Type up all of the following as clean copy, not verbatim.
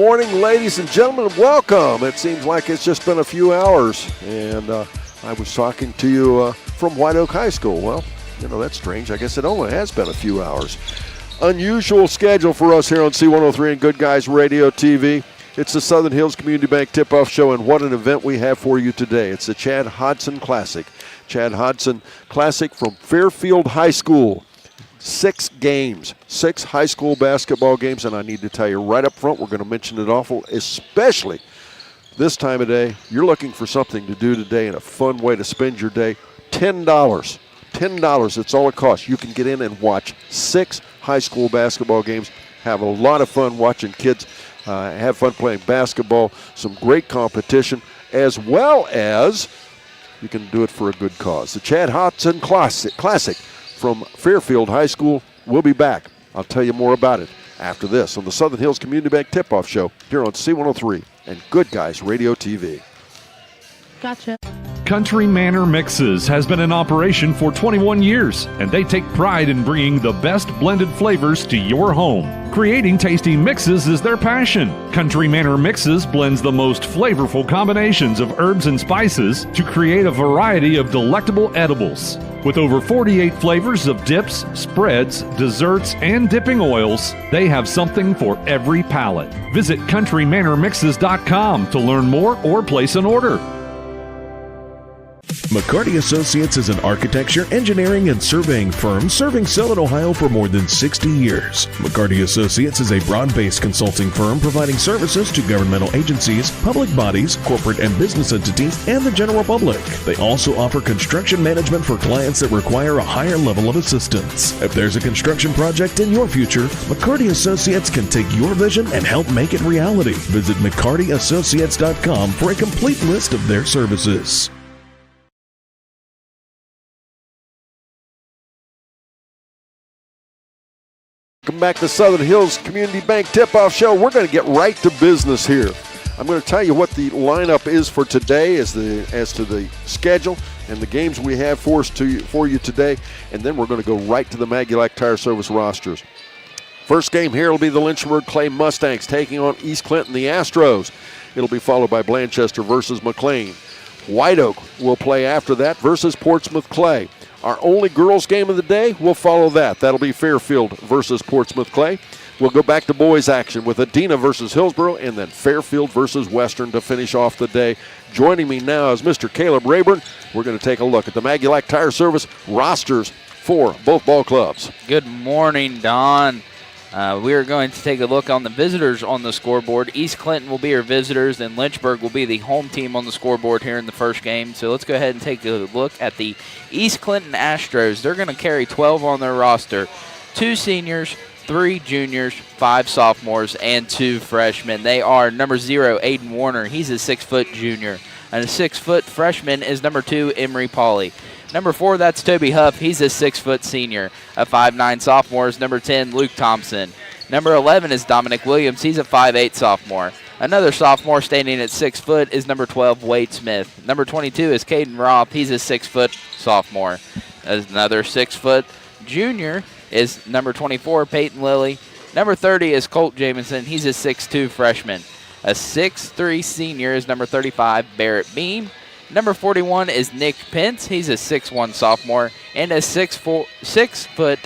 morning, ladies and gentlemen. Welcome. It seems like it's just been a few hours, and I was talking to you from White Oak High School. Well, that's strange. I guess it only has been a few hours. Unusual schedule for us here on C103 and Good Guys Radio TV. It's the Southern Hills Community Bank Tip-Off Show, and what an event we have for you today. It's the Chad Hodson Classic. Chad Hodson Classic from Fairfield High School. 6 games, 6 high school basketball games, and I need to tell you right up front, we're going to mention it awful, especially this time of day. You're looking for something to do today and a fun way to spend your day. $10. $10, it's all it costs. You can get in and watch 6 high school basketball games, have a lot of fun watching kids have fun playing basketball, some great competition, as well as you can do it for a good cause. The Chad Hodson Classic from Fairfield High School. We'll be back. I'll tell you more about it after this on the Southern Hills Community Bank Tip-Off Show here on C103 and Good Guys Radio TV. Gotcha. Country Manor Mixes has been in operation for 21 years, and they take pride in bringing the best blended flavors to your home. Creating tasty mixes is their passion. Country Manor Mixes blends the most flavorful combinations of herbs and spices to create a variety of delectable edibles. With over 48 flavors of dips, spreads, desserts, and dipping oils, they have something for every palate. Visit countrymanormixes.com to learn more or place an order. McCarty Associates is an architecture, engineering, and surveying firm serving Southern Ohio for more than 60 years. McCarty Associates is a broad-based consulting firm providing services to governmental agencies, public bodies, corporate and business entities, and the general public. They also offer construction management for clients that require a higher level of assistance. If there's a construction project in your future, McCarty Associates can take your vision and help make it reality. Visit McCartyAssociates.com for a complete list of their services. Welcome back to Southern Hills Community Bank Tip-Off Show. We're going to get right to business here. I'm going to tell you what the lineup is for today as to the schedule and the games we have for you today, and then we're going to go right to the Magulac Tire Service rosters. First game here will be the Lynchburg Clay Mustangs taking on East Clinton, the Astros. It'll be followed by Blanchester versus McLean. White Oak will play after that versus Portsmouth Clay. Our only girls game of the day, we'll follow that. That'll be Fairfield versus Portsmouth Clay. We'll go back to boys action with Adina versus Hillsborough and then Fairfield versus Western to finish off the day. Joining me now is Mr. Caleb Rayburn. We're going to take a look at the Magulac Tire Service rosters for both ball clubs. Good morning, Don. We are going to take a look on the visitors on the scoreboard. East Clinton will be our visitors, and Lynchburg will be the home team on the scoreboard here in the first game. So let's go ahead and take a look at the East Clinton Astros. They're going to carry 12 on their roster, 2 seniors, 3 juniors, 5 sophomores, and 2 freshmen. They are number 0, Aiden Warner. He's a 6-foot junior. And a 6-foot freshman is number 2, Emery Pauley. Number 4, that's Toby Huff. He's a 6-foot senior. A 5'9" sophomore is number 10, Luke Thompson. Number 11 is Dominic Williams. He's a 5'8" sophomore. Another sophomore standing at 6 foot is number 12, Wade Smith. Number 22 is Caden Roth. He's a 6-foot sophomore. Another 6-foot junior is number 24, Peyton Lilly. Number 30 is Colt Jamison. He's a 6'2" freshman. A 6'3" senior is number 35, Barrett Beam. Number 41 is Nick Pence. He's a 6'1" sophomore. And a 6-foot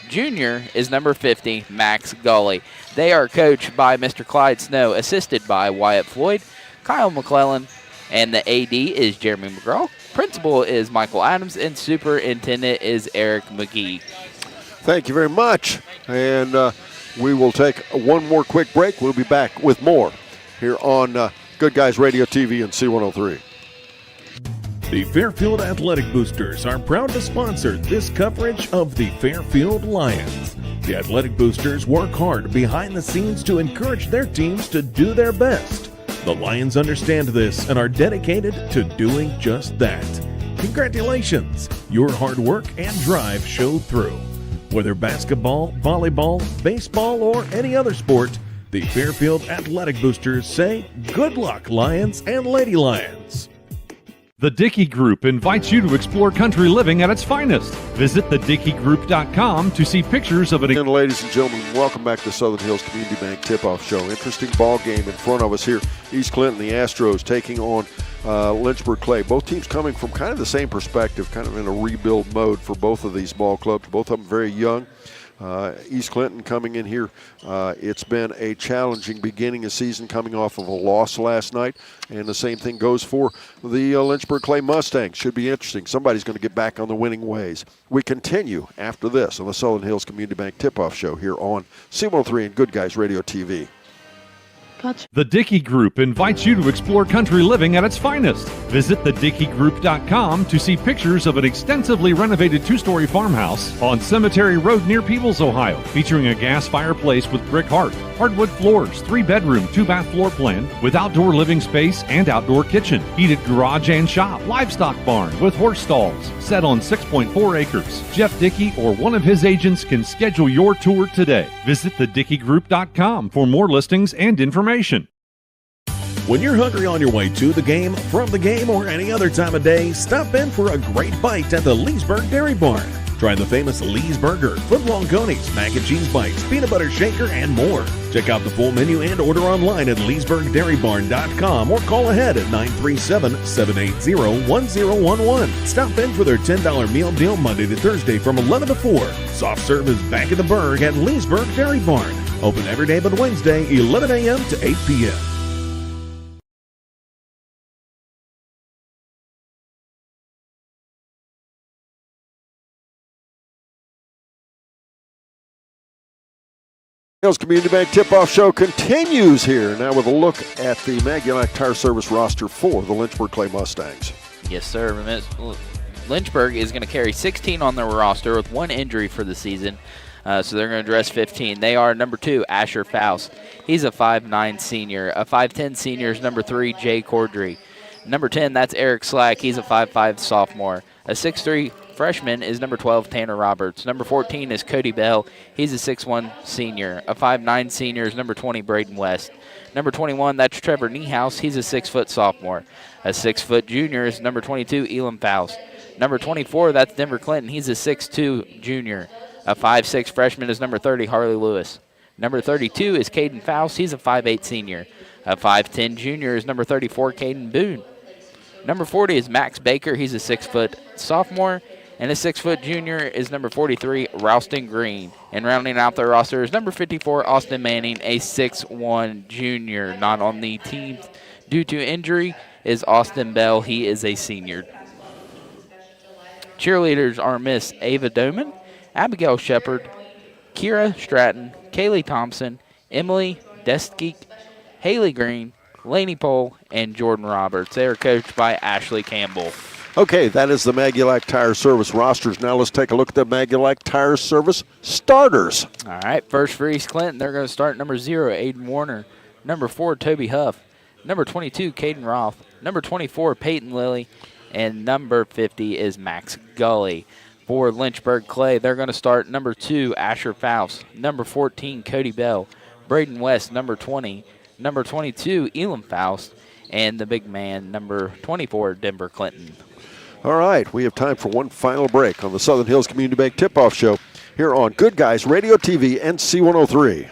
junior is number 50, Max Gully. They are coached by Mr. Clyde Snow, assisted by Wyatt Floyd, Kyle McClellan, and the AD is Jeremy McGraw. Principal is Michael Adams, and superintendent is Eric McGee. Thank you very much. And we will take one more quick break. We'll be back with more here on Good Guys Radio TV and C103. The Fairfield Athletic Boosters are proud to sponsor this coverage of the Fairfield Lions. The Athletic Boosters work hard behind the scenes to encourage their teams to do their best. The Lions understand this and are dedicated to doing just that. Congratulations! Your hard work and drive showed through. Whether basketball, volleyball, baseball, or any other sport, the Fairfield Athletic Boosters say, good luck, Lions and Lady Lions. The Dickey Group invites you to explore country living at its finest. Visit thedickeygroup.com to see pictures of it. And ladies and gentlemen, welcome back to Southern Hills Community Bank Tip-Off Show. Interesting ball game in front of us here. East Clinton, the Astros, taking on Lynchburg Clay. Both teams coming from kind of the same perspective, kind of in a rebuild mode for both of these ball clubs. Both of them very young. East Clinton coming in here. It's been a challenging beginning of season, coming off of a loss last night. And the same thing goes for the Lynchburg Clay Mustangs. Should be interesting. Somebody's going to get back on the winning ways. We continue after this on the Southern Hills Community Bank Tip-Off Show here on C103 and Good Guys Radio TV. Gotcha. The Dickey Group invites you to explore country living at its finest. Visit thedickeygroup.com to see pictures of an extensively renovated two-story farmhouse on Cemetery Road near Peebles, Ohio, featuring a gas fireplace with brick hearth, hardwood floors, 3-bedroom, 2-bath floor plan with outdoor living space and outdoor kitchen, heated garage and shop, livestock barn with horse stalls, set on 6.4 acres. Jeff Dickey or one of his agents can schedule your tour today. Visit thedickeygroup.com for more listings and information. When you're hungry on your way to the game, from the game, or any other time of day, stop in for a great bite at the Leesburg Dairy Barn. Try the famous Lee's Burger, footlong conies, mac and cheese bites, peanut butter shaker, and more. Check out the full menu and order online at leesburgdairybarn.com or call ahead at 937-780-1011. Stop in for their $10 meal deal Monday to Thursday from 11 to 4. Soft serve is back in the Burg at Leesburg Dairy Barn. Open every day but Wednesday, 11 a.m. to 8 p.m. Hills Community Bank Tip-Off Show continues here now with a look at the Magulac Tire Service roster for the Lynchburg Clay Mustangs. Yes, sir. Lynchburg is going to carry 16 on their roster with one injury for the season, so they're going to dress 15. They are number 2, Asher Faust. He's a 5'9 senior. A 5'10 senior is number 3, Jay Cordry. Number 10, that's Eric Slack. He's a 5'5 sophomore. A 6'3 freshman is number 12, Tanner Roberts. Number 14 is Cody Bell. He's a 6'1 senior. A 5'9 senior is number 20, Braden West. Number 21, that's Trevor Niehaus. He's a 6-foot sophomore. A 6-foot junior is number 22, Elam Faust. Number 24, that's Denver Clinton. He's a 6'2 junior. A 5'6 freshman is number 30, Harley Lewis. Number 32 is Caden Faust. He's a 5'8 senior. A 5'10 junior is number 34, Caden Boone. Number 40 is Max Baker. He's a 6-foot sophomore. And a 6-foot junior is number 43, Ralston Green. And rounding out their roster is number 54, Austin Manning, a 6'1 junior. Not on the team due to injury is Austin Bell. He is a senior. Cheerleaders are Miss Ava Doman, Abigail Shepard, Kira Stratton, Kaylee Thompson, Emily Destgeek, Haley Green, Laney Pohl, and Jordan Roberts. They are coached by Ashley Campbell. Okay, that is the Magulac Tire Service rosters. Now let's take a look at the Magulac Tire Service starters. All right, first for East Clinton, they're going to start number 0, Aiden Warner. Number 4, Toby Huff. Number 22, Caden Roth. Number 24, Peyton Lilly. And number 50 is Max Gully. For Lynchburg Clay, they're going to start number 2, Asher Faust. Number 14, Cody Bell. Braden West, number 20. Number 22, Elam Faust. And the big man, number 24, Denver Clinton. All right, we have time for one final break on the Southern Hills Community Bank Tip-Off Show here on Good Guys Radio TV and C103.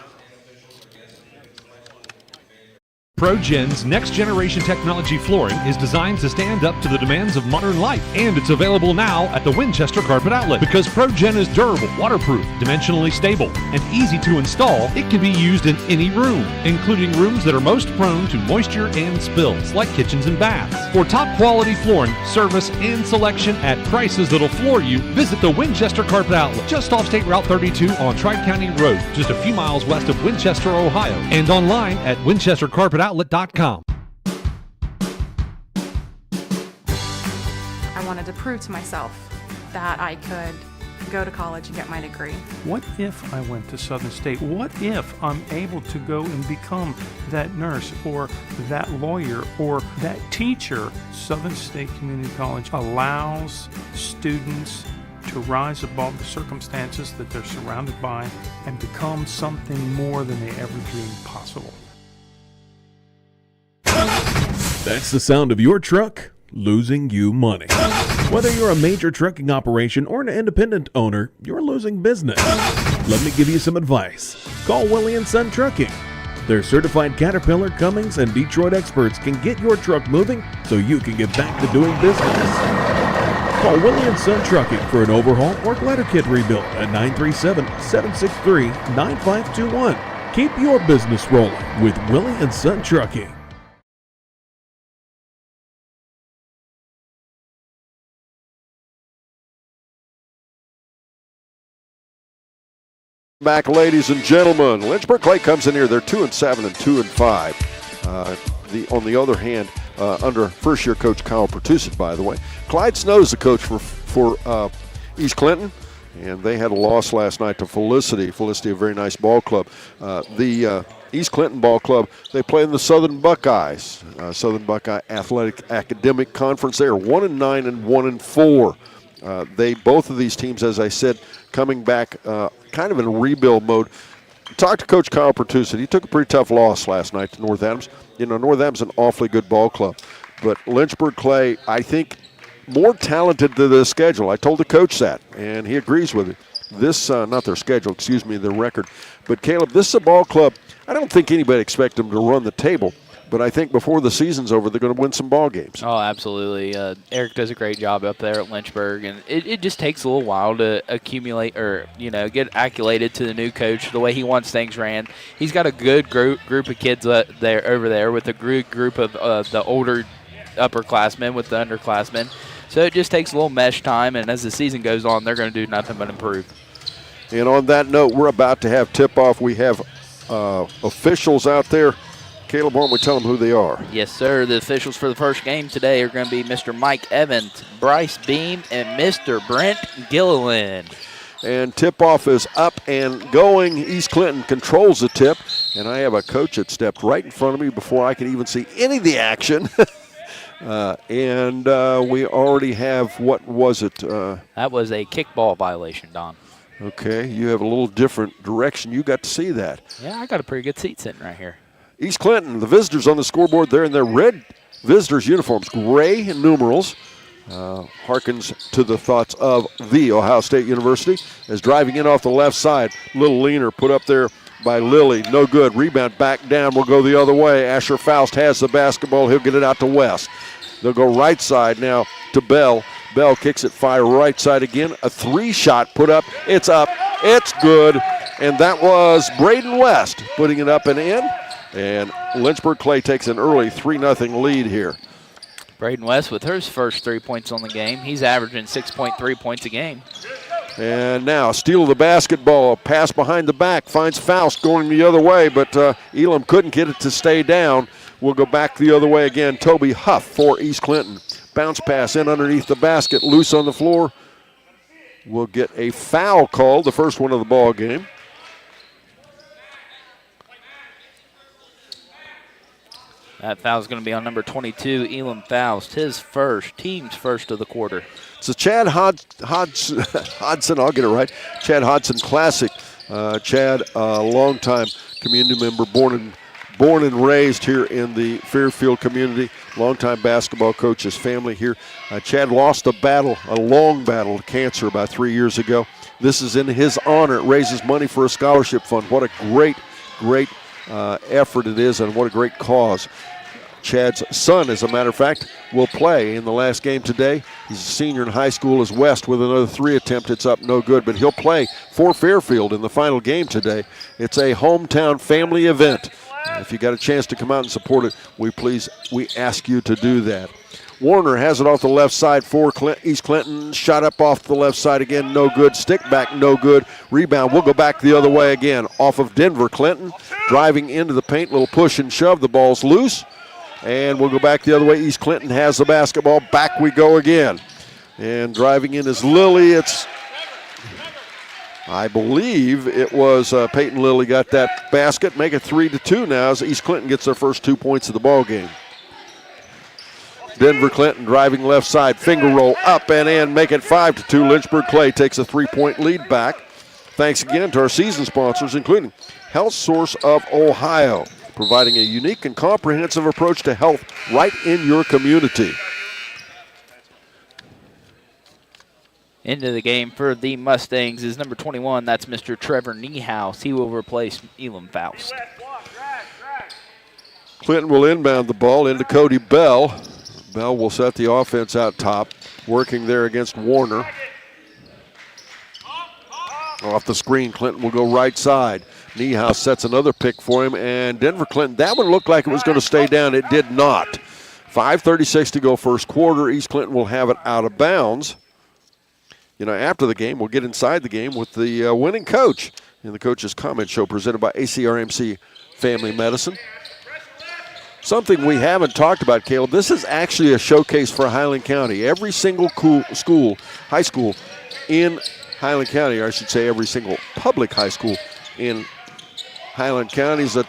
ProGen's next-generation technology flooring is designed to stand up to the demands of modern life, and it's available now at the Winchester Carpet Outlet. Because ProGen is durable, waterproof, dimensionally stable, and easy to install, it can be used in any room, including rooms that are most prone to moisture and spills, like kitchens and baths. For top-quality flooring, service, and selection at prices that'll floor you, visit the Winchester Carpet Outlet, just off State Route 32 on Tri-County Road, just a few miles west of Winchester, Ohio, and online at winchestercarpetoutlet.com. I wanted to prove to myself that I could go to college and get my degree. What if I went to Southern State? What if I'm able to go and become that nurse or that lawyer or that teacher? Southern State Community College allows students to rise above the circumstances that they're surrounded by and become something more than they ever dreamed possible. That's the sound of your truck losing you money. Whether you're a major trucking operation or an independent owner, you're losing business. Let me give you some advice. Call Willie & Son Trucking. Their certified Caterpillar, Cummins, and Detroit experts can get your truck moving so you can get back to doing business. Call Willie & Son Trucking for an overhaul or glider kit rebuild at 937-763-9521. Keep your business rolling with Willie & Son Trucking. Back, ladies and gentlemen. Lynchburg Clay comes in here. They're 2-7 and 2-5. On the other hand, under first-year coach Kyle Pertusic, by the way. Clyde Snow's the coach for East Clinton, and they had a loss last night to Felicity. Felicity, a very nice ball club. The East Clinton ball club, they play in the Southern Buckeyes, Southern Buckeye Athletic Academic Conference. They are 1-9 and 1-4. Both of these teams, as I said, coming back kind of in a rebuild mode. Talked to Coach Kyle Pertusic. He took a pretty tough loss last night to North Adams. You know, North Adams is an awfully good ball club. But Lynchburg Clay, I think, more talented than the schedule. I told the coach that, and he agrees with it. This, not their schedule, excuse me, their record. But, Caleb, this is a ball club. I don't think anybody expects them to run the table. But I think before the season's over, they're going to win some ball games. Oh, absolutely. Eric does a great job up there at Lynchburg, and it just takes a little while to accumulate or, get acclimated to the new coach, the way he wants things ran. He's got a good group of kids over there with a good group of the older upperclassmen with the underclassmen. So it just takes a little mesh time, and as the season goes on, they're going to do nothing but improve. And on that note, we're about to have tip-off. We have officials out there. Caleb, why don't we tell them who they are? Yes, sir. The officials for the first game today are going to be Mr. Mike Evans, Bryce Beam, and Mr. Brent Gilliland. And tip-off is up and going. East Clinton controls the tip. And I have a coach that stepped right in front of me before I could even see any of the action. We already have, what was it? That was a kickball violation, Don. Okay, you have a little different direction. You got to see that. Yeah, I got a pretty good seat sitting right here. East Clinton, the visitors on the scoreboard there in their red visitors uniforms, gray numerals, harkens to the thoughts of the Ohio State University, as driving in off the left side, little leaner put up there by Lilly, no good, rebound back down, will go the other way. Asher Faust has the basketball, he'll get it out to West. They'll go right side now to Bell. Bell kicks it fire right side again, a three-shot put up, it's good, and that was Braden West putting it up and in. And Lynchburg Clay takes an early 3-0 lead here. Braden West with his first 3 points on the game. He's averaging 6.3 points a game. And now steal the basketball, pass behind the back, finds Faust going the other way, but Elam couldn't get it to stay down. We'll go back the other way again. Toby Huff for East Clinton. Bounce pass in underneath the basket, loose on the floor. We'll get a foul called, the first one of the ball game. That foul is going to be on number 22, Elam Faust, his first, team's first of the quarter. It's a Chad Hodson, I'll get it right, Chad Hodson Classic. Chad, a longtime community member, born and raised here in the Fairfield community, longtime basketball coach, his family here. Chad lost a long battle of cancer about 3 years ago. This is in his honor. It raises money for a scholarship fund. What a great effort it is, and what a great cause. Chad's son, as a matter of fact, will play in the last game today. He's a senior in high school as West with another 3 attempt. It's up, no good, but he'll play for Fairfield in the final game today. It's a hometown family event. If you got a chance to come out and support it, we ask you to do that. Warner has it off the left side for East Clinton. Shot up off the left side again, no good. Stick back, no good. Rebound, we'll go back the other way again. Off of Denver, Clinton driving into the paint, little push and shove. The ball's loose, and we'll go back the other way. East Clinton has the basketball. Back we go again. And driving in is Lilly. I believe it was Peyton Lilly got that basket. Make it 3-2 now as East Clinton gets their first 2 points of the ball game. Denver Clinton driving left side, finger roll up and in, make it 5-2. Lynchburg Clay takes a 3-point lead back. Thanks again to our season sponsors, including Health Source of Ohio, providing a unique and comprehensive approach to health right in your community. Into the game for the Mustangs is number 21. That's Mr. Trevor Niehaus. He will replace Elam Faust. Clinton will inbound the ball into Cody Bell. Bell will set the offense out top, working there against Warner. Off the screen, Clinton will go right side. Niehaus sets another pick for him, and Denver Clinton, that one looked like it was going to stay down. It did not. 5:36 to go first quarter. East Clinton will have it out of bounds. You know, after the game, we'll get inside the game with the winning coach in the Coach's Comment Show presented by ACRMC Family Medicine. Something we haven't talked about, Caleb, this is actually a showcase for Highland County. Every single high school in Highland County, or I should say every single public high school in Highland County, is a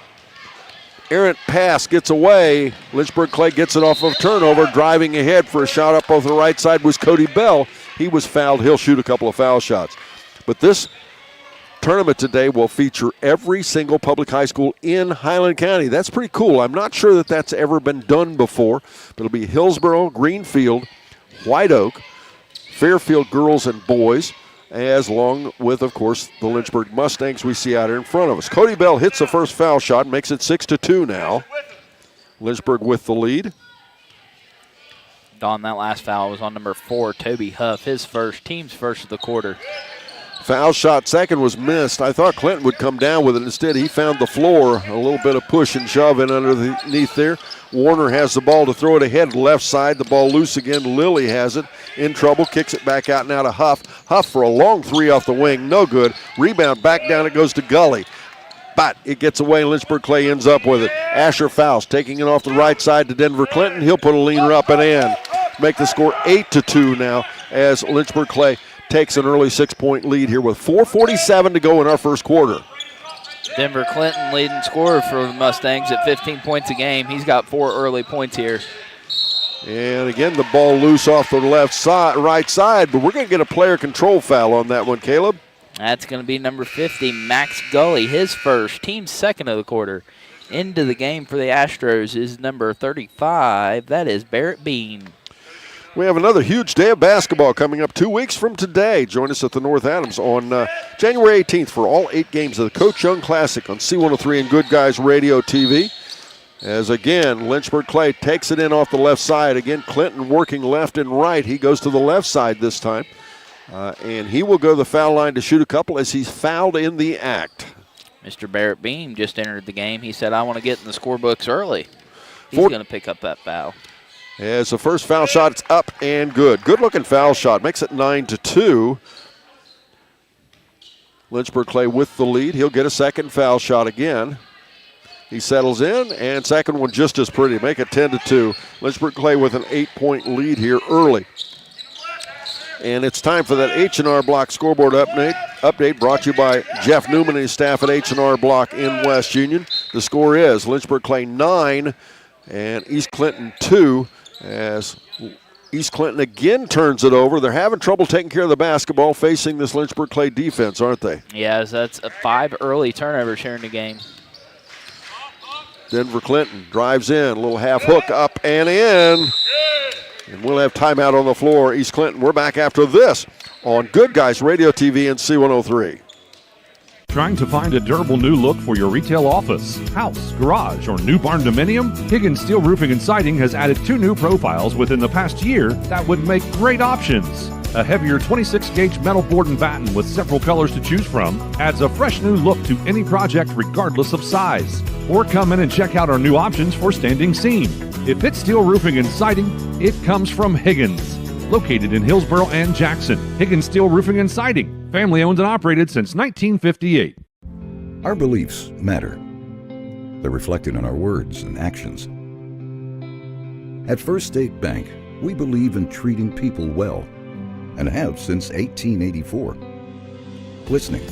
errant pass gets away. Lynchburg Clay gets it off of turnover. Driving ahead for a shot up over the right side was Cody Bell. He was fouled. He'll shoot a couple of foul shots. But this tournament today will feature every single public high school in Highland County. That's pretty cool. I'm not sure that that's ever been done before, but it'll be Hillsboro, Greenfield, White Oak, Fairfield girls and boys, as long with, of course, the Lynchburg Mustangs we see out here in front of us. Cody Bell hits the first foul shot, makes it 6-2 now. Lynchburg with the lead. Don, that last foul was on number 4, Toby Huff, his first, team's first of the quarter. Foul shot second was missed. I thought Clinton would come down with it. Instead, he found the floor. A little bit of push and shove in underneath there. Warner has the ball to throw it ahead left side. The ball loose again. Lilly has it. In trouble. Kicks it back out now to Huff. Huff for a long three off the wing. No good. Rebound back down. It goes to Gully. But it gets away. Lynchburg Clay ends up with it. Asher Faust taking it off the right side to Denver Clinton. He'll put a leaner up and in. Make the score 8-2 now as Lynchburg Clay takes an early 6-point lead here with 4:47 to go in our first quarter. Denver Clinton leading scorer for the Mustangs at 15 points a game. He's got 4 early points here. And again, the ball loose off the right side, but we're going to get a player control foul on that one, Caleb. That's going to be number 50, Max Gully, his first, team's second of the quarter. Into the game for the Astros is number 35. That is Barrett Bean. We have another huge day of basketball coming up 2 weeks from today. Join us at the North Adams on January 18th for all 8 games of the Coach Young Classic on C103 and Good Guys Radio TV. As again, Lynchburg Clay takes it in off the left side. Again, Clinton working left and right. He goes to the left side this time. And he will go to the foul line to shoot a couple as he's fouled in the act. Mr. Barrett Beam just entered the game. He said, I want to get in the scorebooks early. He's going to pick up that foul. As the first foul shot, it's up and good. Good-looking foul shot. Makes it 9-2. Lynchburg Clay with the lead. He'll get a second foul shot again. He settles in, and second one just as pretty. Make it 10-2. Lynchburg Clay with an 8-point lead here early. And it's time for that H&R Block scoreboard update brought to you by Jeff Newman and his staff at H&R Block in West Union. The score is Lynchburg Clay 9 and East Clinton 2. As East Clinton again turns it over. They're having trouble taking care of the basketball facing this Lynchburg Clay defense, aren't they? Yes, that's 5 early turnovers here in the game. Denver Clinton drives in, a little half hook up and in. And we'll have timeout on the floor. East Clinton, we're back after this on Good Guys Radio TV and C103. Trying to find a durable new look for your retail office, house, garage, or new barn dominium? Higgins Steel Roofing and Siding has added 2 new profiles within the past year that would make great options. A heavier 26-gauge metal board and batten with several colors to choose from adds a fresh new look to any project regardless of size. Or come in and check out our new options for standing seam. If it's steel roofing and siding, it comes from Higgins. Located in Hillsboro and Jackson, Higgins Steel Roofing and Siding. Family owned and operated since 1958. Our beliefs matter. They're reflected in our words and actions. At First State Bank, we believe in treating people well and have since 1884. Listening,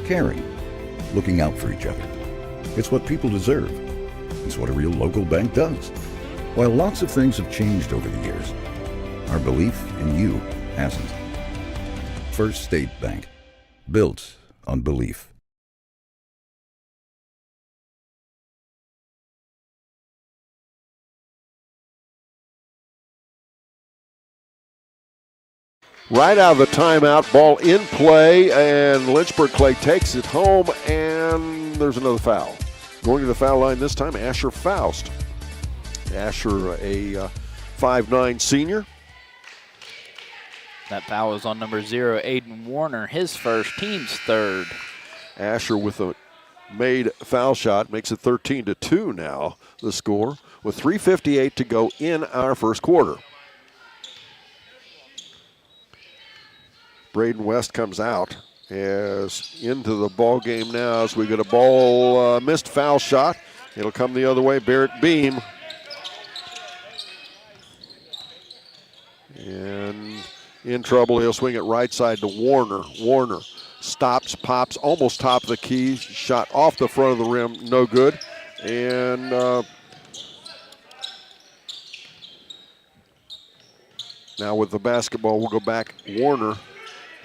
caring, looking out for each other. It's what people deserve. It's what a real local bank does. While lots of things have changed over the years, our belief in you hasn't. First State Bank, built on belief. right out of the timeout. Ball in play, and Lynchburg Clay takes it home, and there's another foul. Going to the foul line this time, Asher Faust. Asher, a 5'9" senior. That foul is on number 0, Aiden Warner, his first, team's third. Asher with a made foul shot makes it 13-2 now, the score, with 3:58 to go in our first quarter. Braden West comes out as into the ball game now as we get a ball missed foul shot. It'll come the other way. Barrett Beam. And in trouble. He'll swing it right side to Warner. Warner stops, pops, almost top of the key. Shot off the front of the rim. No good. And now with the basketball, we'll go back. Warner.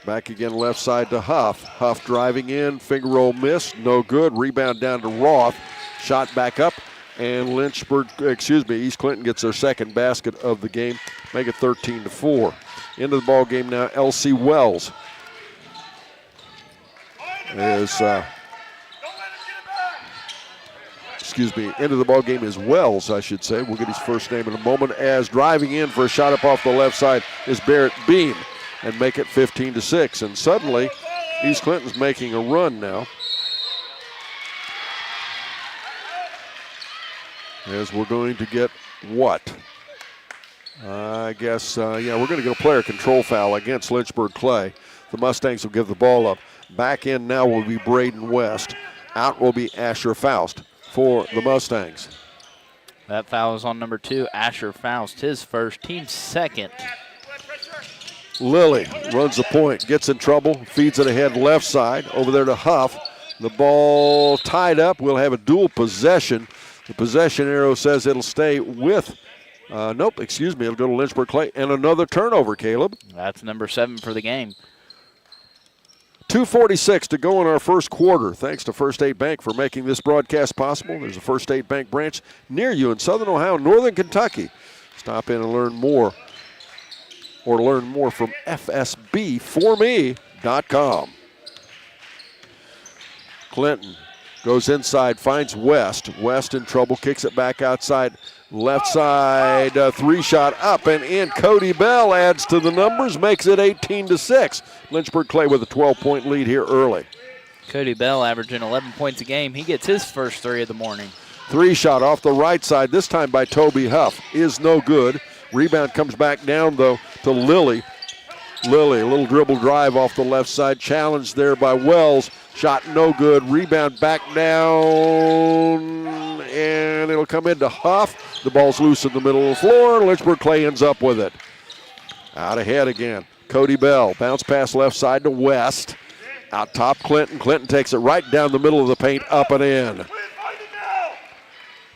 Back again left side to Huff. Huff driving in, finger roll miss, no good. Rebound down to Roth. Shot back up, and East Clinton gets their second basket of the game. Make it 13-4. Into the ball game now, LC Wells. Into the ball game is Wells, I should say. We'll get his first name in a moment. As driving in for a shot up off the left side is Barrett Beam. And make it 15-6. And suddenly, East Clinton's making a run now. As we're going to get what? I guess, we're going to get a player control foul against Lynchburg Clay. The Mustangs will give the ball up. Back in now will be Braden West. Out will be Asher Faust for the Mustangs. That foul is on number 2, Asher Faust, his first, team's second. Lilly runs the point, gets in trouble, feeds it ahead left side, over there to Huff. The ball tied up. We'll have a dual possession. The possession arrow says it'll stay with, it'll go to Lynchburg Clay. And another turnover, Caleb. That's number 7 for the game. 2:46 to go in our first quarter. Thanks to First State Bank for making this broadcast possible. There's a First State Bank branch near you in Southern Ohio, Northern Kentucky. Stop in and learn more. Or learn more from fsbforme.com. Clinton goes inside, finds West. West in trouble, kicks it back outside. Left side, three-shot up and in. Cody Bell adds to the numbers, makes it 18-6. Lynchburg Clay with a 12-point lead here early. Cody Bell averaging 11 points a game. He gets his first 3 of the morning. Three-shot off the right side, this time by Toby Huff, is no good. Rebound comes back down, though, to Lilly. Lilly, a little dribble drive off the left side. Challenged there by Wells. Shot no good. Rebound back down, and it'll come into Huff. The ball's loose in the middle of the floor, and Lynchburg Clay ends up with it. Out ahead again. Cody Bell. Bounce pass left side to West. Out top, Clinton. Clinton takes it right down the middle of the paint, up and in.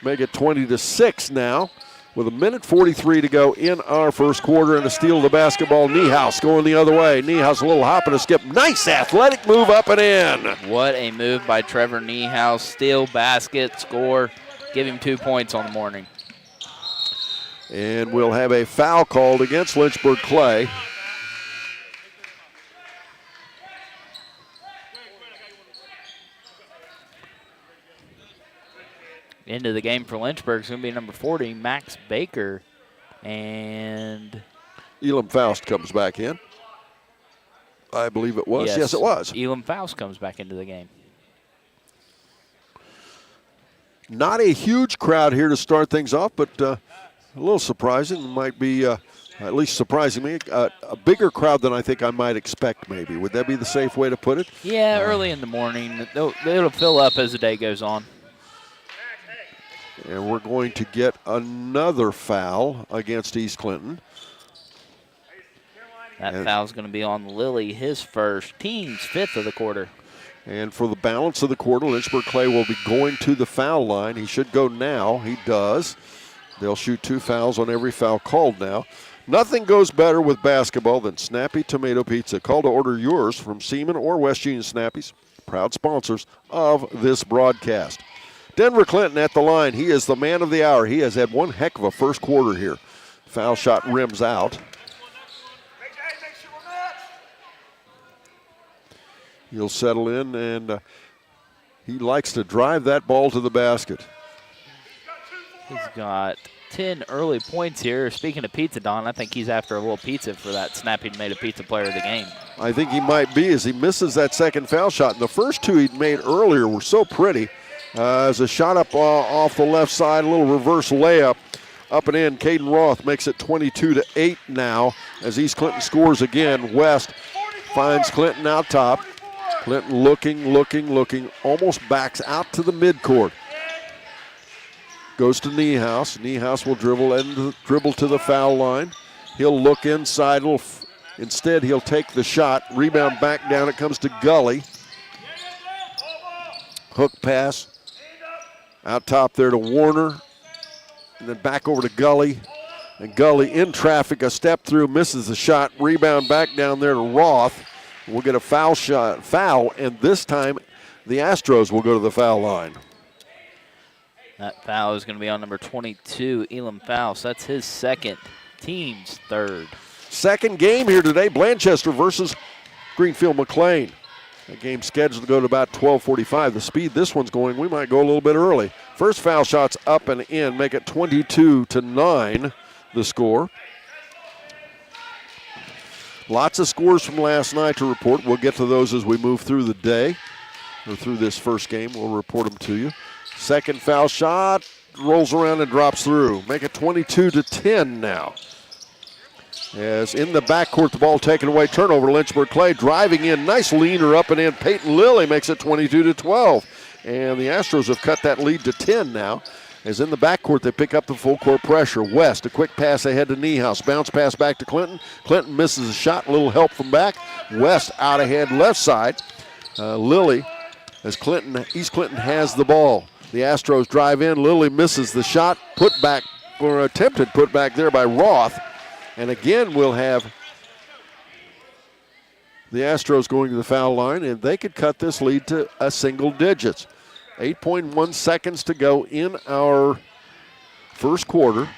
Make it 20-6 now. With 1:43 to go in our first quarter, and a steal of the basketball. Niehaus going the other way. Niehaus a little hop and a skip. Nice athletic move up and in. What a move by Trevor Niehaus. Steal, basket, score. Give him 2 points on the morning. And we'll have a foul called against Lynchburg Clay. Into the game for Lynchburg is going to be number 40, Max Baker. And Elam Faust comes back in. I believe it was. Yes, it was. Elam Faust comes back into the game. Not a huge crowd here to start things off, but a little surprising. It might be, at least surprising me, a bigger crowd than I think I might expect maybe. Would that be the safe way to put it? Yeah, early in the morning. It'll fill up as the day goes on. And we're going to get another foul against East Clinton. That foul's going to be on Lilly, his first, team's 5th of the quarter. And for the balance of the quarter, Lynchburg Clay will be going to the foul line. He should go now. He does. They'll shoot 2 fouls on every foul called now. Nothing goes better with basketball than Snappy Tomato Pizza. Call to order yours from Seaman or West Union Snappies, proud sponsors of this broadcast. Denver Clinton at the line. He is the man of the hour. He has had one heck of a first quarter here. Foul shot rims out. He'll settle in, and he likes to drive that ball to the basket. He's got 10 early points here. Speaking of pizza, Don, I think he's after a little pizza for that Snappy Tomato Pizza player of the game. I think he might be, as he misses that second foul shot. And the first two he'd made earlier were so pretty. As a shot up off the left side, a little reverse layup. Up and in, Caden Roth makes it 22-8 now as East Clinton scores again. West finds Clinton out top. Clinton looking, almost backs out to the midcourt. Goes to Niehaus. Niehaus will dribble to the foul line. He'll look inside. Instead, he'll take the shot. Rebound back down. It comes to Gully. Hook pass. Out top there to Warner. And then back over to Gully. And Gully in traffic, a step through, misses the shot. Rebound back down there to Roth. We'll get a foul, and this time the Astros will go to the foul line. That foul is going to be on number 22, Elam Faust. That's his second, team's third. Second game here today, Blanchester versus Greenfield McLean. That game scheduled to go to about 12:45. The speed this one's going, we might go a little bit early. First foul shot's up and in, make it 22-9, the score. Lots of scores from last night to report. We'll get to those as we move through the day, or through this first game. We'll report them to you. Second foul shot, rolls around and drops through. Make it 22-10 now. As in the backcourt, the ball taken away, turnover, Lynchburg Clay driving in, nice leaner up and in. Peyton Lilly makes it 22-12. And the Astros have cut that lead to 10 now. As in the backcourt, they pick up the full court pressure. West, a quick pass ahead to Niehaus. Bounce pass back to Clinton. Clinton misses a shot, a little help from back. West out ahead left side. Lilly, as East Clinton has the ball. The Astros drive in. Lilly misses the shot. Put back, or attempted put back there by Roth. And again, we'll have the Astros going to the foul line, and they could cut this lead to a single digits. 8.1 seconds to go in our first quarter.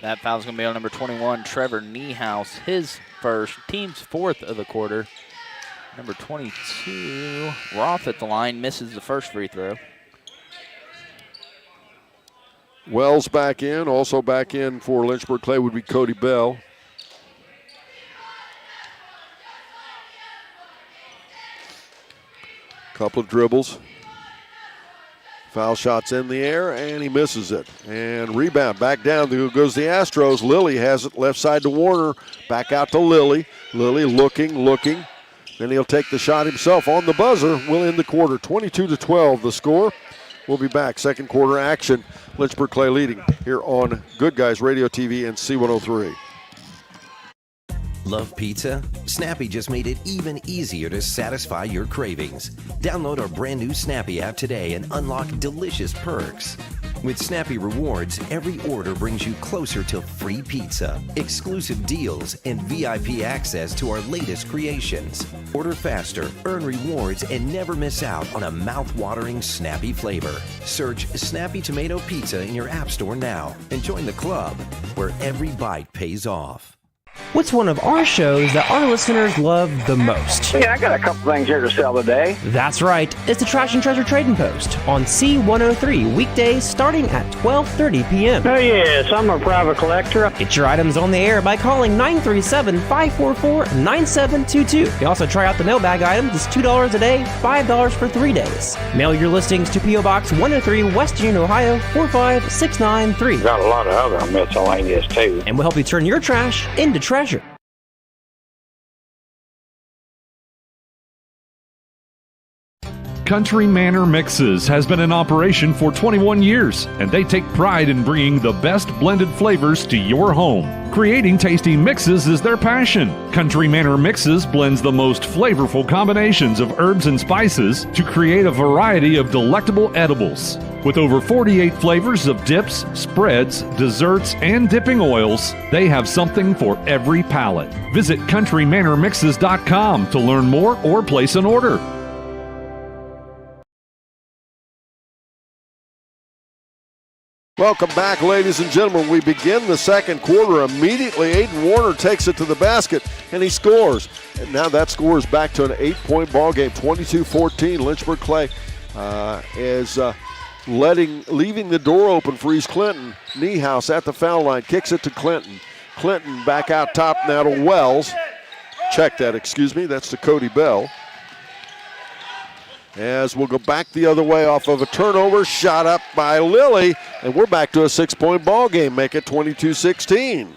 That foul's going to be on number 21, Trevor Niehaus, his first, team's fourth of the quarter. Number 22, Roth at the line, misses the first free throw. Wells back in. Also back in for Lynchburg Clay would be Cody Bell. Couple of dribbles. Foul shots in the air, and he misses it. And rebound back down goes the Astros. Lilly has it left side to Warner. Back out to Lilly. Lilly looking. Then he'll take the shot himself on the buzzer. We'll end the quarter. 22-12 the score. We'll be back. Second quarter action. Lynchburg Clay leading here on Good Guys Radio TV and C103. Love pizza? Snappy just made it even easier to satisfy your cravings. Download our brand new Snappy app today and unlock delicious perks. With Snappy Rewards, every order brings you closer to free pizza, exclusive deals, and VIP access to our latest creations. Order faster, earn rewards, and never miss out on a mouth-watering Snappy flavor. Search Snappy Tomato Pizza in your app store now and join the club where every bite pays off. What's one of our shows that our listeners love the most? Yeah, I got a couple things here to sell today. That's right. It's the Trash and Treasure Trading Post on C103 weekdays starting at 12:30 p.m. Oh, yes, I'm a private collector. Get your items on the air by calling 937-544-9722. You can also try out the mailbag items. It's $2 a day, $5 for 3 days. Mail your listings to P.O. Box 103, West Union, Ohio, 45693. Got a lot of other miscellaneous, too. And we'll help you turn your trash into treasure. Country Manor Mixes has been in operation for 21 years, and they take pride in bringing the best blended flavors to your home. Creating tasty mixes is their passion. Country Manor Mixes blends the most flavorful combinations of herbs and spices to create a variety of delectable edibles. With over 48 flavors of dips, spreads, desserts, and dipping oils, they have something for every palate. Visit countrymanormixes.com to learn more or place an order. Welcome back, ladies and gentlemen. We begin the second quarter. Immediately, Aiden Warner takes it to the basket, and he scores. And now that score is back to an 8-point ball game, 22-14. Lynchburg Clay is leaving the door open for East Clinton. Niehaus at the foul line, kicks it to Clinton. Clinton back out top now to Wells. Check that, excuse me. That's to Cody Bell. As we'll go back the other way off of a turnover, shot up by Lilly, and we're back to a 6-point ball game, make it 22-16.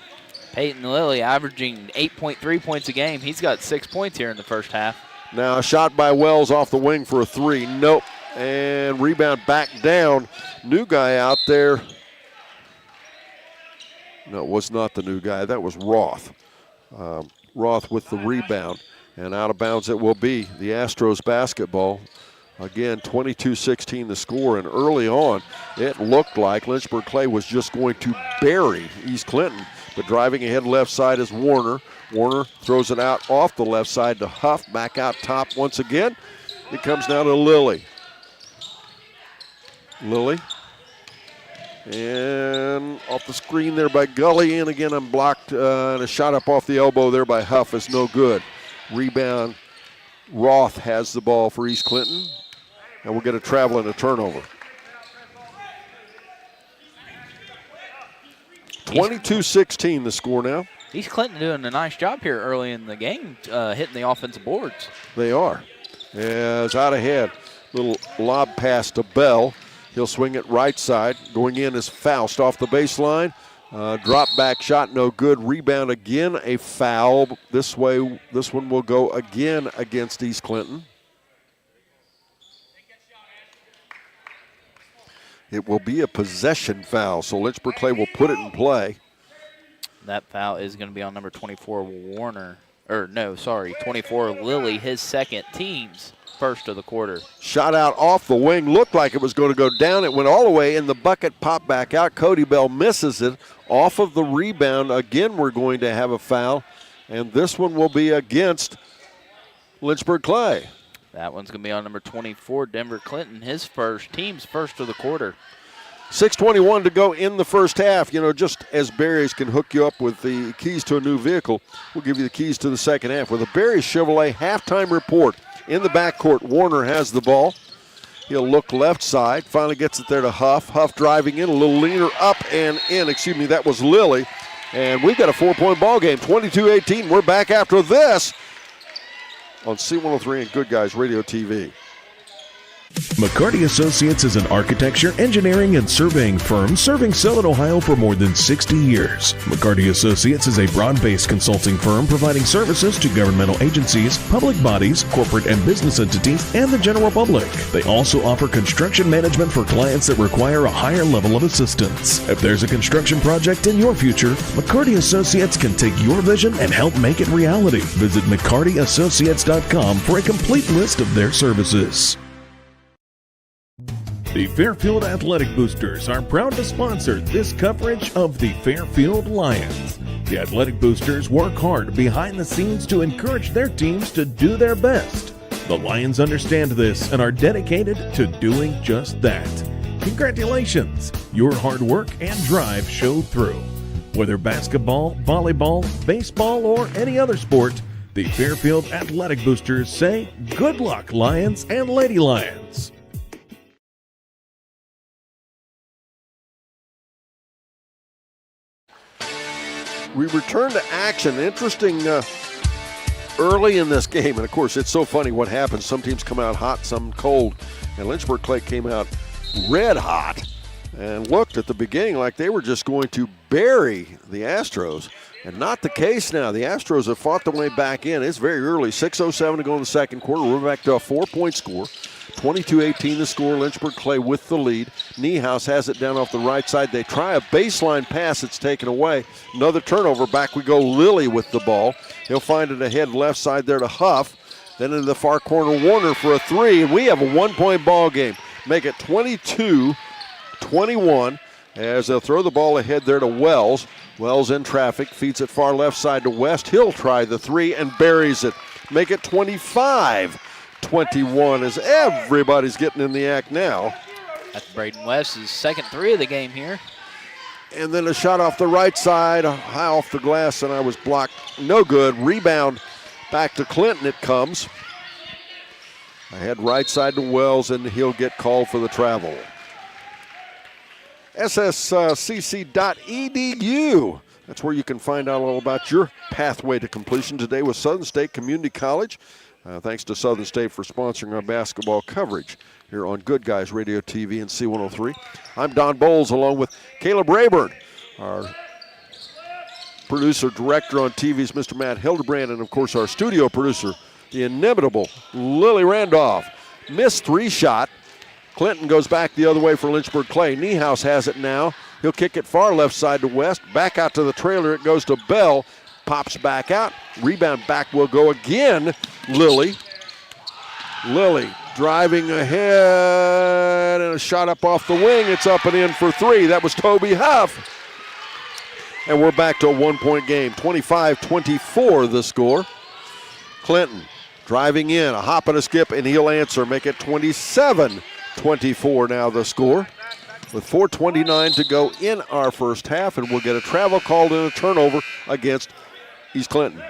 Peyton Lilly averaging 8.3 points a game. He's got 6 points here in the first half. Now a shot by Wells off the wing for a three. Nope. And rebound back down. New guy out there. No, it was not the new guy. That was Roth. Roth with the rebound. And out of bounds it will be. The Astros basketball. Again, 22-16 the score. And early on, it looked like Lynchburg Clay was just going to bury East Clinton. But driving ahead left side is Warner. Warner throws it out off the left side to Huff. Back out top once again. It comes now to Lilly. Lilly. And off the screen there by Gully. And again, I'm blocked. And a shot up off the elbow there by Huff is no good. Rebound. Roth has the ball for East Clinton. And we'll get a travel and a turnover. 22-16 the score now. East Clinton doing a nice job here early in the game, hitting the offensive boards. They are. As out ahead, little lob pass to Bell. He'll swing it right side. Going in is Faust off the baseline. Drop back shot, no good. Rebound again, a foul. This way, this one will go again against East Clinton. It will be a possession foul, so Lynchburg Clay will put it in play. That foul is going to be on number 24, Warner. 24, Lilly, his second, team's first of the quarter. Shot out off the wing, looked like it was going to go down. It went all the way in the bucket, popped back out. Cody Bell misses it off of the rebound. Again, we're going to have a foul, and this one will be against Lynchburg Clay. That one's going to be on number 24, Denver Clinton, his team's first of the quarter. 6:21 to go in the first half. You know, just as Barry's can hook you up with the keys to a new vehicle, we'll give you the keys to the second half. With a Barry Chevrolet halftime report in the backcourt, Warner has the ball. He'll look left side, finally gets it there to Huff. Huff driving in, a little leaner up and in. Excuse me, that was Lilly. And we've got a 4-point ball game, 22-18. We're back after this on C103 and Good Guys Radio TV. McCarty Associates is an architecture, engineering, and surveying firm serving Southern Ohio for more than 60 years. McCarty Associates is a broad-based consulting firm providing services to governmental agencies, public bodies, corporate and business entities, and the general public. They also offer construction management for clients that require a higher level of assistance. If there's a construction project in your future, McCarty Associates can take your vision and help make it reality. Visit McCartyAssociates.com for a complete list of their services. The Fairfield Athletic Boosters are proud to sponsor this coverage of the Fairfield Lions. The Athletic Boosters work hard behind the scenes to encourage their teams to do their best. The Lions understand this and are dedicated to doing just that. Congratulations! Your hard work and drive showed through. Whether basketball, volleyball, baseball, or any other sport, the Fairfield Athletic Boosters say, good luck, Lions and Lady Lions. We return to action. Interesting early in this game. And, of course, it's so funny what happens. Some teams come out hot, some cold. And Lynchburg Clay came out red hot and looked at the beginning like they were just going to bury the Astros. And not the case now. The Astros have fought their way back in. It's very early. 6:07 to go in the second quarter. We're back to a 4-point score. 22-18 the score. Lynchburg Clay with the lead. Niehaus has it down off the right side. They try a baseline pass. It's taken away. Another turnover. Back we go. Lilly with the ball. He'll find it ahead left side there to Huff. Then into the far corner, Warner for a three. And we have a 1-point ball game. Make it 22-21 as they'll throw the ball ahead there to Wells. Wells in traffic. Feeds it far left side to West. He'll try the three and buries it. Make it 25-21 as everybody's getting in the act now. That's Braden West's second three of the game here. And then a shot off the right side, high off the glass, and I was blocked. No good. Rebound back to Clinton it comes. I head right side to Wells, and he'll get called for the travel. sscc.edu. That's where you can find out all about your pathway to completion today with Southern State Community College. Thanks to Southern State for sponsoring our basketball coverage here on Good Guys Radio TV and C103. I'm Don Bowles along with Caleb Rayburn. Our producer, director on TV is Mr. Matt Hildebrand, and of course our studio producer, the inimitable Lily Randolph. Missed 3-shot. Clinton goes back the other way for Lynchburg Clay. Niehaus has it now. He'll kick it far left side to West. Back out to the trailer. It goes to Bell. Pops back out. Rebound back will go again. Lily driving ahead and a shot up off the wing. It's up and in for 3. That was Toby Huff. And we're back to a 1-point game. 25-24 the score. Clinton driving in, a hop and a skip, and he'll answer. Make it 27-24 now the score. With 4:29 to go in our first half, and we'll get a travel called and a turnover against East Clinton.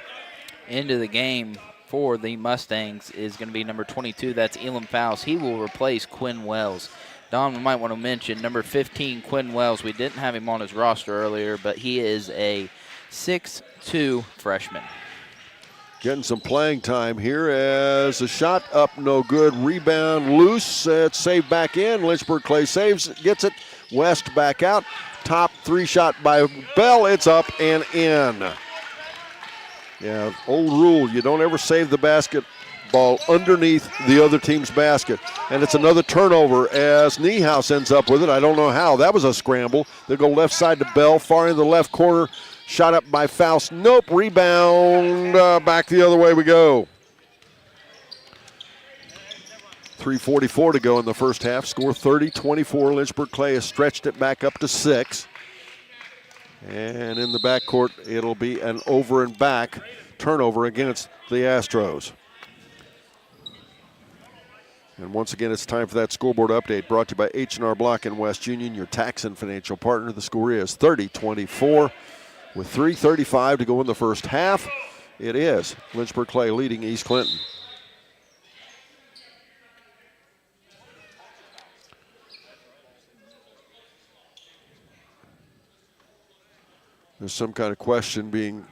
Into the game for the Mustangs is going to be number 22. That's Elam Faust. He will replace Quinn Wells. Don, we might want to mention number 15, Quinn Wells. We didn't have him on his roster earlier, but he is a 6'2 freshman. Getting some playing time here as a shot up, no good. Rebound loose. It's saved back in. Lynchburg Clay saves, gets it. West back out. Top 3-shot by Bell. It's up and in. Yeah, old rule. You don't ever save the basketball underneath the other team's basket. And it's another turnover as Niehaus ends up with it. I don't know how. That was a scramble. They go left side to Bell, far in the left corner. Shot up by Faust. Nope. Rebound. Back the other way we go. 3:44 to go in the first half. Score 30-24. Lynchburg Clay has stretched it back up to 6. And in the backcourt, it'll be an over and back turnover against the Astros. And once again, it's time for that scoreboard update brought to you by H&R Block and West Union, your tax and financial partner. The score is 30-24. With 3:35 to go in the first half, it is Lynchburg Clay leading East Clinton. There's some kind of question being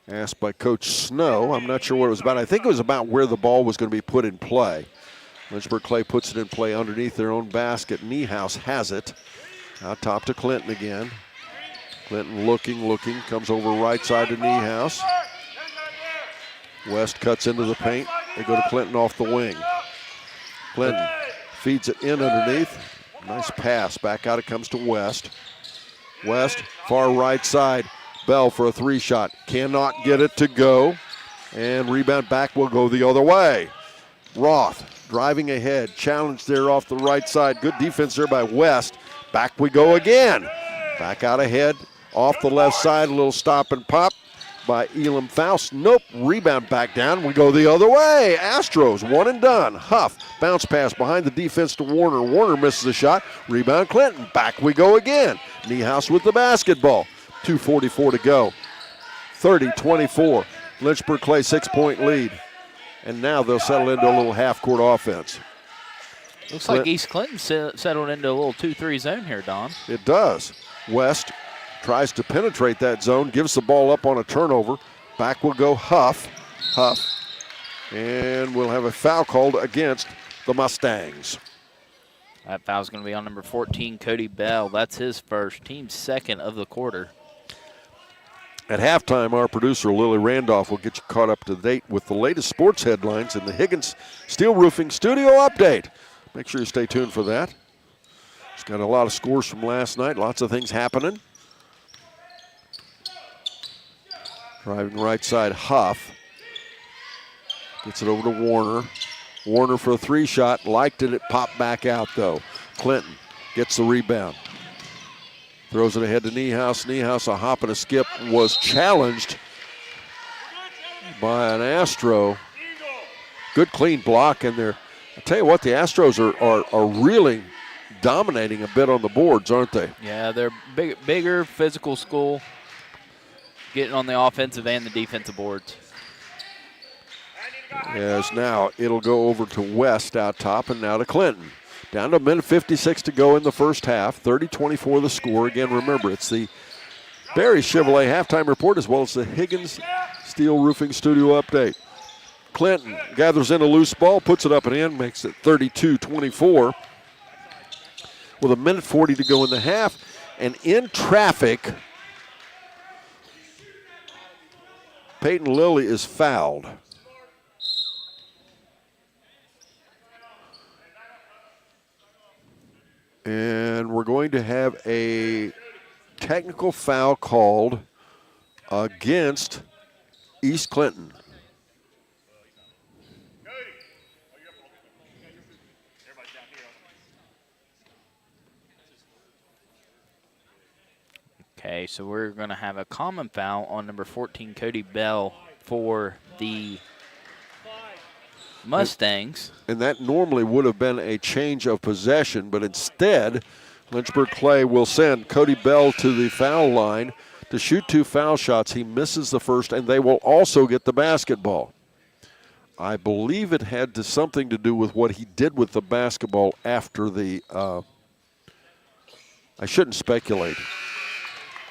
asked by Coach Snow. I'm not sure what it was about. I think it was about where the ball was going to be put in play. Lynchburg Clay puts it in play underneath their own basket. Niehaus has it. Out top to Clinton again. Clinton looking, comes over right side to Niehaus. West cuts into the paint. They go to Clinton off the wing. Clinton feeds it in underneath. Nice pass. Back out it comes to West. West, far right side. Bell for a 3-shot. Cannot get it to go. And rebound back will go the other way. Roth driving ahead. Challenge there off the right side. Good defense there by West. Back we go again. Back out ahead. Off the left side, a little stop and pop by Elam Faust. Nope, rebound back down. We go the other way. Astros, one and done. Huff, bounce pass behind the defense to Warner. Warner misses the shot. Rebound Clinton. Back we go again. Niehaus with the basketball. 2:44 to go. 30-24. Lynchburg Clay 6-point lead. And now they'll settle into a little half-court offense. Looks like East Clinton settled into a little 2-3 zone here, Don. It does. West tries to penetrate that zone, gives the ball up on a turnover. Back will go Huff. And we'll have a foul called against the Mustangs. That foul's going to be on number 14, Cody Bell. That's his first, team's second of the quarter. At halftime, our producer, Lily Randolph, will get you caught up to date with the latest sports headlines in the Higgins Steel Roofing Studio Update. Make sure you stay tuned for that. It's got a lot of scores from last night, lots of things happening. Driving right side, Huff. Gets it over to Warner. Warner for a 3-shot. Liked it. It popped back out, though. Clinton gets the rebound. Throws it ahead to Niehaus. Niehaus, a hop and a skip, was challenged by an Astro. Good clean block in there. I tell you what, the Astros are really dominating a bit on the boards, aren't they? Yeah, they're bigger physical school, getting on the offensive and the defensive boards. As now it'll go over to West out top and now to Clinton. Down to a minute 56 to go in the first half. 30-24 the score. Again, remember, it's the Barry Chevrolet halftime report as well as the Higgins Steel Roofing Studio update. Clinton gathers in a loose ball, puts it up and in, makes it 32-24. With a minute 40 to go in the half. And in traffic, Peyton Lilly is fouled. And we're going to have a technical foul called against East Clinton. Okay, so we're going to have a common foul on number 14, Cody Bell, for the Mustangs. And that normally would have been a change of possession, but instead, Lynchburg Clay will send Cody Bell to the foul line to shoot 2 foul shots. He misses the first, and they will also get the basketball. I believe it had something to do with what he did with the basketball after the I shouldn't speculate.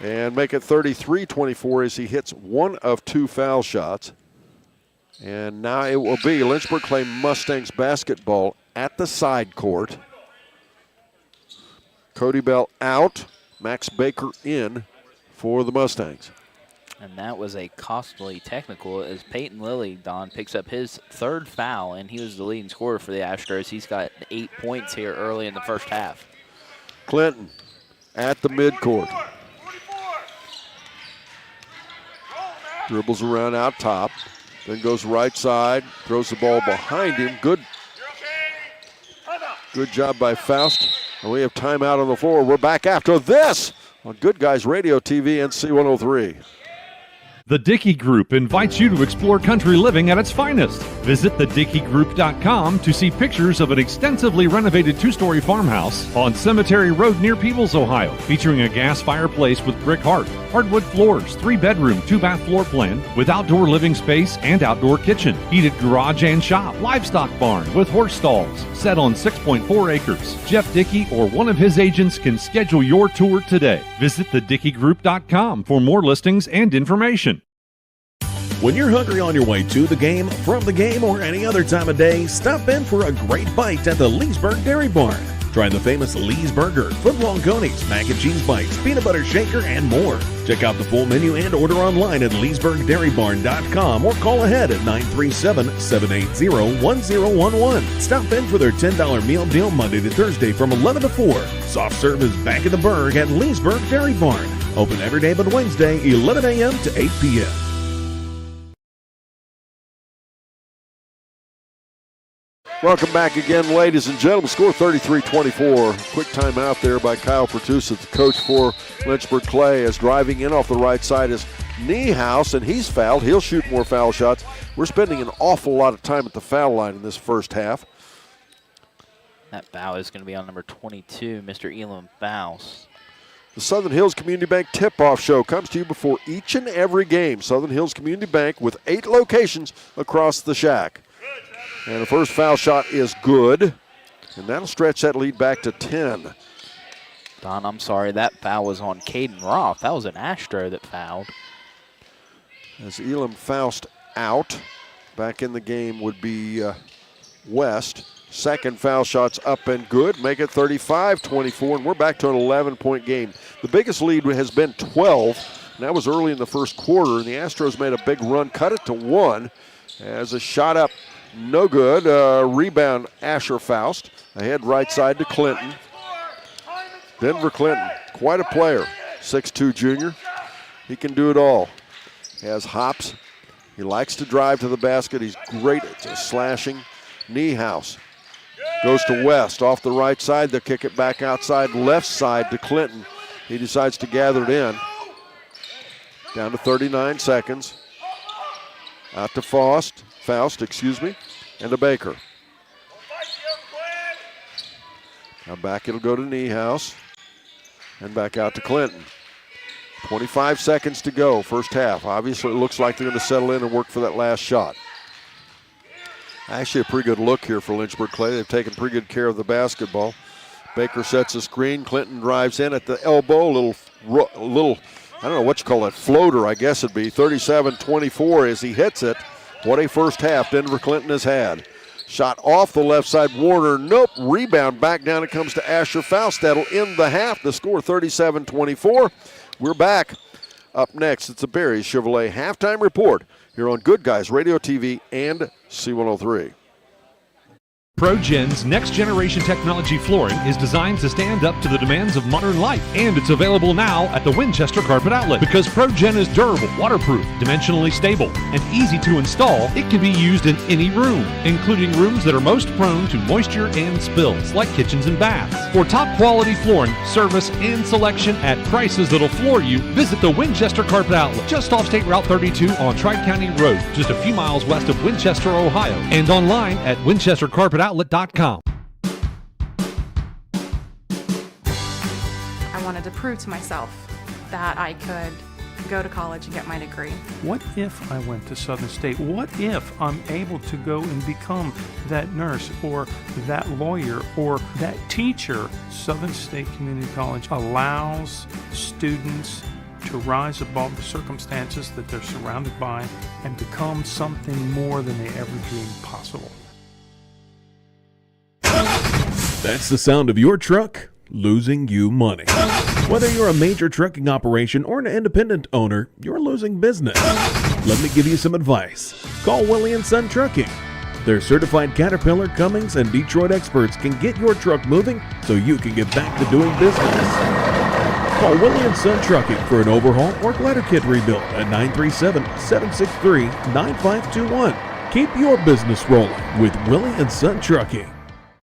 And make it 33-24 as he hits 1 of 2 foul shots. And now it will be Lynchburg Clay Mustangs basketball at the side court. Cody Bell out, Max Baker in for the Mustangs. And that was a costly technical as Peyton Lilly, Don, picks up his 3rd foul, and he was the leading scorer for the Astros. He's got 8 points here early in the first half. Clinton at the midcourt. Dribbles around out top, then goes right side, throws the ball behind him. Good job by Faust. And we have timeout on the floor. We're back after this on Good Guys Radio TV NC 103. The Dickey Group invites you to explore country living at its finest. Visit thedickeygroup.com to see pictures of an extensively renovated 2-story farmhouse on Cemetery Road near Peebles, Ohio, featuring a gas fireplace with brick hearth, hardwood floors, 3-bedroom, 2-bath floor plan with outdoor living space and outdoor kitchen, heated garage and shop, livestock barn with horse stalls, set on 6.4 acres. Jeff Dickey or one of his agents can schedule your tour today. Visit thedickeygroup.com for more listings and information. When you're hungry on your way to the game, from the game, or any other time of day, stop in for a great bite at the Leesburg Dairy Barn. Try the famous Lee's Burger, foot-long conies, mac and cheese bites, peanut butter shaker, and more. Check out the full menu and order online at leesburgdairybarn.com or call ahead at 937-780-1011. Stop in for their $10 meal deal Monday to Thursday from 11 to 4. Soft serve is back in the Burg at Leesburg Dairy Barn. Open every day but Wednesday, 11 a.m. to 8 p.m. Welcome back again, ladies and gentlemen. Score 33-24. Quick timeout there by Kyle Pertusa, the coach for Lynchburg Clay, as driving in off the right side is Niehaus, and he's fouled. He'll shoot more foul shots. We're spending an awful lot of time at the foul line in this first half. That foul is going to be on number 22, Mr. Elam Faust. The Southern Hills Community Bank Tip-Off Show comes to you before each and every game. Southern Hills Community Bank with 8 locations across the shack. And the first foul shot is good, and that'll stretch that lead back to 10. Don, I'm sorry, that foul was on Caden Roth. That was an Astro that fouled. As Elam Faust out, back in the game would be West. Second foul shot's up and good, make it 35-24, and we're back to an 11-point game. The biggest lead has been 12, and that was early in the first quarter, and the Astros made a big run, cut it to 1, as a shot up. No good. Rebound, Asher Faust. Ahead right side to Clinton. Denver Clinton, quite a player. 6'2 junior. He can do it all. Has hops. He likes to drive to the basket. He's great at slashing. Niehaus goes to West off the right side. They'll kick it back outside left side to Clinton. He decides to gather it in. Down to 39 seconds. Out to Faust, and to Baker. Now back it'll go to Niehaus. And back out to Clinton. 25 seconds to go, first half. Obviously, it looks like they're going to settle in and work for that last shot. Actually, a pretty good look here for Lynchburg Clay. They've taken pretty good care of the basketball. Baker sets a screen. Clinton drives in at the elbow. A little, I don't know what you call it, floater, I guess it'd be. 37-24 as he hits it. What a first half Denver Clinton has had. Shot off the left side. Warner, nope. Rebound back down. It comes to Asher Faust. That'll end the half. The score 37-24. We're back. Up next, it's the Berries Chevrolet halftime report here on Good Guys Radio TV and C103. ProGen's next-generation technology flooring is designed to stand up to the demands of modern life, and it's available now at the Winchester Carpet Outlet. Because ProGen is durable, waterproof, dimensionally stable, and easy to install, it can be used in any room, including rooms that are most prone to moisture and spills, like kitchens and baths. For top-quality flooring, service, and selection at prices that'll floor you, visit the Winchester Carpet Outlet, just off State Route 32 on Tri-County Road, just a few miles west of Winchester, Ohio, and online at winchestercarpetoutlet.com. I wanted to prove to myself that I could go to college and get my degree. What if I went to Southern State? What if I'm able to go and become that nurse or that lawyer or that teacher? Southern State Community College allows students to rise above the circumstances that they're surrounded by and become something more than they ever dreamed possible. That's the sound of your truck losing you money. Whether you're a major trucking operation or an independent owner, you're losing business. Let me give you some advice. Call Willie & Son Trucking. Their certified Caterpillar, Cummins, and Detroit experts can get your truck moving so you can get back to doing business. Call Willie & Son Trucking for an overhaul or glider kit rebuild at 937-763-9521. Keep your business rolling with Willie & Son Trucking.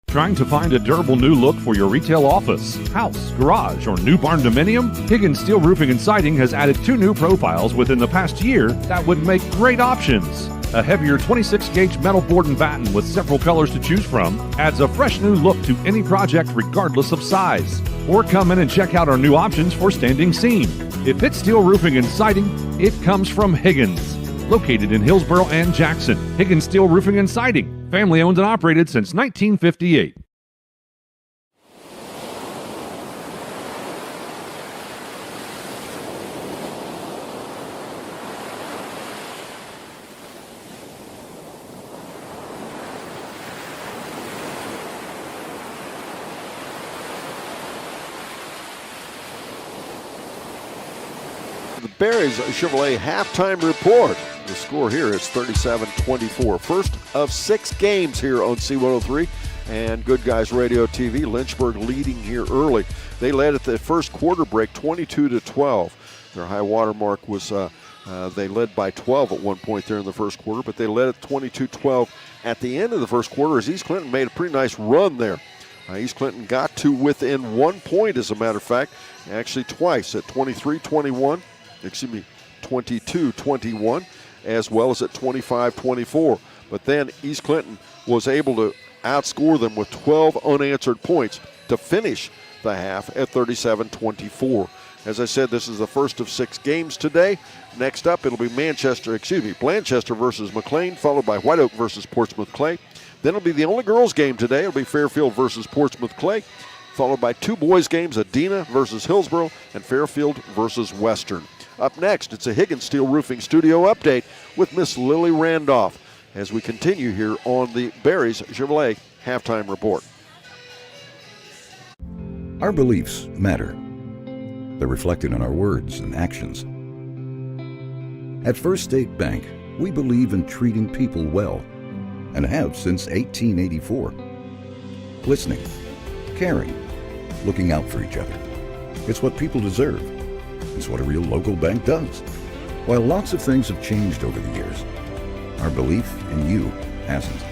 Trying to find a durable new look for your retail office, house, garage, or new barn dominium? Higgins Steel Roofing and Siding has added 2 new profiles within the past year that would make great options. A heavier 26-gauge metal board and batten with several colors to choose from adds a fresh new look to any project regardless of size. Or come in and check out our new options for standing seam. If it's steel roofing and siding, it comes from Higgins. Located in Hillsboro and Jackson, Higgins Steel Roofing and Siding. Family owned and operated since 1958. The Berries Chevrolet halftime report. The score here is 37-24. First of 6 games here on C103 and Good Guys Radio TV. Lynchburg leading here early. They led at the first quarter break 22-12. Their high water mark was they led by 12 at one point there in the first quarter, but they led at 22-12 at the end of the first quarter as East Clinton made a pretty nice run there. East Clinton got to within 1 point, as a matter of fact, actually twice at 22-21, as well as at 25-24. But then East Clinton was able to outscore them with 12 unanswered points to finish the half at 37-24. As I said, this is the first of 6 games today. Next up, it'll be Blanchester versus McLean, followed by White Oak versus Portsmouth Clay. Then it'll be the only girls game today. It'll be Fairfield versus Portsmouth Clay, followed by 2 boys games, Adena versus Hillsboro and Fairfield versus Western. Up next, it's a Higgins Steel Roofing Studio update with Miss Lily Randolph as we continue here on the Berries Chevrolet halftime report. Our beliefs matter. They're reflected in our words and actions. At First State Bank, we believe in treating people well and have since 1884. Listening, caring, looking out for each other. It's what people deserve. It's what a real local bank does. While lots of things have changed over the years, our belief in you hasn't.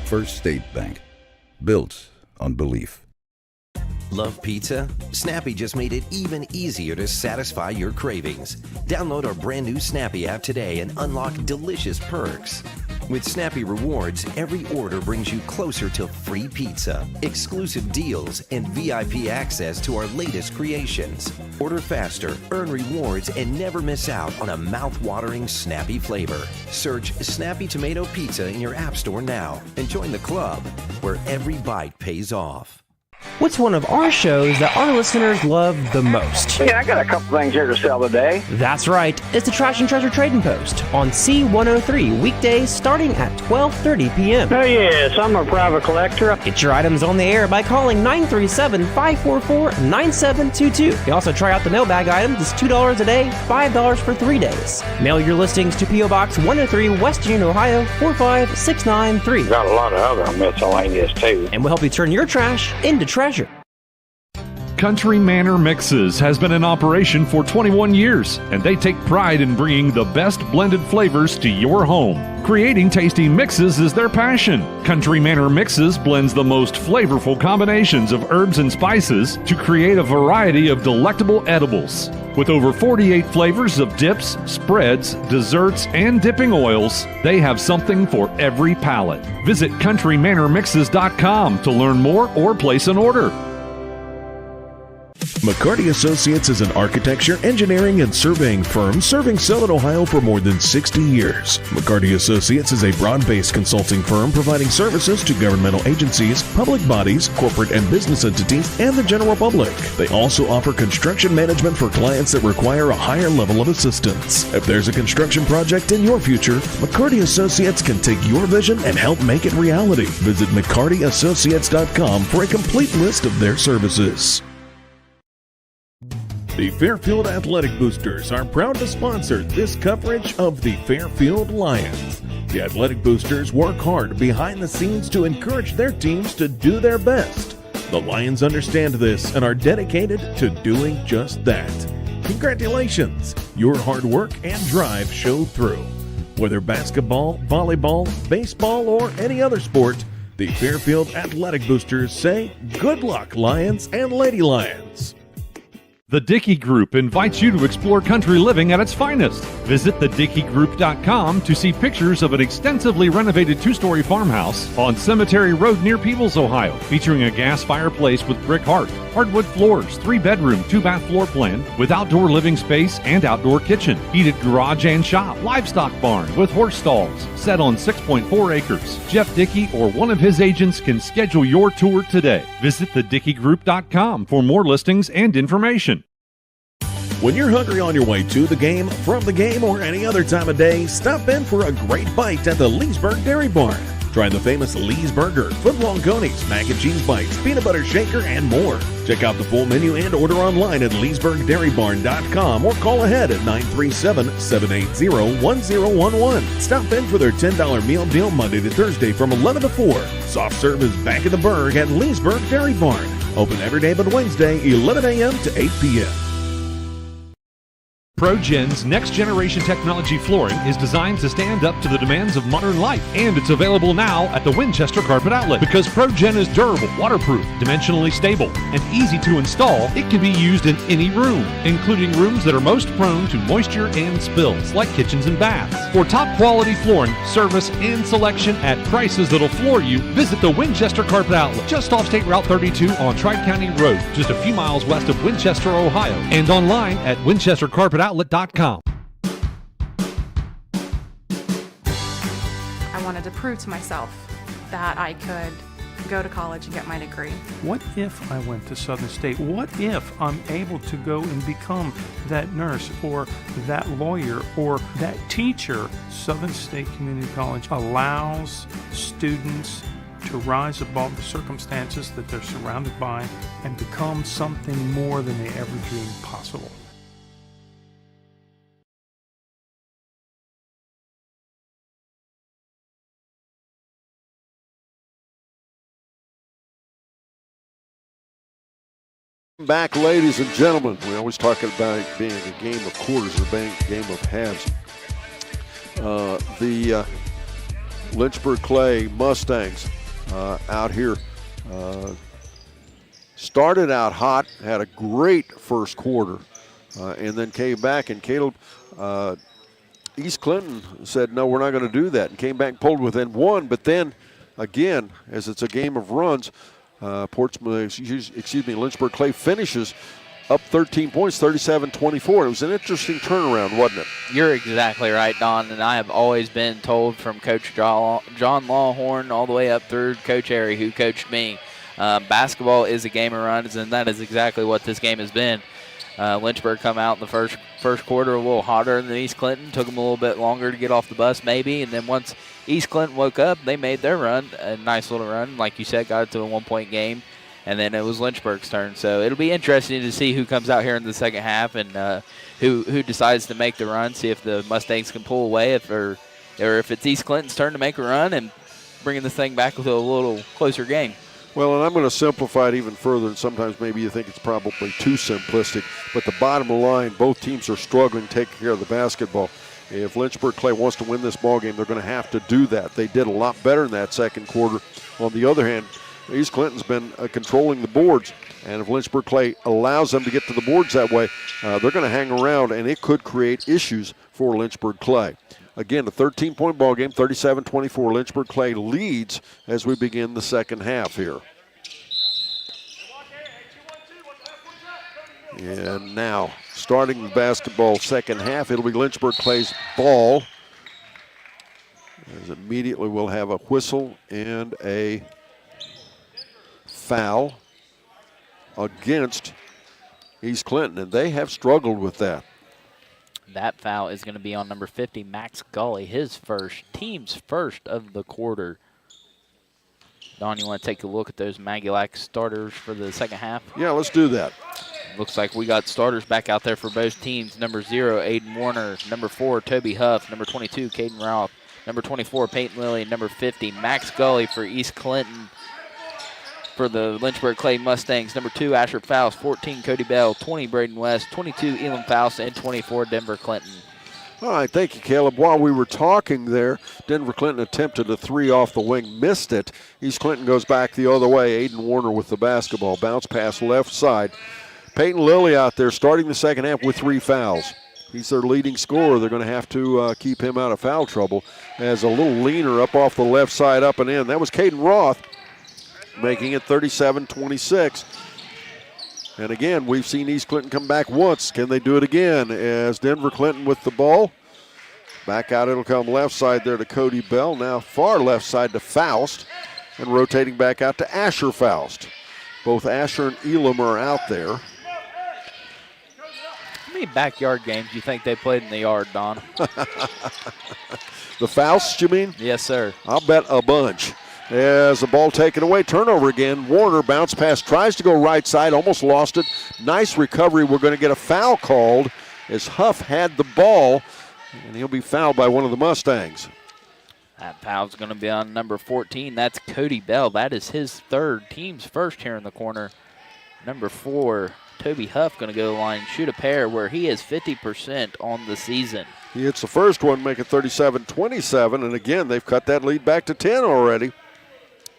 First State Bank, built on belief. Love pizza? Snappy just made it even easier to satisfy your cravings. Download our brand new Snappy app today and unlock delicious perks. With Snappy Rewards, every order brings you closer to free pizza, exclusive deals, and VIP access to our latest creations. Order faster, earn rewards, and never miss out on a mouth-watering Snappy flavor. Search Snappy Tomato Pizza in your app store now and join the club where every bite pays off. What's one of our shows that our listeners love the most? Yeah, I got a couple things here to sell today. That's right. It's the Trash and Treasure Trading Post on C103 weekdays starting at 12:30 p.m. Oh, yes, I'm a private collector. Get your items on the air by calling 937-544-9722. You can also try out the mailbag items. It's $2 a day, $5 for 3 days. Mail your listings to P.O. Box 103, West Union, Ohio 45693. Got a lot of other miscellaneous, too. And we'll help you turn your trash into treasure. Country Manor Mixes has been in operation for 21 years, and they take pride in bringing the best blended flavors to your home. Creating tasty mixes is their passion. Country Manor Mixes blends the most flavorful combinations of herbs and spices to create a variety of delectable edibles. With over 48 flavors of dips, spreads, desserts, and dipping oils, they have something for every palate. Visit countrymanormixes.com to learn more or place an order. McCarty Associates is an architecture, engineering, and surveying firm serving Southern Ohio for more than 60 years. McCarty Associates is a broad-based consulting firm providing services to governmental agencies, public bodies, corporate and business entities, and the general public. They also offer construction management for clients that require a higher level of assistance. If there's a construction project in your future, McCarty Associates can take your vision and help make it reality. Visit McCartyAssociates.com for a complete list of their services. The Fairfield Athletic Boosters are proud to sponsor this coverage of the Fairfield Lions. The Athletic Boosters work hard behind the scenes to encourage their teams to do their best. The Lions understand this and are dedicated to doing just that. Congratulations! Your hard work and drive show through. Whether basketball, volleyball, baseball, or any other sport, the Fairfield Athletic Boosters say, good luck, Lions and Lady Lions. The Dickey Group invites you to explore country living at its finest. Visit thedickeygroup.com to see pictures of an extensively renovated two-story farmhouse on Cemetery Road near Peebles, Ohio, featuring a gas fireplace with brick hearth, hardwood floors, 3-bedroom, 2-bath floor plan with outdoor living space and outdoor kitchen, heated garage and shop, livestock barn with horse stalls, set on 6.4 acres. Jeff Dickey or one of his agents can schedule your tour today. Visit thedickeygroup.com for more listings and information. When you're hungry on your way to the game, from the game, or any other time of day, stop in for a great bite at the Leesburg Dairy Barn. Try the famous Lee's Burger, foot-long conies, mac and cheese bites, peanut butter shaker, and more. Check out the full menu and order online at leesburgdairybarn.com or call ahead at 937-780-1011. Stop in for their $10 meal deal Monday to Thursday from 11 to 4. Soft serve is back in the Burg at Leesburg Dairy Barn. Open every day but Wednesday, 11 a.m. to 8 p.m. ProGen's next-generation technology flooring is designed to stand up to the demands of modern life, and it's available now at the Winchester Carpet Outlet. Because ProGen is durable, waterproof, dimensionally stable, and easy to install, it can be used in any room, including rooms that are most prone to moisture and spills, like kitchens and baths. For top-quality flooring, service, and selection at prices that'll floor you, visit the Winchester Carpet Outlet, just off State Route 32 on Tri-County Road, just a few miles west of Winchester, Ohio, and online at winchestercarpetoutlet.com. I wanted to prove to myself that I could go to college and get my degree. What if I went to Southern State? What if I'm able to go and become that nurse or that lawyer or that teacher? Southern State Community College allows students to rise above the circumstances that they're surrounded by and become something more than they ever dreamed possible. Back, ladies and gentlemen. We always talk about it being a game of quarters or being a game of halves. The Lynchburg Clay Mustangs out here started out hot, had a great first quarter, and then came back. And Caleb, East Clinton said, no, we're not going to do that, and came back and pulled within one. But then, again, as it's a game of runs, Lynchburg Clay finishes up 13 points, 37-24. It was an interesting turnaround, wasn't it? You're exactly right, Don, and I have always been told from Coach John Lawhorn all the way up through Coach Airy, who coached me, basketball is a game of runs, and that is exactly what this game has been. Lynchburg come out in the first quarter a little hotter than East Clinton. Took them a little bit longer to get off the bus maybe. And then once East Clinton woke up, they made their run, a nice little run. Like you said, got it to a 1-point game. And then it was Lynchburg's turn. So it'll be interesting to see who comes out here in the second half and who decides to make the run, see if the Mustangs can pull away or if it's East Clinton's turn to make a run and bringing this thing back to a little closer game. Well, and I'm going to simplify it even further, and sometimes maybe you think it's probably too simplistic, but the bottom line, both teams are struggling to take care of the basketball. If Lynchburg Clay wants to win this ball game, they're going to have to do that. They did a lot better in that second quarter. On the other hand, East Clinton's been controlling the boards, and if Lynchburg Clay allows them to get to the boards that way, they're going to hang around, and it could create issues for Lynchburg Clay. Again, a 13-point ball game, 37-24. Lynchburg Clay leads as we begin the second half here. And now, starting the basketball second half, it'll be Lynchburg Clay's ball. As immediately we'll have a whistle and a foul against East Clinton, and they have struggled with that. That foul is going to be on number 50, Max Gully, his team's first of the quarter. Don, you want to take a look at those Magulac starters for the second half? Yeah, let's do that. Looks like we got starters back out there for both teams. Number 0, Aiden Warner. Number 4, Toby Huff. Number 22, Caden Ralph. Number 24, Peyton Lilly. Number 50, Max Gully for East Clinton. For the Lynchburg Clay Mustangs, number 2, Asher Faust, 14, Cody Bell, 20, Braden West, 22, Elam Faust, and 24, Denver Clinton. All right, thank you, Caleb. While we were talking there, Denver Clinton attempted a three off the wing, missed it. East Clinton goes back the other way. Aiden Warner with the basketball. Bounce pass left side. Peyton Lilly out there starting the second half with 3 fouls. He's their leading scorer. They're going to have to keep him out of foul trouble. As a little leaner up off the left side, up and in. That was Caden Roth, making it 37-26. And again, we've seen East Clinton come back once. Can they do it again? As Denver Clinton with the ball. Back out, it'll come left side there to Cody Bell. Now far left side to Faust. And rotating back out to Asher Faust. Both Asher and Elam are out there. How many backyard games do you think they played in the yard, Don? The Fausts, you mean? Yes, sir. I'll bet a bunch. As the ball taken away, turnover again. Warner bounce pass, tries to go right side, almost lost it. Nice recovery. We're going to get a foul called as Huff had the ball, and he'll be fouled by one of the Mustangs. That foul's going to be on number 14. That's Cody Bell. That is his third, team's first here in the corner. Number 4, Toby Huff, going to go to the line and shoot a pair where he is 50% on the season. He hits the first one, make it 37-27, and again, they've cut that lead back to 10 already.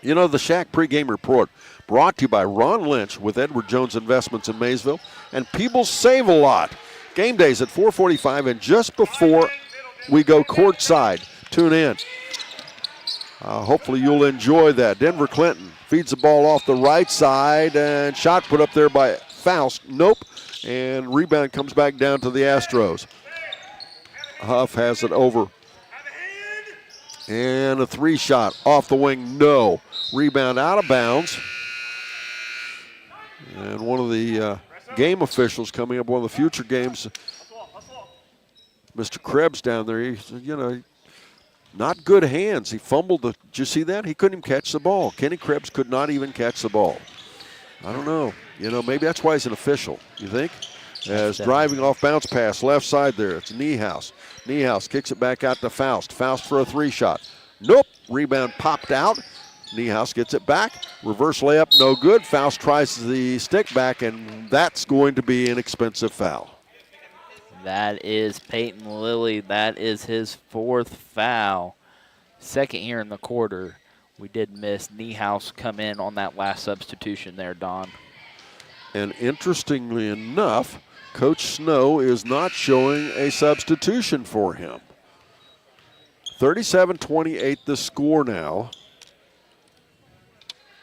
You know, the Shack pregame report brought to you by Ron Lynch with Edward Jones Investments in Maysville and Peebles Save a Lot. Game days at 4:45, and just before we go courtside, tune in. Hopefully you'll enjoy that. Denver Clinton feeds the ball off the right side, and shot put up there by Faust. Nope. And rebound comes back down to the Astros. Huff has it over. And a 3 shot off the wing, no. Rebound out of bounds. And one of the game officials coming up, one of the future games, Mr. Krebs down there, he, not good hands. He fumbled. Did you see that? He couldn't even catch the ball. Kenny Krebs could not even catch the ball. I don't know. Maybe that's why he's an official, you think? As driving off bounce pass, left side there, it's Niehaus. Niehaus kicks it back out to Faust. Faust for a 3 shot. Nope. Rebound popped out. Niehaus gets it back. Reverse layup, no good. Faust tries the stick back, and that's going to be an expensive foul. That is Peyton Lilly. That is his 4th foul. Second here in the quarter. We did miss Niehaus come in on that last substitution there, Don. And interestingly enough, Coach Snow is not showing a substitution for him. 37-28 the score now.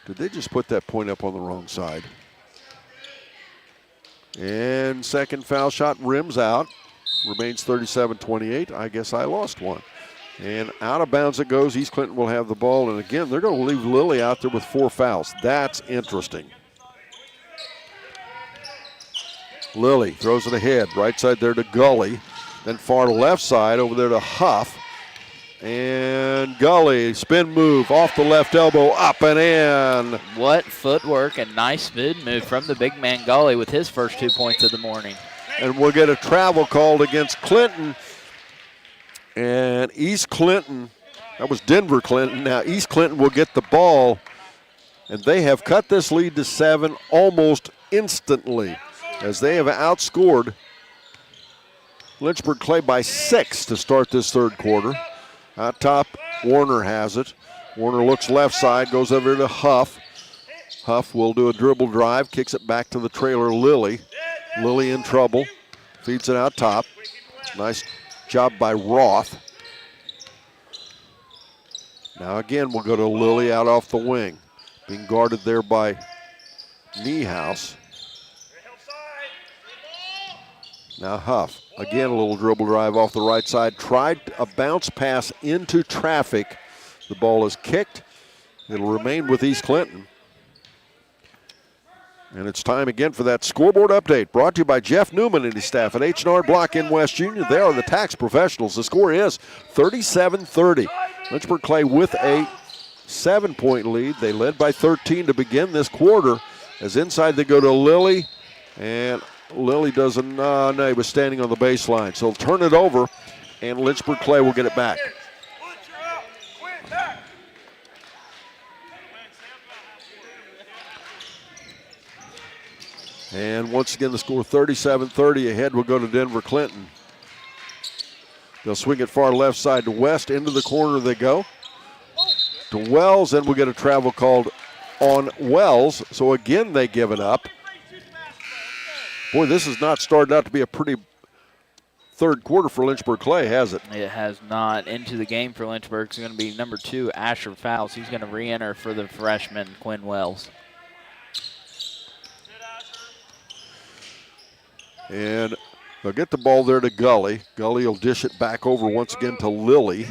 Did they just put that point up on the wrong side? And second foul shot rims out. Remains 37-28. I guess I lost one. And out of bounds it goes. East Clinton will have the ball. And again, they're going to leave Lilly out there with 4 fouls. That's interesting. Lilly throws it ahead. Right side there to Gully. Then far left side over there to Huff. And Gully, spin move off the left elbow, up and in. What footwork and nice spin move from the big man Gully with his first 2 points of the morning. And we'll get a travel called against Clinton. And East Clinton, that was Denver Clinton. Now East Clinton will get the ball. And they have cut this lead to 7 almost instantly, as they have outscored Lynchburg Clay by 6 to start this third quarter. Out top, Warner has it. Warner looks left side, goes over to Huff. Huff will do a dribble drive, kicks it back to the trailer, Lilly. Lilly in trouble, feeds it out top. Nice job by Roth. Now again, we'll go to Lilly out off the wing. Being guarded there by Niehaus. Now Huff, again a little dribble drive off the right side. Tried a bounce pass into traffic. The ball is kicked. It'll remain with East Clinton. And it's time again for that scoreboard update, brought to you by Jeff Newman and his staff at H&R Block in West Union. They are the tax professionals. The score is 37-30. Lynchburg Clay with a 7-point lead. They led by 13 to begin this quarter. As inside they go to Lilly, and Lilly doesn't, no, he was standing on the baseline. So turn it over, and Lynchburg Clay will get it back. And once again, the score 37-30. Ahead will go to Denver Clinton. They'll swing it far left side to West. Into the corner they go. To Wells, and we'll get a travel called on Wells. So again, they give it up. Boy, this has not started out to be a pretty third quarter for Lynchburg Clay, has it? It has not. Into the game for Lynchburg is going to be number 2, Asher Fouls. He's going to re-enter for the freshman, Quinn Wells. And they'll get the ball there to Gully. Gully will dish it back over once again to Lilly.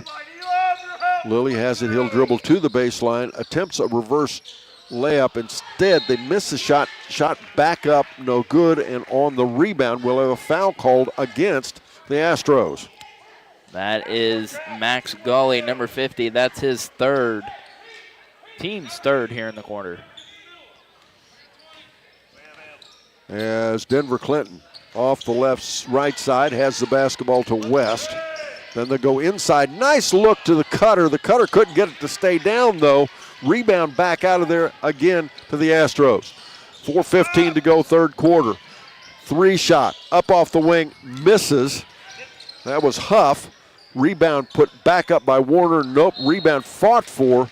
Lilly has it. He'll dribble to the baseline. Attempts a reverse layup. Instead, they miss the shot. Shot back up, no good. And on the rebound, we'll have a foul called against the Astros. That is Max Gully, number 50. That's his third. Team's third here in the quarter. As Denver Clinton off the right side has the basketball to West. Then they go inside. Nice look to the cutter. The cutter couldn't get it to stay down, though. Rebound back out of there again to the Astros. 4:15 to go, third quarter. 3 shot up off the wing, misses. That was Huff. Rebound put back up by Warner. Nope, rebound fought for.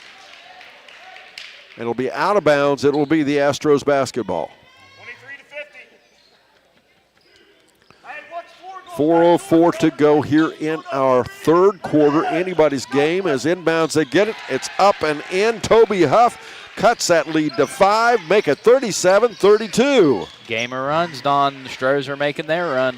It'll be out of bounds. It will be the Astros basketball. 4:04 to go here in our third quarter. Anybody's game. As inbounds they get it. It's up and in. Toby Huff cuts that lead to 5. Make it 37-32. Gamer runs. Don the Stros are making their run.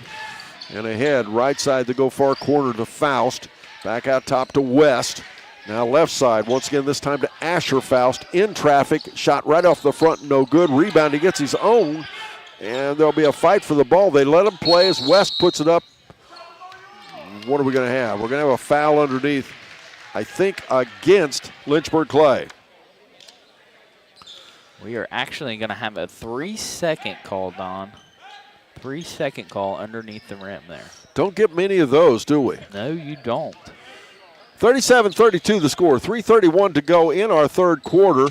And ahead, right side to go far corner to Faust. Back out top to West. Now left side, once again this time to Asher Faust. In traffic, shot right off the front, no good. Rebound, he gets his own. And there'll be a fight for the ball. They let him play as West puts it up. What are we going to have? We're going to have a foul underneath, I think, against Lynchburg Clay. We are actually going to have a 3-second call, Don. 3-second call underneath the rim there. Don't get many of those, do we? No, you don't. 37-32 the score. 3:31 to go in our third quarter.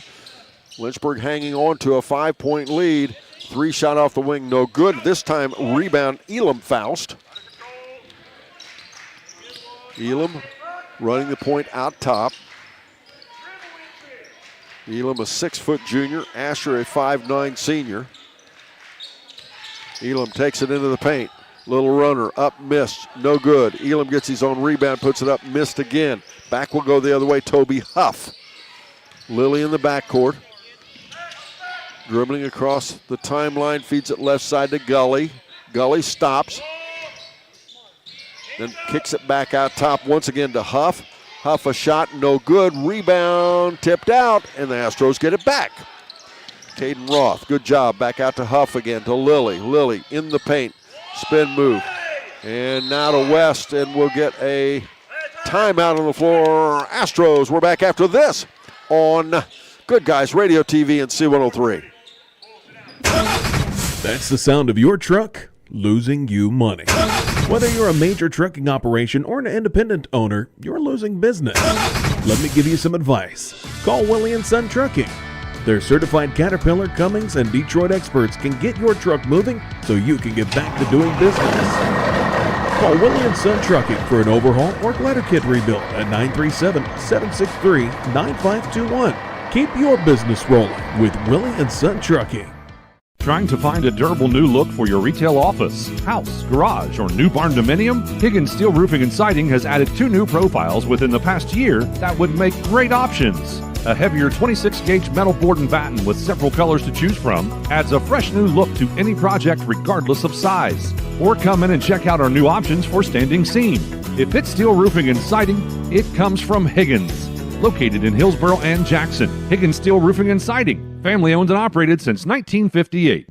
Lynchburg hanging on to a 5-point lead. 3 shot off the wing, no good. This time, rebound, Elam Faust. Elam running the point out top. Elam, a 6-foot junior. Asher, a 5'9" senior. Elam takes it into the paint. Little runner, up, missed, no good. Elam gets his own rebound, puts it up, missed again. Back will go the other way, Toby Huff. Lily in the backcourt. Dribbling across the timeline, feeds it left side to Gully. Gully stops. Then kicks it back out top once again to Huff. Huff a shot, no good. Rebound, tipped out, and the Astros get it back. Caden Roth, good job. Back out to Huff again, to Lily. Lily in the paint, spin move. And now to West, and we'll get a timeout on the floor. Astros, we're back after this on Good Guys Radio TV and C103. That's the sound of your truck losing you money. Whether you're a major trucking operation or an independent owner, you're losing business. Let me give you some advice. Call Willie & Son Trucking. Their certified Caterpillar, Cummins, and Detroit experts can get your truck moving so you can get back to doing business. Call Willie & Son Trucking for an overhaul or glider kit rebuild at 937-763-9521. Keep your business rolling with Willie & Son Trucking. Trying to find a durable new look for your retail office, house, garage, or new barn dominium? Higgins Steel Roofing and Siding has added 2 new profiles within the past year that would make great options. A heavier 26-gauge metal board and batten with several colors to choose from adds a fresh new look to any project regardless of size. Or come in and check out our new options for standing seam. If it's steel roofing and siding, it comes from Higgins. Located in Hillsboro and Jackson, Higgins Steel Roofing and Siding, family owned and operated since 1958.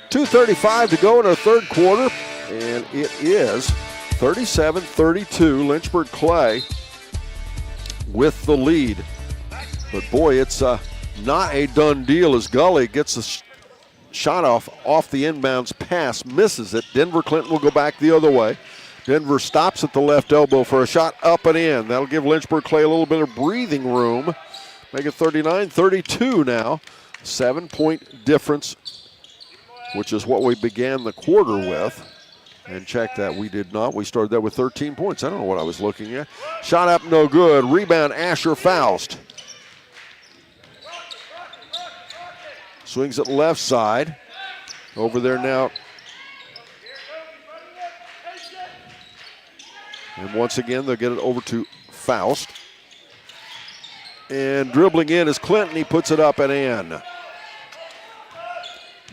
.235 to go in our third quarter, and it is 37-32, Lynchburg Clay with the lead. But boy, it's not a done deal as Gully gets the shot off the inbounds pass, misses it. Denver Clinton will go back the other way. Denver stops at the left elbow for a shot up and in. That'll give Lynchburg Clay a little bit of breathing room. Make it 39-32 now. 7-point difference, which is what we began the quarter with. And check that, we did not. We started that with 13 points. I don't know what I was looking at. Shot up, no good. Rebound, Asher Faust. Swings it left side. Over there now. And once again, they'll get it over to Faust. And dribbling in is Clinton. He puts it up and in.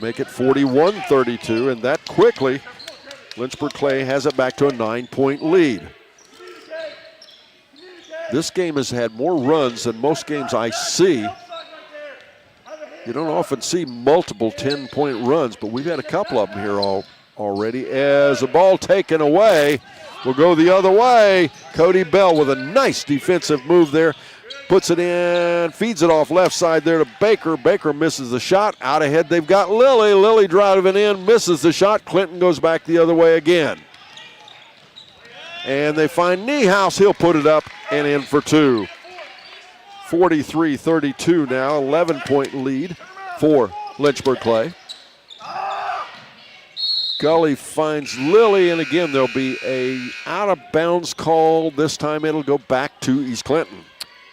Make it 41-32, and that quickly, Lynchburg Clay has it back to a 9-point lead. This game has had more runs than most games I see. You don't often see multiple 10-point runs, but we've had a couple of them here already. As the ball taken away, will go the other way. Cody Bell with a nice defensive move there. Puts it in, feeds it off left side there to Baker. Baker misses the shot. Out ahead, they've got Lily. Lily driving in, misses the shot. Clinton goes back the other way again. And they find Niehaus. He'll put it up and in for 2. 43-32 now, 11-point lead for Lynchburg Clay. Gully finds Lily, and again, there'll be a out-of-bounds call. This time it'll go back to East Clinton.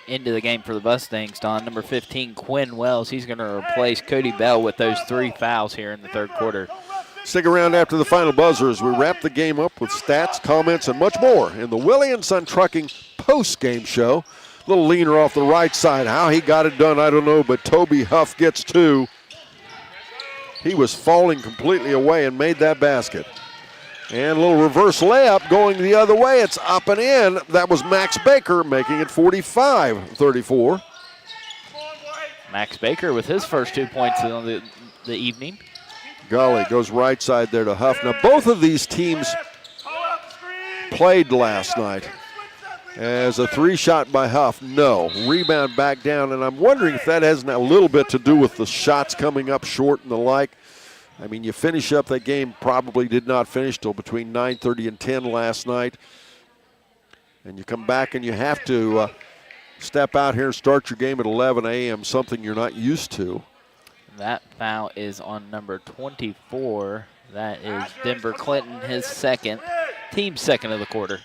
Into the game for the Mustangs, Don. Number 15, Quinn Wells. He's going to replace Cody Bell with those 3 fouls here in the third quarter. Stick around after the final buzzer as we wrap the game up with stats, comments, and much more in the Willie & Son Trucking post-game show. A little leaner off the right side. How he got it done, I don't know, but Toby Huff gets 2. He was falling completely away and made that basket. And a little reverse layup going the other way. It's up and in. That was Max Baker making it 45-34. Max Baker with his first 2 points on the evening. Gully goes right side there to Huff. Now both of these teams played last night. As a 3-shot by Huff, no. Rebound back down, and I'm wondering if that has a little bit to do with the shots coming up short and the like. I mean, you finish up that game, probably did not finish till between 9:30 and 10 last night. And you come back and you have to step out here and start your game at 11 a.m., something you're not used to. That foul is on number 24. That is Denver Clinton, his second, team second of the quarter.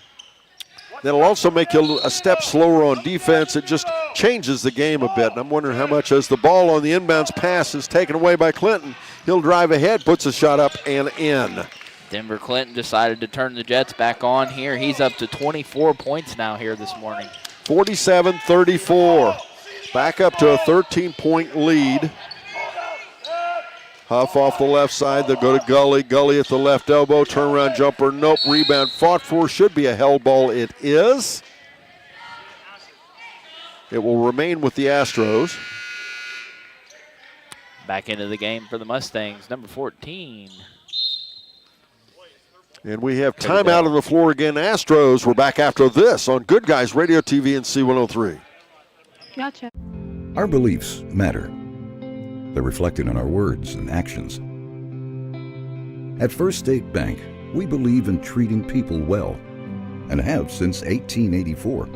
That'll also make you a step slower on defense. It just changes the game a bit. And I'm wondering how much as the ball on the inbounds pass is taken away by Clinton. He'll drive ahead, puts a shot up and in. Denver Clinton decided to turn the Jets back on here. He's up to 24 points now here this morning. 47-34. Back up to a 13-point lead. Huff off the left side. They'll go to Gully. Gully at the left elbow. Turnaround jumper. Nope. Rebound fought for. Should be a held ball. It is. It will remain with the Astros. Back into the game for the Mustangs, number 14. And we have timeout on the floor again. Astros, we're back after this on Good Guys Radio, TV, and C103. Gotcha. Our beliefs matter. They're reflected in our words and actions. At First State Bank, we believe in treating people well and have since 1884.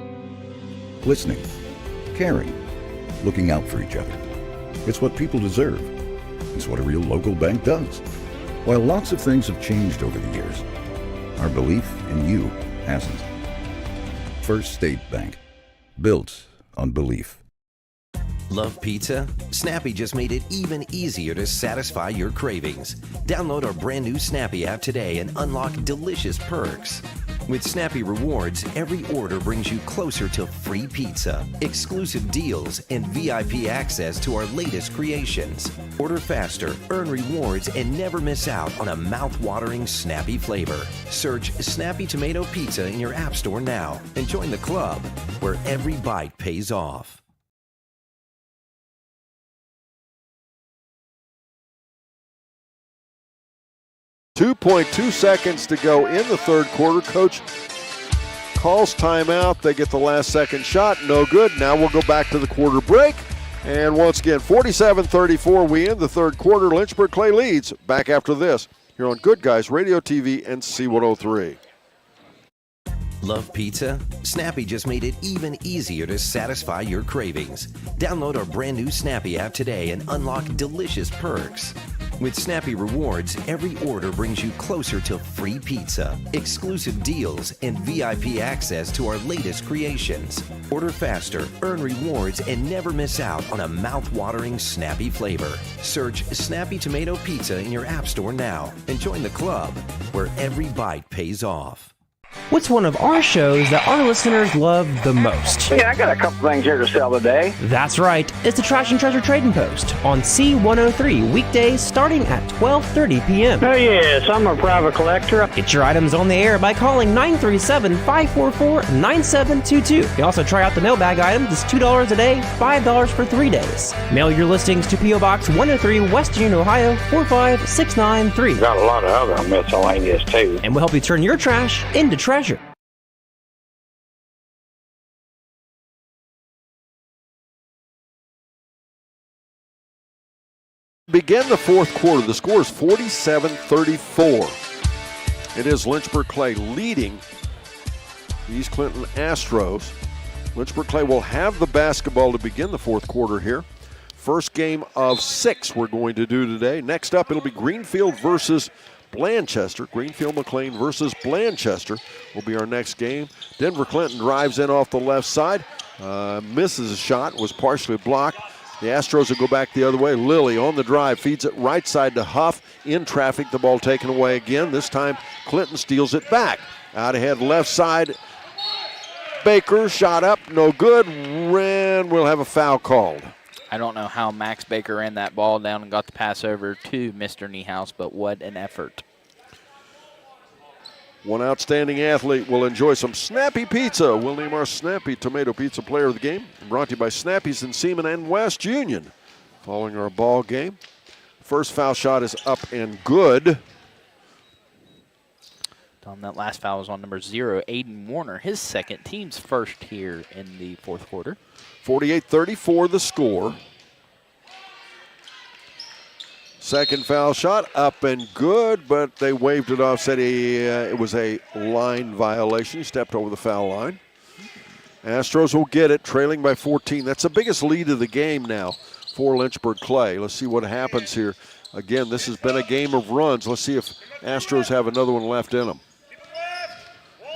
Listening, caring, looking out for each other. It's what people deserve. It's what a real local bank does. While lots of things have changed over the years, our belief in you hasn't. First State Bank, built on belief. Love pizza? Snappy just made it even easier to satisfy your cravings. Download our brand new Snappy app today and unlock delicious perks. With Snappy Rewards, every order brings you closer to free pizza, exclusive deals, and VIP access to our latest creations. Order faster, earn rewards, and never miss out on a mouth-watering Snappy flavor. Search Snappy Tomato Pizza in your app store now and join the club where every bite pays off. 2.2 seconds to go in the third quarter. Coach calls timeout. They get the last second shot. No good. Now we'll go back to the quarter break. And once again, 47-34, we end the third quarter. Lynchburg Clay leads. Back after this here on Good Guys Radio, TV, and C103. Love pizza? Snappy just made it even easier to satisfy your cravings. Download our brand new Snappy app today and unlock delicious perks. With Snappy Rewards, every order brings you closer to free pizza, exclusive deals, and VIP access to our latest creations. Order faster, earn rewards, and never miss out on a mouth-watering Snappy flavor. Search Snappy Tomato Pizza in your app store now and join the club where every bite pays off. What's one of our shows that our listeners love the most? Yeah, I got a couple things here to sell today. That's right. It's the Trash and Treasure Trading Post on C103 weekdays starting at 12:30 p.m. Oh, yes, I'm a private collector. Get your items on the air by calling 937-544-9722. You can also try out the mailbag items. It's $2 a day, $5 for 3 days. Mail your listings to P.O. Box 103, West Union, Ohio, 45693. Got a lot of other miscellaneous, too. And we'll help you turn your trash into treasure. Begin the fourth quarter. The score is 47-34. It is Lynchburg Clay leading the East Clinton Astros. Lynchburg Clay will have the basketball to begin the fourth quarter here. First game of 6 we're going to do today. Next up, it'll be Greenfield versus Blanchester. Greenfield McLean versus Blanchester will be our next game. Denver Clinton drives in off the left side. Misses a shot, was partially blocked. The Astros will go back the other way. Lilly on the drive, feeds it right side to Huff. In traffic, the ball taken away again. This time, Clinton steals it back. Out ahead, left side. Baker, shot up, no good. And we'll have a foul called. I don't know how Max Baker ran that ball down and got the pass over to Mr. Niehaus, but what an effort. One outstanding athlete will enjoy some Snappy Pizza. We'll name our Snappy Tomato Pizza player of the game. Brought to you by Snappy's in Seaman and West Union. Following our ball game. First foul shot is up and good. Tom, that last foul was on number 0, Aiden Warner. His second, team's first here in the fourth quarter. 48-34 the score. Second foul shot, up and good, but they waved it off, said it was a line violation. He stepped over the foul line. Astros will get it, trailing by 14. That's the biggest lead of the game now for Lynchburg Clay. Let's see what happens here. Again, this has been a game of runs. Let's see if Astros have another one left in them.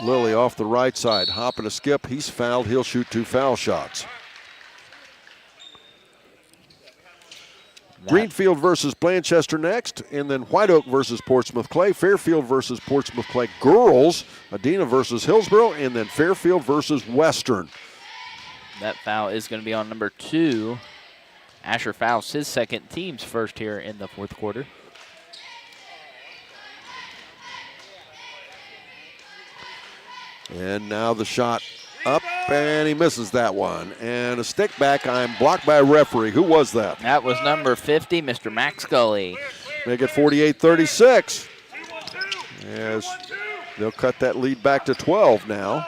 Lilly off the right side, hop and a skip. He's fouled. He'll shoot 2 foul shots. Greenfield versus Blanchester next, and then White Oak versus Portsmouth Clay, Fairfield versus Portsmouth Clay girls, Adina versus Hillsborough, and then Fairfield versus Western. That foul is going to be on number 2. Asher Faust, his second, team's first here in the fourth quarter. And now the shot up, and he misses that one. And a stick back, I'm blocked by a referee. Who was that? That was number 50, Mr. Max Scully. Make it 48-36. As they'll cut that lead back to 12 now.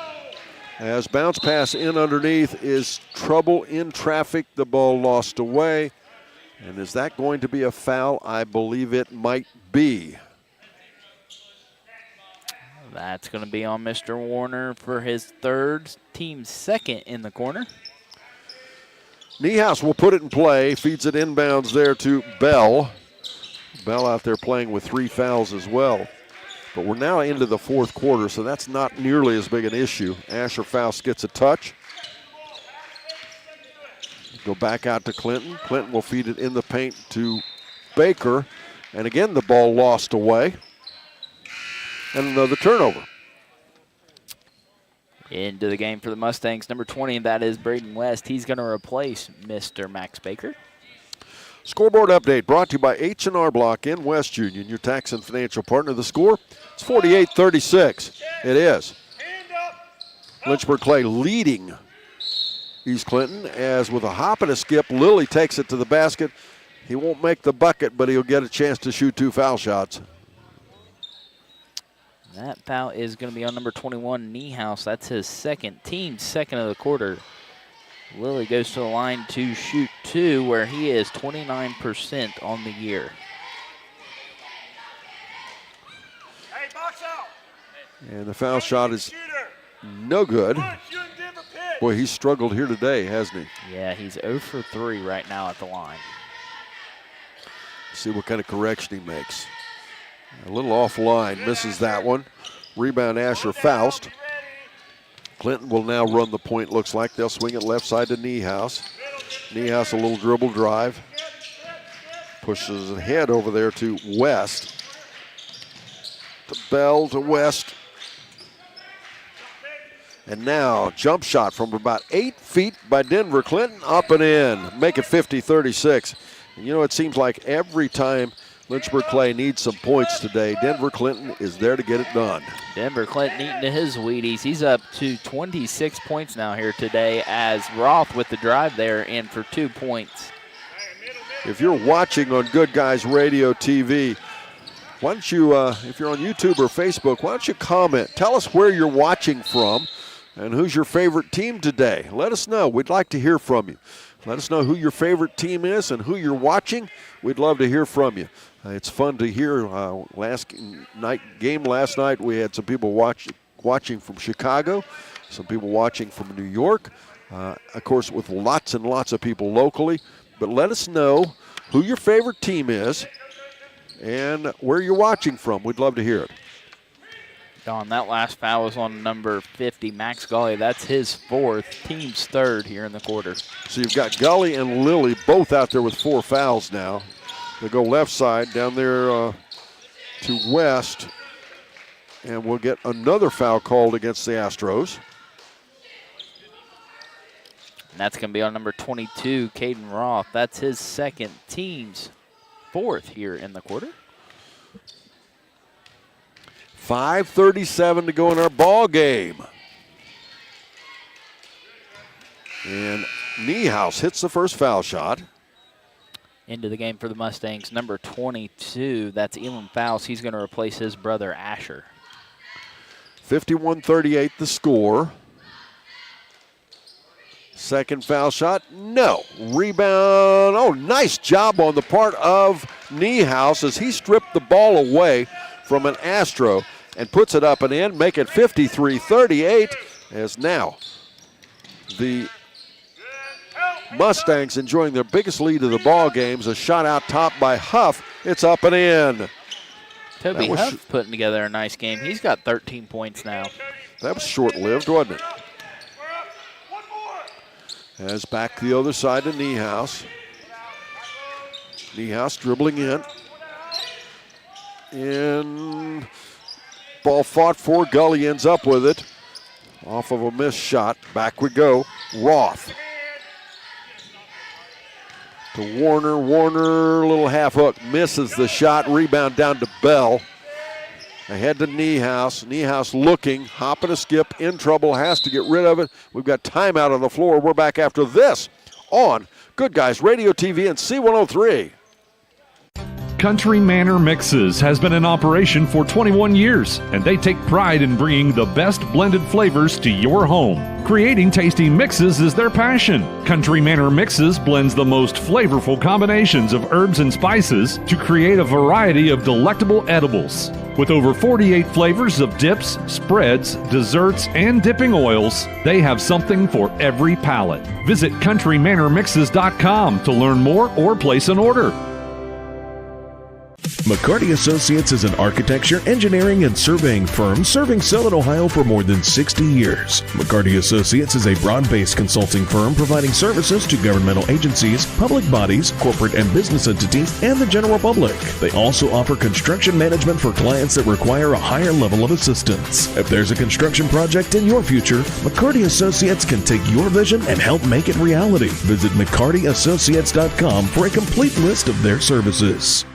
As bounce pass in underneath is trouble in traffic. The ball lost away. And is that going to be a foul? I believe it might be. That's going to be on Mr. Warner for his third, team's second in the corner. Niehaus will put it in play, feeds it inbounds there to Bell. Bell out there playing with 3 fouls as well. But we're now into the fourth quarter, so that's not nearly as big an issue. Asher Faust gets a touch. Go back out to Clinton. Clinton will feed it in the paint to Baker. And again, the ball lost away. And another turnover. Into the game for the Mustangs, number 20, and that is Braden West. He's going to replace Mr. Max Baker. Scoreboard update brought to you by H&R Block in West Union, your tax and financial partner. The score, it's 48-36. It is. Lynchburg Clay leading East Clinton, as with a hop and a skip, Lilly takes it to the basket. He won't make the bucket, but he'll get a chance to shoot 2 foul shots. That foul is going to be on number 21, Niehaus. That's his second, team's second of the quarter. Lilly goes to the line to shoot 2, where he is 29% on the year. And the foul shot is no good. Boy, he's struggled here today, hasn't he? Yeah, he's 0 for 3 right now at the line. See what kind of correction he makes. A little offline, misses that one. Rebound, Asher Faust. Clinton will now run the point, looks like. They'll swing it left side to Niehaus. Niehaus, a little dribble drive. Pushes ahead over there to West. To Bell, to West. And now, jump shot from about 8 feet by Denver Clinton, up and in. Make it 50-36. And you know, it seems like every time Lynchburg Clay needs some points today, Denver Clinton is there to get it done. Denver Clinton eating to his Wheaties. He's up to 26 points now here today, as Roth with the drive there in for 2 points. If you're watching on Good Guys Radio TV, why don't you, if you're on YouTube or Facebook, why don't you comment? Tell us where you're watching from and who's your favorite team today. Let us know. We'd like to hear from you. Let us know who your favorite team is and who you're watching. We'd love to hear from you. It's fun to hear. Last night, we had some people watching from Chicago, some people watching from New York, of course, with lots and lots of people locally. But let us know who your favorite team is and where you're watching from. We'd love to hear it. Don, that last foul was on number 50, Max Gully. That's his 4th, team's 3rd here in the quarter. So you've got Gully and Lilly both out there with 4 fouls now. They go left side down there to West, and we'll get another foul called against the Astros. And that's going to be on number 22, Caden Roth. That's his 2nd, team's 4th here in the quarter. 5:37 to go in our ball game. And Niehaus hits the first foul shot. Into the game for the Mustangs, number 22, that's Elam Faust. He's going to replace his brother, Asher. 51-38 the score. Second foul shot, no. Rebound, oh, nice job on the part of Niehaus as he stripped the ball away from an Astro and puts it up and in, make it 53-38, as now the Mustangs enjoying their biggest lead of the ball games. A shot out top by Huff. It's up and in. Toby Huff putting together a nice game. He's got 13 points now. That was short-lived, wasn't it? As back the other side to Niehaus. Niehaus dribbling in. Ball fought for. Gully ends up with it. Off of a missed shot. Back we go. Roth. To Warner. Warner, little half hook. Misses the shot. Rebound down to Bell. Ahead to Niehaus. Niehaus looking. Hopping a skip. In trouble. Has to get rid of it. We've got timeout on the floor. We're back after this on Good Guys Radio TV and C103. Country Manor Mixes has been in operation for 21 years, and they take pride in bringing the best blended flavors to your home. Creating tasty mixes is their passion. Country Manor Mixes blends the most flavorful combinations of herbs and spices to create a variety of delectable edibles. With over 48 flavors of dips, spreads, desserts, and dipping oils, they have something for every palate. Visit countrymanormixes.com to learn more or place an order. McCarty Associates is an architecture, engineering, and surveying firm serving Southern Ohio for more than 60 years. McCarty Associates is a broad-based consulting firm providing services to governmental agencies, public bodies, corporate and business entities, and the general public. They also offer construction management for clients that require a higher level of assistance. If there's a construction project in your future, McCarty Associates can take your vision and help make it reality. Visit McCartyAssociates.com for a complete list of their services.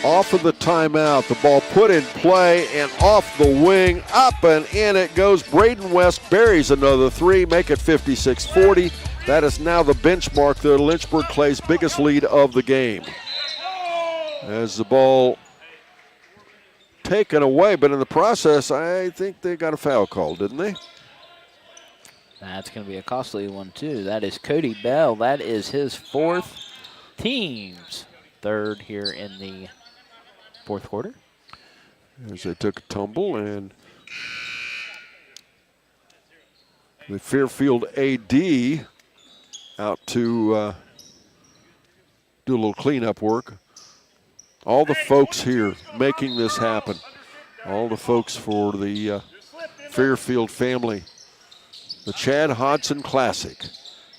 Off of the timeout, the ball put in play and off the wing, up and in it goes. Braden West buries another three, make it 56-40. That is now the benchmark there, Lynchburg Clay's biggest lead of the game. As the ball taken away, but in the process, I think they got a foul call, didn't they? That's going to be a costly one, too. That is Cody Bell. That is his fourth, team's third here in the fourth quarter. As they took a tumble, and the Fairfield AD out to do a little cleanup work. All the folks here making this happen. All the folks for the Fairfield family. The Chad Hodson Classic.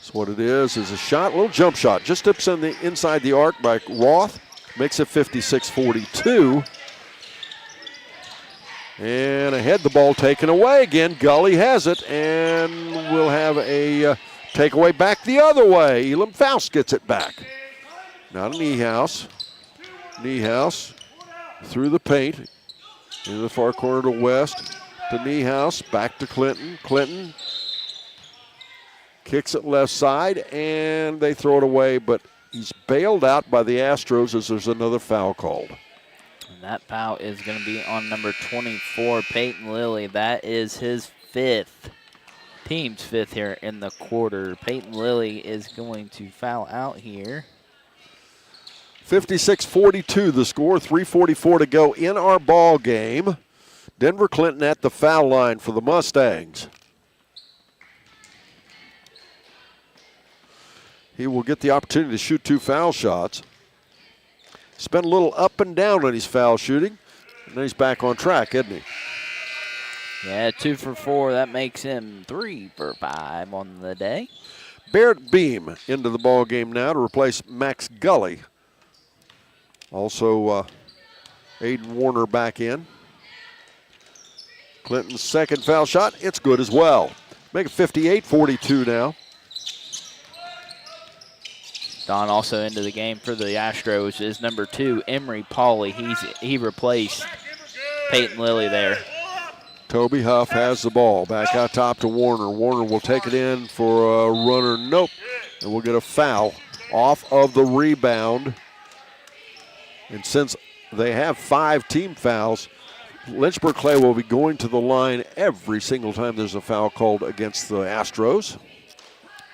So what it is a shot, a little jump shot. Just tips in the inside the arc by Roth. Makes it 56-42. And ahead, the ball taken away again. Gully has it, and we'll have a takeaway back the other way. Elam Faust gets it back. Now to Niehaus. Niehaus through the paint. Into the far corner to West. To Niehaus. Back to Clinton. Clinton kicks it left side, and they throw it away, but he's bailed out by the Astros as there's another foul called. And that foul is going to be on number 24, Peyton Lilly. That is his fifth, team's fifth here in the quarter. Peyton Lilly is going to foul out here. 56-42 the score, 3:44 to go in our ball game. Denver Clinton at the foul line for the Mustangs. He will get the opportunity to shoot two foul shots. He's been a little up and down on his foul shooting, and then he's back on track, isn't he? Yeah, 2 for 4. That makes him 3 for 5 on the day. Barrett Beam into the ball game now to replace Max Gully. Also, Aiden Warner back in. Clinton's second foul shot, it's good as well. Make it 58-42 now. Don also into the game for the Astros is number 2, Emery Pauley. He replaced Peyton Lilly there. Toby Huff has the ball. Back out top to Warner. Warner will take it in for a runner. Nope. And we'll get a foul off of the rebound. And since they have 5 team fouls, Lynchburg Clay will be going to the line every single time there's a foul called against the Astros.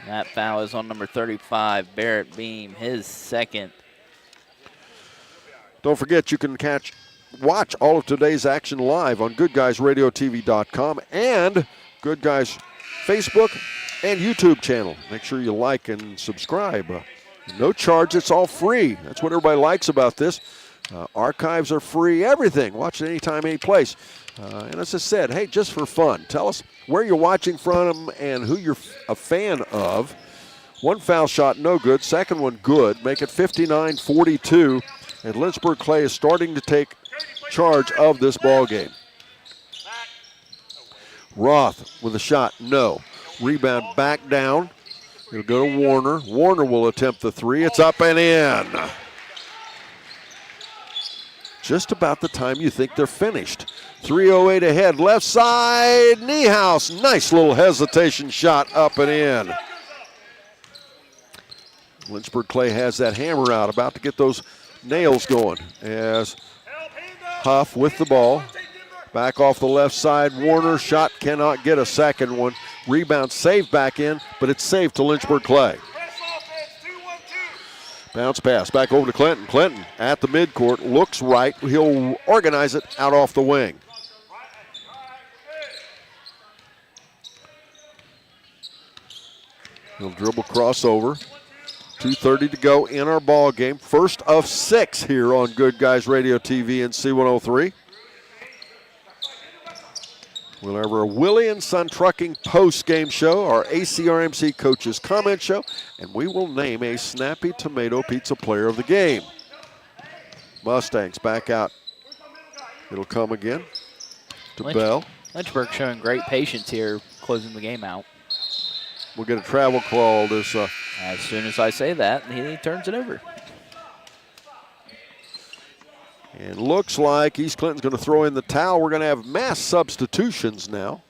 That foul is on number 35, Barrett Beam, his second. Don't forget, you can watch all of today's action live on GoodGuysRadioTV.com and Good Guys Facebook and YouTube channel. Make sure you like and subscribe. No charge, it's all free. That's what everybody likes about this. Archives are free, everything. Watch it anytime, any place. And as I said, hey, just for fun, tell us where you're watching from and who you're a fan of. One foul shot, no good. Second one, good. Make it 59-42. And Lynchburg Clay is starting to take charge of this ball game. Roth with a shot, no. Rebound back down. It'll go to Warner. Warner will attempt the three. It's up and in. Just about the time you think they're finished. 3:08 ahead, left side, Niehaus. Nice little hesitation shot, up and in. Lynchburg Clay has that hammer out, about to get those nails going as Huff with the ball. Back off the left side, Warner, shot cannot get a second one. Rebound saved back in, but it's saved to Lynchburg Clay. Bounce pass back over to Clinton. Clinton at the midcourt, looks right. He'll organize it out off the wing. He'll dribble crossover. 2:30 to go in our ball game. First of 6 here on Good Guys Radio TV and C103. We'll have our Willie and Son Trucking post-game show, our ACRMC coaches comment show, and we will name a Snappy Tomato Pizza player of the game. Mustangs back out. It'll come again to Bell. Lynchburg showing great patience here, closing the game out. We'll get a travel call. As soon as I say that, he turns it over. And looks like East Clinton's going to throw in the towel. We're going to have mass substitutions now.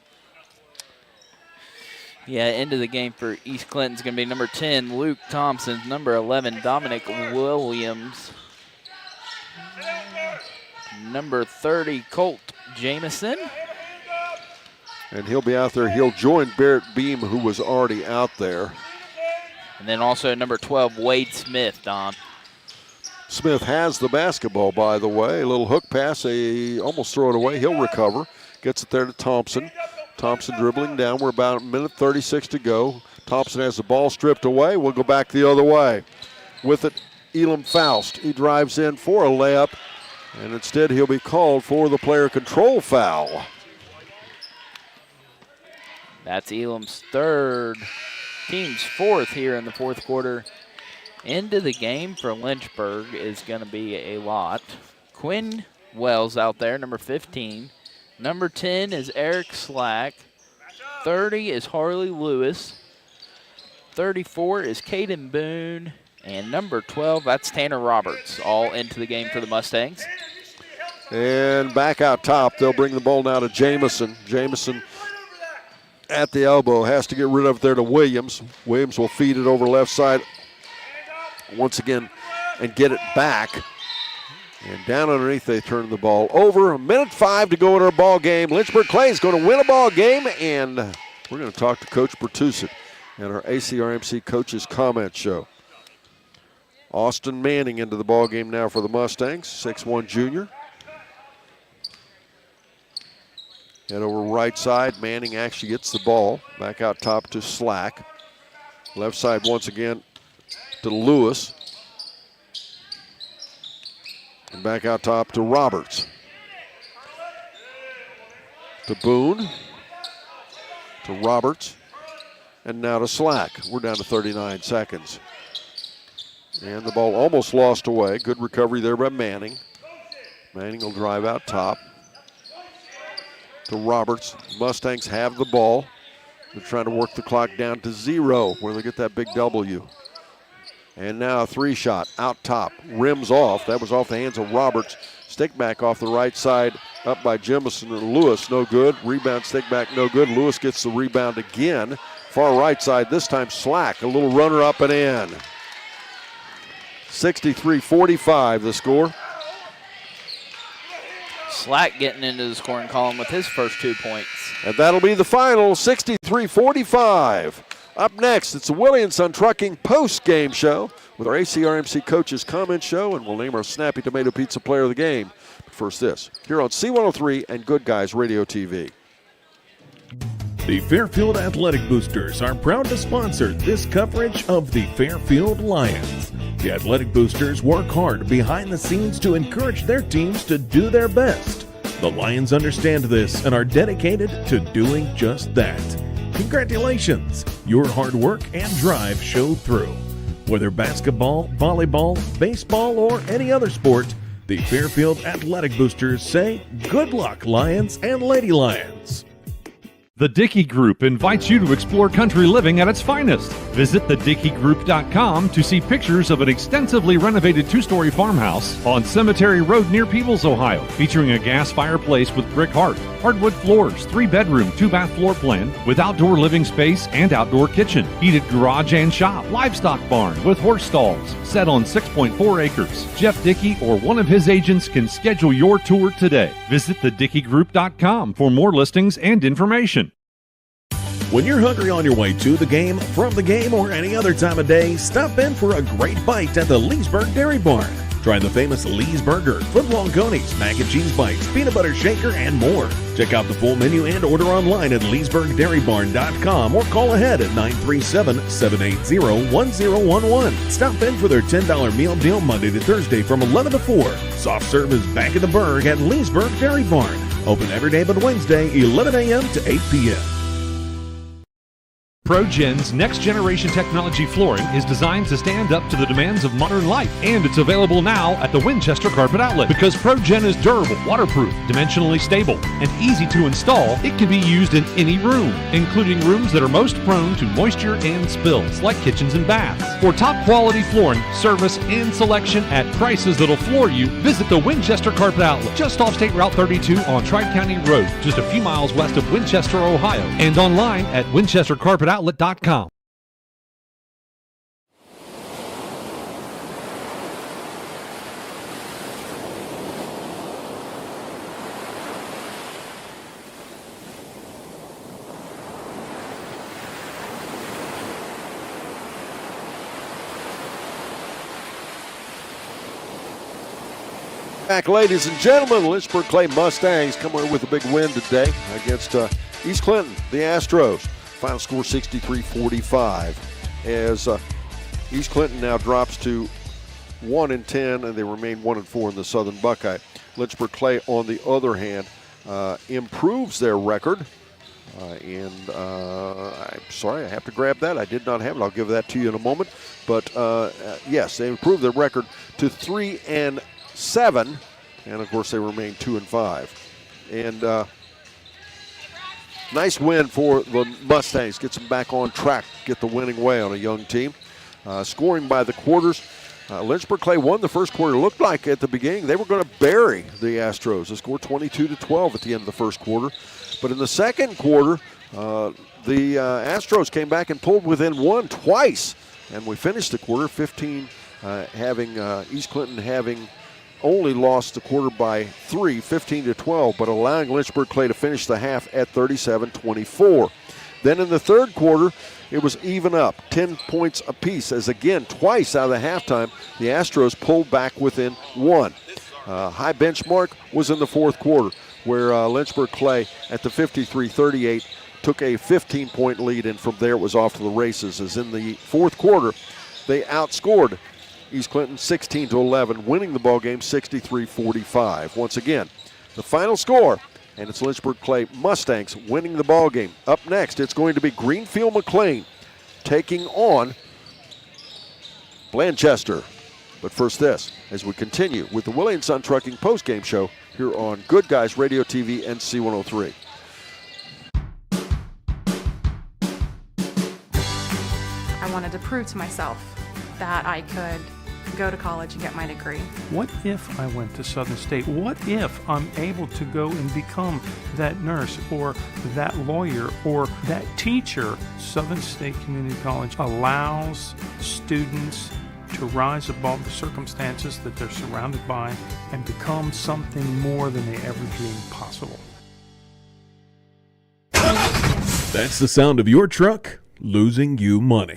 Yeah, end of the game for East Clinton's going to be number 10, Luke Thompson, number 11, Dominic Williams, number 30, Colt Jamison. And he'll be out there. He'll join Barrett Beam, who was already out there. And then also number 12, Wade Smith, Don. Smith has the basketball, by the way. A little hook pass. They almost throw it away. He'll recover. Gets it there to Thompson. Thompson dribbling down. We're about a minute 36 to go. Thompson has the ball stripped away. We'll go back the other way. With it, Elam Faust. He drives in for a layup, and instead he'll be called for the player control foul. That's Elam's third, team's fourth here in the fourth quarter. Into the game for Lynchburg is going to be a lot. Quinn Wells out there, number 15. Number 10 is Eric Slack. 30 is Harley Lewis. 34 is Caden Boone. And number 12, that's Tanner Roberts, all into the game for the Mustangs. And back out top, they'll bring the ball now to Jamison. Jamison at the elbow, has to get rid of it there to Williams. Williams will feed it over left side once again and get it back. And down underneath, they turn the ball over. A minute 5 to go in our ball game. Lynchburg Clay is going to win a ball game, and we're going to talk to Coach Bertucin in our ACRMC Coaches Comment Show. Austin Manning into the ball game now for the Mustangs, 6'1" junior. Head over right side. Manning actually gets the ball. Back out top to Slack. Left side once again to Lewis. And back out top to Roberts. To Boone. To Roberts. And now to Slack. We're down to 39 seconds. And the ball almost lost away. Good recovery there by Manning. Manning will drive out top. To Roberts. Mustangs have the ball. They're trying to work the clock down to 0 where they get that big W. And now a 3 shot out top. Rims off. That was off the hands of Roberts. Stick back off the right side. Up by Jemison and Lewis. No good. Rebound stick back. No good. Lewis gets the rebound again. Far right side. This time Slack. A little runner up and in. 63-45 the score. Slack getting into the scoring column with his first 2 points. And that'll be the final, 63-45. Up next, it's the Willie and Son Trucking post-game show with our ACRMC Coaches Comment Show, and we'll name our Snappy Tomato Pizza Player of the Game. But first this, here on C103 and Good Guys Radio TV. The Fairfield Athletic Boosters are proud to sponsor this coverage of the Fairfield Lions. The Athletic Boosters work hard behind the scenes to encourage their teams to do their best. The Lions understand this and are dedicated to doing just that. Congratulations! Your hard work and drive showed through. Whether basketball, volleyball, baseball, or any other sport, the Fairfield Athletic Boosters say, good luck, Lions and Lady Lions. The Dickey Group invites you to explore country living at its finest. Visit thedickeygroup.com to see pictures of an extensively renovated two-story farmhouse on Cemetery Road near Peebles, Ohio, featuring a gas fireplace with brick hearth, hardwood floors, 3-bedroom, 2-bath floor plan with outdoor living space and outdoor kitchen, heated garage and shop, livestock barn with horse stalls, set on 6.4 acres. Jeff Dickey or one of his agents can schedule your tour today. Visit thedickeygroup.com for more listings and information. When you're hungry on your way to the game, from the game, or any other time of day, stop in for a great bite at the Leesburg Dairy Barn. Try the famous Lee's Burger, footlong conies, mac and cheese bites, peanut butter shaker, and more. Check out the full menu and order online at leesburgdairybarn.com or call ahead at 937-780-1011. Stop in for their $10 meal deal Monday to Thursday from 11 to 4. Soft serve is back at the Berg at Leesburg Dairy Barn. Open every day but Wednesday, 11 a.m. to 8 p.m. ProGen's next-generation technology flooring is designed to stand up to the demands of modern life, and it's available now at the Winchester Carpet Outlet. Because ProGen is durable, waterproof, dimensionally stable, and easy to install, it can be used in any room, including rooms that are most prone to moisture and spills, like kitchens and baths. For top-quality flooring, service, and selection at prices that'll floor you, visit the Winchester Carpet Outlet, just off State Route 32 on Tri-County Road, just a few miles west of Winchester, Ohio, and online at winchestercarpetoutlet.com. Back, ladies and gentlemen, the Lynchburg Clay Mustangs come away with a big win today against East Clinton, the Astros. Final score 63-45 as East Clinton now drops to 1-10 and they remain 1-4 in the Southern Buckeye. Lynchburg Clay, on the other hand, improves their record. I'm sorry, I have to grab that. I did not have it. I'll give that to you in a moment. But yes, they improved their record to 3-7, and of course they remain 2-5. And nice win for the Mustangs. Gets them back on track, get the winning way on a young team. Scoring by the quarters. Lynchburg Clay won the first quarter. It looked like at the beginning they were going to bury the Astros. They scored 22-12 at the end of the first quarter. But in the second quarter, the Astros came back and pulled within one twice. And we finished the quarter 15, having East Clinton having only lost the quarter by 3, 15-12, but allowing Lynchburg Clay to finish the half at 37-24. Then in the third quarter, it was even up, 10 points apiece, as again, twice out of the halftime, the Astros pulled back within one. High benchmark was in the fourth quarter, where Lynchburg Clay at the 53-38 took a 15-point lead, and from there it was off to the races, as in the fourth quarter, they outscored East Clinton 16-11, winning the ball game 63-45. Once again, the final score, and it's Lynchburg Clay Mustangs winning the ball game. Up next, it's going to be Greenfield McLean taking on Blanchester. But first this, as we continue with the Willie & Son Trucking postgame show here on Good Guys Radio TV and C103. I wanted to prove to myself that I could go to college and get my degree. What if I went to Southern State? What if I'm able to go and become that nurse or that lawyer or that teacher? Southern State Community College allows students to rise above the circumstances that they're surrounded by and become something more than they ever dreamed possible. That's the sound of your truck losing you money.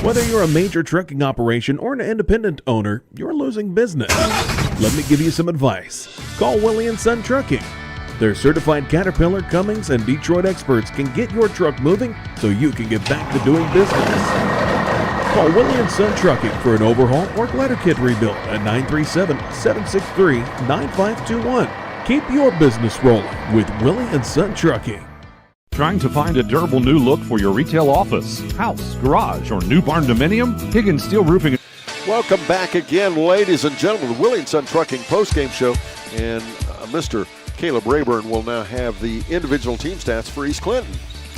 Whether you're a major trucking operation or an independent owner, you're losing business. Let me give you some advice. Call Willie & Son Trucking. Their certified Caterpillar, Cummins, and Detroit experts can get your truck moving so you can get back to doing business. Call Willie and Son Trucking for an overhaul or glider kit rebuild at 937-763-9521. Keep your business rolling with Willie and Son Trucking. Trying to find a durable new look for your retail office, house, garage, or new barn dominium? Higgins Steel Roofing. Welcome back again, ladies and gentlemen, the Willie and Son Trucking postgame show. And Mr. Caleb Rayburn will now have the individual team stats for East Clinton.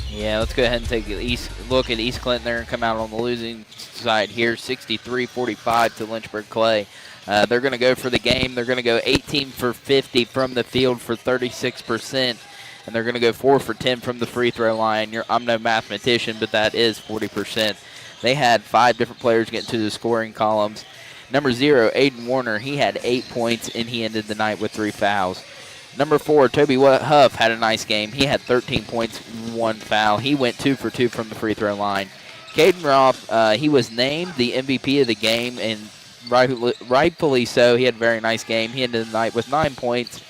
Yeah, let's go ahead and take a look at East Clinton there and come out on the losing side here, 63-45 to Lynchburg Clay. They're going to go for the game. They're going to go 18 for 50 from the field for 36%, and they're going to go 4 for 10 from the free throw line. I'm no mathematician, but that is 40%. They had 5 different players get into the scoring columns. Number 0, Aiden Warner, he had 8 points, and he ended the night with 3 fouls. Number 4, Toby Huff had a nice game. He had 13 points, 1 foul. He went 2 for 2 from the free throw line. Caden Roth, he was named the MVP of the game, and rightfully so. He had a very nice game. He ended the night with 9 points,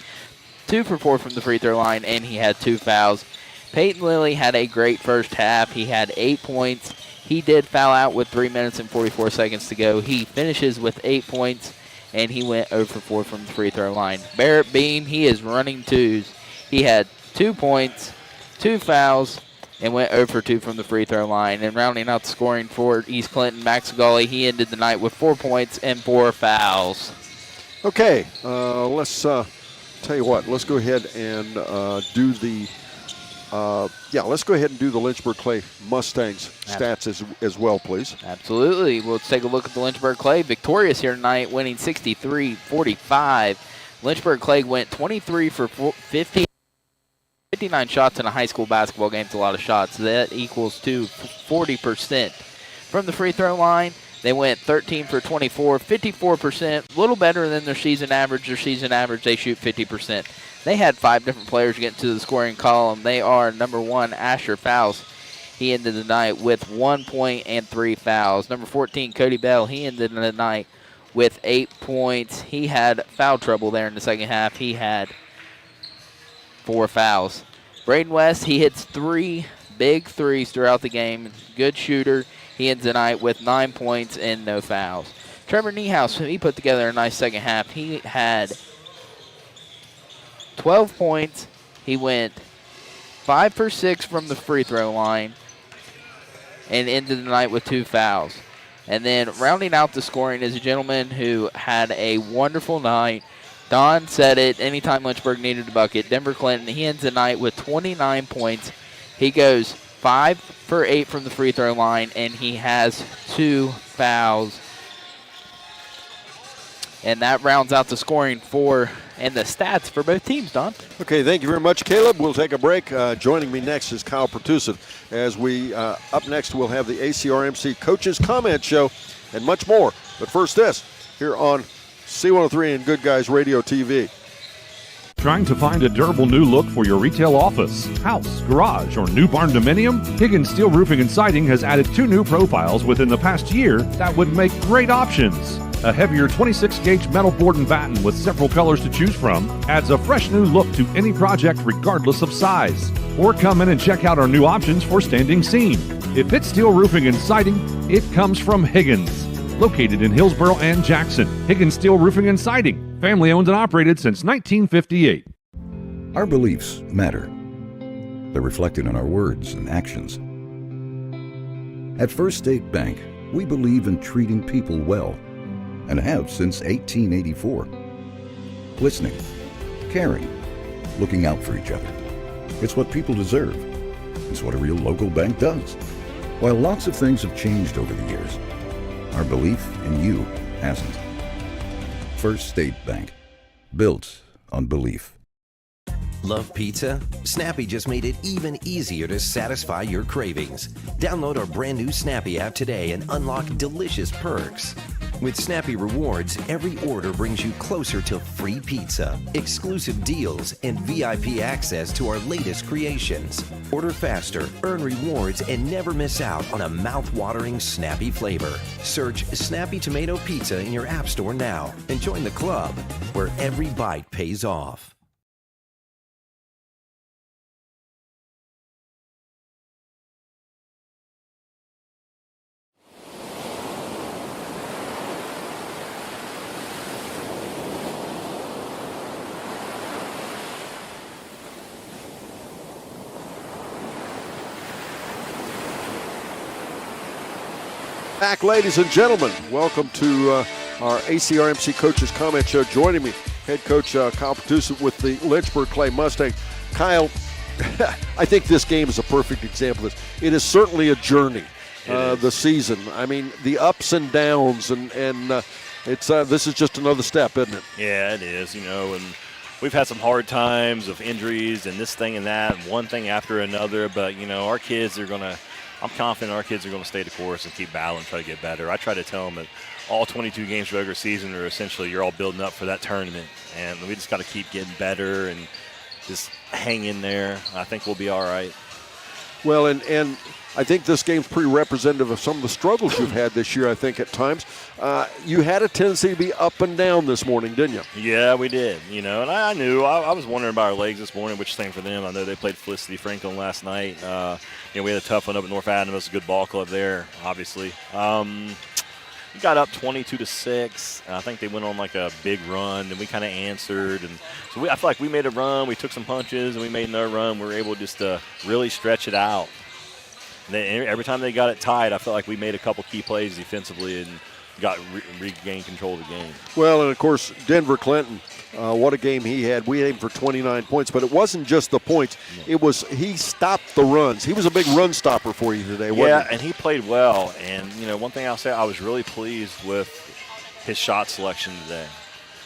2 for 4 from the free throw line, and he had 2 fouls. Peyton Lilly had a great first half. He had 8 points. He did foul out with 3 minutes and 44 seconds to go. He finishes with 8 points, and he went 0 for 4 from the free throw line. Barrett Beam, he is running twos. He had 2 points, 2 fouls, and went 0 for 2 from the free throw line. And rounding out the scoring for East Clinton, Max Gully, he ended the night with 4 points and 4 fouls. Okay, let's tell you what. Let's go ahead and do the let's go ahead and do the Lynchburg Clay Mustangs stats as well, please. Absolutely. Well, let's take a look at the Lynchburg Clay. Victorious here tonight, winning 63-45. Lynchburg Clay went 23 for 50. 59 shots in a high school basketball game is a lot of shots. That equals to 40%. From the free throw line, they went 13 for 24, 54%, a little better than their season average. Their season average, they shoot 50%. They had 5 different players get into the scoring column. They are number 1, Asher Faust. He ended the night with 1 point and 3 fouls. Number 14, Cody Bell. He ended the night with 8 points. He had foul trouble there in the second half. He had 4 fouls. Braden West, he hits 3 big threes throughout the game. Good shooter. He ends the night with 9 points and no fouls. Trevor Niehaus, he put together a nice second half. He had 12 points. He went 5 for 6 from the free throw line and ended the night with 2 fouls. And then rounding out the scoring is a gentleman who had a wonderful night. Don said it, anytime Lynchburg needed a bucket. Denver Clinton, he ends the night with 29 points. He goes 5 for 8 from the free throw line, and he has 2 fouls. And that rounds out the scoring and the stats for both teams, Don. Okay, thank you very much, Caleb. We'll take a break. Joining me next is Kyle Pertusiv. As we, up next, we'll have the ACRMC Coaches Comment Show and much more. But first this, here on C103 and Good Guys Radio TV. Trying to find a durable new look for your retail office, house, garage, or new barn dominium? Higgins Steel Roofing and Siding has added 2 new profiles within the past year that would make great options. A heavier 26-gauge metal board and batten with several colors to choose from adds a fresh new look to any project regardless of size. Or come in and check out our new options for standing seam. If it's steel roofing and siding, it comes from Higgins. Located in Hillsboro and Jackson, Higgins Steel Roofing and Siding, family owned and operated since 1958. Our beliefs matter. They're reflected in our words and actions. At First State Bank, we believe in treating people well, and have since 1884. Listening, caring, looking out for each other. It's what people deserve. It's what a real local bank does. While lots of things have changed over the years, our belief in you hasn't. First State Bank, built on belief. Love pizza? Snappy just made it even easier to satisfy your cravings. Download our brand new Snappy app today and unlock delicious perks. With Snappy Rewards, every order brings you closer to free pizza, exclusive deals, and VIP access to our latest creations. Order faster, earn rewards, and never miss out on a mouth-watering Snappy flavor. Search Snappy Tomato Pizza in your app store now and join the club where every bite pays off. Back, ladies and gentlemen. Welcome to our ACRMC Coaches Comment Show. Joining me, head coach Kyle Pertusa with the Lynchburg Clay Mustangs. Kyle, I think this game is a perfect example of this. It is certainly a journey, the season. I mean, the ups and downs, and it's this is just another step, isn't it? Yeah, it is, and we've had some hard times of injuries and this thing and that, and one thing after another, but, our kids are going to – I'm confident our kids are going to stay the course and keep battling, try to get better. I try to tell them that all 22 games of regular season are essentially you're all building up for that tournament, and we just got to keep getting better and just hang in there. I think we'll be all right. Well, and I think this game's pretty representative of some of the struggles you've had this year, I think, at times. You had a tendency to be up and down this morning, didn't you? Yeah, we did, and I knew. I was wondering about our legs this morning, which thing for them. I know they played Felicity Franklin last night. We had a tough one up at North Adams. It's a good ball club there, obviously. We got up 22-6. I think they went on like a big run, and we kind of answered. And so I feel like we made a run. We took some punches, and we made another run. We were able just to really stretch it out. And every time they got it tied, I felt like we made a couple key plays defensively and got regained control of the game. Well, and, of course, Denver Clinton, what a game he had. We aimed for 29 points, but it wasn't just the points. It was he stopped the runs. He was a big run stopper for you today, wasn't he? And he played well. And, one thing I'll say, I was really pleased with his shot selection today.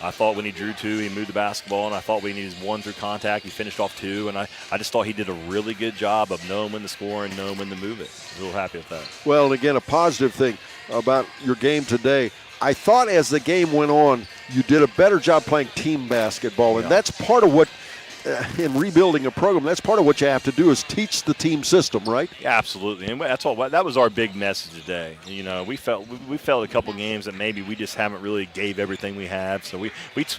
I thought when he drew two, he moved the basketball, and I thought when he needed one through contact, he finished off two, and I just thought he did a really good job of knowing when to score and knowing when to move it. I was real happy with that. Well, and again, a positive thing about your game today, I thought as the game went on, you did a better job playing team basketball, and that's part of what, in rebuilding a program, that's part of what you have to do is teach the team system, right? Yeah, absolutely, and that's all. That was our big message today. We felt a couple games that maybe we just haven't really gave everything we have. So we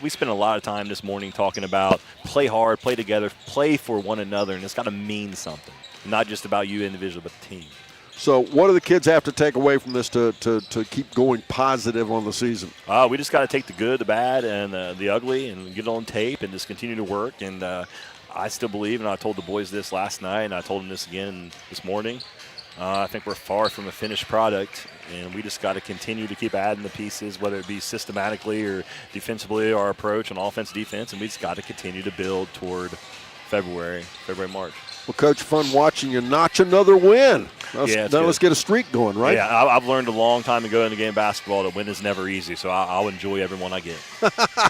spent a lot of time this morning talking about play hard, play together, play for one another, and it's got to mean something, not just about you individually, but the team. So what do the kids have to take away from this to keep going positive on the season? We just got to take the good, the bad, and the ugly and get it on tape and just continue to work. And I still believe, and I told the boys this last night, and I told them this again this morning, I think we're far from a finished product, and we just got to continue to keep adding the pieces, whether it be systematically or defensively, our approach on offense, defense, and we just got to continue to build toward February, March. Well, Coach, fun watching you notch another win. Let's get a streak going, right? Yeah, I've learned a long time ago in the game of basketball that win is never easy, so I'll enjoy every one I get.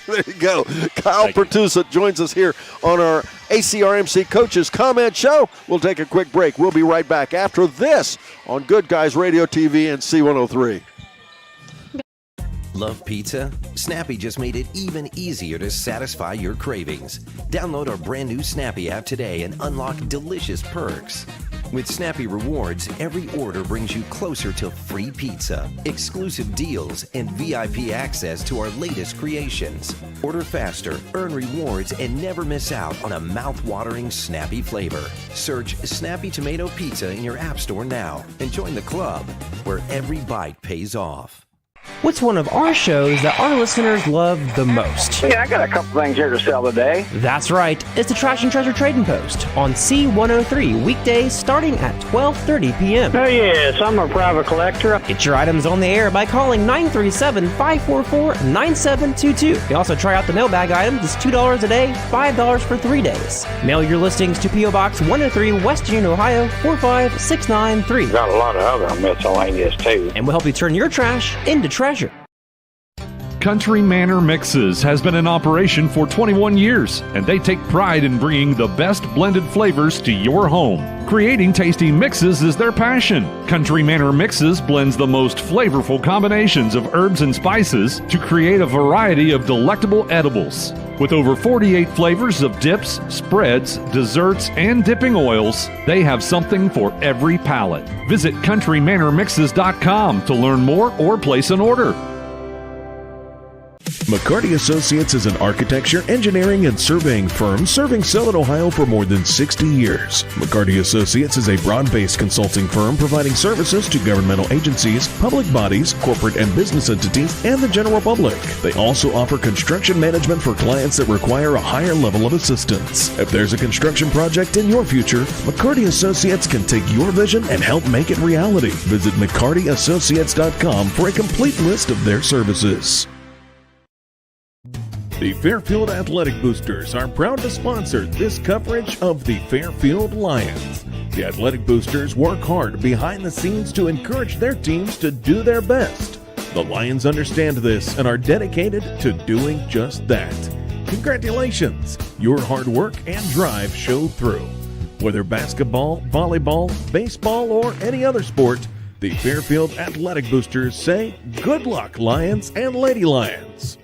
There you go. Kyle Pertusa joins us here on our ACRMC Coaches Comment Show. We'll take a quick break. We'll be right back after this on Good Guys Radio TV and C103. Love pizza? Snappy just made it even easier to satisfy your cravings. Download our brand new Snappy app today and unlock delicious perks. With Snappy Rewards, every order brings you closer to free pizza, exclusive deals, and VIP access to our latest creations. Order faster, earn rewards, and never miss out on a mouth-watering Snappy flavor. Search Snappy Tomato Pizza in your app store now and join the club where every bite pays off. What's one of our shows that our listeners love the most? Yeah, I got a couple things here to sell today. That's right. It's the Trash and Treasure Trading Post on C103 weekdays starting at 12:30 p.m. Oh, yes, I'm a private collector. Get your items on the air by calling 937-544-9722. You can also try out the mailbag items. It's $2 a day, $5 for 3 days. Mail your listings to P.O. Box 103, West Union, Ohio, 45693. Got a lot of other miscellaneous, too. And we'll help you turn your trash into treasure. Country Manor Mixes has been in operation for 21 years, and they take pride in bringing the best blended flavors to your home. Creating tasty mixes is their passion. Country Manor Mixes blends the most flavorful combinations of herbs and spices to create a variety of delectable edibles. With over 48 flavors of dips, spreads, desserts, and dipping oils, they have something for every palate. Visit countrymanormixes.com to learn more or place an order. McCarty Associates is an architecture, engineering, and surveying firm serving Southern Ohio for more than 60 years. McCarty Associates is a broad-based consulting firm providing services to governmental agencies, public bodies, corporate and business entities, and the general public. They also offer construction management for clients that require a higher level of assistance. If there's a construction project in your future, McCarty Associates can take your vision and help make it reality. Visit McCartyAssociates.com for a complete list of their services. The Fairfield Athletic Boosters are proud to sponsor this coverage of the Fairfield Lions. The Athletic Boosters work hard behind the scenes to encourage their teams to do their best. The Lions understand this and are dedicated to doing just that. Congratulations! Your hard work and drive show through. Whether basketball, volleyball, baseball, or any other sport, the Fairfield Athletic Boosters say, good luck, Lions and Lady Lions.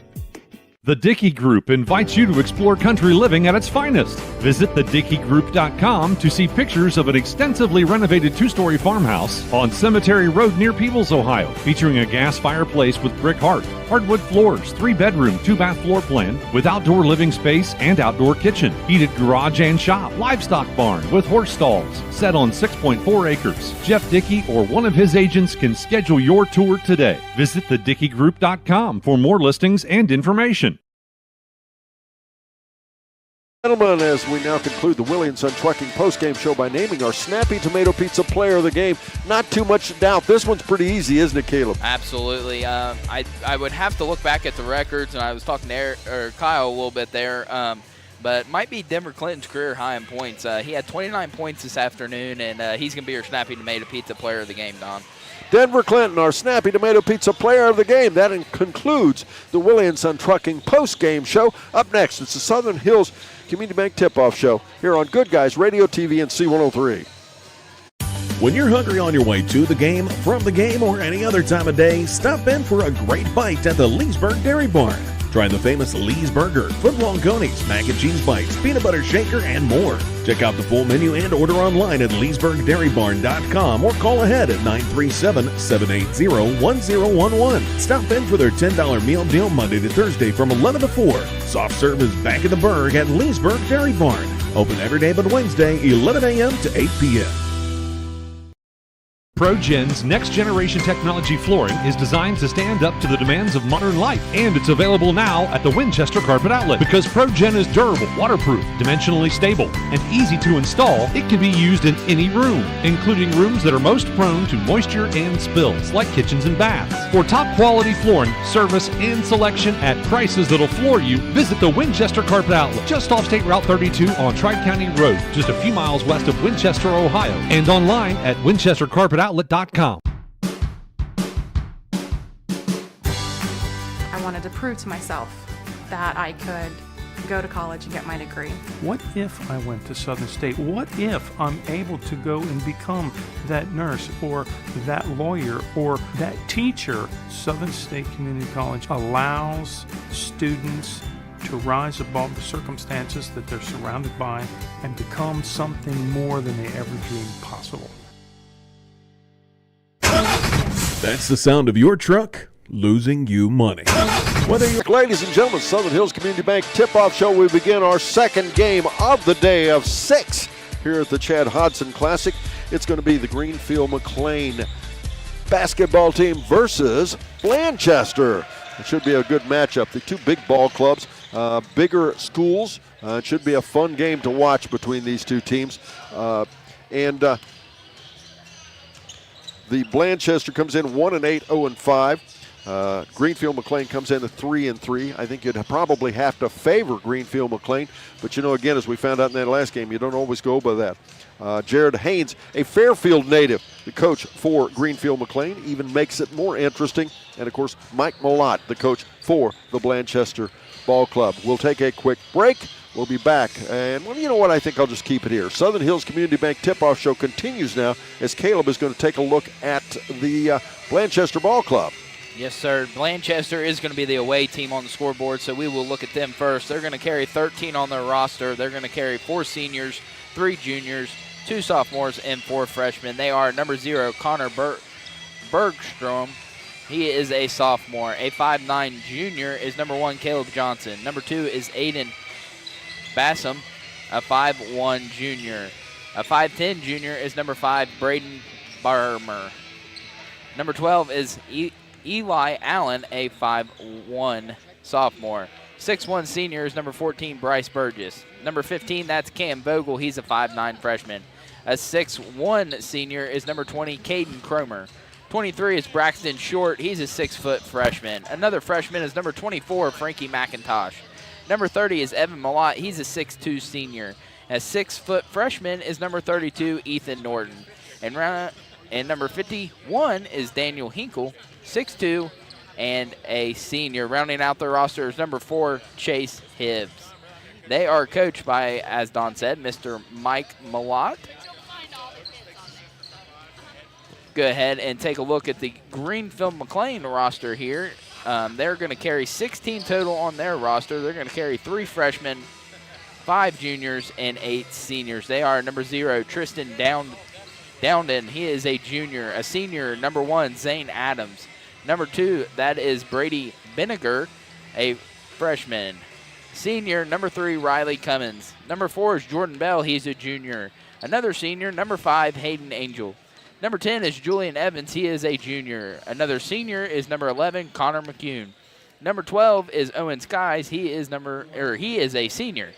The Dickey Group invites you to explore country living at its finest. Visit thedickeygroup.com to see pictures of an extensively renovated two-story farmhouse on Cemetery Road near Peebles, Ohio, featuring a gas fireplace with brick hearth, hardwood floors, 3-bedroom, 2-bath floor plan with outdoor living space and outdoor kitchen, heated garage and shop, livestock barn with horse stalls, set on 6.4 acres. Jeff Dickey or one of his agents can schedule your tour today. Visit thedickeygroup.com for more listings and information. Gentlemen, as we now conclude the Willie & Son Trucking postgame show by naming our Snappy Tomato Pizza player of the game, not too much doubt. This one's pretty easy, isn't it, Caleb? Absolutely. I would have to look back at the records, and I was talking to Kyle a little bit there, but it might be Denver Clinton's career high in points. He had 29 points this afternoon, and he's going to be your Snappy Tomato Pizza player of the game, Don. Denver Clinton, our Snappy Tomato Pizza player of the game. That concludes the Willie & Son Trucking post-game show. Up next, it's the Southern Hills Community Bank Tip-Off Show here on Good Guys Radio, TV, and C103. When you're hungry on your way to the game, from the game, or any other time of day, stop in for a great bite at the Leesburg Dairy Barn. Try the famous Lee's Burger, foot-long conies, mac and cheese bites, peanut butter shaker, and more. Check out the full menu and order online at leesburgdairybarn.com or call ahead at 937-780-1011. Stop in for their $10 meal deal Monday to Thursday from 11 to 4. Soft serve is back in the Burg at Leesburg Dairy Barn. Open every day but Wednesday, 11 a.m. to 8 p.m. ProGen's next-generation technology flooring is designed to stand up to the demands of modern life, and it's available now at the Winchester Carpet Outlet. Because ProGen is durable, waterproof, dimensionally stable, and easy to install, it can be used in any room, including rooms that are most prone to moisture and spills, like kitchens and baths. For top-quality flooring, service, and selection at prices that'll floor you, visit the Winchester Carpet Outlet, just off State Route 32 on Tri-County Road, just a few miles west of Winchester, Ohio, and online at winchestercarpetoutlet.com. I wanted to prove to myself that I could go to college and get my degree. What if I went to Southern State? What if I'm able to go and become that nurse or that lawyer or that teacher? Southern State Community College allows students to rise above the circumstances that they're surrounded by and become something more than they ever dreamed possible. That's the sound of your truck losing you money. Whether you're, ladies and gentlemen, Southern Hills Community Bank Tip-Off Show, we begin our second game of the day of 6 here at the Chad Hodson Classic. It's going to be the Greenfield McLean basketball team versus Blanchester. It should be a good matchup. The two big ball clubs, bigger schools. It should be a fun game to watch between these two teams. The Blanchester comes in 1-8, 0-5. Greenfield McLean comes in at 3-3. I think you'd probably have to favor Greenfield McLean, but again, as we found out in that last game, you don't always go by that. Jared Haynes, a Fairfield native, the coach for Greenfield McLean, even makes it more interesting. And of course, Mike Malott, the coach for the Blanchester Ball Club. We'll take a quick break. We'll be back, and you know what? I think I'll just keep it here. Southern Hills Community Bank Tip-Off Show continues now as Caleb is going to take a look at the Blanchester Ball Club. Yes, sir. Blanchester is going to be the away team on the scoreboard, so we will look at them first. They're going to carry 13 on their roster. They're going to carry 4 seniors, 3 juniors, 2 sophomores, and 4 freshmen. They are number 0, Connor Bergstrom, He is a sophomore. A 5'9 junior is number 1, Caleb Johnson. Number 2 is Aiden Bassam, a 5'1 junior. A 5'10 junior is number 5, Braden Barmer. Number 12 is Eli Allen, a 5'1 sophomore. 6'1 senior is number 14, Bryce Burgess. Number 15, that's Cam Vogel. He's a 5'9 freshman. A 6'1 senior is number 20, Caden Cromer. 23 is Braxton Short. He's a 6-foot freshman. Another freshman is number 24, Frankie McIntosh. Number 30 is Evan Malott. He's a 6'2 senior. A 6-foot freshman is number 32, Ethan Norton. And number 51 is Daniel Hinkle, 6'2", and a senior. Rounding out their roster is number 4, Chase Hibbs. They are coached by, as Don said, Mr. Mike Malott. Go ahead and take a look at the Greenfield McLean roster here. They're going to carry 16 total on their roster. They're going to carry 3 freshmen, 5 juniors, and 8 seniors. They are number 0, Tristan Dowden. He is a junior. A senior, number 1, Zane Adams. Number 2, that is Brady Vinegar, a freshman. Senior, number 3, Riley Cummins. Number 4 is Jordan Bell. He's a junior. Another senior, number 5, Hayden Angel. Number 10 is Julian Evans. He is a junior. Another senior is number 11, Connor McCune. Number 12 is Owen Skies. He is a senior.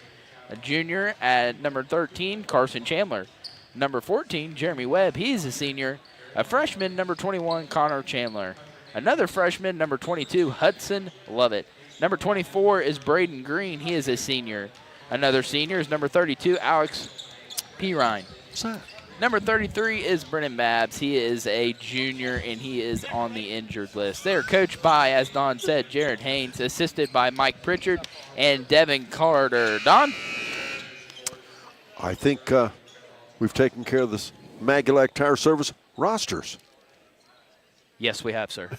A junior at number 13, Carson Chandler. Number 14, Jeremy Webb. He's a senior. A freshman, number 21, Connor Chandler. Another freshman, number 22, Hudson Lovett. Number 24 is Braden Green. He is a senior. Another senior is number 32, Alex Pirine. What's that? Number 33 is Brennan Babbs. He is a junior, and he is on the injured list. They are coached by, as Don said, Jared Haynes, assisted by Mike Pritchard and Devin Carter. Don? I think we've taken care of this Magulac Tire Service rosters. Yes, we have, sir.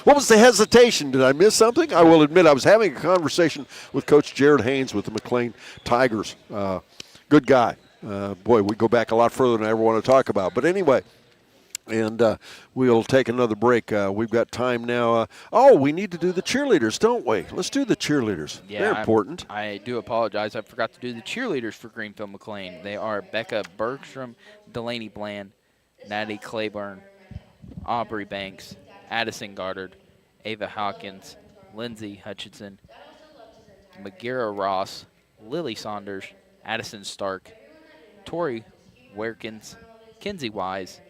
What was the hesitation? Did I miss something? I will admit I was having a conversation with Coach Jared Haynes with the McLean Tigers. Good guy. Boy, we go back a lot further than I ever want to talk about. But anyway, and we'll take another break. We've got time now. We need to do the cheerleaders, don't we? Let's do the cheerleaders. Yeah, they're important. I do apologize. I forgot to do the cheerleaders for Greenfield McLean. They are Becca Bergstrom, Delaney Bland, Natty Claiborne, Aubrey Banks, Addison Goddard, Ava Hawkins, Lindsay Hutchinson, Magira Ross, Lily Saunders, Addison Stark, Tori Werkins, Kinsey Wise,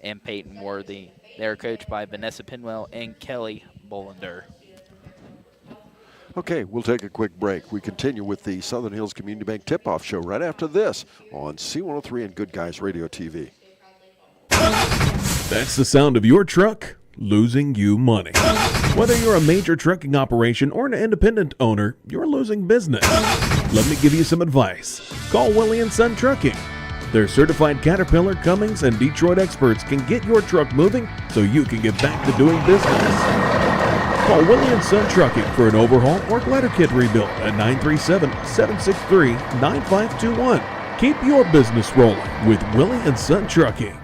and Peyton Worthy. They are coached by Vanessa Pinwell and Kelly Bollender. Okay, we'll take a quick break. We continue with the Southern Hills Community Bank Tip-Off Show right after this on C103 and Good Guys Radio TV. That's the sound of your truck losing you money. Whether you're a major trucking operation or an independent owner, you're losing business. Let me give you some advice. Call Willie & Son Trucking. Their certified Caterpillar, Cummins, and Detroit experts can get your truck moving so you can get back to doing business. Call Willie & Son Trucking for an overhaul or glider kit rebuild at 937-763-9521. Keep your business rolling with Willie & Son Trucking.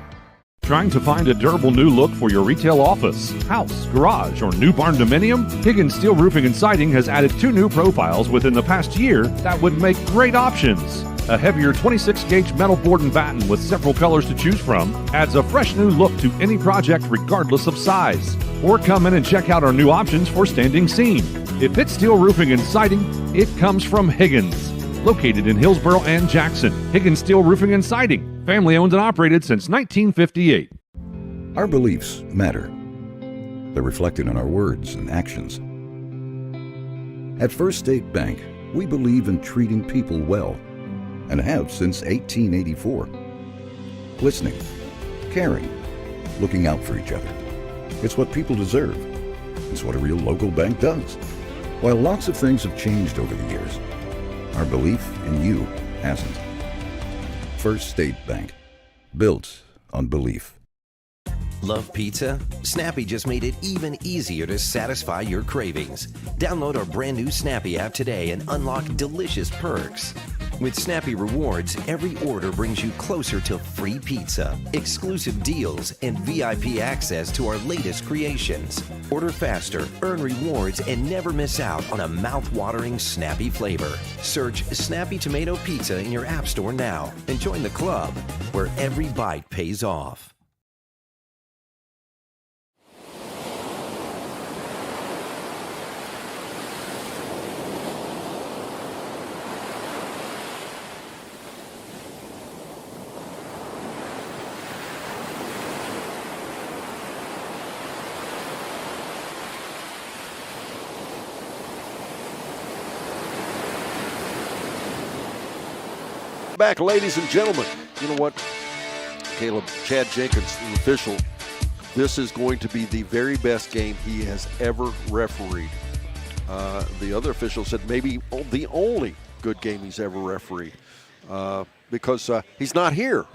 Trying to find a durable new look for your retail office, house, garage, or new barn dominium? Higgins Steel Roofing and Siding has added 2 new profiles within the past year that would make great options. A heavier 26-gauge metal board and batten with several colors to choose from adds a fresh new look to any project regardless of size. Or come in and check out our new options for standing seam. If it's steel roofing and siding, it comes from Higgins. Located in Hillsboro and Jackson, Higgins Steel Roofing and Siding. Family owned and operated since 1958. Our beliefs matter. They're reflected in our words and actions. At First State Bank, we believe in treating people well and have since 1884. Listening, caring, looking out for each other. It's what people deserve. It's what a real local bank does. While lots of things have changed over the years, our belief in you hasn't. First State Bank, built on belief. Love pizza? Snappy just made it even easier to satisfy your cravings. Download our brand new Snappy app today and unlock delicious perks. With Snappy Rewards, every order brings you closer to free pizza, exclusive deals, and VIP access to our latest creations. Order faster, earn rewards, and never miss out on a mouth-watering Snappy flavor. Search Snappy Tomato Pizza in your app store now and join the club where every bite pays off. Back, ladies and gentlemen. You know what, Caleb, Chad Jenkins, the official, this is going to be the very best game he has ever refereed. The other official said maybe the only good game he's ever refereed because he's not here.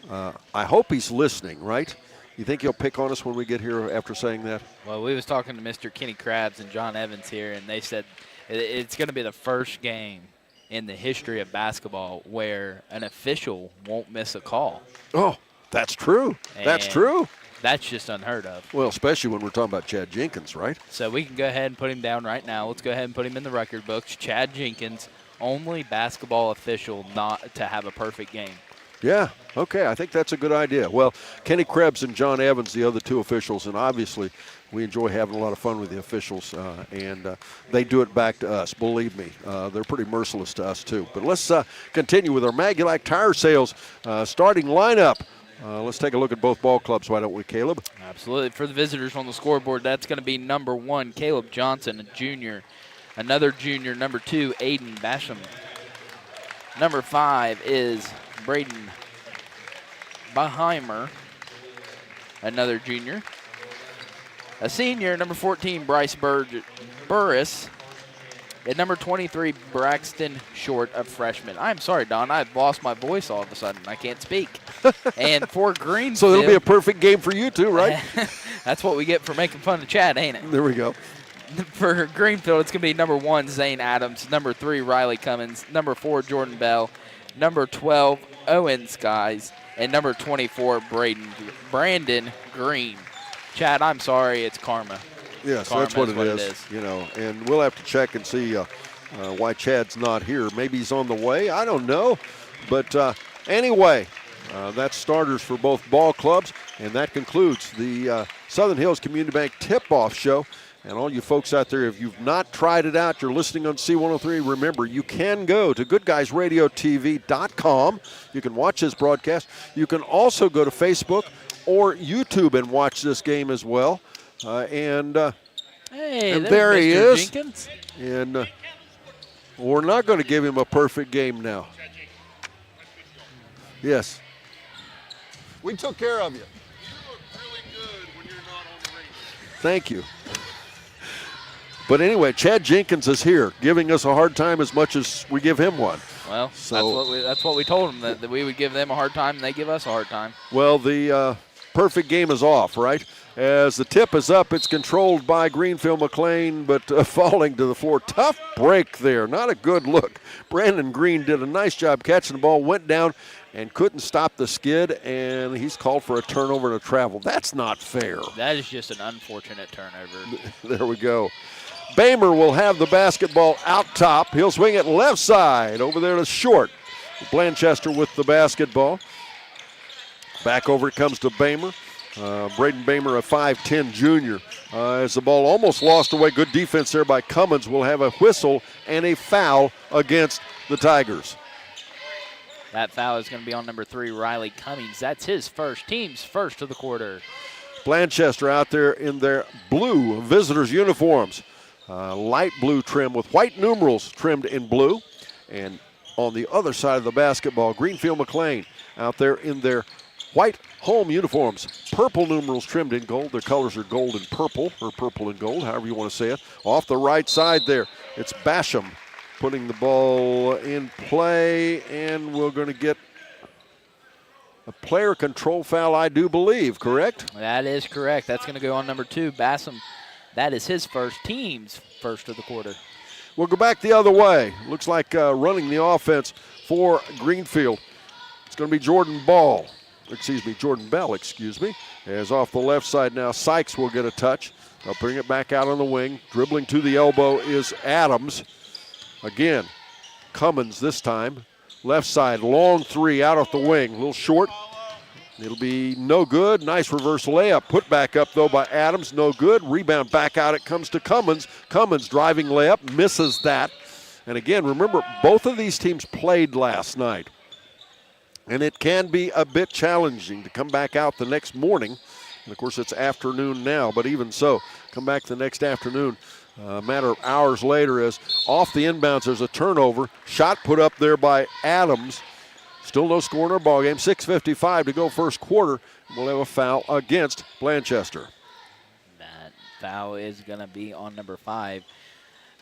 I hope he's listening, right? You think he'll pick on us when we get here after saying that? Well, we was talking to Mr. Kenny Krabs and John Evans here, and they said it's going to be the first game in the history of basketball where an official won't miss a call. Oh, that's true. That's true. That's just unheard of. Well, especially when we're talking about Chad Jenkins, right? So we can go ahead and put him down right now. Let's go ahead and put him in the record books. Chad Jenkins, only basketball official not to have a perfect game. Yeah, okay, I think that's a good idea. Well, Kenny Krebs and John Evans, the other two officials, and obviously we enjoy having a lot of fun with the officials, and they do it back to us, believe me. They're pretty merciless to us, too. But let's continue with our Magulac Tire Sales starting lineup. Let's take a look at both ball clubs, why don't we, Caleb? Absolutely. For the visitors on the scoreboard, that's going to be number 1, Caleb Johnson, a junior. Another junior, number 2, Aiden Basham. Number 5 is Braden Baheimer, another junior. A senior, number 14, Bryce Burris. And number 23, Braxton Short, a freshman. I'm sorry, Don. I've lost my voice all of a sudden. I can't speak. And for Greenfield. So it'll be a perfect game for you, too, right? That's what we get for making fun of Chad, ain't it? There we go. For Greenfield, it's going to be number 1, Zane Adams. Number 3, Riley Cummins. Number 4, Jordan Bell. Number 12, Owen Skies. And number 24, Brandon Green. Chad, I'm sorry, it's karma. Yes, karma that's what it is. You know, and we'll have to check and see why Chad's not here. Maybe he's on the way. I don't know. But anyway, that's starters for both ball clubs. And that concludes the Southern Hills Community Bank Tip-Off Show. And all you folks out there, if you've not tried it out, you're listening on C103, remember, you can go to goodguysradiotv.com. You can watch this broadcast. You can also go to Facebook or YouTube and watch this game as well. Hey, and there Mr. he is. Jenkins. And we're not going to give him a perfect game now. Yes. We took care of you. You look really good when you're not on the ring. Thank you. But anyway, Chad Jenkins is here, giving us a hard time as much as we give him one. Well, that's what we told them, that we would give them a hard time and they give us a hard time. Well, the perfect game is off, right? As the tip is up, it's controlled by Greenfield McLean, but falling to the floor. Tough break there. Not a good look. Brandon Green did a nice job catching the ball, went down and couldn't stop the skid, and he's called for a turnover to travel. That's not fair. That is just an unfortunate turnover. There we go. Bamer will have the basketball out top. He'll swing it left side over there to Short. Blanchester with the basketball. Back over it comes to Bamer. Braden Bamer, a 5'10 junior. As the ball almost lost away, good defense there by Cummins. Will have a whistle and a foul against the Tigers. That foul is going to be on number 3, Riley Cummings. That's his first, team's first of the quarter. Blanchester out there in their blue visitors uniforms. Light blue trim with white numerals trimmed in blue. And on the other side of the basketball, Greenfield McLean out there in their white home uniforms. Purple numerals trimmed in gold. Their colors are gold and purple, or purple and gold, however you want to say it. Off the right side there, it's Basham putting the ball in play, and we're going to get a player control foul, I do believe, correct? That is correct. That's going to go on number 2, Bassam. That is his team's first of the quarter. We'll go back the other way. Looks like running the offense for Greenfield. It's going to be Jordan Bell, as off the left side now. Sykes will get a touch. They'll bring it back out on the wing. Dribbling to the elbow is Adams. Again, Cummins this time. Left side, long three out off the wing. A little short. It'll be no good. Nice reverse layup. Put back up, though, by Adams. No good. Rebound back out. It comes to Cummins. Cummins driving layup. Misses that. And again, remember, both of these teams played last night. And it can be a bit challenging to come back out the next morning. And, of course, it's afternoon now. But even so, come back the next afternoon. A matter of hours later, as off the inbounds, there's a turnover. Shot put up there by Adams. Still no score in our ball game. 6:55 to go first quarter. We'll have a foul against Blanchester. That foul is going to be on number 5,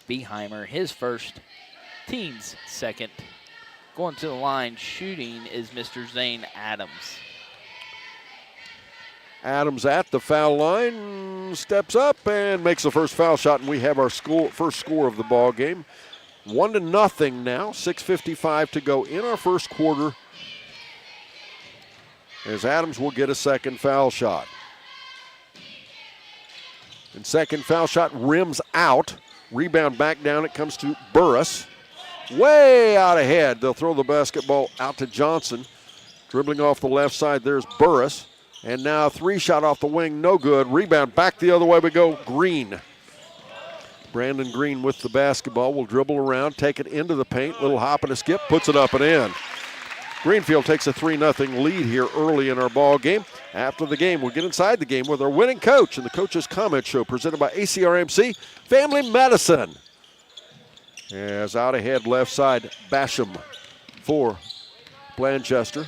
Beheimer. His first, team's second. Going to the line, shooting is Mr. Zane Adams. Adams at the foul line, steps up and makes the first foul shot, and we have our first score of the ball game. 1-0 now, 6:55 to go in our first quarter, as Adams will get a second foul shot. And second foul shot rims out. Rebound back down, it comes to Burris. Way out ahead, they'll throw the basketball out to Johnson. Dribbling off the left side, there's Burris. And now 3-shot off the wing, no good. Rebound back the other way we go, Green. Brandon Green with the basketball will dribble around, take it into the paint, little hop and a skip, puts it up and in. Greenfield takes a 3-0 lead here early in our ball game. After the game, we'll get inside the game with our winning coach and the Coach's Comment Show presented by ACRMC Family Medicine. As out ahead, left side, Basham for Blanchester.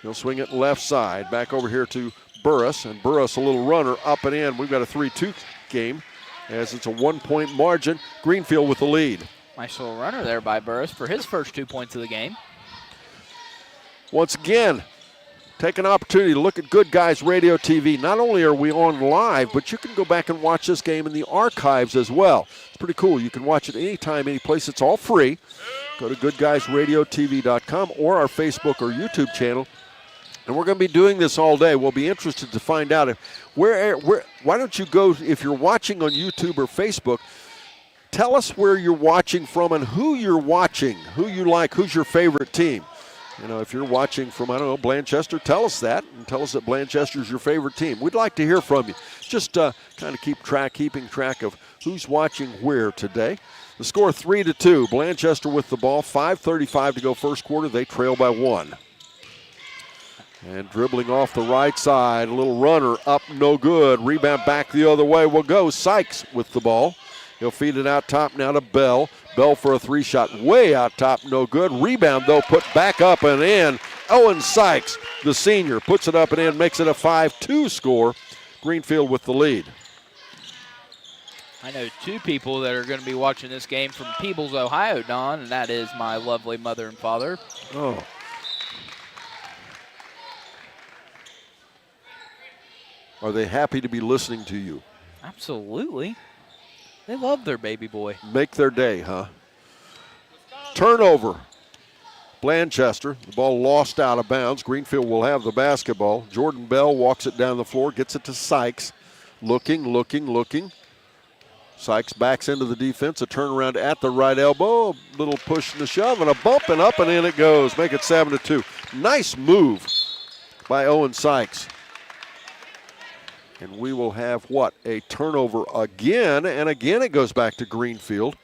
He'll swing it left side, back over here to Burris, and Burris a little runner up and in. We've got a 3-2 game as it's a 1-point margin. Greenfield with the lead. Nice little runner there by Burris for his first 2 points of the game. Once again, take an opportunity to look at Good Guys Radio TV. Not only are we on live, but you can go back and watch this game in the archives as well. It's pretty cool. You can watch it anytime, any place. It's all free. Go to goodguysradiotv.com or our Facebook or YouTube channel. And we're going to be doing this all day. We'll be interested to find out why don't you go, if you're watching on YouTube or Facebook, tell us where you're watching from and who you're watching, who you like, who's your favorite team. You know, if you're watching from, I don't know, Blanchester, tell us that, and tell us that Blanchester's your favorite team. We'd like to hear from you. Just kind of keeping track of who's watching where today. The score 3-2. Blanchester with the ball. 5:35 to go first quarter. They trail by 1. And dribbling off the right side, a little runner up, no good. Rebound back the other way will go. Sykes with the ball. He'll feed it out top now to Bell. Bell for a 3-shot, way out top, no good. Rebound, though, put back up and in. Owen Sykes, the senior, puts it up and in, makes it a 5-2 score. Greenfield with the lead. I know 2 people that are going to be watching this game from Peebles, Ohio, Don, and that is my lovely mother and father. Oh. Are they happy to be listening to you? Absolutely. They love their baby boy. Make their day, huh? Turnover. Blanchester. The ball lost out of bounds. Greenfield will have the basketball. Jordan Bell walks it down the floor, gets it to Sykes. Looking. Sykes backs into the defense. A turnaround at the right elbow. A little push and a shove and a bump and up and in it goes. Make it 7-2. Nice move by Owen Sykes. And we will have, a turnover again. And again it goes back to Greenfield.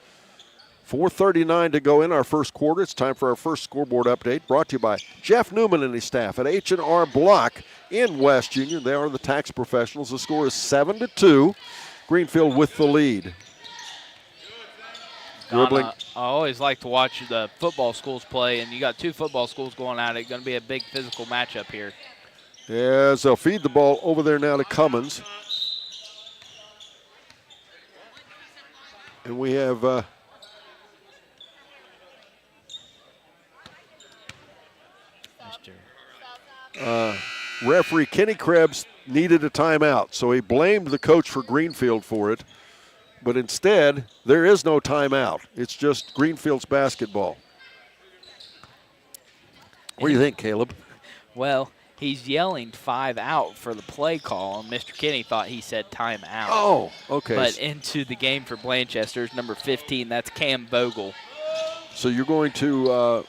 4:39 to go in our first quarter. It's time for our first scoreboard update, brought to you by Jeff Newman and his staff at H&R Block in West Union. They are the tax professionals. The score is 7-2. Greenfield with the lead. Dribbling. I always like to watch the football schools play, and you got 2 football schools going at it. Going to be a big physical matchup here. As they'll feed the ball over there now to Cummins. And we have referee Kenny Krebs needed a timeout, so he blamed the coach for Greenfield for it. But instead, there is no timeout. It's just Greenfield's basketball. What do you think, Caleb? Well, he's yelling 5 out for the play call, and Mr. Kinney thought he said timeout. Oh, okay. But into the game for Blanchester is number 15. That's Cam Vogel. So you're going to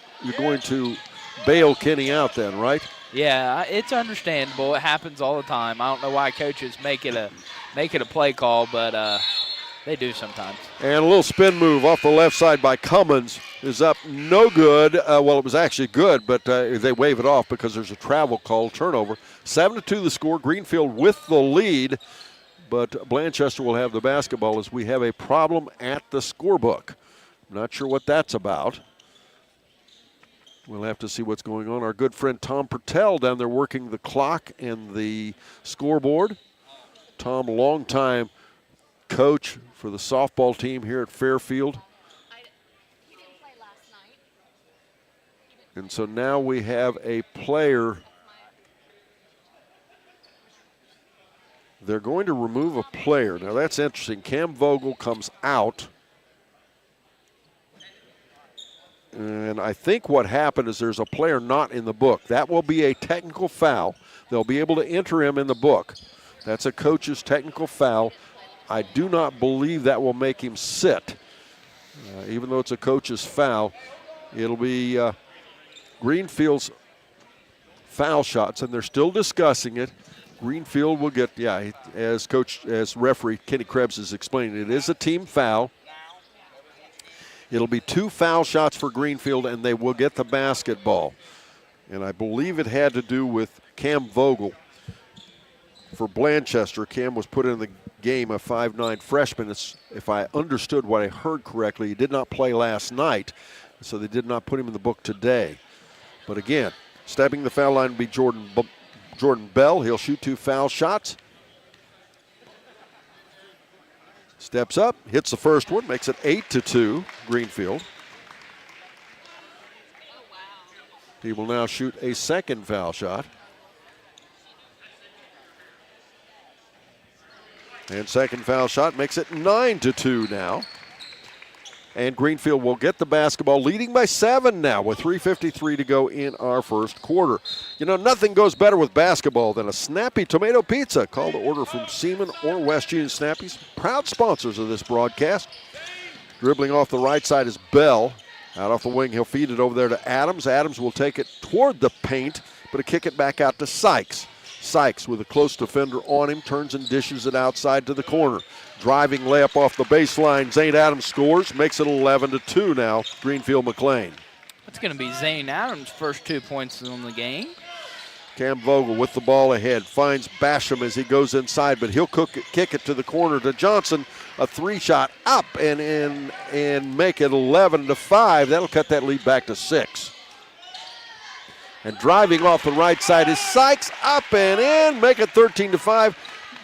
bail Kenny out then, right? Yeah, it's understandable. It happens all the time. I don't know why coaches make it a play call, but they do sometimes. And a little spin move off the left side by Cummins is up, no good. Well, it was actually good, but they wave it off because there's a travel call, turnover. 7-2 the score. Greenfield with the lead, but Blanchester will have the basketball as we have a problem at the scorebook. Not sure what that's about. We'll have to see what's going on. Our good friend Tom Pertell down there working the clock and the scoreboard. Tom, longtime coach for the softball team here at Fairfield. And so now we have a player. They're going to remove a player. Now that's interesting. Cam Vogel comes out. And I think what happened is there's a player not in the book. That will be a technical foul. They'll be able to enter him in the book. That's a coach's technical foul. I do not believe that will make him sit. Even though it's a coach's foul, it'll be Greenfield's foul shots, and they're still discussing it. Greenfield will get, as referee Kenny Krebs is explaining, it is a team foul. It'll be 2 foul shots for Greenfield, and they will get the basketball. And I believe it had to do with Cam Vogel. For Blanchester, Cam was put in the game, a 5'9 freshman. If I understood what I heard correctly, he did not play last night, so they did not put him in the book today. But again, stepping the foul line will be Jordan Bell. He'll shoot 2 foul shots. Steps up, hits the first one, makes it 8-2, Greenfield. He will now shoot a second foul shot. And second foul shot makes it 9-2 now. And Greenfield will get the basketball, leading by 7 now with 3:53 to go in our first quarter. You know, nothing goes better with basketball than a snappy tomato pizza. Call to order from Seaman or West Union Snappies, proud sponsors of this broadcast. Dribbling off the right side is Bell. Out off the wing, he'll feed it over there to Adams. Adams will take it toward the paint, but a kick it back out to Sykes. Sykes with a close defender on him, turns and dishes it outside to the corner. Driving layup off the baseline, Zane Adams scores, makes it 11-2 now, Greenfield McLean. That's going to be Zane Adams' first 2 points in the game. Cam Vogel with the ball ahead, finds Basham as he goes inside, but he'll kick it to the corner to Johnson. A 3-shot up and make it 11-5. That'll cut that lead back to 6. And driving off the right side is Sykes, up and in, make it 13-5.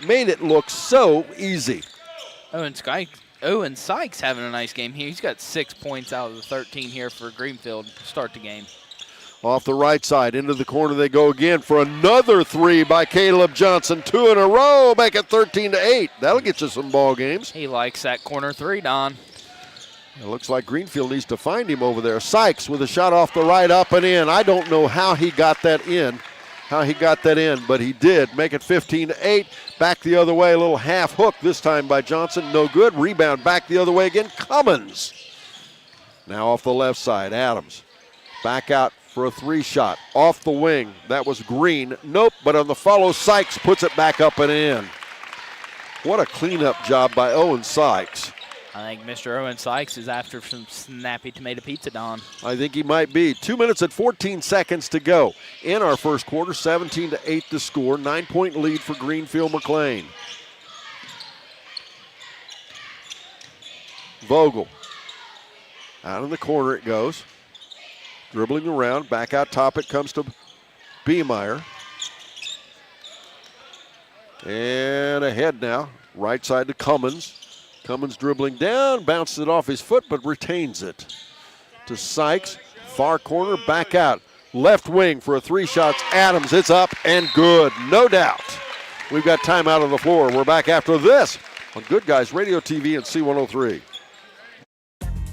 Made it look so easy. Owen Sykes having a nice game here. He's got 6 points out of the 13 here for Greenfield to start the game. Off the right side, into the corner they go again for another 3 by Caleb Johnson. 2 in a row, make it 13-8. That'll get you some ball games. He likes that corner 3, Don. It looks like Greenfield needs to find him over there. Sykes with a shot off the right, up and in. I don't know how he got that in, but he did. Make it 15-8. Back the other way, a little half hook this time by Johnson. No good. Rebound back the other way again. Cummins. Now off the left side, Adams. Back out for a 3-shot. Off the wing. That was Green. Nope, but on the follow, Sykes puts it back up and in. What a cleanup job by Owen Sykes. I think Mr. Owen Sykes is after some snappy tomato pizza, Don. I think he might be. 2 minutes and 14 seconds to go in our first quarter. 17-8 to score. 9-point lead for Greenfield McLean. Vogel. Out in the corner it goes. Dribbling around. Back out top it comes to Beemeyer. And ahead now. Right side to Cummins. Cummins dribbling down, bounces it off his foot, but retains it. To Sykes, far corner, back out. Left wing for a 3 shots. Adams, it's up and good, no doubt. We've got time out on the floor. We're back after this on Good Guys Radio TV and C103.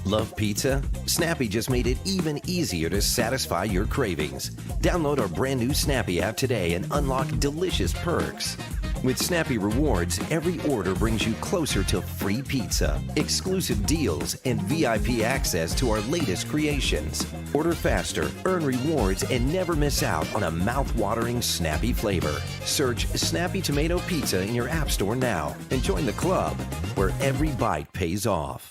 Love pizza? Snappy just made it even easier to satisfy your cravings. Download our brand new Snappy app today and unlock delicious perks. With Snappy Rewards, every order brings you closer to free pizza, exclusive deals, and VIP access to our latest creations. Order faster, earn rewards, and never miss out on a mouth-watering Snappy flavor. Search Snappy Tomato Pizza in your app store now and join the club where every bite pays off.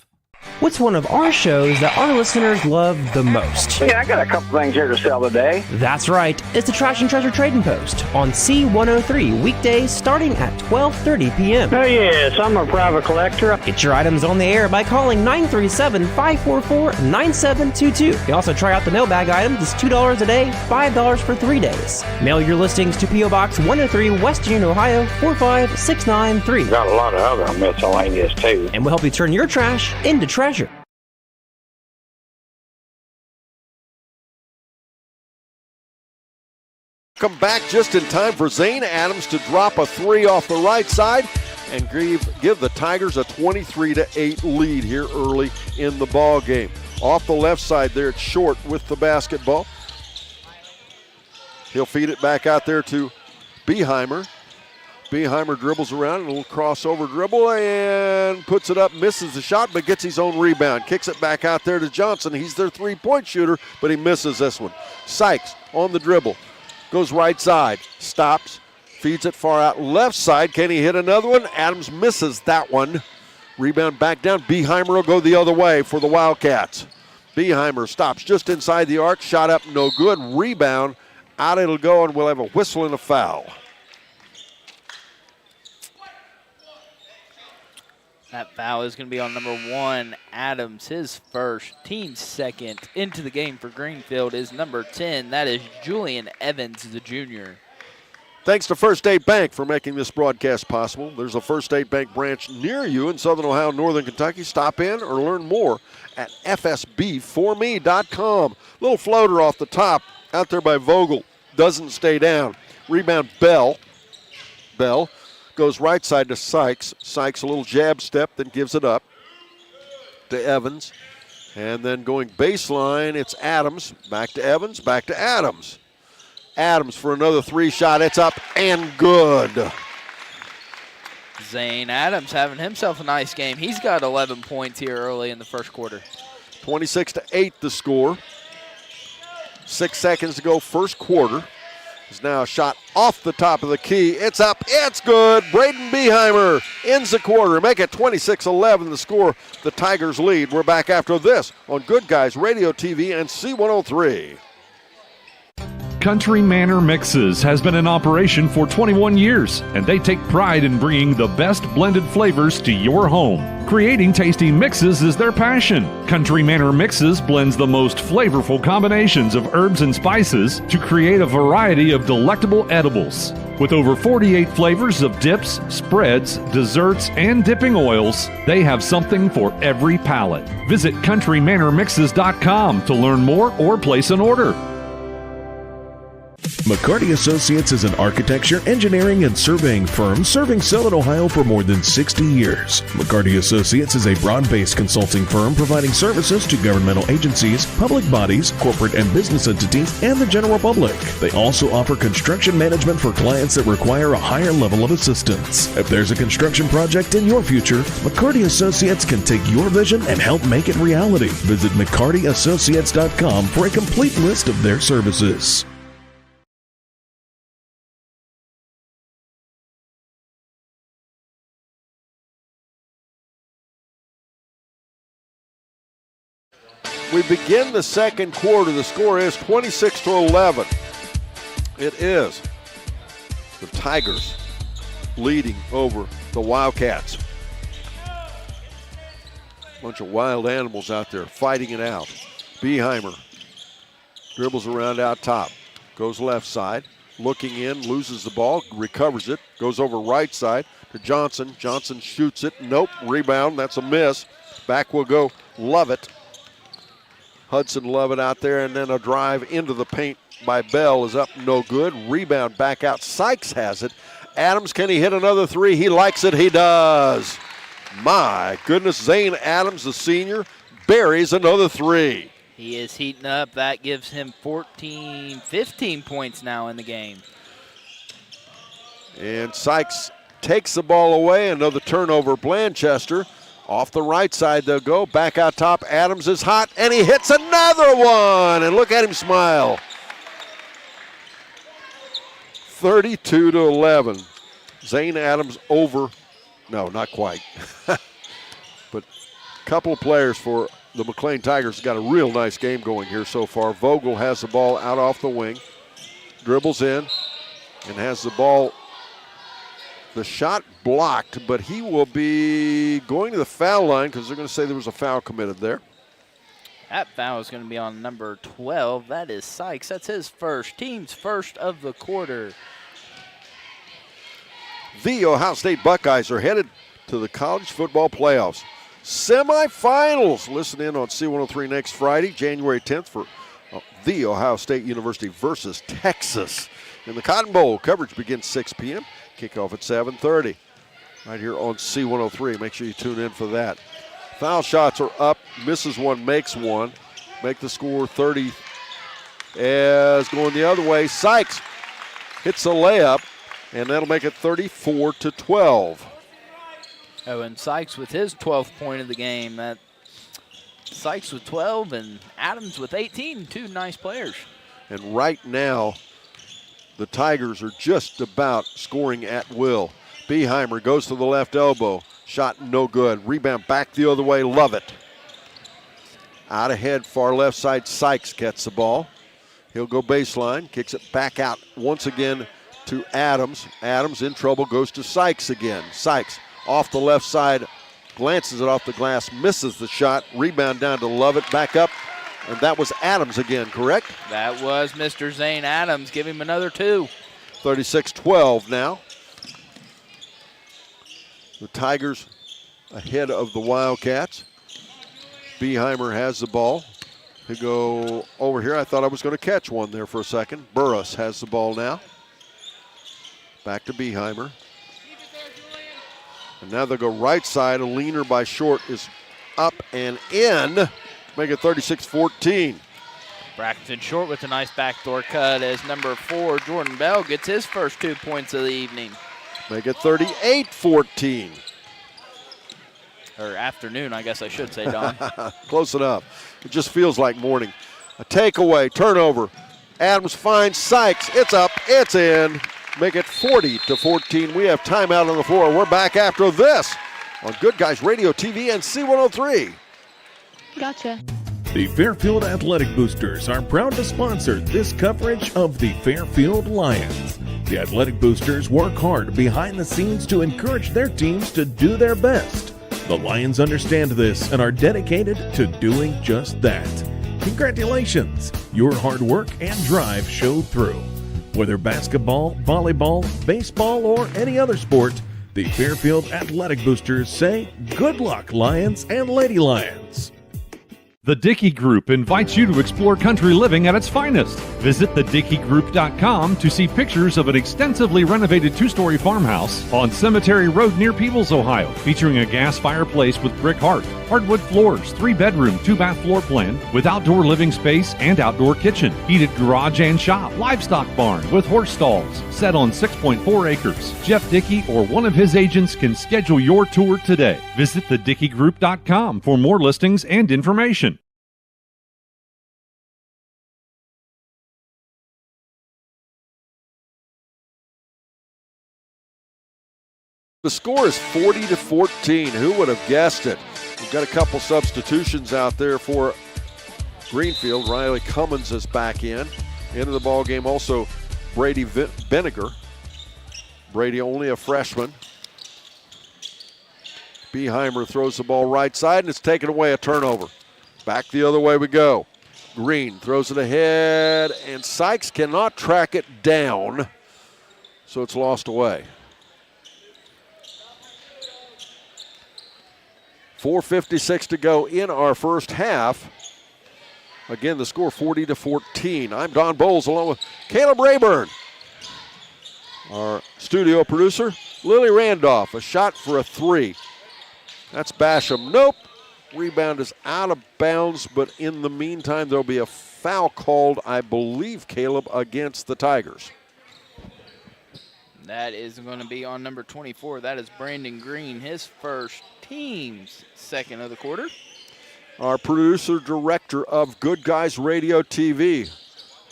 What's one of our shows that our listeners love the most? Yeah, I got a couple things here to sell today. That's right. It's the Trash and Treasure Trading Post on C103 weekdays starting at 12:30 p.m. Oh, yes, I'm a private collector. Get your items on the air by calling 937-544-9722. You can also try out the mailbag items. It's $2 a day, $5 for 3 days. Mail your listings to P.O. Box 103, West Union, Ohio, 45693. Got a lot of other miscellaneous, too. And we'll help you turn your trash into treasure. Come back just in time for Zane Adams to drop a 3 off the right side and give the Tigers a 23-8 lead here early in the ball game. Off the left side there, it's Short with the basketball. He'll feed it back out there to Beheimer. Beheimer dribbles around, a little crossover dribble, and puts it up, misses the shot, but gets his own rebound. Kicks it back out there to Johnson. He's their three-point shooter, but he misses this one. Sykes on the dribble. Goes right side, stops, feeds it far out left side. Can he hit another one? Adams misses that one. Rebound back down. Beheimer will go the other way for the Wildcats. Beheimer stops just inside the arc. Shot up, no good. Rebound, out it'll go, and we'll have a whistle and a foul. That foul is going to be on number 1, Adams. His first, team second into the game for Greenfield is number 10. That is Julian Evans, the junior. Thanks to First State Bank for making this broadcast possible. There's a First State Bank branch near you in Southern Ohio, Northern Kentucky. Stop in or learn more at fsbforme.com. Little floater off the top out there by Vogel. Doesn't stay down. Rebound Bell. Goes right side to Sykes. Sykes a little jab step, then gives it up to Evans. And then going baseline, it's Adams. Back to Evans, back to Adams. Adams for another 3 shot. It's up and good. Zane Adams having himself a nice game. He's got 11 points here early in the first quarter. 26-8 the score. 6 seconds to go, first quarter. Is now a shot off the top of the key. It's up. It's good. Braden Beheimer ends the quarter. Make it 26-11 the score. The Tigers lead. We're back after this on Good Guys Radio TV and C103. Country Manor Mixes has been in operation for 21 years, and they take pride in bringing the best blended flavors to your home. Creating tasty mixes is their passion. Country Manor Mixes blends the most flavorful combinations of herbs and spices to create a variety of delectable edibles. With over 48 flavors of dips, spreads, desserts, and dipping oils, they have something for every palate. Visit countrymanormixes.com to learn more or place an order. McCarty Associates is an architecture, engineering, and surveying firm serving Southern Ohio for more than 60 years. McCarty Associates is a broad-based consulting firm providing services to governmental agencies, public bodies, corporate and business entities, and the general public. They also offer construction management for clients that require a higher level of assistance. If there's a construction project in your future, McCarty Associates can take your vision and help make it reality. Visit McCartyAssociates.com for a complete list of their services. We begin the second quarter. The score is 26-11. It is the Tigers leading over the Wildcats. Bunch of wild animals out there fighting it out. Beheimer dribbles around out top. Goes left side. Looking in, loses the ball, recovers it. Goes over right side to Johnson. Johnson shoots it. Nope. Rebound. That's a miss. Back will go Lovett. Hudson Lovett out there, and then a drive into the paint by Bell is up, no good. Rebound back out. Sykes has it. Adams, can he hit another three? He likes it. He does. My goodness, Zane Adams, the senior, buries another three. He is heating up. That gives him 15 points now in the game. And Sykes takes the ball away. Another turnover. Blanchester. Off the right side they'll go. Back out top. Adams is hot, and he hits another one. And look at him smile. 32-11. Zane Adams over. No, not quite. But a couple of players for the McLean Tigers got a real nice game going here so far. Vogel has the ball out off the wing. Dribbles in and has the ball. The shot blocked, but he will be going to the foul line because they're going to say there was a foul committed there. That foul is going to be on number 12. That is Sykes. That's his first. Team's first of the quarter. The Ohio State Buckeyes are headed to the college football playoffs. Semifinals. Listen in on C103 next Friday, January 10th for The Ohio State University versus Texas. In the Cotton Bowl, coverage begins 6 p.m. Kickoff at 7:30. Right here on C103. Make sure you tune in for that. Foul shots are up. Misses one, makes one. Make the score 30. As going the other way, Sykes hits a layup, and that'll make it 34-12. Oh, and Sykes with his 12th point of the game. Sykes with 12 and Adams with 18. Two nice players. And right now, the Tigers are just about scoring at will. Beheimer goes to the left elbow. Shot no good. Rebound back the other way. Love it. Out ahead, far left side, Sykes gets the ball. He'll go baseline. Kicks it back out once again to Adams. Adams in trouble, goes to Sykes again. Sykes off the left side, glances it off the glass, misses the shot. Rebound down to Lovett, back up. And that was Adams again, correct? That was Mr. Zane Adams. Give him another two. 36-12 now. The Tigers ahead of the Wildcats. Beheimer has the ball. He'll go over here. I thought I was going to catch one there for a second. Burris has the ball now. Back to Beheimer. And now they'll go right side. A leaner by Short is up and in. Make it 36-14. Braxton Short with a nice backdoor cut as number 4, Jordan Bell, gets his first 2 points of the evening. Make it 38-14. Or afternoon, I guess I should say, Don. Close enough. It just feels like morning. A takeaway, turnover. Adams finds Sykes. It's up, it's in. Make it 40-14. We have timeout on the floor. We're back after this on Good Guys Radio TV and C103. Gotcha. The Fairfield Athletic Boosters are proud to sponsor this coverage of the Fairfield Lions. The Athletic Boosters work hard behind the scenes to encourage their teams to do their best. The Lions understand this and are dedicated to doing just that. Congratulations! Your hard work and drive showed through. Whether basketball, volleyball, baseball, or any other sport, the Fairfield Athletic Boosters say, good luck, Lions and Lady Lions. The Dickey Group invites you to explore country living at its finest. Visit thedickeygroup.com to see pictures of an extensively renovated 2-story farmhouse on Cemetery Road near Peebles, Ohio, featuring a gas fireplace with brick hearth, hardwood floors, 3-bedroom, 2-bath floor plan with outdoor living space and outdoor kitchen, heated garage and shop, livestock barn with horse stalls, set on 6.4 acres. Jeff Dickey or one of his agents can schedule your tour today. Visit thedickeygroup.com for more listings and information. The score is 40-14. Who would have guessed it? We've got a couple substitutions out there for Greenfield. Riley Cummins is back in. Into the ball game also Brady Vinegar. Brady only a freshman. Beheimer throws the ball right side and it's taken away, a turnover. Back the other way we go. Green throws it ahead and Sykes cannot track it down, so it's lost away. 4:56 to go in our first half. Again, the score 40-14. I'm Don Bowles along with Caleb Rayburn. Our studio producer, Lily Randolph, a shot for a 3. That's Basham. Nope. Rebound is out of bounds, but in the meantime, there'll be a foul called, I believe, Caleb, against the Tigers. That is going to be on number 24. That is Brandon Green, his first, team's second of the quarter. Our producer, director of Good Guys Radio TV.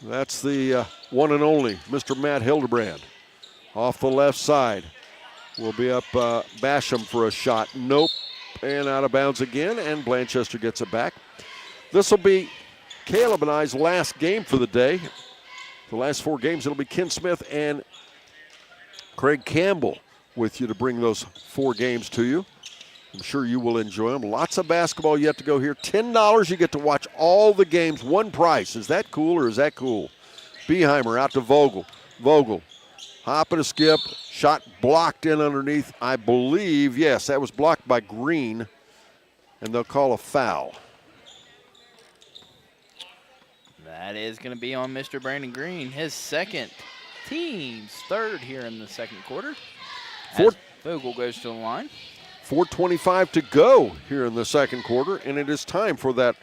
That's the one and only Mr. Matt Hildebrand. Off the left side. Will be up Basham for a shot. Nope. And out of bounds again, and Blanchester gets it back. This will be Caleb and I's last game for the day. The last 4 games, it'll be Ken Smith and Craig Campbell with you to bring those 4 games to you. I'm sure you will enjoy them. Lots of basketball yet to go here. $10, you get to watch all the games, one price. Is that cool or is that cool? Beheimer out to Vogel. Vogel, hop and a skip. Shot blocked in underneath, I believe. Yes, that was blocked by Green, and they'll call a foul. That is going to be on Mr. Brandon Green, his second, team's third here in the second quarter. As Vogel goes to the line. 4:25 to go here in the second quarter, and it is time for that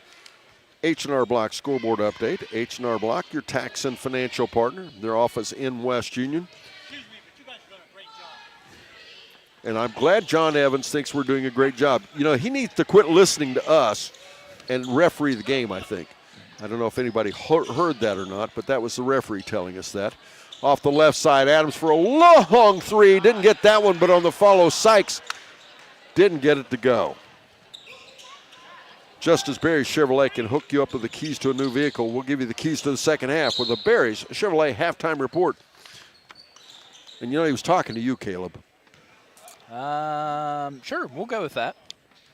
H&R Block scoreboard update. H&R Block, your tax and financial partner, their office in West Union. And I'm glad John Evans thinks we're doing a great job. You know, he needs to quit listening to us and referee the game, I think. I don't know if anybody heard that or not, but that was the referee telling us that. Off the left side, Adams for a long 3. Didn't get that one, but on the follow, Sykes didn't get it to go. Just as Barry's Chevrolet can hook you up with the keys to a new vehicle, we'll give you the keys to the second half with a Barry's Chevrolet halftime report. And you know, he was talking to you, Caleb. Sure, we'll go with that.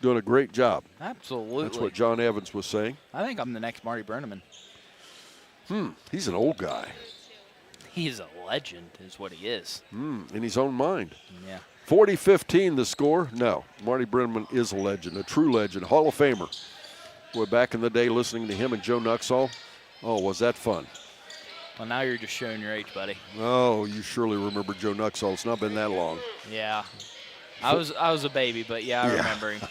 Doing a great job. Absolutely. That's what John Evans was saying. I think I'm the next Marty Brenneman. He's an old guy. He's a legend, is what he is. In his own mind. Yeah. 40-15 the score. No, Marty Brenneman is a legend, a true legend, Hall of Famer. Boy, back in the day listening to him and Joe Nuxall, oh, was that fun. Well, now you're just showing your age, buddy. Oh, you surely remember Joe Nuxall. It's not been that long. Yeah. I was a baby, but yeah, I remember him.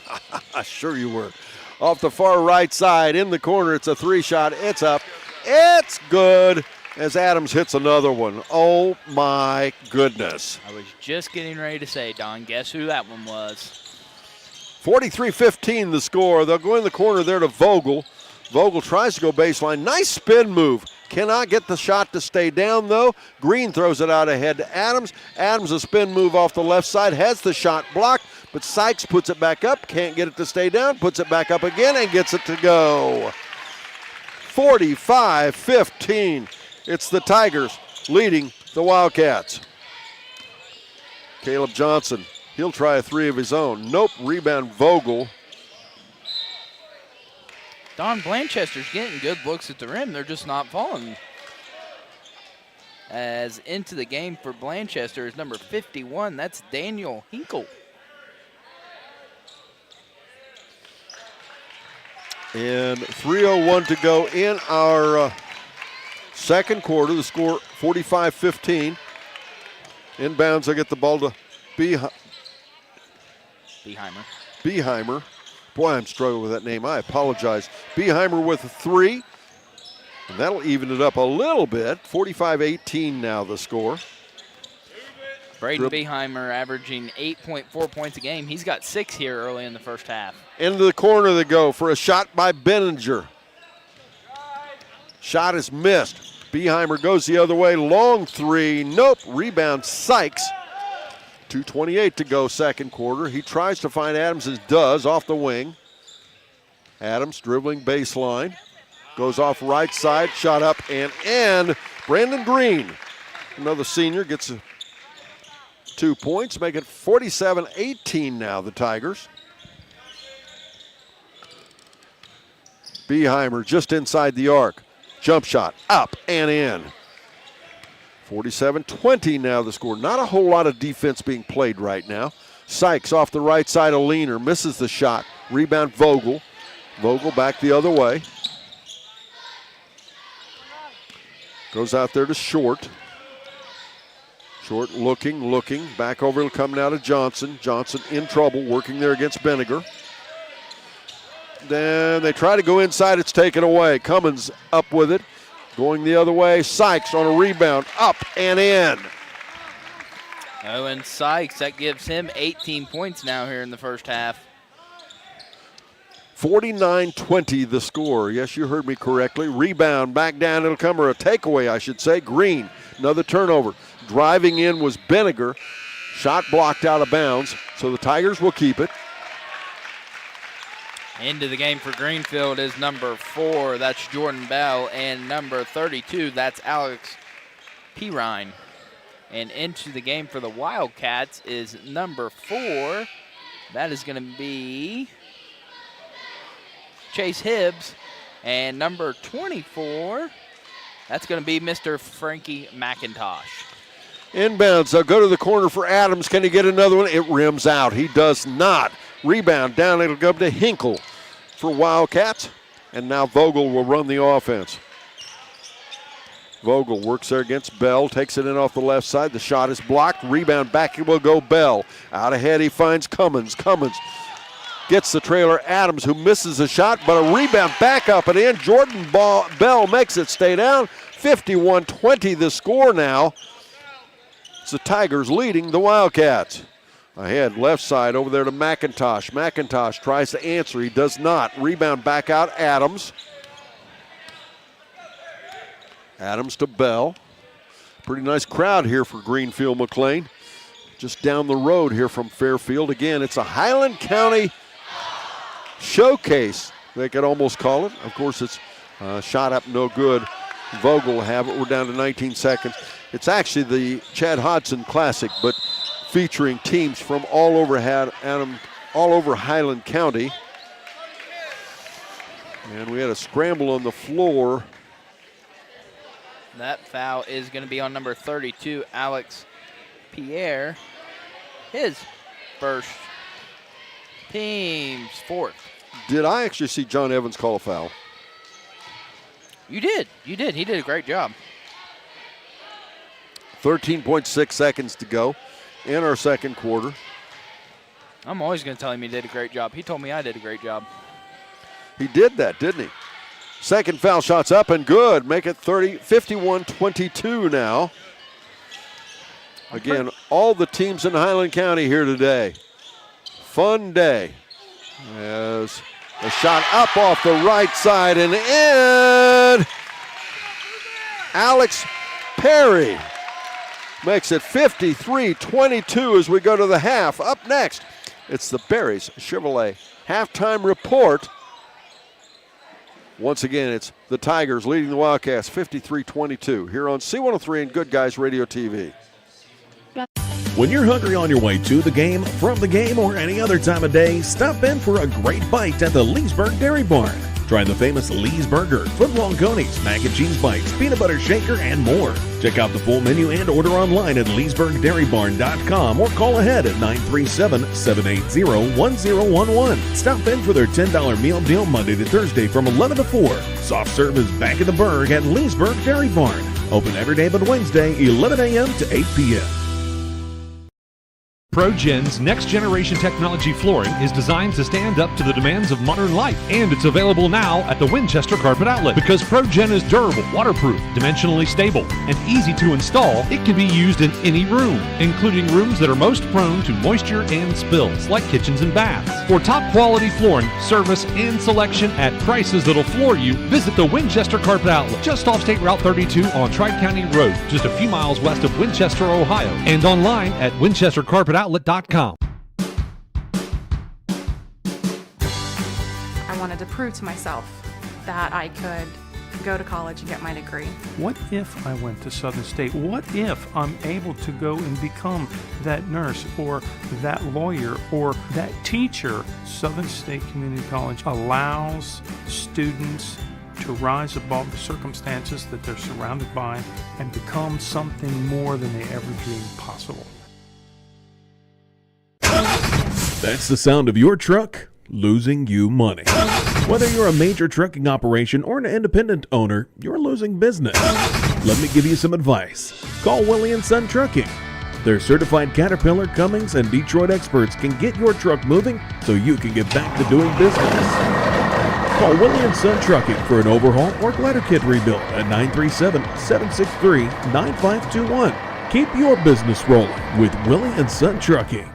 Sure you were. Off the far right side, in the corner, it's a 3-shot. It's up. It's good as Adams hits another one. Oh, my goodness. I was just getting ready to say, Don, guess who that one was? 43-15 the score. They'll go in the corner there to Vogel. Vogel tries to go baseline. Nice spin move. Cannot get the shot to stay down, though. Green throws it out ahead to Adams. Adams, a spin move off the left side, has the shot blocked, but Sykes puts it back up, can't get it to stay down, puts it back up again, and gets it to go. 45-15. It's the Tigers leading the Wildcats. Caleb Johnson, he'll try a 3 of his own. Nope, rebound Vogel. Don Blanchester's getting good looks at the rim. They're just not falling. As into the game for Blanchester is number 51. That's Daniel Hinkle. And 3:01 to go in our second quarter. The score 45-15. Inbounds, I get the ball to Beheimer. Boy, I'm struggling with that name. I apologize. Beheimer with a 3. And that'll even it up a little bit. 45-18 now the score. Braden Beheimer averaging 8.4 points a game. He's got 6 here early in the first half. Into the corner they go for a shot by Benninger. Shot is missed. Beheimer goes the other way. Long 3. Nope. Rebound Sykes. 2:28 to go second quarter. He tries to find Adams and does off the wing. Adams dribbling baseline. Goes off right side. Shot up and in. Brandon Green, another senior, gets 2 points. Make it 47-18 now, the Tigers. Beheimer just inside the arc. Jump shot up and in. 47-20 now the score. Not a whole lot of defense being played right now. Sykes off the right side of Leaner. Misses the shot. Rebound Vogel. Vogel back the other way. Goes out there to Short. Short looking. Back over, coming out of Johnson. Johnson in trouble, working there against Benninger. Then they try to go inside. It's taken away. Cummins up with it. Going the other way. Sykes on a rebound. Up and in. Owen Sykes, that gives him 18 points now here in the first half. 49-20 the score. Yes, you heard me correctly. Rebound back down. It'll come, or a takeaway, I should say. Green, another turnover. Driving in was Benninger. Shot blocked out of bounds, so the Tigers will keep it. Into the game for Greenfield is number 4. That's Jordan Bell. And number 32, that's Alex Pirine. And into the game for the Wildcats is number 4. That is going to be Chase Hibbs. And number 24, that's going to be Mr. Frankie McIntosh. Inbounds, they'll go to the corner for Adams. Can he get another one? It rims out. He does not. Rebound down, it'll go to Hinkle for Wildcats. And now Vogel will run the offense. Vogel works there against Bell, takes it in off the left side. The shot is blocked. Rebound back, it will go Bell. Out ahead, he finds Cummins. Cummins gets the trailer. Adams, who misses a shot, but a rebound back up and in. Jordan Bell makes it stay down. 51-20 the score now. It's the Tigers leading the Wildcats. Ahead, left side, over there to McIntosh. McIntosh tries to answer. He does not. Rebound back out, Adams. Adams to Bell. Pretty nice crowd here for Greenfield McLean. Just down the road here from Fairfield. Again, it's a Highland County showcase, they could almost call it. Of course, it's shot up no good. Vogel will have it. We're down to 19 seconds. It's actually the Chad Hodson Classic, but featuring teams from all over Highland County. And we had a scramble on the floor. That foul is going to be on number 32, Alex Pierre. His first, team's 4th. Did I actually see John Evans call a foul? You did. He did a great job. 13.6 seconds to go in our second quarter. I'm always going to tell him he did a great job. He told me I did a great job. He did that, didn't he? Second foul shot's up and good. Make it 51-22 now. Again, all the teams in Highland County here today. Fun day. As a shot up off the right side and in. Alex Perry makes it 53-22 as we go to the half. Up next, it's the Berries Chevrolet halftime report. Once again, it's the Tigers leading the Wildcats 53-22 here on C103 and Good Guys Radio TV. When you're hungry on your way to the game, from the game, or any other time of day, stop in for a great bite at the Leesburg Dairy Barn. Try the famous Lee's Burger, footlong conies, mac and cheese bites, peanut butter shaker, and more. Check out the full menu and order online at leesburgdairybarn.com or call ahead at 937-780-1011. Stop in for their $10 meal deal Monday to Thursday from 11 to 4. Soft serve is back in the Burg at Leesburg Dairy Barn. Open every day but Wednesday, 11 a.m. to 8 p.m. ProGen's next-generation technology flooring is designed to stand up to the demands of modern life, and it's available now at the Winchester Carpet Outlet. Because ProGen is durable, waterproof, dimensionally stable, and easy to install, it can be used in any room, including rooms that are most prone to moisture and spills, like kitchens and baths. For top-quality flooring, service, and selection at prices that'll floor you, visit the Winchester Carpet Outlet, just off State Route 32 on Tri-County Road, just a few miles west of Winchester, Ohio, and online at winchestercarpetoutlet.com. I wanted to prove to myself that I could go to college and get my degree. What if I went to Southern State? What if I'm able to go and become that nurse or that lawyer or that teacher? Southern State Community College allows students to rise above the circumstances that they're surrounded by and become something more than they ever dreamed possible. That's the sound of your truck losing you money. Whether you're a major trucking operation or an independent owner, you're losing business. Let me give you some advice. Call Willie & Son Trucking. Their certified Caterpillar, Cummins, and Detroit experts can get your truck moving so you can get back to doing business. Call Willie & Son Trucking for an overhaul or glider kit rebuild at 937-763-9521. Keep your business rolling with Willie & Son Trucking.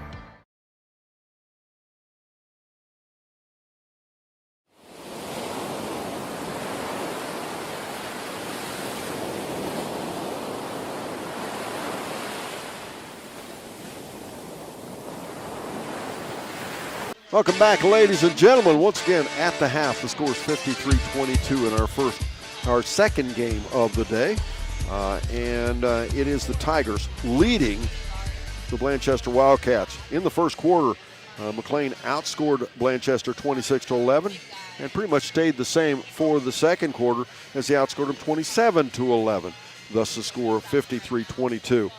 Welcome back, ladies and gentlemen. Once again, at the half, the score is 53-22 in our second game of the day. It is the Tigers leading the Blanchester Wildcats. In the first quarter, McLean outscored Blanchester 26-11 and pretty much stayed the same for the second quarter as he outscored them 27-11. Thus the score of 53-22.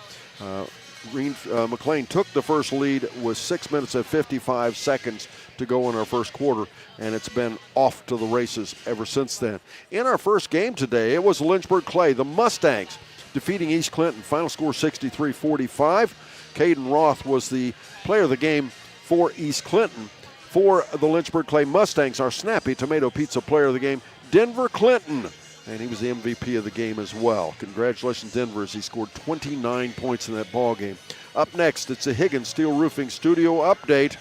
McLean took the first lead with 6 minutes and 55 seconds to go in our first quarter, and it's been off to the races ever since then. In our first game today, it was Lynchburg Clay, the Mustangs, defeating East Clinton. Final score 63-45. Caden Roth was the player of the game for East Clinton. For the Lynchburg Clay Mustangs, our Snappy Tomato Pizza player of the game, Denver Clinton. And he was the MVP of the game as well. Congratulations, Denver, as he scored 29 points in that ball game. Up next, it's a Higgins Steel Roofing Studio update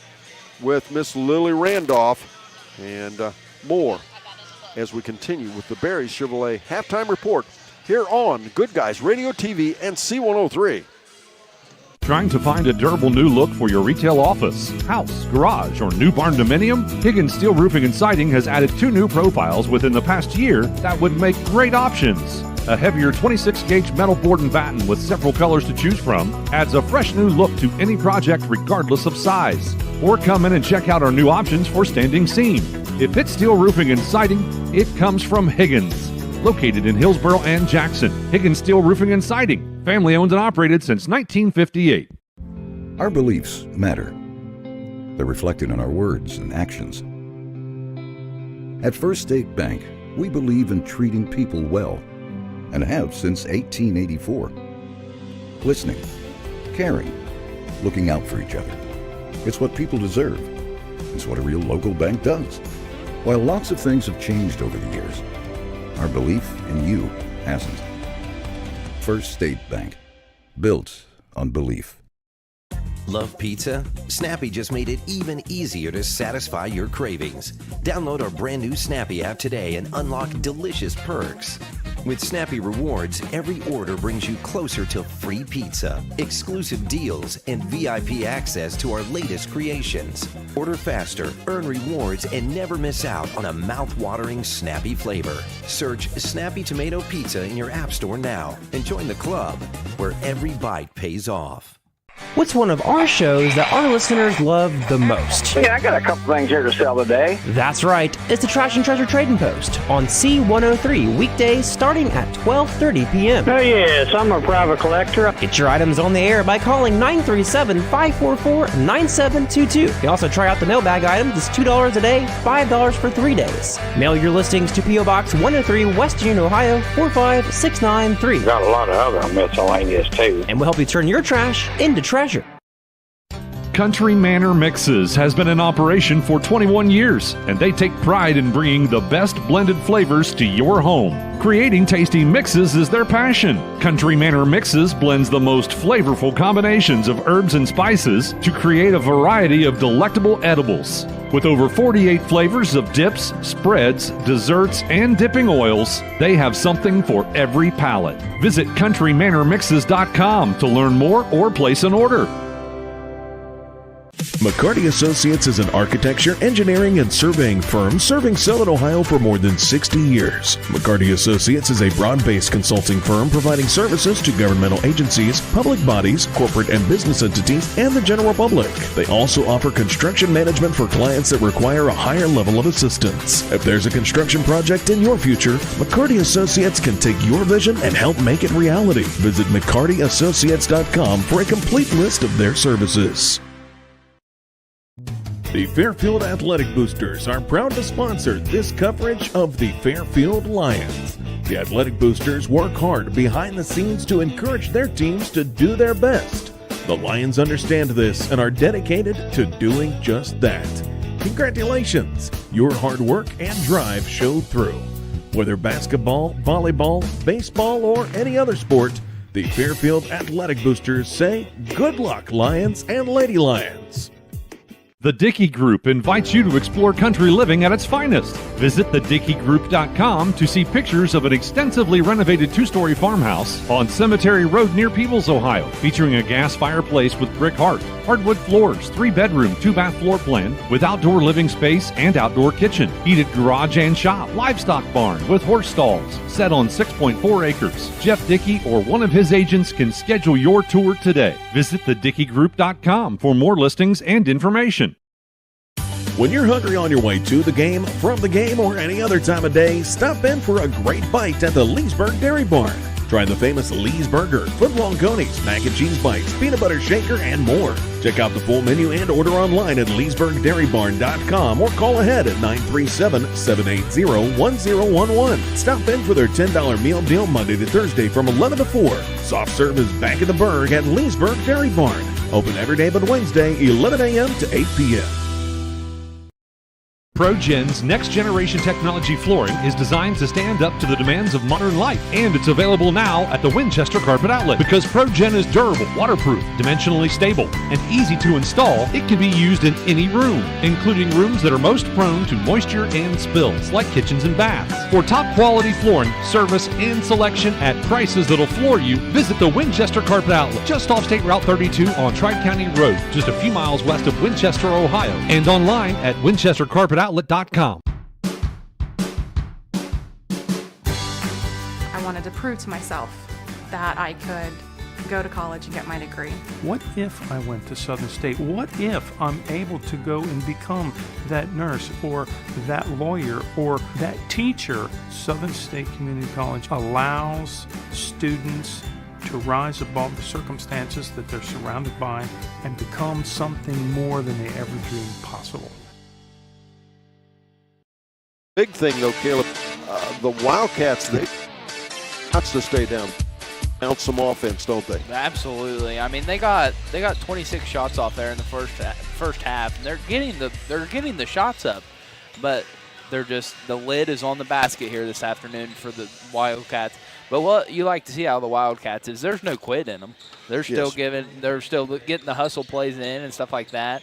with Miss Lily Randolph and more as we continue with the Barry Chevrolet halftime report here on Good Guys Radio TV and C103. Trying to find a durable new look for your retail office, house, garage, or new barn dominium? Higgins Steel Roofing and Siding has added 2 new profiles within the past year that would make great options. A heavier 26-gauge metal board and batten with several colors to choose from adds a fresh new look to any project regardless of size. Or come in and check out our new options for standing seam. If it's steel roofing and siding, it comes from Higgins. Located in Hillsboro and Jackson, Higgins Steel Roofing and Siding. Family owned and operated since 1958. Our beliefs matter. They're reflected in our words and actions. At First State Bank, we believe in treating people well and have since 1884. Listening, caring, looking out for each other. It's what people deserve. It's what a real local bank does. While lots of things have changed over the years, our belief in you hasn't. First State Bank, built on belief. Love pizza? Snappy just made it even easier to satisfy your cravings. Download our brand new Snappy app today and unlock delicious perks. With Snappy Rewards, every order brings you closer to free pizza, exclusive deals, and VIP access to our latest creations. Order faster, earn rewards, and never miss out on a mouth-watering Snappy flavor. Search Snappy Tomato Pizza in your app store now and join the club where every bite pays off. What's one of our shows that our listeners love the most? Yeah, I got a couple things here to sell today. That's right. It's the Trash and Treasure Trading Post on C103 weekdays starting at 12:30 p.m. Oh, yes, I'm a private collector. Get your items on the air by calling 937-544-9722. You can also try out the mailbag items. It's $2 a day, $5 for 3 days. Mail your listings to P.O. Box 103, West Union, Ohio, 45693. Got a lot of other miscellaneous, too. And we'll help you turn your trash into treasure. Country Manor Mixes has been in operation for 21 years, and they take pride in bringing the best blended flavors to your home. Creating tasty mixes is their passion. Country Manor Mixes blends the most flavorful combinations of herbs and spices to create a variety of delectable edibles. With over 48 flavors of dips, spreads, desserts, and dipping oils, they have something for every palate. Visit countrymanormixes.com to learn more or place an order. McCarty Associates is an architecture, engineering, and surveying firm serving Southern Ohio for more than 60 years. McCarty Associates is a broad-based consulting firm providing services to governmental agencies, public bodies, corporate and business entities, and the general public. They also offer construction management for clients that require a higher level of assistance. If there's a construction project in your future, McCarty Associates can take your vision and help make it reality. Visit McCartyAssociates.com for a complete list of their services. The Fairfield Athletic Boosters are proud to sponsor this coverage of the Fairfield Lions. The Athletic Boosters work hard behind the scenes to encourage their teams to do their best. The Lions understand this and are dedicated to doing just that. Congratulations! Your hard work and drive showed through. Whether basketball, volleyball, baseball, or any other sport, the Fairfield Athletic Boosters say, good luck, Lions and Lady Lions. The Dickey Group invites you to explore country living at its finest. Visit thedickeygroup.com to see pictures of an extensively renovated two-story farmhouse on Cemetery Road near Peebles, Ohio, featuring a gas fireplace with brick hearth, hardwood floors, 3-bedroom, 2-bath floor plan with outdoor living space and outdoor kitchen, heated garage and shop, livestock barn with horse stalls, set on 6.4 acres. Jeff Dickey or one of his agents can schedule your tour today. Visit thedickeygroup.com for more listings and information. When you're hungry on your way to the game, from the game, or any other time of day, stop in for a great bite at the Leesburg Dairy Barn. Try the famous Lee's Burger, footlong conies, mac and cheese bites, peanut butter shaker, and more. Check out the full menu and order online at leesburgdairybarn.com or call ahead at 937-780-1011. Stop in for their $10 meal deal Monday to Thursday from 11 to 4. Soft serve is back in the Burg at Leesburg Dairy Barn. Open every day but Wednesday, 11 a.m. to 8 p.m. ProGen's next-generation technology flooring is designed to stand up to the demands of modern life, and it's available now at the Winchester Carpet Outlet. Because ProGen is durable, waterproof, dimensionally stable, and easy to install, it can be used in any room, including rooms that are most prone to moisture and spills, like kitchens and baths. For top-quality flooring, service, and selection at prices that'll floor you, visit the Winchester Carpet Outlet, just off State Route 32 on Tri-County Road, just a few miles west of Winchester, Ohio, and online at winchestercarpetoutlet.com. I wanted to prove to myself that I could go to college and get my degree. What if I went to Southern State? What if I'm able to go and become that nurse or that lawyer or that teacher? Southern State Community College allows students to rise above the circumstances that they're surrounded by and become something more than they ever dreamed possible. Big thing, though, Caleb, the Wildcats, they have to stay down. Bounce some offense, don't they? Absolutely. I mean, they got 26 shots off there in the first half, and they're getting the shots up, but the lid is on the basket here this afternoon for the Wildcats. But what you like to see out of the Wildcats is there's no quit in them. They're still getting the hustle plays in and stuff like that.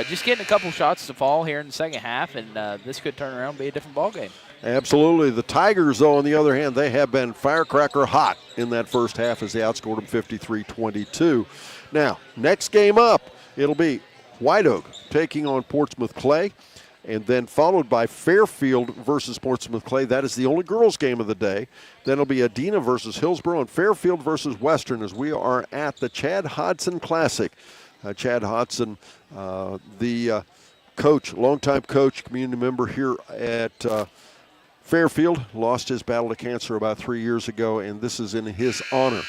Just getting a couple shots to fall here in the second half, and this could turn around and be a different ballgame. Absolutely. The Tigers, though, on the other hand, they have been firecracker hot in that first half as they outscored them 53-22. Now, next game up, it'll be White Oak taking on Portsmouth Clay, and then followed by Fairfield versus Portsmouth Clay. That is the only girls' game of the day. Then it'll be Adina versus Hillsborough and Fairfield versus Western as we are at the Chad Hodson Classic. Chad Hodson, the coach, longtime coach, community member here at Fairfield, lost his battle to cancer about 3 years ago, and this is in his honor.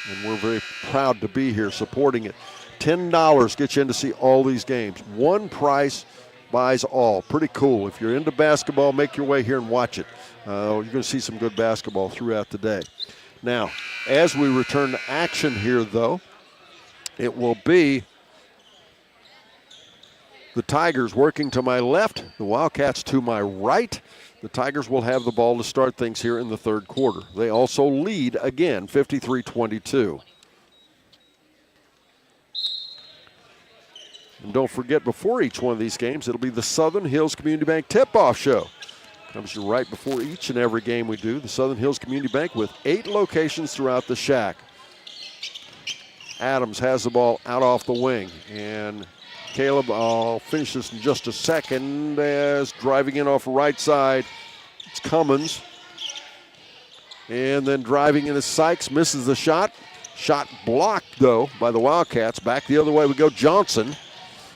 And we're very proud to be here supporting it. $10 gets you in to see all these games. One price buys all. Pretty cool. If you're into basketball, make your way here and watch it. You're going to see some good basketball throughout the day. Now, as we return to action here, though, it will be the Tigers working to my left, the Wildcats to my right. The Tigers will have the ball to start things here in the third quarter. They also lead again, 53-22. And don't forget, before each one of these games, it'll be the Southern Hills Community Bank Tip-Off Show. Comes to you right before each and every game we do. The Southern Hills Community Bank with 8 locations throughout the shack. Adams has the ball out off the wing. And Caleb, I'll finish this in just a second, as driving in off the right side, it's Cummins. And then driving in is Sykes, misses the shot. Shot blocked, though, by the Wildcats. Back the other way we go, Johnson.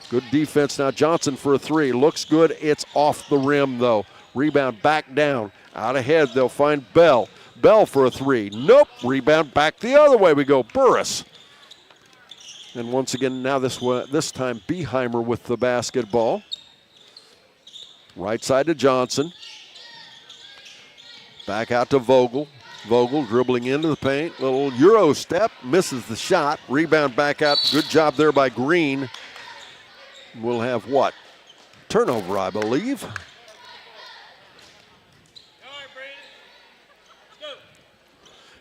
Good defense now. Johnson for a three. Looks good. It's off the rim, though. Rebound back down. Out ahead, they'll find Bell. Bell for a three. Nope. Rebound back the other way we go. Burris. And once again, now this time Beheimer with the basketball. Right side to Johnson. Back out to Vogel. Vogel dribbling into the paint. Little Euro step. Misses the shot. Rebound back out. Good job there by Green. We'll have what? Turnover, I believe.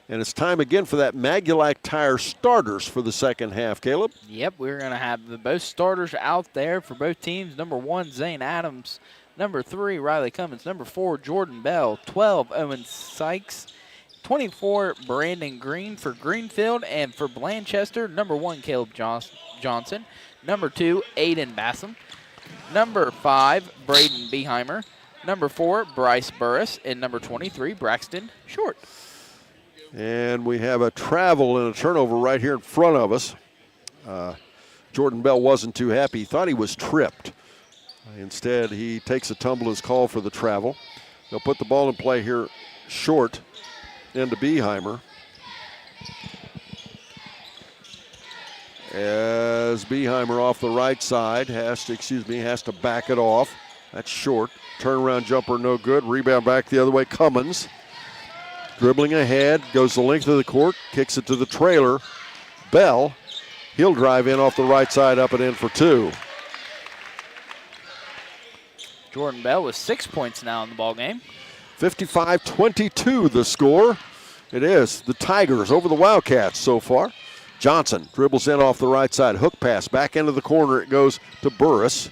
And it's time again for that Magulac Tire starters for the second half, Caleb. Yep, we're going to have both starters out there for both teams. Number 1, Zane Adams. Number 3, Riley Cummins. Number 4, Jordan Bell. 12, Owen Sykes. 24, Brandon Green for Greenfield. And for Blanchester, number 1, Caleb Johnson. Number 2, Aiden Bassam. Number 5, Braden Beheimer. Number 4, Bryce Burris. And number 23, Braxton Short. And we have a travel and a turnover right here in front of us. Jordan Bell wasn't too happy. He thought he was tripped. Instead, he takes a tumble as called for the travel. They'll put the ball in play here short into Beheimer. As Beheimer off the right side has to back it off. That's short. Turnaround jumper no good. Rebound back the other way. Cummins. Dribbling ahead, goes the length of the court, kicks it to the trailer. Bell, he'll drive in off the right side, up and in for 2. Jordan Bell with 6 points now in the ball game. 55-22 the score. It is the Tigers over the Wildcats so far. Johnson dribbles in off the right side, hook pass, back into the corner, it goes to Burris.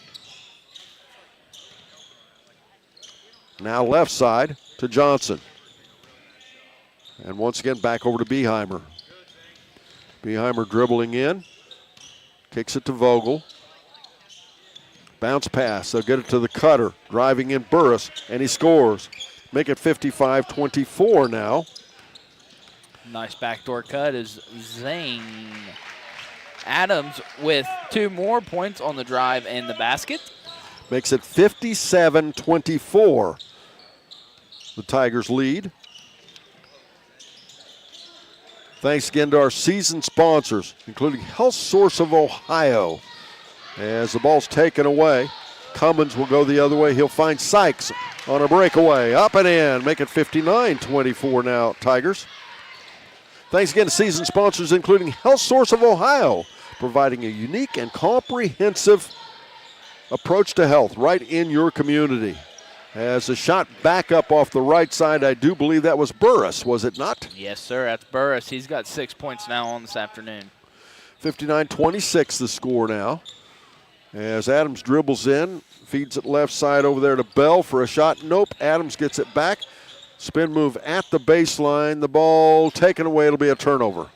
Now left side to Johnson. And once again, back over to Beheimer. Beheimer dribbling in. Kicks it to Vogel. Bounce pass. They'll get it to the cutter. Driving in Burris, and he scores. Make it 55-24 now. Nice backdoor cut is Zane Adams with 2 more points on the drive and the basket. Makes it 57-24. The Tigers lead. Thanks again to our season sponsors, including Health Source of Ohio. As the ball's taken away, Cummins will go the other way. He'll find Sykes on a breakaway. Up and in. Make it 59-24 now, Tigers. Thanks again to season sponsors, including Health Source of Ohio, providing a unique and comprehensive approach to health right in your community. As a shot back up off the right side, I do believe that was Burris, was it not? Yes, sir, that's Burris. He's got 6 points now on this afternoon. 59-26 the score now. As Adams dribbles in, feeds it left side over there to Bell for a shot. Nope, Adams gets it back. Spin move at the baseline. The ball taken away. It'll be a turnover.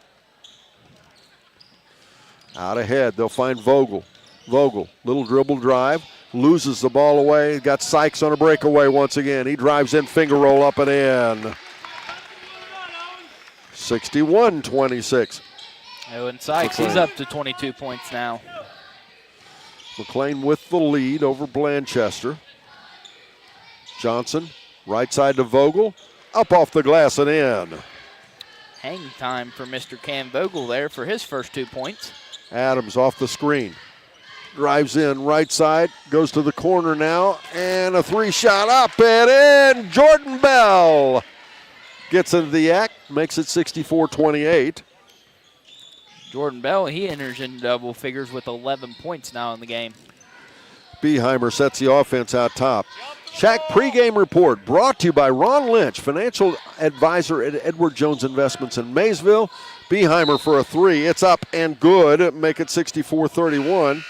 Out ahead, they'll find Vogel. Vogel, little dribble drive. Loses the ball away. Got Sykes on a breakaway once again. He drives in, finger roll up and in. 61-26. Owen Sykes, he's up to 22 points now. McLean with the lead over Blanchester. Johnson, right side to Vogel. Up off the glass and in. Hang time for Mr. Cam Vogel there for his first 2 points. Adams off the screen. Drives in right side, goes to the corner now, and a 3-shot up and in. Jordan Bell gets into the act, makes it 64-28. Jordan Bell, he enters in double figures with 11 points now in the game. Beheimer sets the offense out top. Shack pregame report brought to you by Ron Lynch, financial advisor at Edward Jones Investments in Maysville. Beheimer for a 3. It's up and good. Make it 64-31.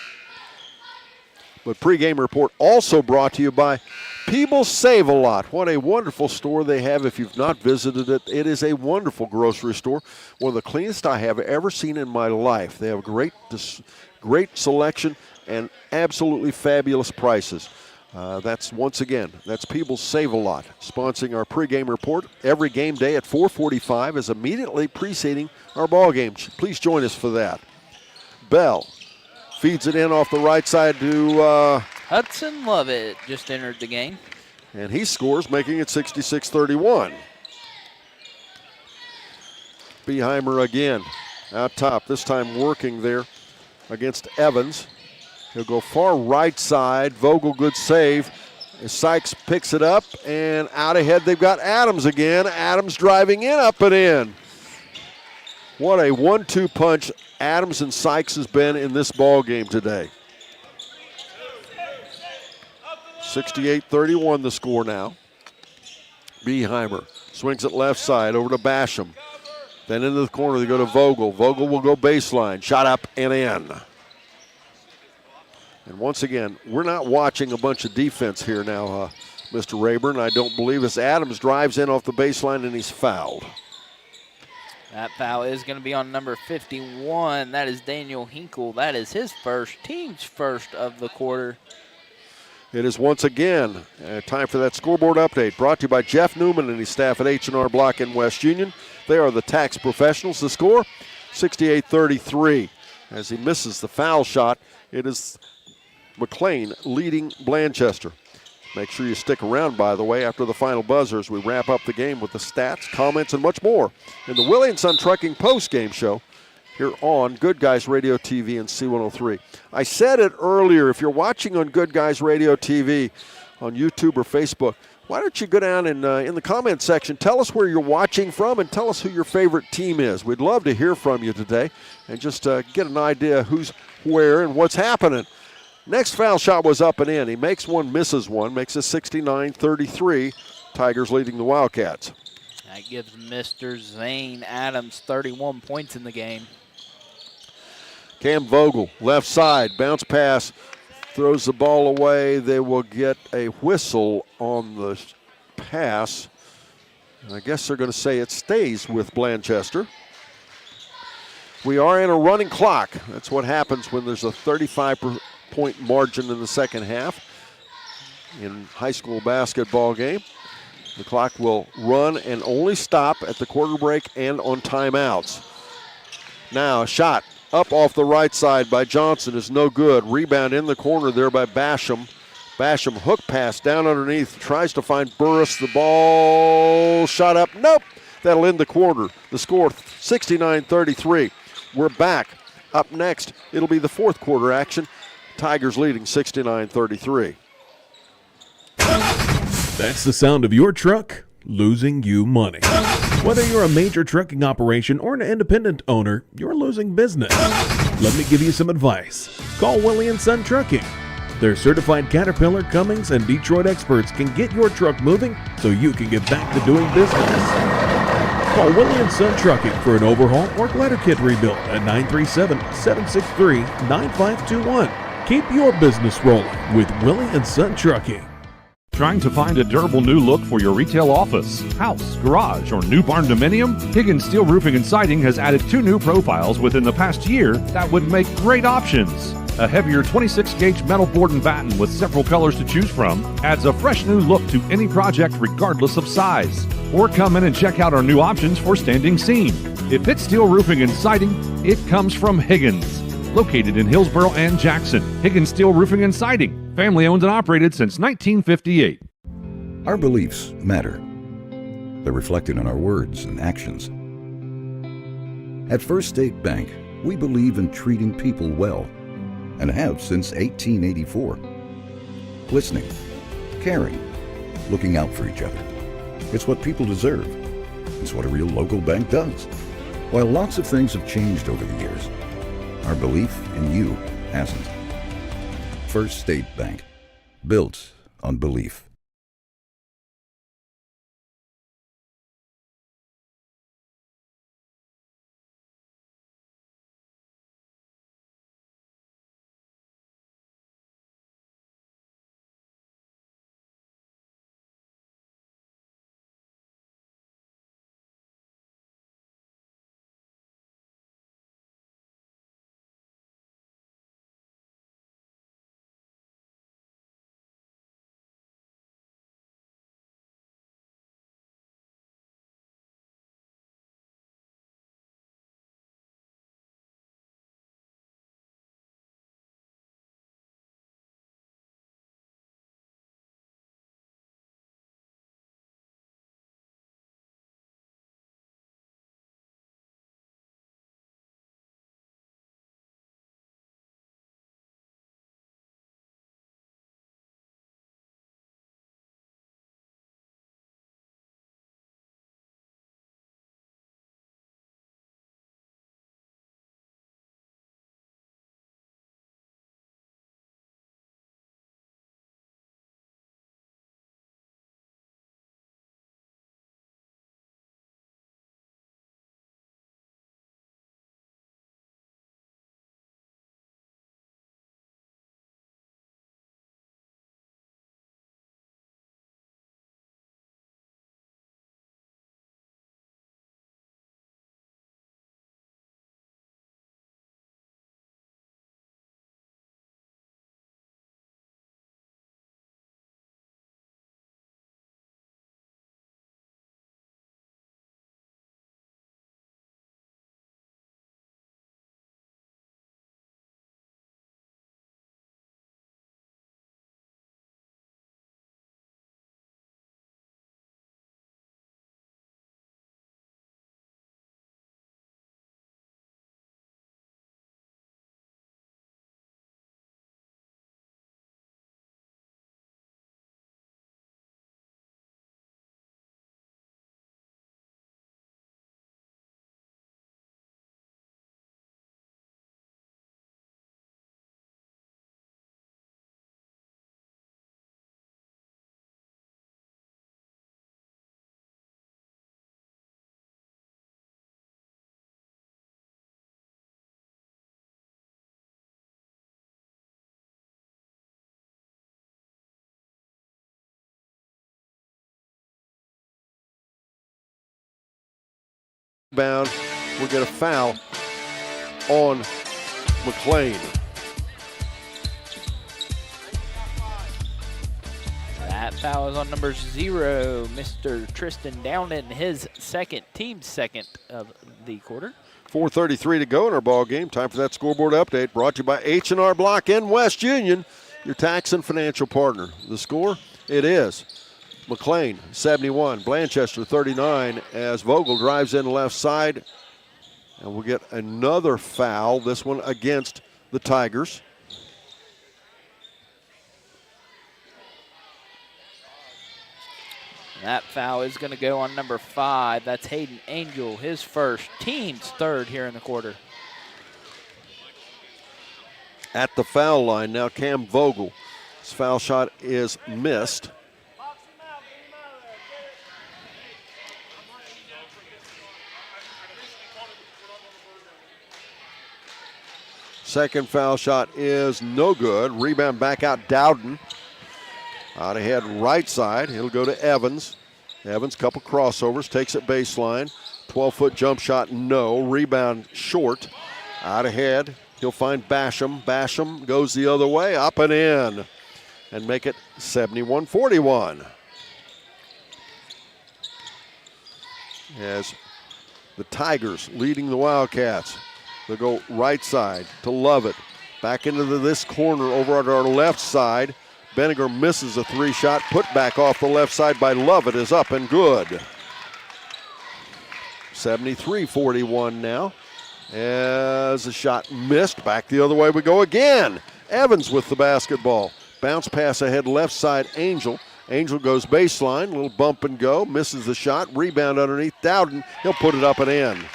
But pregame report also brought to you by Peebles Save-A-Lot. What a wonderful store they have. If you've not visited it, it is a wonderful grocery store. One of the cleanest I have ever seen in my life. They have great selection and absolutely fabulous prices. That's Peebles Save-A-Lot, sponsoring our pregame report every game day at 4:45 is immediately preceding our ball game. Please join us for that. Bell feeds it in off the right side to Hudson Lovett just entered the game. And he scores, making it 66-31. Beheimer again out top, this time working there against Evans. He'll go far right side. Vogel, good save. Sykes picks it up, and out ahead they've got Adams again. Adams driving in, up and in. What a 1-2 punch Adams and Sykes has been in this ball game today. 68-31 the score now. Beheimer swings it left side over to Basham. Then into the corner they go to Vogel. Vogel will go baseline. Shot up and in. And once again, we're not watching a bunch of defense here now, Mr. Rayburn. I don't believe as Adams drives in off the baseline and he's fouled. That foul is going to be on number 51. That is Daniel Hinkle. That is his first, team's first of the quarter. It is once again time for that scoreboard update, brought to you by Jeff Newman and his staff at H&R Block in West Union. They are the tax professionals. The score, 68-33. As he misses the foul shot, it is McLean leading Blanchester. Make sure you stick around, by the way, after the final buzzer as we wrap up the game with the stats, comments, and much more in the Willie & Son Trucking post-game show here on Good Guys Radio TV and C103. I said it earlier, if you're watching on Good Guys Radio TV on YouTube or Facebook, why don't you go down and in the comment section, tell us where you're watching from and tell us who your favorite team is. We'd love to hear from you today and just get an idea who's where and what's happening. Next foul shot was up and in. He makes one, misses one, makes it 69-33. Tigers leading the Wildcats. That gives Mr. Zane Adams 31 points in the game. Cam Vogel, left side, bounce pass, throws the ball away. They will get a whistle on the pass. I guess they're going to say it stays with Blanchester. We are in a running clock. That's what happens when there's a 35-point margin in the second half in high school basketball game. The clock will run and only stop at the quarter break and on timeouts. Now a shot up off the right side by Johnson is no good. Rebound in the corner there by Basham. Basham hook pass down underneath, tries to find Burris. The ball shot up, nope. That'll end the quarter. The score 69-33. We're back. Up next, it'll be the fourth quarter action. Tigers leading 69-33. That's the sound of your truck losing you money. Whether you're a major trucking operation or an independent owner, you're losing business. Let me give you some advice. Call Willie & Son Trucking. Their certified Caterpillar, Cummins, and Detroit experts can get your truck moving so you can get back to doing business. Call Willie & Son Trucking for an overhaul or glider kit rebuild at 937-763-9521. Keep your business rolling with Willie & Son Trucking. Trying to find a durable new look for your retail office, house, garage, or new barn dominium? Higgins Steel Roofing and Siding has added 2 new profiles within the past year that would make great options. A heavier 26-gauge metal board and batten with several colors to choose from adds a fresh new look to any project regardless of size. Or come in and check out our new options for standing seam. If it's steel roofing and siding, it comes from Higgins. Located in Hillsboro and Jackson, Higgins Steel Roofing and Siding. Family owned and operated since 1958. Our beliefs matter. They're reflected in our words and actions. At First State Bank, we believe in treating people well and have since 1884. Listening, caring, looking out for each other. It's what people deserve. It's what a real local bank does. While lots of things have changed over the years, our belief in you hasn't. First State Bank, built on belief. Bound, we'll get a foul on McLean. That foul is on number 0, Mr. Tristan Downen, his team's second of the quarter. 4:33 to go in our ball game. Time for that scoreboard update, brought to you by H&R Block and West Union, your tax and financial partner. The score, it is McLean 71, Blanchester 39, as Vogel drives in left side. And we'll get another foul, this one against the Tigers. That foul is going to go on number 5. That's Hayden Angel, his first, team's third here in the quarter. At the foul line now, Cam Vogel. His foul shot is missed. Second foul shot is no good. Rebound back out, Dowden. Out ahead right side. He'll go to Evans. Evans, couple crossovers, takes it baseline. 12-foot jump shot, no. Rebound short. Out ahead, he'll find Basham. Basham goes the other way, up and in. And make it 71-41. As the Tigers leading the Wildcats. They'll go right side to Lovett. Back into this corner over at our left side. Benninger misses a 3-shot. Put back off the left side by Lovett is up and good. 73-41 now. As a shot missed. Back the other way we go again. Evans with the basketball. Bounce pass ahead left side, Angel. Angel goes baseline. Little bump and go. Misses the shot. Rebound underneath Dowden. He'll put it up and in.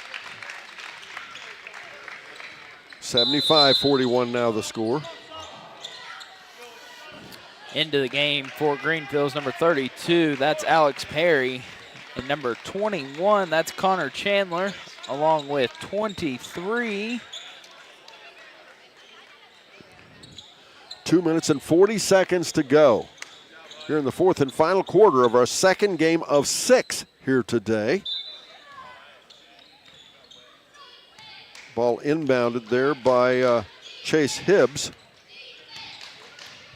75-41 now the score. Into the game for Greenfield's number 32. That's Alex Perry. And number 21, that's Connor Chandler, along with 23. 2 minutes and 40 seconds to go here in the fourth and final quarter of our second game of 6 here today. Ball inbounded there by Chase Hibbs.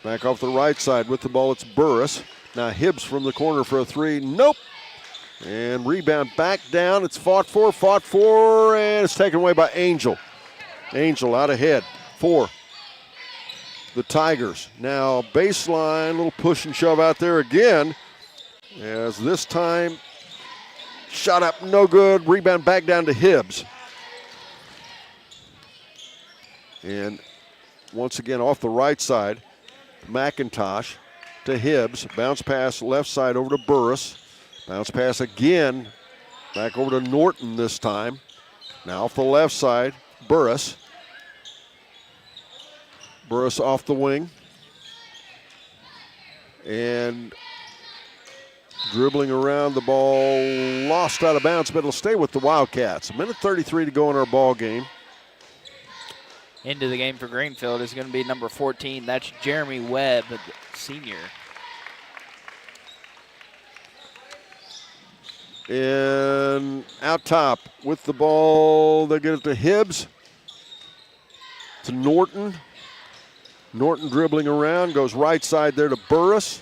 Back off the right side with the ball, it's Burris. Now Hibbs from the corner for a 3, nope. And rebound back down, it's fought for, and it's taken away by Angel. Angel out ahead for the Tigers. Now baseline, little push and shove out there again. As this time, shot up, no good. Rebound back down to Hibbs. And once again off the right side, McIntosh to Hibbs. Bounce pass left side over to Burris. Bounce pass again, back over to Norton this time. Now off the left side, Burris. Burris off the wing. And dribbling around, the ball lost out of bounds, but it'll stay with the Wildcats. 1:33 to go in our ball game. Into the game for Greenfield is going to be number 14. That's Jeremy Webb, senior. And out top with the ball, they get it to Hibbs. To Norton. Norton dribbling around, goes right side there to Burris.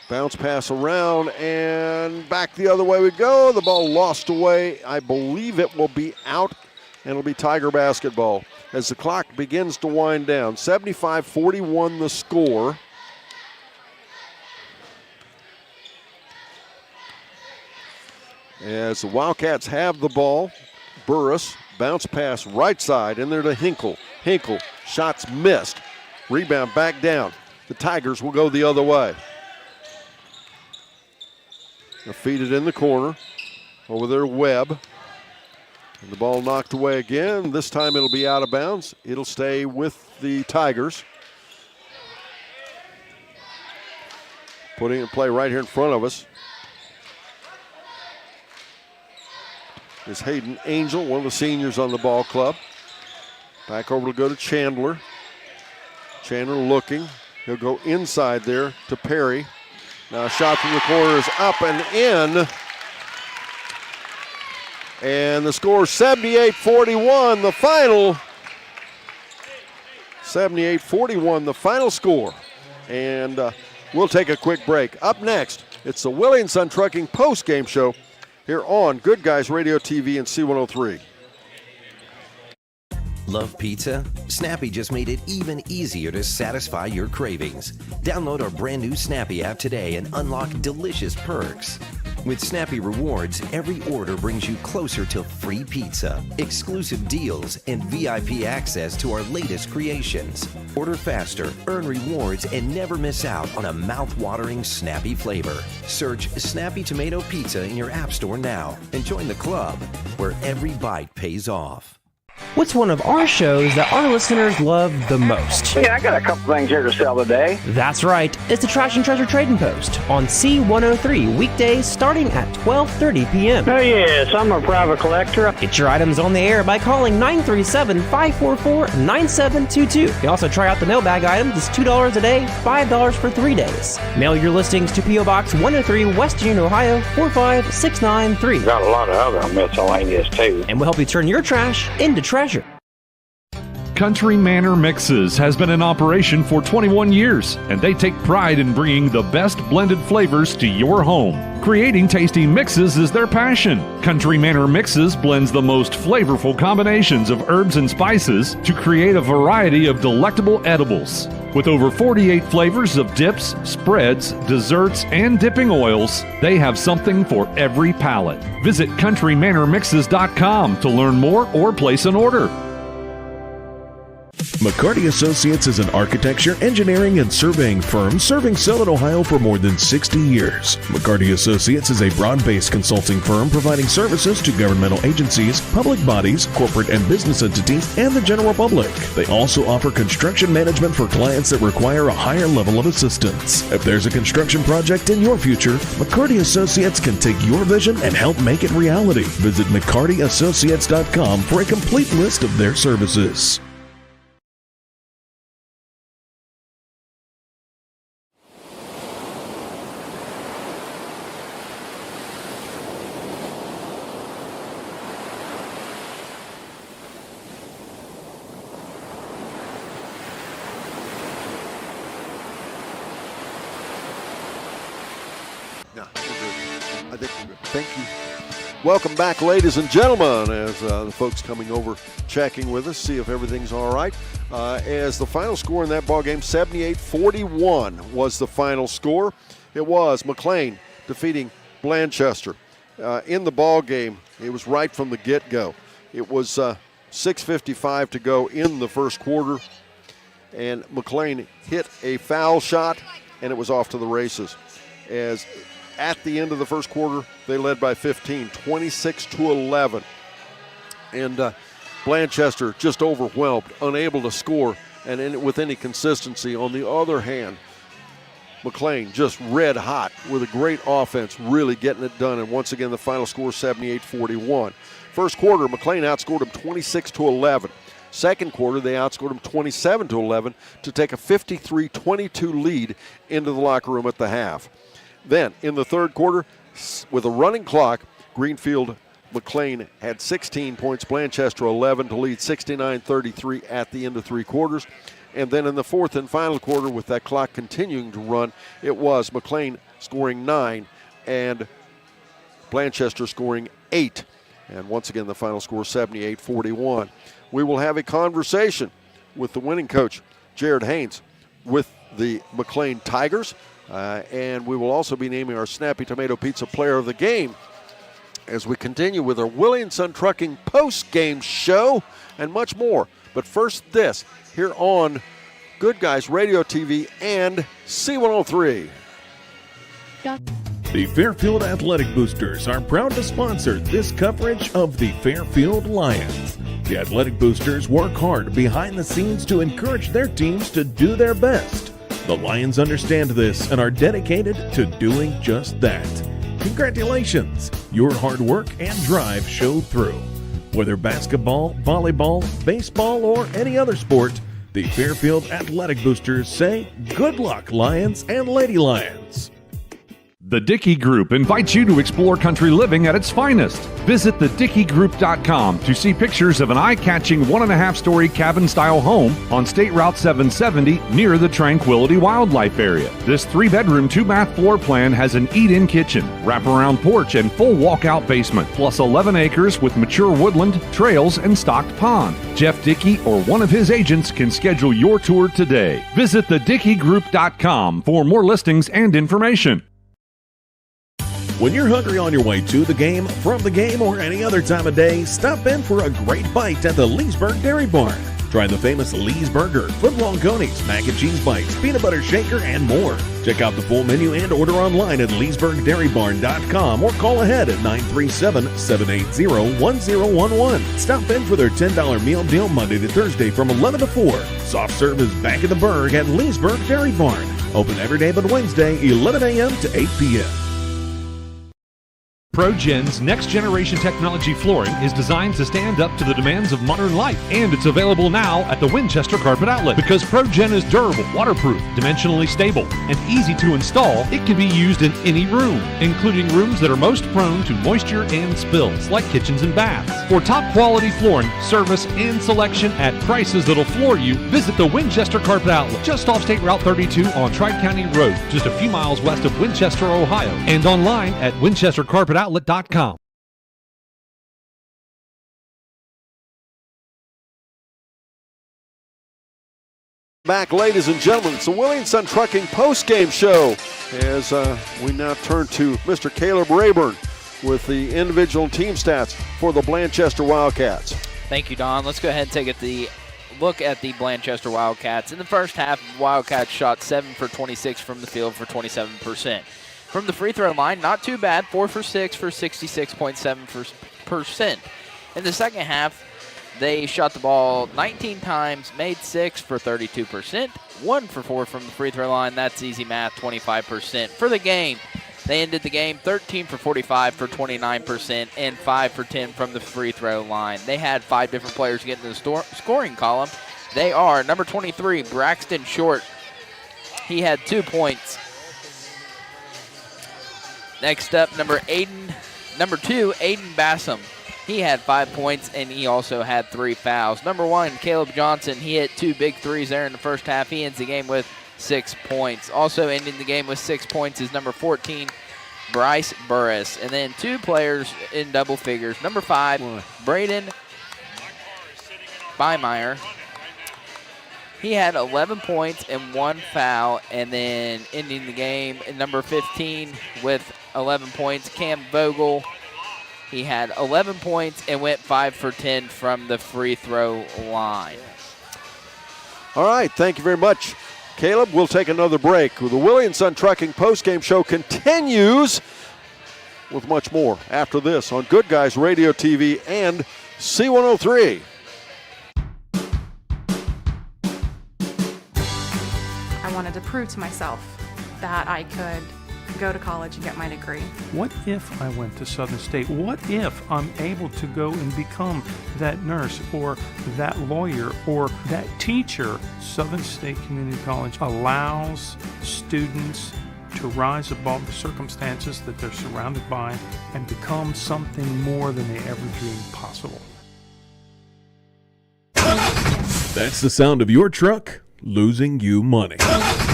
Bounce pass around and back the other way we go. The ball lost away. I believe it will be out, and it'll be Tiger basketball as the clock begins to wind down. 75-41 the score. As the Wildcats have the ball, Burris, bounce pass right side, in there to Hinkle. Hinkle, shots missed. Rebound back down. The Tigers will go the other way. They'll feed it in the corner. Over there, Webb. And the ball knocked away again. This time it'll be out of bounds. It'll stay with the Tigers. Putting it in play right here in front of us is Hayden Angel, one of the seniors on the ball club. Back over to go to Chandler. Chandler looking. He'll go inside there to Perry. Now a shot from the corner is up and in. And the score 78-41, the final. 78-41, the final score. And we'll take a quick break. Up next, it's the Willie & Son Trucking post-game show here on Good Guys Radio TV and C103. Love pizza? Snappy just made it even easier to satisfy your cravings. Download our brand new Snappy app today and unlock delicious perks. With Snappy Rewards, every order brings you closer to free pizza, exclusive deals, and VIP access to our latest creations. Order faster, earn rewards, and never miss out on a mouth-watering Snappy flavor. Search Snappy Tomato Pizza in your app store now and join the club where every bite pays off. What's one of our shows that our listeners love the most? Yeah, I got a couple things here to sell today. That's right. It's the Trash and Treasure Trading Post on C103 weekdays starting at 12:30 p.m. Oh, yes, I'm a private collector. Get your items on the air by calling 937-544-9722. You can also try out the mailbag items. It's $2 a day, $5 for 3 days. Mail your listings to P.O. Box 103, West Union, Ohio, 45693. Got a lot of other miscellaneous, too. And we'll help you turn your trash into treasure. Country Manor Mixes has been in operation for 21 years, and they take pride in bringing the best blended flavors to your home. Creating tasty mixes is their passion. Country Manor Mixes blends the most flavorful combinations of herbs and spices to create a variety of delectable edibles. With over 48 flavors of dips, spreads, desserts, and dipping oils, they have something for every palate. Visit countrymanormixes.com to learn more or place an order. McCarty Associates is an architecture, engineering, and surveying firm serving Southern Ohio for more than 60 years. McCarty Associates is a broad-based consulting firm providing services to governmental agencies, public bodies, corporate and business entities, and the general public. They also offer construction management for clients that require a higher level of assistance. If there's a construction project in your future, McCarty Associates can take your vision and help make it reality. Visit McCartyAssociates.com for a complete list of their services. Thank you. Welcome back, ladies and gentlemen, as the folks coming over checking with us, see if everything's all right. As the final score in that ball game, 78-41 was the final score. It was McLean defeating Blanchester. In the ball game, it was right from the get-go. It was 6:55 to go in the first quarter, and McLean hit a foul shot, and it was off to the races. As at the end of the first quarter, they led by 15, 26-11. And Blanchester just overwhelmed, unable to score and with any consistency. On the other hand, McLean just red hot with a great offense, really getting it done. And once again, the final score 78-41. First quarter, McLean outscored them 26-11. Second quarter, they outscored them 27-11 to take a 53-22 lead into the locker room at the half. Then, in the third quarter, with a running clock, Greenfield McLean had 16 points, Blanchester 11 to lead 69-33 at the end of three quarters. And then in the fourth and final quarter, with that clock continuing to run, it was McLean scoring 9 and Blanchester scoring 8. And once again, the final score 78-41. We will have a conversation with the winning coach, Jared Haynes, with the McLean Tigers. And we will also be naming our Snappy Tomato Pizza Player of the Game as we continue with our Willie & Son Trucking post-game show and much more. But first this, here on Good Guys Radio TV and C103. The Fairfield Athletic Boosters are proud to sponsor this coverage of the Fairfield Lions. The Athletic Boosters work hard behind the scenes to encourage their teams to do their best. The Lions understand this and are dedicated to doing just that. Congratulations! Your hard work and drive showed through. Whether basketball, volleyball, baseball, or any other sport, the Fairfield Athletic Boosters say, good luck, Lions and Lady Lions. The Dickey Group invites you to explore country living at its finest. Visit thedickeygroup.com to see pictures of an eye-catching 1.5-story cabin-style home on State Route 770 near the Tranquility Wildlife Area. This 3-bedroom, 2-bath floor plan has an eat-in kitchen, wraparound porch, and full walkout basement, plus 11 acres with mature woodland, trails, and stocked pond. Jeff Dickey or one of his agents can schedule your tour today. Visit thedickeygroup.com for more listings and information. When you're hungry on your way to the game, from the game, or any other time of day, stop in for a great bite at the Leesburg Dairy Barn. Try the famous Lee's Burger, footlong conies, mac and cheese bites, peanut butter shaker, and more. Check out the full menu and order online at leesburgdairybarn.com or call ahead at 937-780-1011. Stop in for their $10 meal deal Monday to Thursday from 11 to 4. Soft serve is back in the Burg at Leesburg Dairy Barn. Open every day but Wednesday, 11 a.m. to 8 p.m. ProGen's next-generation technology flooring is designed to stand up to the demands of modern life, and it's available now at the Winchester Carpet Outlet. Because ProGen is durable, waterproof, dimensionally stable, and easy to install, it can be used in any room, including rooms that are most prone to moisture and spills, like kitchens and baths. For top-quality flooring, service, and selection at prices that'll floor you, visit the Winchester Carpet Outlet, just off State Route 32 on Tri-County Road, just a few miles west of Winchester, Ohio, and online at winchestercarpetoutlet.com. Back, ladies and gentlemen, it's the Williamson Trucking Postgame Show as we now turn to Mr. Caleb Rayburn with the individual team stats for the Blanchester Wildcats. Thank you, Don. Let's go ahead and take a look at the Blanchester Wildcats. In the first half, Wildcats shot 7 for 26 from the field for 27%. From the free throw line, not too bad, 4 for 6 for 66.7%. In the second half, they shot the ball 19 times, made 6 for 32%, 1 for 4 from the free throw line. That's easy math, 25%. For the game, they ended the game 13 for 45 for 29% and 5 for 10 from the free throw line. They had 5 different players get into the scoring column. They are number 23, Braxton Short. He had 2 points. Next up, number 2, Aiden Bassam. He had 5 points, and he also had 3 fouls. Number 1, Caleb Johnson. He hit 2 big threes there in the first half. He ends the game with 6 points. Also ending the game with 6 points is number 14, Bryce Burris. And then 2 players in double figures. Number 5, Braden Bymeyer. He had 11 points and 1 foul, and then ending the game in number 15 with 11 points, Cam Vogel. He had 11 points and went 5 for 10 from the free throw line. All right, thank you very much, Caleb. We'll take another break. The Williamson Trucking Postgame Show continues with much more after this on Good Guys Radio TV and C103. I wanted to prove to myself that I could go to college and get my degree. What if I went to Southern State? What if I'm able to go and become that nurse or that lawyer or that teacher? Southern State Community College allows students to rise above the circumstances that they're surrounded by and become something more than they ever dreamed possible. That's the sound of your truck losing you money.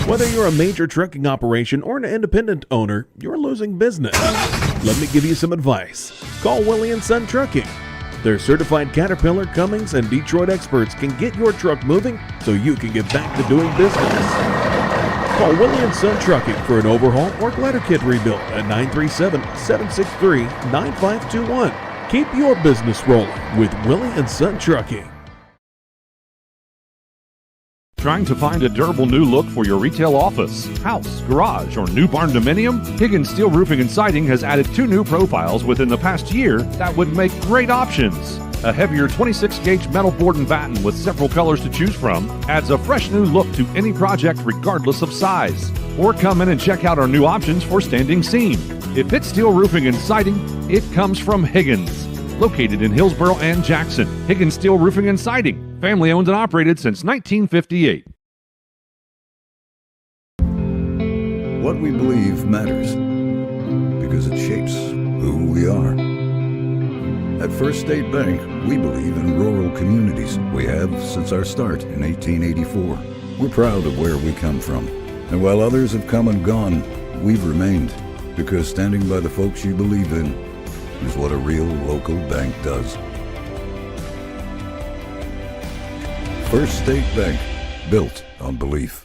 Whether you're a major trucking operation or an independent owner, you're losing business. Let me give you some advice. Call Willie & Son Trucking. Their certified Caterpillar, Cummins, and Detroit experts can get your truck moving so you can get back to doing business. Call Willie & Son Trucking for an overhaul or glider kit rebuild at 937-763-9521. Keep your business rolling with Willie & Son Trucking. Trying to find a durable new look for your retail office, house, garage, or new barn dominium? Higgins Steel Roofing and Siding has added 2 new profiles within the past year that would make great options. A heavier 26-gauge metal board and batten with several colors to choose from adds a fresh new look to any project regardless of size. Or come in and check out our new options for standing seam. If it's steel roofing and siding, it comes from Higgins. Located in Hillsboro and Jackson, Higgins Steel Roofing and Siding. Family owned and operated since 1958. What we believe matters. because it shapes who we are. At First State Bank, we believe in rural communities. We have since our start in 1884. We're proud of where we come from. And while others have come and gone, we've remained, because standing by the folks you believe in is what a real local bank does. First State Bank, built on belief.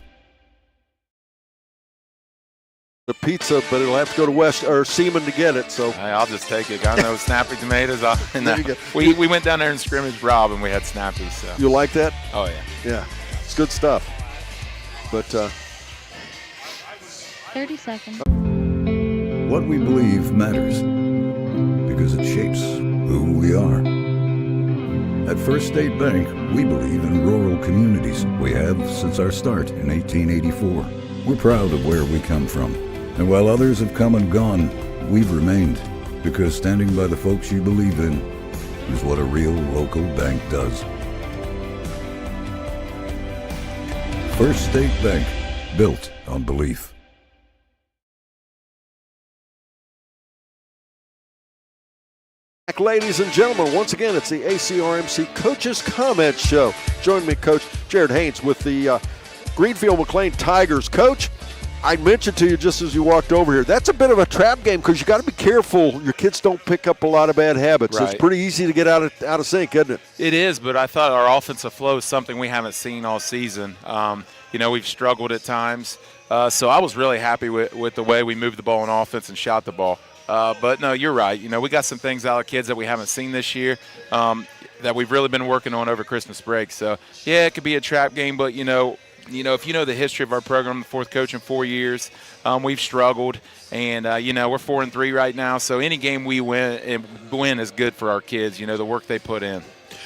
The pizza, but it'll have to go to West or Seaman to get it. So hey, I'll just take it. Got no snappy tomatoes. There you go. We went down there and scrimmaged Rob, and we had snappies. So. You like that? Oh yeah. Yeah, it's good stuff. But 30 seconds. What we believe matters, because it shapes who we are. At First State Bank, we believe in rural communities. We have since our start in 1884. We're proud of where we come from. And while others have come and gone, we've remained, because standing by the folks you believe in is what a real local bank does. First State Bank, built on belief. ladies and gentlemen, once again, it's the ACRMC Coaches Comment Show. Join me, Coach Jared Haynes, with the Greenfield McLean Tigers. Coach, I mentioned to you just as you walked over here, that's a bit of a trap game because you got to be careful your kids don't pick up a lot of bad habits. Right. It's pretty easy to get out of sync, isn't it? It is, but I thought our offensive flow is something we haven't seen all season. We've struggled at times, so I was really happy with the way we moved the ball on offense and shot the ball. But no, you're right. We got some things out of kids that we haven't seen this year that we've really been working on over Christmas break. So yeah, it could be a trap game, but if you know the history of our program, the fourth coach in 4 years, we've struggled, and we're 4-3 right now. So any game we win is good for our kids. The work they put in.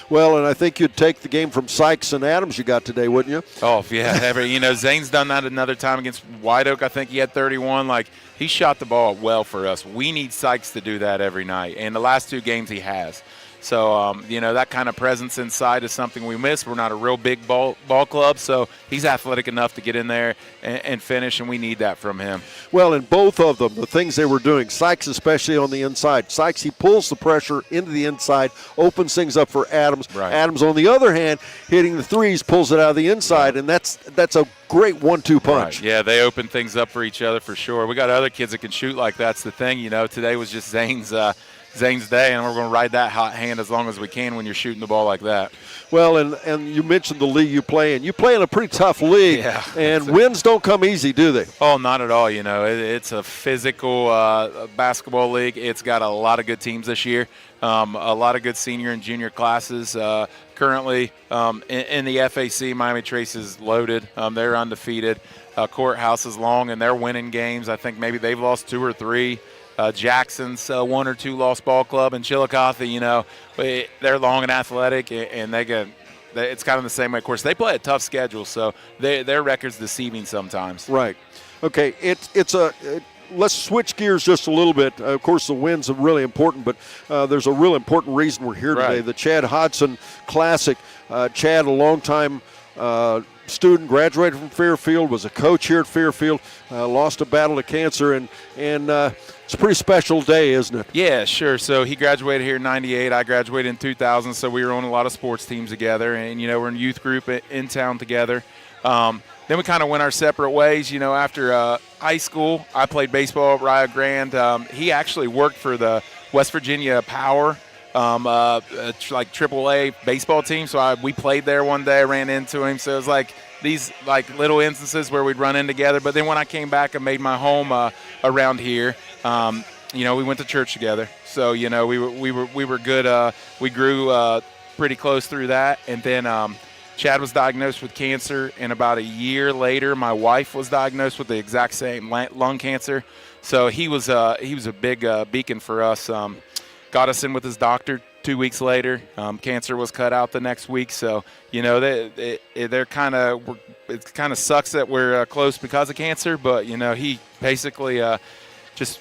Well, and I think you'd take the game from Sykes and Adams you got today, wouldn't you? Oh yeah, Zane's done that another time against White Oak. I think he had 31. He shot the ball well for us. We need Sykes to do that every night, and the last two games he has. So, that kind of presence inside is something we miss. We're not a real big ball club, so he's athletic enough to get in there and finish, and we need that from him. Well, in both of them, the things they were doing, Sykes especially on the inside. Sykes, he pulls the pressure into the inside, opens things up for Adams. Right. Adams, on the other hand, hitting the threes, pulls it out of the inside, right. And that's a great 1-2 punch. Right. Yeah, they open things up for each other for sure. We got other kids that can shoot like that's the thing. Today was just Zane's day, and we're going to ride that hot hand as long as we can when you're shooting the ball like that. Well, and you mentioned the league you play in. You play in a pretty tough league, yeah, and wins don't come easy, do they? Oh, not at all. It's a physical basketball league. It's got a lot of good teams this year, a lot of good senior and junior classes. Currently in the FAC, Miami Trace is loaded. They're undefeated. Courthouse is long, and they're winning games. I think maybe they've lost 2 or 3. Jackson's 1 or 2 lost ball club, and Chillicothe, they're long and athletic, and it's kind of the same way. Of course, they play a tough schedule, so their record's deceiving sometimes. Right. Okay. Let's switch gears just a little bit. Of course, the wins are really important, but there's a real important reason we're here today. Right. The Chad Hodson Classic. Chad, a longtime student, graduated from Fairfield, was a coach here at Fairfield, lost a battle to cancer, and it's a pretty special day, isn't it? Yeah, sure. So he graduated here in 98. I graduated in 2000, so we were on a lot of sports teams together, and, we're in youth group in town together. Then we kind of went our separate ways. After high school, I played baseball at Rio Grande. He actually worked for the West Virginia Power, like AAA baseball team. So we played there one day. I ran into him. So it was like these little instances where we'd run in together. But then when I came back and made my home around here, we went to church together. So we were good. We grew pretty close through that, and then Chad was diagnosed with cancer, and about a year later, my wife was diagnosed with the exact same lung cancer. So he was a big beacon for us. Got us in with his doctor 2 weeks later. Cancer was cut out the next week. So they're kind of it kind of sucks that we're close because of cancer, but he basically just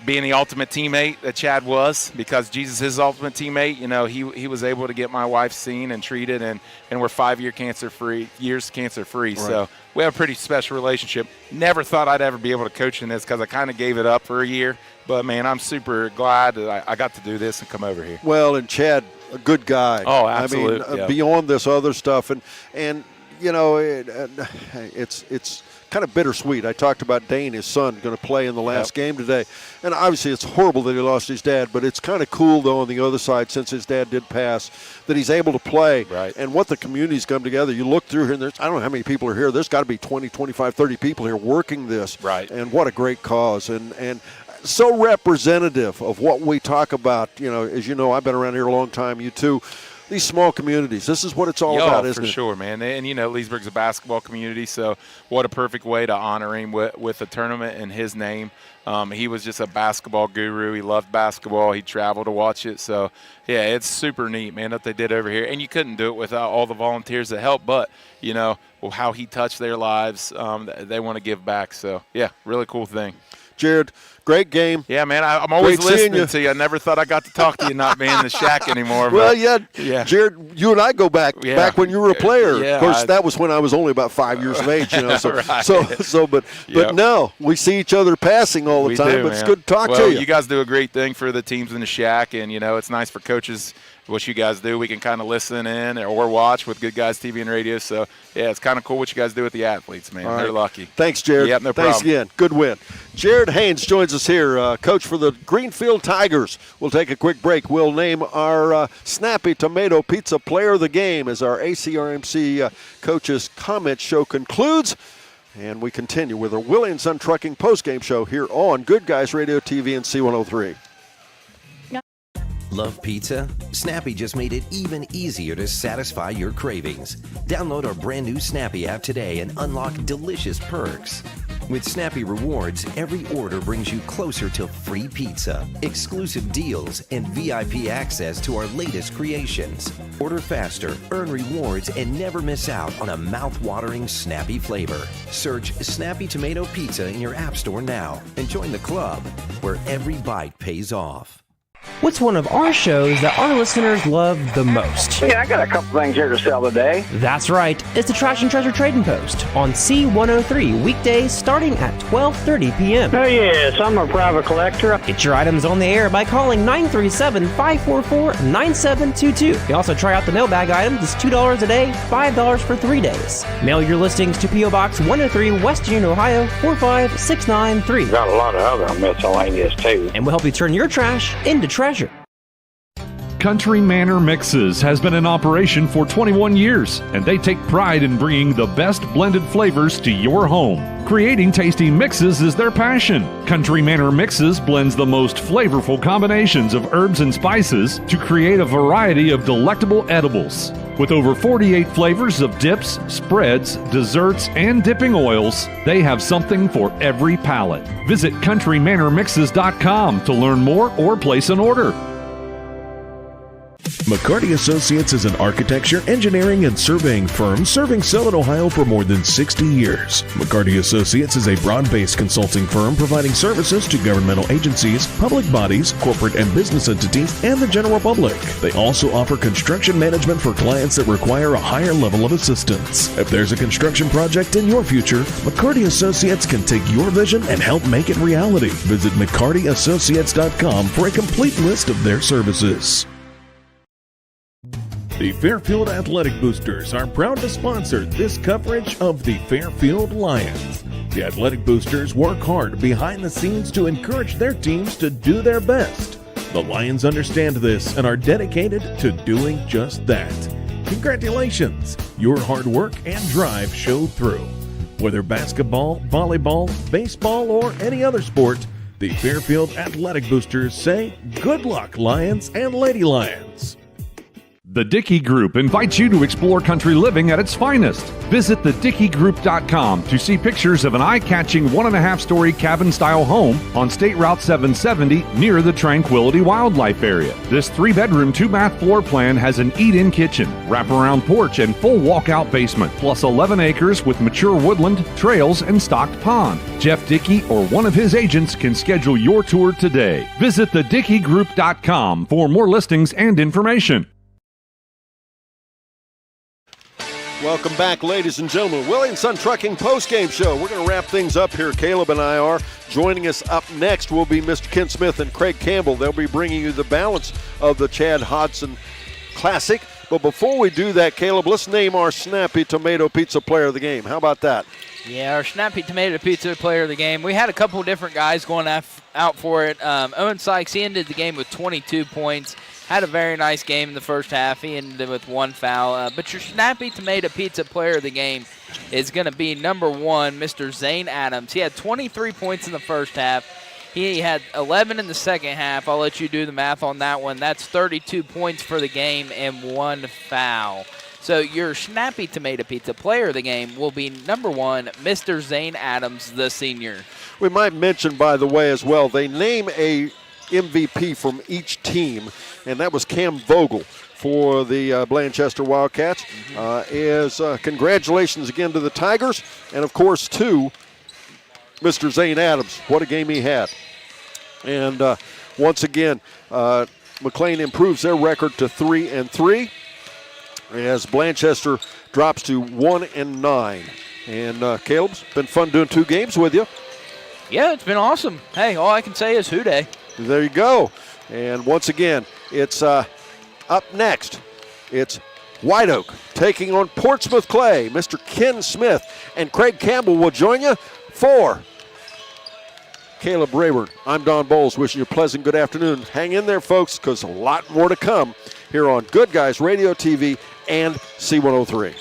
being the ultimate teammate that Chad was, because Jesus is his ultimate teammate, he was able to get my wife seen and treated, and we're 5 years cancer free. Right. So we have a pretty special relationship. Never thought I'd ever be able to coach in this, because I kind of gave it up for a year, But, man, I'm super glad that I got to do this and come over here. Well, and Chad, a good guy. Oh, absolutely. I mean, beyond this other stuff, and you know, it's kind of bittersweet. I talked about Dane, his son, going to play in the last game today, and obviously it's horrible that he lost his dad, but it's kind of cool, though, on the other side, since his dad did pass, that he's able to play. Right. And what the community's come together. You look through here, and I don't know how many people are here. There's got to be 20, 25, 30 people here working this. Right. And what a great cause. And so representative of what we talk about. You know, as you know, I've been around here a long time. You too. These small communities. This is what it's all about, isn't it? For sure, man. And, you know, Leesburg's a basketball community, so what a perfect way to honor him with a tournament in his name. He was just a basketball guru. He loved basketball. He traveled to watch it. So, yeah, it's super neat, man, that they did over here. And you couldn't do it without all the volunteers that helped, but, you know, how he touched their lives, they want to give back. So, yeah, really cool thing. Jared, great game. Yeah, man, I'm always listening to you. I never thought I got to talk to you not being in the shack anymore. Well, but, yeah, Jared, you and I go back when you were a player. Yeah, of course, that was when I was only about 5 years of age, you know. So, right. but no, we see each other passing all the time. But it's good to talk to you. You guys do a great thing for the teams in the shack, and you know it's nice for coaches. What you guys do, we can kind of listen in or watch with Good Guys TV and radio. So, yeah, it's kind of cool what you guys do with the athletes, man. They're lucky. Thanks, Jared. Yep, no Thanks problem. again. Good win. Jared Haynes joins us here, coach for the Greenfield Tigers. We'll take a quick break. We'll name our Snappy Tomato Pizza Player of the Game as our ACRMC Coaches Comment Show concludes. And we continue with our Willie and Son Trucking postgame show here on Good Guys Radio TV and C103. Love pizza? Snappy just made it even easier to satisfy your cravings. Download our brand new Snappy app today and unlock delicious perks. With Snappy Rewards, every order brings you closer to free pizza, exclusive deals, and VIP access to our latest creations. Order faster, earn rewards, and never miss out on a mouth-watering Snappy flavor. Search Snappy Tomato Pizza in your app store now and join the club where every bite pays off. What's one of our shows that our listeners love the most? Yeah, I got a couple things here to sell today. That's right. It's the Trash and Treasure Trading Post on C103 weekdays starting at 12:30 p.m. Oh, yes, I'm a private collector. Get your items on the air by calling 937-544-9722. You can also try out the mailbag items. It's $2 a day, $5 for 3 days. Mail your listings to P.O. Box 103, West Union, Ohio, 45693. Got a lot of other miscellaneous, too. And we'll help you turn your trash into treasure. Country Manor Mixes has been in operation for 21 years, and they take pride in bringing the best blended flavors to your home. Creating tasty mixes is their passion. Country Manor Mixes blends the most flavorful combinations of herbs and spices to create a variety of delectable edibles. With over 48 flavors of dips, spreads, desserts, and dipping oils, they have something for every palate. Visit countrymanormixes.com to learn more or place an order. McCarty Associates is an architecture, engineering, and surveying firm serving Southern Ohio for more than 60 years. McCarty Associates is a broad-based consulting firm providing services to governmental agencies, public bodies, corporate and business entities, and the general public. They also offer construction management for clients that require a higher level of assistance. If there's a construction project in your future, McCarty Associates can take your vision and help make it reality. Visit McCartyAssociates.com for a complete list of their services. The Fairfield Athletic Boosters are proud to sponsor this coverage of the Fairfield Lions. The Athletic Boosters work hard behind the scenes to encourage their teams to do their best. The Lions understand this and are dedicated to doing just that. Congratulations! Your hard work and drive showed through. Whether basketball, volleyball, baseball, or any other sport, the Fairfield Athletic Boosters say, good luck, Lions and Lady Lions. The Dickey Group invites you to explore country living at its finest. Visit thedickeygroup.com to see pictures of an eye-catching 1.5-story cabin-style home on State Route 770 near the Tranquility Wildlife Area. This 3-bedroom, 2-bath floor plan has an eat-in kitchen, wraparound porch, and full walkout basement, plus 11 acres with mature woodland, trails, and stocked pond. Jeff Dickey or one of his agents can schedule your tour today. Visit thedickeygroup.com for more listings and information. Welcome back, ladies and gentlemen. Willie and Son Trucking Postgame Show. We're going to wrap things up here. Caleb and I are. Joining us up next will be Mr. Ken Smith and Craig Campbell. They'll be bringing you the balance of the Chad Hodson Classic. But before we do that, Caleb, let's name our Snappy Tomato Pizza Player of the Game. How about that? Yeah, our Snappy Tomato Pizza Player of the Game. We had a couple different guys going out for it. Owen Sykes, he ended the game with 22 points. Had a very nice game in the first half. He ended with one foul. But your Snappy Tomato Pizza Player of the Game is going to be number 1, Mr. Zane Adams. He had 23 points in the first half. He had 11 in the second half. I'll let you do the math on that one. That's 32 points for the game and 1 foul. So your Snappy Tomato Pizza Player of the Game will be number 1, Mr. Zane Adams, the senior. We might mention, by the way, as well, they name a MVP from each team, and that was Cam Vogel for the Blanchester Wildcats. Congratulations again to the Tigers, and of course to Mr. Zane Adams. What a game he had. And once again, McLean improves their record to 3-3 as Blanchester drops to 1-9. And Caleb's been fun doing 2 games with you. Yeah, it's been awesome. Hey, all I can say is hooday. There you go. And once again, it's up next. It's White Oak taking on Portsmouth Clay. Mr. Ken Smith and Craig Campbell will join you for Caleb Rayburn. I'm Don Bowles, wishing you a pleasant good afternoon. Hang in there, folks, because a lot more to come here on Good Guys Radio TV and C103.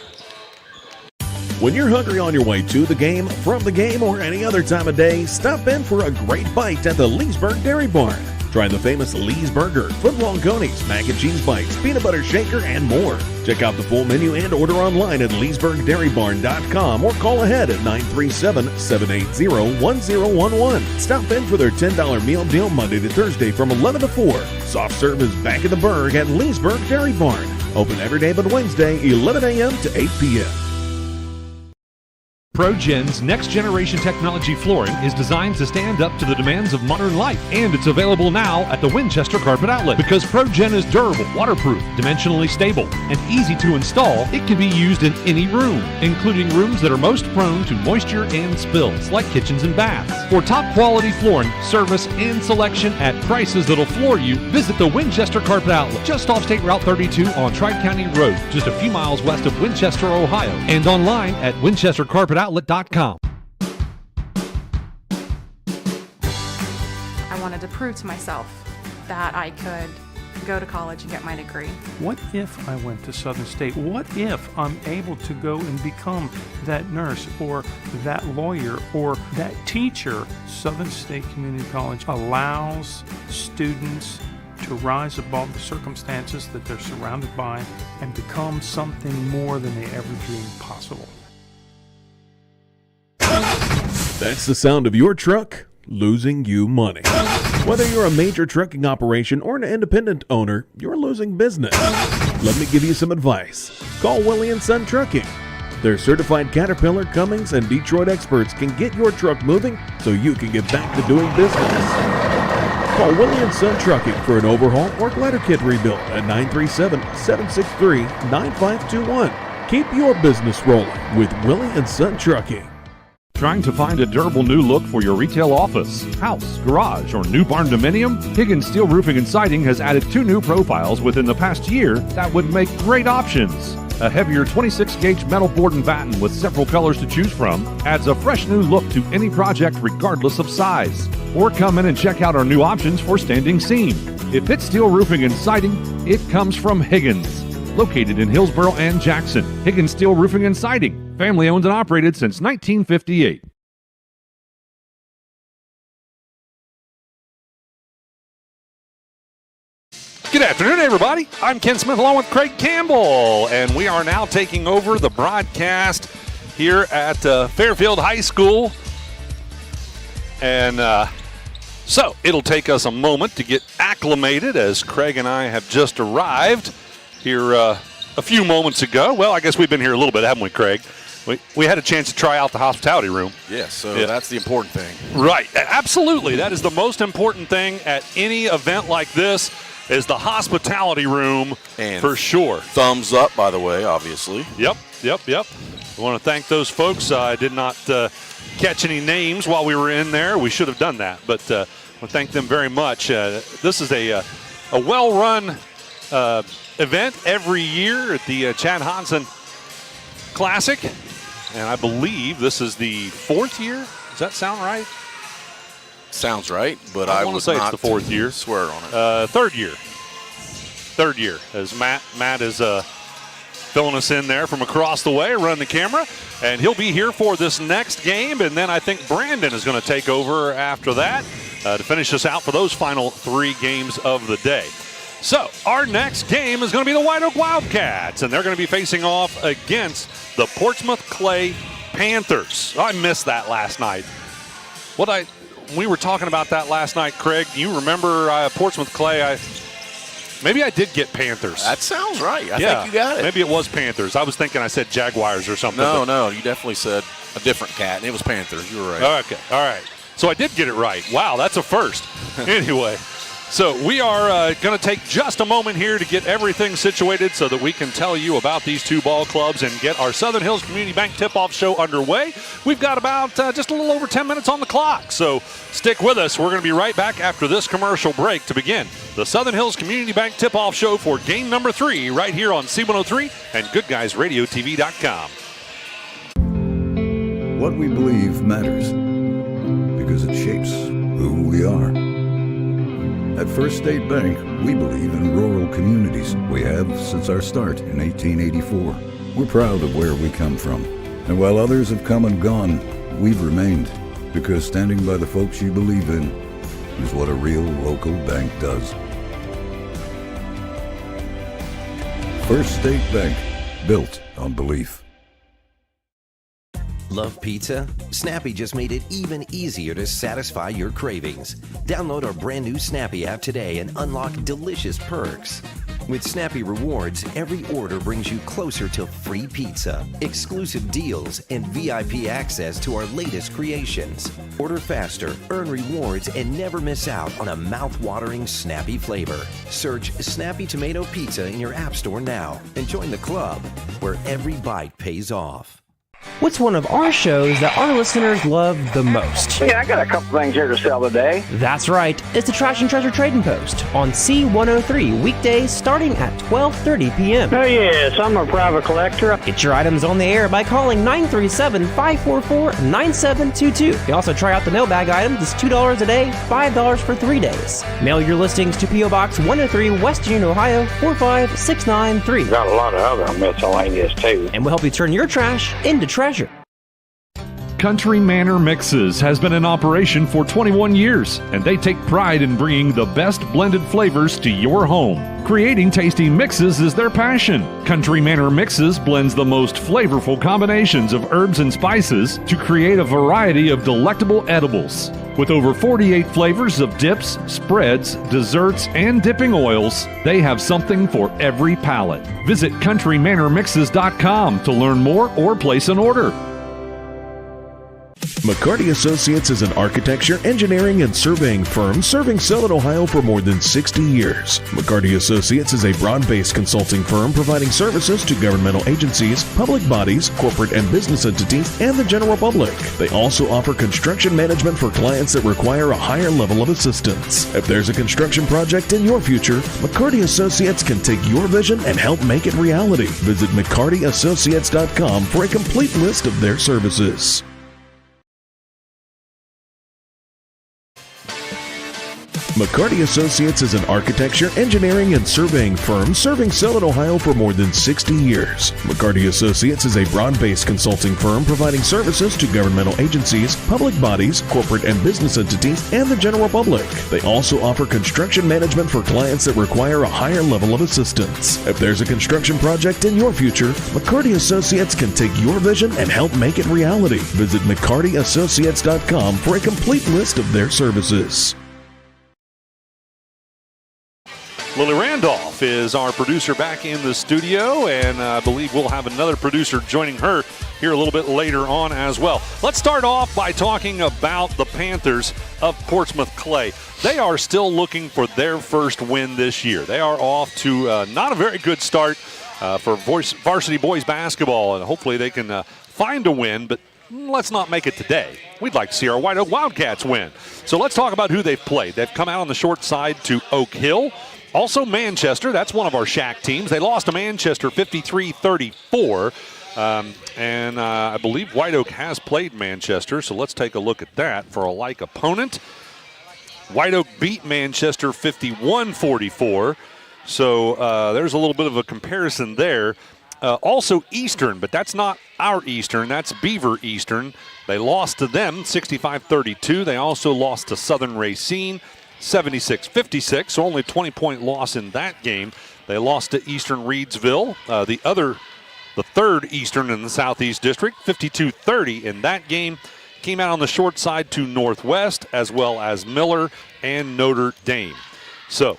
When you're hungry on your way to the game, from the game, or any other time of day, stop in for a great bite at the Leesburg Dairy Barn. Try the famous Lee's Burger, footlong conies, mac and cheese bites, peanut butter shaker, and more. Check out the full menu and order online at leesburgdairybarn.com or call ahead at 937-780-1011. Stop in for their $10 meal deal Monday to Thursday from 11 to 4. Soft serve is back at the Berg at Leesburg Dairy Barn. Open every day but Wednesday, 11 a.m. to 8 p.m. ProGen's next-generation technology flooring is designed to stand up to the demands of modern life, and it's available now at the Winchester Carpet Outlet. Because ProGen is durable, waterproof, dimensionally stable, and easy to install, it can be used in any room, including rooms that are most prone to moisture and spills, like kitchens and baths. For top-quality flooring, service, and selection at prices that'll floor you, visit the Winchester Carpet Outlet, just off State Route 32 on Tri-County Road, just a few miles west of Winchester, Ohio, and online at winchestercarpetoutlet.com. I wanted to prove to myself that I could go to college and get my degree. What if I went to Southern State? What if I'm able to go and become that nurse or that lawyer or that teacher? Southern State Community College allows students to rise above the circumstances that they're surrounded by and become something more than they ever dreamed possible. That's the sound of your truck losing you money. Whether you're a major trucking operation or an independent owner, you're losing business. Let me give you some advice. Call Willie and Son Trucking. Their certified Caterpillar, Cummins, and Detroit experts can get your truck moving so you can get back to doing business. Call Willie and Son Trucking for an overhaul or glider kit rebuild at 937-763-9521. Keep your business rolling with Willie and Son Trucking. Trying to find a durable new look for your retail office, house, garage, or new barn dominium? Higgins Steel Roofing and Siding has added 2 new profiles within the past year that would make great options. A heavier 26-gauge metal board and batten with several colors to choose from adds a fresh new look to any project regardless of size. Or come in and check out our new options for standing seam. If it's steel roofing and siding, it comes from Higgins. Located in Hillsboro and Jackson, Higgins Steel Roofing and Siding. Family owned and operated since 1958. Good afternoon, everybody. I'm Ken Smith along with Craig Campbell, and we are now taking over the broadcast here at Fairfield High School. And so it'll take us a moment to get acclimated as Craig and I have just arrived here a few moments ago. Well, I guess we've been here a little bit, haven't we, Craig? We had a chance to try out the hospitality room. Yes, so that's the important thing. Right, absolutely. That is the most important thing at any event like this. is the hospitality room And for sure. Thumbs up, by the way, obviously. Yep. I want to thank those folks. I did not catch any names while we were in there. We should have done that, but I want to thank them very much. This is a well-run event every year at the Chad Hodson Classic, and I believe this is the 4th year. Does that sound right? Sounds right, but I I want would to say not it's the 4th year. Swear on it. 3rd year, as Matt is filling us in there from across the way, running the camera, and he'll be here for this next game, and then I think Brandon is going to take over after that to finish us out for those final 3 games of the day. So our next game is going to be the White Oak Wildcats, and they're going to be facing off against the Portsmouth Clay Panthers. I missed that last night. We were talking about that last night, Craig. You remember Portsmouth Clay? Maybe I did get Panthers. That sounds right. I think you got it. Maybe it was Panthers. I was thinking I said Jaguars or something. No, you definitely said a different cat, and it was Panthers. You were right. Okay, all right. So I did get it right. Wow, that's a first. Anyway, so we are going to take just a moment here to get everything situated so that we can tell you about these 2 ball clubs and get our Southern Hills Community Bank tip-off show underway. We've got about just a little over 10 minutes on the clock, so stick with us. We're going to be right back after this commercial break to begin the Southern Hills Community Bank tip-off show for game number 3 right here on C103 and GoodGuysRadioTV.com. What we believe matters because it shapes who we are. At First State Bank, we believe in rural communities. We have since our start in 1884. We're proud of where we come from. And while others have come and gone, we've remained, because standing by the folks you believe in is what a real local bank does. First State Bank, built on belief. Love pizza? Snappy just made it even easier to satisfy your cravings. Download our brand new Snappy app today and unlock delicious perks. With Snappy Rewards, every order brings you closer to free pizza, exclusive deals, and VIP access to our latest creations. Order faster, earn rewards, and never miss out on a mouth-watering Snappy flavor. Search Snappy Tomato Pizza in your app store now and join the club where every bite pays off. What's one of our shows that our listeners love the most? Yeah, I got a couple things here to sell today. That's right. It's the Trash and Treasure Trading Post on C103 weekdays starting at 12:30 p.m. Oh, yes, I'm a private collector. Get your items on the air by calling 937-544-9722. You can also try out the mailbag items. It's $2 a day, $5 for 3 days. Mail your listings to P.O. Box 103, West Union, Ohio, 45693. Got a lot of other miscellaneous, too. And we'll help you turn your trash into treasure. Country Manor Mixes has been in operation for 21 years, and they take pride in bringing the best blended flavors to your home. Creating tasty mixes is their passion. Country Manor Mixes blends the most flavorful combinations of herbs and spices to create a variety of delectable edibles. With over 48 flavors of dips, spreads, desserts, and dipping oils, they have something for every palate. Visit CountryManorMixes.com to learn more or place an order. McCarty Associates is an architecture, engineering, and surveying firm serving Southern Ohio for more than 60 years. McCarty Associates is a broad-based consulting firm providing services to governmental agencies, public bodies, corporate and business entities, and the general public. They also offer construction management for clients that require a higher level of assistance. If there's a construction project in your future, McCarty Associates can take your vision and help make it reality. Visit McCartyAssociates.com for a complete list of their services. McCarty Associates is an architecture, engineering, and surveying firm serving Southern Ohio for more than 60 years. McCarty Associates is a broad-based consulting firm providing services to governmental agencies, public bodies, corporate and business entities, and the general public. They also offer construction management for clients that require a higher level of assistance. If there's a construction project in your future, McCarty Associates can take your vision and help make it reality. Visit McCartyAssociates.com for a complete list of their services. Lily Randolph is our producer back in the studio, and I believe we'll have another producer joining her here a little bit later on as well. Let's start off by talking about the Panthers of Portsmouth Clay. They are still looking for their first win this year. They are off to not a very good start for varsity boys basketball, and hopefully they can find a win, but let's not make it today. We'd like to see our White Oak Wildcats win. So let's talk about who they've played. They've come out on the short side to Oak Hill. Also Manchester, that's one of our Shack teams. They lost to Manchester 53-34. And I believe White Oak has played Manchester, so let's take a look at that for a like opponent. White Oak beat Manchester 51-44. So there's a little bit of a comparison there. Also Eastern, but that's not our Eastern. That's Beaver Eastern. They lost to them 65-32. They also lost to Southern Racine 76-56, so only a 20-point loss in that game. They lost to Eastern Reedsville, the third Eastern in the Southeast District, 52-30 in that game. Came out on the short side to Northwest, as well as Miller and Notre Dame. So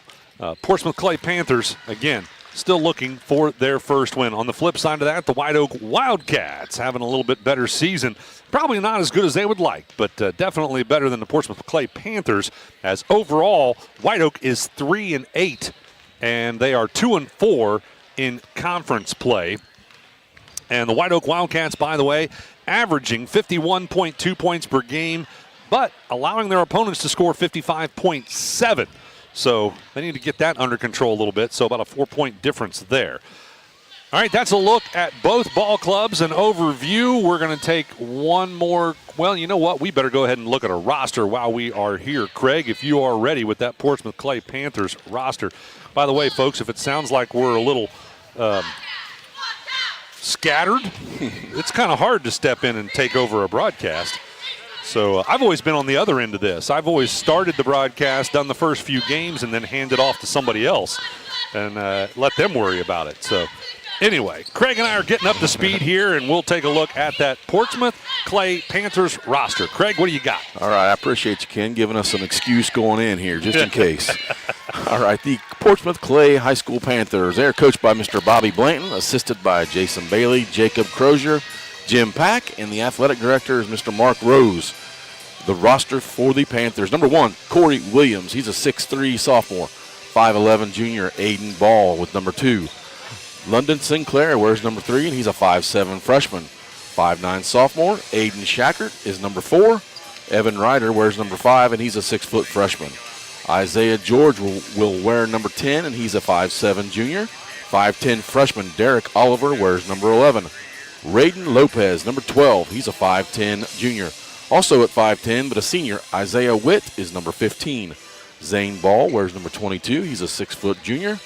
Portsmouth Clay Panthers, again, still looking for their first win. On the flip side of that, the White Oak Wildcats having a little bit better season. Probably not as good as they would like, but definitely better than the Portsmouth Clay Panthers, as overall White Oak is 3-8, and they are 2-4 in conference play. And the White Oak Wildcats, by the way, averaging 51.2 points per game, but allowing their opponents to score 55.7. So they need to get that under control a little bit, so about a 4-point difference there. All right, that's a look at both ball clubs, an overview. We're going to take one more. Well, you know what? We better go ahead and look at a roster while we are here. Craig, if you are ready with that Portsmouth Clay Panthers roster. By the way, folks, if it sounds like we're a little scattered, it's kind of hard to step in and take over a broadcast. So I've always been on the other end of this. I've always started the broadcast, done the first few games, and then handed off to somebody else and let them worry about it. So anyway, Craig and I are getting up to speed here, and we'll take a look at that Portsmouth Clay Panthers roster. Craig, what do you got? All right, I appreciate you, Ken, giving us an excuse going in here just in case. All right, the Portsmouth Clay High School Panthers. They're coached by Mr. Bobby Blanton, assisted by Jason Bailey, Jacob Crozier, Jim Pack, and the athletic director is Mr. Mark Rose. The roster for the Panthers. Number 1, Corey Williams. He's a 6'3 sophomore. 5'11 junior, Aiden Ball with number 2. London Sinclair wears number 3, and he's a 5'7 freshman. 5'9 sophomore, Aiden Shackert is number 4. Evan Ryder wears number 5, and he's a 6' freshman. Isaiah George will wear number 10, and he's a 5'7 junior. 5'10 freshman Derek Oliver wears number 11. Raiden Lopez, number 12, he's a 5'10 junior. Also at 5'10, but a senior, Isaiah Witt is number 15. Zane Ball wears number 22, he's a 6' junior.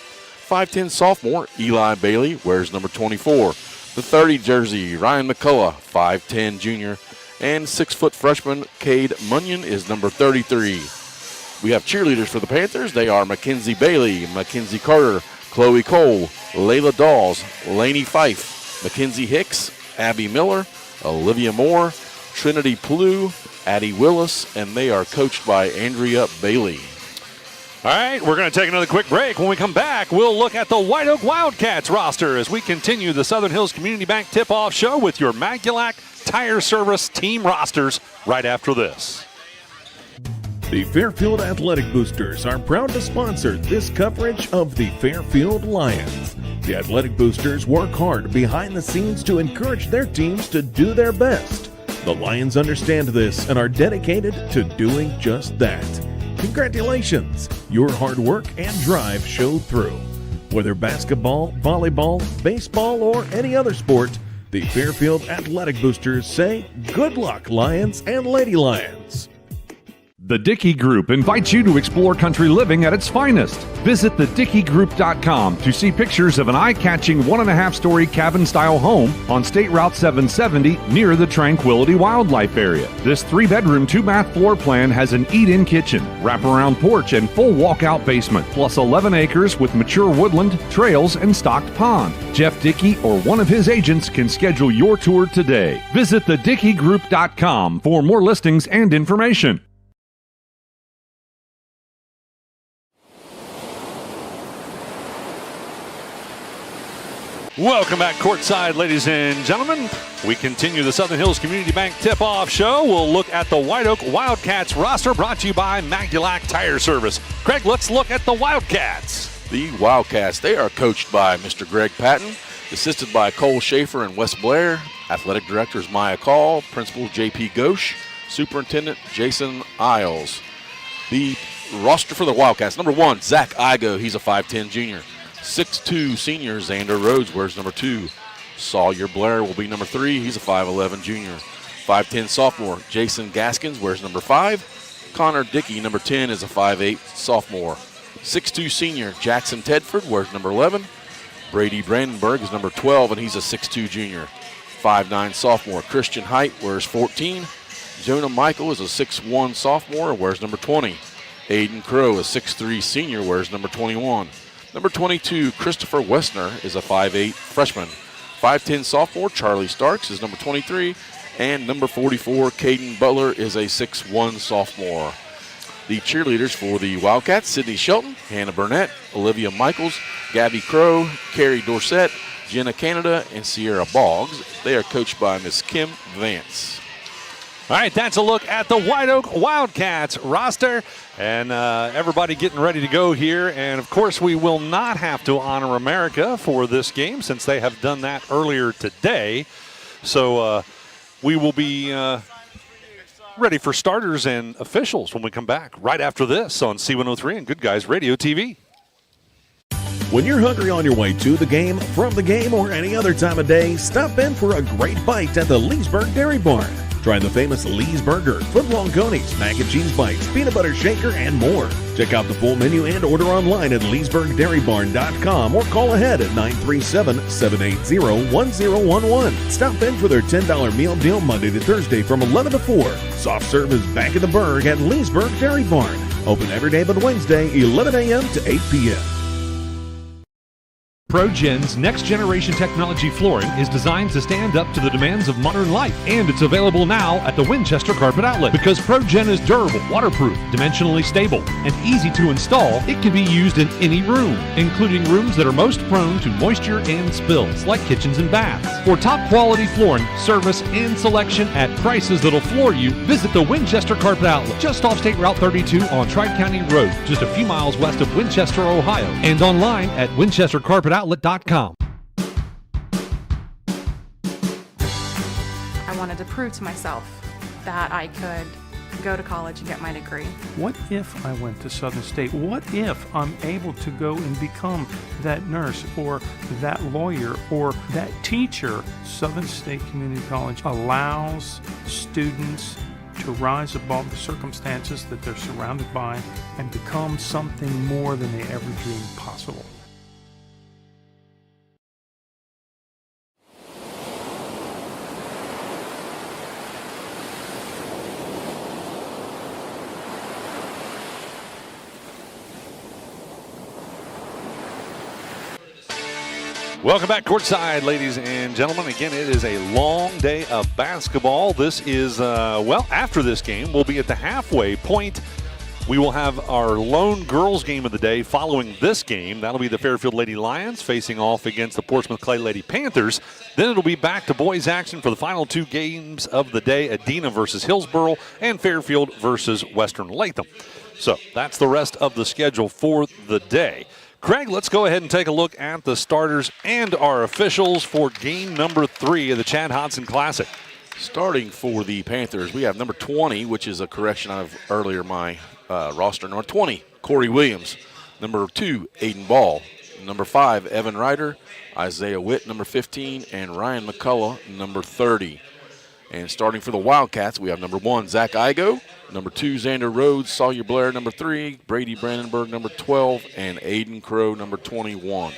5'10 sophomore, Eli Bailey wears number 24. The 30 jersey, Ryan McCullough, 5'10 junior. And 6' freshman, Cade Munyon is number 33. We have cheerleaders for the Panthers. They are Mackenzie Bailey, Mackenzie Carter, Chloe Cole, Layla Dawes, Lainey Fife, Mackenzie Hicks, Abby Miller, Olivia Moore, Trinity Plew, Addie Willis, and they are coached by Andrea Bailey. All right, we're going to take another quick break. When we come back, we'll look at the White Oak Wildcats roster as we continue the Southern Hills Community Bank Tip-Off Show with your Magulac Tire Service team rosters right after this. The Fairfield Athletic Boosters are proud to sponsor this coverage of the Fairfield Lions. The Athletic Boosters work hard behind the scenes to encourage their teams to do their best. The Lions understand this and are dedicated to doing just that. Congratulations! Your hard work and drive showed through. Whether basketball, volleyball, baseball, or any other sport, the Fairfield Athletic Boosters say, good luck, Lions and Lady Lions. The Dickey Group invites you to explore country living at its finest. Visit thedickeygroup.com to see pictures of an eye-catching 1.5-story cabin-style home on State Route 770 near the Tranquility Wildlife Area. This 3-bedroom, 2-bath floor plan has an eat-in kitchen, wraparound porch, and full walkout basement, plus 11 acres with mature woodland, trails, and stocked pond. Jeff Dickey or one of his agents can schedule your tour today. Visit thedickeygroup.com for more listings and information. Welcome back courtside, ladies and gentlemen. We continue the Southern Hills Community Bank tip-off show. We'll look at the White Oak Wildcats roster brought to you by Magulac Tire Service. Craig, let's look at the Wildcats. The Wildcats, they are coached by Mr. Greg Patton, assisted by Cole Schaefer and Wes Blair. Athletic director is Maya Call, principal J.P. Ghosh, superintendent Jason Isles. The roster for the Wildcats, number 1, Zach Igo. He's a 5'10 junior. 6'2 senior Xander Rhodes wears number 2. Sawyer Blair will be number 3. He's a 5'11 junior. 5'10 sophomore Jason Gaskins wears number 5. Connor Dickey, number 10, is a 5'8 sophomore. 6'2 senior Jackson Tedford wears number 11. Brady Brandenburg is number 12, and he's a 6'2 junior. 5'9 sophomore Christian Height wears 14. Jonah Michael is a 6'1 sophomore and wears number 20. Aiden Crow, a 6'3 senior, wears number 21. Number 22, Christopher Westner, is a 5'8 freshman. 5'10 sophomore Charlie Starks is number 23. And number 44, Caden Butler, is a 6'1 sophomore. The cheerleaders for the Wildcats, Sydney Shelton, Hannah Burnett, Olivia Michaels, Gabby Crow, Carrie Dorsett, Jenna Canada, and Sierra Boggs. They are coached by Miss Kim Vance. All right, that's a look at the White Oak Wildcats roster. And everybody getting ready to go here. And, of course, we will not have to honor America for this game since they have done that earlier today. So we will be ready for starters and officials when we come back right after this on C103 and Good Guys Radio TV. When you're hungry on your way to the game, from the game, or any other time of day, stop in for a great bite at the Leesburg Dairy Barn. Try the famous Lee's Burger, footlong conies, mac and cheese bites, peanut butter shaker, and more. Check out the full menu and order online at leesburgdairybarn.com or call ahead at 937-780-1011. Stop in for their $10 meal deal Monday to Thursday from 11 to 4. Soft serve is back in the Burg at Leesburg Dairy Barn. Open every day but Wednesday, 11 a.m. to 8 p.m. ProGen's next-generation technology flooring is designed to stand up to the demands of modern life, and it's available now at the Winchester Carpet Outlet. Because ProGen is durable, waterproof, dimensionally stable, and easy to install, it can be used in any room, including rooms that are most prone to moisture and spills, like kitchens and baths. For top-quality flooring, service, and selection at prices that'll floor you, visit the Winchester Carpet Outlet, just off State Route 32 on Tri-County Road, just a few miles west of Winchester, Ohio, and online at winchestercarpetoutlet.com. I wanted to prove to myself that I could go to college and get my degree. What if I went to Southern State? What if I'm able to go and become that nurse or that lawyer or that teacher? Southern State Community College allows students to rise above the circumstances that they're surrounded by and become something more than they ever dreamed possible. Welcome back courtside, ladies and gentlemen. Again, it is a long day of basketball. This is, after this game, we'll be at the halfway point. We will have our lone girls game of the day following this game. That'll be the Fairfield Lady Lions facing off against the Portsmouth Clay Lady Panthers. Then it'll be back to boys action for the final two games of the day, Adena versus Hillsboro and Fairfield versus Western Latham. So that's the rest of the schedule for the day. Craig, let's go ahead and take a look at the starters and our officials for game number 3 of the Chad Hodson Classic. Starting for the Panthers, we have number 20, which is a correction of earlier my roster. Number 20, Corey Williams. Number 2, Aiden Ball. Number 5, Evan Ryder. Isaiah Witt, number 15, and Ryan McCullough, number 30. And starting for the Wildcats, we have number 1, Zach Igo. Number 2, Xander Rhodes. Sawyer Blair, number 3. Brady Brandenburg, number 12. And Aiden Crow, number 21.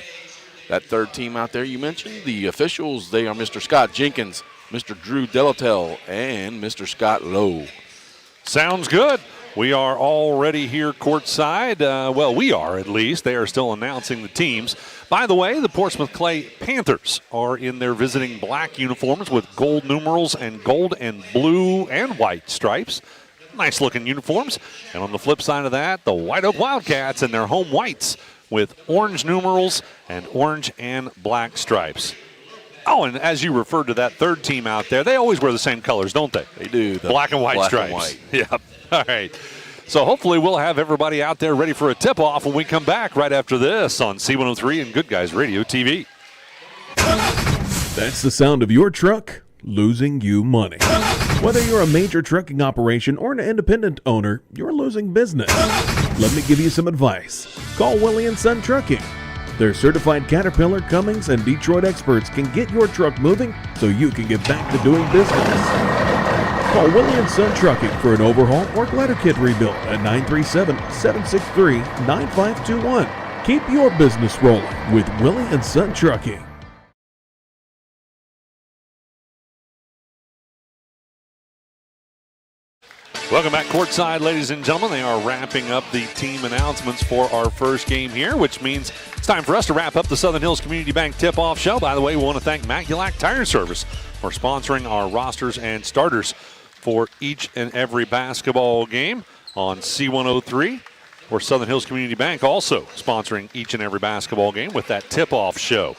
That third team out there you mentioned, the officials, they are Mr. Scott Jenkins, Mr. Drew Delatel, and Mr. Scott Lowe. Sounds good. We are already here courtside. We are at least. They are still announcing the teams. By the way, the Portsmouth Clay Panthers are in their visiting black uniforms with gold numerals and gold and blue and white stripes. Nice looking uniforms. And on the flip side of that, the White Oak Wildcats in their home whites with orange numerals and orange and black stripes. Oh, and as you referred to that third team out there, they always wear the same colors, don't they? They do. Black and white black stripes. And white. Yep. All right. So hopefully we'll have everybody out there ready for a tip-off when we come back right after this on C103 and Good Guys Radio TV. That's the sound of your truck losing you money. Whether you're a major trucking operation or an independent owner, you're losing business. Let me give you some advice. Call Willie & Son Trucking. Their certified Caterpillar, Cummins, and Detroit experts can get your truck moving so you can get back to doing business. Call Willie & Son Trucking for an overhaul or glider kit rebuild at 937-763-9521. Keep your business rolling with Willie & Son Trucking. Welcome back courtside, ladies and gentlemen. They are wrapping up the team announcements for our first game here, which means it's time for us to wrap up the Southern Hills Community Bank tip-off show. By the way, we want to thank Matt Gulack Tire Service for sponsoring our rosters and starters for each and every basketball game on C103, or Southern Hills Community Bank also sponsoring each and every basketball game with that tip-off show.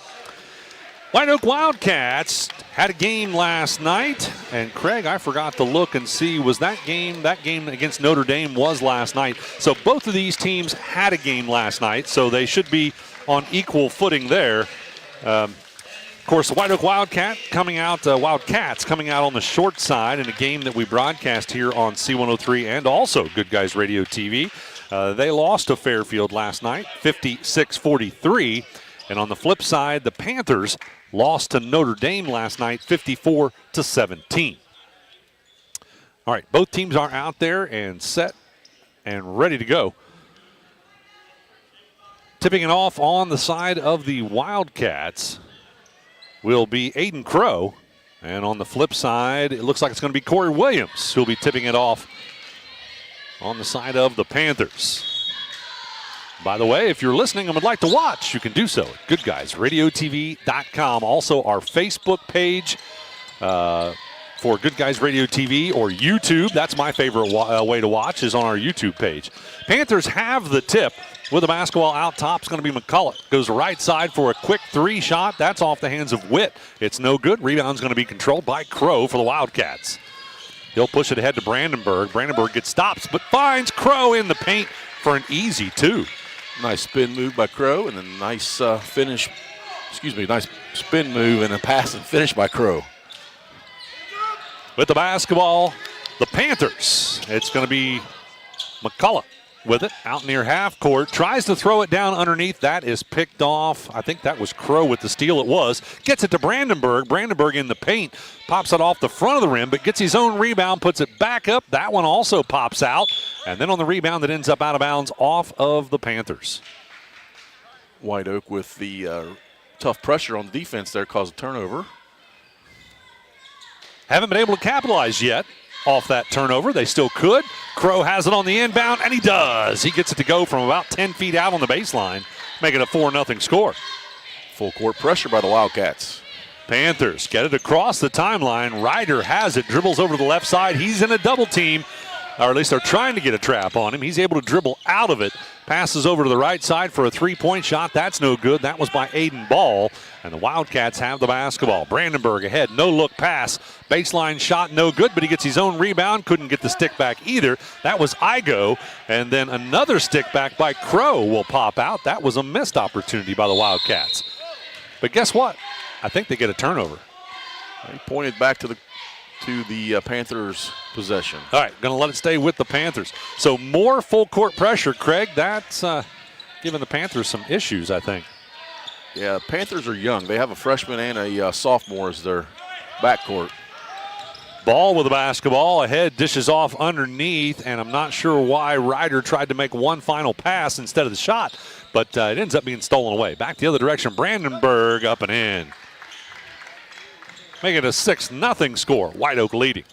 White Oak Wildcats had a game last night, and Craig, I forgot to look and see, was that game against Notre Dame was last night. So both of these teams had a game last night, so they should be on equal footing there. Of course, the White Oak Wildcats coming out on the short side in a game that we broadcast here on C103 and also Good Guys Radio TV. They lost to Fairfield last night, 56-43. And on the flip side, the Panthers lost to Notre Dame last night, 54-17. All right, both teams are out there and set and ready to go. Tipping it off on the side of the Wildcats will be Aiden Crow. And on the flip side, it looks like it's going to be Corey Williams who'll be tipping it off on the side of the Panthers. By the way, if you're listening and would like to watch, you can do so at goodguysradiotv.com. Also, our Facebook page for Good Guys Radio TV or YouTube. That's my favorite way to watch, is on our YouTube page. Panthers have the tip with the basketball out top. It's going to be McCullough. Goes right side for a quick three shot. That's off the hands of Witt. It's no good. Rebound's going to be controlled by Crow for the Wildcats. He'll push it ahead to Brandenburg. Brandenburg gets stops, but finds Crow in the paint for an easy two. Nice spin move by Crow, and a nice nice spin move and a pass and finish by Crow. With the basketball, the Panthers. It's going to be McCullough with it out near half court. Tries to throw it down underneath. That is picked off. I think that was Crow with the steal. It was. Gets it to Brandenburg. Brandenburg in the paint. Pops it off the front of the rim, but gets his own rebound, puts it back up. That one also pops out. And then on the rebound, that ends up out of bounds off of the Panthers. White Oak with the tough pressure on the defense there caused a turnover. Haven't been able to capitalize yet off that turnover. They still could. Crow has it on the inbound, and he does. He gets it to go from about 10 feet out on the baseline, making a 4-0 score. Full court pressure by the Wildcats. Panthers get it across the timeline. Ryder has it, dribbles over to the left side. He's in a double team, or at least they're trying to get a trap on him. He's able to dribble out of it. Passes over to the right side for a three-point shot. That's no good. That was by Aiden Ball. And the Wildcats have the basketball. Brandenburg ahead, no-look pass. Baseline shot, no good, but he gets his own rebound. Couldn't get the stick back either. That was Igo. And then another stick back by Crow will pop out. That was a missed opportunity by the Wildcats. But guess what? I think they get a turnover. He pointed back to the Panthers' possession. All right, going to let it stay with the Panthers. So more full court pressure, Craig. That's giving the Panthers some issues, I think. Yeah, Panthers are young. They have a freshman and a sophomore as their backcourt. Ball with the basketball ahead, dishes off underneath, and I'm not sure why Ryder tried to make one final pass instead of the shot, but it ends up being stolen away. Back the other direction, Brandenburg up and in. Making it a 6-0 score. White Oak leading.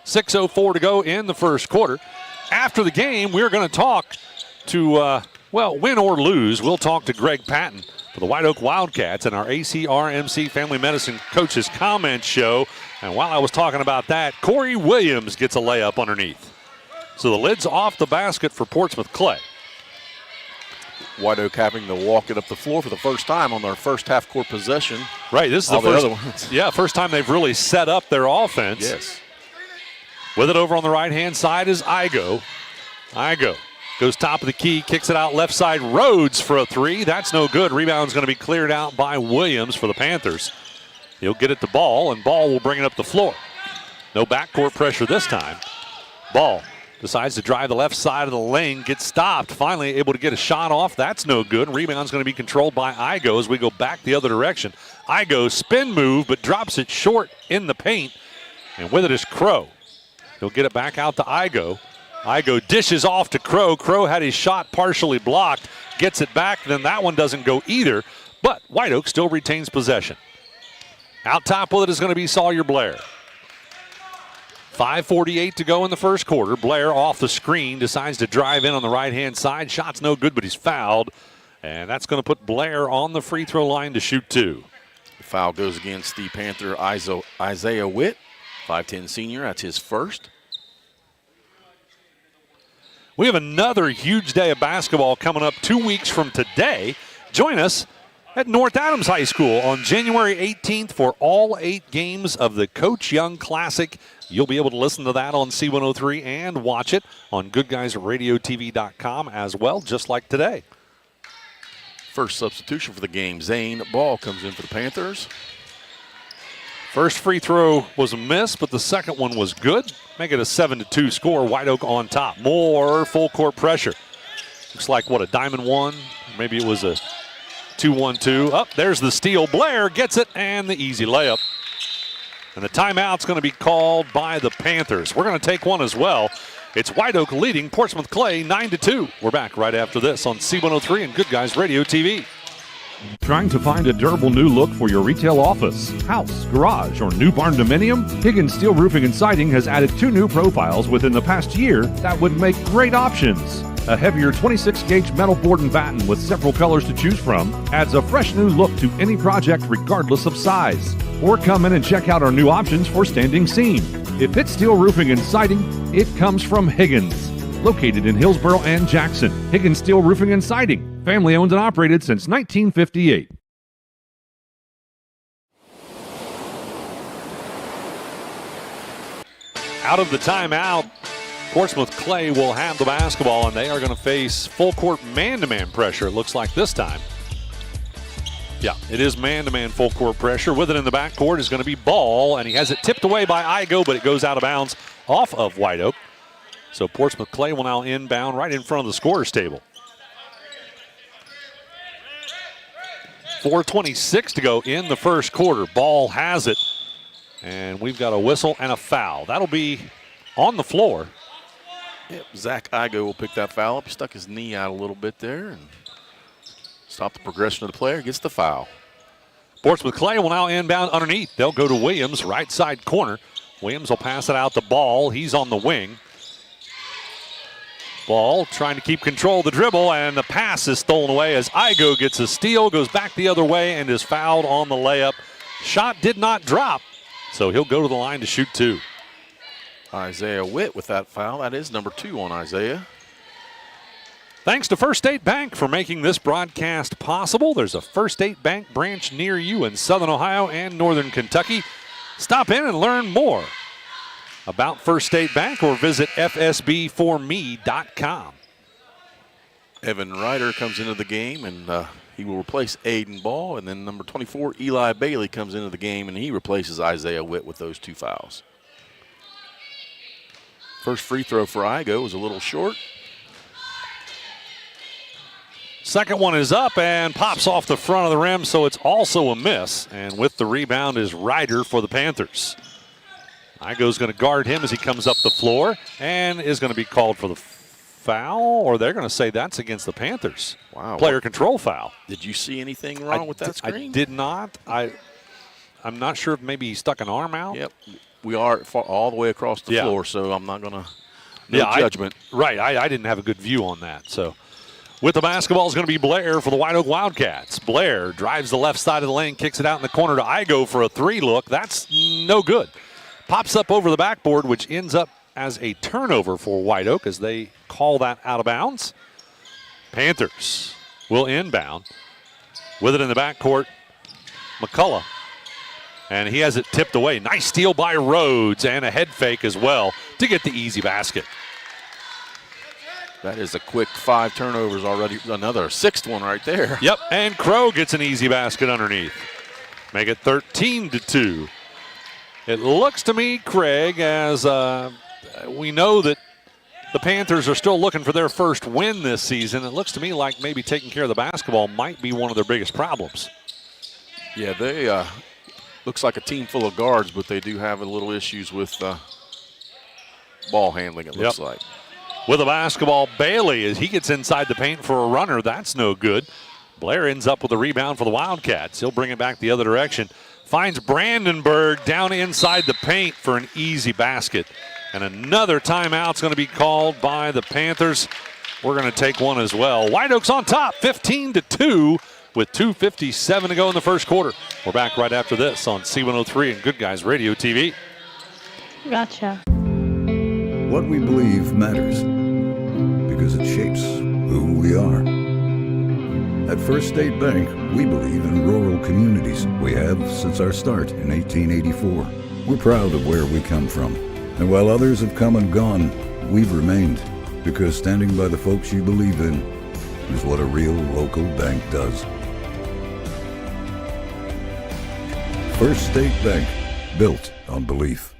6:04 to go in the first quarter. After the game, we're going to talk to, win or lose, we'll talk to Greg Patton for the White Oak Wildcats and our ACRMC Family Medicine Coaches Comment Show. And while I was talking about that, Corey Williams gets a layup underneath. So the lid's off the basket for Portsmouth Clay. White Oak having to walk it up the floor for the first time on their first half-court possession. Right, this is the first, other ones. Yeah, first time they've really set up their offense. Yes. With it over on the right-hand side is Igo. Igo goes top of the key, kicks it out left side, Rhodes for a three. That's no good. Rebound's going to be cleared out by Williams for the Panthers. He'll get it to Ball, and Ball will bring it up the floor. No backcourt pressure this time. Ball decides to drive the left side of the lane, gets stopped, finally able to get a shot off. That's no good. Rebound's going to be controlled by Igo as we go back the other direction. Igo spin move, but drops it short in the paint. And with it is Crow. He'll get it back out to Igo. Igo dishes off to Crow. Crow had his shot partially blocked, gets it back, then that one doesn't go either. But White Oak still retains possession. Out top with it is going to be Sawyer Blair. 5:48 to go in the first quarter. Blair off the screen, decides to drive in on the right-hand side. Shot's no good, but he's fouled. And that's going to put Blair on the free throw line to shoot two. The foul goes against the Panther Isaiah Witt, 5'10 senior. That's his first. We have another huge day of basketball coming up 2 weeks from today. Join us at North Adams High School on January 18th for all 8 games of the Coach Young Classic. You'll be able to listen to that on C103 and watch it on GoodGuysRadioTV.com as well, just like today. First substitution for the game, Zane Ball comes in for the Panthers. First free throw was a miss, but the second one was good. Make it a 7-2 score. White Oak on top. More full court pressure. Looks like, what, a diamond one? Maybe it was a 2-1-2. Up, there's the steal. Blair gets it, and the easy layup. And the timeout's going to be called by the Panthers. We're going to take one as well. It's White Oak leading Portsmouth Clay 9-2. We're back right after this on C103 and Good Guys Radio TV. Trying to find a durable new look for your retail office, house, garage, or new barn dominium? Higgins Steel Roofing and Siding has added 2 new profiles within the past year that would make great options. A heavier 26-gauge metal board and batten with several colors to choose from adds a fresh new look to any project regardless of size. Or come in and check out our new options for standing seam. If it's steel roofing and siding, it comes from Higgins. Located in Hillsboro and Jackson, Higgins Steel Roofing and Siding. Family owned and operated since 1958. Out of the timeout, Portsmouth Clay will have the basketball, and they are going to face full court man-to-man pressure, it looks like this time. Yeah, it is man-to-man full court pressure. With it in the backcourt is going to be Ball, and he has it tipped away by Igo, but it goes out of bounds off of White Oak. So Portsmouth Clay will now inbound right in front of the scorer's table. 4:26 to go in the first quarter. Ball has it, and we've got a whistle and a foul. That'll be on the floor. Yep, Zach Igo will pick that foul up. He stuck his knee out a little bit there and stop the progression of the player, gets the foul. Portsmouth Clay will now inbound underneath. They'll go to Williams, right side corner. Williams will pass it out to Ball. He's on the wing. Ball trying to keep control of the dribble, and the pass is stolen away as Igo gets a steal, goes back the other way, and is fouled on the layup. Shot did not drop, so he'll go to the line to shoot two. Isaiah Witt with that foul. That is number 2 on Isaiah. Thanks to First State Bank for making this broadcast possible. There's a First State Bank branch near you in Southern Ohio and Northern Kentucky. Stop in and learn more about First State Bank or visit fsbforme.com. Evan Ryder comes into the game, and he will replace Aiden Ball. And then number 24, Eli Bailey, comes into the game, and he replaces Isaiah Witt with those 2 fouls. First free throw for Igo was a little short. Second one is up and pops off the front of the rim, so it's also a miss. And with the rebound is Ryder for the Panthers. Igo's going to guard him as he comes up the floor and is going to be called for the foul, or they're going to say that's against the Panthers. Wow. Player control foul. Did you see anything wrong with that screen? I did not. I'm not sure if maybe he stuck an arm out. Yep. We are all the way across the floor, so I'm not going to judgment. I didn't have a good view on that. So with the basketball is going to be Blair for the White Oak Wildcats. Blair drives the left side of the lane, kicks it out in the corner to Igo for a 3 look. That's no good. Pops up over the backboard, which ends up as a turnover for White Oak as they call that out of bounds. Panthers will inbound. With it in the backcourt, McCullough. And he has it tipped away. Nice steal by Rhodes and a head fake as well to get the easy basket. That is a quick 5 turnovers already. Another 6th one right there. Yep, and Crow gets an easy basket underneath. Make it 13-2. It looks to me, Craig, as we know that the Panthers are still looking for their first win this season. It looks to me like maybe taking care of the basketball might be one of their biggest problems. Yeah, they looks like a team full of guards, but they do have a little issues with ball handling, it looks like. With a basketball, Bailey, as he gets inside the paint for a runner, that's no good. Blair ends up with a rebound for the Wildcats. He'll bring it back the other direction. Finds Brandenburg down inside the paint for an easy basket. And another timeout's going to be called by the Panthers. We're going to take one as well. White Oaks on top, 15-2 with 2:57 to go in the first quarter. We're back right after this on C103 and Good Guys Radio TV. Gotcha. What we believe matters because it shapes who we are. At First State Bank, we believe in rural communities. We have since our start in 1884. We're proud of where we come from. And while others have come and gone, we've remained, because standing by the folks you believe in is what a real local bank does. First State Bank, built on belief.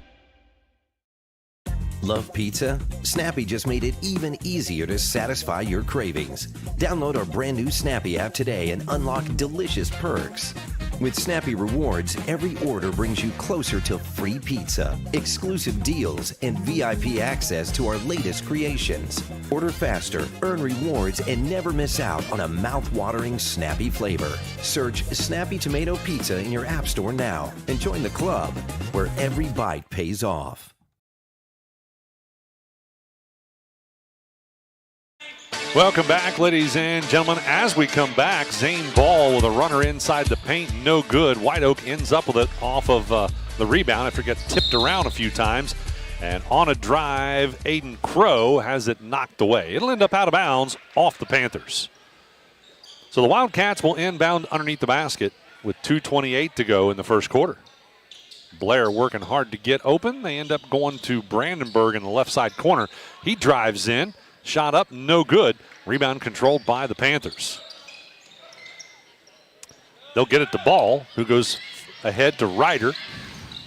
Love pizza? Snappy just made it even easier to satisfy your cravings. Download our brand new Snappy app today and unlock delicious perks. With Snappy Rewards, every order brings you closer to free pizza, exclusive deals, and VIP access to our latest creations. Order faster, earn rewards, and never miss out on a mouth-watering Snappy flavor. Search Snappy Tomato Pizza in your app store now and join the club where every bite pays off. Welcome back, ladies and gentlemen. As we come back, Zane Ball with a runner inside the paint, no good. White Oak ends up with it off of the rebound after it gets tipped around a few times. And on a drive, Aiden Crow has it knocked away. It'll end up out of bounds off the Panthers. So the Wildcats will inbound underneath the basket with 2:28 to go in the first quarter. Blair working hard to get open. They end up going to Brandenburg in the left side corner. He drives in. Shot up, no good. Rebound controlled by the Panthers. They'll get it to Ball, who goes ahead to Ryder.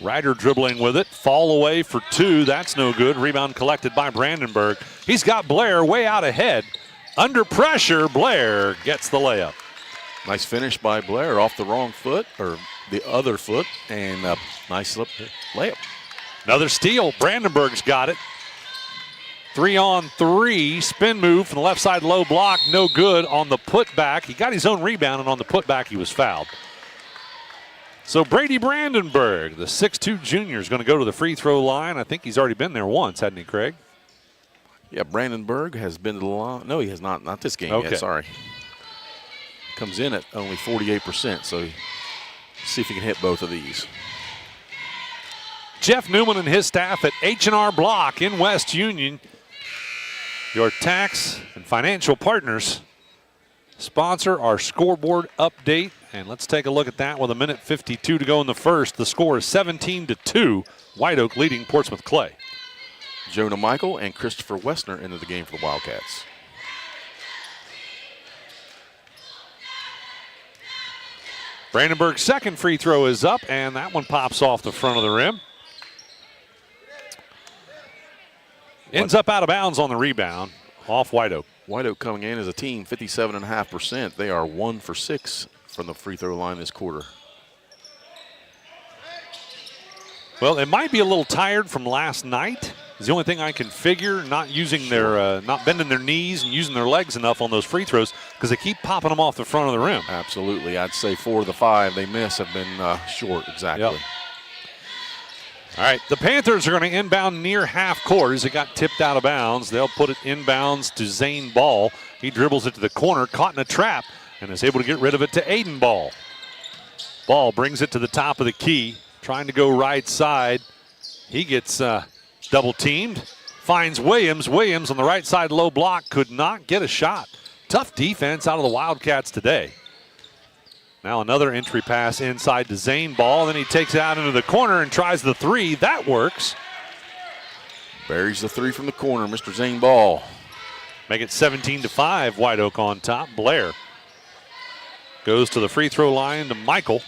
Ryder dribbling with it. Fall away for 2. That's no good. Rebound collected by Brandenburg. He's got Blair way out ahead. Under pressure, Blair gets the layup. Nice finish by Blair off the wrong foot, or the other foot, and nice layup. Another steal. Brandenburg's got it. 3-on-3, spin move from the left side, low block, no good on the putback. He got his own rebound, and on the putback he was fouled. So Brady Brandenburg, the 6'2 junior, is going to go to the free throw line. I think he's already been there once, hasn't he, Craig? Yeah, Brandenburg has been to the line. No, he has not. Not this game yet, sorry. Comes in at only 48%, so see if he can hit both of these. Jeff Newman and his staff at H&R Block in West Union, your tax and financial partners, sponsor our scoreboard update. And let's take a look at that with 1:52 to go in the first. The score is 17-2. White Oak leading Portsmouth Clay. Jonah Michael and Christopher Westner into the game for the Wildcats. Brandenburg's second free throw is up, and that one pops off the front of the rim. Ends up out of bounds on the rebound off White Oak. White Oak coming in as a team, 57.5%. They are 1 for 6 from the free throw line this quarter. Well, it might be a little tired from last night. Is the only thing I can figure. Not using their, not bending their knees and using their legs enough on those free throws because they keep popping them off the front of the rim. Absolutely. I'd say 4 of the 5 they miss have been short, exactly. Yep. All right, the Panthers are going to inbound near half court as it got tipped out of bounds. They'll put it inbounds to Zane Ball. He dribbles it to the corner, caught in a trap, and is able to get rid of it to Aiden Ball. Ball brings it to the top of the key, trying to go right side. He gets double teamed, finds Williams. Williams on the right side, low block, could not get a shot. Tough defense out of the Wildcats today. Now another entry pass inside to Zane Ball. Then he takes it out into the corner and tries the three. That works. Buries the three from the corner, Mr. Zane Ball. Make it 17-5, White Oak on top. Blair goes to the free throw line to Michael.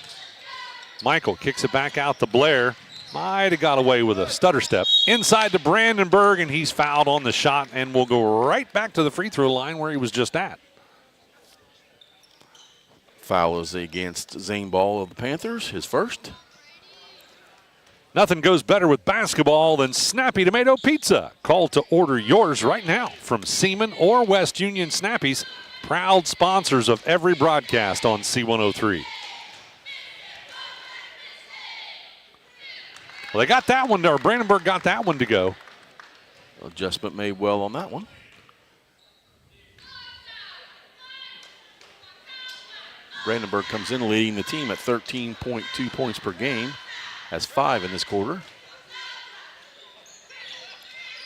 Michael kicks it back out to Blair. Might have got away with a stutter step. Inside to Brandenburg, and he's fouled on the shot and will go right back to the free throw line where he was just at. Foul is against Zane Ball of the Panthers, his first. Nothing goes better with basketball than Snappy Tomato Pizza. Call to order yours right now from Seaman or West Union Snappies, proud sponsors of every broadcast on C103. Well, they got that one, or Brandenburg got that one to go. Adjustment made well on that one. Brandenburg comes in leading the team at 13.2 points per game. Has 5 in this quarter.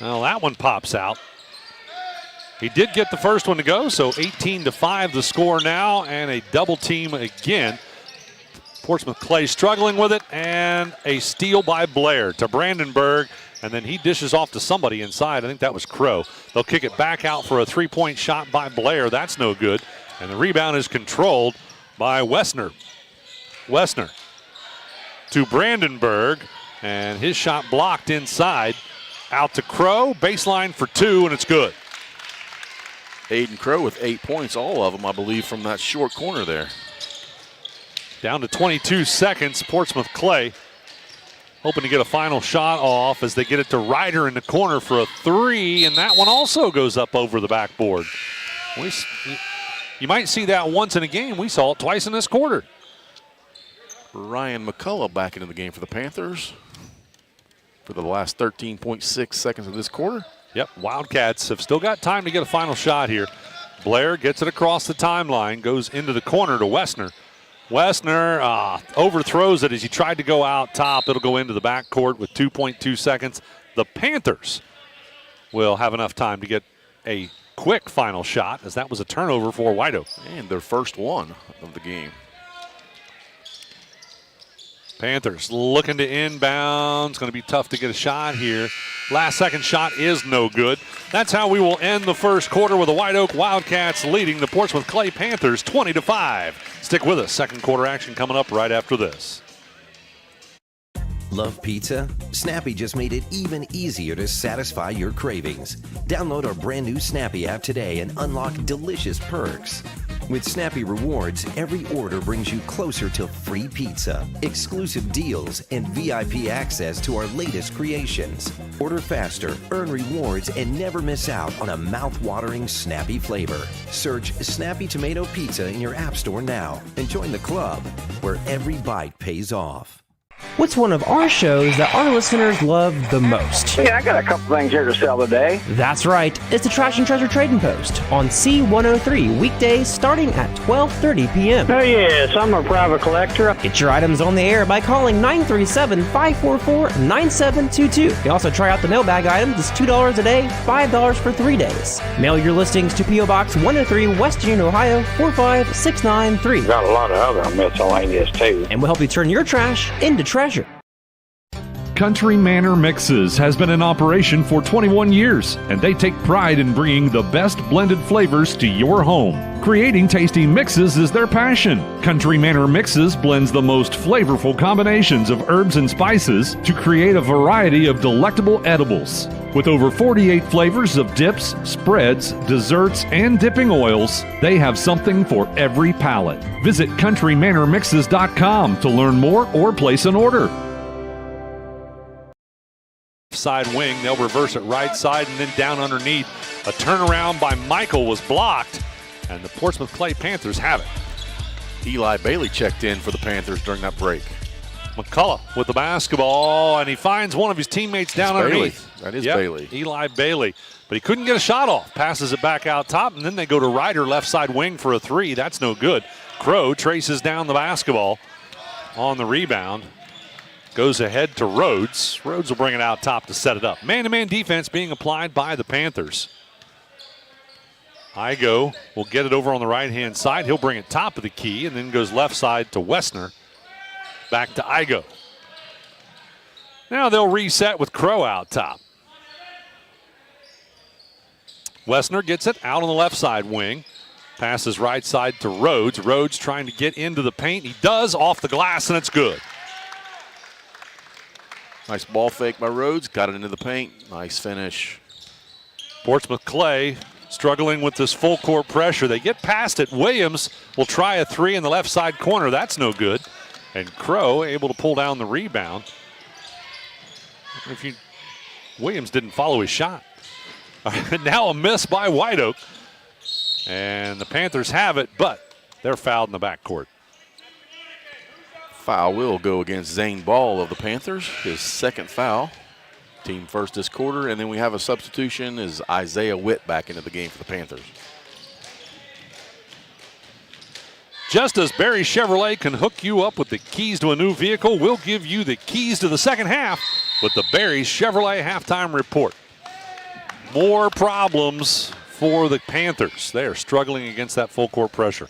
Well, that one pops out. He did get the first one to go, so 18-5 the score now, and a double team again. Portsmouth Clay struggling with it, and a steal by Blair to Brandenburg, and then he dishes off to somebody inside. I think that was Crow. They'll kick it back out for a three-point shot by Blair. That's no good, and the rebound is controlled by Wessner. Wessner to Brandenburg, and his shot blocked inside. Out to Crow, baseline for 2, and it's good. Aiden Crow with 8 points, all of them, I believe, from that short corner there. Down to 22 seconds, Portsmouth Clay hoping to get a final shot off as they get it to Ryder in the corner for a 3, and that one also goes up over the backboard. You might see that once in a game. We saw it twice in this quarter. Ryan McCullough back into the game for the Panthers for the last 13.6 seconds of this quarter. Yep, Wildcats have still got time to get a final shot here. Blair gets it across the timeline, goes into the corner to Wessner. Wessner overthrows it as he tried to go out top. It'll go into the backcourt with 2.2 seconds. The Panthers will have enough time to get a quick final shot, as that was a turnover for White Oak. And their first one of the game. Panthers looking to inbound. It's going to be tough to get a shot here. Last second shot is no good. That's how we will end the first quarter with the White Oak Wildcats leading the Portsmouth Clay Panthers 20-5. Stick with us. Second quarter action coming up right after this. Love pizza? Snappy just made it even easier to satisfy your cravings. Download our brand new Snappy app today and unlock delicious perks. With Snappy Rewards, every order brings you closer to free pizza, exclusive deals, and VIP access to our latest creations. Order faster, earn rewards, and never miss out on a mouth-watering Snappy flavor. Search Snappy Tomato Pizza in your app store now and join the club where every bite pays off. What's one of our shows that our listeners love the most? Yeah, I got a couple things here to sell today. That's right. It's the Trash and Treasure Trading Post on C103 weekdays starting at 12:30 p.m. Oh, yes, I'm a private collector. Get your items on the air by calling 937-544-9722. You can also try out the mailbag items. It's $2 a day, $5 for 3 days. Mail your listings to P.O. Box 103, West Union, Ohio, 45693. Got a lot of other miscellaneous, too. And we'll help you turn your trash into treasure. Country Manor Mixes has been in operation for 21 years, and they take pride in bringing the best blended flavors to your home. Creating tasty mixes is their passion. Country Manor Mixes blends the most flavorful combinations of herbs and spices to create a variety of delectable edibles. With over 48 flavors of dips, spreads, desserts, and dipping oils, they have something for every palate. Visit countrymanormixes.com to learn more or place an order. Side wing, they'll reverse it right side and then down underneath. A turnaround by Michael was blocked, and the Portsmouth Clay Panthers have it. Eli Bailey checked in for the Panthers during that break. McCullough with the basketball, and he finds one of his teammates down underneath. That is Bailey. Eli Bailey. But he couldn't get a shot off. Passes it back out top, and then they go to Ryder, left side wing for a 3. That's no good. Crow traces down the basketball on the rebound. Goes ahead to Rhodes. Rhodes will bring it out top to set it up. Man-to-man defense being applied by the Panthers. Igo will get it over on the right-hand side. He'll bring it top of the key and then goes left side to Wessner. Back to Igo. Now they'll reset with Crow out top. Wessner gets it out on the left side wing. Passes right side to Rhodes. Rhodes trying to get into the paint. He does, off the glass, and it's good. Nice ball fake by Rhodes. Got it into the paint. Nice finish. Portsmouth Clay struggling with this full court pressure. They get past it. Williams will try a three in the left side corner. That's no good. And Crow able to pull down the rebound. Williams didn't follow his shot. Now a miss by White Oak. And the Panthers have it, but they're fouled in the backcourt. Foul will go against Zane Ball of the Panthers. His second foul. Team first this quarter. And then we have a substitution as Isaiah Witt back into the game for the Panthers. Just as Barry Chevrolet can hook you up with the keys to a new vehicle, we'll give you the keys to the second half with the Barry Chevrolet halftime report. More problems for the Panthers. They are struggling against that full court pressure.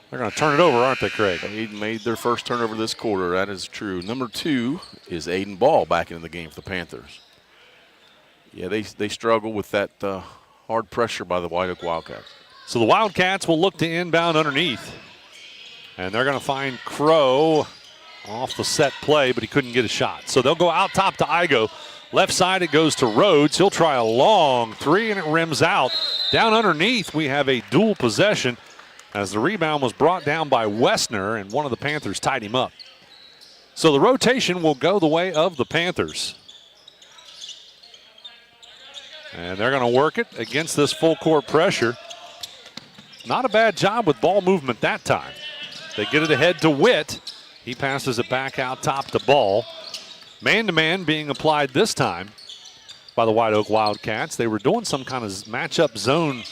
They're going to turn it over, aren't they, Craig? They made their first turnover this quarter. That is true. Number 2 is Aiden Ball back into the game for the Panthers. Yeah, they struggle with that hard pressure by the White Oak Wildcats. So the Wildcats will look to inbound underneath. And they're going to find Crow off the set play, but he couldn't get a shot. So they'll go out top to Igo. Left side, it goes to Rhodes. He'll try a long three, and it rims out. Down underneath, we have a dual possession as the rebound was brought down by Wessner, and one of the Panthers tied him up. So the rotation will go the way of the Panthers. And they're going to work it against this full court pressure. Not a bad job with ball movement that time. They get it ahead to Witt. He passes it back out top to Ball. Man-to-man being applied this time by the White Oak Wildcats. They were doing some kind of matchup zone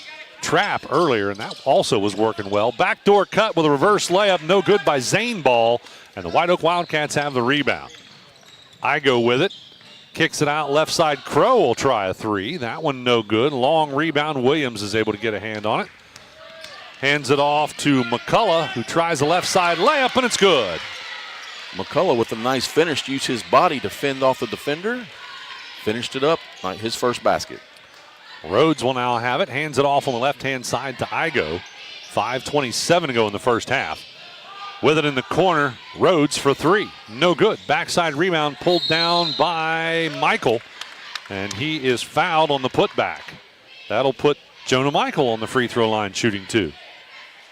trap earlier, and that also was working well. Backdoor cut with a reverse layup, no good by Zane Ball, and the White Oak Wildcats have the rebound. Igo with it. Kicks it out left side. Crow will try a three. That one no good. Long rebound. Williams is able to get a hand on it. Hands it off to McCullough, who tries a left side layup, and it's good. McCullough with a nice finish, used his body to fend off the defender. Finished it up, his first basket. Rhodes will now have it. Hands it off on the left-hand side to Igo. 5:27 to go in the first half. With it in the corner, Rhodes for three. No good. Backside rebound pulled down by Michael, and he is fouled on the putback. That'll put Jonah Michael on the free throw line shooting two.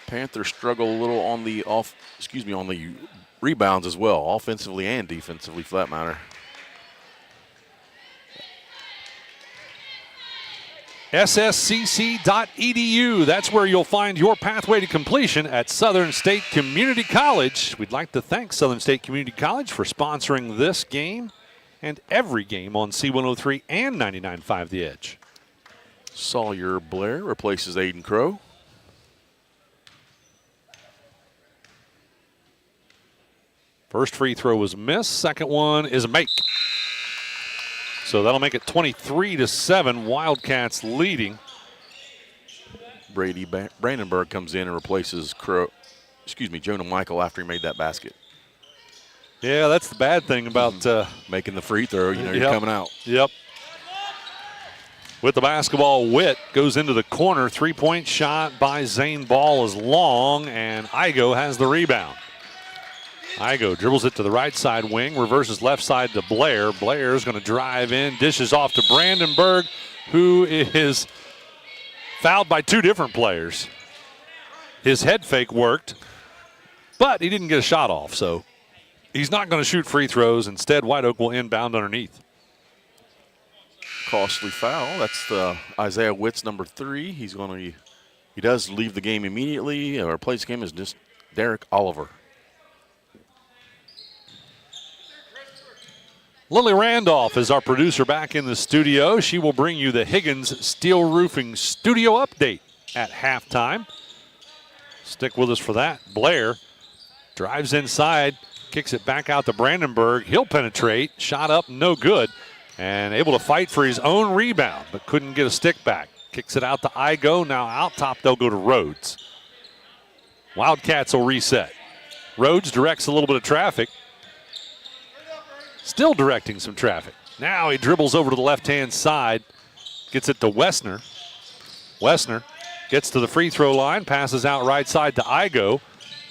Panthers struggle a little on the on the rebounds as well, offensively and defensively for that matter. SSCC.edu. That's where you'll find your pathway to completion at Southern State Community College. We'd like to thank Southern State Community College for sponsoring this game and every game on C103 and 99.5 The Edge. Sawyer Blair replaces Aiden Crow. First free throw was missed. Second one is a make. So that'll make it 23-7. Wildcats leading. Brady Brandenburg comes in and replaces Jonah Michael after he made that basket. Yeah, that's the bad thing about making the free throw. You're coming out. Yep. With the basketball, Witt goes into the corner. Three-point shot by Zane Ball is long, and Igo has the rebound. Igo dribbles it to the right side wing, reverses left side to Blair. Blair's going to drive in, dishes off to Brandenburg, who is fouled by two different players. His head fake worked, but he didn't get a shot off, so he's not going to shoot free throws. Instead, White Oak will inbound underneath. Costly foul. That's the Isaiah Witt's number 3. He does leave the game immediately. Our replace game is just Derek Oliver. Lily Randolph is our producer back in the studio. She will bring you the Higgins Steel Roofing Studio update at halftime. Stick with us for that. Blair drives inside, kicks it back out to Brandenburg. He'll penetrate. Shot up, no good. And able to fight for his own rebound, but couldn't get a stick back. Kicks it out to Igo. Now out top, they'll go to Rhodes. Wildcats will reset. Rhodes directs a little bit of traffic. Still directing some traffic. Now he dribbles over to the left-hand side. Gets it to Wessner. Wessner gets to the free throw line. Passes out right side to Igo.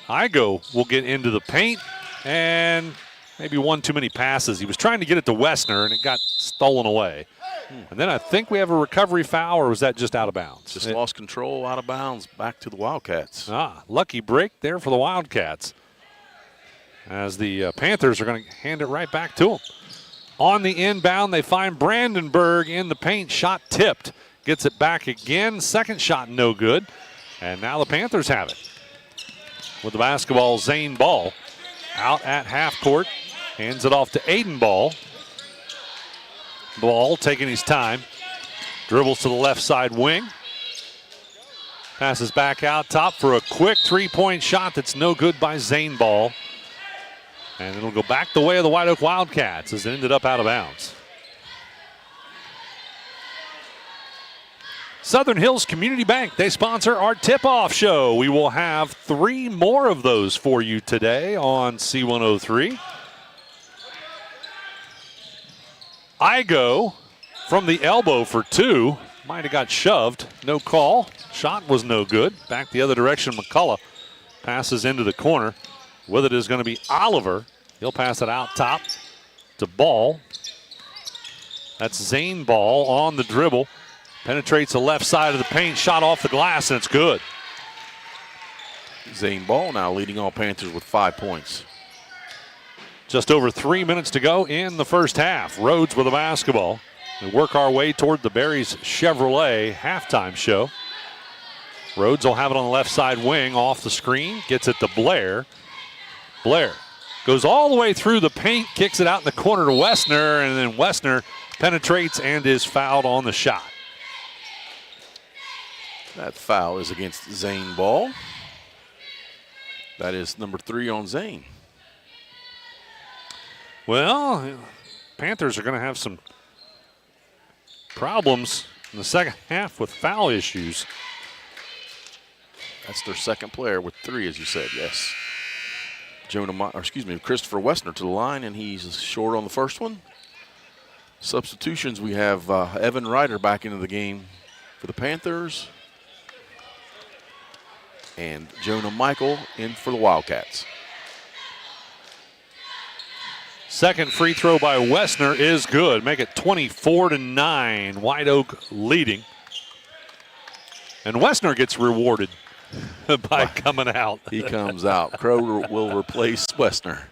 Igo will get into the paint. And maybe one too many passes. He was trying to get it to Wessner, and it got stolen away. And then I think we have a recovery foul, or was that just out of bounds? Just lost control, out of bounds, back to the Wildcats. Lucky break there for the Wildcats, as the Panthers are going to hand it right back to them. On the inbound, they find Brandenburg in the paint. Shot tipped. Gets it back again. Second shot no good. And now the Panthers have it. With the basketball, Zane Ball out at half court. Hands it off to Aiden Ball. Ball taking his time. Dribbles to the left side wing. Passes back out top for a quick three-point shot that's no good by Zane Ball. And it'll go back the way of the White Oak Wildcats as it ended up out of bounds. Southern Hills Community Bank, they sponsor our tip-off show. We will have 3 more of those for you today on C103. Igo from the elbow for 2. Might have got shoved. No call. Shot was no good. Back the other direction, McCullough passes into the corner. With it is going to be Oliver. He'll pass it out top to Ball. That's Zane Ball on the dribble. Penetrates the left side of the paint. Shot off the glass, and it's good. Zane Ball now leading all Panthers with 5 points. Just over 3 minutes to go in the first half. Rhodes with the basketball. We work our way toward the Barry's Chevrolet halftime show. Rhodes will have it on the left side wing off the screen. Gets it to Blair. Blair goes all the way through the paint, kicks it out in the corner to Wessner, and then Wessner penetrates and is fouled on the shot. That foul is against Zane Ball. That is number 3 on Zane. Well, Panthers are going to have some problems in the second half with foul issues. That's their second player with 3, as you said, yes. Christopher Wessner to the line, and he's short on the first one. Substitutions, we have Evan Ryder back into the game for the Panthers. And Jonah Michael in for the Wildcats. Second free throw by Wessner is good. Make it 24-9. White Oak leading. And Wessner gets rewarded by coming out. He comes out. Crow will replace Wessner.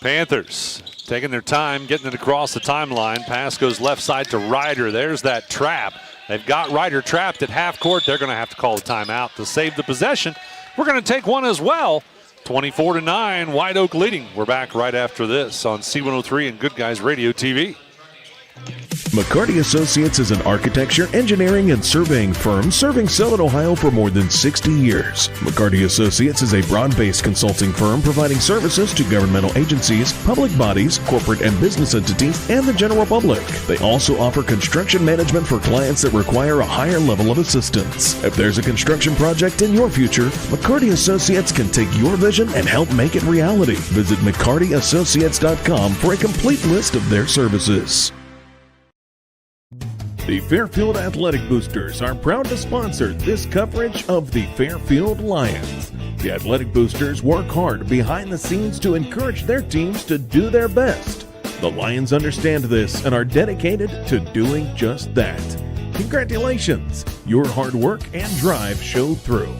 Panthers taking their time, getting it across the timeline. Pass goes left side to Ryder. There's that trap. They've got Ryder trapped at half court. They're going to have to call a timeout to save the possession. We're going to take one as well. 24-9, White Oak leading. We're back right after this on C103 and Good Guys Radio TV. McCarty Associates is an architecture, engineering, and surveying firm serving Southern Ohio for more than 60 years. McCarty Associates is a broad-based consulting firm providing services to governmental agencies, public bodies, corporate and business entities, and the general public. They also offer construction management for clients that require a higher level of assistance. If there's a construction project in your future, McCarty Associates can take your vision and help make it reality. Visit McCartyAssociates.com for a complete list of their services. The Fairfield Athletic Boosters are proud to sponsor this coverage of the Fairfield Lions. The Athletic Boosters work hard behind the scenes to encourage their teams to do their best. The Lions understand this and are dedicated to doing just that. Congratulations! Your hard work and drive show through.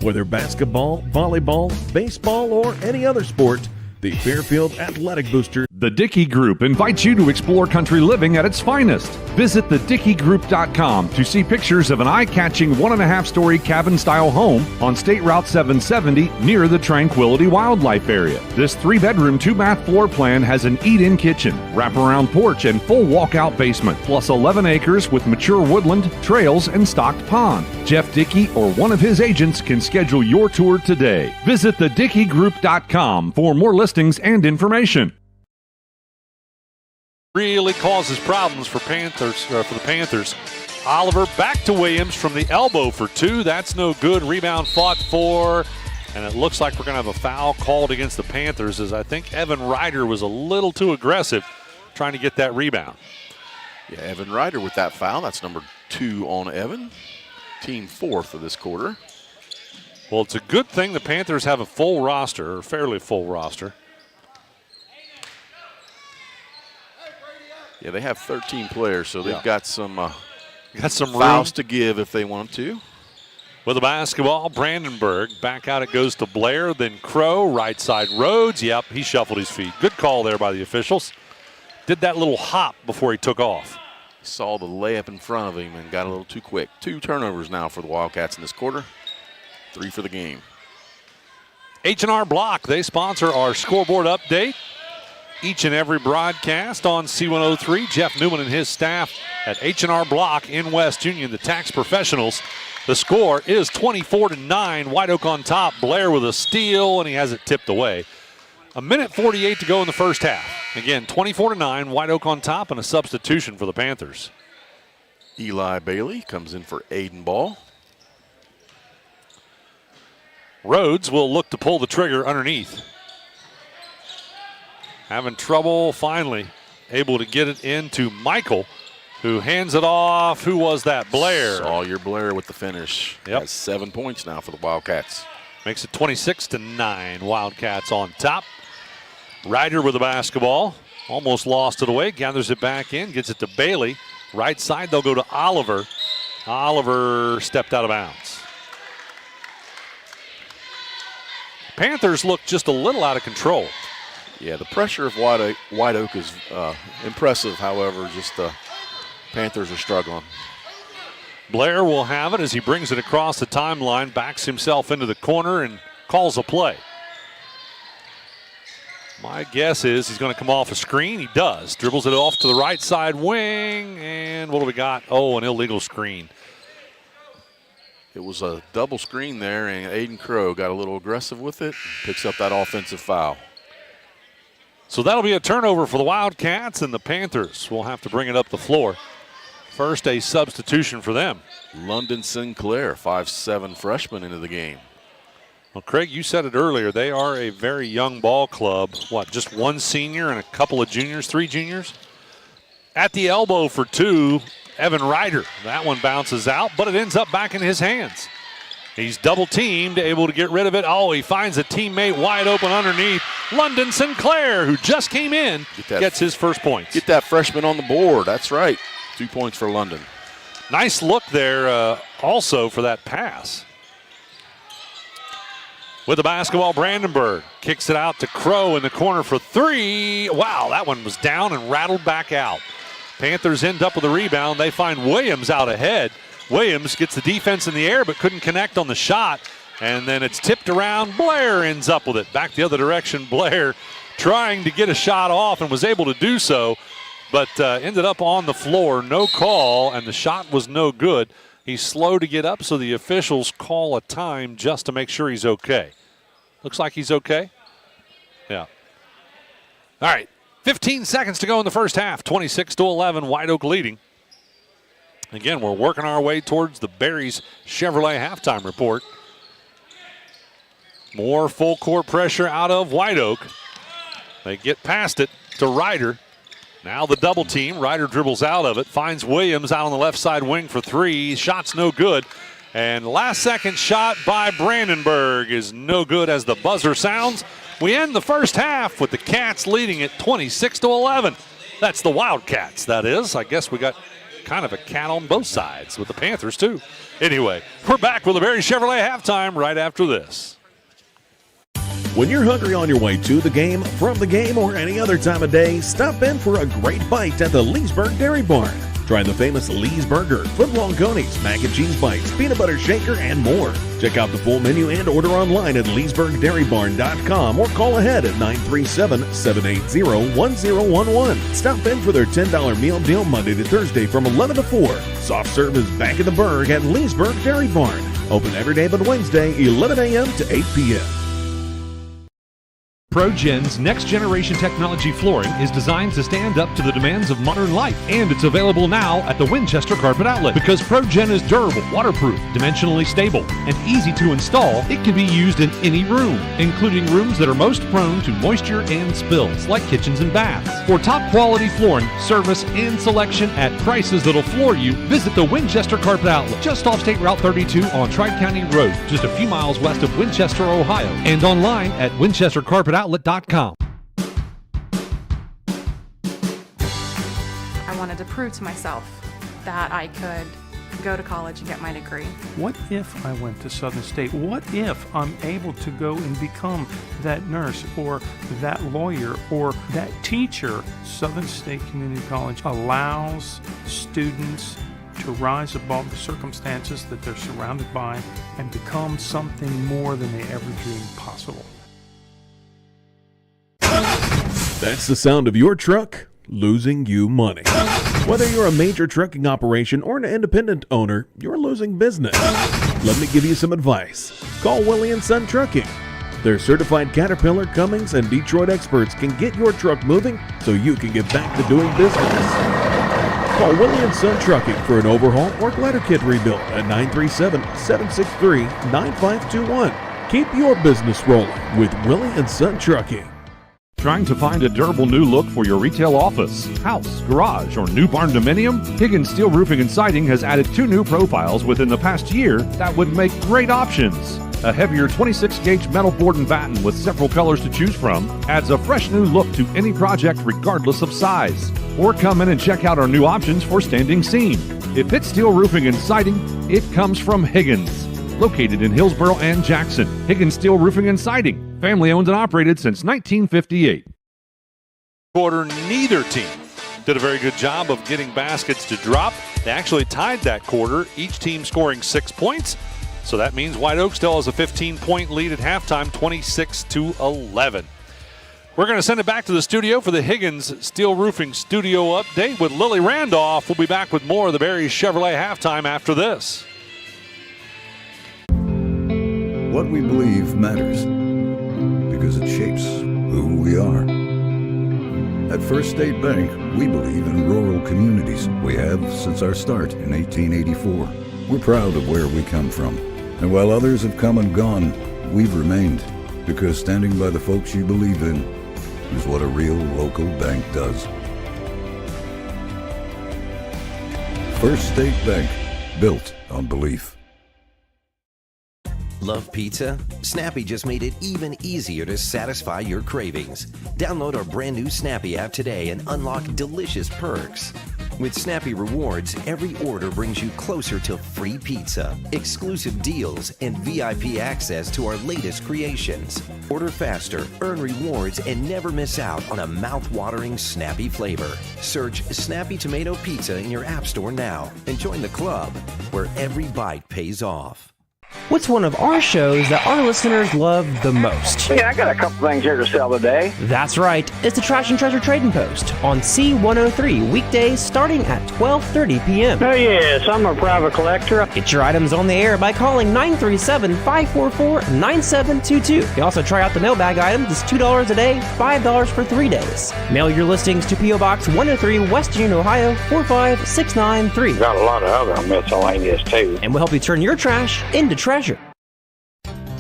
Whether basketball, volleyball, baseball, or any other sport, the Fairfield Athletic Booster. The Dickey Group invites you to explore country living at its finest. Visit thedickeygroup.com to see pictures of an eye-catching 1.5-story cabin-style home on State Route 770 near the Tranquility Wildlife Area. This 3-bedroom, 2-bath floor plan has an eat-in kitchen, wraparound porch, and full walkout basement, plus 11 acres with mature woodland, trails, and stocked pond. Jeff Dickey or one of his agents can schedule your tour today. Visit thedickeygroup.com for more listings and information. really causes problems for the Panthers. Oliver back to Williams from the elbow for 2. That's no good. Rebound fought for, and it looks like we're going to have a foul called against the Panthers, as I think Evan Ryder was a little too aggressive trying to get that rebound. Yeah, Evan Ryder with that foul. That's number 2 on Evan. Team 4th of this quarter. Well, it's a good thing the Panthers have a full roster, or fairly full roster. Yeah, they have 13 players, so they've got some room fouls to give if they want to. With the basketball, Brandenburg. Back out it goes to Blair, then Crow. Right side, Rhodes. Yep, he shuffled his feet. Good call there by the officials. Did that little hop before he took off. Saw the layup in front of him and got a little too quick. 2 turnovers now for the Wildcats in this quarter. 3 for the game. H&R Block, they sponsor our scoreboard update. Each and every broadcast on C103. Jeff Newman and his staff at H&R Block in West Union, the tax professionals. The score is 24-9. White Oak on top. Blair with a steal, and he has it tipped away. 1:48 to go in the first half. Again, 24-9. White Oak on top, and a substitution for the Panthers. Eli Bailey comes in for Aiden Ball. Rhodes will look to pull the trigger underneath. Having trouble finally able to get it into Michael, who hands it off. Who was that? Blair. Sawyer Blair with the finish. Yep. Has 7 points now for the Wildcats. Makes it 26-9. Wildcats on top. Ryder with the basketball. Almost lost it away. Gathers it back in. Gets it to Bailey. Right side, they'll go to Oliver. Oliver stepped out of bounds. Panthers look just a little out of control. Yeah, the pressure of White Oak is impressive. However, just the Panthers are struggling. Blair will have it as he brings it across the timeline, backs himself into the corner, and calls a play. My guess is he's going to come off a screen. He does. Dribbles it off to the right side wing, and what do we got? Oh, an illegal screen. It was a double screen there, and Aiden Crow got a little aggressive with it, picks up that offensive foul. So that'll be a turnover for the Wildcats, and the Panthers will have to bring it up the floor. First, a substitution for them. London Sinclair, 5'7" freshman into the game. Well, Craig, you said it earlier. They are a very young ball club. What, just 1 senior and a couple of juniors, 3 juniors? At the elbow for 2, Evan Ryder. That one bounces out, but it ends up back in his hands. He's double-teamed, able to get rid of it. Oh, he finds a teammate wide open underneath. London Sinclair, who just came in, gets his first points. Get that freshman on the board. That's right. 2 points for London. Nice look there also for that pass. With the basketball, Brandenburg kicks it out to Crow in the corner for 3. Wow, that one was down and rattled back out. Panthers end up with a rebound. They find Williams out ahead. Williams gets the defense in the air but couldn't connect on the shot. And then it's tipped around. Blair ends up with it. Back the other direction. Blair trying to get a shot off and was able to do so, but ended up on the floor. No call, and the shot was no good. He's slow to get up, so the officials call a time just to make sure he's okay. Looks like he's okay. Yeah. All right. 15 seconds to go in the first half. 26-11, White Oak leading. Again, we're working our way towards the Barry's Chevrolet halftime report. More full court pressure out of White Oak. They get past it to Ryder. Now the double team. Ryder dribbles out of it, finds Williams out on the left side wing for 3. Shot's no good. And last second shot by Brandenburg is no good as the buzzer sounds. We end the first half with the Cats leading at 26-11. That's the Wildcats, that is. I guess we got kind of a cat on both sides with the Panthers, too. Anyway, we're back with the Barry Chevrolet halftime right after this. When you're hungry on your way to the game, from the game, or any other time of day, stop in for a great bite at the Leesburg Dairy Barn. Try the famous Lee's Burger, footlong conies, mac and cheese bites, peanut butter shaker, and more. Check out the full menu and order online at leesburgdairybarn.com or call ahead at 937-780-1011. Stop in for their $10 meal deal Monday to Thursday from 11 to 4. Soft serve is back in the Burg at Leesburg Dairy Barn. Open every day but Wednesday, 11 a.m. to 8 p.m. ProGen's next-generation technology flooring is designed to stand up to the demands of modern life, and it's available now at the Winchester Carpet Outlet. Because ProGen is durable, waterproof, dimensionally stable, and easy to install, it can be used in any room, including rooms that are most prone to moisture and spills, like kitchens and baths. For top-quality flooring, service, and selection at prices that'll floor you, visit the Winchester Carpet Outlet, just off State Route 32 on Tri-County Road, just a few miles west of Winchester, Ohio, and online at winchestercarpetoutlet.com. I wanted to prove to myself that I could go to college and get my degree. What if I went to Southern State? What if I'm able to go and become that nurse or that lawyer or that teacher? Southern State Community College allows students to rise above the circumstances that they're surrounded by and become something more than they ever dreamed possible. That's the sound of your truck losing you money. Whether you're a major trucking operation or an independent owner, you're losing business. Let me give you some advice. Call Willie & Son Trucking. Their certified Caterpillar, Cummins, and Detroit experts can get your truck moving so you can get back to doing business. Call Willie & Son Trucking for an overhaul or glider kit rebuild at 937-763-9521. Keep your business rolling with Willie & Son Trucking. Trying to find a durable new look for your retail office, house, garage, or new barn dominium? Higgins Steel Roofing and Siding has added 2 new profiles within the past year that would make great options. A heavier 26-gauge metal board and batten with several colors to choose from adds a fresh new look to any project regardless of size. Or come in and check out our new options for standing seam. If it's steel roofing and siding, it comes from Higgins. Located in Hillsboro and Jackson, Higgins Steel Roofing and Siding. Family owned and operated since 1958. Quarter, neither team did a very good job of getting baskets to drop. They actually tied that quarter, each team scoring 6 points. So that means White Oak still has a 15-point lead at halftime, 26-11. We're going to send it back to the studio for the Higgins Steel Roofing Studio Update with Lily Randolph. We'll be back with more of the Barry Chevrolet halftime after this. What we believe matters because it shapes who we are. At First State Bank, we believe in rural communities. We have since our start in 1884. We're proud of where we come from. And while others have come and gone, we've remained because standing by the folks you believe in is what a real local bank does. First State Bank, built on belief. Love pizza? Snappy just made it even easier to satisfy your cravings. Download our brand new Snappy app today and unlock delicious perks. With Snappy Rewards, every order brings you closer to free pizza, exclusive deals, and VIP access to our latest creations. Order faster, earn rewards, and never miss out on a mouth-watering Snappy flavor. Search Snappy Tomato Pizza in your app store now and join the club where every bite pays off. What's one of our shows that our listeners love the most? Yeah, I got a couple things here to sell today. That's right. It's the Trash and Treasure Trading Post on C103 weekdays starting at 12:30 p.m. Oh, yes, I'm a private collector. Get your items on the air by calling 937-544-9722. You can also try out the mailbag items. It's $2 a day, $5 for 3 days. Mail your listings to P.O. Box 103, West Union, Ohio, 45693. Got a lot of other miscellaneous, too. And we'll help you turn your trash into treasure.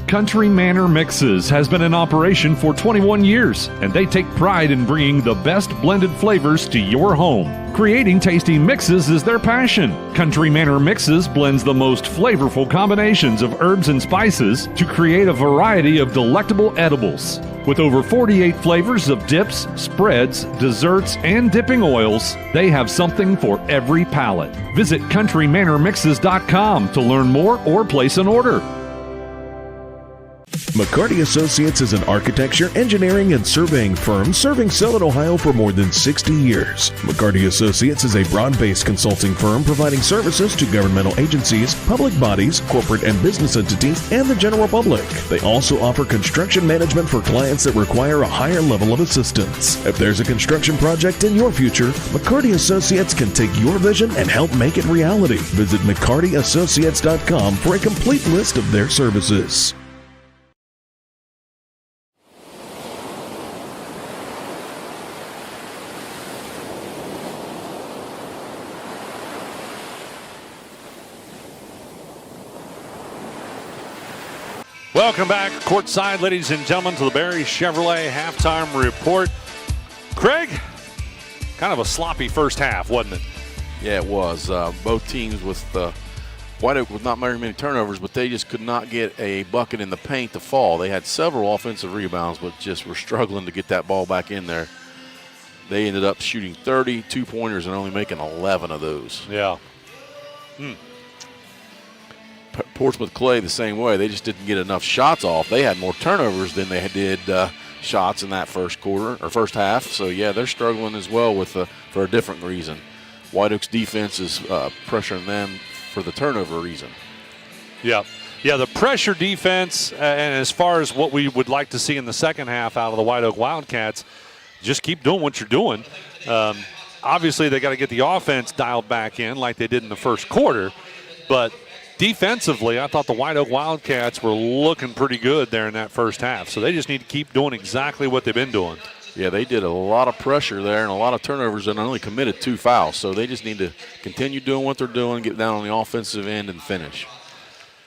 Country Manor Mixes has been in operation for 21 years, and they take pride in bringing the best blended flavors to your home. Creating tasty mixes is their passion. Country Manor Mixes blends the most flavorful combinations of herbs and spices to create a variety of delectable edibles. With over 48 flavors of dips, spreads, desserts, and dipping oils, they have something for every palate. Visit countrymanormixes.com to learn more or place an order. McCarty Associates is an architecture, engineering, and surveying firm serving Southern Ohio for more than 60 years. McCarty Associates is a broad-based consulting firm providing services to governmental agencies, public bodies, corporate and business entities, and the general public. They also offer construction management for clients that require a higher level of assistance. If there's a construction project in your future, McCarty Associates can take your vision and help make it reality. Visit McCartyAssociates.com for a complete list of their services. Welcome back courtside, ladies and gentlemen, to the Barry Chevrolet halftime report. Craig, kind of a sloppy first half, wasn't it? Yeah, it was. Both teams with White Oak with not very many turnovers, but they just could not get a bucket in the paint to fall. They had several offensive rebounds, but just were struggling to get that ball back in there. They ended up shooting 30 two-pointers and only making 11 of those. Yeah. Portsmouth Clay the same way. They just didn't get enough shots off. They had more turnovers than they did shots in that first quarter or first half. So, yeah, they're struggling as well for a different reason. White Oak's defense is pressuring them for the turnover reason. Yeah, the pressure defense, and as far as what we would like to see in the second half out of the White Oak Wildcats, just keep doing what you're doing. Obviously, they got to get the offense dialed back in like they did in the first quarter, but defensively, I thought the White Oak Wildcats were looking pretty good there in that first half, so they just need to keep doing exactly what they've been doing. Yeah, they did a lot of pressure there and a lot of turnovers and only committed 2 fouls. So they just need to continue doing what they're doing, get down on the offensive end and finish.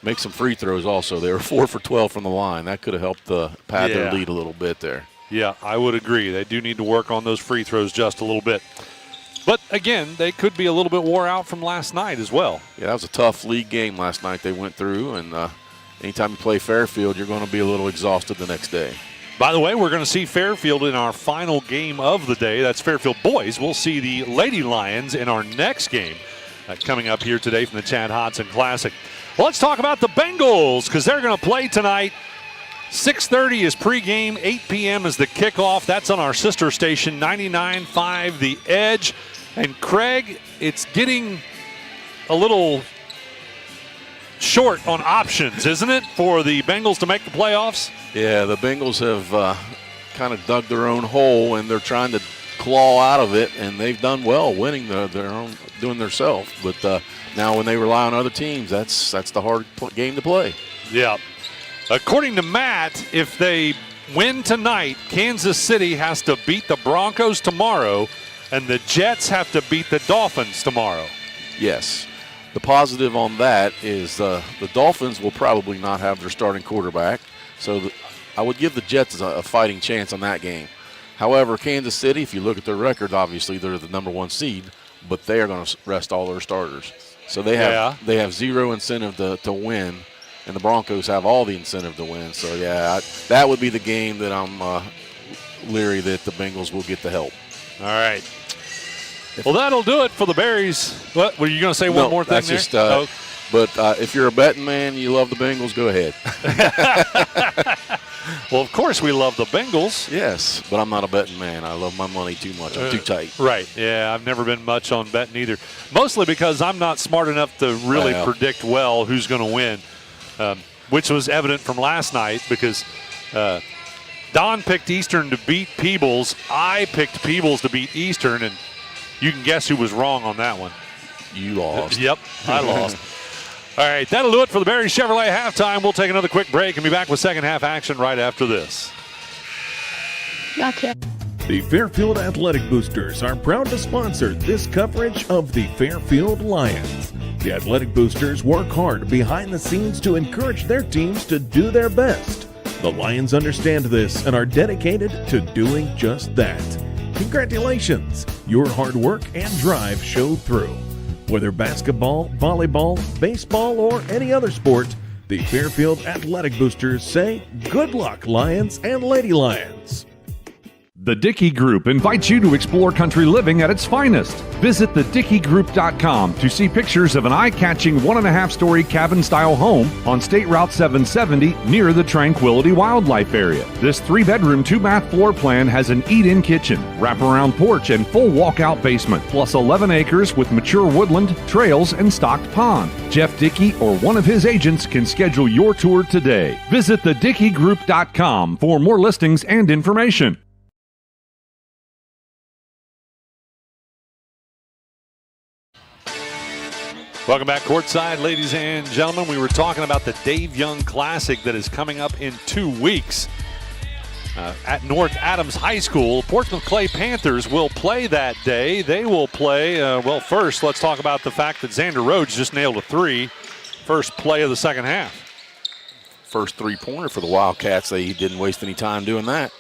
Make some free throws also. They were 4 for 12 from the line. That could have helped pad their lead a little bit there. Yeah, I would agree. They do need to work on those free throws just a little bit. But, again, they could be a little bit wore out from last night as well. Yeah, that was a tough league game last night they went through. And anytime you play Fairfield, you're going to be a little exhausted the next day. By the way, we're going to see Fairfield in our final game of the day. That's Fairfield boys. We'll see the Lady Lions in our next game coming up here today from the Chad Hodson Classic. Well, let's talk about the Bengals because they're going to play tonight. 6:30 is pregame, 8 p.m. is the kickoff. That's on our sister station, 99.5 The Edge. And Craig, it's getting a little short on options, isn't it, for the Bengals to make the playoffs? Yeah, the Bengals have kind of dug their own hole, and they're trying to claw out of it, and they've done well winning their own, doing themselves. But now when they rely on other teams, that's the hard game to play. Yeah. According to Matt, if they win tonight, Kansas City has to beat the Broncos tomorrow, and the Jets have to beat the Dolphins tomorrow. Yes. The positive on that is the Dolphins will probably not have their starting quarterback, so I would give the Jets a fighting chance on that game. However, Kansas City, if you look at their record, obviously they're the number 1 seed, but they are going to rest all their starters. So they have zero incentive to win, and the Broncos have all the incentive to win. So, yeah, that would be the game that I'm leery that the Bengals will get the help. All right. Well, that'll do it for the Berries. What were you going to say? One more thing that's there? Just, but if you're a betting man, you love the Bengals, go ahead. Well, of course we love the Bengals. Yes, but I'm not a betting man. I love my money too much. I'm too tight. Right. Yeah, I've never been much on betting either. Mostly because I'm not smart enough to really predict well who's going to win, which was evident from last night because Don picked Eastern to beat Peebles. I picked Peebles to beat Eastern, and you can guess who was wrong on that one. You lost. Yep, I lost. All right, that'll do it for the Barry Chevrolet halftime. We'll take another quick break and be back with second half action right after this. Gotcha. The Fairfield Athletic Boosters are proud to sponsor this coverage of the Fairfield Lions. The Athletic Boosters work hard behind the scenes to encourage their teams to do their best. The Lions understand this and are dedicated to doing just that. Congratulations! Your hard work and drive show through. Whether basketball, volleyball, baseball, or any other sport, the Fairfield Athletic Boosters say, good luck, Lions and Lady Lions. The Dickey Group invites you to explore country living at its finest. Visit thedickeygroup.com to see pictures of an eye-catching 1.5-story cabin-style home on State Route 770 near the Tranquility Wildlife Area. This 3-bedroom, 2-bath floor plan has an eat-in kitchen, wraparound porch, and full walkout basement, plus 11 acres with mature woodland, trails, and stocked pond. Jeff Dickey or one of his agents can schedule your tour today. Visit thedickeygroup.com for more listings and information. Welcome back courtside, ladies and gentlemen. We were talking about the Dave Young Classic that is coming up in 2 weeks at North Adams High School. Portsmouth Clay Panthers will play that day. They will play, well, first, let's talk about the fact that Xander Rhodes just nailed a 3. First play of the second half. first three-pointer for the Wildcats. They didn't waste any time doing that.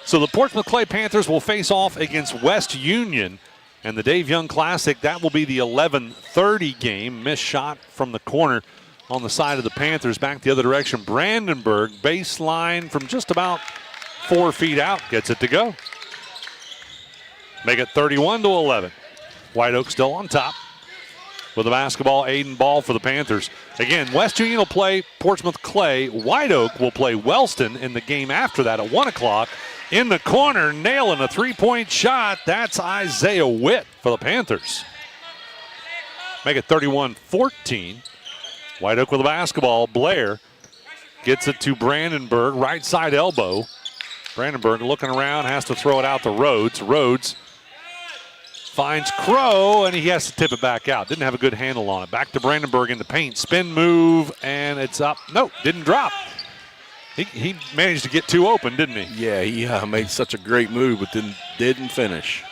So the Portsmouth Clay Panthers will face off against West Union. And the Dave Young Classic, that will be the 11:30 game. Missed shot from the corner on the side of the Panthers. Back the other direction. Brandenburg, baseline from just about 4 feet out, gets it to go. Make it 31-11. White Oak still on top with the basketball. Aiden Ball for the Panthers. Again, West Union will play Portsmouth Clay. White Oak will play Wellston in the game after that at 1 o'clock. In the corner, nailing a three-point shot. That's Isaiah Witt for the Panthers. Make it 31-14. White Oak with the basketball. Blair gets it to Brandenburg, right side elbow. Brandenburg looking around, has to throw it out to Rhodes. Rhodes finds Crow, and he has to tip it back out. Didn't have a good handle on it. Back to Brandenburg in the paint. Spin move, and it's up. No, didn't drop. He managed to get two open, didn't he? Yeah, he made such a great move, but didn't finish.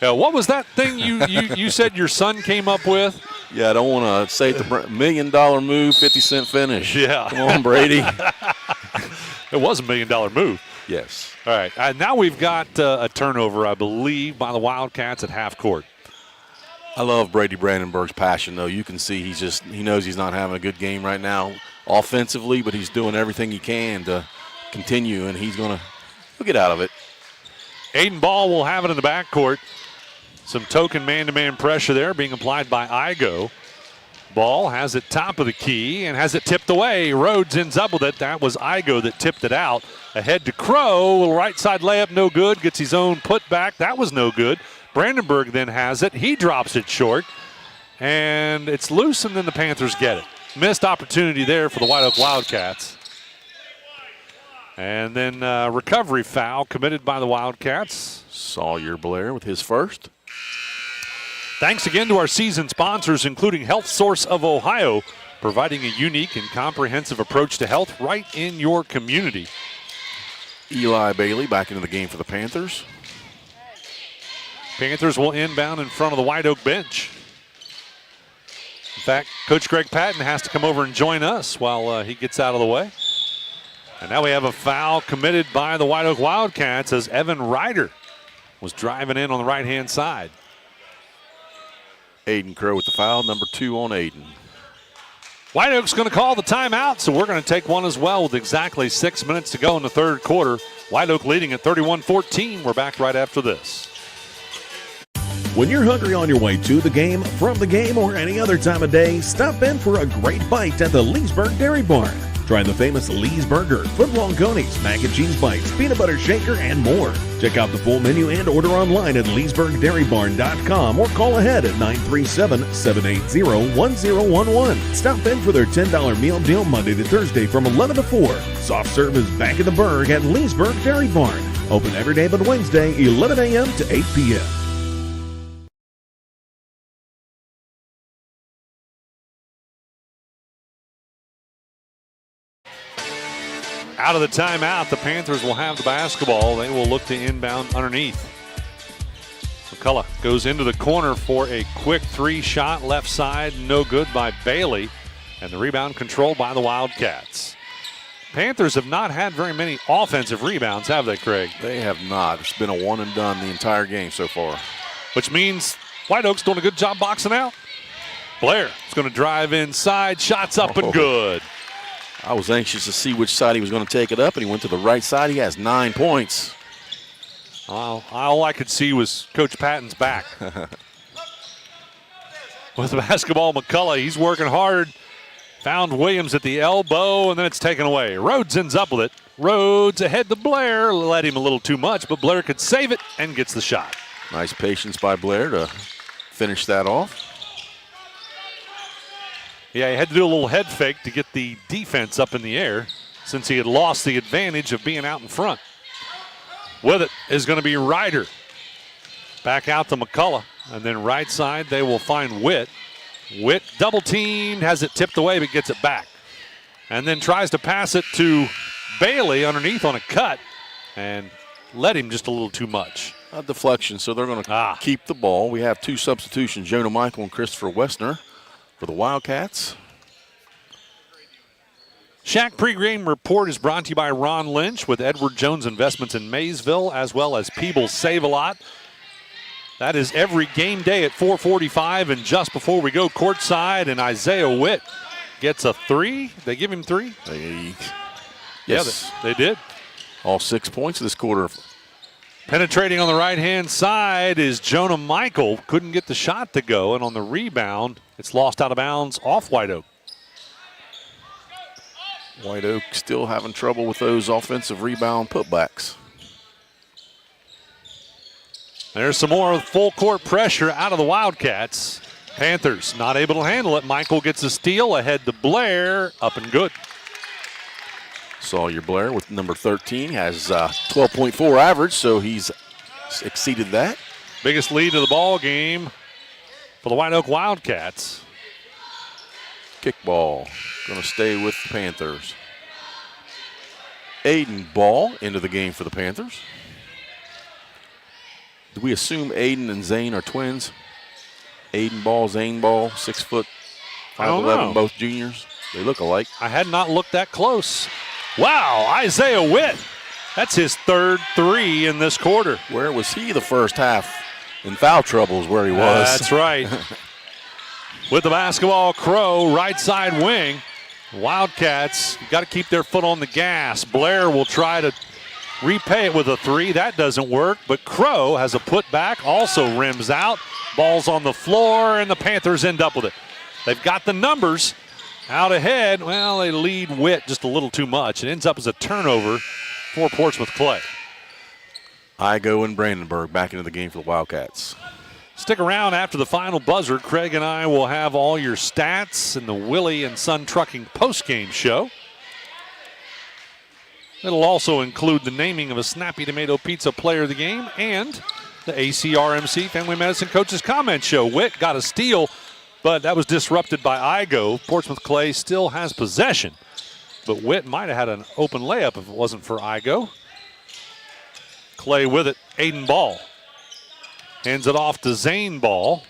What was that thing you said your son came up with? Yeah, I don't want to say the $1 million move, 50-cent finish. Yeah. Come on, Brady. It was $1 million move. Yes. All right. Now we've got a turnover, I believe, by the Wildcats at half court. I love Brady Brandenburg's passion, though. You can see he knows he's not having a good game right now offensively, but he's doing everything he can to continue, and he'll get out of it. Aiden Ball will have it in the backcourt. Some token man-to-man pressure there being applied by Igo. Ball has it top of the key and has it tipped away. Rhodes ends up with it. That was Igo that tipped it out. Ahead to Crow. Right side layup, no good. Gets his own putback. That was no good. Brandenburg then has it. He drops it short. And it's loose, and then the Panthers get it. Missed opportunity there for the White Oak Wildcats. And then recovery foul committed by the Wildcats. Sawyer Blair with his first. Thanks again to our season sponsors, including Health Source of Ohio, providing a unique and comprehensive approach to health right in your community. Eli Bailey back into the game for the Panthers. Panthers will inbound in front of the White Oak bench. In fact, Coach Greg Patton has to come over and join us while he gets out of the way. And now we have a foul committed by the White Oak Wildcats as Evan Ryder was driving in on the right-hand side. Aiden Crow with the foul, number 2 on Aiden. White Oak's going to call the timeout, so we're going to take one as well with exactly 6 minutes to go in the third quarter. White Oak leading at 31-14. We're back right after this. When you're hungry on your way to the game, from the game, or any other time of day, stop in for a great bite at the Leesburg Dairy Barn. Try the famous Lee's Burger, footlong conies, mac and cheese bites, peanut butter shaker, and more. Check out the full menu and order online at leesburgdairybarn.com or call ahead at 937-780-1011. Stop in for their $10 meal deal Monday to Thursday from 11 to 4. Soft serve is back in the Burg at Leesburg Dairy Barn. Open every day but Wednesday, 11 a.m. to 8 p.m. Out of the timeout, the Panthers will have the basketball. They will look to inbound underneath. McCullough goes into the corner for a quick three-shot left side. No good by Bailey. And the rebound controlled by the Wildcats. Panthers have not had very many offensive rebounds, have they, Craig? They have not. It's been a one and done the entire game so far. Which means White Oak's doing a good job boxing out. Blair is going to drive inside. Shots up and good. I was anxious to see which side he was going to take it up, and he went to the right side. He has 9 points. All I could see was Coach Patton's back. With the basketball, McCullough, he's working hard. Found Williams at the elbow, and then it's taken away. Rhodes ends up with it. Rhodes ahead to Blair. Led him a little too much, but Blair could save it and gets the shot. Nice patience by Blair to finish that off. Yeah, he had to do a little head fake to get the defense up in the air since he had lost the advantage of being out in front. With it is going to be Ryder. Back out to McCullough. And then right side, they will find Witt. Witt double teamed, has it tipped away, but gets it back. And then tries to pass it to Bailey underneath on a cut and led him just a little too much. A deflection, so they're going to keep the ball. We have 2 substitutions, Jonah Michael and Christopher Westner for the Wildcats. Shack pregame report is brought to you by Ron Lynch with Edward Jones Investments in Maysville, as well as Peebles Save-A-Lot. That is every game day at 4:45, and just before we go courtside, and Isaiah Witt gets a 3. They give him 3? Yes. Yeah, they did. All 6 points this quarter. Penetrating on the right-hand side is Jonah Michael. Couldn't get the shot to go, and on the rebound, it's lost out of bounds off White Oak. White Oak still having trouble with those offensive rebound putbacks. There's some more full court pressure out of the Wildcats. Panthers not able to handle it. Michael gets a steal ahead to Blair. Up and good. Sawyer Blair with number 13 has 12.4 average, so he's exceeded that. Biggest lead of the ball game for the White Oak Wildcats. Kickball going to stay with the Panthers. Aiden Ball into the game for the Panthers. Do we assume Aiden and Zane are twins? Aiden Ball, Zane Ball, 6 foot, 5'11", both juniors. They look alike. I had not looked that close. Wow, Isaiah Witt. That's his third 3 in this quarter. Where was he the first half? In foul trouble is where he was. That's right. With the basketball, Crow, right side wing. Wildcats got to keep their foot on the gas. Blair will try to repay it with a 3. That doesn't work, but Crow has a putback, also rims out. Ball's on the floor, and the Panthers end up with it. They've got the numbers out ahead. Well, they lead Witt just a little too much. It ends up as a turnover for Portsmouth Clay. Igo and Brandenburg back into the game for the Wildcats. Stick around after the final buzzer. Craig and I will have all your stats in the Willie and Son Trucking postgame show. It'll also include the naming of a Snappy Tomato Pizza player of the game and the ACRMC Family Medicine Coaches Comment Show. Witt got a steal, but that was disrupted by Igo. Portsmouth Clay still has possession, but Witt might have had an open layup if it wasn't for Igo. Clay with it, Aiden Ball. Hands it off to Zane Ball.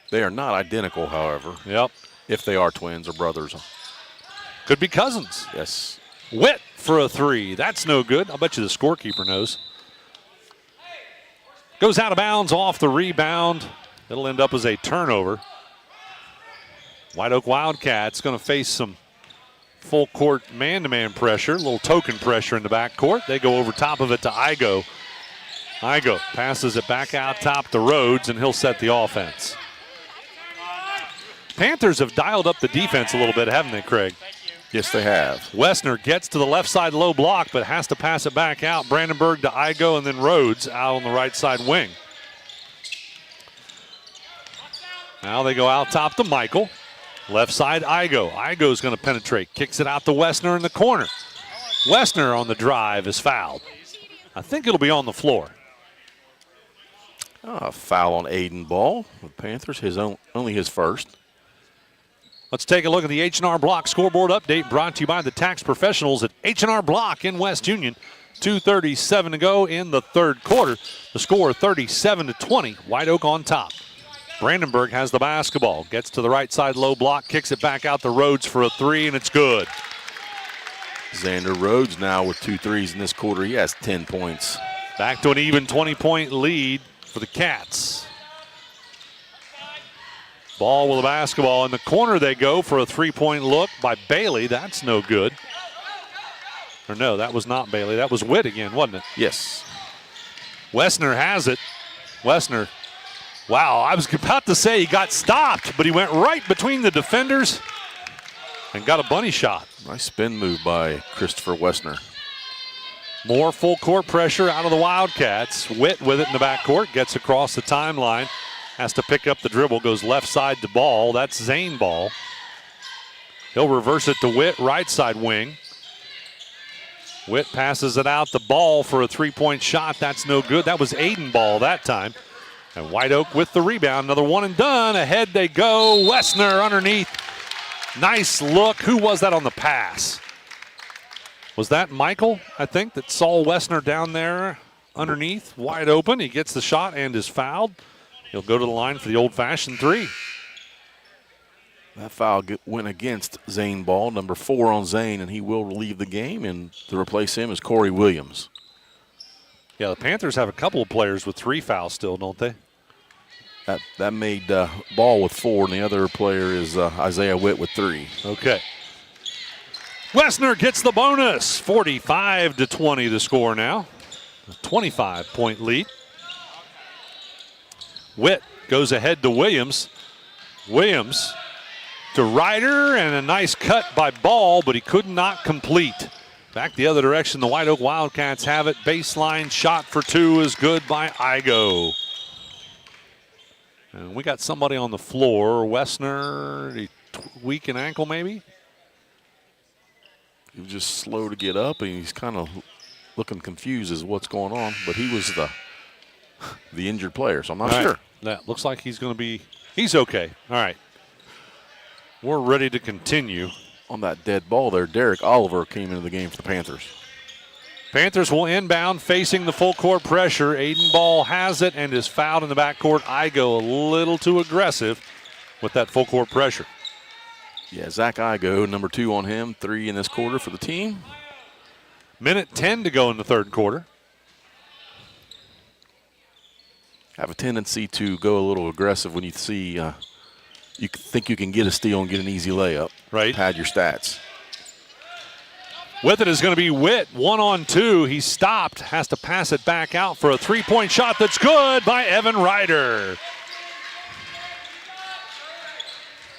They are not identical, however. Yep. If they are twins or brothers. Could be cousins. Yes. Witt for a 3. That's no good. I'll bet you the scorekeeper knows. Goes out of bounds off the rebound. It'll end up as a turnover. White Oak Wildcats going to face some full court man-to-man pressure, a little token pressure in the backcourt. They go over top of it to Igo. Igo passes it back out top to Rhodes, and he'll set the offense. Panthers have dialed up the defense a little bit, haven't they, Craig? Yes, they have. Wessner gets to the left side low block, but has to pass it back out. Brandenburg to Igo, and then Rhodes out on the right side wing. Now they go out top to Michael. Left side, Igo. Igo's going to penetrate. Kicks it out to Wessner in the corner. Wessner on the drive is fouled. I think it'll be on the floor. Foul on Aiden Ball with Panthers, only his first. Let's take a look at the H&R Block scoreboard update brought to you by the tax professionals at H&R Block in West Union. 2:37 to go in the third quarter. The score 37-20, White Oak on top. Brandenburg has the basketball, gets to the right side low block, kicks it back out to Rhodes for a 3, and it's good. Xander Rhodes now with 2 threes in this quarter. He has 10 points. Back to an even 20-point lead for the Cats. Ball with the basketball in the corner. They go for a 3-point look by Bailey. That's no good. Or no, that was not Bailey. That was Witt again, wasn't it? Yes. Wessner has it. Wessner. Wow, I was about to say he got stopped, but he went right between the defenders and got a bunny shot. Nice spin move by Christopher Wessner. More full court pressure out of the Wildcats. Witt with it in the backcourt, gets across the timeline, has to pick up the dribble, goes left side to Ball. That's Zane Ball. He'll reverse it to Witt, right side wing. Witt passes it out to Ball for a 3-point shot. That's no good. That was Aiden Ball that time. And White Oak with the rebound. Another one and done. Ahead they go. Wessner underneath. Nice look. Who was that on the pass? Was that Michael, I think, that saw Wessner down there underneath, wide open. He gets the shot and is fouled. He'll go to the line for the old-fashioned 3. That foul went against Zane Ball, number 4 on Zane, and he will leave the game, and to replace him is Corey Williams. Yeah, the Panthers have a couple of players with 3 fouls still, don't they? That made Ball with 4, and the other player is Isaiah Witt with 3. Okay. Wessner gets the bonus. 45-20 the score now. A 25-point lead. Witt goes ahead to Williams. Williams to Ryder, and a nice cut by Ball, but he could not complete. Back the other direction, the White Oak Wildcats have it. Baseline shot for 2 is good by Igo. And we got somebody on the floor. Wessner, weak an ankle maybe? He was just slow to get up, and he's kind of looking confused as to what's going on. But he was the injured player, so I'm not sure. That looks like he's going to be – he's okay. All right. We're ready to continue. On that dead ball there, Derek Oliver came into the game for the Panthers. Panthers will inbound facing the full court pressure. Aiden Ball has it and is fouled in the backcourt. Igo a little too aggressive with that full court pressure. Yeah, Zach Igo, number 2 on him, 3 in this quarter for the team. Minute 10 to go in the third quarter. Have a tendency to go a little aggressive when you see you think you can get a steal and get an easy layup. Right. Pad your stats. With it is going to be Witt, 1-on-2. He stopped, has to pass it back out for a 3-point shot that's good by Evan Ryder.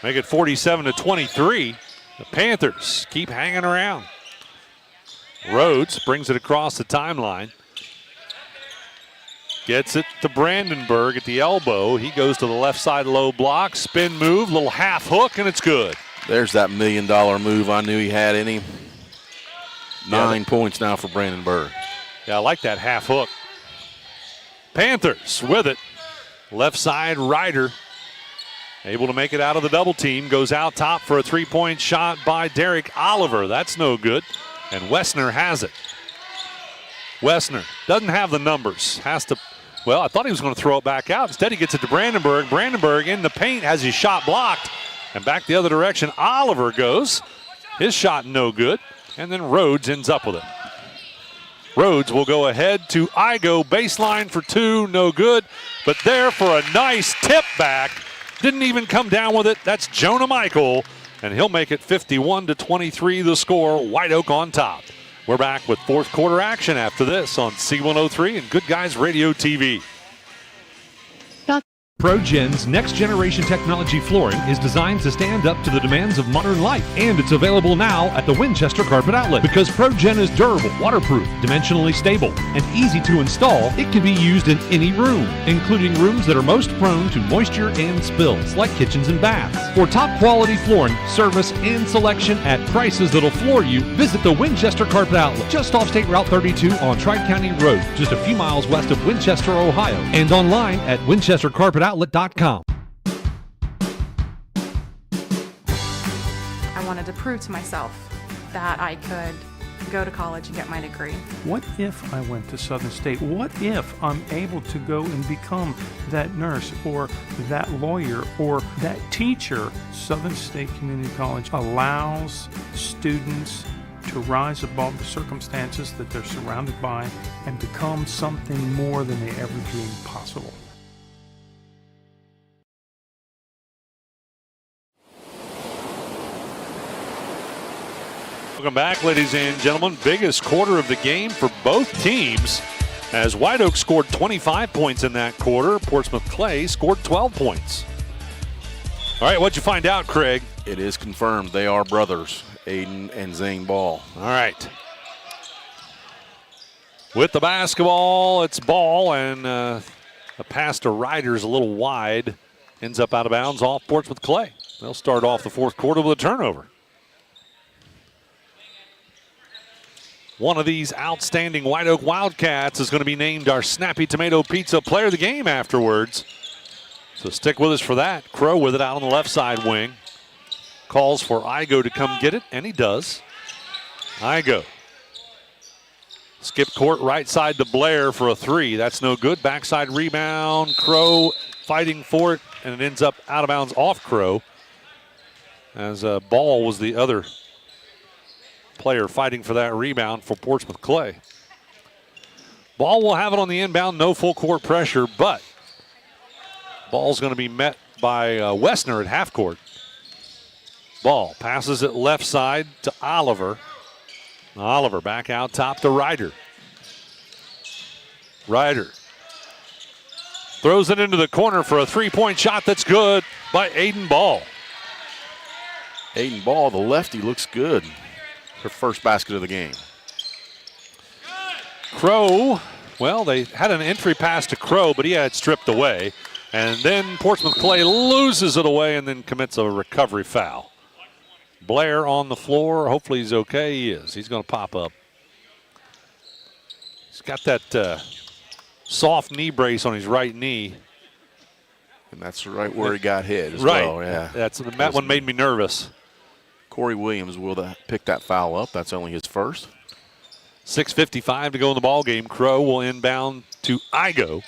Make it 47-23. The Panthers keep hanging around. Rhodes brings it across the timeline. Gets it to Brandenburg at the elbow. He goes to the left side low block. Spin move, little half hook, and it's good. There's that $1 million move I knew he had in him. 9 points now for Brandenburg. Yeah, I like that half hook. Panthers with it. Left side Ryder. Able to make it out of the double team. Goes out top for a 3-point shot by Derek Oliver. That's no good. And Wessner has it. Wessner doesn't have the numbers. Has to, well, I thought he was going to throw it back out. Instead, he gets it to Brandenburg. Brandenburg in the paint has his shot blocked. And back the other direction, Oliver goes. His shot no good. And then Rhodes ends up with it. Rhodes will go ahead to Igo. Baseline for 2, no good. But there for a nice tip back. Didn't even come down with it. That's Jonah Michael. And he'll make it 51-23 the score. White Oak on top. We're back with fourth quarter action after this on C103 and Good Guys Radio TV. ProGen's next-generation technology flooring is designed to stand up to the demands of modern life, and it's available now at the Winchester Carpet Outlet. Because ProGen is durable, waterproof, dimensionally stable, and easy to install, it can be used in any room, including rooms that are most prone to moisture and spills, like kitchens and baths. For top-quality flooring, service, and selection at prices that'll floor you, visit the Winchester Carpet Outlet, just off State Route 32 on Tri-County Road, just a few miles west of Winchester, Ohio, and online at winchestercarpetoutlet.com. I wanted to prove to myself that I could go to college and get my degree. What if I went to Southern State? What if I'm able to go and become that nurse or that lawyer or that teacher? Southern State Community College allows students to rise above the circumstances that they're surrounded by and become something more than they ever dreamed possible. Welcome back, ladies and gentlemen. Biggest quarter of the game for both teams as White Oak scored 25 points in that quarter. Portsmouth Clay scored 12 points. All right, what'd you find out, Craig? It is confirmed they are brothers, Aiden and Zane Ball. All right. With the basketball, it's Ball, and a pass to Ryder's a little wide. Ends up out of bounds off Portsmouth Clay. They'll start off the fourth quarter with a turnover. One of these outstanding White Oak Wildcats is going to be named our Snappy Tomato Pizza Player of the Game afterwards. So stick with us for that. Crow with it out on the left side wing. Calls for Igo to come get it, and he does. Igo. Skip court right side to Blair for a 3. That's no good. Backside rebound. Crow fighting for it, and it ends up out of bounds off Crow. as Ball was the other player fighting for that rebound for Portsmouth Clay. Ball will have it on the inbound, no full court pressure, but Ball's going to be met by Wessner at half court. Ball passes it left side to Oliver. Oliver back out top to Ryder. Ryder throws it into the corner for a three-point shot that's good by Aiden Ball. Aiden Ball, the lefty, looks good. Her first basket of the game. Crow, well, they had an entry pass to Crow, but he had it stripped away. And then Portsmouth Clay loses it away and then commits a recovery foul. Blair on the floor. Hopefully he's okay. He is. He's going to pop up. He's got that soft knee brace on his right knee. And that's right where he got hit as right. well. Yeah. That one made me nervous. Corey Williams will pick that foul up. That's only his first. 6:55 to go in the ball game. Crow will inbound to Igo.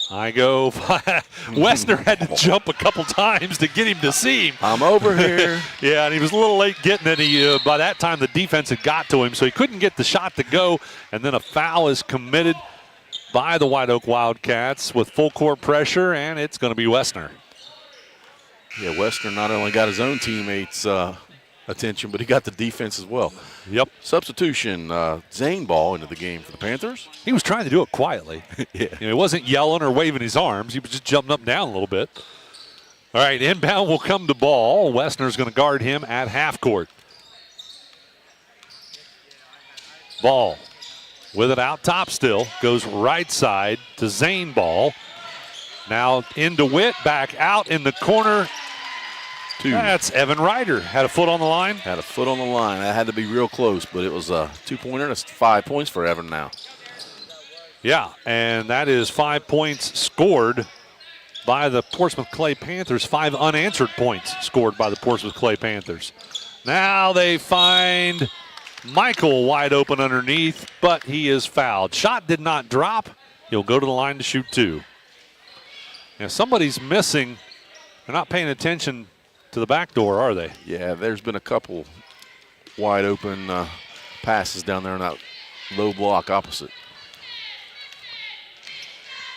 Wessner had to jump a couple times to get him to see him. I'm over here. Yeah, and he was a little late getting it. By that time, the defense had got to him, so he couldn't get the shot to go. And then a foul is committed by the White Oak Wildcats with full court pressure, and it's going to be Wessner. Yeah, Wessner not only got his own teammates' attention, but he got the defense as well. Yep. Substitution, Zane Ball into the game for the Panthers. He was trying to do it quietly. Yeah. He wasn't yelling or waving his arms. He was just jumping up and down a little bit. All right, inbound will come to Ball. Wessner's going to guard him at half court. Ball with it out top still. Goes right side to Zane Ball. Now into Witt, back out in the corner. That's Evan Ryder. Had a foot on the line. Had a foot on the line. That had to be real close, but it was a two-pointer. That's 5 points for Evan now. Yeah, and that is 5 points scored by the Portsmouth Clay Panthers. 5 unanswered points scored by the Portsmouth Clay Panthers. Now they find Michael wide open underneath, but he is fouled. Shot did not drop. He'll go to the line to shoot 2. Now somebody's missing. They're not paying attention to the back door, are they? Yeah, there's been a couple wide open passes down there in that low block opposite.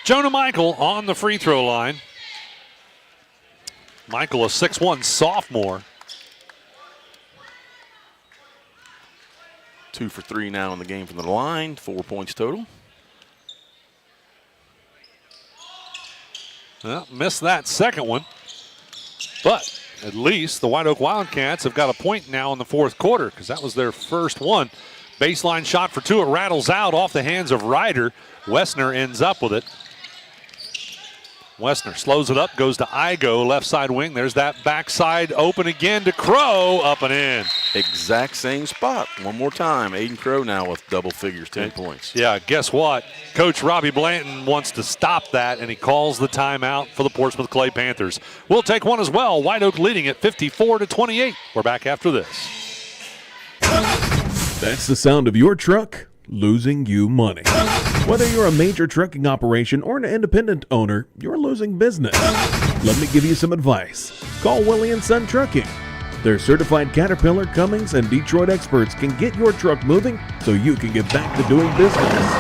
Jonah Michael on the free throw line. Michael, a 6'1" sophomore. 2 for 3 now in the game from the line. 4 points total. Well, missed that second one. But at least the White Oak Wildcats have got a point now in the fourth quarter because that was their first one. Baseline shot for 2. It rattles out off the hands of Ryder. Wessner ends up with it. Wessner slows it up, goes to Igo, left side wing. There's that backside open again to Crow, up and in. Exact same spot. One more time. Aiden Crow now with double figures, 10 points. Yeah, guess what? Coach Robbie Blanton wants to stop that, and he calls the timeout for the Portsmouth Clay Panthers. We'll take one as well. White Oak leading at 54-28. We're back after this. That's the sound of your truck losing you money. Whether you're a major trucking operation or an independent owner, you're losing business. Let me give you some advice. Call Willie & Son Trucking. Their certified Caterpillar, Cummins, and Detroit experts can get your truck moving so you can get back to doing business.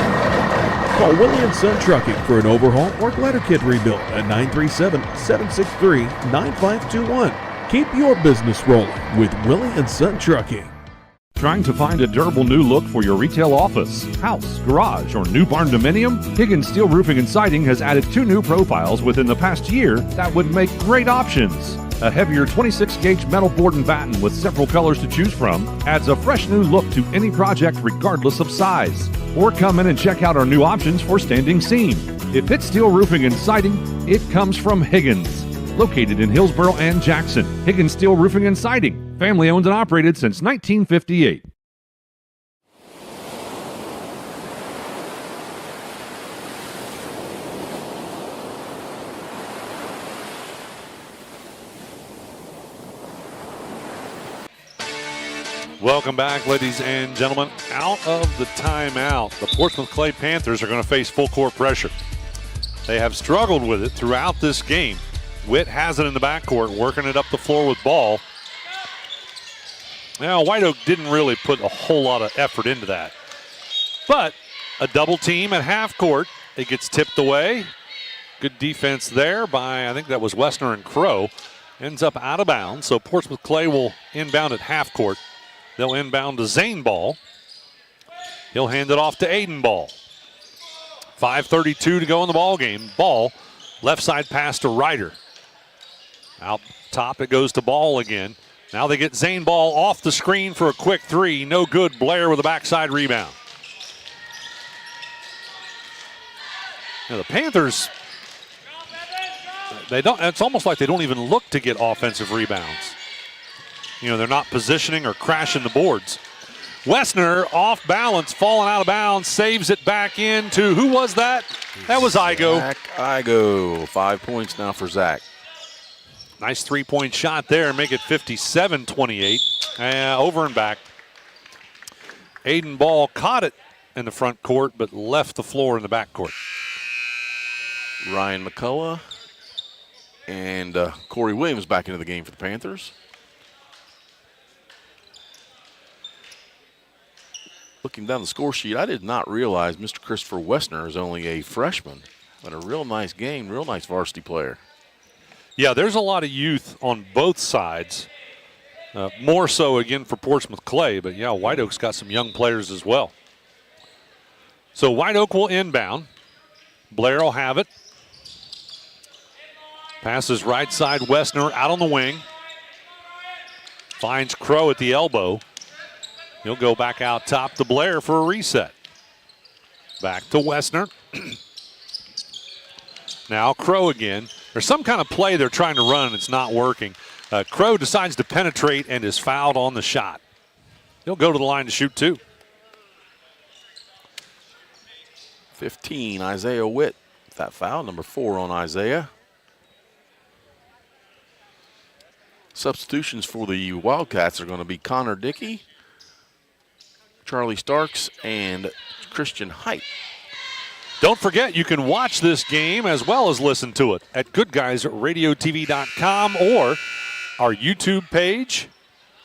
Call Willie & Son Trucking for an overhaul or glider kit rebuild at 937-763-9521. Keep your business rolling with Willie & Son Trucking. Trying to find a durable new look for your retail office, house, garage, or new barn dominium? Higgins Steel Roofing and Siding has added 2 new profiles within the past year that would make great options. A heavier 26-gauge metal board and batten with several colors to choose from adds a fresh new look to any project regardless of size. Or come in and check out our new options for standing seam. If it's steel roofing and siding, it comes from Higgins. Located in Hillsboro and Jackson, Higgins Steel Roofing and Siding. Family owned and operated since 1958. Welcome back, ladies and gentlemen. Out of the timeout, the Portsmouth Clay Panthers are going to face full court pressure. They have struggled with it throughout this game. Witt has it in the backcourt, working it up the floor with Ball. Now, White Oak didn't really put a whole lot of effort into that. But a double team at half court. It gets tipped away. Good defense there by, I think that was Wessner and Crow. Ends up out of bounds. So Portsmouth Clay will inbound at half court. They'll inbound to Zane Ball. He'll hand it off to Aiden Ball. 5:32 to go in the ball game. Ball, left side pass to Ryder. Out top it goes to Ball again. Now they get Zane Ball off the screen for a quick three. No good. Blair with a backside rebound. Now the Panthers, they don't. It's almost like they don't even look to get offensive rebounds. You know, they're not positioning or crashing the boards. Wessner off balance, falling out of bounds, saves it back into, who was that? That was Igo. Zach Igo, 5 points now for Zach. Nice three-point shot there, make it 57-28. Over and back. Aiden Ball caught it in the front court, but left the floor in the back court. Ryan McCullough and Corey Williams back into the game for the Panthers. Looking down the score sheet, I did not realize Mr. Christopher Wessner is only a freshman, but a real nice game, real nice varsity player. Yeah, there's a lot of youth on both sides. More so, again, for Portsmouth Clay, but yeah, White Oak's got some young players as well. So White Oak will inbound. Blair will have it. Passes right side, Wessner out on the wing. Finds Crow at the elbow. He'll go back out top to Blair for a reset. Back to Wessner. Now Crow again. There's some kind of play they're trying to run and it's not working. Crow decides to penetrate and is fouled on the shot. He'll go to the line to shoot two. 15, Isaiah Witt. That foul, number 4 on Isaiah. Substitutions for the Wildcats are going to be Connor Dickey, Charlie Starks, and Christian Height. Don't forget, you can watch this game as well as listen to it at goodguysradiotv.com or our YouTube page.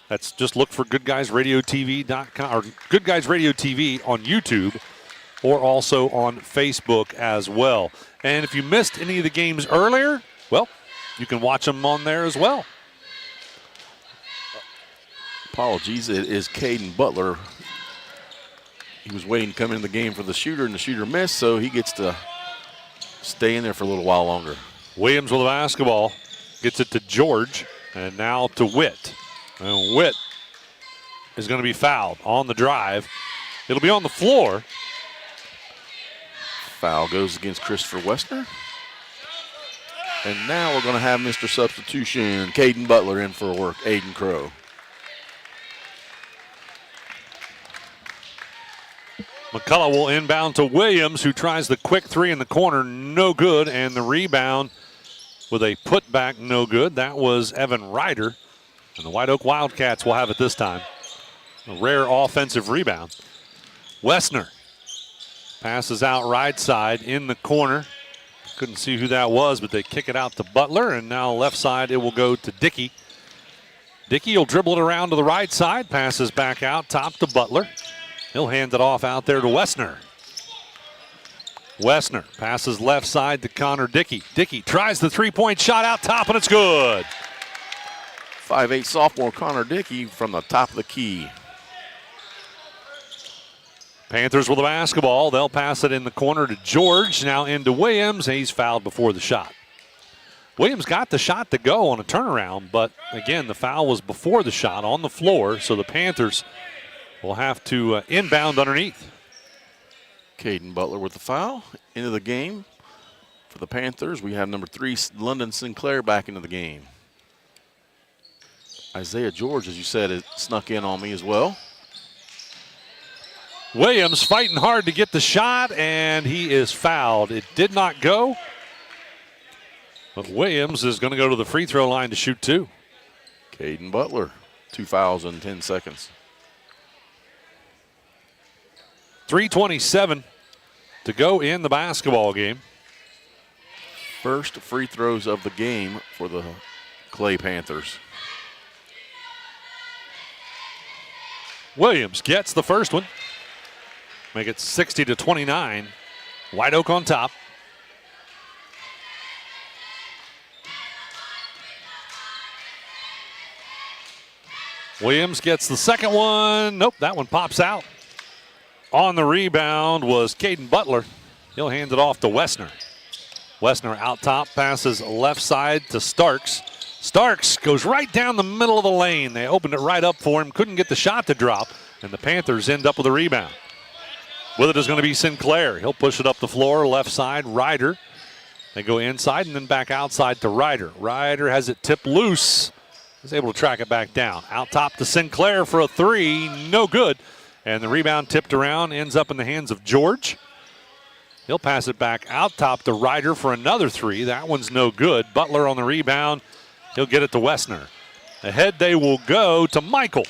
That's just look for goodguysradiotv.com or Good Guys Radio TV on YouTube or also on Facebook as well. And if you missed any of the games earlier, well, you can watch them on there as well. Apologies, it is Caden Butler. He was waiting to come into the game for the shooter, and the shooter missed, so he gets to stay in there for a little while longer. Williams with the basketball. Gets it to George, and now to Witt. And Witt is going to be fouled on the drive. It'll be on the floor. Foul goes against Christopher Wessner. And now we're going to have Mr. Substitution, Caden Butler in for work, Aiden Crow. McCullough will inbound to Williams, who tries the quick three in the corner, no good, and the rebound with a putback, no good. That was Evan Ryder, and the White Oak Wildcats will have it this time. A rare offensive rebound. Wessner passes out right side in the corner. Couldn't see who that was, but they kick it out to Butler, and now left side it will go to Dickey. Dickey will dribble it around to the right side, passes back out top to Butler. He'll hand it off out there to Wessner. Wessner passes left side to Connor Dickey. Dickey tries the three-point shot out top, and it's good. 5'8" sophomore Connor Dickey from the top of the key. Panthers with the basketball. They'll pass it in the corner to George. Now into Williams. He's fouled before the shot. Williams got the shot to go on a turnaround, but again, the foul was before the shot on the floor, so the Panthers will have to inbound underneath. Caden Butler with the foul into the game. For the Panthers, we have number 3, London Sinclair, back into the game. Isaiah George, as you said, it snuck in on me as well. Williams fighting hard to get the shot, and he is fouled. It did not go, but Williams is going to go to the free throw line to shoot two. Caden Butler, 2 fouls in 10 seconds. 3:27 to go in the basketball game. First free throws of the game for the Clay Panthers. Williams gets the first one. Make it 60-29. White Oak on top. Williams gets the second one. Nope, that one pops out. On the rebound was Caden Butler. He'll hand it off to Wessner. Wessner out top, passes left side to Starks. Starks goes right down the middle of the lane. They opened it right up for him, couldn't get the shot to drop, and the Panthers end up with a rebound. With it is going to be Sinclair. He'll push it up the floor, left side, Ryder. They go inside and then back outside to Ryder. Ryder has it tipped loose. Is able to track it back down. Out top to Sinclair for a three, no good. And the rebound tipped around, ends up in the hands of George. He'll pass it back out top to Ryder for another three. That one's no good. Butler on the rebound. He'll get it to Wessner. Ahead they will go to Michael.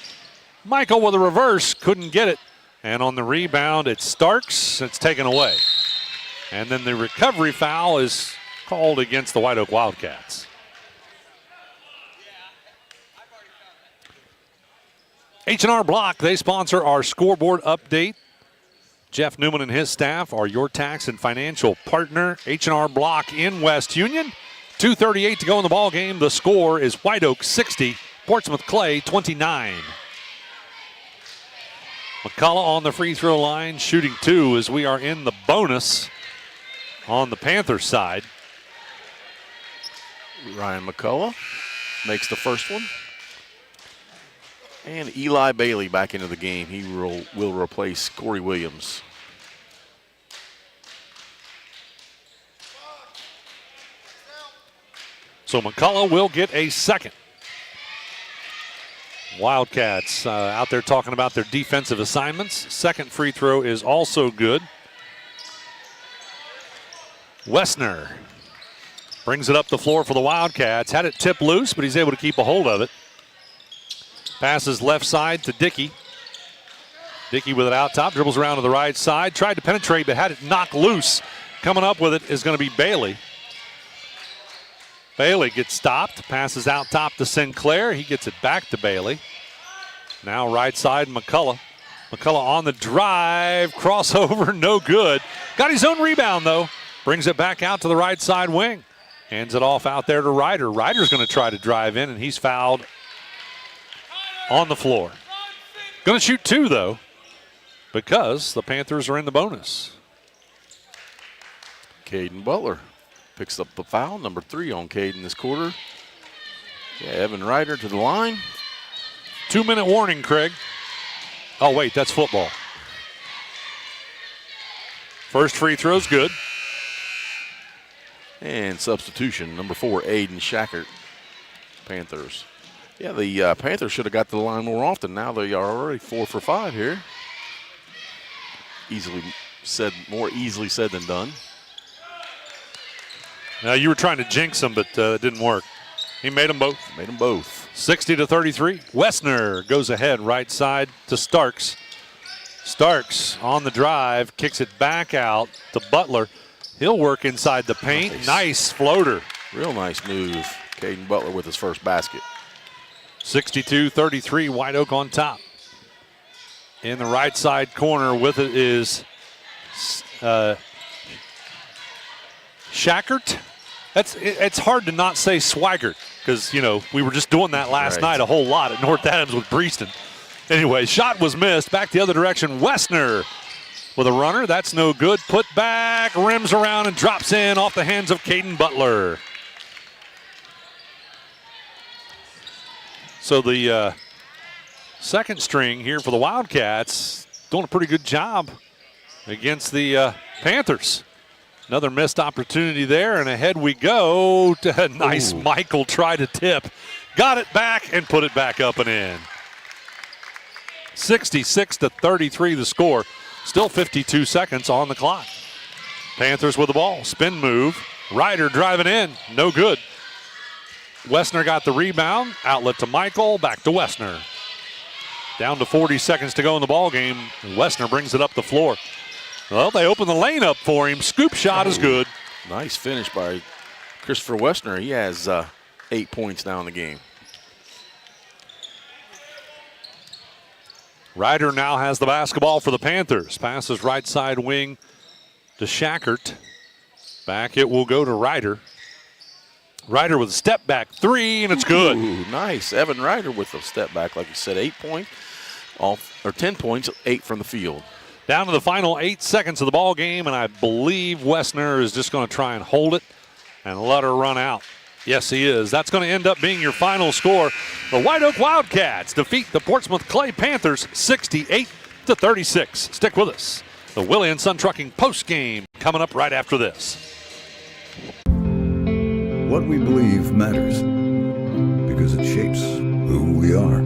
Michael with a reverse, couldn't get it. And on the rebound, it's Starks. It's taken away. And then the recovery foul is called against the White Oak Wildcats. H&R Block, they sponsor our scoreboard update. Jeff Newman and his staff are your tax and financial partner. H&R Block in West Union. 2:38 to go in the ball game. The score is White Oak 60, Portsmouth Clay 29. McCullough on the free throw line, shooting two as we are in the bonus on the Panthers side. Ryan McCullough makes the first one. And Eli Bailey back into the game. He will replace Corey Williams. So McCullough will get a second. Wildcats out there talking about their defensive assignments. Second free throw is also good. Wessner brings it up the floor for the Wildcats. Had it tipped loose, but he's able to keep a hold of it. Passes left side to Dickey. Dickey with it out top, dribbles around to the right side. Tried to penetrate, but had it knocked loose. Coming up with it is going to be Bailey. Bailey gets stopped, passes out top to Sinclair. He gets it back to Bailey. Now right side, McCullough. McCullough on the drive, crossover, no good. Got his own rebound, though. Brings it back out to the right side wing. Hands it off out there to Ryder. Ryder's going to try to drive in, and he's fouled on the floor. Going to shoot two, though, because the Panthers are in the bonus. Caden Butler picks up the foul, number 3 on Caden this quarter. Yeah, Evan Ryder to the line. 2-minute warning, Craig. Oh, wait, that's football. First free throw's good. And substitution, number 4, Aiden Shackert, Panthers. Yeah, the Panthers should have got to the line more often. Now they are already 4 for 5 here. More easily said than done. Now you were trying to jinx them, but it didn't work. He made them both. 60-33. Wessner goes ahead right side to Starks. Starks on the drive, kicks it back out to Butler. He'll work inside the paint. Nice floater. Real nice move. Caden Butler with his first basket. 62-33, White Oak on top. In the right side corner with it is Shackert. It's hard to not say Swaggart because, you know, we were just doing that last night a whole lot at North Adams with Breeston. Anyway, shot was missed. Back the other direction. Wessner with a runner. That's no good. Put back, rims around, and drops in off the hands of Caden Butler. So the second string here for the Wildcats doing a pretty good job against the Panthers. Another missed opportunity there, and ahead we go. Nice Michael try to tip. Got it back and put it back up and in. 66-33 the score. Still 52 seconds on the clock. Panthers with the ball. Spin move. Ryder driving in. No good. Wessner got the rebound. Outlet to Michael. Back to Wessner. Down to 40 seconds to go in the ball game. Wessner brings it up the floor. Well, they open the lane up for him. Scoop shot is good. Nice finish by Christopher Westner, he has 8 points now in the game. Ryder now has the basketball for the Panthers. Passes right side wing to Shackert. Back it will go to Ryder. Ryder with a step back three, and it's good. Ooh, nice. Evan Ryder with a step back, like you said, 8 points, 10 points, 8 from the field. Down to the final 8 seconds of the ball game, and I believe Westner is just going to try and hold it and let her run out. Yes, he is. That's going to end up being your final score. The White Oak Wildcats defeat the Portsmouth Clay Panthers 68-36. Stick with us. The Willie and Son Trucking postgame coming up right after this. What we believe matters because it shapes who we are.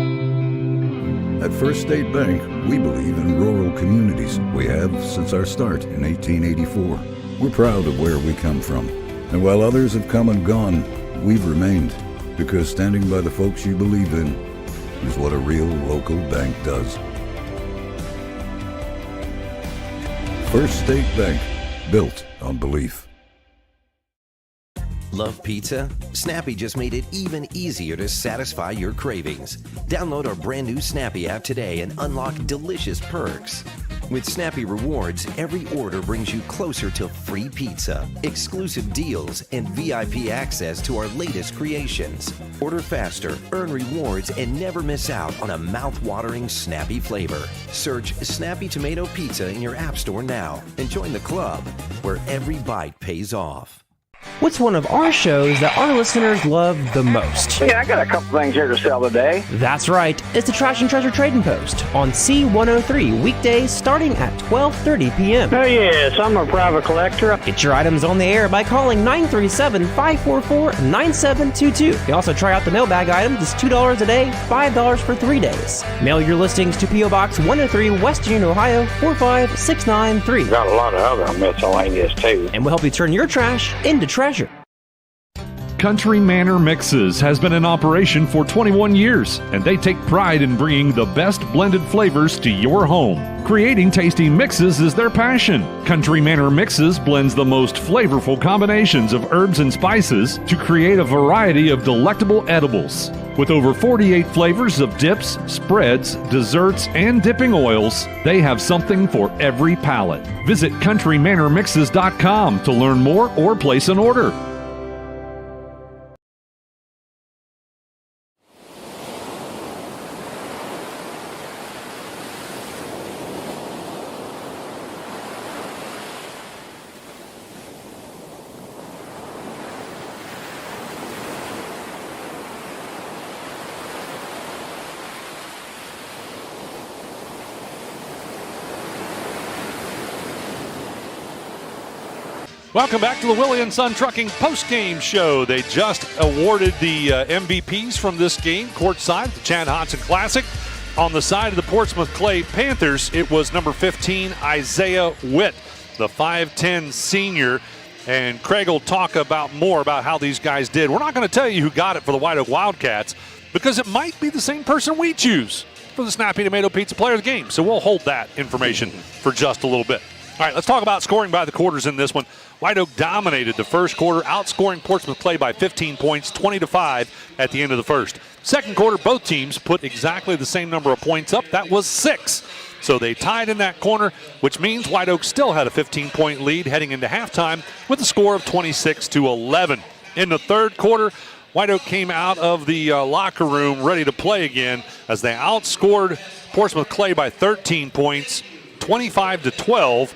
At First State Bank, we believe in rural communities. We have since our start in 1884. We're proud of where we come from. And while others have come and gone, we've remained, because standing by the folks you believe in is what a real local bank does. First State Bank, built on belief. Love pizza? Snappy just made it even easier to satisfy your cravings. Download our brand new Snappy app today and unlock delicious perks. With Snappy Rewards, every order brings you closer to free pizza, exclusive deals, and VIP access to our latest creations. Order faster, earn rewards, and never miss out on a mouth-watering Snappy flavor. Search Snappy Tomato Pizza in your app store now and join the club, where every bite pays off. What's one of our shows that our listeners love the most? Yeah, I got a couple things here to sell today. That's right. It's the Trash and Treasure Trading Post on C103 weekdays starting at 12:30 p.m. Oh, yes, I'm a private collector. Get your items on the air by calling 937-544-9722. You can also try out the mailbag item. It's $2 a day, $5 for 3 days. Mail your listings to P.O. Box 103, West Union, Ohio, 45693. Got a lot of other miscellaneous, too. And we'll help you turn your trash into treasure. Country Manor Mixes has been in operation for 21 years, and they take pride in bringing the best blended flavors to your home. Creating tasty mixes is their passion. Country Manor Mixes blends the most flavorful combinations of herbs and spices to create a variety of delectable edibles. With over 48 flavors of dips, spreads, desserts, and dipping oils, they have something for every palate. Visit countrymanormixes.com to learn more or place an order. Welcome back to the Willie and Son Trucking postgame show. They just awarded the MVPs from this game courtside, the Chad Hodson Classic. On the side of the Portsmouth Clay Panthers, it was number 15, Isaiah Witt, the 5'10 senior. And Craig will talk about more about how these guys did. We're not going to tell you who got it for the White Oak Wildcats because it might be the same person we choose for the Snappy Tomato Pizza Player of the Game. So we'll hold that information for just a little bit. All right, let's talk about scoring by the quarters in this one. White Oak dominated the first quarter, outscoring Portsmouth Clay by 15 points, 20-5 at the end of the first. Second quarter, both teams put exactly the same number of points up. That was 6. So they tied in that corner, which means White Oak still had a 15-point lead heading into halftime with a score of 26-11. In the third quarter, White Oak came out of the locker room ready to play again as they outscored Portsmouth Clay by 13 points, 25-12.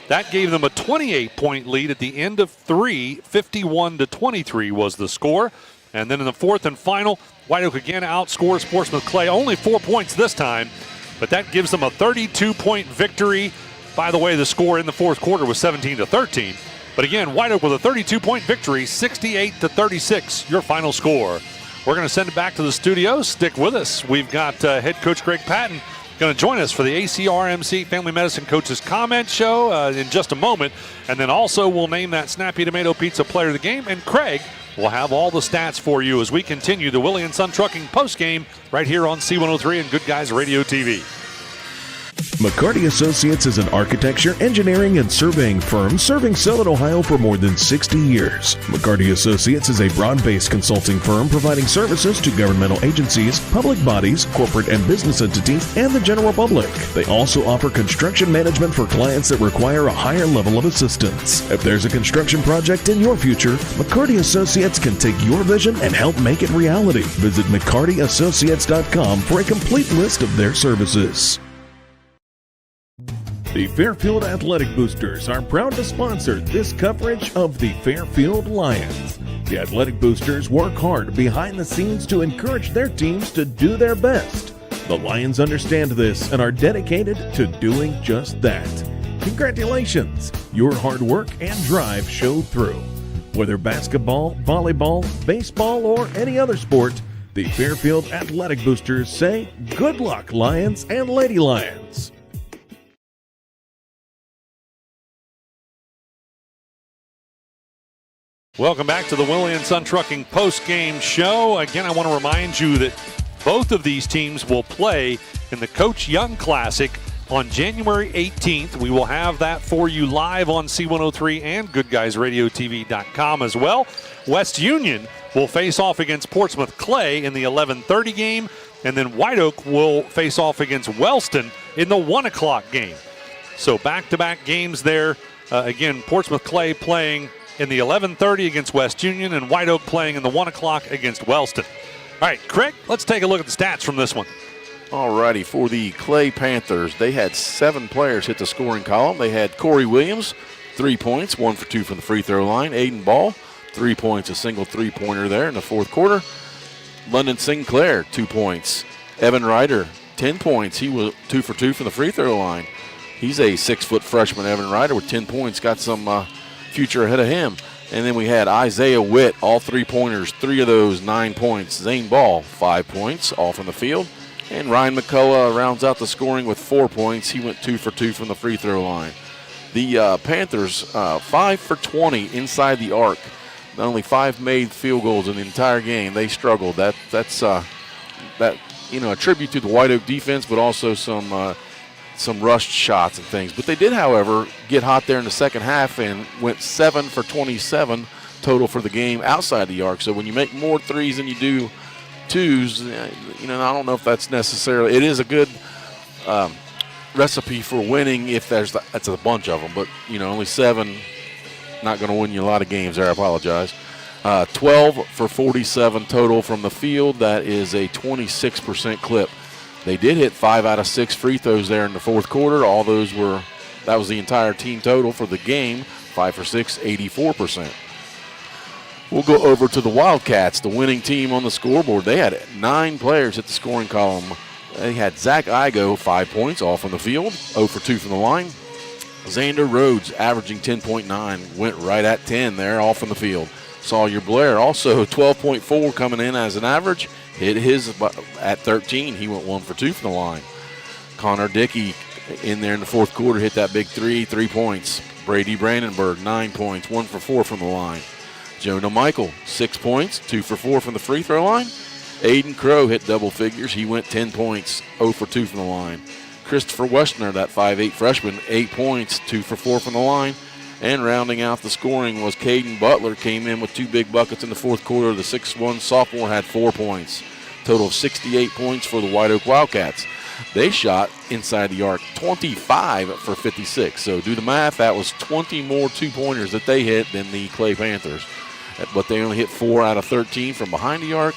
That gave them a 28-point lead at the end of 3. 51-23 was the score. And then in the fourth and final, White Oak again outscores Portsmouth Clay, only 4 points this time, but that gives them a 32-point victory. By the way, the score in the fourth quarter was 17-13. But again, White Oak with a 32-point victory, 68-36, your final score. We're going to send it back to the studio. Stick with us. We've got head coach Greg Patton going to join us for the ACRMC Family Medicine Coaches Comment Show in just a moment. And then also we'll name that Snappy Tomato Pizza Player of the Game. And Craig will have all the stats for you as we continue the Willie and Son Trucking postgame right here on C103 and Good Guys Radio TV. McCarty Associates is an architecture, engineering, and surveying firm serving Southern Ohio for more than 60 years. McCarty Associates is a broad-based consulting firm providing services to governmental agencies, public bodies, corporate and business entities, and the general public. They also offer construction management for clients that require a higher level of assistance. If there's a construction project in your future, McCarty Associates can take your vision and help make it reality. Visit McCartyAssociates.com for a complete list of their services. The Fairfield Athletic Boosters are proud to sponsor this coverage of the Fairfield Lions. The Athletic Boosters work hard behind the scenes to encourage their teams to do their best. The Lions understand this and are dedicated to doing just that. Congratulations! Your hard work and drive showed through. Whether basketball, volleyball, baseball, or any other sport, the Fairfield Athletic Boosters say, good luck, Lions and Lady Lions. Welcome back to the Willie and Son Trucking post-game show. Again, I want to remind you that both of these teams will play in the Coach Young Classic on January 18th. We will have that for you live on C103 and GoodGuysRadioTV.com as well. West Union will face off against Portsmouth Clay in the 11:30 game, and then White Oak will face off against Wellston in the 1 o'clock game. So back-to-back games there. Again, Portsmouth Clay playing in the 11:30 against West Union, and White Oak playing in the 1 o'clock against Wellston. All right, Craig, let's take a look at the stats from this one. All righty, for the Clay Panthers, they had 7 players hit the scoring column. They had Corey Williams, 3 points, 1 for 2 from the free throw line. Aiden Ball, 3 points, a single three-pointer there in the fourth quarter. London Sinclair, 2 points. Evan Ryder, 10 points. He was 2 for 2 from the free throw line. He's a 6-foot freshman, Evan Ryder, with 10 points. Got some future ahead of him. And then we had Isaiah Witt, all 3-pointers, 3 of those 9 points. Zane Ball, 5 points, all from the field. And Ryan McCullough rounds out the scoring with 4 points. He went 2 for 2 from the free throw line. The Panthers, 5 for 20 inside the arc. Only 5 made field goals in the entire game. They struggled. That's a tribute to the White Oak defense, but also some rushed shots and things. But they did, however, get hot there in the second half and went 7 for 27 total for the game outside the arc. So when you make more threes than you do twos, I don't know if that's necessarily. It is a good recipe for winning if that's a bunch of them. But, only 7, not going to win you a lot of games there. I apologize. 12 for 47 total from the field. That is a 26% clip. They did hit 5 out of 6 free throws there in the fourth quarter. That was the entire team total for the game. 5 for 6, 84%. We'll go over to the Wildcats, the winning team on the scoreboard. They had 9 players at the scoring column. They had Zach Igo, 5 points, all from the field, 0 for 2 from the line. Xander Rhodes, averaging 10.9, went right at 10 there, all from the field. Sawyer Blair, also 12.4 coming in as an average. Hit his at 13. He went 1 for 2 from the line. Connor Dickey in there in the fourth quarter hit that big 3 points. Brady Brandenburg, 9 points, 1 for 4 from the line. Jonah Michael, 6 points, 2 for 4 from the free throw line. Aiden Crow hit double figures. He went 10 points, 0 for 2 from the line. Christopher Westner, that 5'8 freshman, 8 points, 2 for 4 from the line. And rounding out the scoring was Caden Butler, came in with 2 big buckets in the fourth quarter. The 6'1 sophomore had 4 points. Total of 68 points for the White Oak Wildcats. They shot inside the arc 25 for 56. So do the math, that was 20 more 2-pointers that they hit than the Clay Panthers. But they only hit 4 out of 13 from behind the arc,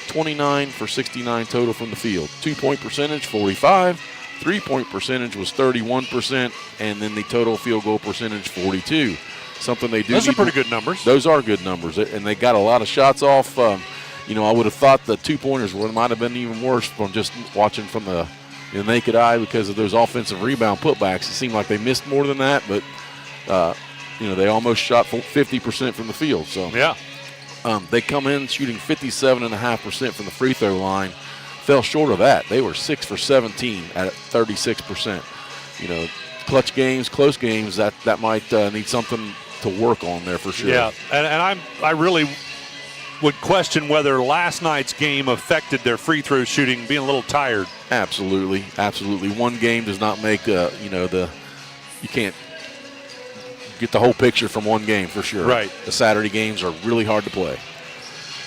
29 for 69 total from the field. 2-point percentage, 45. 3-point percentage was 31%, and then the total field goal percentage, 42. Something they do. Those are pretty good numbers. Those are good numbers, and they got a lot of shots off. I would have thought the 2-pointers might have been even worse from just watching from the naked eye because of those offensive rebound putbacks. It seemed like they missed more than that, but they almost shot 50% from the field. So yeah, they come in shooting 57.5% from the free throw line. Fell short of that. They were 6 for 17 at 36%. Clutch games, close games, that might need something to work on there for sure. Yeah, and I really would question whether last night's game affected their free throw shooting, being a little tired. Absolutely, absolutely. One game does not make you can't get the whole picture from one game for sure. Right. The Saturday games are really hard to play.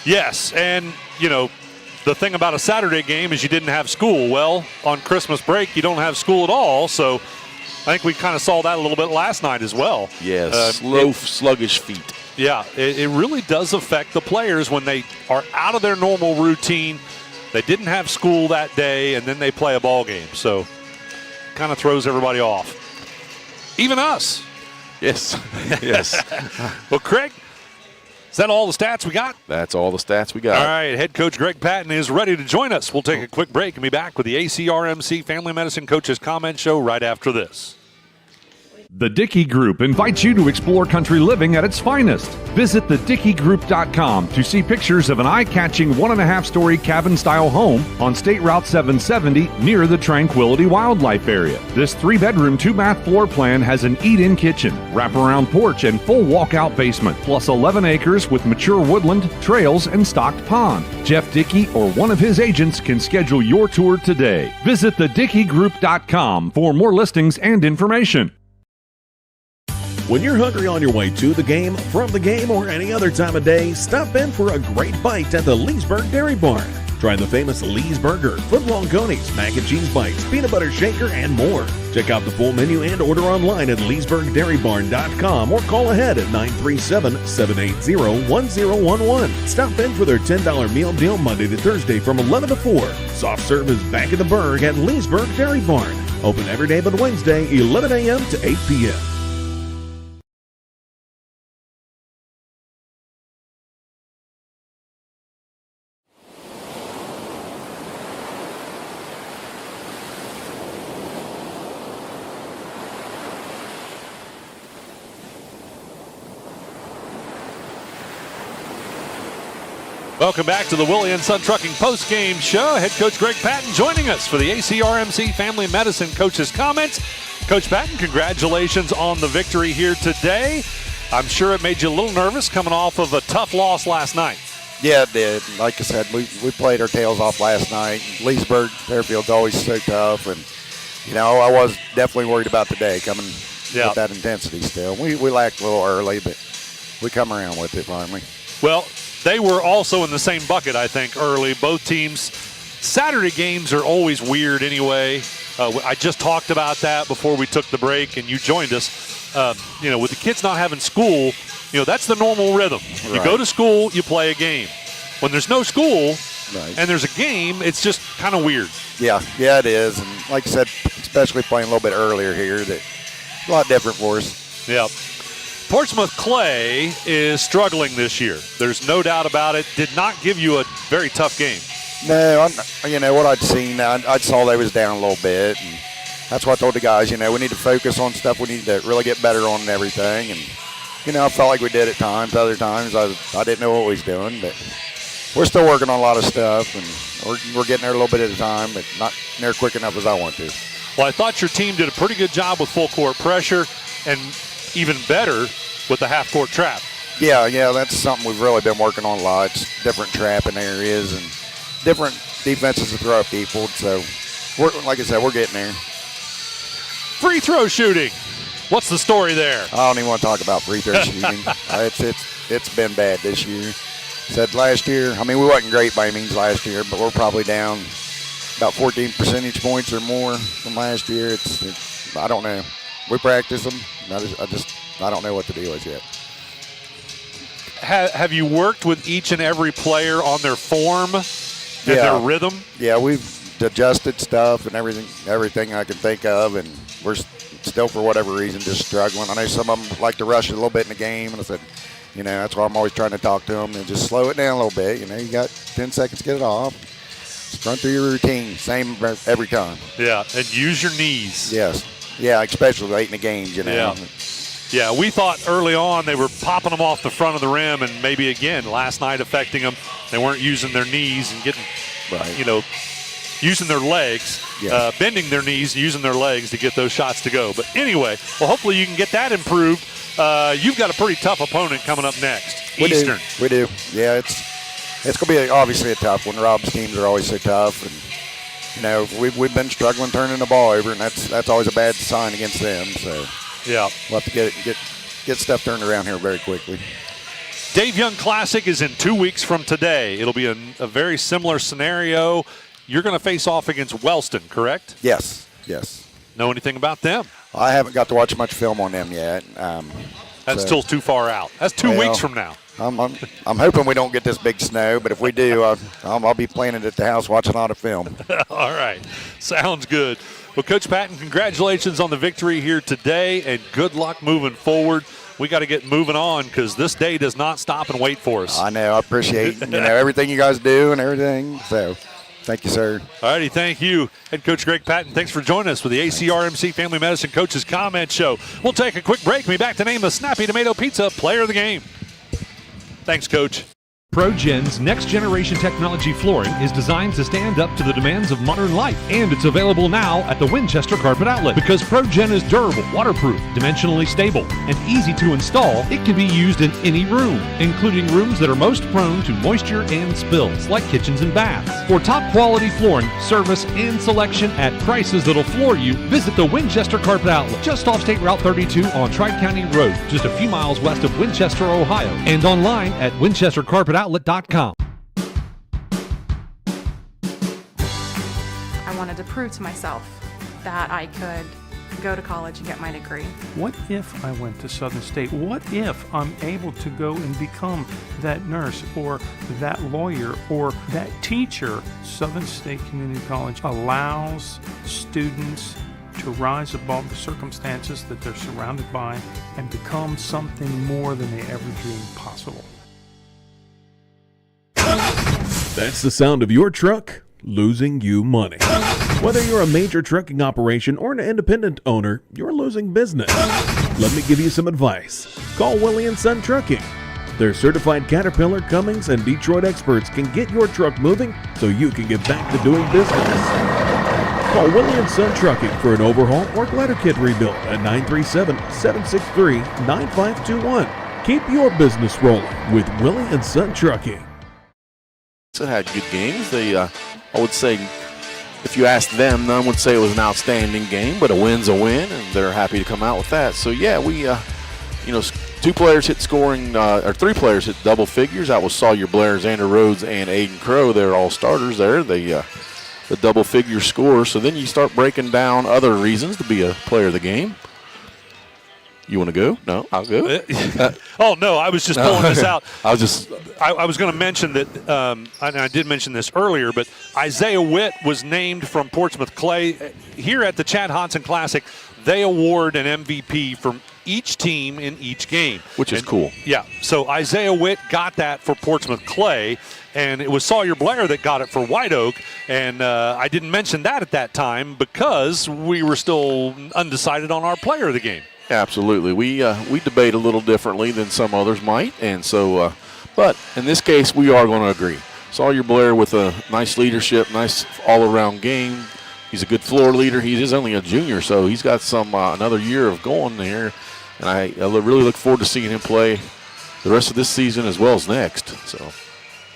Yes, and the thing about a Saturday game is you didn't have school. Well, on Christmas break, you don't have school at all, so I think we kind of saw that a little bit last night as well. Yes, sluggish feet. Yeah, it really does affect the players when they are out of their normal routine. They didn't have school that day, and then they play a ball game. So kind of throws everybody off. Even us. Yes, yes. Well, Craig, is that all the stats we got? That's all the stats we got. All right, head coach Greg Patton is ready to join us. We'll take a quick break and be back with the ACRMC Family Medicine Coaches Comment Show right after this. The Dickey Group invites you to explore country living at its finest. Visit thedickeygroup.com to see pictures of an eye-catching 1.5-story cabin-style home on State Route 770 near the Tranquility Wildlife Area. This 3-bedroom, 2-bath floor plan has an eat-in kitchen, wraparound porch, and full walkout basement, plus 11 acres with mature woodland, trails, and stocked pond. Jeff Dickey or one of his agents can schedule your tour today. Visit thedickeygroup.com for more listings and information. When you're hungry on your way to the game, from the game, or any other time of day, stop in for a great bite at the Leesburg Dairy Barn. Try the famous Lee's Burger, footlong conies, mac and cheese bites, peanut butter shaker, and more. Check out the full menu and order online at leesburgdairybarn.com or call ahead at 937-780-1011. Stop in for their $10 meal deal Monday to Thursday from 11 to 4. Soft serve is back in the Burg at Leesburg Dairy Barn. Open every day but Wednesday, 11 a.m. to 8 p.m. Welcome back to the Willie and Son Trucking Postgame Show. Head coach Greg Patton joining us for the ACRMC Family Medicine Coaches Comments. Coach Patton, congratulations on the victory here today. I'm sure it made you a little nervous coming off of a tough loss last night. Yeah, it did. Like I said, we played our tails off last night. Leesburg, Fairfield's always so tough. And, I was definitely worried about today coming with that intensity still. We lacked a little early, but we come around with it finally. Well, they were also in the same bucket, I think, early. Both teams. Saturday games are always weird anyway. I just talked about that before we took the break, and you joined us. With the kids not having school, that's the normal rhythm. Right. You go to school, you play a game. When there's no school and there's a game, it's just kind of weird. Yeah, it is. And like I said, especially playing a little bit earlier here, that's a lot different for us. Yeah. Portsmouth Clay is struggling this year. There's no doubt about it. Did not give you a very tough game. No, what I'd seen, I saw they was down a little bit. And that's what I told the guys, we need to focus on stuff we need to really get better on and everything. And, I felt like we did at times. Other times I didn't know what we was doing. But we're still working on a lot of stuff. And we're getting there a little bit at a time, but not near quick enough as I want to. Well, I thought your team did a pretty good job with full court pressure and even better with the half-court trap. Yeah, that's something we've really been working on a lot. It's different trapping areas and different defenses to throw at people. So, like I said, we're getting there. Free throw shooting. What's the story there? I don't even want to talk about free throw shooting. It's been bad this year. Said last year, we wasn't great by any means last year, but we're probably down about 14 percentage points or more from last year. It's I don't know. We practice them. I don't know what the deal is yet. Have you worked with each and every player on their form and their rhythm? Yeah, we've adjusted stuff and everything I can think of, and we're still, for whatever reason, just struggling. I know some of them like to rush it a little bit in the game, and I said, that's why I'm always trying to talk to them and just slow it down a little bit. You got 10 seconds to get it off. Just run through your routine, same every time. Yeah, and use your knees. Yes. Yeah, especially late in the games, Yeah, we thought early on they were popping them off the front of the rim, and maybe again last night affecting them. They weren't using their knees and getting, using their legs, bending their knees, using their legs to get those shots to go. But anyway, well, hopefully you can get that improved. You've got a pretty tough opponent coming up next, Eastern. We do. Yeah, it's going to be obviously a tough one. Rob's teams are always so tough, and you know we've been struggling turning the ball over, and that's always a bad sign against them. So yeah, we'll have to get stuff turned around here very quickly. Dave Young Classic is in 2 weeks from today. It'll be a very similar scenario. You're going to face off against Wellston, correct? Yes. Know anything about them? I haven't got to watch much film on them yet. That's still too far out. That's 2 weeks from now. I'm hoping we don't get this big snow, but if we do, I'll be playing it at the house watching a lot of film. All right. Sounds good. Well, Coach Patton, congratulations on the victory here today, and good luck moving forward. We got to get moving on because this day does not stop and wait for us. I know. I appreciate everything you guys do and everything. So thank you, sir. All righty. Thank you. Head Coach Greg Patton, thanks for joining us for the ACRMC Family Medicine Coaches Comment Show. We'll take a quick break. We'll be back to name the Snappy Tomato Pizza Player of the Game. Thanks, Coach. ProGen's next-generation technology flooring is designed to stand up to the demands of modern life, and it's available now at the Winchester Carpet Outlet. Because ProGen is durable, waterproof, dimensionally stable, and easy to install, it can be used in any room, including rooms that are most prone to moisture and spills, like kitchens and baths. For top-quality flooring, service, and selection at prices that'll floor you, visit the Winchester Carpet Outlet, just off State Route 32 on Tri-County Road, just a few miles west of Winchester, Ohio, and online at winchestercarpetoutlet.com. I wanted to prove to myself that I could go to college and get my degree. What if I went to Southern State? What if I'm able to go and become that nurse or that lawyer or that teacher? Southern State Community College allows students to rise above the circumstances that they're surrounded by and become something more than they ever dreamed possible. That's the sound of your truck losing you money. Whether you're a major trucking operation or an independent owner, you're losing business. Let me give you some advice. Call Willie & Son Trucking. Their certified Caterpillar, Cummins, and Detroit experts can get your truck moving so you can get back to doing business. Call Willie & Son Trucking for an overhaul or glider kit rebuild at 937-763-9521. Keep your business rolling with Willie & Son Trucking. It had good games. They, I would say, if you asked them, none would say it was an outstanding game, but a win's a win, and they're happy to come out with that. So yeah, we, two players hit scoring, or three players hit double figures. That was Sawyer Blair, Xander Rhodes, and Aiden Crow. They're all starters there. The double figure score. So then you start breaking down other reasons to be a player of the game. You want to go? No, I'll go. Oh, no, I was just pulling this out. I was going to mention that, and I did mention this earlier, but Isaiah Witt was named from Portsmouth Clay. Here at the Chad Hodson Classic, they award an MVP from each team in each game. Which is cool. Yeah, so Isaiah Witt got that for Portsmouth Clay, and it was Sawyer Blair that got it for White Oak, and I didn't mention that at that time because we were still undecided on our player of the game. Absolutely. We debate a little differently than some others might, and so, but in this case, we are going to agree. Sawyer Blair with a nice leadership, nice all-around game. He's a good floor leader. He is only a junior, so he's got some another year of going there, and I really look forward to seeing him play the rest of this season as well as next. So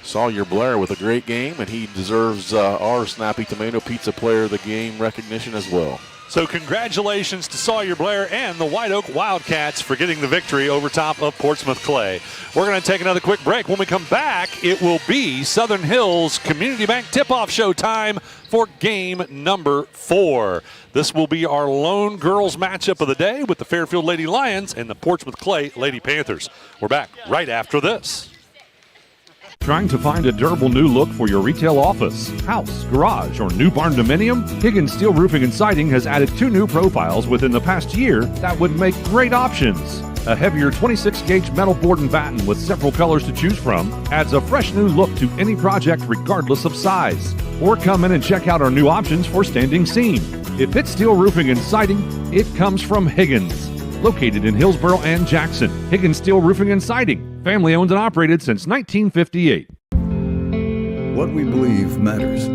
Sawyer Blair with a great game, and he deserves our Snappy Tomato Pizza Player of the Game recognition as well. So congratulations to Sawyer Blair and the White Oak Wildcats for getting the victory over top of Portsmouth Clay. We're going to take another quick break. When we come back, it will be Southern Hills Community Bank tip-off show time for game number 4. This will be our lone girls matchup of the day with the Fairfield Lady Lions and the Portsmouth Clay Lady Panthers. We're back right after this. Trying to find a durable new look for your retail office, house, garage, or new barn dominium? Higgins Steel Roofing and Siding has added 2 new profiles within the past year that would make great options. A heavier 26-gauge metal board and batten with several colors to choose from adds a fresh new look to any project regardless of size. Or come in and check out our new options for standing seam. If it's steel roofing and siding, it comes from Higgins. Located in Hillsboro and Jackson, Higgins Steel Roofing and Siding. Family owned and operated since 1958. What we believe matters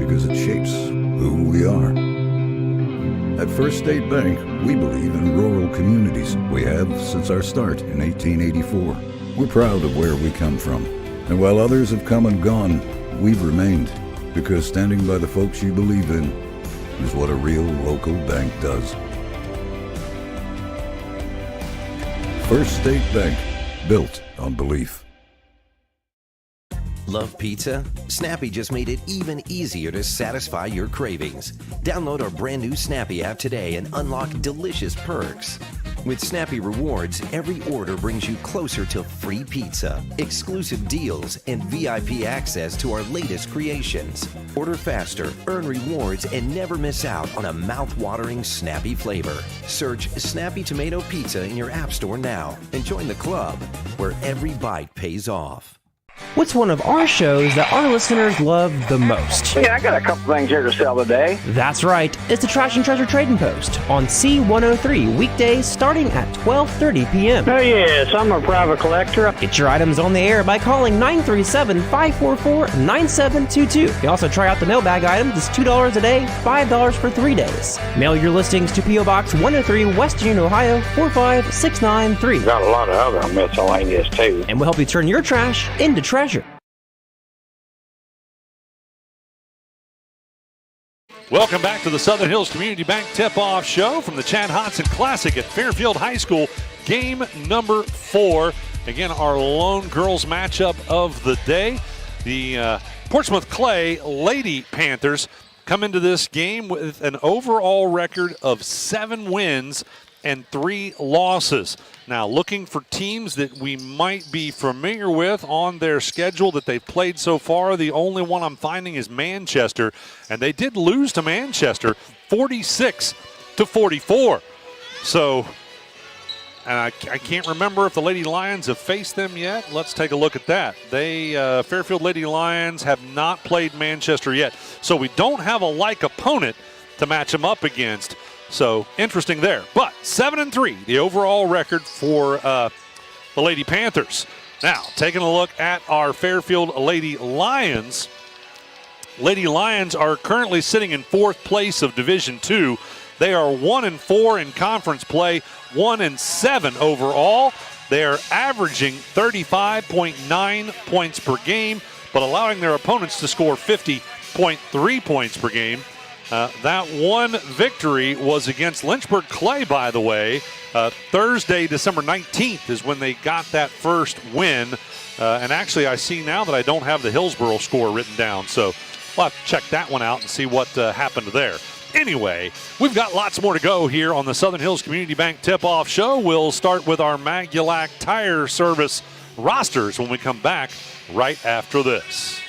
because it shapes who we are. At First State Bank, we believe in rural communities. We have since our start in 1884. We're proud of where we come from, And while others have come and gone, we've remained, because standing by the folks you believe in is what a real local bank does. First State Bank, built on belief. Love pizza? Snappy just made it even easier to satisfy your cravings. Download our brand new Snappy app today and unlock delicious perks. With Snappy Rewards, every order brings you closer to free pizza, exclusive deals, and VIP access to our latest creations. Order faster, earn rewards, and never miss out on a mouth-watering Snappy flavor. Search Snappy Tomato Pizza in your app store now and join the club where every bite pays off. What's one of our shows that our listeners love the most? Yeah, I got a couple things here to sell today. That's right. It's the Trash and Treasure Trading Post on C103 weekdays starting at 12:30 p.m. Oh, yes, I'm a private collector. Get your items on the air by calling 937-544-9722. You can also try out the mailbag items. It's $2 a day, $5 for 3 days. Mail your listings to P.O. Box 103, West Union, Ohio, 45693. Got a lot of other miscellaneous, too. And we'll help you turn your trash into treasure. Welcome back to the Southern Hills Community Bank Tip-Off Show from the Chad Hodson Classic at Fairfield High School. Game number 4. Again, our lone girls matchup of the day. The Portsmouth Clay Lady Panthers come into this game with an overall record of 7 wins and 3 losses. Now, looking for teams that we might be familiar with on their schedule that they've played so far, the only one I'm finding is Manchester, and they did lose to Manchester 46-44. So, and I can't remember if the Lady Lions have faced them yet. Let's take a look at that. They, Fairfield Lady Lions, have not played Manchester yet. So we don't have a like opponent to match them up against. So, interesting there. But 7-3, the overall record for the Lady Panthers. Now, taking a look at our Fairfield Lady Lions. Lady Lions are currently sitting in 4th place of Division II. They are 1-4 in conference play, 1-7 overall. They are averaging 35.9 points per game, but allowing their opponents to score 50.3 points per game. That one victory was against Lynchburg Clay, by the way. Thursday, December 19th is when they got that first win. And actually, I see now that I don't have the Hillsborough score written down. So we'll have to check that one out and see what happened there. Anyway, we've got lots more to go here on the Southern Hills Community Bank Tip-Off Show. We'll start with our Magulac Tire Service rosters when we come back right after this.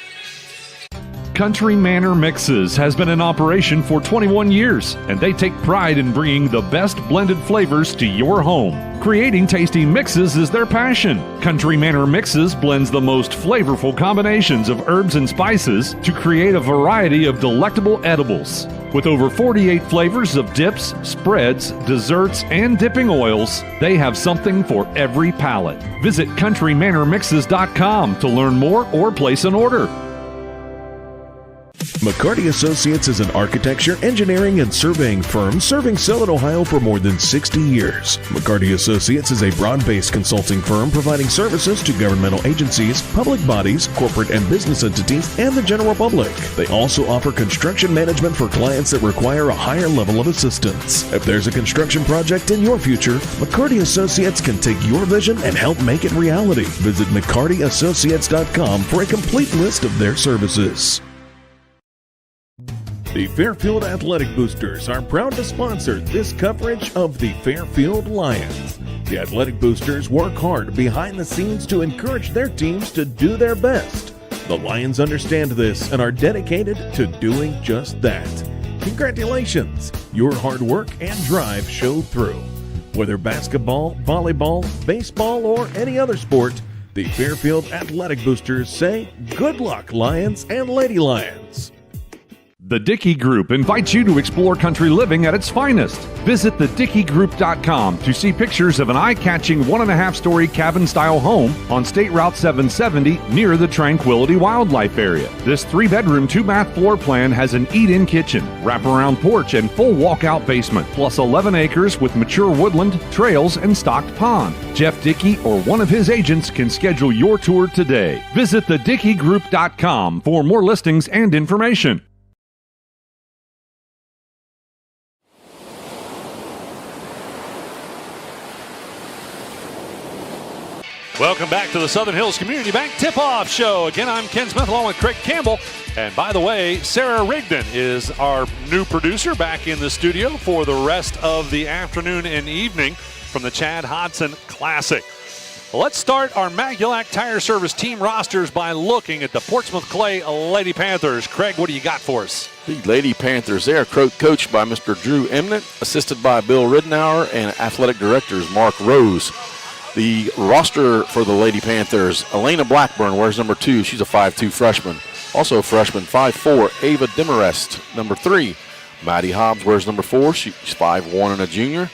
Country Manor Mixes has been in operation for 21 years, and they take pride in bringing the best blended flavors to your home. Creating tasty mixes is their passion. Country Manor Mixes blends the most flavorful combinations of herbs and spices to create a variety of delectable edibles. With over 48 flavors of dips, spreads, desserts, and dipping oils, they have something for every palate. Visit countrymanormixes.com to learn more or place an order. McCarty Associates is an architecture, engineering, and surveying firm serving Southern Ohio for more than 60 years. McCarty Associates is a broad-based consulting firm providing services to governmental agencies, public bodies, corporate and business entities, and the general public. They also offer construction management for clients that require a higher level of assistance. If there's a construction project in your future, McCarty Associates can take your vision and help make it reality. Visit McCartyAssociates.com for a complete list of their services. The Fairfield Athletic Boosters are proud to sponsor this coverage of the Fairfield Lions. The Athletic Boosters work hard behind the scenes to encourage their teams to do their best. The Lions understand this and are dedicated to doing just that. Congratulations! Your hard work and drive showed through. Whether basketball, volleyball, baseball, or any other sport, the Fairfield Athletic Boosters say good luck, Lions and Lady Lions. The Dickey Group invites you to explore country living at its finest. Visit thedickeygroup.com to see pictures of an eye-catching 1.5-story cabin-style home on State Route 770 near the Tranquility Wildlife Area. This 3-bedroom, 2-bath floor plan has an eat-in kitchen, wraparound porch, and full walkout basement, plus 11 acres with mature woodland, trails, and stocked pond. Jeff Dickey or one of his agents can schedule your tour today. Visit thedickeygroup.com for more listings and information. Welcome back to the Southern Hills Community Bank Tip-Off Show. Again, I'm Ken Smith along with Craig Campbell. And by the way, Sarah Rigdon is our new producer back in the studio for the rest of the afternoon and evening from the Chad Hodson Classic. Let's start our Magulac Tire Service team rosters by looking at the Portsmouth Clay Lady Panthers. Craig, what do you got for us? The Lady Panthers, they are coached by Mr. Drew Emnett, assisted by Bill Ridenour, and athletic directors Mark Rose. The roster for the Lady Panthers, Elena Blackburn wears number 2. She's a 5'2 freshman. Also a freshman, 5'4, Ava Demarest, number 3. Maddie Hobbs wears number 4. She's 5'1 and a junior.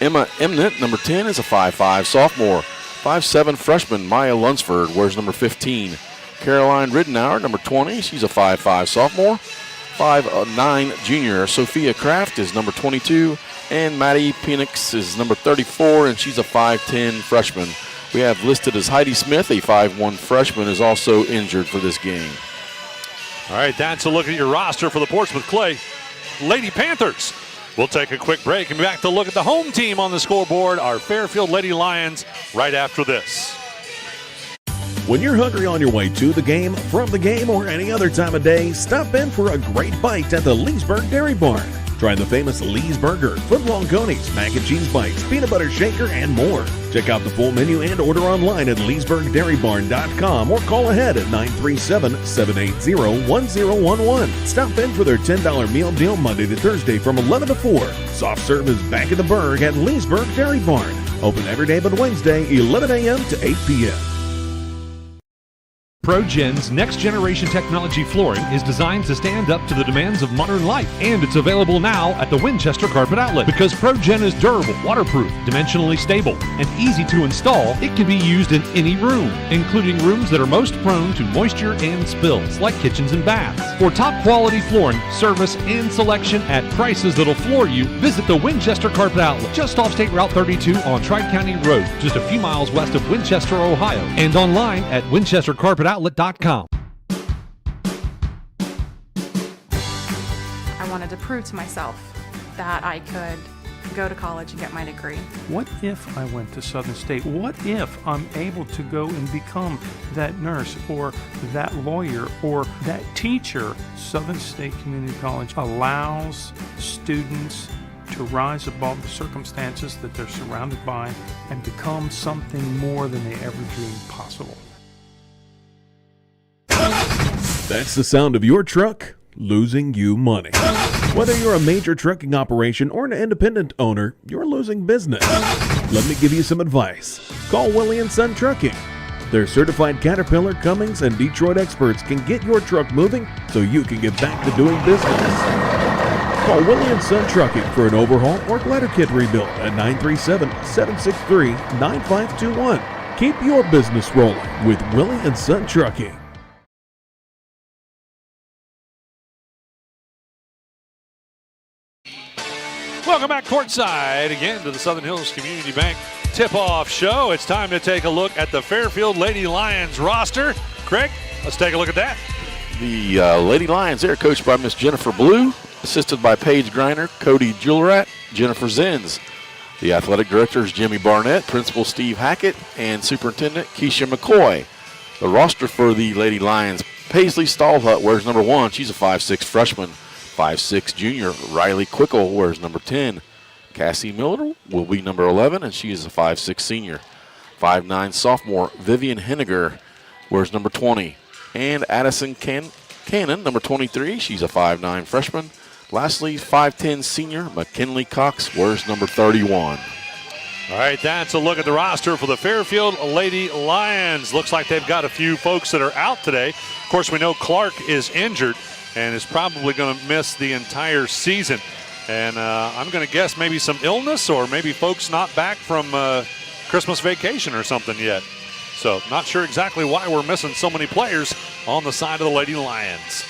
Emma Emnett, number 10, is a 5'5 sophomore. 5'7 freshman, Maya Lunsford wears number 15. Caroline Ridenour, number 20. She's a 5'5 sophomore. 5'9 junior. Sophia Kraft is number 22. And Maddie Penix is number 34, and she's a 5'10 freshman. We have listed as Heidi Smith, a 5'1 freshman, is also injured for this game. All right, that's a look at your roster for the Portsmouth Clay Lady Panthers. We'll take a quick break and be back to look at the home team on the scoreboard, our Fairfield Lady Lions, right after this. When you're hungry on your way to the game, from the game, or any other time of day, stop in for a great bite at the Leesburg Dairy Barn. Try the famous Lee's Burger, footlong conies, mac and cheese bites, peanut butter shaker, and more. Check out the full menu and order online at leesburgdairybarn.com or call ahead at 937-780-1011. Stop in for their $10 meal deal Monday to Thursday from 11 to 4. Soft serve is back in the Burg at Leesburg Dairy Barn. Open every day but Wednesday, 11 a.m. to 8 p.m. ProGen's next-generation technology flooring is designed to stand up to the demands of modern life, and it's available now at the Winchester Carpet Outlet. Because ProGen is durable, waterproof, dimensionally stable, and easy to install, it can be used in any room, including rooms that are most prone to moisture and spills, like kitchens and baths. For top-quality flooring, service, and selection at prices that'll floor you, visit the Winchester Carpet Outlet, just off State Route 32 on Tri-County Road, just a few miles west of Winchester, Ohio, and online at winchestercarpetoutlet.com. I wanted to prove to myself that I could go to college and get my degree. What if I went to Southern State? What if I'm able to go and become that nurse or that lawyer or that teacher? Southern State Community College allows students to rise above the circumstances that they're surrounded by and become something more than they ever dreamed possible. That's the sound of your truck losing you money. Whether you're a major trucking operation or an independent owner, you're losing business. Let me give you some advice. Call Willie & Son Trucking. Their certified Caterpillar, Cummins, and Detroit experts can get your truck moving so you can get back to doing business. Call Willie & Son Trucking for an overhaul or glider kit rebuild at 937-763-9521. Keep your business rolling with Willie & Son Trucking. Welcome back courtside again to the Southern Hills Community Bank Tip-Off Show. It's time to take a look at the Fairfield Lady Lions roster. Craig, let's take a look at that. The Lady Lions, they're coached by Miss Jennifer Blue, assisted by Paige Griner, Cody Julerat, Jennifer Zins. The athletic director is Jimmy Barnett, Principal Steve Hackett, and Superintendent Keisha McCoy. The roster for the Lady Lions, Paisley Stallhut wears number 1. She's a 5'6 freshman. 5'6 junior Riley Quickle wears number 10. Cassie Miller will be number 11, and she is a 5'6 senior. 5'9 sophomore Vivian Henniger wears number 20. And Addison Cannon, number 23, she's a 5'9 freshman. Lastly, 5'10 senior McKinley Cox wears number 31. All right, that's a look at the roster for the Fairfield Lady Lions. Looks like they've got a few folks that are out today. Of course, we know Clark is injured. and is probably going to miss the entire season. And I'm going to guess maybe some illness or maybe folks not back from Christmas vacation or something yet. So not sure exactly why we're missing so many players on the side of the Lady Lions.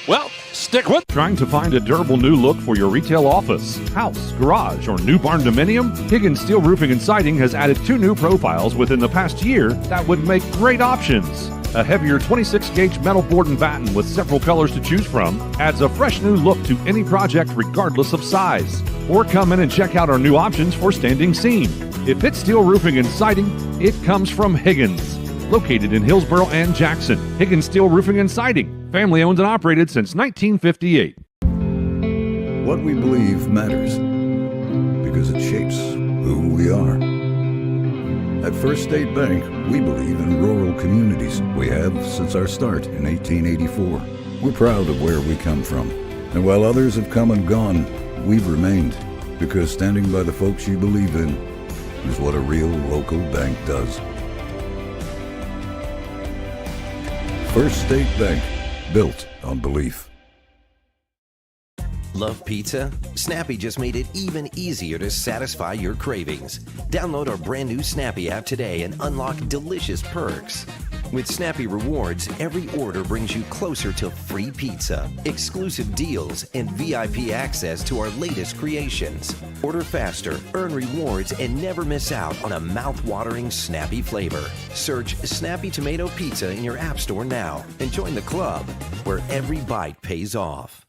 Well, stick with. Trying to find a durable new look for your retail office, house, garage, or new barn dominium? Higgins Steel Roofing and Siding has added 2 new profiles within the past year that would make great options. A heavier 26-gauge metal board and batten with several colors to choose from adds a fresh new look to any project regardless of size. Or come in and check out our new options for standing seam. If it's steel roofing and siding, it comes from Higgins. Located in Hillsboro and Jackson, Higgins Steel Roofing and Siding. Family owned and operated since 1958. What we believe matters because it shapes who we are. At First State Bank, we believe in rural communities. We have since our start in 1884. We're proud of where we come from. And while others have come and gone, we've remained because standing by the folks you believe in is what a real local bank does. First State Bank, built on belief. Love pizza? Snappy just made it even easier to satisfy your cravings. Download our brand new Snappy app today and unlock delicious perks. With Snappy Rewards, every order brings you closer to free pizza, exclusive deals, and VIP access to our latest creations. Order faster, earn rewards, and never miss out on a mouth-watering Snappy flavor. Search Snappy Tomato Pizza in your app store now and join the club where every bite pays off.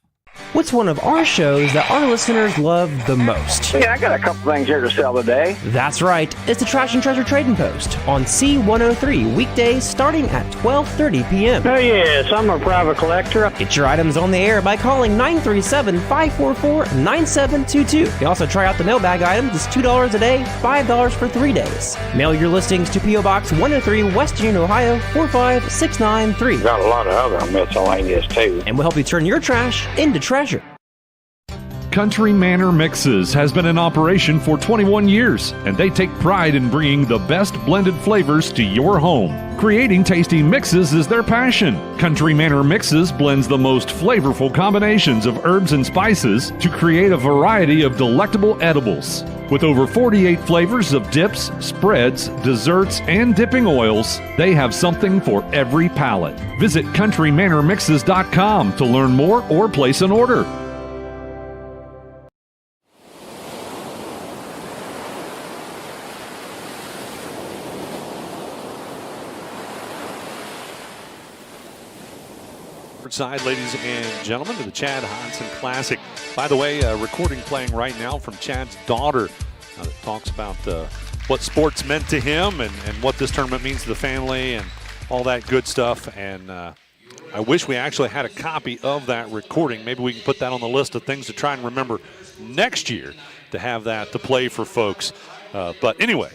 What's one of our shows that our listeners love the most? Yeah, I got a couple things here to sell today. That's right. It's the Trash and Treasure Trading Post on C103 weekdays starting at 12:30 p.m. Oh, yes, I'm a private collector. Get your items on the air by calling 937-544-9722. You can also try out the mailbag items. It's $2 a day, $5 for 3 days. Mail your listings to P.O. Box 103, West Union, Ohio, 45693. Got a lot of other miscellaneous, too. And we'll help you turn your trash into treasure. Country Manor Mixes has been in operation for 21 years, and they take pride in bringing the best blended flavors to your home. Creating tasty mixes is their passion. Country Manor Mixes blends the most flavorful combinations of herbs and spices to create a variety of delectable edibles. With over 48 flavors of dips, spreads, desserts, and dipping oils, they have something for every palate. Visit countrymanormixes.com to learn more or place an order. Side, ladies and gentlemen, to the Chad Hodson Classic. By the way, a recording playing right now from Chad's daughter that talks about what sports meant to him and what this tournament means to the family and all that good stuff. And I wish we actually had a copy of that recording. Maybe we can put that on the list of things to try and remember next year to have that to play for folks. But anyway,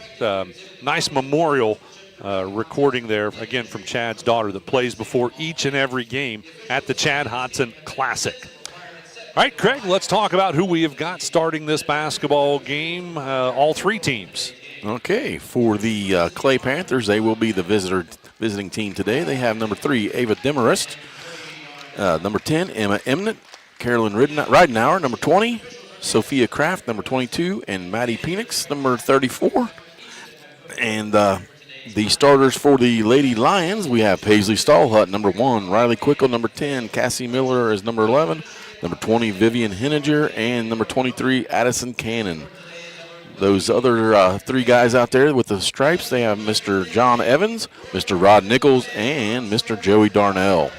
nice memorial recording there, again, from Chad's daughter that plays before each and every game at the Chad Hodson Classic. All right, Craig, let's talk about who we have got starting this basketball game, all 3 teams. Okay, for the Clay Panthers, they will be the visiting team today. They have number 3, Ava Demarest, number 10, Emma Emnett, Carolyn Ridenauer, number 20, Sophia Kraft, number 22, and Maddie Penix, number 34. And the starters for the Lady Lions, we have Paisley Stallhut, number 1, Riley Quickle, number 10, Cassie Miller is number 11, number 20, Vivian Henninger, and number 23, Addison Cannon. Those other 3 guys out there with the stripes, they have Mr. John Evans, Mr. Rod Nichols, and Mr. Joey Darnell.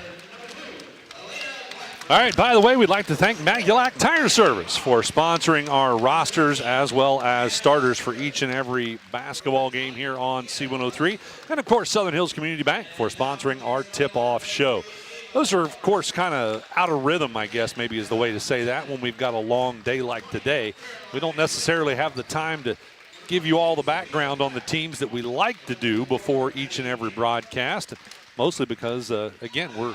All right, by the way, we'd like to thank Magulac Tire Service for sponsoring our rosters as well as starters for each and every basketball game here on C103. And, of course, Southern Hills Community Bank for sponsoring our tip-off show. Those are, of course, kind of out of rhythm, I guess maybe is the way to say that, when we've got a long day like today. We don't necessarily have the time to give you all the background on the teams that we like to do before each and every broadcast, mostly because, again, we're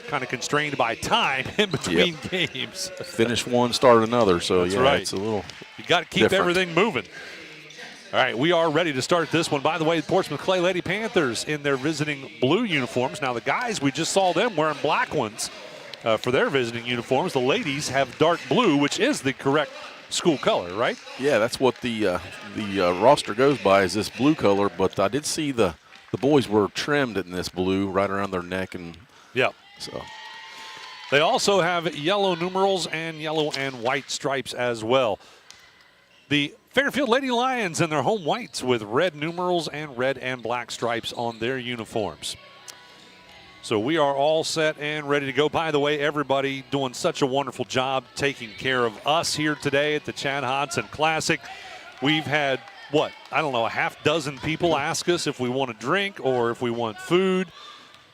kind of constrained by time in between games. Finish one, start another. So, that's yeah, right. It's a little You got to keep everything moving. All right, we are ready to start this one. By the way, the Portsmouth Clay Lady Panthers in their visiting blue uniforms. Now, the guys, we just saw them wearing black ones for their visiting uniforms. The ladies have dark blue, which is the correct school color, right? Yeah, that's what the roster goes by, is this blue color. But I did see the boys were trimmed in this blue right around their neck, and so they also have yellow numerals and yellow and white stripes as well. The Fairfield Lady Lions in their home whites with red numerals and red and black stripes on their uniforms. So we are all set and ready to go. By the way, everybody doing such a wonderful job taking care of us here today at the Chad Hodson Classic. We've had, a half dozen people ask us if we want a drink or if we want food.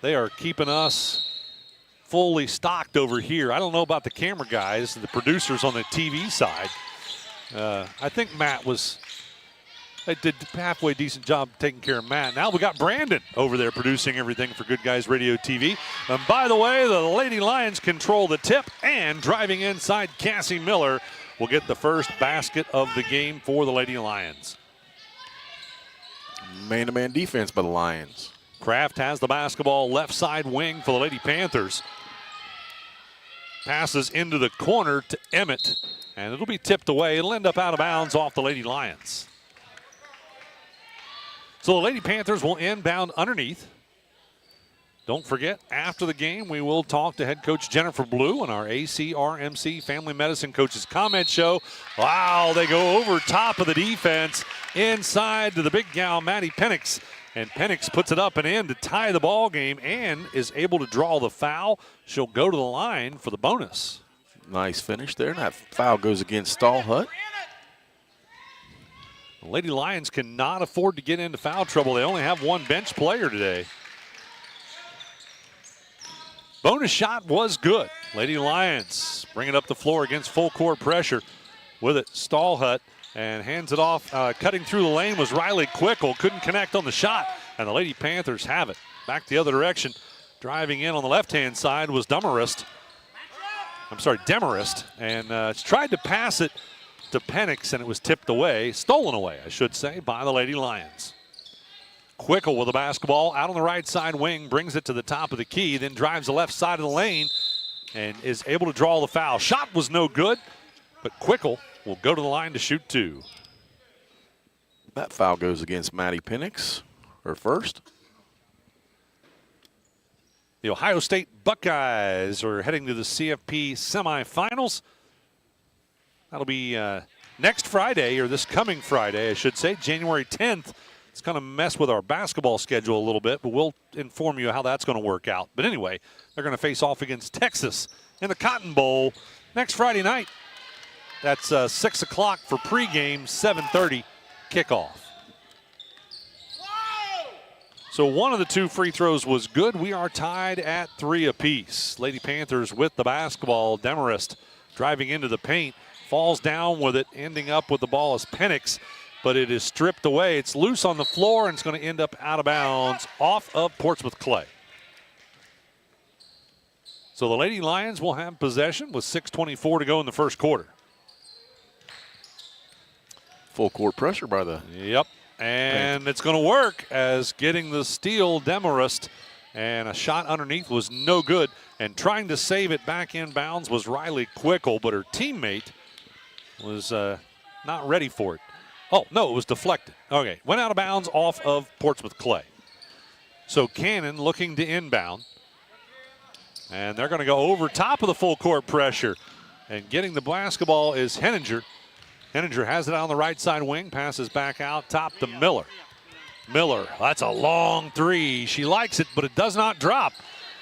They are keeping us fully stocked over here. I don't know about the camera guys, the producers on the TV side. I think Matt they did a halfway decent job taking care of Matt. Now we got Brandon over there producing everything for Good Guys Radio TV. And by the way, the Lady Lions control the tip, and driving inside, Cassie Miller will get the first basket of the game for the Lady Lions. Man-to-man defense by the Lions. Kraft has the basketball left side wing for the Lady Panthers. Passes into the corner to Emmett, and it'll be tipped away. It'll end up out of bounds off the Lady Lions. So the Lady Panthers will inbound underneath. Don't forget, after the game, we will talk to head coach Jennifer Blue on our ACRMC Family Medicine Coaches Comment Show. Wow, they go over top of the defense, inside to the big gal, Maddie Penix. And Penix puts it up and in to tie the ball game and is able to draw the foul. She'll go to the line for the bonus. Nice finish there. And that foul goes against Stallhut. The Lady Lions cannot afford to get into foul trouble. They only have one bench player today. Bonus shot was good. Lady Lions bring it up the floor against full court pressure. With it, Stallhut, and hands it off. Cutting through the lane was Riley Quickle. Couldn't connect on the shot, and the Lady Panthers have it. Back the other direction. Driving in on the left-hand side was Demarest. And tried to pass it to Penix, and it was tipped away, stolen away, I should say, by the Lady Lions. Quickle with the basketball out on the right side wing, brings it to the top of the key, then drives the left side of the lane and is able to draw the foul. Shot was no good, but Quickle will go to the line to shoot two. That foul goes against Maddie Penix, her first. The Ohio State Buckeyes are heading to the CFP semifinals. That'll be next Friday, or this coming Friday, I should say, January 10th. It's kind of messed with our basketball schedule a little bit, but we'll inform you how that's going to work out. But anyway, they're going to face off against Texas in the Cotton Bowl next Friday night. That's 6 o'clock for pregame, 7:30 kickoff. So one of the two free throws was good. We are tied at 3 apiece. Lady Panthers with the basketball. Demarest driving into the paint. Falls down with it, ending up with the ball as Penix, but it is stripped away. It's loose on the floor, and it's going to end up out of bounds off of Portsmouth Clay. So the Lady Lions will have possession with 6:24 to go in the first quarter. Full court pressure by the... Yep, and it's going to work as getting the steal, Demarest, and a shot underneath was no good. And trying to save it back in bounds was Riley Quickle, but her teammate was not ready for it. Oh, no, it was deflected. Okay, went out of bounds off of Portsmouth Clay. So Cannon looking to inbound. And they're going to go over top of the full court pressure. And getting the basketball is Henninger. Henninger has it on the right side wing, passes back out top to Miller. Miller, that's a long three. She likes it, but it does not drop.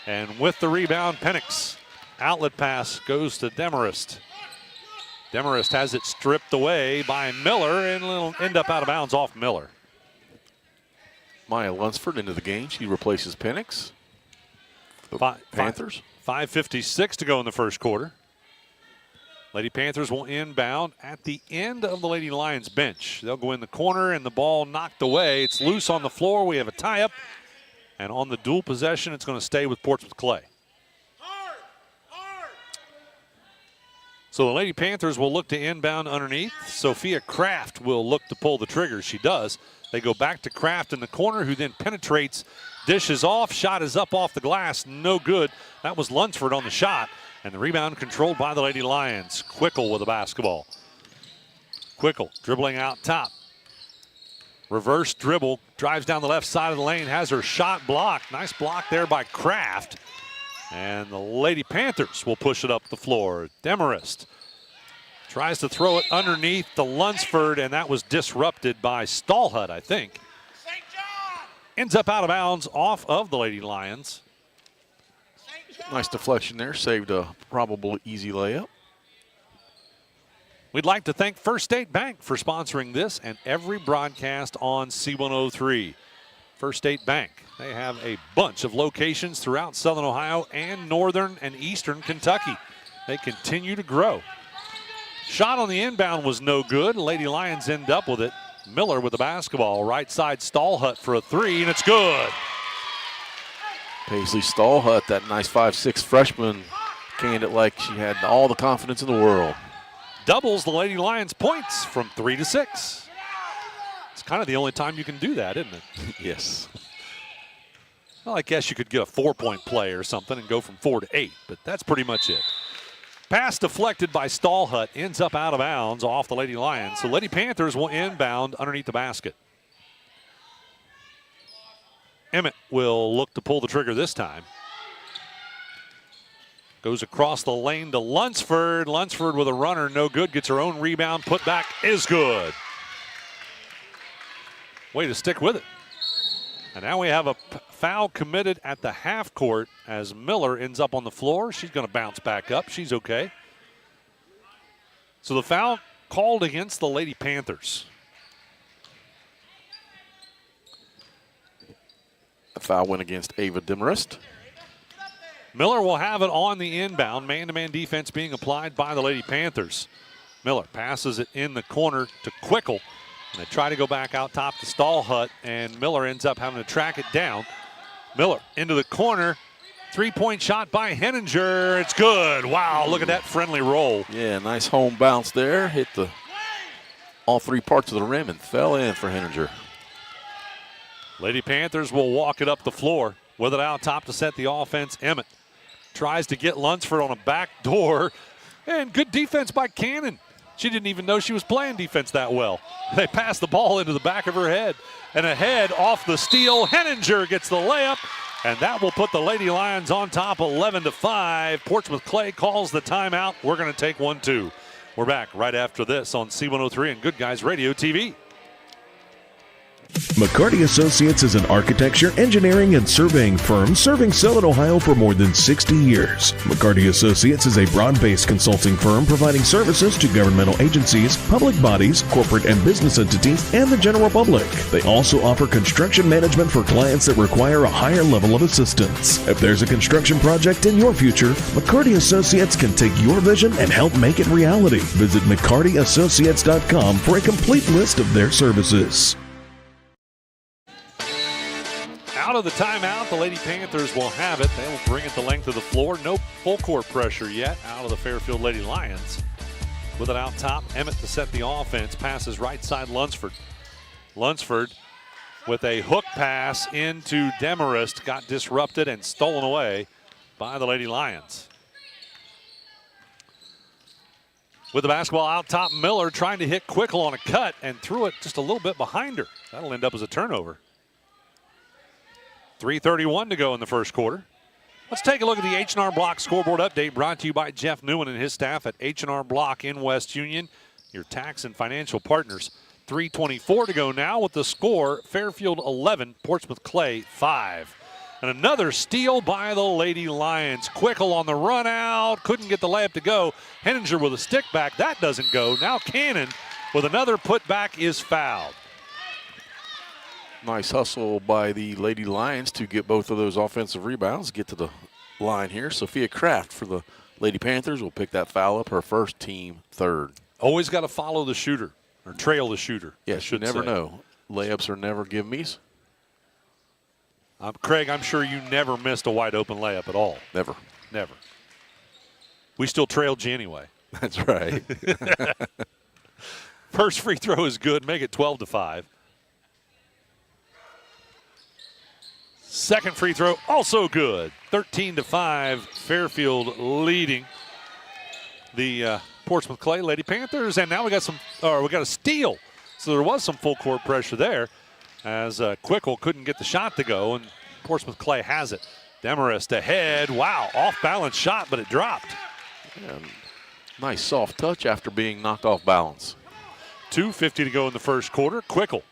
And with the rebound, Penix. Outlet pass goes to Demarest. Demarest has it stripped away by Miller, and it'll end up out of bounds off Miller. Maya Lunsford into the game. She replaces Penix. Panthers. 5:56 to go in the first quarter. Lady Panthers will inbound at the end of the Lady Lions bench. They'll go in the corner, and the ball knocked away. It's loose on the floor. We have a tie-up. And on the dual possession, it's going to stay with Portsmouth Clay. So the Lady Panthers will look to inbound underneath. Sophia Kraft will look to pull the trigger. She does. They go back to Kraft in the corner, who then penetrates, dishes off. Shot is up off the glass. No good. That was Lunsford on the shot. And the rebound controlled by the Lady Lions. Quickle with the basketball. Quickle dribbling out top. Reverse dribble. Drives down the left side of the lane. Has her shot blocked. Nice block there by Kraft. And the Lady Panthers will push it up the floor. Demarest tries to throw it underneath to Lunsford, and that was disrupted by Stallhut, I think. Ends up out of bounds off of the Lady Lions. Nice deflection there. Saved a probable easy layup. We'd like to thank First State Bank for sponsoring this and every broadcast on C103. First State Bank. They have a bunch of locations throughout Southern Ohio and Northern and Eastern Kentucky. They continue to grow. Shot on the inbound was no good. Lady Lions end up with it. Miller with the basketball. Right side, Stallhut for a three, and it's good. Paisley Stallhut, that nice 5'6" freshman, canned it like she had all the confidence in the world. Doubles the Lady Lions points from 3 to 6. It's kind of the only time you can do that, isn't it? Yes. Well, I guess you could get a 4-point play or something and go from 4 to 8, but that's pretty much it. Pass deflected by Stallhut, ends up out of bounds off the Lady Lions. So Lady Panthers will inbound underneath the basket. Emmett will look to pull the trigger this time. Goes across the lane to Lunsford. Lunsford with a runner, no good. Gets her own rebound. Put back is good. Way to stick with it. And now we have a foul committed at the half court as Miller ends up on the floor. She's going to bounce back up. She's okay. So the foul called against the Lady Panthers. A foul went against Ava Demarest. Miller will have it on the inbound. Man-to-man defense being applied by the Lady Panthers. Miller passes it in the corner to Quickle. And they try to go back out top to Stallhut, and Miller ends up having to track it down. Miller into the corner. Three-point shot by Henninger. It's good. Wow, look at that friendly roll. Yeah, nice home bounce there. Hit all three parts of the rim and fell in for Henninger. Lady Panthers will walk it up the floor. With it out top to set the offense, Emmett tries to get Lunsford on a back door. And good defense by Cannon. She didn't even know she was playing defense that well. They pass the ball into the back of her head. And ahead off the steal, Henninger gets the layup. And that will put the Lady Lions on top 11-5. Portsmouth Clay calls the timeout. We're going to take 1-2. We're back right after this on C103 and Good Guys Radio TV. McCarty Associates is an architecture, engineering, and surveying firm serving Southern Ohio for more than 60 years. McCarty Associates is a broad-based consulting firm providing services to governmental agencies, public bodies, corporate and business entities, and the general public. They also offer construction management for clients that require a higher level of assistance. If there's a construction project in your future, McCarty Associates can take your vision and help make it reality. Visit McCartyAssociates.com for a complete list of their services. Out of the timeout, the Lady Panthers will have it. They will bring it the length of the floor. No full court pressure yet out of the Fairfield Lady Lions. With it out top, Emmett to set the offense. Passes right side Lunsford. Lunsford with a hook pass into Demarest. Got disrupted and stolen away by the Lady Lions. With the basketball out top, Miller trying to hit Quickle on a cut and threw it just a little bit behind her. That'll end up as a turnover. 3:31 to go in the first quarter. Let's take a look at the H&R Block scoreboard update brought to you by Jeff Newman and his staff at H&R Block in West Union, your tax and financial partners. 3:24 to go now with the score, Fairfield 11, Portsmouth Clay 5. And another steal by the Lady Lions. Quickle on the run out, couldn't get the layup to go. Henninger with a stick back, that doesn't go. Now Cannon with another putback is fouled. Nice hustle by the Lady Lions to get both of those offensive rebounds. Get to the line here. Sophia Kraft for the Lady Panthers will pick that foul up, her first, team third. Always got to follow the shooter, or trail the shooter. Yes, you never know. Layups are never give-me's. Craig, I'm sure you never missed a wide open layup at all. Never. Never. We still trailed you anyway. That's right. First free throw is good. Make it 12-5. Second free throw also good. 13-5. Fairfield leading the Portsmouth Clay Lady Panthers. And now we got a steal. So there was some full court pressure there as Quickle couldn't get the shot to go, and Portsmouth Clay has it. Demarest ahead. Wow, off balance shot, but it dropped. And nice soft touch after being knocked off balance. 2:50 to go in the first quarter. Quickle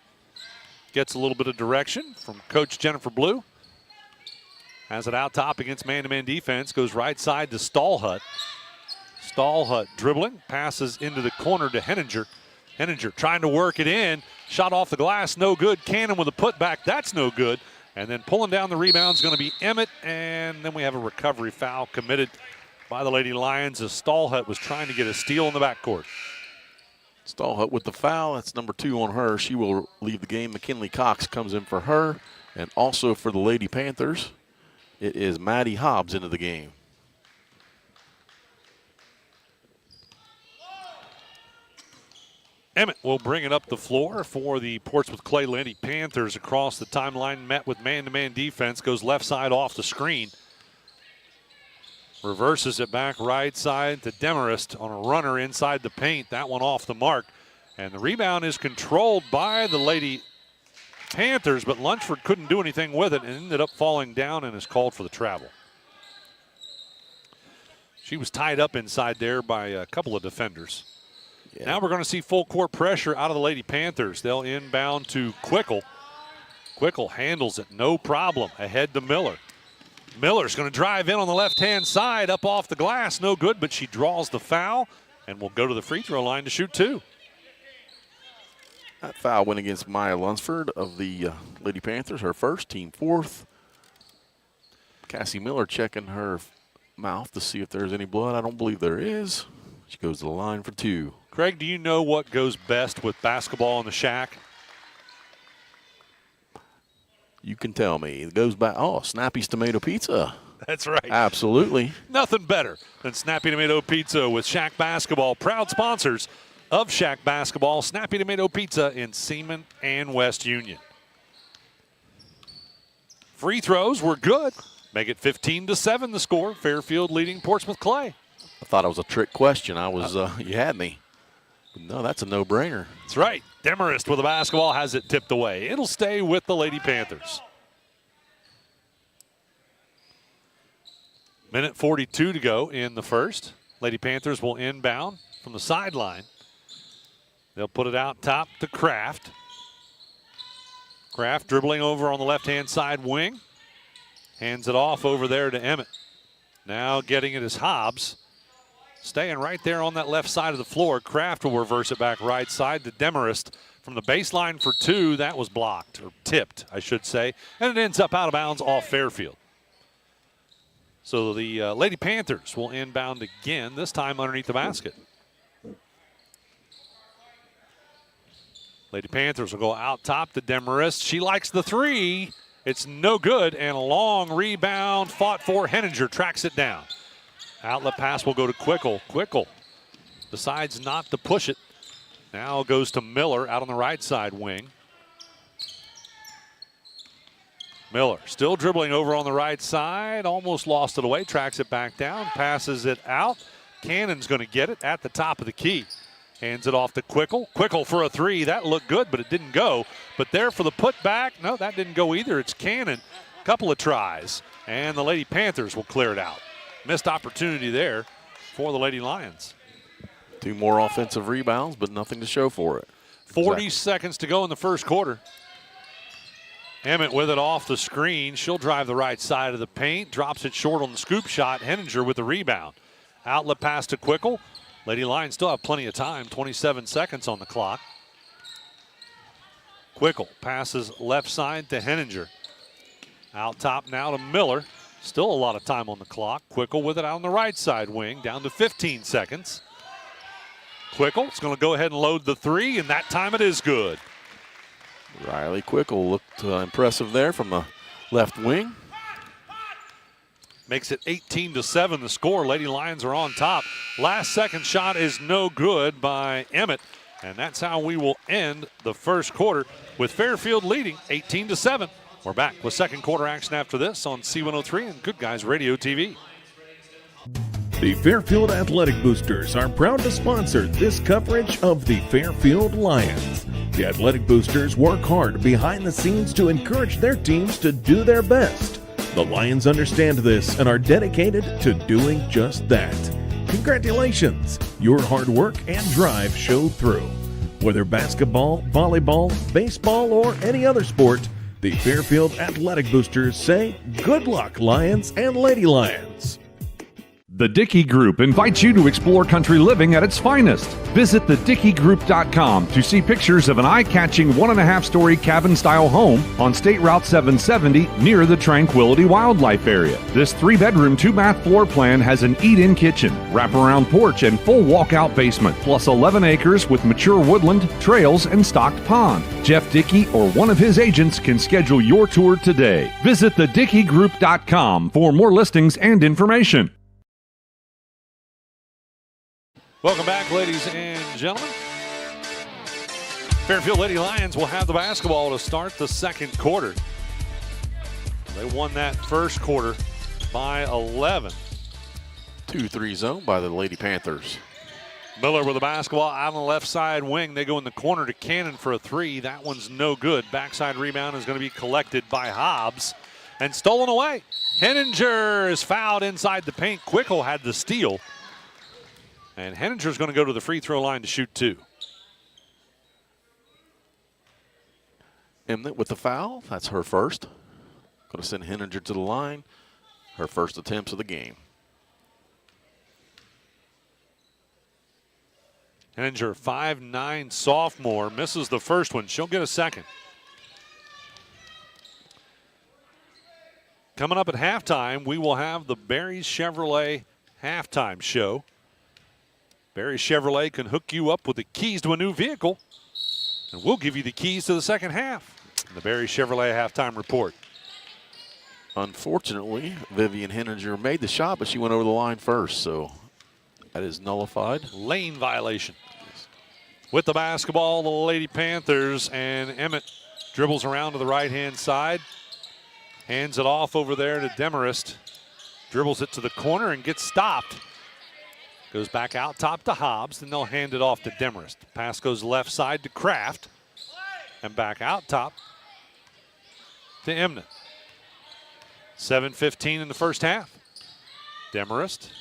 gets a little bit of direction from Coach Jennifer Blue. Has it out top against man-to-man defense. Goes right side to Stallhut. Stallhut dribbling. Passes into the corner to Henninger. Henninger trying to work it in. Shot off the glass, no good. Cannon with a putback, that's no good. And then pulling down the rebound is going to be Emmett. And then we have a recovery foul committed by the Lady Lions as Stallhut was trying to get a steal in the backcourt. Stallhut with the foul. That's number 2 on her. She will leave the game. McKinley Cox comes in for her. And also for the Lady Panthers, it is Maddie Hobbs into the game. Emmett will bring it up the floor for the Portsmouth Clay Lady Panthers across the timeline. Met with man-to-man defense. Goes left side off the screen. Reverses it back right side to Demarest on a runner inside the paint. That one off the mark. And the rebound is controlled by the Lady Panthers, but Lunchford couldn't do anything with it and ended up falling down and is called for the travel. She was tied up inside there by a couple of defenders. Yeah. Now we're going to see full court pressure out of the Lady Panthers. They'll inbound to Quickle. Quickle handles it, no problem. Ahead to Miller. Miller's going to drive in on the left-hand side, up off the glass, no good, but she draws the foul and will go to the free throw line to shoot 2. That foul went against Maya Lunsford of the Lady Panthers, her first, team 4th. Cassie Miller checking her mouth to see if there's any blood. I don't believe there is. She goes to the line for 2. Craig, do you know what goes best with basketball in the shack? You can tell me. It goes back. Oh, Snappy's Tomato Pizza. That's right. Absolutely. Nothing better than Snappy Tomato Pizza with Shack Basketball. Proud sponsors of Shack Basketball. Snappy Tomato Pizza in Seaman and West Union. Free throws were good. Make it 15-7 the score. Fairfield leading Portsmouth Clay. I thought it was a trick question. You had me. But no, that's a no-brainer. That's right. Demarest with the basketball has it tipped away. It'll stay with the Lady Panthers. Minute 42 to go in the first. Lady Panthers will inbound from the sideline. They'll put it out top to Kraft. Kraft dribbling over on the left-hand side wing. Hands it off over there to Emmett. Now getting it is Hobbs. Staying right there on that left side of the floor. Kraft will reverse it back right side to Demarest from the baseline for 2. That was blocked, or tipped, I should say. And it ends up out of bounds off Fairfield. So the Lady Panthers will inbound again, this time underneath the basket. Lady Panthers will go out top to Demarest. She likes the 3. It's no good, and a long rebound fought for. Henninger tracks it down. Outlet pass will go to Quickle. Quickle decides not to push it. Now goes to Miller out on the right side wing. Miller still dribbling over on the right side. Almost lost it away. Tracks it back down. Passes it out. Cannon's going to get it at the top of the key. Hands it off to Quickle. Quickle for a 3. That looked good, but it didn't go. But there for the putback. No, that didn't go either. It's Cannon. Couple of tries. And the Lady Panthers will clear it out. Missed opportunity there for the Lady Lions. 2 more offensive rebounds, but nothing to show for it. 40 seconds to go in the first quarter. Emmett with it off the screen. She'll drive the right side of the paint. Drops it short on the scoop shot. Henninger with the rebound. Outlet pass to Quickle. Lady Lions still have plenty of time. 27 seconds on the clock. Quickle passes left side to Henninger. Out top now to Miller. Still a lot of time on the clock. Quickle with it out on the right side wing, down to 15 seconds. Quickle is going to go ahead and load the 3, and that time it is good. Riley Quickle looked impressive there from the left wing. Makes it 18-7 the score. Lady Lions are on top. Last second shot is no good by Emmett. And that's how we will end the first quarter with Fairfield leading 18-7. We're back with second quarter action after this on C103 and Good Guys Radio TV. The Fairfield Athletic Boosters are proud to sponsor this coverage of the Fairfield Lions. The Athletic Boosters work hard behind the scenes to encourage their teams to do their best. The Lions understand this and are dedicated to doing just that. Congratulations! Your hard work and drive showed through. Whether basketball, volleyball, baseball, or any other sport, the Fairfield Athletic Boosters say, good luck, Lions and Lady Lions. The Dickey Group invites you to explore country living at its finest. Visit thedickeygroup.com to see pictures of an eye-catching 1.5-story cabin-style home on State Route 770 near the Tranquility Wildlife Area. This 3-bedroom, 2-bath floor plan has an eat-in kitchen, wraparound porch, and full walkout basement, plus 11 acres with mature woodland, trails, and stocked pond. Jeff Dickey or one of his agents can schedule your tour today. Visit thedickeygroup.com for more listings and information. Welcome back, ladies and gentlemen. Fairfield Lady Lions will have the basketball to start the second quarter. They won that first quarter by 11. 2-3 zone by the Lady Panthers. Miller with the basketball out on the left side wing. They go in the corner to Cannon for a 3. That one's no good. Backside rebound is going to be collected by Hobbs and stolen away. Henninger is fouled inside the paint. Quickle had the steal. And Henninger's going to go to the free throw line to shoot 2. Emnett with the foul. That's her first. Going to send Henninger to the line. Her first attempts of the game. Henninger, 5'9" sophomore, misses the first one. She'll get a second. Coming up at halftime, we will have the Barry's Chevrolet halftime show. Barry's Chevrolet can hook you up with the keys to a new vehicle, and we'll give you the keys to the second half. The Barry's Chevrolet halftime report. Unfortunately, Vivian Henninger made the shot, but she went over the line first, so that is nullified. Lane violation. With the basketball, the Lady Panthers, and Emmett dribbles around to the right-hand side, hands it off over there to Demarest, dribbles it to the corner and gets stopped. Goes back out top to Hobbs, then they'll hand it off to Demarest. Pass goes left side to Kraft, and back out top to Emnett. 7:15 in the first half. Demarest.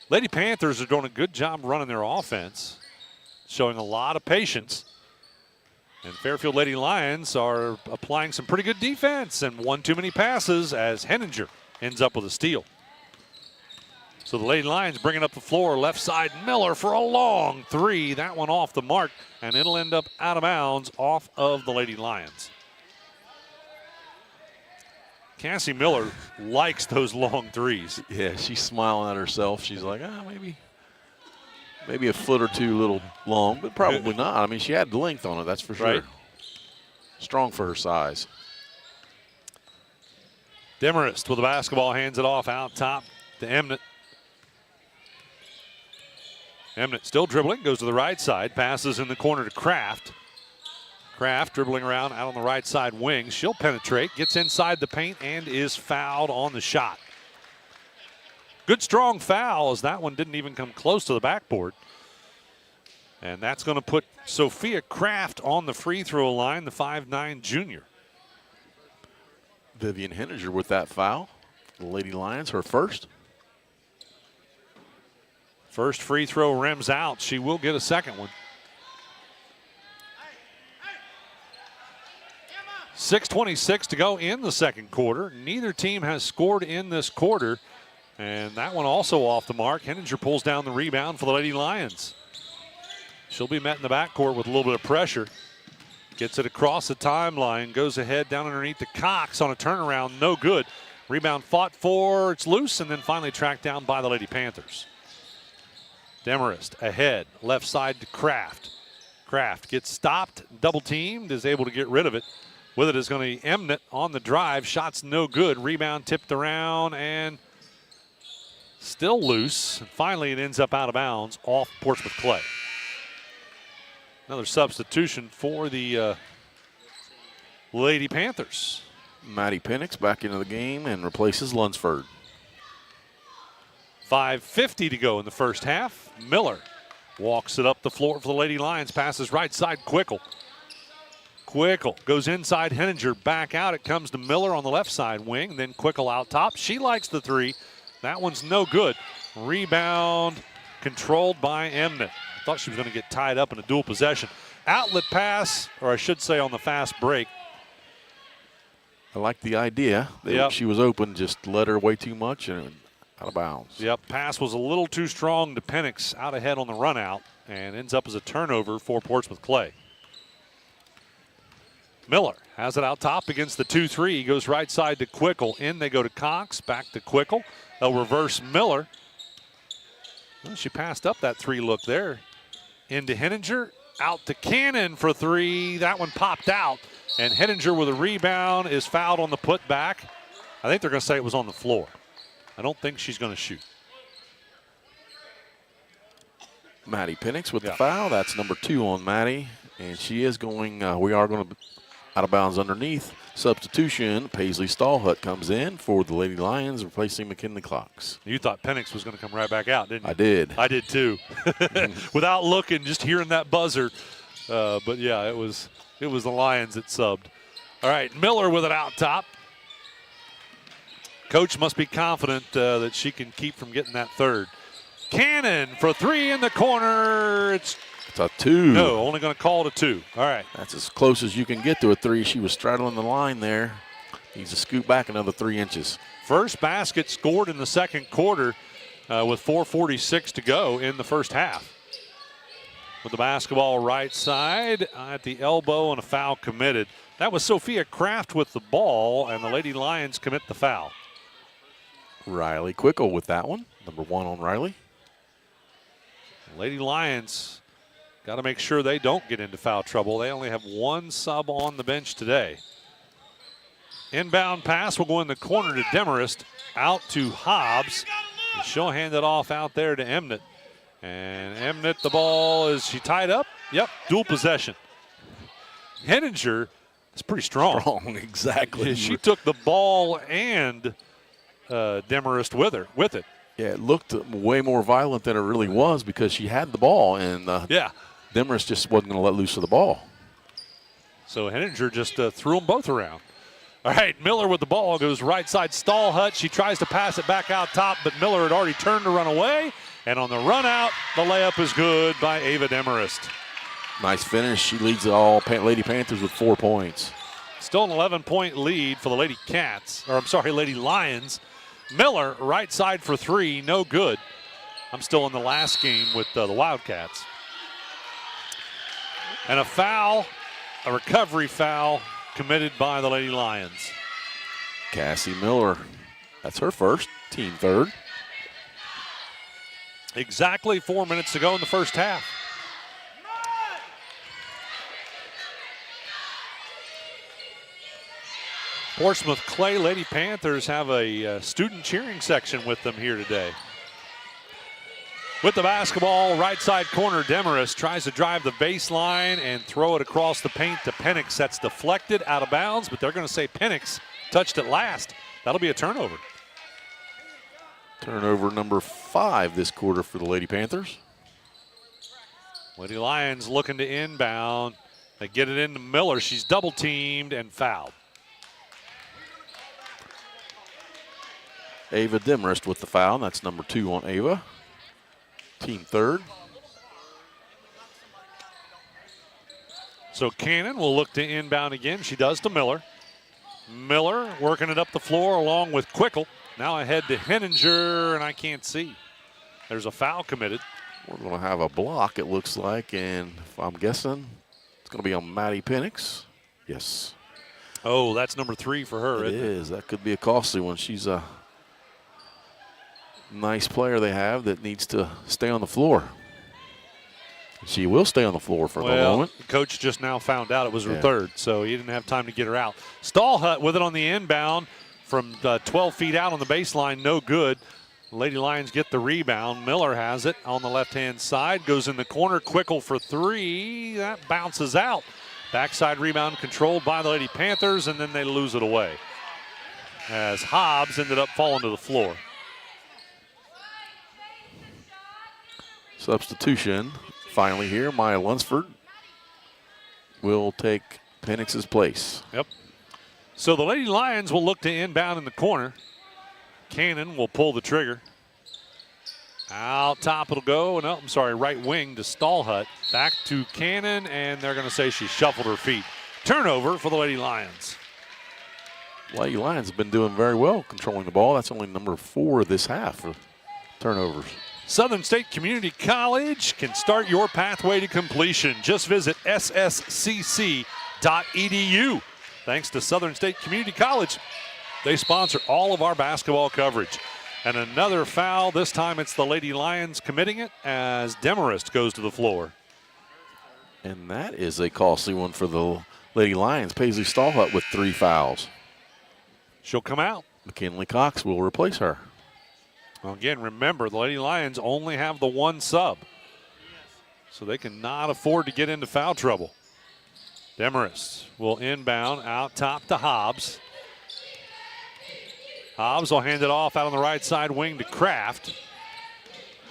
Lady Panthers are doing a good job running their offense, showing a lot of patience. And Fairfield Lady Lions are applying some pretty good defense and one too many passes as Henninger ends up with a steal. So the Lady Lions bringing up the floor, left side, Miller for a long 3. That one off the mark, and it'll end up out of bounds off of the Lady Lions. Cassie Miller likes those long 3s. Yeah, she's smiling at herself. She's like, maybe a foot or two a little long, but probably not. I mean, she had length on it, that's for sure. Right. Strong for her size. Demarest with the basketball, hands it off out top to Emnett. Emnett still dribbling, goes to the right side, passes in the corner to Kraft. Kraft dribbling around out on the right side wing. She'll penetrate, gets inside the paint, and is fouled on the shot. Good strong foul, as that one didn't even come close to the backboard. And that's going to put Sophia Kraft on the free throw line, the 5'9" junior. Vivian Henninger with that foul. The Lady Lions, her first. First free throw rims out. She will get a second one. 6:26 to go in the second quarter. Neither team has scored in this quarter. And that one also off the mark. Henninger pulls down the rebound for the Lady Lions. She'll be met in the backcourt with a little bit of pressure. Gets it across the timeline. Goes ahead down underneath to Cox on a turnaround. No good. Rebound fought for. It's loose and then finally tracked down by the Lady Panthers. Demarest ahead. Left side to Kraft. Kraft gets stopped. Double teamed. Is able to get rid of it. With it is going to be Emnett on the drive. Shots no good. Rebound tipped around and Still loose. And finally, it ends up out of bounds off Portsmouth Clay. Another substitution for the Lady Panthers. Maddie Penix back into the game and replaces Lunsford. 5:50 to go in the first half. Miller walks it up the floor for the Lady Lions. Passes right side, Quickle. Quickle goes inside Henninger. Back out. It comes to Miller on the left side wing. Then Quickle out top. She likes the three. That one's no good. Rebound controlled by Emnett. I thought she was going to get tied up in a dual possession. Outlet pass, or I should say on the fast break. I like the idea. She was open, just led her way too much and out of bounds. Yep, pass was a little too strong to Penix, out ahead on the run out, and ends up as a turnover for Portsmouth Clay. Miller has it out top against the 2-3. He goes right side to Quickle. In they go to Cox, back to Quickle. They'll reverse Miller. Well, she passed up that three look there. Into Henninger, out to Cannon for three. That one popped out, and Henninger with a rebound is fouled on the putback. I think they're going to say it was on the floor. I don't think she's going to shoot. Maddie Penix with the foul. That's number 2 on Maddie. And she is going, we are going to out of bounds underneath. Substitution, Paisley Stallhut comes in for the Lady Lions, replacing McKinley Cox. You thought Penix was going to come right back out, didn't you? I did. I did too. Without looking, just hearing that buzzer. But yeah, it was the Lions that subbed. All right, Miller with it out top. Coach must be confident that she can keep from getting that third. Cannon for three in the corner. It's a 2. No, only going to call it a 2. All right. That's as close as you can get to a 3. She was straddling the line there. Needs to scoot back another 3 inches. First basket scored in the second quarter with 4:46 to go in the first half. With the basketball right side at the elbow and a foul committed. That was Sophia Kraft with the ball, and the Lady Lions commit the foul. Riley Quickle with that one. Number 1 on Riley. Lady Lions got to make sure they don't get into foul trouble. They only have 1 sub on the bench today. Inbound pass will go in the corner to Demarest. Out to Hobbs. She'll hand it off out there to Emnett. And Emnett, the ball, is she tied up? Yep, dual possession. Henninger is pretty strong. Exactly. She took the ball and Demarest with it. Yeah, it looked way more violent than it really was because she had the ball, and Demarest just wasn't going to let loose of the ball. So Henninger just threw them both around. All right, Miller with the ball goes right side. Stallhut, she tries to pass it back out top, but Miller had already turned to run away. And on the run out, the layup is good by Ava Demarest. Nice finish. She leads all Lady Panthers with 4 points. Still an 11-point lead for the Lady Lions. Miller, right side for three, no good. I'm still in the last game with the Wildcats. And a foul, a recovery foul, committed by the Lady Lions. Cassie Miller, that's her first, team third. Exactly 4 minutes to go in the first half. Portsmouth Clay Lady Panthers have a student cheering section with them here today. With the basketball, right side corner, Demarest tries to drive the baseline and throw it across the paint to Penix. That's deflected out of bounds, but they're going to say Penix touched it last. That'll be a turnover. Turnover number 5 this quarter for the Lady Panthers. Lady Lions looking to inbound. They get it into Miller. She's double teamed and fouled. Ava Demarest with the foul. That's number 2 on Ava. Team third. So Cannon will look to inbound again. She does to Miller. Miller working it up the floor along with Quickle. Now ahead to Henninger, and I can't see. There's a foul committed. We're going to have a block, it looks like, and if I'm guessing, it's going to be on Maddie Penix. Yes. Oh, that's number 3 for her. It is. That could be a costly one. She's a nice player they have that needs to stay on the floor. She will stay on the floor for the moment. The coach just now found out it was her third, so he didn't have time to get her out. Stallhut with it on the inbound from 12 feet out on the baseline, no good. Lady Lions get the rebound. Miller has it on the left-hand side. Goes in the corner. Quickle for three. That bounces out. Backside rebound controlled by the Lady Panthers, and then they lose it away as Hobbs ended up falling to the floor. Substitution finally here. Maya Lunsford will take Penix's place. Yep. So the Lady Lions will look to inbound in the corner. Cannon will pull the trigger. Out top it'll go. No, I'm sorry, right wing to Stallhut. Back to Cannon, and they're going to say she shuffled her feet. Turnover for the Lady Lions. Lady Lions have been doing very well controlling the ball. That's only number 4 this half for turnovers. Southern State Community College can start your pathway to completion. Just visit sscc.edu. Thanks to Southern State Community College. They sponsor all of our basketball coverage. And another foul. This time it's the Lady Lions committing it as Demarest goes to the floor. And that is a costly one for the Lady Lions. Paisley Stallhut with 3 fouls. She'll come out. McKinley Cox will replace her. Well, again, remember, the Lady Lions only have the 1 sub. So they cannot afford to get into foul trouble. Demarest will inbound out top to Hobbs. Hobbs will hand it off out on the right side wing to Kraft.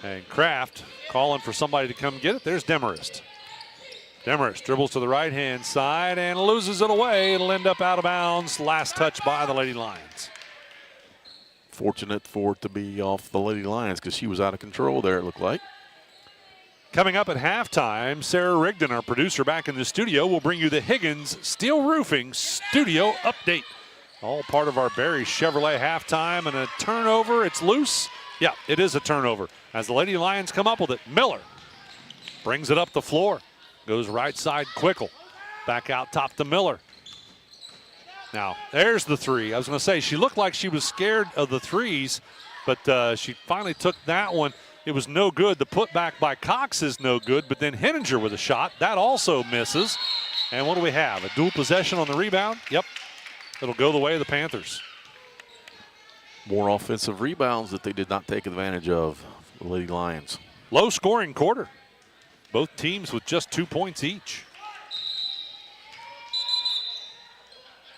And Kraft calling for somebody to come get it. There's Demarest. Demarest dribbles to the right-hand side and loses it away. It'll end up out of bounds. Last touch by the Lady Lions. Fortunate for it to be off the Lady Lions because she was out of control there, it looked like. Coming up at halftime, Sarah Rigdon, our producer back in the studio, will bring you the Higgins Steel Roofing Studio Update. All part of our Barry Chevrolet halftime, and a turnover. It's loose. Yeah, it is a turnover. As the Lady Lions come up with it, Miller brings it up the floor. Goes right side, Quickle. Back out top to Miller. Now, there's the three. I was going to say, she looked like she was scared of the threes, but she finally took that one. It was no good. The putback by Cox is no good, but then Henninger with a shot. That also misses. And what do we have? A dual possession on the rebound? Yep. It'll go the way of the Panthers. More offensive rebounds that they did not take advantage of, the Lady Lions. Low scoring quarter. Both teams with just 2 points each.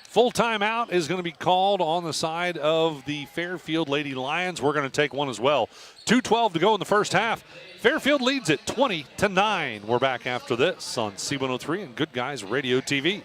Full timeout is going to be called on the side of the Fairfield Lady Lions. We're going to take one as well. 2:12 to go in the first half. Fairfield leads it 20-9. We're back after this on C103 and Good Guys Radio TV.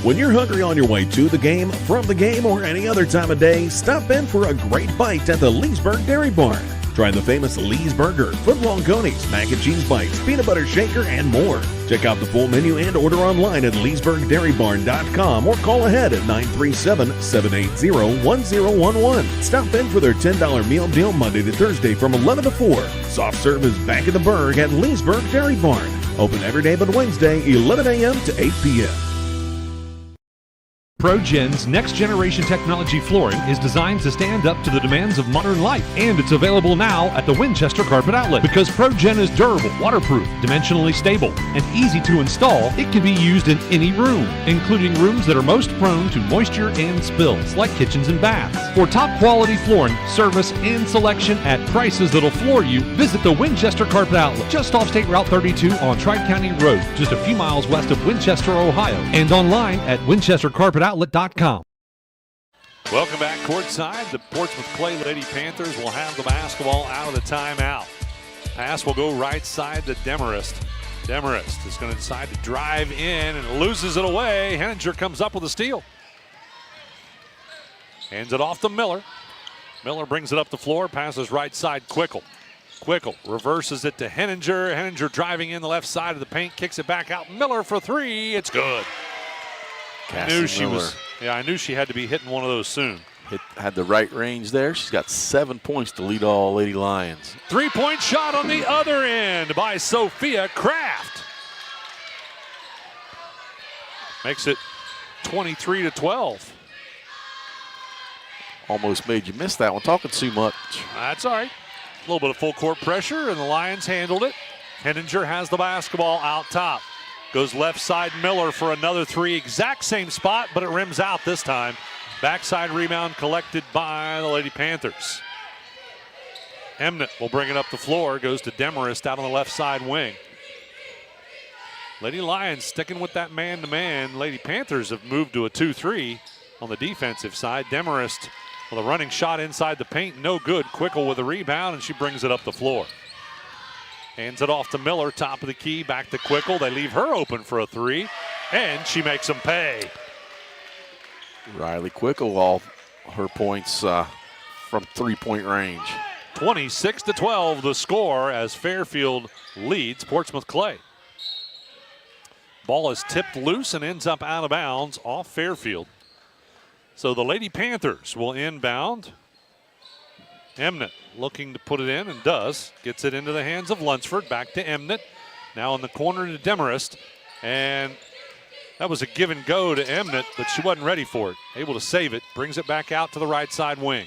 When you're hungry on your way to the game, from the game, or any other time of day, stop in for a great bite at the Leesburg Dairy Barn. Try the famous Lee's Burger, footlong conies, mac and cheese bites, peanut butter shaker, and more. Check out the full menu and order online at leesburgdairybarn.com or call ahead at 937-780-1011. Stop in for their $10 meal deal Monday to Thursday from 11 to 4. Soft serve is back in the Burg at Leesburg Dairy Barn. Open every day but Wednesday, 11 a.m. to 8 p.m. ProGen's next-generation technology flooring is designed to stand up to the demands of modern life, and it's available now at the Winchester Carpet Outlet. Because ProGen is durable, waterproof, dimensionally stable, and easy to install, it can be used in any room, including rooms that are most prone to moisture and spills, like kitchens and baths. For top-quality flooring, service, and selection at prices that'll floor you, visit the Winchester Carpet Outlet, just off State Route 32 on Tri-County Road, just a few miles west of Winchester, Ohio, and online at winchestercarpetoutlet.com. Welcome back courtside. The Portsmouth Clay Lady Panthers will have the basketball out of the timeout. Pass will go right side to Demarest. Demarest is going to decide to drive in and loses it away. Henninger comes up with a steal. Hands it off to Miller. Miller brings it up the floor, passes right side, Quickle. Quickle reverses it to Henninger. Henninger driving in the left side of the paint, kicks it back out. Miller for three. It's good. I knew she was. Yeah, I knew she had to be hitting one of those soon. Had the right range there. She's got 7 points to lead all Lady Lions. Three-point shot on the other end by Sophia Kraft. Makes it 23-12. Almost made you miss that one. Talking too much. That's all right. A little bit of full court pressure, and the Lions handled it. Henninger has the basketball out top. Goes left side, Miller for another three. Exact same spot, but it rims out this time. Backside rebound collected by the Lady Panthers. Emnett will bring it up the floor. Goes to Demarest out on the left side wing. Lady Lions sticking with that man-to-man. Lady Panthers have moved to a 2-3 on the defensive side. Demarest with a running shot inside the paint. No good. Quickle with a rebound, and she brings it up the floor. Hands it off to Miller, top of the key, back to Quickle. They leave her open for a three, and she makes them pay. Riley Quickle, all her points from three-point range. 26-12 the score as Fairfield leads Portsmouth Clay. Ball is tipped loose and ends up out of bounds off Fairfield. So the Lady Panthers will inbound. Emnett looking to put it in and does. Gets it into the hands of Lunsford. Back to Emnett. Now in the corner to Demarest. And that was a give and go to Emnett, but she wasn't ready for it. Able to save it. Brings it back out to the right side wing.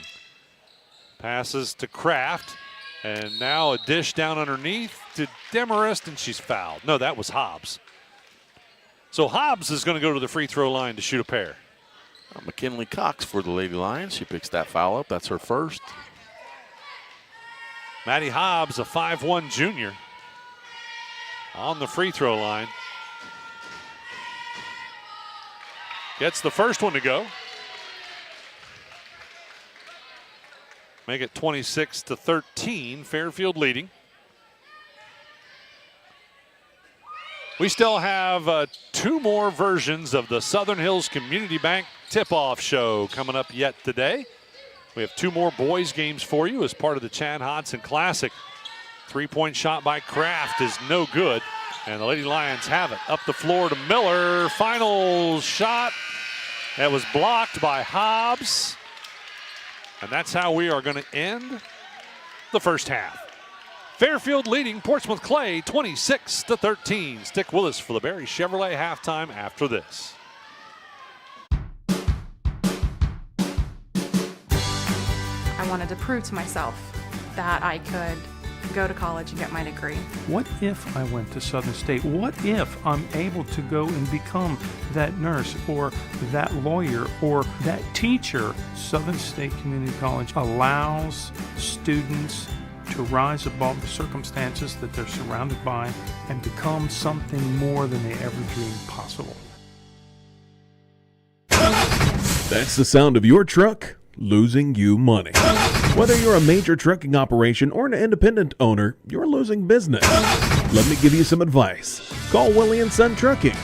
Passes to Kraft. And now a dish down underneath to Demarest, and she's fouled. No, that was Hobbs. So Hobbs is going to go to the free throw line to shoot a pair. McKinley Cox for the Lady Lions. She picks that foul up. That's her first. Maddie Hobbs, a 5'1 junior, on the free throw line. Gets the first one to go. Make it 26-13, Fairfield leading. We still have two more versions of the Southern Hills Community Bank tip-off show coming up yet today. We have two more boys games for you as part of the Chad Hodson Classic. Three-point shot by Kraft is no good, and the Lady Lions have it. Up the floor to Miller. Final shot. That was blocked by Hobbs. And that's how we are going to end the first half. Fairfield leading Portsmouth Clay 26-13. Stick with us for the Barry Chevrolet halftime after this. I wanted to prove to myself that I could go to college and get my degree. What if I went to Southern State? What if I'm able to go and become that nurse or that lawyer or that teacher? Southern State Community College allows students to rise above the circumstances that they're surrounded by and become something more than they ever dreamed possible. That's the sound of your truck losing you money. Whether you're a major trucking operation or an independent owner, you're losing business. Let me give you some advice. Call Willie & Son Trucking.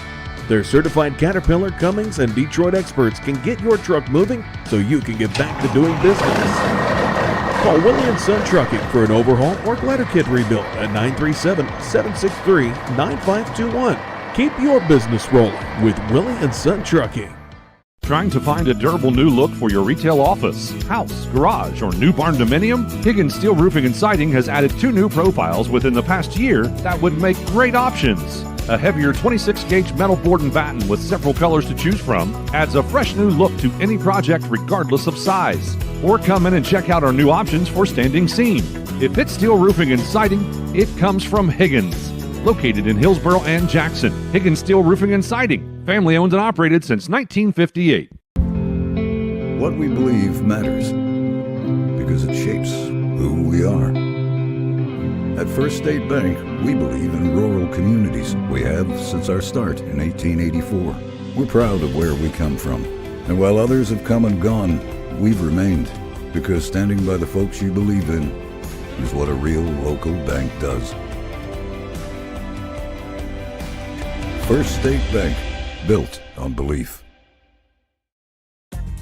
Their certified Caterpillar, Cummins, and Detroit experts can get your truck moving so you can get back to doing business. Call Willie & Son Trucking for an overhaul or glider kit rebuild at 937-763-9521. Keep your business rolling with Willie & Son Trucking. Trying to find a durable new look for your retail office, house, garage, or new barn dominium? Higgins Steel Roofing and Siding has added two new profiles within the past year that would make great options. A heavier 26-gauge metal board and batten with several colors to choose from adds a fresh new look to any project regardless of size. Or come in and check out our new options for standing seam. If it's steel roofing and siding, it comes from Higgins. Located in Hillsborough and Jackson, Higgins Steel Roofing and Siding, family owned and operated since 1958. What we believe matters because it shapes who we are. At First State Bank, we believe in rural communities. We have since our start in 1884. We're proud of where we come from. And while others have come and gone, we've remained because standing by the folks you believe in is what a real local bank does. First State Bank, built on belief.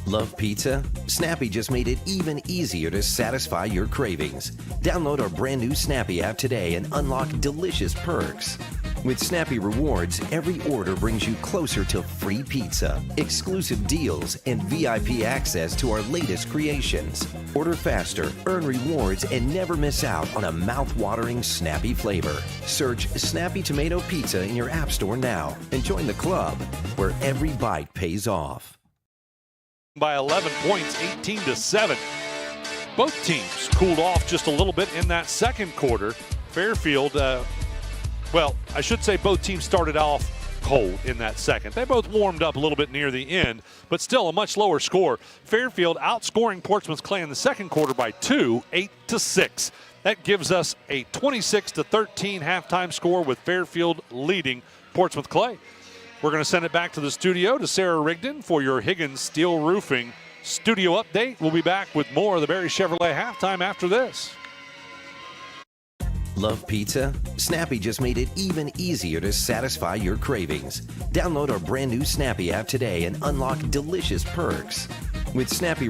Love pizza? Snappy just made it even easier to satisfy your cravings. Download our brand new Snappy app today and unlock delicious perks. With Snappy Rewards, every order brings you closer to free pizza, exclusive deals, and VIP access to our latest creations. Order faster, earn rewards, and never miss out on a mouth-watering Snappy flavor. Search Snappy Tomato Pizza in your app store now and join the club where every bite pays off. By 11 points, 18-7. Both teams cooled off just a little bit in that second quarter. Fairfield, well, I should say both teams started off cold in that second. They both warmed up a little bit near the end, but still a much lower score. Fairfield outscoring Portsmouth Clay in the second quarter by 2, 8-6. That gives us a 26-13 halftime score with Fairfield leading Portsmouth Clay. We're going to send it back to the studio to Sarah Rigdon for your Higgins Steel Roofing studio update. We'll be back with more of the Barry Chevrolet halftime after this. Love pizza? Snappy just made it even easier to satisfy your cravings. Download our brand new Snappy app today and unlock delicious perks. With Snappy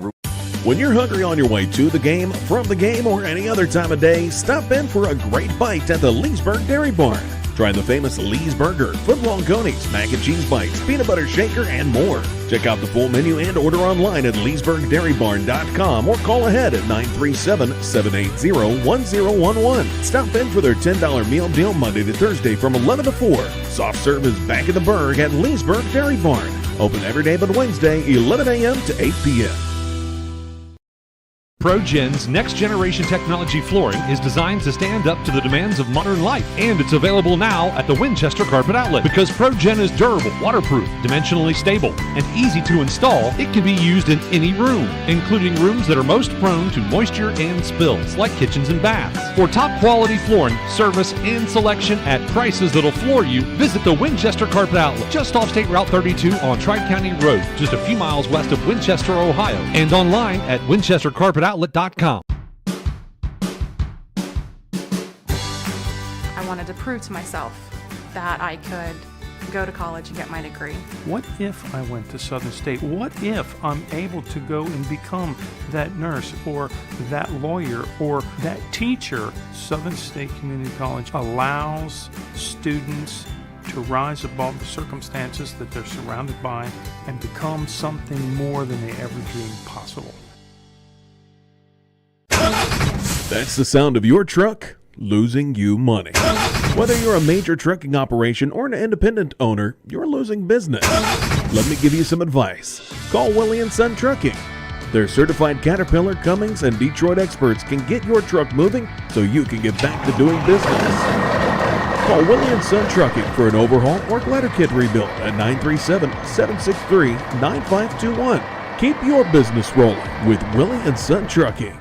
When you're hungry on your way to the game, from the game, or any other time of day, stop in for a great bite at the Leesburg Dairy Barn. Try the famous Lee's Burger, foot-long conies, mac and cheese bites, peanut butter shaker, and more. Check out the full menu and order online at leesburgdairybarn.com or call ahead at 937-780-1011. Stop in for their $10 meal deal Monday to Thursday from 11 to 4. Soft serve is back in the Burg at Leesburg Dairy Barn. Open every day but Wednesday, 11 a.m. to 8 p.m. ProGen's next-generation technology flooring is designed to stand up to the demands of modern life, and it's available now at the Winchester Carpet Outlet. Because ProGen is durable, waterproof, dimensionally stable, and easy to install, it can be used in any room, including rooms that are most prone to moisture and spills, like kitchens and baths. For top-quality flooring, service, and selection at prices that'll floor you, visit the Winchester Carpet Outlet, just off State Route 32 on Tri-County Road, just a few miles west of Winchester, Ohio, and online at winchestercarpetoutlet.com. I wanted to prove to myself that I could go to college and get my degree. What if I went to Southern State? What if I'm able to go and become that nurse or that lawyer or that teacher? Southern State Community College allows students to rise above the circumstances that they're surrounded by and become something more than they ever dreamed possible. That's the sound of your truck losing you money. Whether you're a major trucking operation or an independent owner, you're losing business. Let me give you some advice. Call Willie & Son Trucking. Their certified Caterpillar, Cummins, and Detroit experts can get your truck moving so you can get back to doing business. Call Willie & Son Trucking for an overhaul or glider kit rebuild at 937-763-9521. Keep your business rolling with Willie & Son Trucking.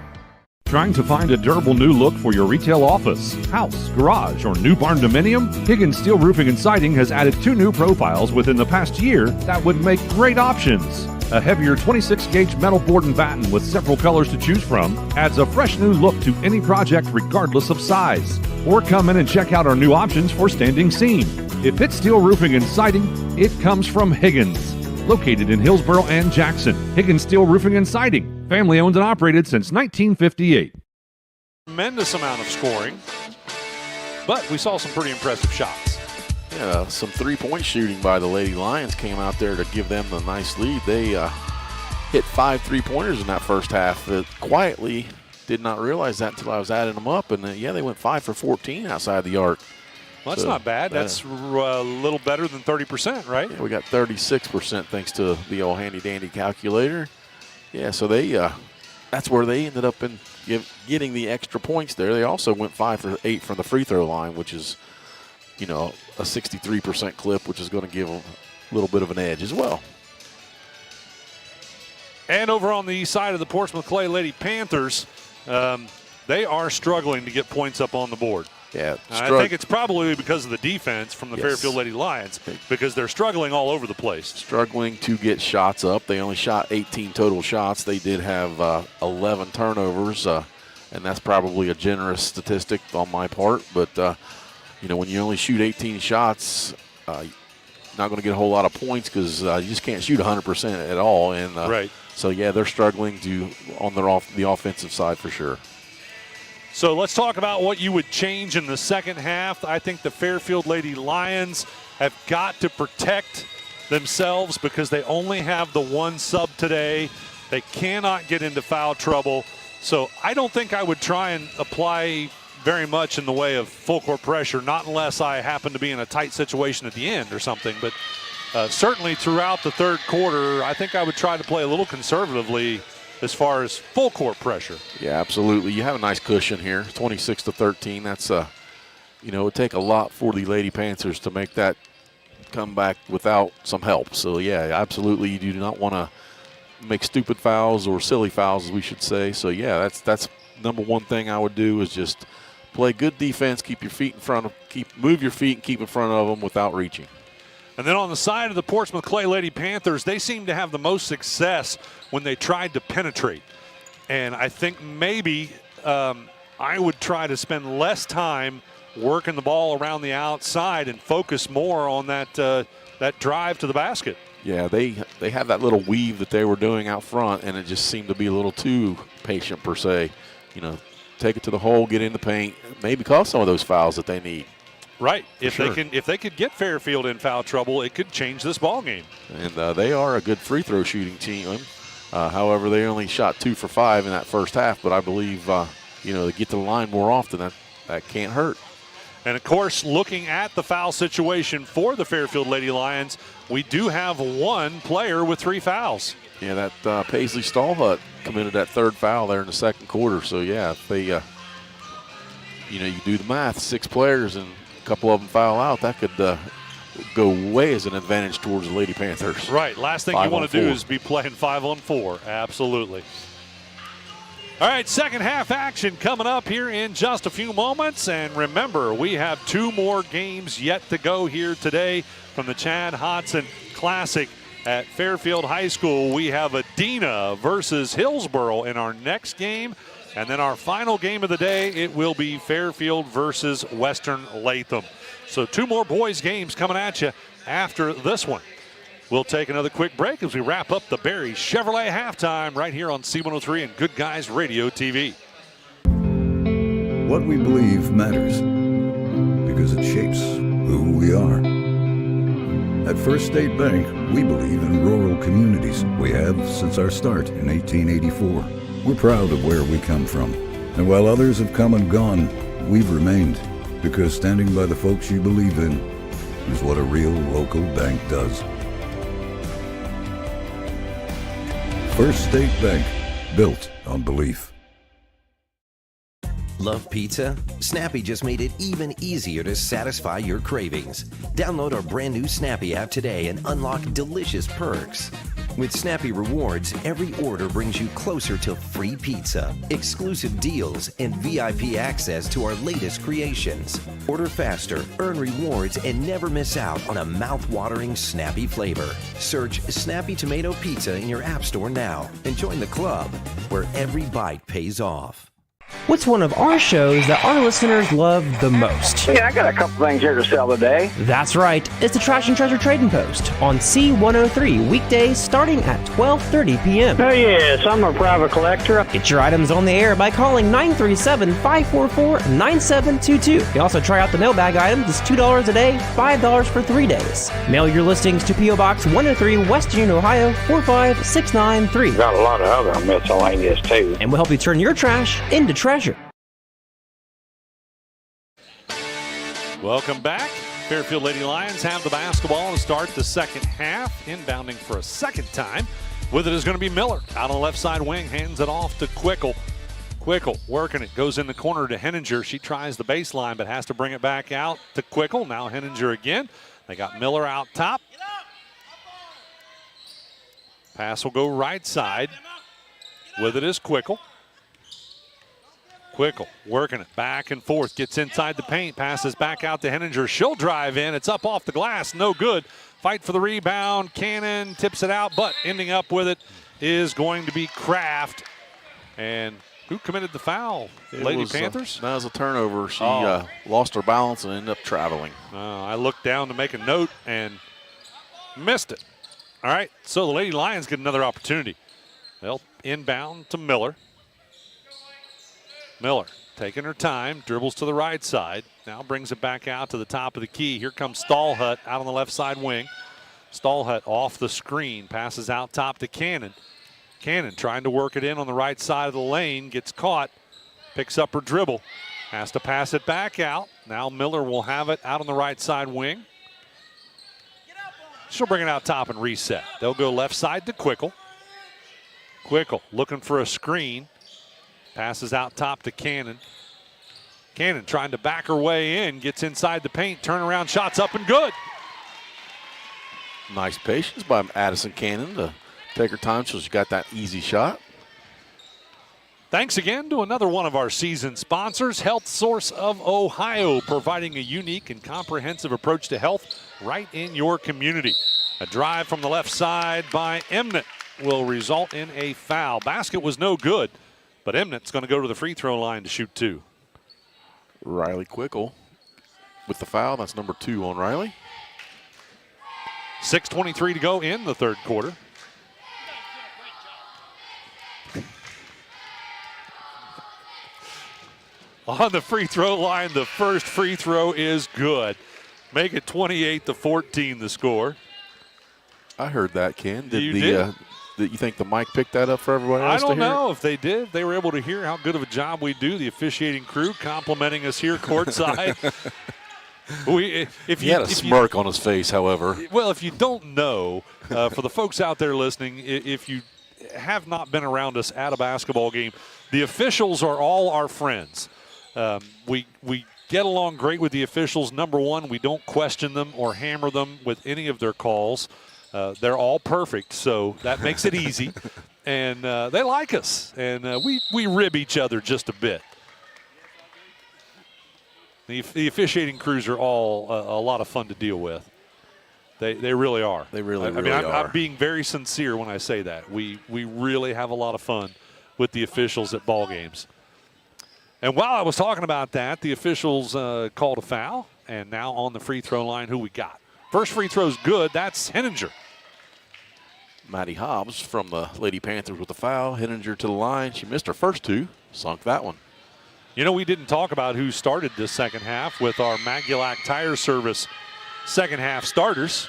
Trying to find a durable new look for your retail office, house, garage, or new barn dominium? Higgins Steel Roofing and Siding has added 2 new profiles within the past year that would make great options. A heavier 26-gauge metal board and batten with several colors to choose from adds a fresh new look to any project regardless of size. Or come in and check out our new options for standing seam. If it's steel roofing and siding, it comes from Higgins. Located in Hillsboro and Jackson, Higgins Steel Roofing and Siding. Family owned and operated since 1958. Tremendous amount of scoring, but we saw some pretty impressive shots. Yeah, some three-point shooting by the Lady Lions came out there to give them the nice lead. They hit 5 3-pointers in that first half. Quietly did not realize that until I was adding them up, and they went 5 for 14 outside the arc. Well, that's not bad. That's a little better than 30%, right? Yeah, we got 36% thanks to the old handy-dandy calculator. Yeah, so that's where they ended up in getting the extra points there. They also went 5 for 8 from the free throw line, which is, a 63% clip, which is going to give them a little bit of an edge as well. And over on the east side of the Portsmouth Clay Lady Panthers, they are struggling to get points up on the board. Yeah, I think it's probably because of the defense from the Fairfield Lady Lions, because they're struggling all over the place. Struggling to get shots up. They only shot 18 total shots. They did have 11 turnovers, and that's probably a generous statistic on my part. But, when you only shoot 18 shots, you're not going to get a whole lot of points because you just can't shoot 100% at all. And right. So, they're struggling on the offensive side for sure. So let's talk about what you would change in the second half. I think the Fairfield Lady Lions have got to protect themselves because they only have the one sub today. They cannot get into foul trouble. So I don't think I would try and apply very much in the way of full court pressure, not unless I happen to be in a tight situation at the end or something. But certainly throughout the third quarter, I think I would try to play a little conservatively as far as full court pressure. Yeah, absolutely. You have a nice cushion here, 26-13. That's it would take a lot for the Lady Panthers to make that come back without some help. So yeah, absolutely. You do not want to make stupid fouls or silly fouls, as we should say. So yeah, that's number one thing I would do is just play good defense, keep your feet in front of, move your feet and keep in front of them without reaching. And then on the side of the Portsmouth Clay Lady Panthers, they seem to have the most success when they tried to penetrate. And I think maybe I would try to spend less time working the ball around the outside and focus more on that that drive to the basket. Yeah, they have that little weave that they were doing out front, and it just seemed to be a little too patient per se. You know, take it to the hole, get in the paint, maybe cause some of those fouls that they need. Right. If they could get Fairfield in foul trouble, it could change this ball game. And they are a good free throw shooting team. However, they only shot 2 for 5 in that first half, but I believe they get to the line more often. That can't hurt. And, of course, looking at the foul situation for the Fairfield Lady Lions, we do have one player with 3 fouls. Yeah, that Paisley Stallhut committed that third foul there in the second quarter. So, yeah, if they, you do the math, 6 players and a couple of them foul out, that could go way as an advantage towards the Lady Panthers. Right. Last thing you want to do is be playing 5-on-4. Absolutely. All right, second half action coming up here in just a few moments. And remember, we have 2 more games yet to go here today from the Chad Hodson Classic at Fairfield High School. We have Adena versus Hillsboro in our next game. And then our final game of the day, it will be Fairfield versus Western Latham. So 2 more boys games coming at you after this one. We'll take another quick break as we wrap up the Barry Chevrolet halftime right here on C103 and Good Guys Radio TV. What we believe matters because it shapes who we are. At First State Bank, we believe in rural communities. We have since our start in 1884. We're proud of where we come from. And while others have come and gone, we've remained because standing by the folks you believe in is what a real local bank does. First State Bank, built on belief. Love pizza? Snappy just made it even easier to satisfy your cravings. Download our brand new Snappy app today and unlock delicious perks. With Snappy Rewards, every order brings you closer to free pizza, exclusive deals, and VIP access to our latest creations. Order faster, earn rewards, and never miss out on a mouth-watering Snappy flavor. Search Snappy Tomato Pizza in your app store now and join the club where every bite pays off. What's one of our shows that our listeners love the most? Yeah, I got a couple things here to sell today. That's right. It's the Trash and Treasure Trading Post on C103 weekdays starting at 12:30 p.m. Oh, yes, I'm a private collector. Get your items on the air by calling 937-544-9722. You can also try out the mailbag items. It's $2 a day, $5 for 3 days. Mail your listings to P.O. Box 103, West Union, Ohio, 45693. Got a lot of other miscellaneous, too. And we'll help you turn your trash into treasure. Welcome back. Fairfield Lady Lions have the basketball to start the second half. Inbounding for a second time. With it is going to be Miller. Out on the left side wing, hands it off to Quickle. Quickle working it, goes in the corner to Henninger. She tries the baseline, but has to bring it back out to Quickle. Now Henninger again. They got Miller out top. Pass will go right side. With it is Quickle. Quickle working it back and forth, gets inside the paint, passes back out to Henninger. She'll drive in. It's up off the glass, no good. Fight for the rebound. Cannon tips it out, but ending up with it is going to be Kraft. And who committed the foul? Lady Panthers? That was a turnover. She lost her balance and ended up traveling. I looked down to make a note and missed it. All right, so the Lady Lions get another opportunity. They'll inbound to Miller. Miller taking her time, dribbles to the right side. Now brings it back out to the top of the key. Here comes Stallhut out on the left side wing. Stallhut off the screen, passes out top to Cannon. Cannon trying to work it in on the right side of the lane, gets caught, picks up her dribble, has to pass it back out. Now Miller will have it out on the right side wing. She'll bring it out top and reset. They'll go left side to Quickle. Quickle looking for a screen. Passes out top to Cannon. Cannon trying to back her way in, gets inside the paint, turnaround shots up and good. Nice patience by Addison Cannon to take her time so she got that easy shot. Thanks again to another one of our season sponsors, Health Source of Ohio, providing a unique and comprehensive approach to health right in your community. A drive from the left side by Emnett will result in a foul. Basket was no good, but Emnett's going to go to the free throw line to shoot 2. Riley Quickle with the foul. That's number 2 on Riley. 6:23 to go in the third quarter. On the free throw line, the first free throw is good. Make it 28-14 the score. I heard that, Ken. You did? Did you think the mic picked that up for everybody else I don't to hear? know if they did. They were able to hear how good of a job we do, the officiating crew complimenting us here courtside. He had a smirk on his face, however. Well, if you don't know, for the folks out there listening, if you have not been around us at a basketball game, the officials are all our friends. We get along great with the officials. Number one, we don't question them or hammer them with any of their calls. They're all perfect, so that makes it easy. And they like us, and we rib each other just a bit. The officiating crews are all a lot of fun to deal with. They really are. They really are. are. I'm being very sincere when I say that. We really have a lot of fun with the officials at ball games. And while I was talking about that, the officials called a foul, and now on the free throw line, who we got? First free throw is good. That's Henninger. Maddie Hobbs from the Lady Panthers with the foul. Henninger to the line. She missed her first 2. Sunk that one. You know, we didn't talk about who started this second half with our Magulac Tire Service second half starters.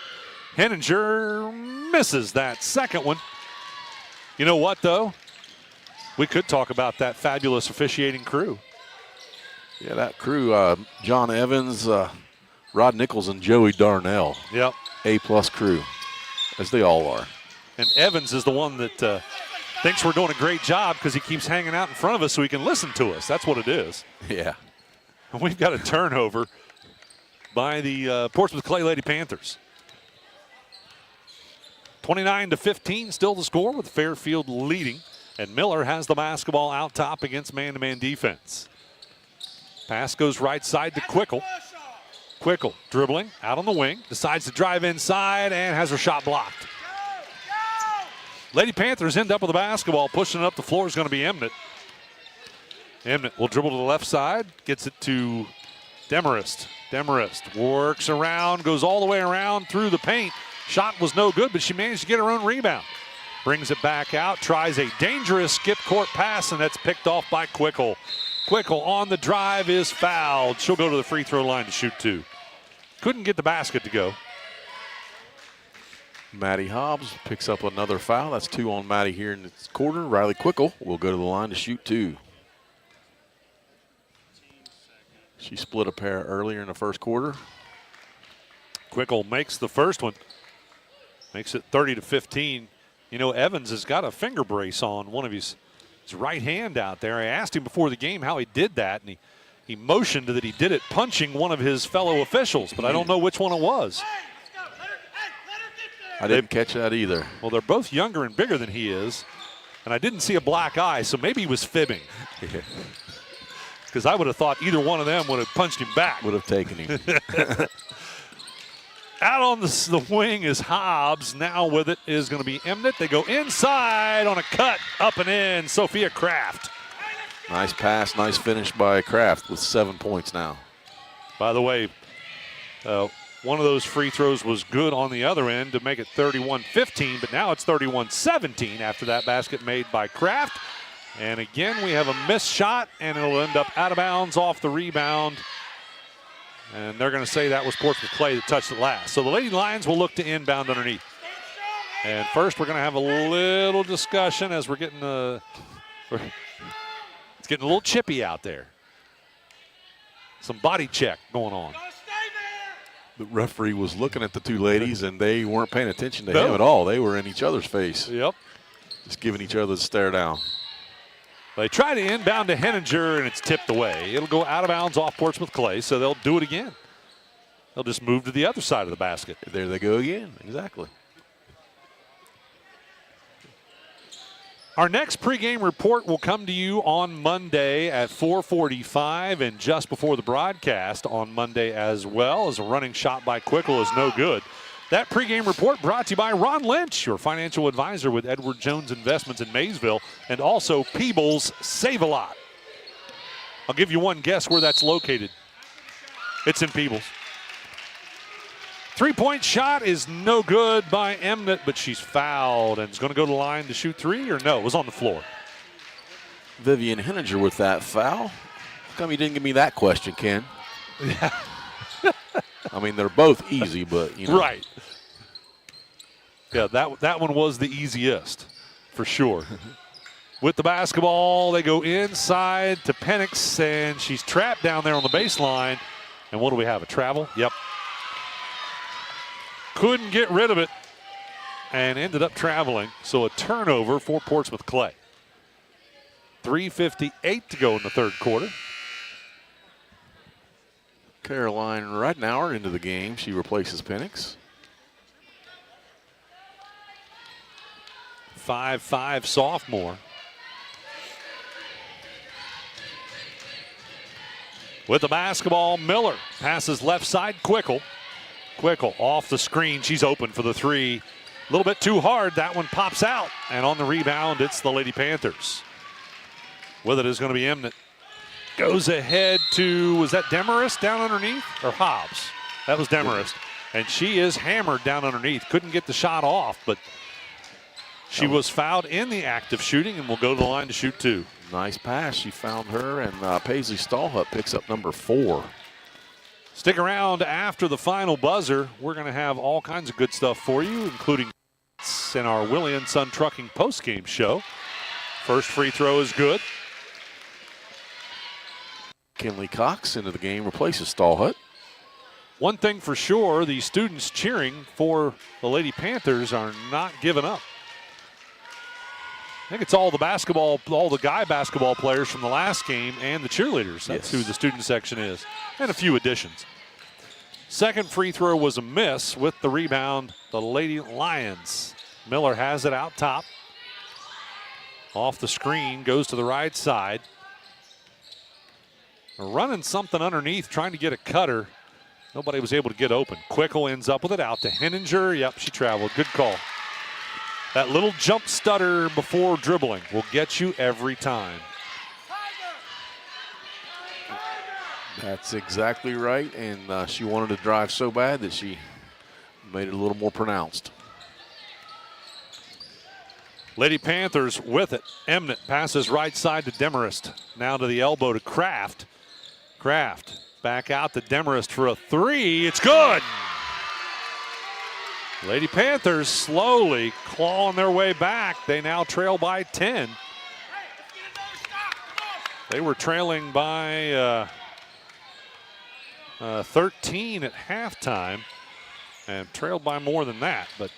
Henninger misses that second one. You know what, though? We could talk about that fabulous officiating crew. Yeah, that crew, John Evans, Rod Nichols, and Joey Darnell. Yep. A-plus crew, as they all are. And Evans is the one that thinks we're doing a great job because he keeps hanging out in front of us so he can listen to us. That's what it is. Yeah. And we've got a turnover by the Portsmouth Clay Lady Panthers. 29-15, still the score with Fairfield leading. And Miller has the basketball out top against man-to-man defense. Pass goes right side to Quickle. Quickle dribbling out on the wing, decides to drive inside and has her shot blocked. Lady Panthers end up with the basketball. Pushing it up the floor is going to be Emnett. Emnett will dribble to the left side, gets it to Demarest. Demarest works around, goes all the way around through the paint. Shot was no good, but she managed to get her own rebound. Brings it back out, tries a dangerous skip court pass, and that's picked off by Quickle. Quickle on the drive is fouled. She'll go to the free throw line to shoot 2. Couldn't get the basket to go. Maddie Hobbs picks up another foul. That's 2 on Maddie here in this quarter. Riley Quickle will go to the line to shoot 2. She split a pair earlier in the first quarter. Quickle makes the first one. Makes it 30-15. You know, Evans has got a finger brace on one of his right hand out there. I asked him before the game how he did that, and he motioned that he did it punching one of his fellow officials, but I don't know which one it was. I didn't catch that either. Well, they're both younger and bigger than he is, and I didn't see a black eye, so maybe he was fibbing. Because I would have thought either one of them would have punched him back. Would have taken him. Out on the wing is Hobbs. Now with it is going to be Emnett. They go inside on a cut, up and in. Sophia Kraft. Nice pass, nice finish by Kraft with 7 points now. By the way, one of those free throws was good on the other end to make it 31-15, but now it's 31-17 after that basket made by Kraft. And again, we have a missed shot, and it'll end up out of bounds off the rebound. And they're going to say that was Portsmouth Clay that touched it last. So the Lady Lions will look to inbound underneath. And first, we're going to have a little discussion as we're getting it's getting a little chippy out there. Some body check going on. The referee was looking at the two ladies, and they weren't paying attention to him at all. They were in each other's face. Yep. Just giving each other the stare down. They try to inbound to Henninger, and it's tipped away. It'll go out of bounds off Portsmouth Clay, so they'll do it again. They'll just move to the other side of the basket. There they go again. Exactly. Our next pregame report will come to you on Monday at 4:45 and just before the broadcast on Monday as well, as a running shot by Quickle is no good. That pregame report brought to you by Ron Lynch, your financial advisor with Edward Jones Investments in Maysville, and also Peebles Save-A-Lot. I'll give you one guess where that's located. It's in Peebles. Three-point shot is no good by Emnett, but she's fouled and is going to go to the line to shoot three, or no, it was on the floor. Vivian Henninger with that foul. How come you didn't give me that question, Ken? Yeah. I mean, they're both easy, but, you know. Right. Yeah, that one was the easiest, for sure. With the basketball, they go inside to Penix, and she's trapped down there on the baseline. And what do we have, a travel? Yep. Couldn't get rid of it and ended up traveling. So a turnover for Portsmouth Clay. 3:58 to go in the third quarter. Caroline Ridenauer into the game. She replaces Penix. 5'5" sophomore. With the basketball, Miller passes left side, Quickle. Quickle off the screen. She's open for the three. A little bit too hard. That one pops out. And on the rebound, it's the Lady Panthers. With it is going to be Emnett. Goes ahead to, was that Demarest down underneath? Or Hobbs? That was Demarest. And she is hammered down underneath. Couldn't get the shot off, but she was fouled in the act of shooting and will go to the line to shoot two. Nice pass. She found her, and Paisley Stallhut picks up number 4. Stick around after the final buzzer. We're going to have all kinds of good stuff for you, including in our Willie & Son Trucking postgame show. First free throw is good. Kinley Cox into the game, replaces Stallhut. One thing for sure, the students cheering for the Lady Panthers are not giving up. I think it's all the guy basketball players from the last game and the cheerleaders. That's who the student section is, and a few additions. Second free throw was a miss. With the rebound, the Lady Lions. Miller has it out top. Off the screen, goes to the right side. Running something underneath, trying to get a cutter. Nobody was able to get open. Quickle ends up with it out to Henninger. Yep, she traveled. Good call. That little jump stutter before dribbling will get you every time. That's exactly right, and she wanted to drive so bad that she made it a little more pronounced. Lady Panthers with it. Emnett passes right side to Demarest. Now to the elbow to Kraft. Kraft back out to Demarest for a three. It's good. Lady Panthers slowly clawing their way back. They now trail by 10. They were trailing by 13 at halftime and trailed by more than that. But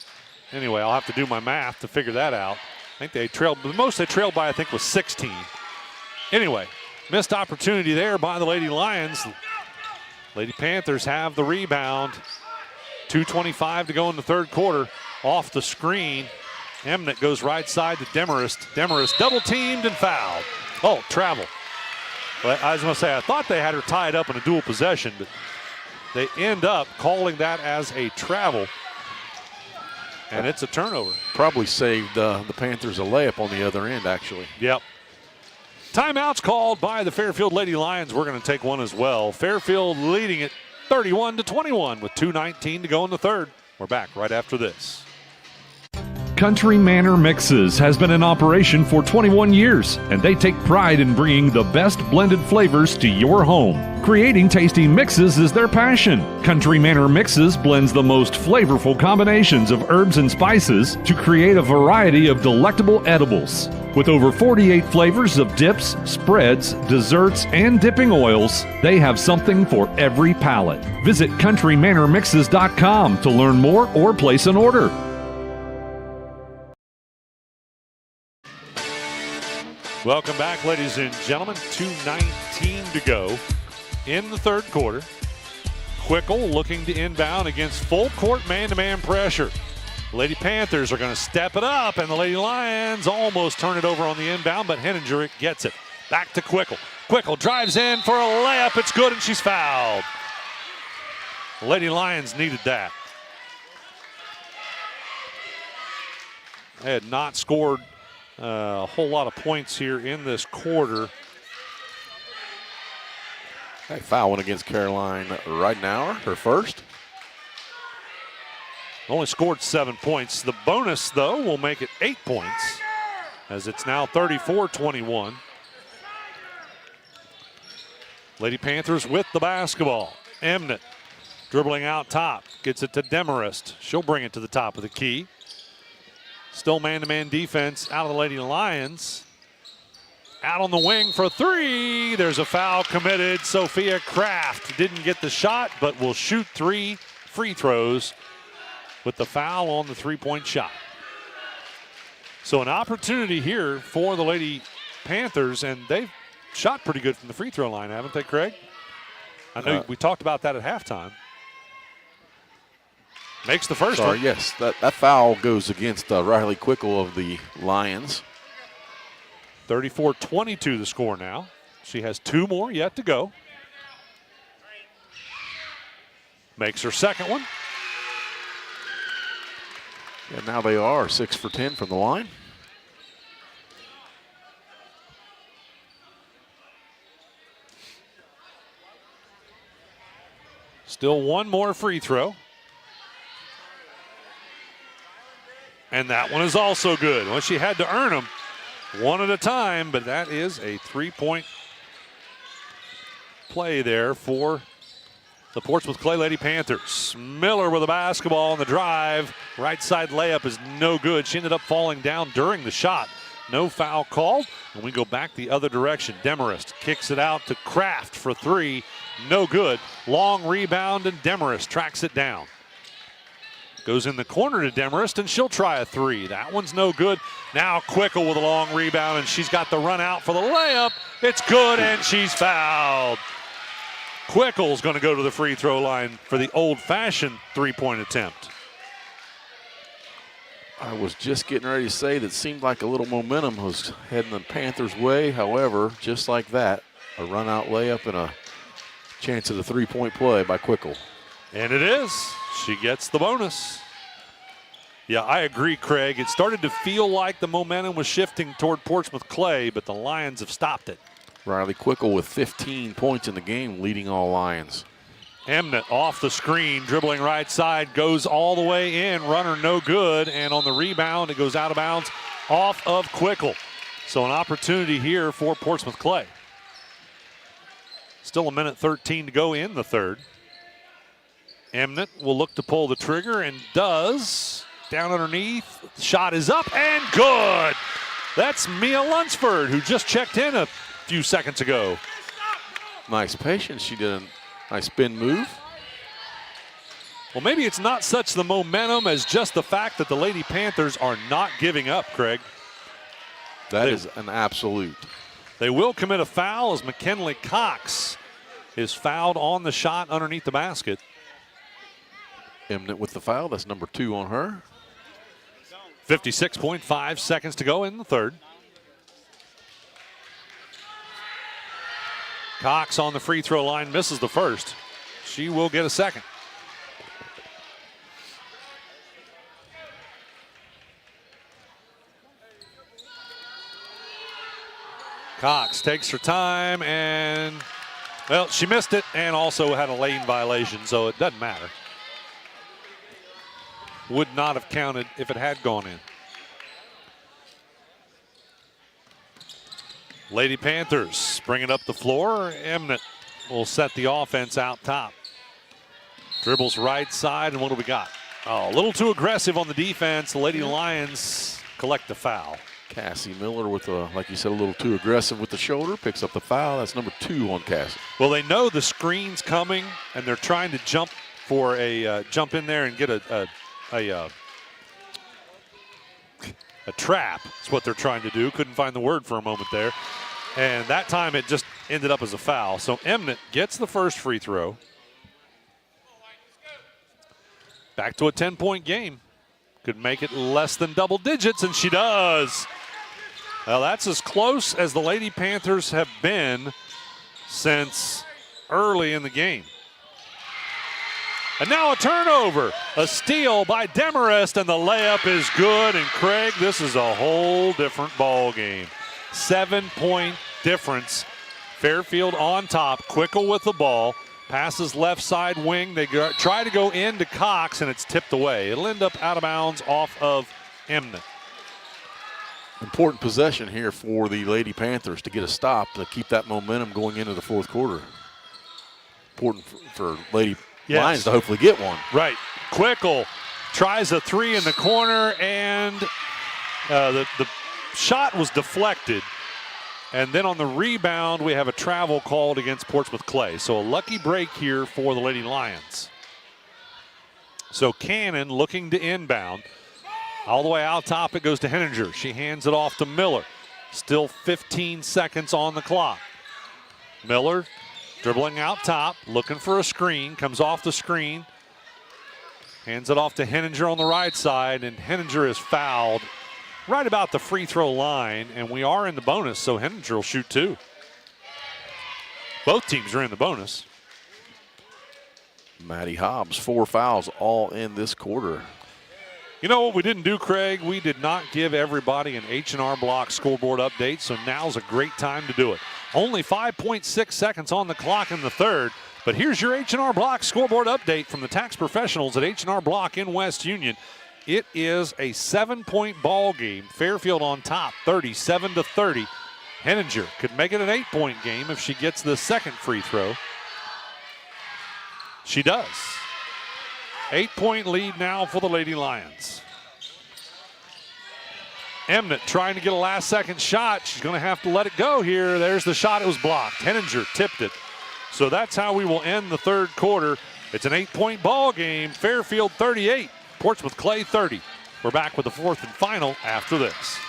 anyway, I'll have to do my math to figure that out. I think they trailed, the most they trailed by I think was 16. Anyway, missed opportunity there by the Lady Lions. Lady Panthers have the rebound. 2:25 to go in the third quarter. Off the screen, Emnett goes right side to Demarest. Demarest double teamed and fouled. Oh, travel. Well, I was going to say, I thought they had her tied up in a dual possession, but they end up calling that as a travel. And it's a turnover. Probably saved the Panthers a layup on the other end, actually. Yep. Timeouts called by the Fairfield Lady Lions. We're going to take one as well. Fairfield leading it 31-21 with 2:19 to go in the third. We're back right after this. Country Manor Mixes has been in operation for 21 years, and they take pride in bringing the best blended flavors to your home. Creating tasty mixes is their passion. Country Manor Mixes blends the most flavorful combinations of herbs and spices to create a variety of delectable edibles. With over 48 flavors of dips, spreads, desserts, and dipping oils, they have something for every palate. Visit countrymanormixes.com to learn more or place an order. Welcome back, ladies and gentlemen. 2:19 to go in the third quarter. Quickle looking to inbound against full court man-to-man pressure. Lady Panthers are going to step it up, and the Lady Lions almost turn it over on the inbound, but Henninger gets it. Back to Quickle. Quickle drives in for a layup. It's good, and she's fouled. Lady Lions needed that. They had not scored a whole lot of points here in this quarter. Hey, foul one against Caroline Ridenauer, her first. Only scored 7 points. The bonus, though, will make it 8 points, as it's now 34-21. Lady Panthers with the basketball. Emnett dribbling out top, gets it to Demarest. She'll bring it to the top of the key. Still man-to-man defense out of the Lady Lions. Out on the wing for three. There's a foul committed. Sophia Kraft didn't get the shot, but will shoot 3 free throws with the foul on the three-point shot. So an opportunity here for the Lady Panthers, and they've shot pretty good from the free throw line, haven't they, Craig? I know we talked about that at halftime. Makes the first one. Yes, that foul goes against Riley Quickle of the Lions. 34-22 the score now. She has 2 more yet to go. Makes her second one. And now they are 6 for 10 from the line. Still 1 more free throw. And that one is also good. Well, she had to earn them one at a time, but that is a 3-point play there for the Portsmouth Clay Lady Panthers. Miller with a basketball on the drive. Right side layup is no good. She ended up falling down during the shot. No foul called, and we go back the other direction. Demarest kicks it out to Kraft for 3. No good. Long rebound, and Demarest tracks it down. Goes in the corner to Demarest, and she'll try a 3. That one's no good. Now Quickle with a long rebound, and she's got the run out for the layup. It's good, and she's fouled. Quickle's going to go to the free throw line for the old-fashioned 3-point attempt. I was just getting ready to say that it seemed like a little momentum was heading the Panthers' way. However, just like that, a run-out layup and a chance at a 3-point play by Quickle. And it is. She gets the bonus. Yeah, I agree, Craig. It started to feel like the momentum was shifting toward Portsmouth Clay, but the Lions have stopped it. Riley Quickle with 15 points in the game, leading all Lions. Emnett off the screen, dribbling right side, goes all the way in, runner no good, and on the rebound, it goes out of bounds off of Quickle. So an opportunity here for Portsmouth Clay. Still 1:13 to go in the third. Emnett will look to pull the trigger and does. Down underneath, shot is up and good. That's Mia Lunsford, who just checked in a few seconds ago. Nice patience. She did a nice spin move. Well, maybe it's not such the momentum as just the fact that the Lady Panthers are not giving up, Craig. That is an absolute. They will commit a foul as McKinley Cox is fouled on the shot underneath the basket. Emnett with the foul. That's number 2 on her. 56.5 seconds to go in the third. Cox on the free throw line, misses the first. She will get a second. Cox takes her time and, well, she missed it and also had a lane violation, so it doesn't matter. Would not have counted if it had gone in. Lady Panthers bring it up the floor. Emnett will set the offense out top. Dribbles right side, and what do we got? Oh, a little too aggressive on the defense. The Lady Lions collect the foul. Cassie Miller with a, like you said, a little too aggressive with the shoulder, picks up the foul. That's number 2 on Cassie. Well, they know the screen's coming, and they're trying to jump for a jump in there and get a trap. That's what they're trying to do. Couldn't find the word for a moment there. And that time it just ended up as a foul. So Emnett gets the first free throw. Back to a 10-point game. could make it less than double digits, and she does. Well, that's as close as the Lady Panthers have been since early in the game. And now a turnover, a steal by Demarest, and the layup is good. And Craig, this is a whole different ball game. 7-point difference. Fairfield on top, Quickle with the ball, passes left side wing. They try to go into Cox, and it's tipped away. It'll end up out of bounds off of Emnett. Important possession here for the Lady Panthers to get a stop to keep that momentum going into the fourth quarter. Important for Lady Lions to hopefully get one. Right. Quickle tries a three in the corner, and the shot was deflected. And then on the rebound, we have a travel called against Portsmouth Clay. So a lucky break here for the Lady Lions. So Cannon looking to inbound. All the way out top, it goes to Henninger. She hands it off to Miller. Still 15 seconds on the clock. Miller dribbling out top, looking for a screen, comes off the screen. Hands it off to Henninger on the right side, and Henninger is fouled right about the free throw line, and we are in the bonus, so Henninger will shoot two. Both teams are in the bonus. Maddie Hobbs, 4 fouls all in this quarter. You know what we didn't do, Craig? We did not give everybody an H&R Block scoreboard update, so now's a great time to do it. Only 5.6 seconds on the clock in the third, but here's your H&R Block scoreboard update from the tax professionals at H&R Block in West Union. It is a 7-point ball game. Fairfield on top, 37-30. Henninger could make it an 8-point game if she gets the second free throw. She does. 8-point lead now for the Lady Lions. Emnett trying to get a last-second shot. She's going to have to let it go here. There's the shot. It was blocked. Henninger tipped it. So that's how we will end the third quarter. It's an 8-point ball game. Fairfield 38, Portsmouth Clay 30. We're back with the fourth and final after this.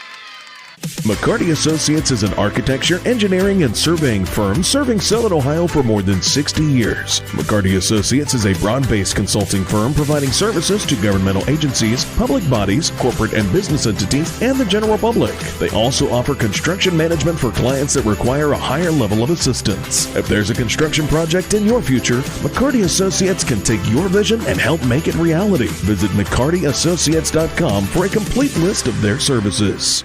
McCarty Associates is an architecture, engineering, and surveying firm serving Southern Ohio for more than 60 years. McCarty Associates is a broad-based consulting firm providing services to governmental agencies, public bodies, corporate and business entities, and the general public. They also offer construction management for clients that require a higher level of assistance. If there's a construction project in your future, McCarty Associates can take your vision and help make it reality. Visit McCartyAssociates.com for a complete list of their services.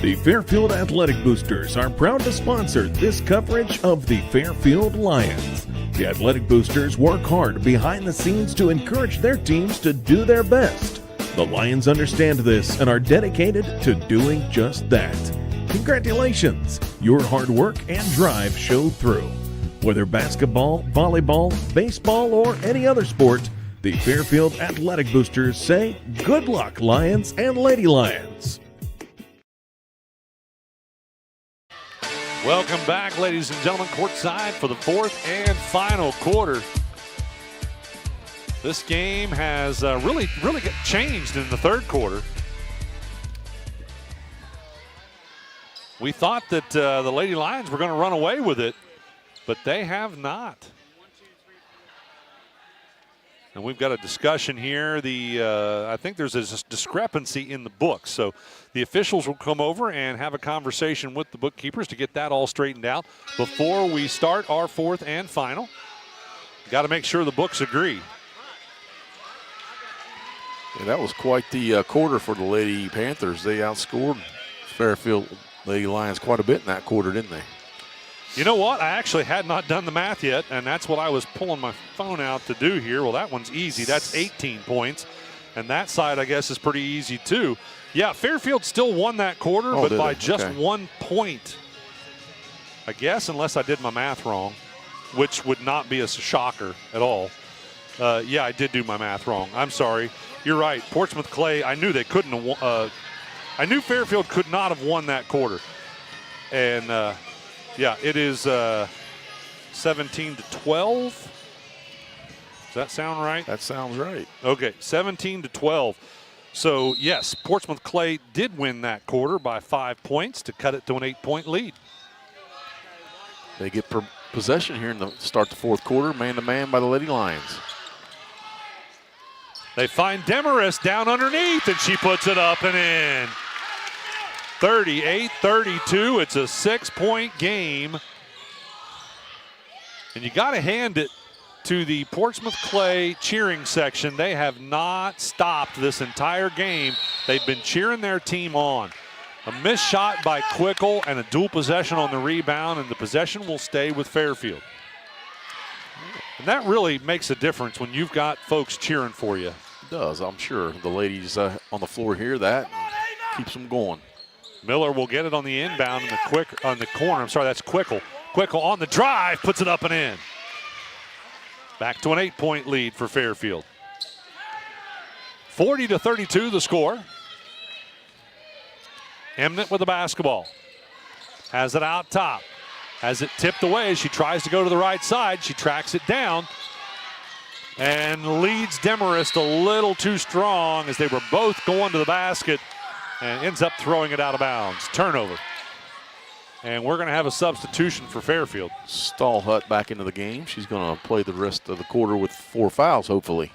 The Fairfield Athletic Boosters are proud to sponsor this coverage of the Fairfield Lions. The Athletic Boosters work hard behind the scenes to encourage their teams to do their best. The Lions understand this and are dedicated to doing just that. Congratulations! Your hard work and drive show through. Whether basketball, volleyball, baseball, or any other sport, the Fairfield Athletic Boosters say, good luck, Lions and Lady Lions. Welcome back, ladies and gentlemen, courtside for the fourth and final quarter. This game has really changed in the third quarter. We thought that the Lady Lions were going to run away with it, but they have not. And we've got a discussion here. I think there's a discrepancy in the book. So the officials will come over and have a conversation with the bookkeepers to get that all straightened out before we start our fourth and final. Got to make sure the books agree. Yeah, that was quite the quarter for the Lady Panthers. They outscored Fairfield Lady Lions quite a bit in that quarter, didn't they? You know what? I actually had not done the math yet, and that's what I was pulling my phone out to do here. Well, that one's easy. That's 18 points. And that side, I guess, is pretty easy, too. Yeah, Fairfield still won that quarter, but by just 1 point. I guess, unless I did my math wrong, which would not be a shocker at all. Yeah, I did do my math wrong. I'm sorry. You're right. Portsmouth Clay, I knew they couldn't have I knew Fairfield could not have won that quarter. And, yeah, it is 17-12. Does that sound right? That sounds right. Okay, 17-12. So, yes, Portsmouth Clay did win that quarter by 5 points to cut it to an 8-point lead. They get possession here in the start the fourth quarter, man-to-man by the Lady Lions. They find Demarest down underneath, and she puts it up and in. 38-32. It's a 6-point game. And you got to hand it to the Portsmouth Clay cheering section. They have not stopped this entire game. They've been cheering their team on. A missed shot by Quickle and a dual possession on the rebound, and the possession will stay with Fairfield. And that really makes a difference when you've got folks cheering for you. It does, I'm sure. The ladies on the floor hear that, keeps them going. Miller will get it on the inbound on the corner. I'm sorry, that's Quickle. Quickle on the drive, puts it up and in. Back to an 8-point lead for Fairfield. 40-32 the score. Emnett with the basketball. Has it out top. Has it tipped away. She tries to go to the right side. She tracks it down and leads Demarest a little too strong as they were both going to the basket, and ends up throwing it out of bounds. Turnover. And we're going to have a substitution for Fairfield. Stallhut back into the game. She's going to play the rest of the quarter with 4 fouls, hopefully.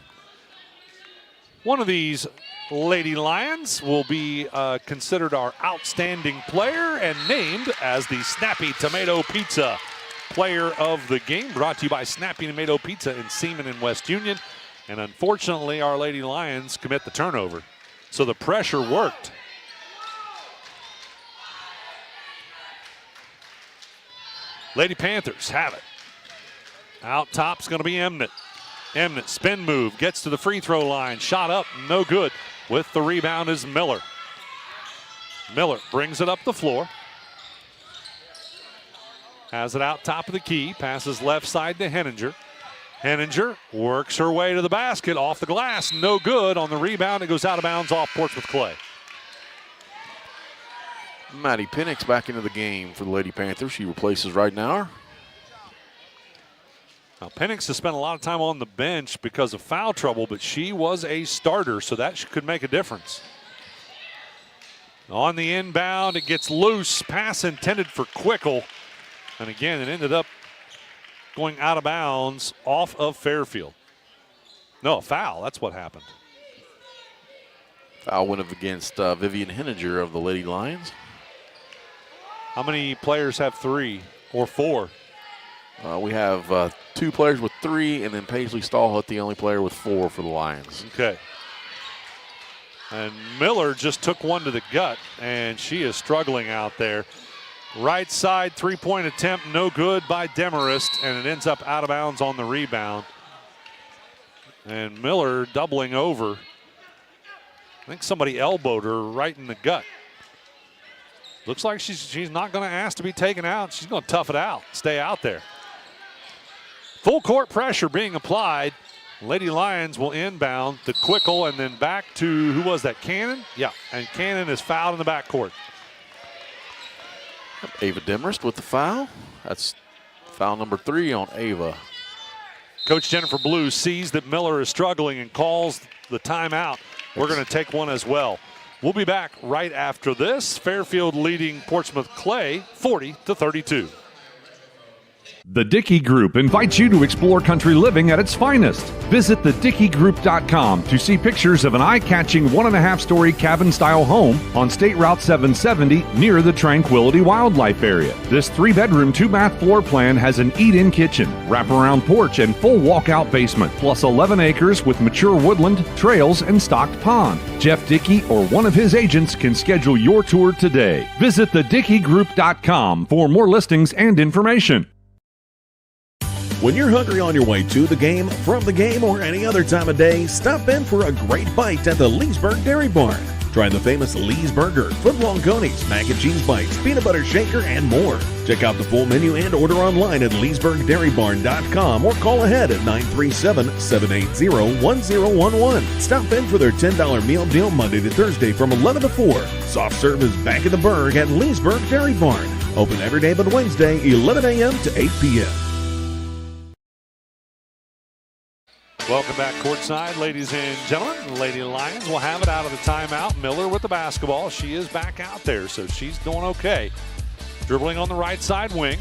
One of these Lady Lions will be considered our outstanding player and named as the Snappy Tomato Pizza Player of the Game, brought to you by Snappy Tomato Pizza in Seaman and West Union. And unfortunately, our Lady Lions commit the turnover. So the pressure worked. Lady Panthers have it. Out top's going to be Emnett. Emnett, spin move, gets to the free throw line. Shot up, no good. With the rebound is Miller. Miller brings it up the floor. Has it out top of the key. Passes left side to Henninger. Henninger works her way to the basket. Off the glass, no good. On the rebound, it goes out of bounds off Portsmouth Clay. Maddie Penix back into the game for the Lady Panthers. She replaces right now. Now, Penix has spent a lot of time on the bench because of foul trouble, but she was a starter, so that could make a difference. On the inbound, it gets loose. Pass intended for Quickle. And again, it ended up going out of bounds off of Fairfield. No, a foul. That's what happened. Foul went up against Vivian Henninger of the Lady Lions. How many players have 3 or 4? We have 2 players with 3, and then Paisley Stallhut, the only player with 4 for the Lions. Okay. And Miller just took one to the gut, and she is struggling out there. Right side, 3-point attempt, no good by Demarest, and it ends up out of bounds on the rebound. And Miller doubling over. I think somebody elbowed her right in the gut. Looks like she's not going to ask to be taken out. She's going to tough it out, stay out there. Full court pressure being applied. Lady Lions will inbound to Quickle and then back to, who was that, Cannon? Yeah, and Cannon is fouled in the backcourt. Ava Demarest with the foul. That's foul number 3 on Ava. Coach Jennifer Blue sees that Miller is struggling and calls the timeout. We're going to take one as well. We'll be back right after this. Fairfield leading Portsmouth Clay 40-32. The Dickey Group invites you to explore country living at its finest. Visit thedickeygroup.com to see pictures of an eye-catching 1.5-story cabin-style home on State Route 770 near the Tranquility Wildlife Area. This 3-bedroom, 2-bath floor plan has an eat-in kitchen, wraparound porch, and full walkout basement, plus 11 acres with mature woodland, trails, and stocked pond. Jeff Dickey or one of his agents can schedule your tour today. Visit thedickeygroup.com for more listings and information. When you're hungry on your way to the game, from the game, or any other time of day, stop in for a great bite at the Leesburg Dairy Barn. Try the famous Lee's Burger, footlong conies, mac and cheese bites, peanut butter shaker, and more. Check out the full menu and order online at leesburgdairybarn.com or call ahead at 937-780-1011. Stop in for their $10 meal deal Monday to Thursday from 11 to 4. Soft serve is back in the Burg at Leesburg Dairy Barn. Open every day but Wednesday, 11 a.m. to 8 p.m. Welcome back courtside, ladies and gentlemen. The Lady Lions will have it out of the timeout. Miller with the basketball. She is back out there, so she's doing okay. Dribbling on the right side wing.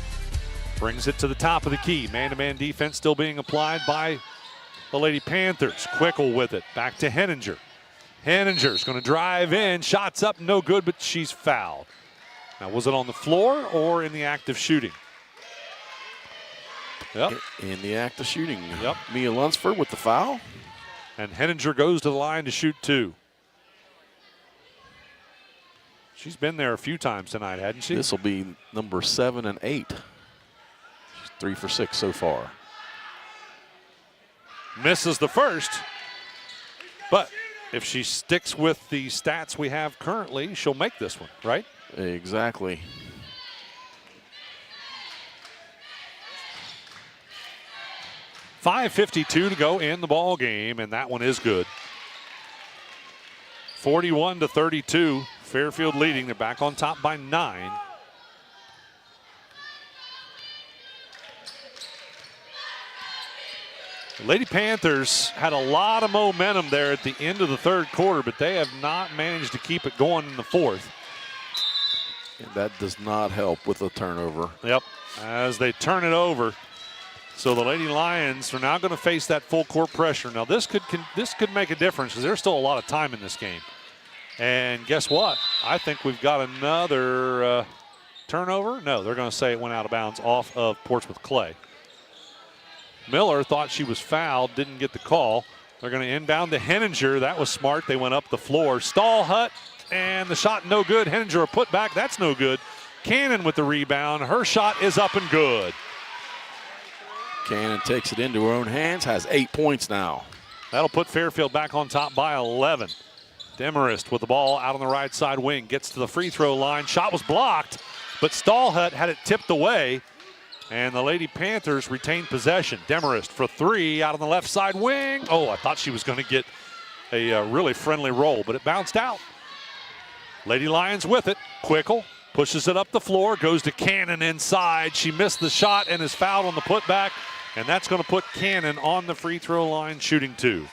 Brings it to the top of the key. Man-to-man defense still being applied by the Lady Panthers. Quickle with it. Back to Henninger. Henninger's going to drive in. Shots up, no good, but she's fouled. Now, was it on the floor or in the act of shooting? Yep. In the act of shooting. Yep. Mia Lunsford with the foul. And Henninger goes to the line to shoot 2. She's been there a few times tonight, hadn't she? This will be number 7 and 8. She's 3 for 6 so far. Misses the first, but if she sticks with the stats we have currently, she'll make this one, right? Exactly. .552 to go in the ball game, and that one is good. 41-32, Fairfield leading. They're back on top by 9. The Lady Panthers had a lot of momentum there at the end of the third quarter, but they have not managed to keep it going in the fourth. And that does not help with a turnover. Yep, as they turn it over. So the Lady Lions are now going to face that full court pressure. Now this could make a difference because there's still a lot of time in this game. And guess what? I think we've got another turnover. No, they're going to say it went out of bounds off of Portsmouth Clay. Miller thought she was fouled, didn't get the call. They're going to inbound to Henninger. That was smart. They went up the floor. Stallhut, and the shot no good. Henninger a putback. That's no good. Cannon with the rebound. Her shot is up and good. Cannon takes it into her own hands, has 8 points now. That'll put Fairfield back on top by 11. Demarest with the ball out on the right side wing. Gets to the free throw line. Shot was blocked, but Stallhut had it tipped away. And the Lady Panthers retain possession. Demarest for 3 out on the left side wing. Oh, I thought she was going to get a really friendly roll, but it bounced out. Lady Lions with it. Quickle pushes it up the floor, goes to Cannon inside. She missed the shot and is fouled on the putback, and that's going to put Cannon on the free throw line shooting 2.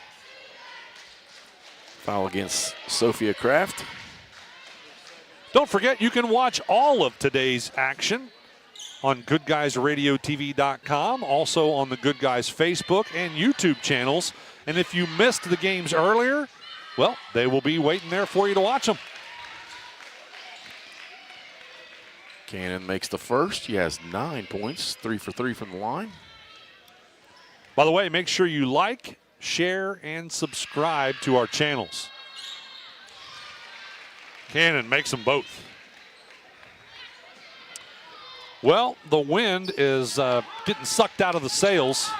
Foul against Sophia Kraft. Don't forget, you can watch all of today's action on GoodGuysRadioTV.com, also on the Good Guys Facebook and YouTube channels. And if you missed the games earlier, well, they will be waiting there for you to watch them. Cannon makes the first. She has 9 points, 3 for 3 from the line. By the way, make sure you like, share, and subscribe to our channels. Cannon makes them both. Well, the wind is getting sucked out of the sails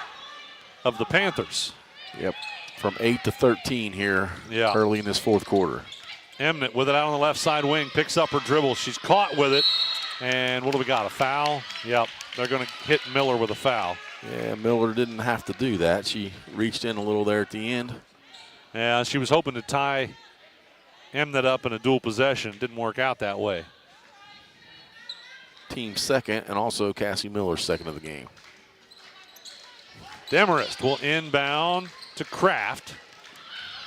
of the Panthers. Yep, from 8 to 13 here early in this fourth quarter. Emnett with it out on the left side wing, picks up her dribble. She's caught with it, and what do we got, a foul? Yep, they're going to hit Miller with a foul. Yeah, Miller didn't have to do that. She reached in a little there at the end. Yeah, she was hoping to tie Emnett up in a dual possession. Didn't work out that way. Team second, and also Cassie Miller's second of the game. Demarest will inbound to Kraft.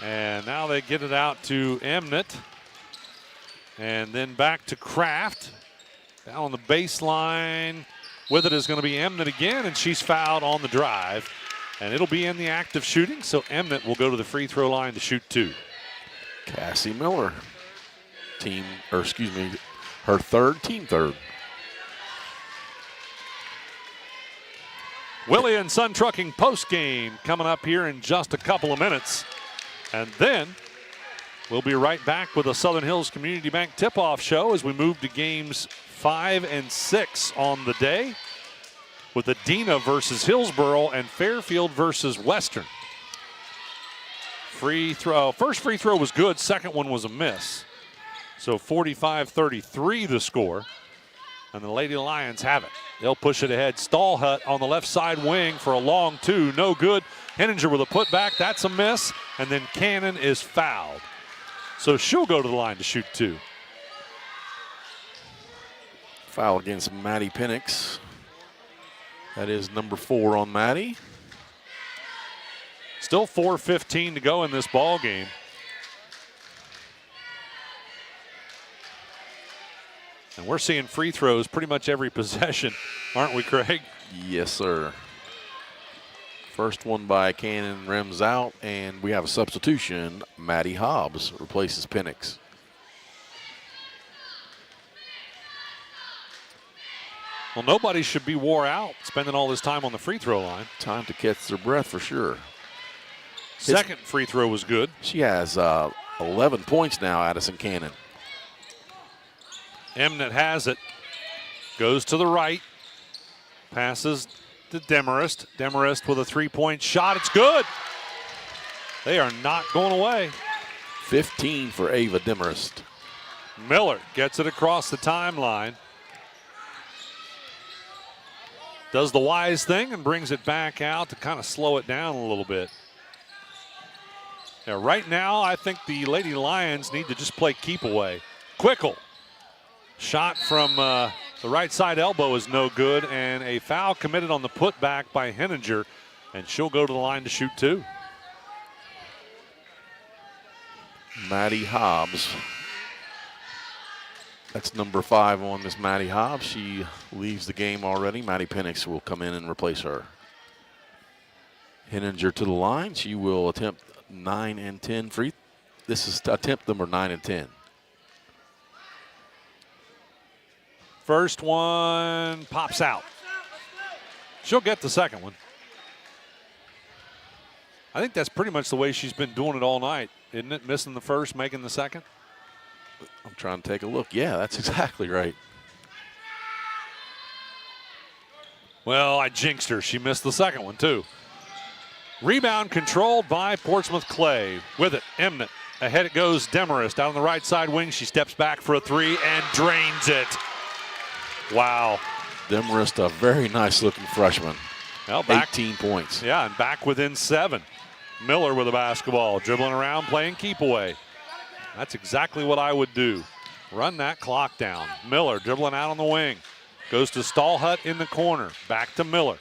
And now they get it out to Emnett. And then back to Kraft. Down on the baseline. With it is going to be Emnett again, and she's fouled on the drive. And it'll be in the act of shooting, so Emnett will go to the free throw line to shoot 2. Cassie Miller. Her third, team third. Willie and Sun Trucking postgame coming up here in just a couple of minutes. And then we'll be right back with the Southern Hills Community Bank tip-off show as we move to games 5 and 6 on the day with Adena versus Hillsboro and Fairfield versus Western. Free throw. First free throw was good. Second one was a miss. So 45-33 the score. And the Lady Lions have it. They'll push it ahead. Stallhut on the left side wing for a long 2. No good. Henninger with a putback. That's a miss. And then Cannon is fouled. So she'll go to the line to shoot 2. Foul against Maddie Penix. That is number 4 on Maddie. Still 4:15 to go in this ball game. And we're seeing free throws pretty much every possession, aren't we, Craig? Yes, sir. First one by Cannon rims out, and we have a substitution. Maddie Hobbs replaces Penix. Well, nobody should be wore out spending all this time on the free throw line. Time to catch their breath for sure. Second free throw was good. She has 11 points now, Addison Cannon. Emnett has it. Goes to the right. Passes to Demarest. Demarest with a three-point shot. It's good. They are not going away. 15 for Ava Demarest. Miller gets it across the timeline. Does the wise thing and brings it back out to kind of slow it down a little bit. Now, right now, I think the Lady Lions need to just play keep away. Quickle. Shot from the right side elbow is no good, and a foul committed on the putback by Henninger, and she'll go to the line to shoot two. Maddie Hobbs. That's number 5 on Miss Maddie Hobbs. She leaves the game already. Maddie Penix will come in and replace her. Henninger to the line. She will attempt 9 and 10 free. This is attempt number 9 and 10. First one pops out. She'll get the second one. I think that's pretty much the way she's been doing it all night, isn't it? Missing the first, making the second. I'm trying to take a look. Yeah, that's exactly right. Well, I jinxed her. She missed the second one, too. Rebound controlled by Portsmouth Clay. With it, Emnett. Ahead it goes Demarest. Out on the right side wing. She steps back for a three and drains it. Wow. Demarest, a very nice-looking freshman. Well, back, 18 points. Yeah, and back within 7. Miller with a basketball. Dribbling around, playing keep away. That's exactly what I would do. Run that clock down. Miller dribbling out on the wing. Goes to Stallhut in the corner. Back to Miller.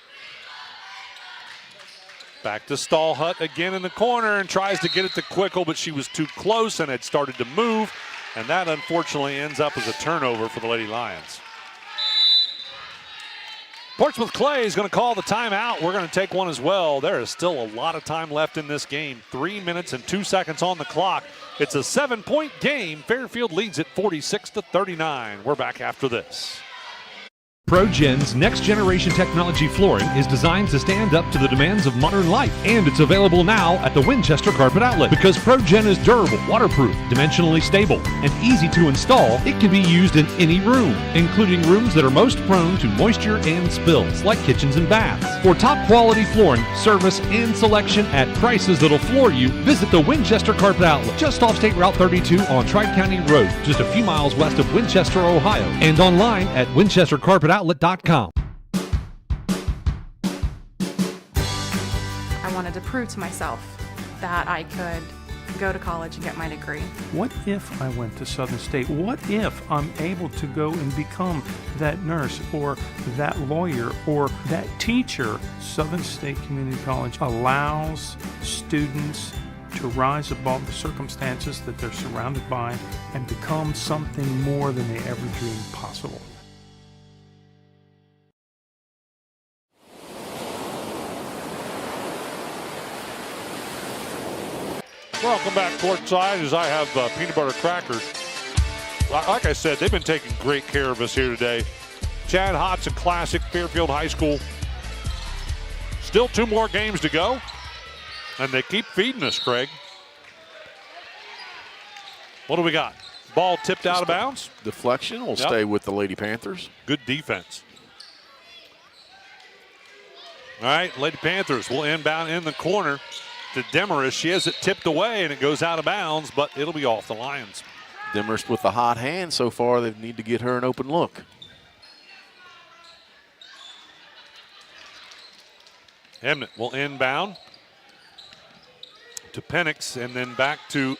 Back to Stallhut again in the corner and tries to get it to Quickle, but she was too close and had started to move. And that unfortunately ends up as a turnover for the Lady Lions. Portsmouth Clay is going to call the timeout. We're going to take one as well. There is still a lot of time left in this game. 3 minutes and 2 seconds on the clock. It's a 7-point game. Fairfield leads it 46-39. We're back after this. ProGen's next-generation technology flooring is designed to stand up to the demands of modern life, and it's available now at the Winchester Carpet Outlet. Because ProGen is durable, waterproof, dimensionally stable, and easy to install, it can be used in any room, including rooms that are most prone to moisture and spills, like kitchens and baths. For top-quality flooring, service, and selection at prices that'll floor you, visit the Winchester Carpet Outlet, just off State Route 32 on Tri-County Road, just a few miles west of Winchester, Ohio, and online at winchestercarpetoutlet.com. I wanted to prove to myself that I could go to college and get my degree. What if I went to Southern State? What if I'm able to go and become that nurse or that lawyer or that teacher? Southern State Community College allows students to rise above the circumstances that they're surrounded by and become something more than they ever dreamed possible. Welcome back courtside as I have peanut butter crackers. Like I said, they've been taking great care of us here today. Chad Hodson Classic, Fairfield High School. Still 2 more games to go, and they keep feeding us, Craig. What do we got? Ball tipped out of bounds. Deflection will stay with the Lady Panthers. Good defense. All right, Lady Panthers will inbound in the corner to Demarest. She has it tipped away, and it goes out of bounds, but it'll be off the Lions. Demarest with the hot hand so far. They need to get her an open look. Emnett will inbound to Penix, and then back to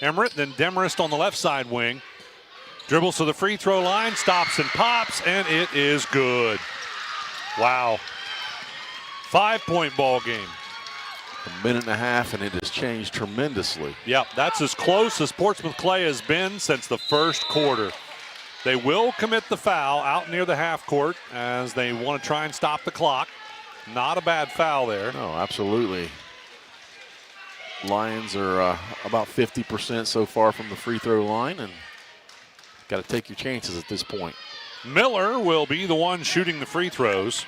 Emmerich, then Demarest on the left side wing. Dribbles to the free throw line, stops and pops, and it is good. Wow. 5-point ball game. A minute and a half, and it has changed tremendously. Yep, that's as close as Portsmouth Clay has been since the first quarter. They will commit the foul out near the half court as they want to try and stop the clock. Not a bad foul there. No, absolutely. Lions are about 50% so far from the free throw line, and got to take your chances at this point. Miller will be the one shooting the free throws.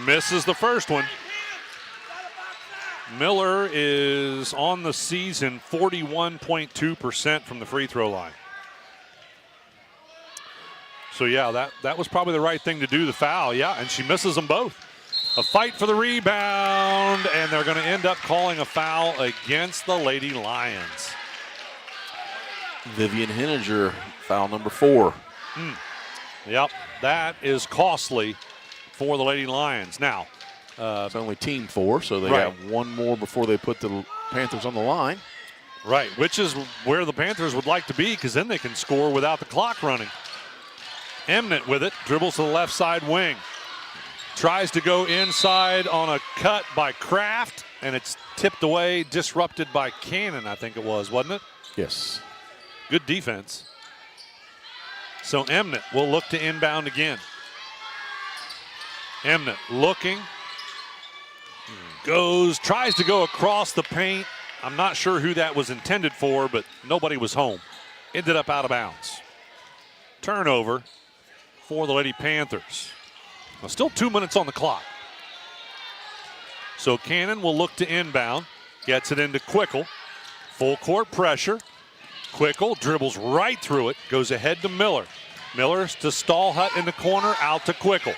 Misses the first one. Miller is on the season 41.2% from the free throw line. So, yeah, that was probably the right thing to do, the foul. Yeah, and she misses them both. A fight for the rebound, and they're going to end up calling a foul against the Lady Lions. Vivian Henninger, foul number 4. Yep, that is costly for the Lady Lions. Now, it's only team 4, so they right. have one more before they put the Panthers on the line. Right, which is where the Panthers would like to be, because then they can score without the clock running. Emnett with it, dribbles to the left side wing. Tries to go inside on a cut by Kraft, and it's tipped away, disrupted by Cannon, I think it was, wasn't it? Yes. Good defense. So Emnett will look to inbound again. Emnett looking, tries to go across the paint. I'm not sure who that was intended for, but nobody was home. Ended up out of bounds. Turnover for the Lady Panthers. Well, still 2 minutes on the clock. So Cannon will look to inbound. Gets it into Quickle. Full court pressure. Quickle dribbles right through it. Goes ahead to Miller. Miller to Stallhut in the corner. Out to Quickle.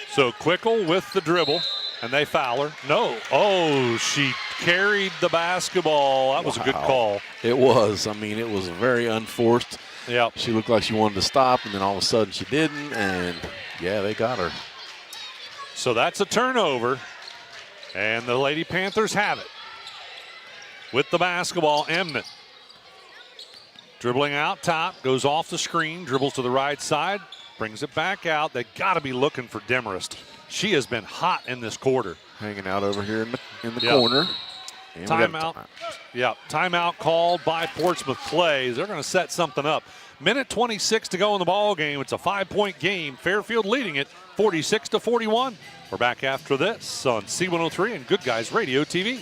So Quickle with the dribble. And they foul her. No. Oh, she carried the basketball. That was a good call. It was. I mean, it was very unforced. Yep. She looked like she wanted to stop, and then all of a sudden she didn't, and, yeah, they got her. So that's a turnover, and the Lady Panthers have it. With the basketball, Emnett. Dribbling out top, goes off the screen, dribbles to the right side, brings it back out. They got to be looking for Demarest. She has been hot in this quarter. Hanging out over here in the corner. And timeout. Yeah, timeout called by Portsmouth Clay. They're going to set something up. Minute 26 to go in the ball game. It's a 5-point game. Fairfield leading it 46-41. We're back after this on C103 and Good Guys Radio TV.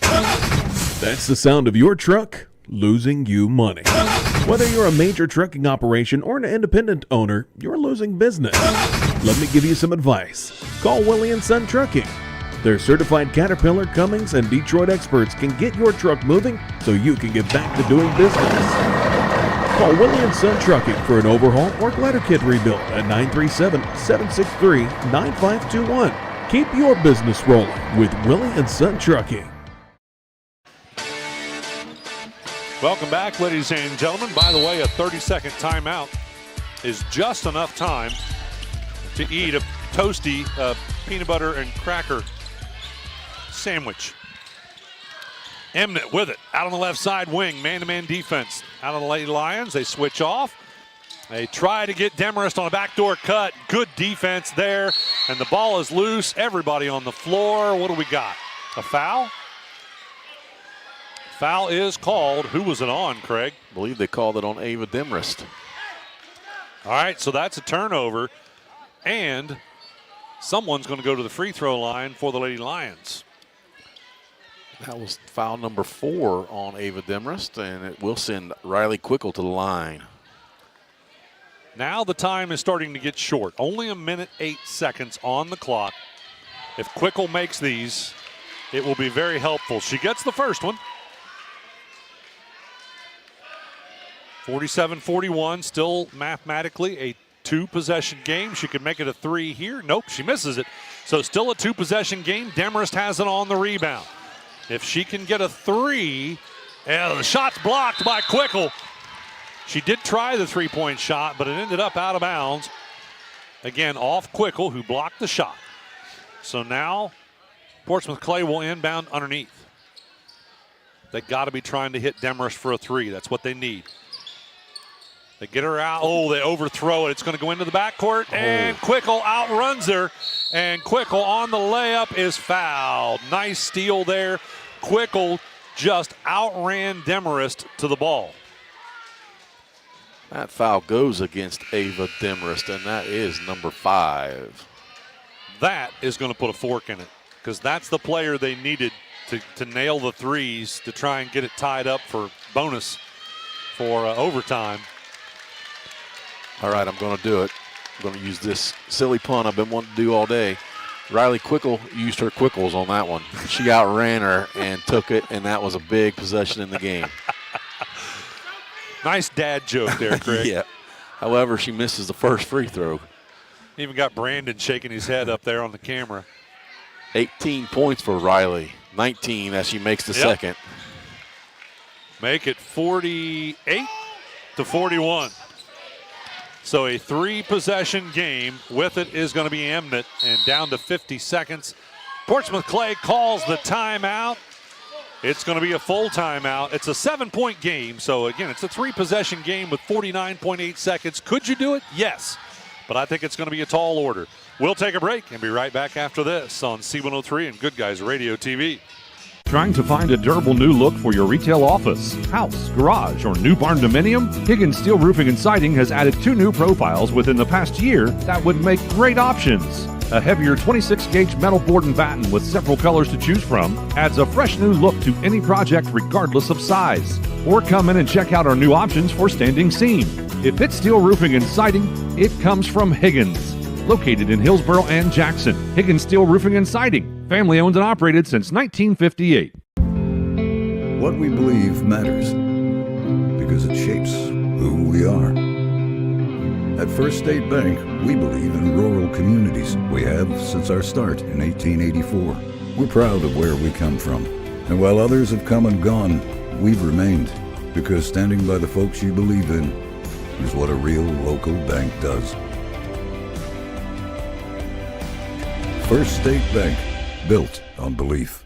That's the sound of your truck losing you money. Whether you're a major trucking operation or an independent owner, you're losing business. Let me give you some advice. Call Willie & Son Trucking. Their certified Caterpillar, Cummins, and Detroit experts can get your truck moving so you can get back to doing business. Call Willie & Son Trucking for an overhaul or glider kit rebuild at 937-763-9521. Keep your business rolling with Willie & Son Trucking. Welcome back, ladies and gentlemen. By the way, a 30-second timeout is just enough time to eat a toasty peanut butter and cracker sandwich. Emnett with it, out on the left side wing, man-to-man defense. Out on the Lady Lions, they switch off. They try to get Demarest on a backdoor cut. Good defense there, and the ball is loose. Everybody on the floor. What do we got? A foul? Foul is called. Who was it on, Craig? I believe they called it on Ava Demarest. All right, so that's a turnover, and someone's going to go to the free throw line for the Lady Lions. That was foul number 4 on Ava Demarest, and it will send Riley Quickle to the line. Now the time is starting to get short. Only a minute 8 seconds on the clock. If Quickle makes these, it will be very helpful. She gets the first one. 47-41, still mathematically a 2-possession game. She could make it a 3 here. Nope, she misses it. So still a 2-possession game. Demarest has it on the rebound. If she can get a 3, and the shot's blocked by Quickle. She did try the 3-point shot, but it ended up out of bounds. Again, off Quickle, who blocked the shot. So now Portsmouth Clay will inbound underneath. They got to be trying to hit Demarest for a 3. That's what they need. They get her out. Oh, they overthrow it. It's going to go into the backcourt, and Quickle outruns her. And Quickle on the layup is fouled. Nice steal there. Quickle just outran Demarest to the ball. That foul goes against Ava Demarest, and that is number 5. That is going to put a fork in it because that's the player they needed to nail the threes to try and get it tied up for bonus for overtime. All right, I'm going to do it. I'm going to use this silly pun I've been wanting to do all day. Riley Quickle used her quickles on that one. She outran her and took it, and that was a big possession in the game. Nice dad joke there, Craig. Yeah. However, she misses the first free throw. Even got Brandon shaking his head up there on the camera. 18 points for Riley. 19 as she makes the second. Make it 48-41. So a 3-possession game. With it is going to be Emnett, and down to 50 seconds. Portsmouth Clay calls the timeout. It's going to be a full timeout. It's a 7-point game. So, again, it's a 3-possession game with 49.8 seconds. Could you do it? Yes. But I think it's going to be a tall order. We'll take a break and be right back after this on C103 and Good Guys Radio TV. Trying to find a durable new look for your retail office, house, garage, or new barn dominium? Higgins Steel Roofing and Siding has added 2 new profiles within the past year that would make great options. A heavier 26-gauge metal board and batten with several colors to choose from adds a fresh new look to any project regardless of size. Or come in and check out our new options for standing seam. If it's steel roofing and siding, it comes from Higgins. Located in Hillsboro and Jackson, Higgins Steel Roofing and Siding, family owned and operated since 1958. What we believe matters because it shapes who we are. At First State Bank, we believe in rural communities. We have since our start in 1884. We're proud of where we come from. And while others have come and gone, we've remained because standing by the folks you believe in is what a real local bank does. First State Bank, built on belief.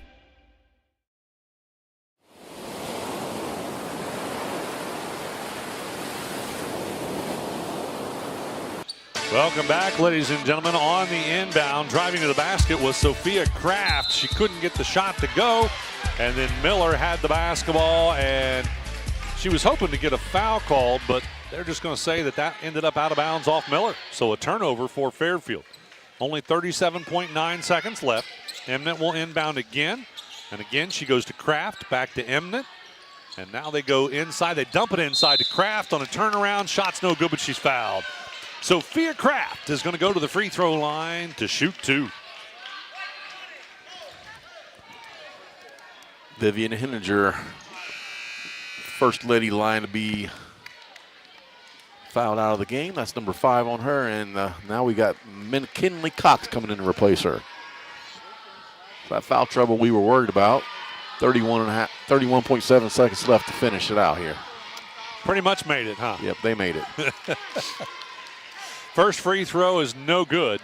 Welcome back, ladies and gentlemen. On the inbound, driving to the basket was Sophia Kraft. She couldn't get the shot to go, and then Miller had the basketball, and she was hoping to get a foul called, but they're just going to say that ended up out of bounds off Miller. So a turnover for Fairfield. Only 37.9 seconds left. Emnett will inbound again, and again she goes to Kraft, back to Emnett, and now they go inside. They dump it inside to Kraft on a turnaround. Shot's no good, but she's fouled. Sophia Kraft is going to go to the free throw line to shoot 2. Vivian Henninger, first lady line to be fouled out of the game. That's number 5 on her, and now we got McKinley Cox coming in to replace her. That foul trouble we were worried about. 31.7 seconds left to finish it out here. Pretty much made it, huh? Yep, they made it. First free throw is no good.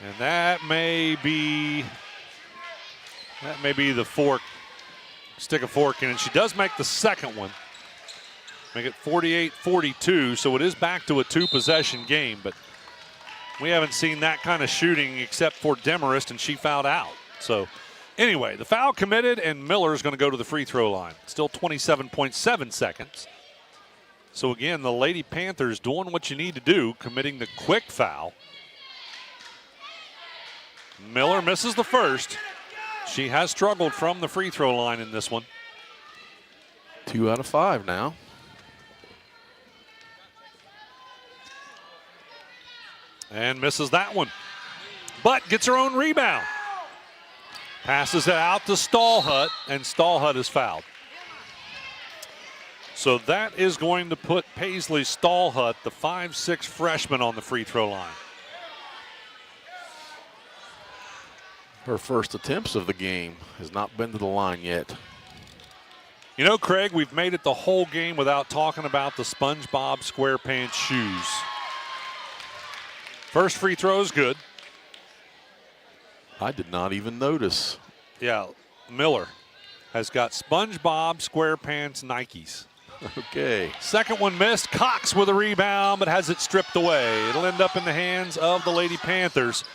And that may be the fork. Stick a fork in, and she does make the second one. Make it 48-42, so it is back to a 2-possession game, but we haven't seen that kind of shooting except for Demarest, and she fouled out. So anyway, the foul committed, and Miller is going to go to the free throw line. Still 27.7 seconds. So again, the Lady Panthers doing what you need to do, committing the quick foul. Miller misses the first. She has struggled from the free throw line in this one. 2 out of 5 now. And misses that one. But gets her own rebound. Passes it out to Stallhut, and Stallhut is fouled. So that is going to put Paisley Stallhut, the 5'6" freshman, on the free throw line. Her first attempts of the game has not been to the line yet. You know, Craig, we've made it the whole game without talking about the SpongeBob SquarePants shoes. First free throw is good. I did not even notice. Yeah, Miller has got SpongeBob SquarePants Nikes. Okay. Second one missed. Cox with a rebound, but has it stripped away. It'll end up in the hands of the Lady Panthers,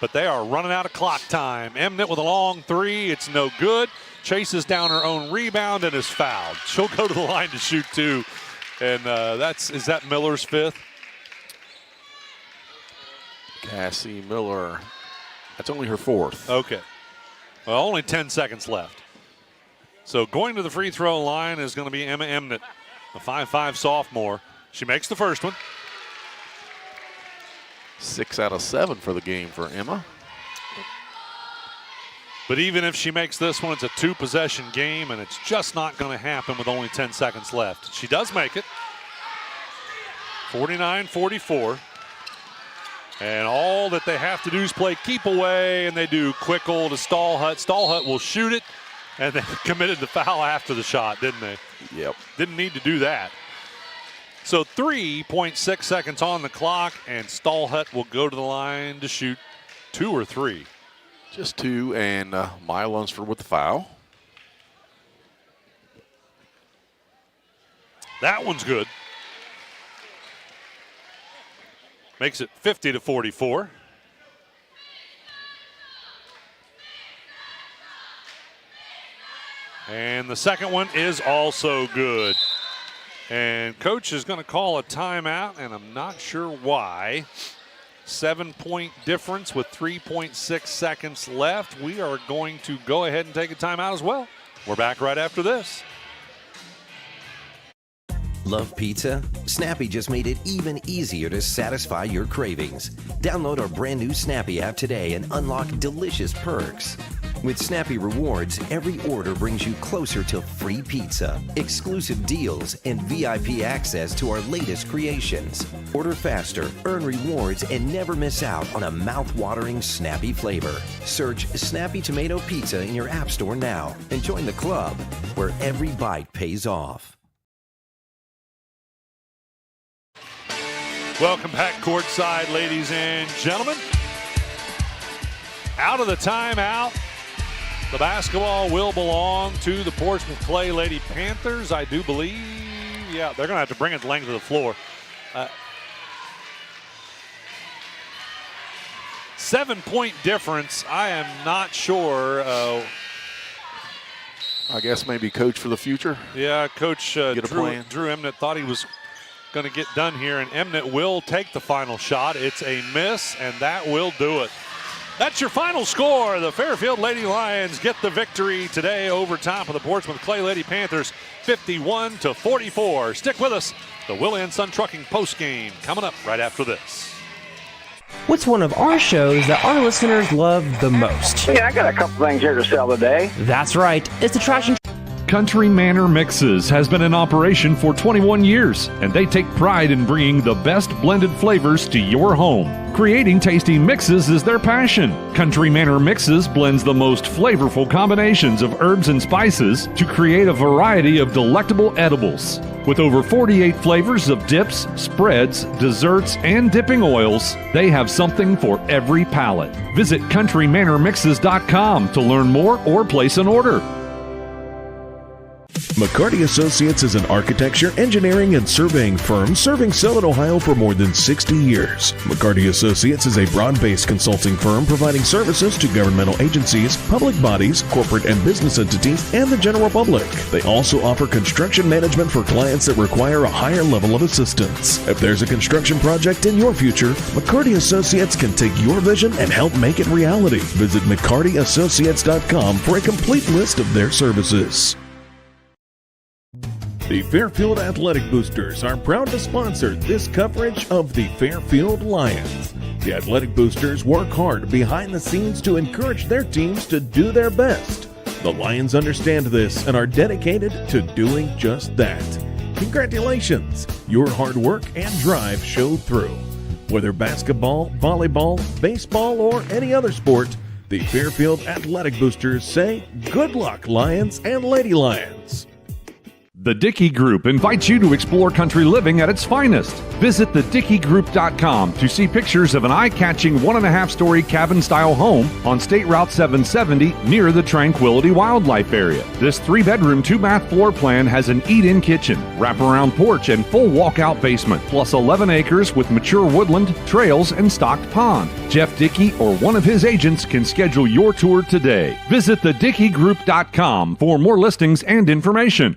but they are running out of clock time. Emnett with a long 3. It's no good. chases down her own rebound and is fouled. She'll go to the line to shoot 2. And is that Miller's 5th? Cassie Miller. That's only her 4th. Okay. Well, only 10 seconds left. So going to the free throw line is going to be Emma Emnett, a 5'5" sophomore. She makes the first one. 6 out of 7 for the game for Emma. But even if she makes this one, it's a 2-possession game, and it's just not going to happen with only 10 seconds left. She does make it. 49-44. And all that they have to do is play keep away, and they do Quickle to Stallhut. Stallhut will shoot it, and they committed the foul after the shot, didn't they? Yep. Didn't need to do that. So 3.6 seconds on the clock, and Stallhut will go to the line to shoot 2 or 3. Just 2, and Maya Lunsford with the foul. That one's good. Makes it 50-44. And the second one is also good. And coach is going to call a timeout, and I'm not sure why. 7-point difference with 3.6 seconds left. We are going to go ahead and take a timeout as well. We're back right after this. Love pizza? Snappy just made it even easier to satisfy your cravings. Download our brand new Snappy app today and unlock delicious perks. With Snappy Rewards, every order brings you closer to free pizza, exclusive deals, and VIP access to our latest creations. Order faster, earn rewards, and never miss out on a mouth-watering Snappy flavor. Search Snappy Tomato Pizza in your app store now and join the club where every bite pays off. Welcome back courtside, ladies and gentlemen. Out of the timeout, the basketball will belong to the Portsmouth Clay Lady Panthers, I do believe. Yeah, they're going to have to bring it the length of the floor. 7-point difference. I am not sure. I guess maybe coach for the future. Yeah, Coach Drew Emnett thought he was going to get done here, and Emnett will take the final shot. It's a miss, and that will do it. That's your final score. The Fairfield Lady Lions get the victory today over top of the Portsmouth Clay Lady Panthers, 51-44. Stick with us. The Will & Son Trucking postgame coming up right after this. What's one of our shows that our listeners love the most? Yeah, I got a couple things here to sell today. That's right. It's the Trash and Country Manor Mixes has been in operation for 21 years, and they take pride in bringing the best blended flavors to your home. Creating tasty mixes is their passion. Country Manor Mixes blends the most flavorful combinations of herbs and spices to create a variety of delectable edibles. With over 48 flavors of dips, spreads, desserts, and dipping oils, they have something for every palate. Visit countrymanormixes.com to learn more or place an order. McCarty Associates is an architecture, engineering, and surveying firm serving Southern Ohio for more than 60 years. McCarty Associates is a broad-based consulting firm providing services to governmental agencies, public bodies, corporate and business entities, and the general public. They also offer construction management for clients that require a higher level of assistance. If there's a construction project in your future, McCarty Associates can take your vision and help make it reality. Visit McCartyAssociates.com for a complete list of their services. The Fairfield Athletic Boosters are proud to sponsor this coverage of the Fairfield Lions. The Athletic Boosters work hard behind the scenes to encourage their teams to do their best. The Lions understand this and are dedicated to doing just that. Congratulations! Your hard work and drive showed through. Whether basketball, volleyball, baseball, or any other sport, the Fairfield Athletic Boosters say, good luck, Lions and Lady Lions. The Dickey Group invites you to explore country living at its finest. Visit thedickeygroup.com to see pictures of an eye-catching 1.5-story cabin-style home on State Route 770 near the Tranquility Wildlife Area. This 3-bedroom, 2-bath floor plan has an eat-in kitchen, wraparound porch, and full walkout basement, plus 11 acres with mature woodland, trails, and stocked pond. Jeff Dickey or one of his agents can schedule your tour today. Visit thedickeygroup.com for more listings and information.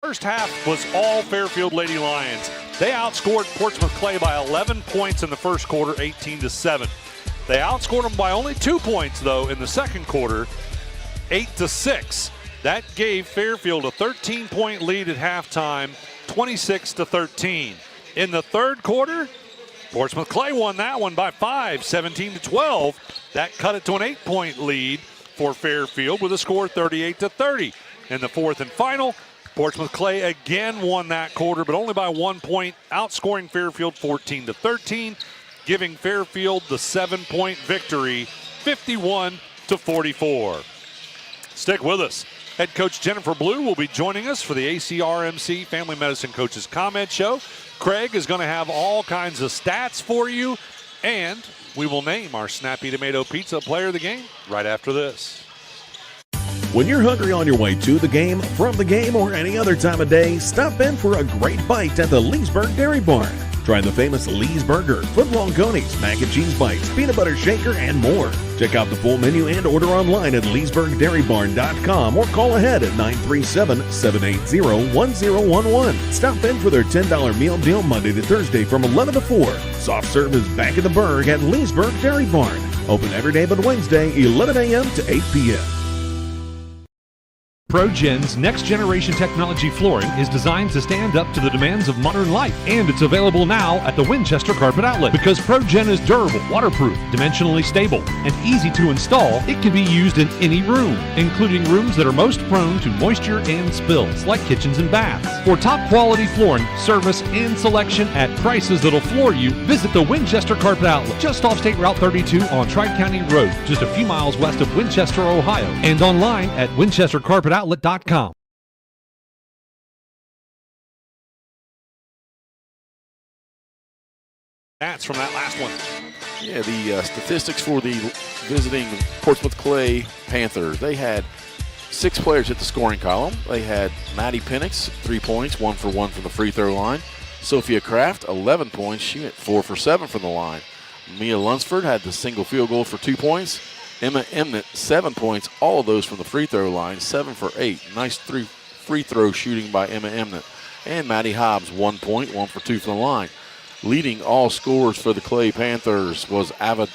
First half was all Fairfield Lady Lions. They outscored Portsmouth Clay by 11 points in the first quarter, 18-7. They outscored them by only 2 points, though, in the second quarter, 8-6. That gave Fairfield a 13-point lead at halftime, 26-13. In the third quarter, Portsmouth Clay won that one by 5, 17-12. That cut it to an 8-point lead for Fairfield with a score 38-30. In the fourth and final, Portsmouth Clay again won that quarter, but only by 1 point, outscoring Fairfield 14-13, giving Fairfield the 7-point victory, 51-44. Stick with us. Head coach Jennifer Blue will be joining us for the ACRMC Family Medicine Coaches Comment Show. Craig is going to have all kinds of stats for you, and we will name our Snappy Tomato Pizza Player of the Game right after this. When you're hungry on your way to the game, from the game, or any other time of day, stop in for a great bite at the Leesburg Dairy Barn. Try the famous Lee's Burger, foot-long conies, mac and cheese bites, peanut butter shaker, and more. Check out the full menu and order online at leesburgdairybarn.com or call ahead at 937-780-1011. Stop in for their $10 meal deal Monday to Thursday from 11 to 4. Soft serve is back at the Berg at Leesburg Dairy Barn. Open every day but Wednesday, 11 a.m. to 8 p.m. ProGen's next-generation technology flooring is designed to stand up to the demands of modern life, and it's available now at the Winchester Carpet Outlet. Because ProGen is durable, waterproof, dimensionally stable, and easy to install, it can be used in any room, including rooms that are most prone to moisture and spills, like kitchens and baths. For top-quality flooring, service, and selection at prices that'll floor you, visit the Winchester Carpet Outlet, just off State Route 32 on Tri-County Road, just a few miles west of Winchester, Ohio, and online at winchestercarpetoutlet.com. That's from that last one. Yeah, the statistics for the visiting Portsmouth Clay Panthers. They had 6 players hit the scoring column. They had Maddie Penix, 3 points, 1 for 1 from the free throw line. Sophia Kraft, 11 points. She went 4 for 7 from the line. Mia Lunsford had the single field goal for 2 points. Emma Emnett, 7 points, all of those from the free throw line, 7 for 8. Nice 3 free throw shooting by Emma Emnett. And Maddie Hobbs, 1 point, 1 for 2 from the line. Leading all scorers for the Clay Panthers was Ava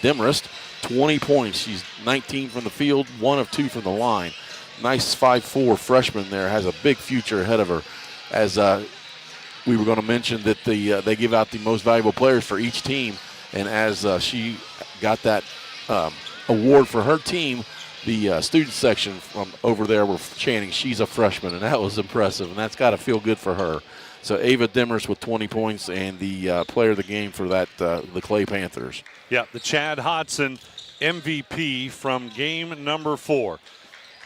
Demarest, 20 points. She's 19 from the field, 1 of 2 from the line. Nice 5'4" freshman there, has a big future ahead of her. As we were going to mention that they give out the most valuable players for each team, and as she got that award for her team, the student section from over there were chanting, "She's a freshman," and that was impressive, and that's got to feel good for her. So Ava Demers with 20 points and the player of the game for that the Clay Panthers. Yeah, the Chad Hodson MVP from game number 4.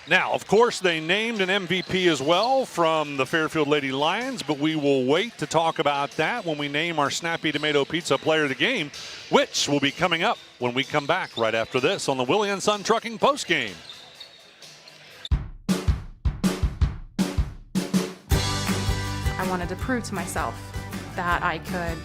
Now, of course, they named an MVP as well from the Fairfield Lady Lions, but we will wait to talk about that when we name our Snappy Tomato Pizza Player of the Game, which will be coming up when we come back right after this on the Willie & Son Trucking Postgame. I wanted to prove to myself that I could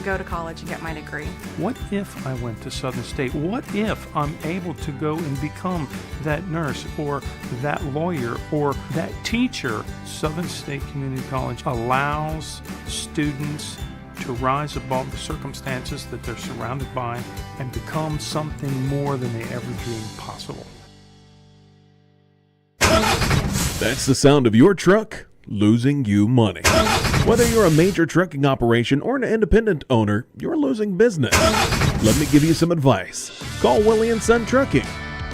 go to college and get my degree. What if I went to Southern State? What if I'm able to go and become that nurse or that lawyer or that teacher? Southern State Community College allows students to rise above the circumstances that they're surrounded by and become something more than they ever dreamed possible. That's the sound of your truck losing you money. Whether you're a major trucking operation or an independent owner, you're losing business. Let me give you some advice. Call Willie & Son Trucking.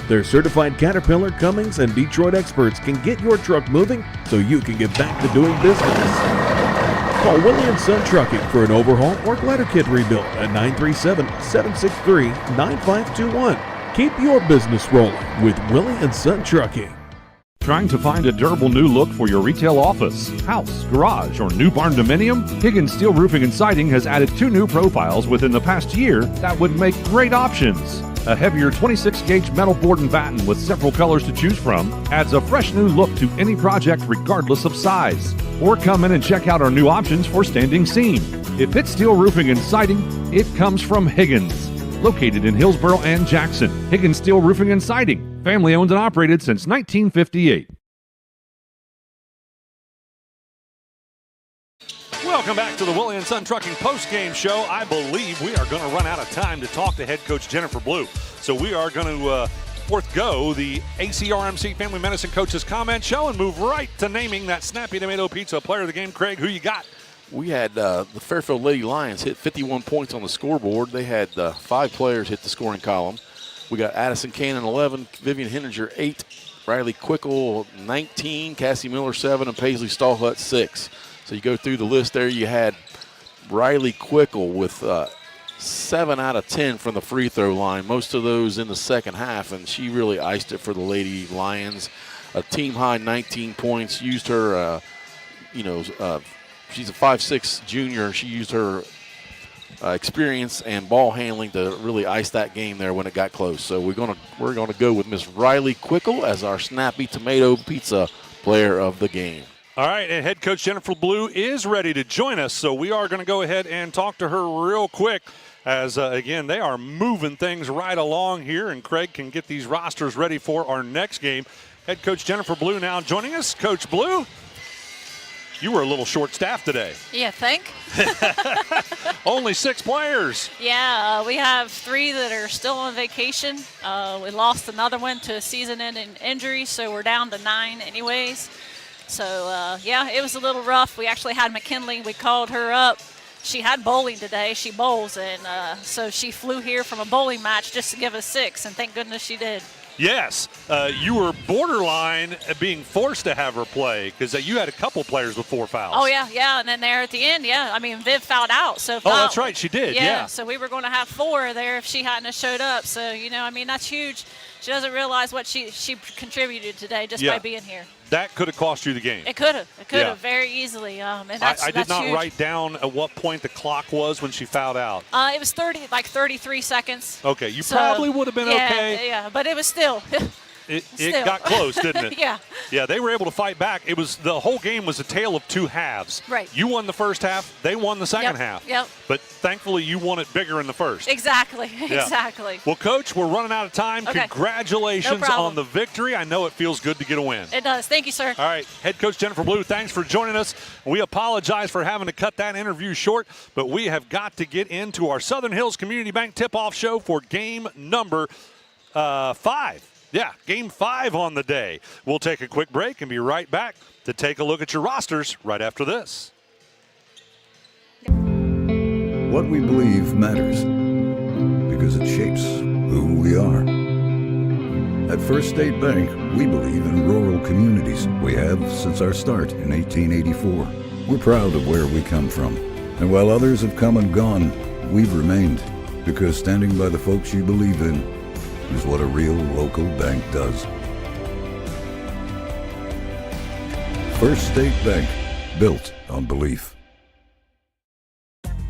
Their certified Caterpillar, Cummins, and Detroit experts can get your truck moving so you can get back to doing business. Call Willie & Son Trucking for an overhaul or glider kit rebuild at 937-763-9521. Keep your business rolling with Willie & Son Trucking. Trying to find a durable new look for your retail office, house, garage, or new barn dominium? Higgins Steel Roofing and Siding has added 2 new profiles within the past year that would make great options. A heavier 26-gauge metal board and batten with several colors to choose from adds a fresh new look to any project regardless of size. Or come in and check out our new options for standing seam. If it's steel roofing and siding, it comes from Higgins. Located in Hillsboro and Jackson, Higgins Steel Roofing and Siding. Family owned and operated since 1958. Welcome back to the Willie & Son Trucking post-game show. I believe we are going to run out of time to talk to head coach Jennifer Blue. So we are going to forego the ACRMC Family Medicine Coaches comment show and move right to naming that Snappy Tomato Pizza player of the game. Craig, who you got? We had the Fairfield Lady Lions hit 51 points on the scoreboard. They had 5 players hit the scoring column. We got Addison Cannon 11, Vivian Henninger 8, Riley Quickle 19, Cassie Miller 7, and Paisley Stallhut 6. So you go through the list there, you had Riley Quickle with 7 out of 10 from the free throw line, most of those in the second half, and she really iced it for the Lady Lions. A team high 19 points, used her, she's a 5'6" junior. She used her experience and ball handling to really ice that game there when it got close. So we're gonna go with Miss Riley Quickle as our Snappy Tomato Pizza player of the game. All right, and head coach Jennifer Blue is ready to join us, so we are going to go ahead and talk to her real quick as, again, they are moving things right along here, and Craig can get these rosters ready for our next game. Head coach Jennifer Blue now joining us. Coach Blue, you were a little short-staffed today. Yeah, think? Only 6 players. Yeah, we have 3 that are still on vacation. We lost another one to a season-ending injury, so we're down to 9 anyways. So, yeah, it was a little rough. We actually had McKinley. We called her up. She had bowling today. She bowls, and so she flew here from a bowling match just to give us 6, and thank goodness she did. Yes, you were borderline being forced to have her play because you had a couple players with 4 fouls. Oh, yeah, and then there at the end, yeah, I mean, Viv fouled out. So that's right, she did, yeah. So we were going to have 4 there if she hadn't have showed up. So, I mean, that's huge. She doesn't realize what she contributed today just by being here. That could have cost you the game. It could have. It could have very easily. And that's I did not huge. write down at what point the clock was when she fouled out. It was 33 seconds. Okay, you probably would have been okay. Yeah, but it was still. It got close, didn't it? Yeah. Yeah, they were able to fight back. It was the whole game was a tale of 2 halves. Right. You won the first half. They won the second half. Yep. But thankfully, you won it bigger in the first. Exactly. Yeah. Exactly. Well, Coach, we're running out of time. Okay. Congratulations on the victory. I know it feels good to get a win. It does. Thank you, sir. All right, head coach Jennifer Blue, thanks for joining us. We apologize for having to cut that interview short, but we have got to get into our Southern Hills Community Bank tip-off show for game number 5. Yeah, game 5 on the day. We'll take a quick break and be right back to take a look at your rosters right after this. What we believe matters because it shapes who we are. At First State Bank, we believe in rural communities. We have since our start in 1884. We're proud of where we come from. And while others have come and gone, we've remained because standing by the folks you believe in is what a real local bank does. First State Bank, built on belief.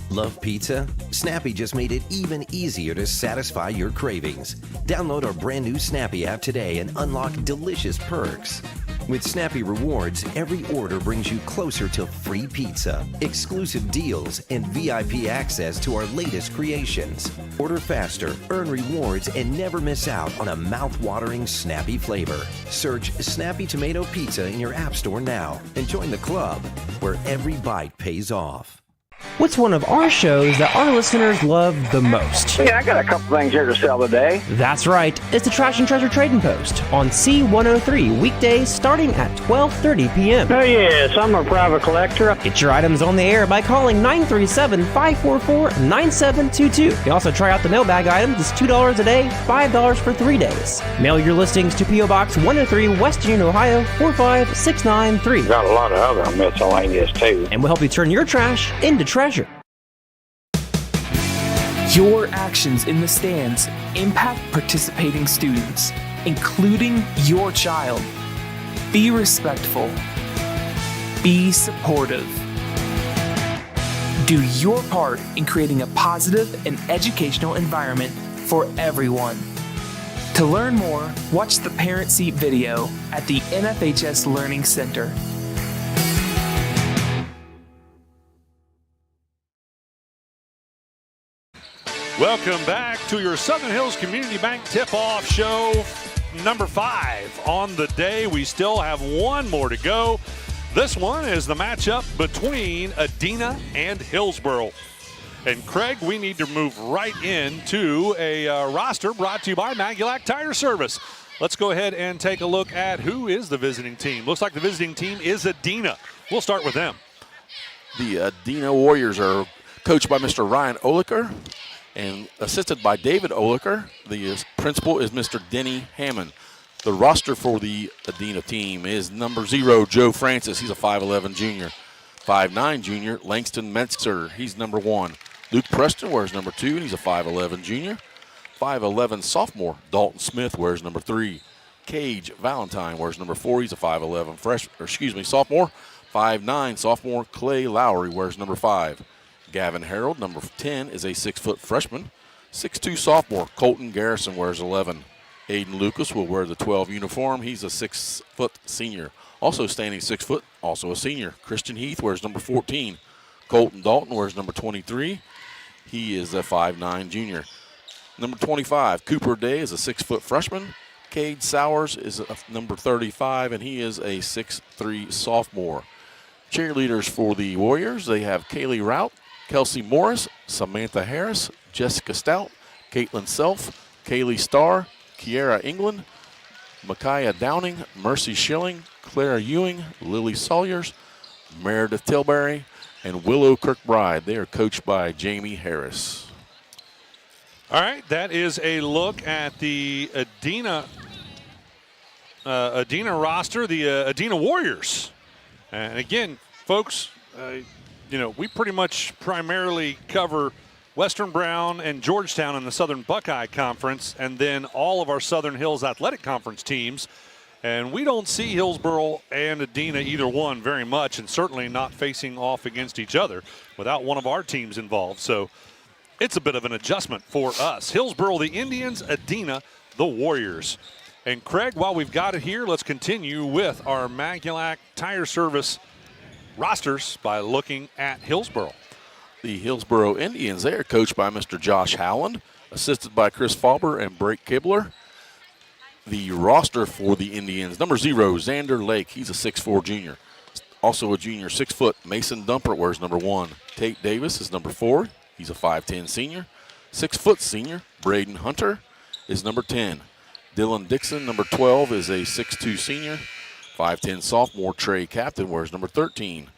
Love pizza? Snappy just made it even easier to satisfy your cravings. Download our brand new Snappy app today and unlock delicious perks. With Snappy Rewards, every order brings you closer to free pizza, exclusive deals, and VIP access to our latest creations. Order faster, earn rewards, and never miss out on a mouth-watering Snappy flavor. Search Snappy Tomato Pizza in your app store now and join the club where every bite pays off. What's one of our shows that our listeners love the most? Yeah, I got a couple things here to sell today. That's right. It's the Trash and Treasure Trading Post on C103 weekdays starting at 12:30 p.m. Oh, yes, I'm a private collector. Get your items on the air by calling 937-544-9722. You can also try out the mailbag items. It's $2 a day, $5 for 3 days. Mail your listings to P.O. Box 103, West Union, Ohio, 45693. Got a lot of other miscellaneous, too. And we'll help you turn your trash into treasure. Your actions in the stands impact participating students, including your child. Be respectful. Be supportive. Do your part in creating a positive and educational environment for everyone. To learn more, watch the Parent Seat video at the NFHS Learning Center. Welcome back to your Southern Hills Community Bank Tip-Off Show number 5 on the day. We still have one more to go. This one is the matchup between Adena and Hillsboro. And Craig, we need to move right into a roster brought to you by Magulac Tire Service. Let's go ahead and take a look at who is the visiting team. Looks like the visiting team is Adena. We'll start with them. The Adena Warriors are coached by Mr. Ryan Oliker and assisted by David Oliker. The principal is Mr. Denny Hammond. The roster for the Adena team is number 0, Joe Francis. He's a 5'11 junior. 5'9 junior, Langston Metzger. He's number 1. Luke Preston wears number 2, and he's a 5'11 junior. 5'11 sophomore, Dalton Smith wears number 3. Cage Valentine wears number 4. He's a 5'11 sophomore. 5'9 sophomore, Clay Lowry wears number 5. Gavin Harold, number 10, is a 6-foot freshman. 6'2 sophomore, Colton Garrison wears 11. Aiden Lucas will wear the 12 uniform. He's a 6-foot senior. Also standing 6 foot, also a senior. Christian Heath wears number 14. Colton Dalton wears number 23. He is a 5'9 junior. Number 25, Cooper Day is a 6-foot freshman. Cade Sowers is number 35, and he is a 6'3 sophomore. Cheerleaders for the Warriors, they have Kaylee Rout, Kelsey Morris, Samantha Harris, Jessica Stout, Caitlin Self, Kaylee Starr, Kiera England, Micaiah Downing, Mercy Schilling, Clara Ewing, Lily Sawyers, Meredith Tilbury, and Willow Kirkbride. They are coached by Jamie Harris. All right, that is a look at the Adena roster, the Adena Warriors. And again, folks, we pretty much primarily cover Western Brown and Georgetown in the Southern Buckeye Conference, and then all of our Southern Hills Athletic Conference teams. And we don't see Hillsboro and Adena, either one, very much, and certainly not facing off against each other without one of our teams involved. So it's a bit of an adjustment for us. Hillsboro, the Indians, Adena, the Warriors. And Craig, while we've got it here, let's continue with our Magulac Tire Service rosters by looking at Hillsboro. The Hillsboro Indians, they are coached by Mr. Josh Howland, assisted by Chris Faulber and Brake Kibler. The roster for the Indians, number 0, Xander Lake. He's a 6'4 junior. Also a junior, 6 foot. Mason Dumper wears number 1. Tate Davis is number 4. He's a 5'10 senior. 6 foot senior. Braden Hunter is number 10. Dylan Dixon, number 12, is a 6'2 senior. 5'10 sophomore, Trey Captain wears number 13.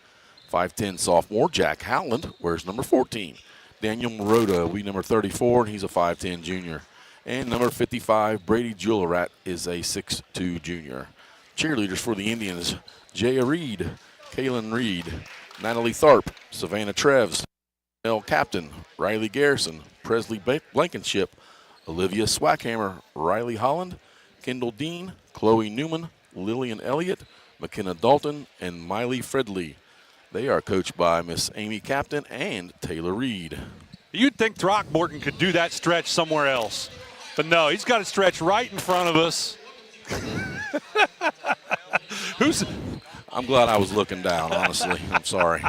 5'10 sophomore, Jack Howland wears number 14. Daniel Marotta, we number 34, and he's a 5'10 junior. And number 55, Brady Julerat, is a 6'2 junior. Cheerleaders for the Indians, Jaya Reed, Kaylin Reed, Natalie Tharp, Savannah Treves, Mel Captain, Riley Garrison, Presley Blankenship, Olivia Swackhammer, Riley Holland, Kendall Dean, Chloe Newman, Lillian Elliott, McKenna Dalton, and Miley Fredley. They are coached by Miss Amy Captain and Taylor Reed. You'd think Throckmorton could do that stretch somewhere else. But no, he's got to stretch right in front of us. I'm glad I was looking down, honestly. I'm sorry.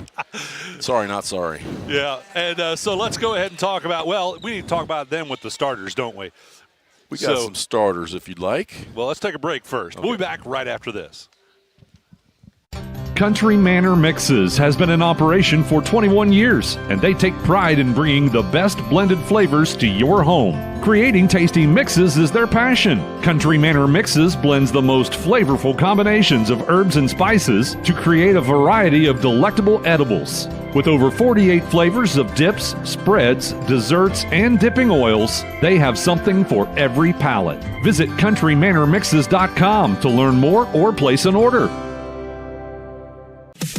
Sorry, not sorry. Yeah, and so let's go ahead and talk about, we need to talk about them with the starters, don't we? We got some starters if you'd like. Well, let's take a break first. Okay. We'll be back right after this. Country Manor Mixes has been in operation for 21 years, and they take pride in bringing the best blended flavors to your home. Creating tasty mixes is their passion. Country Manor Mixes blends the most flavorful combinations of herbs and spices to create a variety of delectable edibles. With over 48 flavors of dips, spreads, desserts, and dipping oils, they have something for every palate. Visit countrymanormixes.com to learn more or place an order.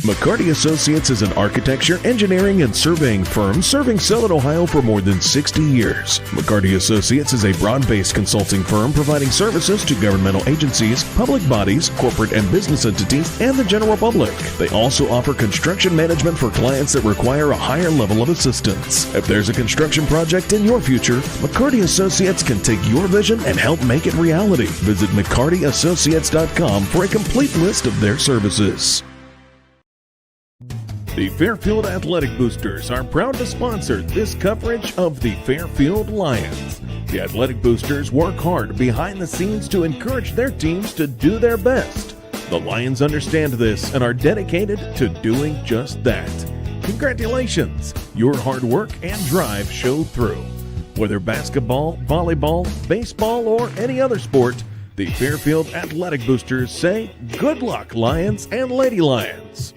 McCarty Associates is an architecture, engineering, and surveying firm serving Southern Ohio for more than 60 years. McCarty Associates is a broad-based consulting firm providing services to governmental agencies, public bodies, corporate and business entities, and the general public. They also offer construction management for clients that require a higher level of assistance. If there's a construction project in your future, McCarty Associates can take your vision and help make it reality. Visit McCartyAssociates.com for a complete list of their services. The Fairfield Athletic Boosters are proud to sponsor this coverage of the Fairfield Lions. The Athletic Boosters work hard behind the scenes to encourage their teams to do their best. The Lions understand this and are dedicated to doing just that. Congratulations! Your hard work and drive showed through. Whether basketball, volleyball, baseball, or any other sport, the Fairfield Athletic Boosters say, good luck, Lions and Lady Lions.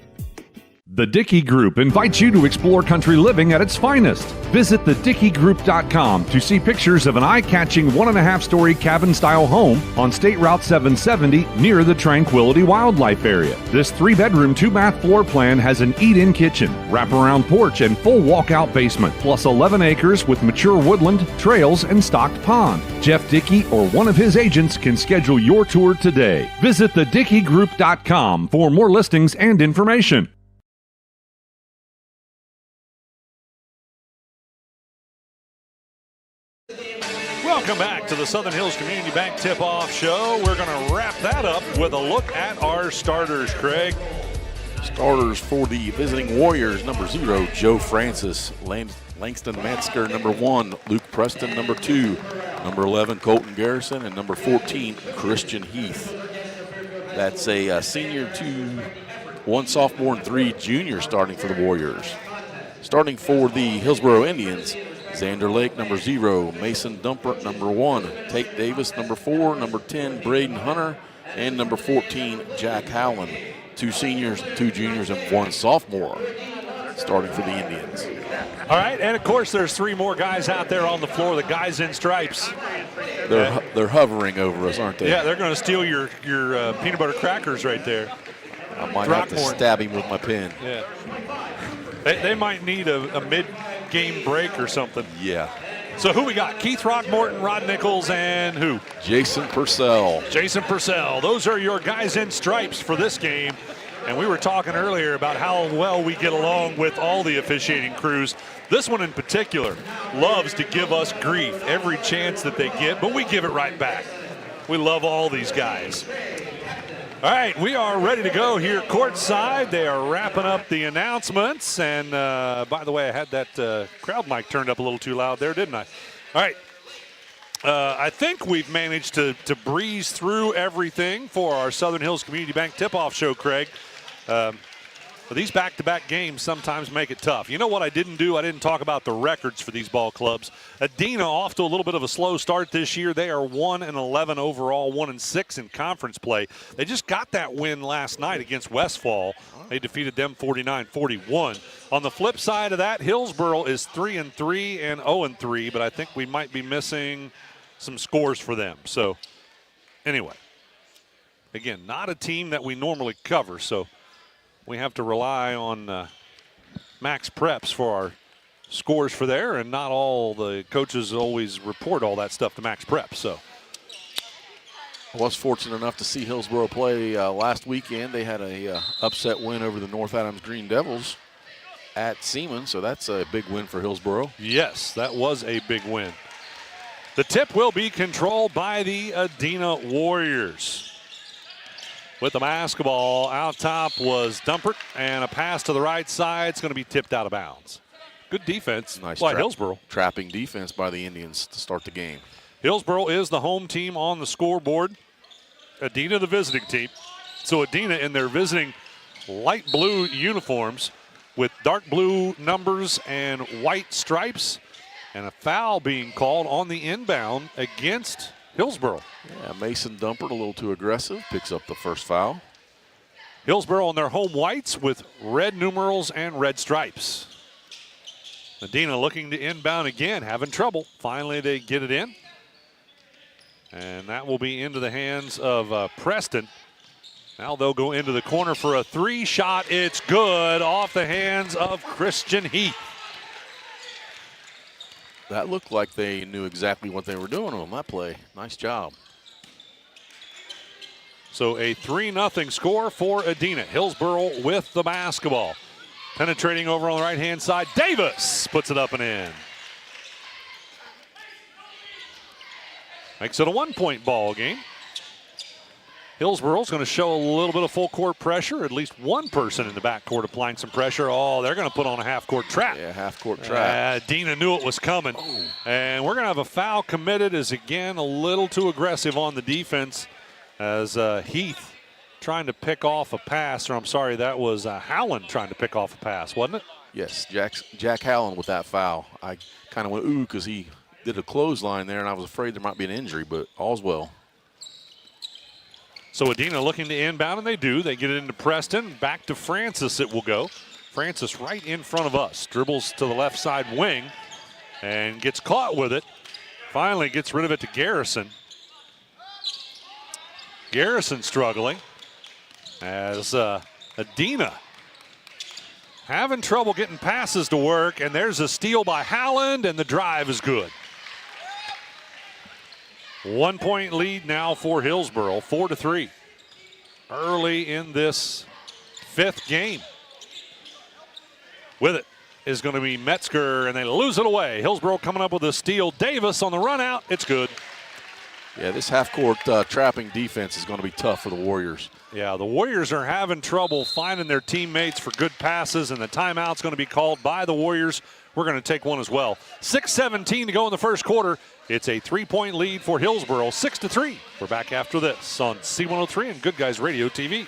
The Dickey Group invites you to explore country living at its finest. Visit thedickeygroup.com to see pictures of an eye-catching 1.5-story cabin-style home on State Route 770 near the Tranquility Wildlife Area. This 3-bedroom, 2-bath floor plan has an eat-in kitchen, wraparound porch, and full walkout basement, plus 11 acres with mature woodland, trails, and stocked pond. Jeff Dickey or one of his agents can schedule your tour today. Visit thedickeygroup.com for more listings and information. Welcome back to the Southern Hills Community Bank Tip-Off Show. We're going to wrap that up with a look at our starters, Craig. Starters for the visiting Warriors, number 0, Joe Francis. Langston Metzger, number 1. Luke Preston, number 2. Number 11, Colton Garrison. And number 14, Christian Heath. That's a senior, 2, 1 sophomore, and 3 juniors starting for the Warriors. Starting for the Hillsboro Indians, Xander Lake, number 0. Mason Dumpert, number 1. Tate Davis, number 4. Number 10, Braden Hunter. And number 14, Jack Howland. 2 seniors, 2 juniors, and 1 sophomore starting for the Indians. All right, and of course there's 3 more guys out there on the floor, the guys in stripes. They're hovering over us, aren't they? Yeah, they're going to steal your peanut butter crackers right there. I might have to stab him with my pen. Yeah. They might need a mid-game break or something. Yeah. So who we got? Keith Throckmorton, Rod Nichols, and who? Jason Purcell. Jason Purcell. Those are your guys in stripes for this game. And we were talking earlier about how well we get along with all the officiating crews. This one in particular loves to give us grief every chance that they get, but we give it right back. We love all these guys. All right, we are ready to go here courtside. They are wrapping up the announcements. And by the way, I had that crowd mic turned up a little too loud there, didn't I? All right. I think we've managed to breeze through everything for our Southern Hills Community Bank tip-off show, Craig. But these back-to-back games sometimes make it tough. You know what I didn't do? I didn't talk about the records for these ball clubs. Adena off to a little bit of a slow start this year. They are 1-11 overall, 1-6 in conference play. They just got that win last night against Westfall. They defeated them 49-41. On the flip side of that, Hillsboro is 3-3 and 0-3, but I think we might be missing some scores for them. So anyway, again, not a team that we normally cover, so we have to rely on Max Preps for our scores for there, and not all the coaches always report all that stuff to Max Preps. So I was fortunate enough to see Hillsboro play last weekend. They had a upset win over the North Adams Green Devils at Seaman, so that's a big win for Hillsboro. Yes, that was a big win. The tip will be controlled by the Adena Warriors. With the basketball, out top was Dumpert, and a pass to the right side. It's going to be tipped out of bounds. Good defense by Hillsboro. Trapping defense by the Indians to start the game. Hillsboro is the home team on the scoreboard. Adena the visiting team. So Adena in their visiting light blue uniforms with dark blue numbers and white stripes, and a foul being called on the inbound against Hillsboro. Yeah, Mason Dumpert a little too aggressive, picks up the first foul. Hillsboro in their home whites with red numerals and red stripes. Medina looking to inbound again, having trouble. Finally, they get it in. And that will be into the hands of Preston. Now they'll go into the corner for a 3-shot. It's good, off the hands of Christian Heath. That looked like they knew exactly what they were doing on that play. Nice job. So a 3-0 score for Adina. Hillsboro with the basketball. Penetrating over on the right-hand side. Davis puts it up and in. Makes it a 1-point ball game. Hillsboro's going to show a little bit of full court pressure. At least one person in the backcourt applying some pressure. Oh, they're going to put on a half-court trap. Yeah, half-court trap. Dina knew it was coming. Oh. And we're going to have a foul committed as, again, a little too aggressive on the defense as Heath trying to pick off a pass. Or I'm sorry, that was Howland trying to pick off a pass, wasn't it? Yes, Jack Howland with that foul. I kind of went, ooh, because he did a clothesline there, and I was afraid there might be an injury, but all's well. So Adina looking to inbound, and they do. They get it into Preston. Back to Francis it will go. Francis right in front of us. Dribbles to the left side wing and gets caught with it. Finally gets rid of it to Garrison. Garrison struggling as Adina having trouble getting passes to work, and there's a steal by Howland, and the drive is good. 1-point lead now for Hillsboro, 4-3. Early in this 5th game. With it is going to be Metzger, and they lose it away. Hillsboro coming up with a steal. Davis on the run out. It's good. Yeah, this half-court trapping defense is going to be tough for the Warriors. Yeah, the Warriors are having trouble finding their teammates for good passes, and the timeout's going to be called by the Warriors. We're going to take one as well. 6:17 to go in the first quarter. It's a 3-point lead for Hillsboro, 6-3. We're back after this on C103 and Good Guys Radio TV.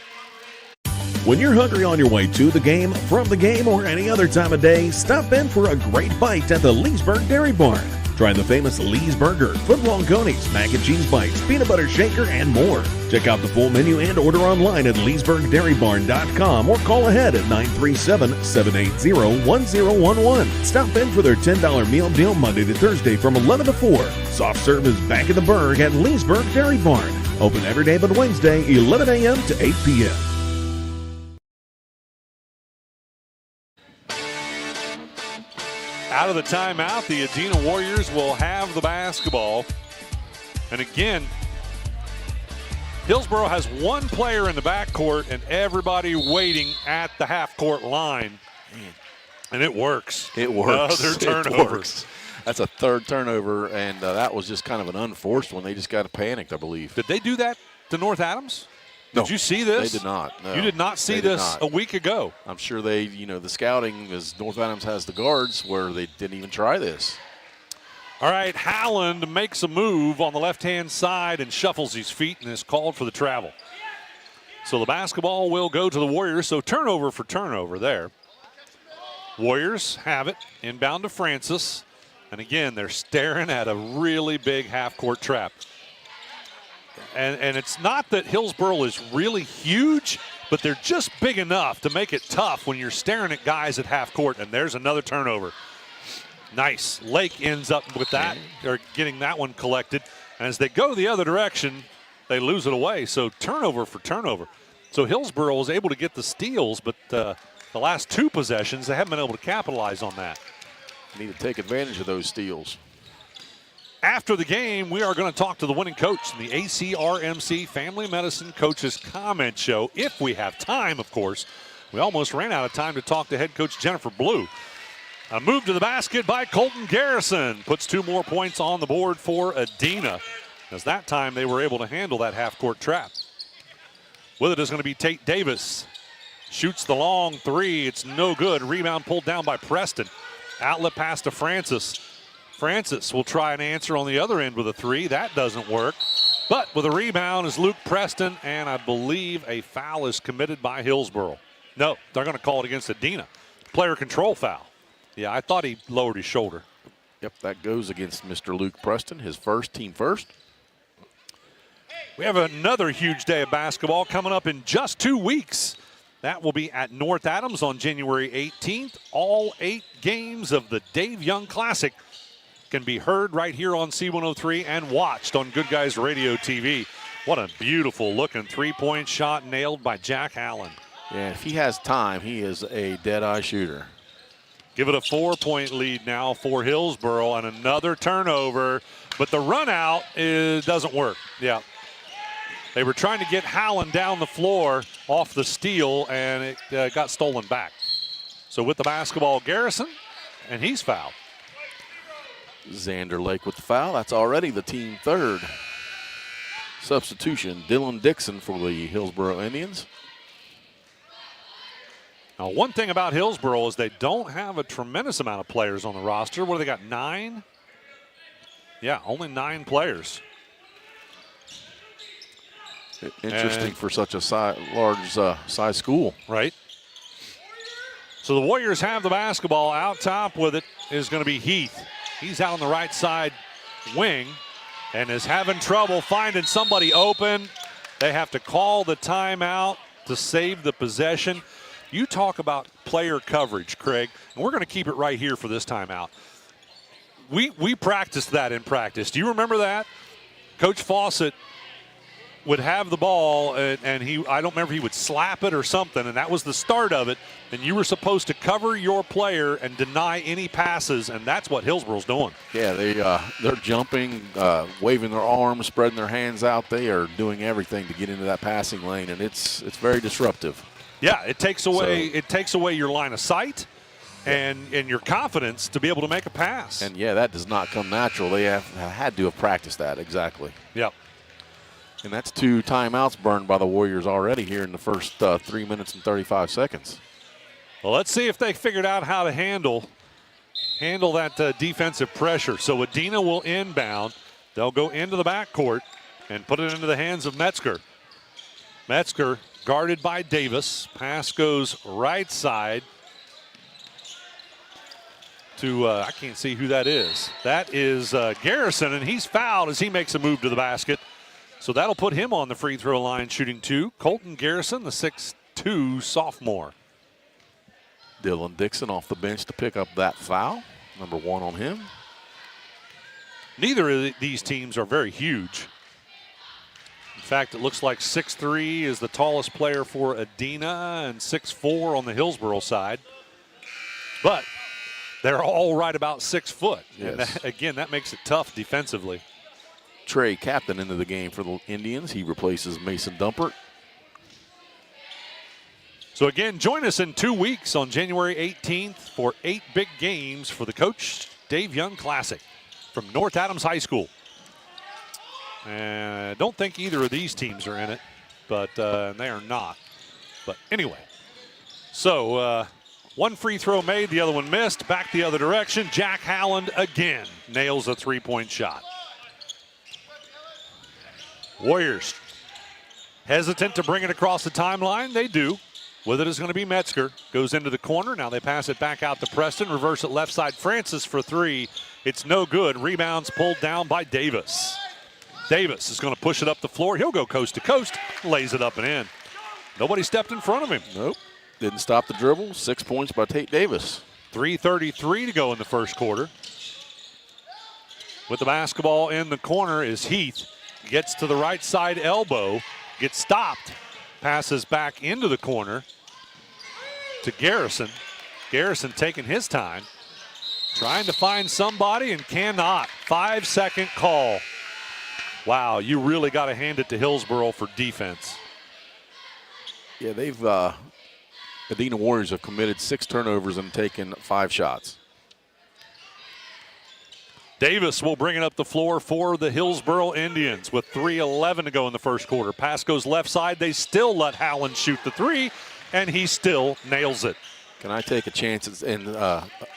When you're hungry on your way to the game, from the game, or any other time of day, stop in for a great bite at the Leesburg Dairy Barn. Try the famous Lee's Burger, foot long conies, mac and cheese bites, peanut butter shaker, and more. Check out the full menu and order online at leesburgdairybarn.com or call ahead at 937-780-1011. Stop in for their $10 meal deal Monday to Thursday from 11 to 4. Soft serve is back in the Berg at Leesburg Dairy Barn. Open every day but Wednesday, 11 a.m. to 8 p.m. Out of the timeout, the Adina Warriors will have the basketball. And again, Hillsboro has one player in the backcourt and everybody waiting at the half-court line. And it works. It works. Another turnover. It works. That's a third turnover, and that was just kind of an unforced one. They just got panicked, I believe. Did they do that to North Adams? No, did you see this? They did not. No, you did not see this a week ago. I'm sure they, the scouting is North Adams has the guards where they didn't even try this. All right, Howland makes a move on the left-hand side and shuffles his feet and is called for the travel. So the basketball will go to the Warriors, so turnover for turnover there. Warriors have it, inbound to Francis. And again, they're staring at a really big half-court trap. And it's not that Hillsboro is really huge, but they're just big enough to make it tough when you're staring at guys at half court. And there's another turnover. Nice. Lake ends up with that, or getting that one collected. And as they go the other direction, they lose it away. So turnover for turnover. So Hillsboro was able to get the steals, but the last two possessions, they haven't been able to capitalize on that. Need to take advantage of those steals. After the game, we are going to talk to the winning coach in the ACRMC Family Medicine Coaches Comment Show, if we have time, of course. We almost ran out of time to talk to head coach Jennifer Blue. A move to the basket by Colton Garrison puts 2 more points on the board for Adina, as that time they were able to handle that half-court trap. With it is going to be Tate Davis. Shoots the long 3. It's no good. Rebound pulled down by Preston. Outlet pass to Francis. Francis will try and answer on the other end with a 3. That doesn't work. But with a rebound is Luke Preston, and I believe a foul is committed by Hillsboro. No, they're going to call it against Adina. Player control foul. Yeah, I thought he lowered his shoulder. Yep, that goes against Mr. Luke Preston, his first, team first. We have another huge day of basketball coming up in just 2 weeks. That will be at North Adams on January 18th. All 8 games of the Dave Young Classic can be heard right here on C103 and watched on Good Guys Radio TV. What a beautiful looking three-point shot nailed by Jack Allen. Yeah, if he has time, he is a dead-eye shooter. Give it a 4-point lead now for Hillsboro and another turnover, but the run out doesn't work. Yeah. They were trying to get Howland down the floor off the steal, and it got stolen back. So with the basketball, Garrison, and he's fouled. Xander Lake with the foul. That's already the team third. Substitution, Dylan Dixon for the Hillsboro Indians. Now, one thing about Hillsboro is they don't have a tremendous amount of players on the roster. What do they got, 9? Yeah, only 9 players. Interesting for such a large size school. Right. So the Warriors have the basketball. Out top with it is going to be Heath. He's out on the right side wing and is having trouble finding somebody open. They have to call the timeout to save the possession. You talk about player coverage, Craig, and we're going to keep it right here for this timeout. We practiced that in practice. Do you remember that? Coach Fawcett would have the ball, and I don't remember, he would slap it or something, and that was the start of it. And you were supposed to cover your player and deny any passes, and that's what Hillsboro's doing. Yeah, they're jumping, waving their arms, spreading their hands out. They are doing everything to get into that passing lane, and it's very disruptive. Yeah, it takes away your line of sight and your confidence to be able to make a pass. And yeah, that does not come natural. They had to have practiced that exactly. Yep. And that's 2 timeouts burned by the Warriors already here in the first 3 minutes and 35 seconds. Well, let's see if they figured out how to handle that defensive pressure. So Adina will inbound. They'll go into the backcourt and put it into the hands of Metzger. Metzger guarded by Davis. Pass goes right side to, I can't see who that is. That is Garrison, and he's fouled as he makes a move to the basket. So that'll put him on the free throw line shooting 2. Colton Garrison, the 6'2" sophomore. Dylan Dixon off the bench to pick up that foul. Number 1 on him. Neither of these teams are very huge. In fact, it looks like 6'3" is the tallest player for Adina and 6'4" on the Hillsboro side. But they're all right about 6 foot. Yes. And that makes it tough defensively. Trey Captain into the game for the Indians. He replaces Mason Dumpert. So again, join us in 2 weeks on January 18th for 8 big games for the Coach Dave Young Classic from North Adams High School. And I don't think either of these teams are in it, but they are not. But anyway, so one free throw made, the other one missed. Back the other direction. Jack Howland again nails a 3-point shot. Warriors hesitant to bring it across the timeline. They do. With it is going to be Metzger. Goes into the corner. Now they pass it back out to Preston. Reverse it left side. Francis for 3. It's no good. Rebounds pulled down by Davis. Davis is going to push it up the floor. He'll go coast to coast. Lays it up and in. Nobody stepped in front of him. Nope. Didn't stop the dribble. 6 points by Tate Davis. 3:33 to go in the first quarter. With the basketball in the corner is Heath. Gets to the right side elbow. Gets stopped. Passes back into the corner to Garrison. Garrison taking his time. Trying to find somebody and cannot. 5-second call. Wow, you really got to hand it to Hillsboro for defense. Yeah, Adina Warriors have committed 6 turnovers and taken 5 shots. Davis will bring it up the floor for the Hillsboro Indians with 3:11 to go in the first quarter. Pass goes left side. They still let Howland shoot the 3, and he still nails it. Can I take a chance and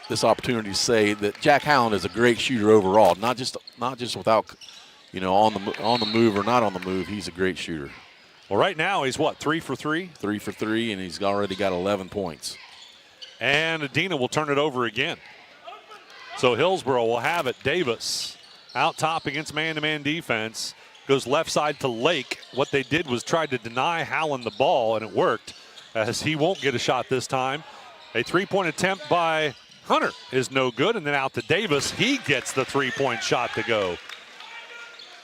this opportunity to say that Jack Howland is a great shooter overall, not just without, on the move or not on the move. He's a great shooter. Well, right now he's what, 3 for 3? 3 for 3, and he's already got 11 points. And Adina will turn it over again. So Hillsboro will have it. Davis out top against man-to-man defense. Goes left side to Lake. What they did was try to deny Howland the ball, and it worked, as he won't get a shot this time. A three-point attempt by Hunter is no good, and then out to Davis. He gets the three-point shot to go.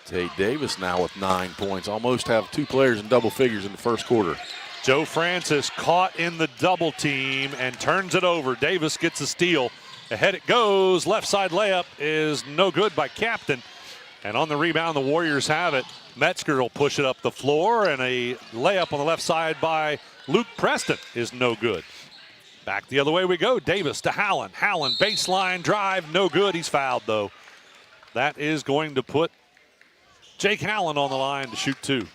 Tate Davis now with 9 points. Almost have 2 players in double figures in the first quarter. Joe Francis caught in the double team and turns it over. Davis gets a steal. Ahead it goes. Left side layup is no good by Captain. And on the rebound, the Warriors have it. Metzger will push it up the floor, and a layup on the left side by Luke Preston is no good. Back the other way we go. Davis to Howland. Howland baseline drive, no good. He's fouled, though. That is going to put Jake Howland on the line to shoot 2.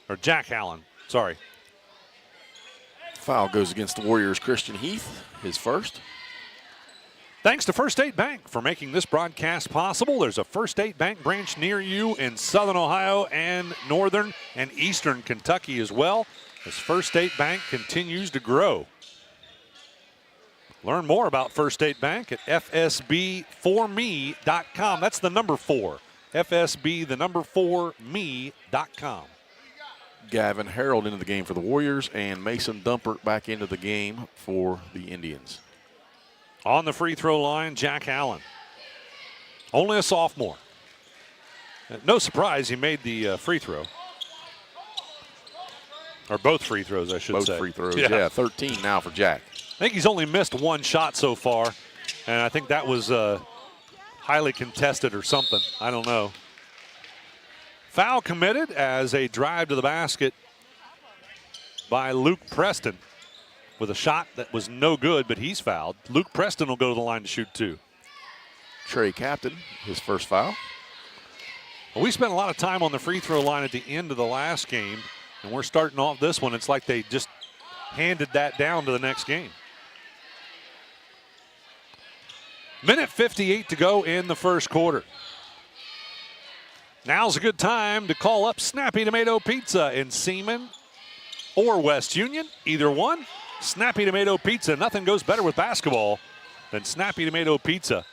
Or Jack Howland, sorry. Foul goes against the Warriors. Christian Heath, his first. Thanks to First State Bank for making this broadcast possible. There's a First State Bank branch near you in Southern Ohio and Northern and Eastern Kentucky as well, as First State Bank continues to grow. Learn more about First State Bank at fsb4me.com. That's the number 4. FSB4me.com. Gavin Harold into the game for the Warriors, and Mason Dumpert back into the game for the Indians. On the free throw line, Jack Allen. Only a sophomore. No surprise he made the free throw. Or both free throws, I should say. Both free throws, yeah. 13 now for Jack. I think he's only missed 1 shot so far, and I think that was highly contested or something. I don't know. Foul committed as a drive to the basket by Luke Preston with a shot that was no good, but he's fouled. Luke Preston will go to the line to shoot 2. Trey Captain, his first foul. Well, we spent a lot of time on the free throw line at the end of the last game, and we're starting off this one. It's like they just handed that down to the next game. Minute 58 to go in the first quarter. Now's a good time to call up Snappy Tomato Pizza in Seaman or West Union, either one. Snappy Tomato Pizza. Nothing goes better with basketball than Snappy Tomato Pizza.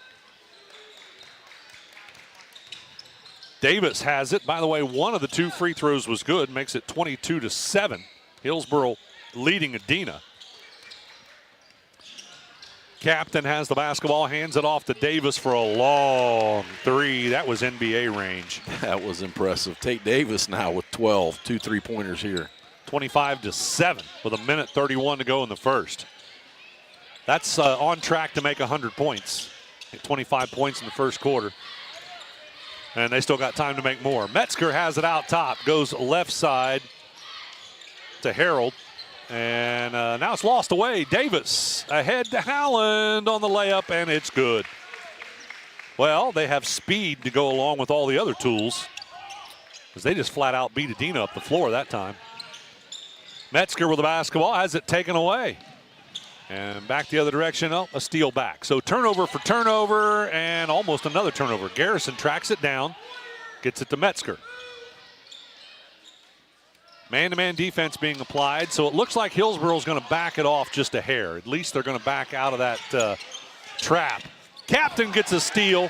Davis has it. By the way, one of the 2 free throws was good, makes it 22-7. Hillsboro leading Adina. Captain has the basketball, hands it off to Davis for a long 3. That was NBA range. That was impressive. Tate Davis now with 12, 2 3-pointers here. 25-7 with 1:31 to go in the first. That's on track to make 100 points. 25 points in the first quarter. And they still got time to make more. Metzger has it out top, goes left side to Harold. And now it's lost away. Davis ahead to Howland on the layup, and it's good. Well, they have speed to go along with all the other tools, because they just flat out beat Adina up the floor that time. Metzger with the basketball, has it taken away. And back the other direction, a steal back. So turnover for turnover, and almost another turnover. Garrison tracks it down, gets it to Metzger. Man-to-man defense being applied, so it looks like Hillsboro's going to back it off just a hair. At least they're going to back out of that trap. Captain gets a steal,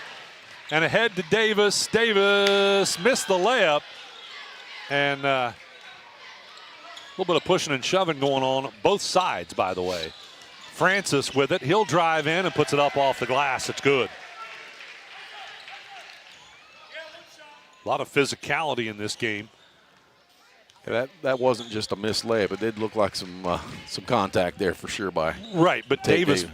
and ahead to Davis. Davis missed the layup, and a little bit of pushing and shoving going on both sides, by the way. Francis with it. He'll drive in and puts it up off the glass. It's good. A lot of physicality in this game. That wasn't just a missed layup. It did look like some contact there for sure by right, but Davis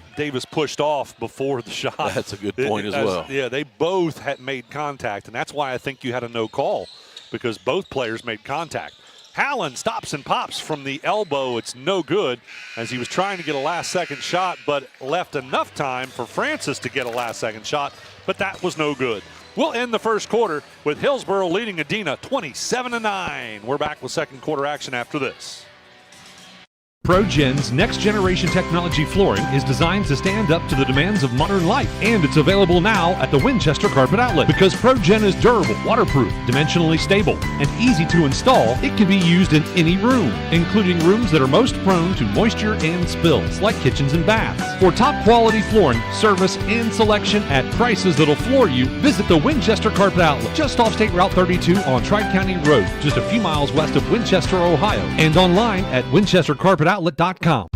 pushed off before the shot. That's a good point as well. Yeah, they both had made contact, and that's why I think you had a no call, because both players made contact. Howland stops and pops from the elbow. It's no good, as he was trying to get a last-second shot, but left enough time for Francis to get a last-second shot, but that was no good. We'll end the first quarter with Hillsboro leading Adina 27-9. We're back with second quarter action after this. ProGen's next-generation technology flooring is designed to stand up to the demands of modern life, and it's available now at the Winchester Carpet Outlet. Because ProGen is durable, waterproof, dimensionally stable, and easy to install, it can be used in any room, including rooms that are most prone to moisture and spills, like kitchens and baths. For top-quality flooring, service, and selection at prices that'll floor you, visit the Winchester Carpet Outlet, just off State Route 32 on Tri-County Road, just a few miles west of Winchester, Ohio, and online at winchestercarpetoutlet.com. I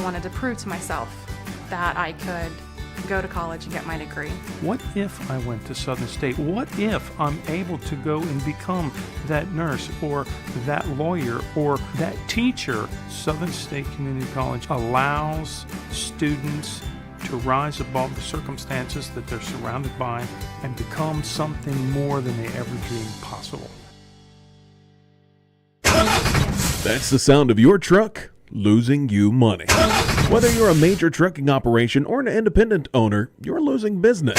wanted to prove to myself that I could go to college and get my degree. What if I went to Southern State? What if I'm able to go and become that nurse or that lawyer or that teacher? Southern State Community College allows students to rise above the circumstances that they're surrounded by and become something more than they ever dreamed possible. That's the sound of your truck losing you money. Whether you're a major trucking operation or an independent owner, you're losing business.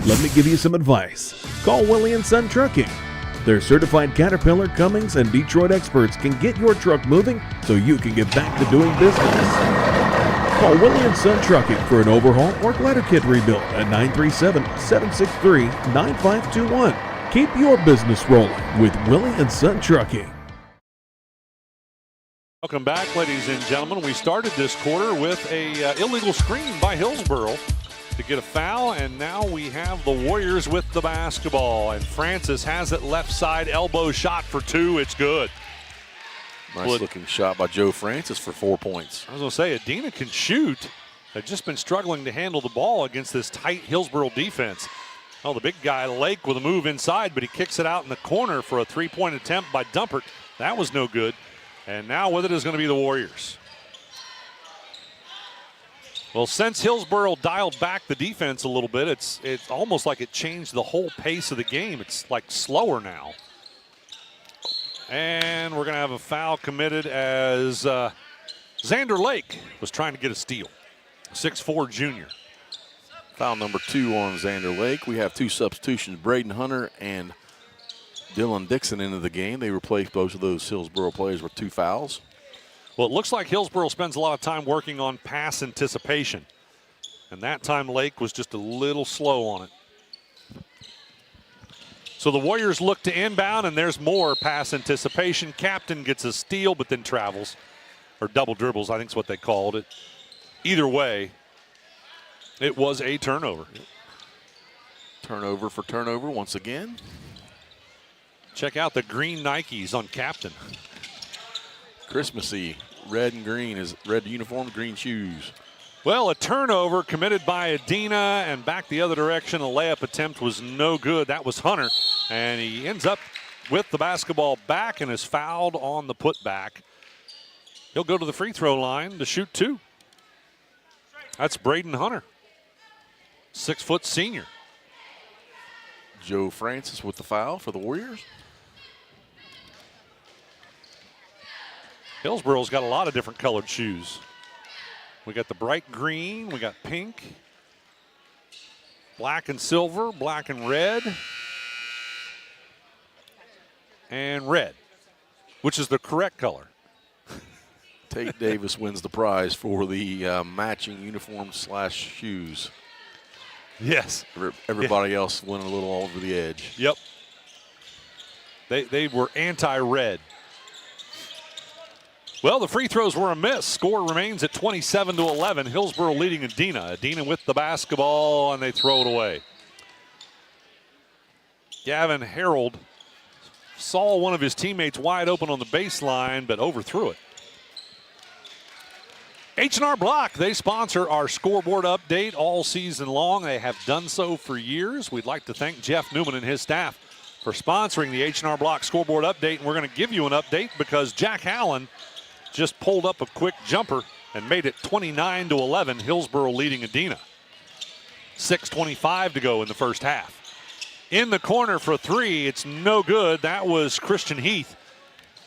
Let me give you some advice. Call Willie & Son Trucking. Their certified Caterpillar, Cummins, and Detroit experts can get your truck moving so you can get back to doing business. Call Willie & Son Trucking for an overhaul or glider kit rebuild at 937-763-9521. Keep your business rolling with Willie & Son Trucking. Welcome back, ladies and gentlemen. We started this quarter with a illegal screen by Hillsboro to get a foul, and now we have the Warriors with the basketball. And Francis has it left side, elbow shot for two. It's good. Nice looking shot by Joe Francis for 4 points. I was going to say, Adina can shoot. They've just been struggling to handle the ball against this tight Hillsboro defense. Oh, the big guy, Lake, with a move inside, but he kicks it out in the corner for a three-point attempt by Dumpert. That was no good. And now with it is going to be the Warriors. Well, since Hillsboro dialed back the defense a little bit, it's almost like it changed the whole pace of the game. It's like slower now. And we're going to have a foul committed as Xander Lake was trying to get a steal. 6'4" junior. Foul number 2 on Xander Lake. We have 2 substitutions, Braden Hunter and Dylan Dixon into the game. They replaced both of those Hillsboro players with 2 fouls. Well, it looks like Hillsboro spends a lot of time working on pass anticipation. And that time Lake was just a little slow on it. So the Warriors look to inbound, and there's more pass anticipation. Captain gets a steal, but then travels. Or double dribbles, I think is what they called it. Either way, it was a turnover. Turnover for turnover once again. Check out the green Nikes on Captain. Christmassy, red and green, is red uniform, green shoes. Well, a turnover committed by Adina, and back the other direction. A layup attempt was no good. That was Hunter, and he ends up with the basketball back and is fouled on the putback. He'll go to the free throw line to shoot 2. That's Braden Hunter, 6-foot senior. Joe Francis with the foul for the Warriors. Hillsboro's got a lot of different colored shoes. We got the bright green, we got pink, black and silver, black and red, which is the correct color. Tate Davis wins the prize for the matching uniform / shoes. Yes. Everybody else went a little over the edge. Yep. They were anti-red. Well, the free throws were a miss. Score remains at 27-11. Hillsboro leading Adina. Adina with the basketball, and they throw it away. Gavin Harold saw one of his teammates wide open on the baseline, but overthrew it. H&R Block, they sponsor our scoreboard update all season long. They have done so for years. We'd like to thank Jeff Newman and his staff for sponsoring the H&R Block scoreboard update. And we're going to give you an update because Jack Allen just pulled up a quick jumper and made it 29-11, Hillsboro leading Adina. 6:25 to go in the first half. In the corner for 3, it's no good. That was Christian Heath.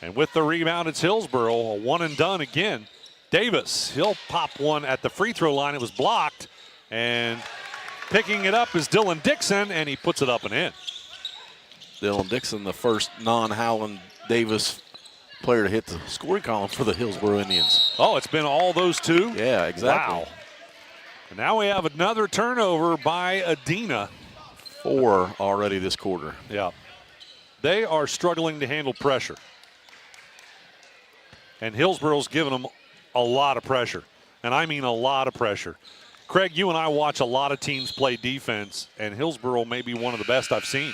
And with the rebound, it's Hillsboro, a one and done again. Davis, he'll pop one at the free throw line. It was blocked, and picking it up is Dylan Dixon, and he puts it up and in. Dylan Dixon, the first non-Howland Davis player to hit the scoring column for the Hillsboro Indians. Oh, it's been all those two? Yeah, exactly. Wow. And now we have another turnover by Adina. 4 already this quarter. Yeah. They are struggling to handle pressure. And Hillsboro's given them a lot of pressure. And I mean a lot of pressure. Craig, you and I watch a lot of teams play defense, and Hillsboro may be one of the best I've seen.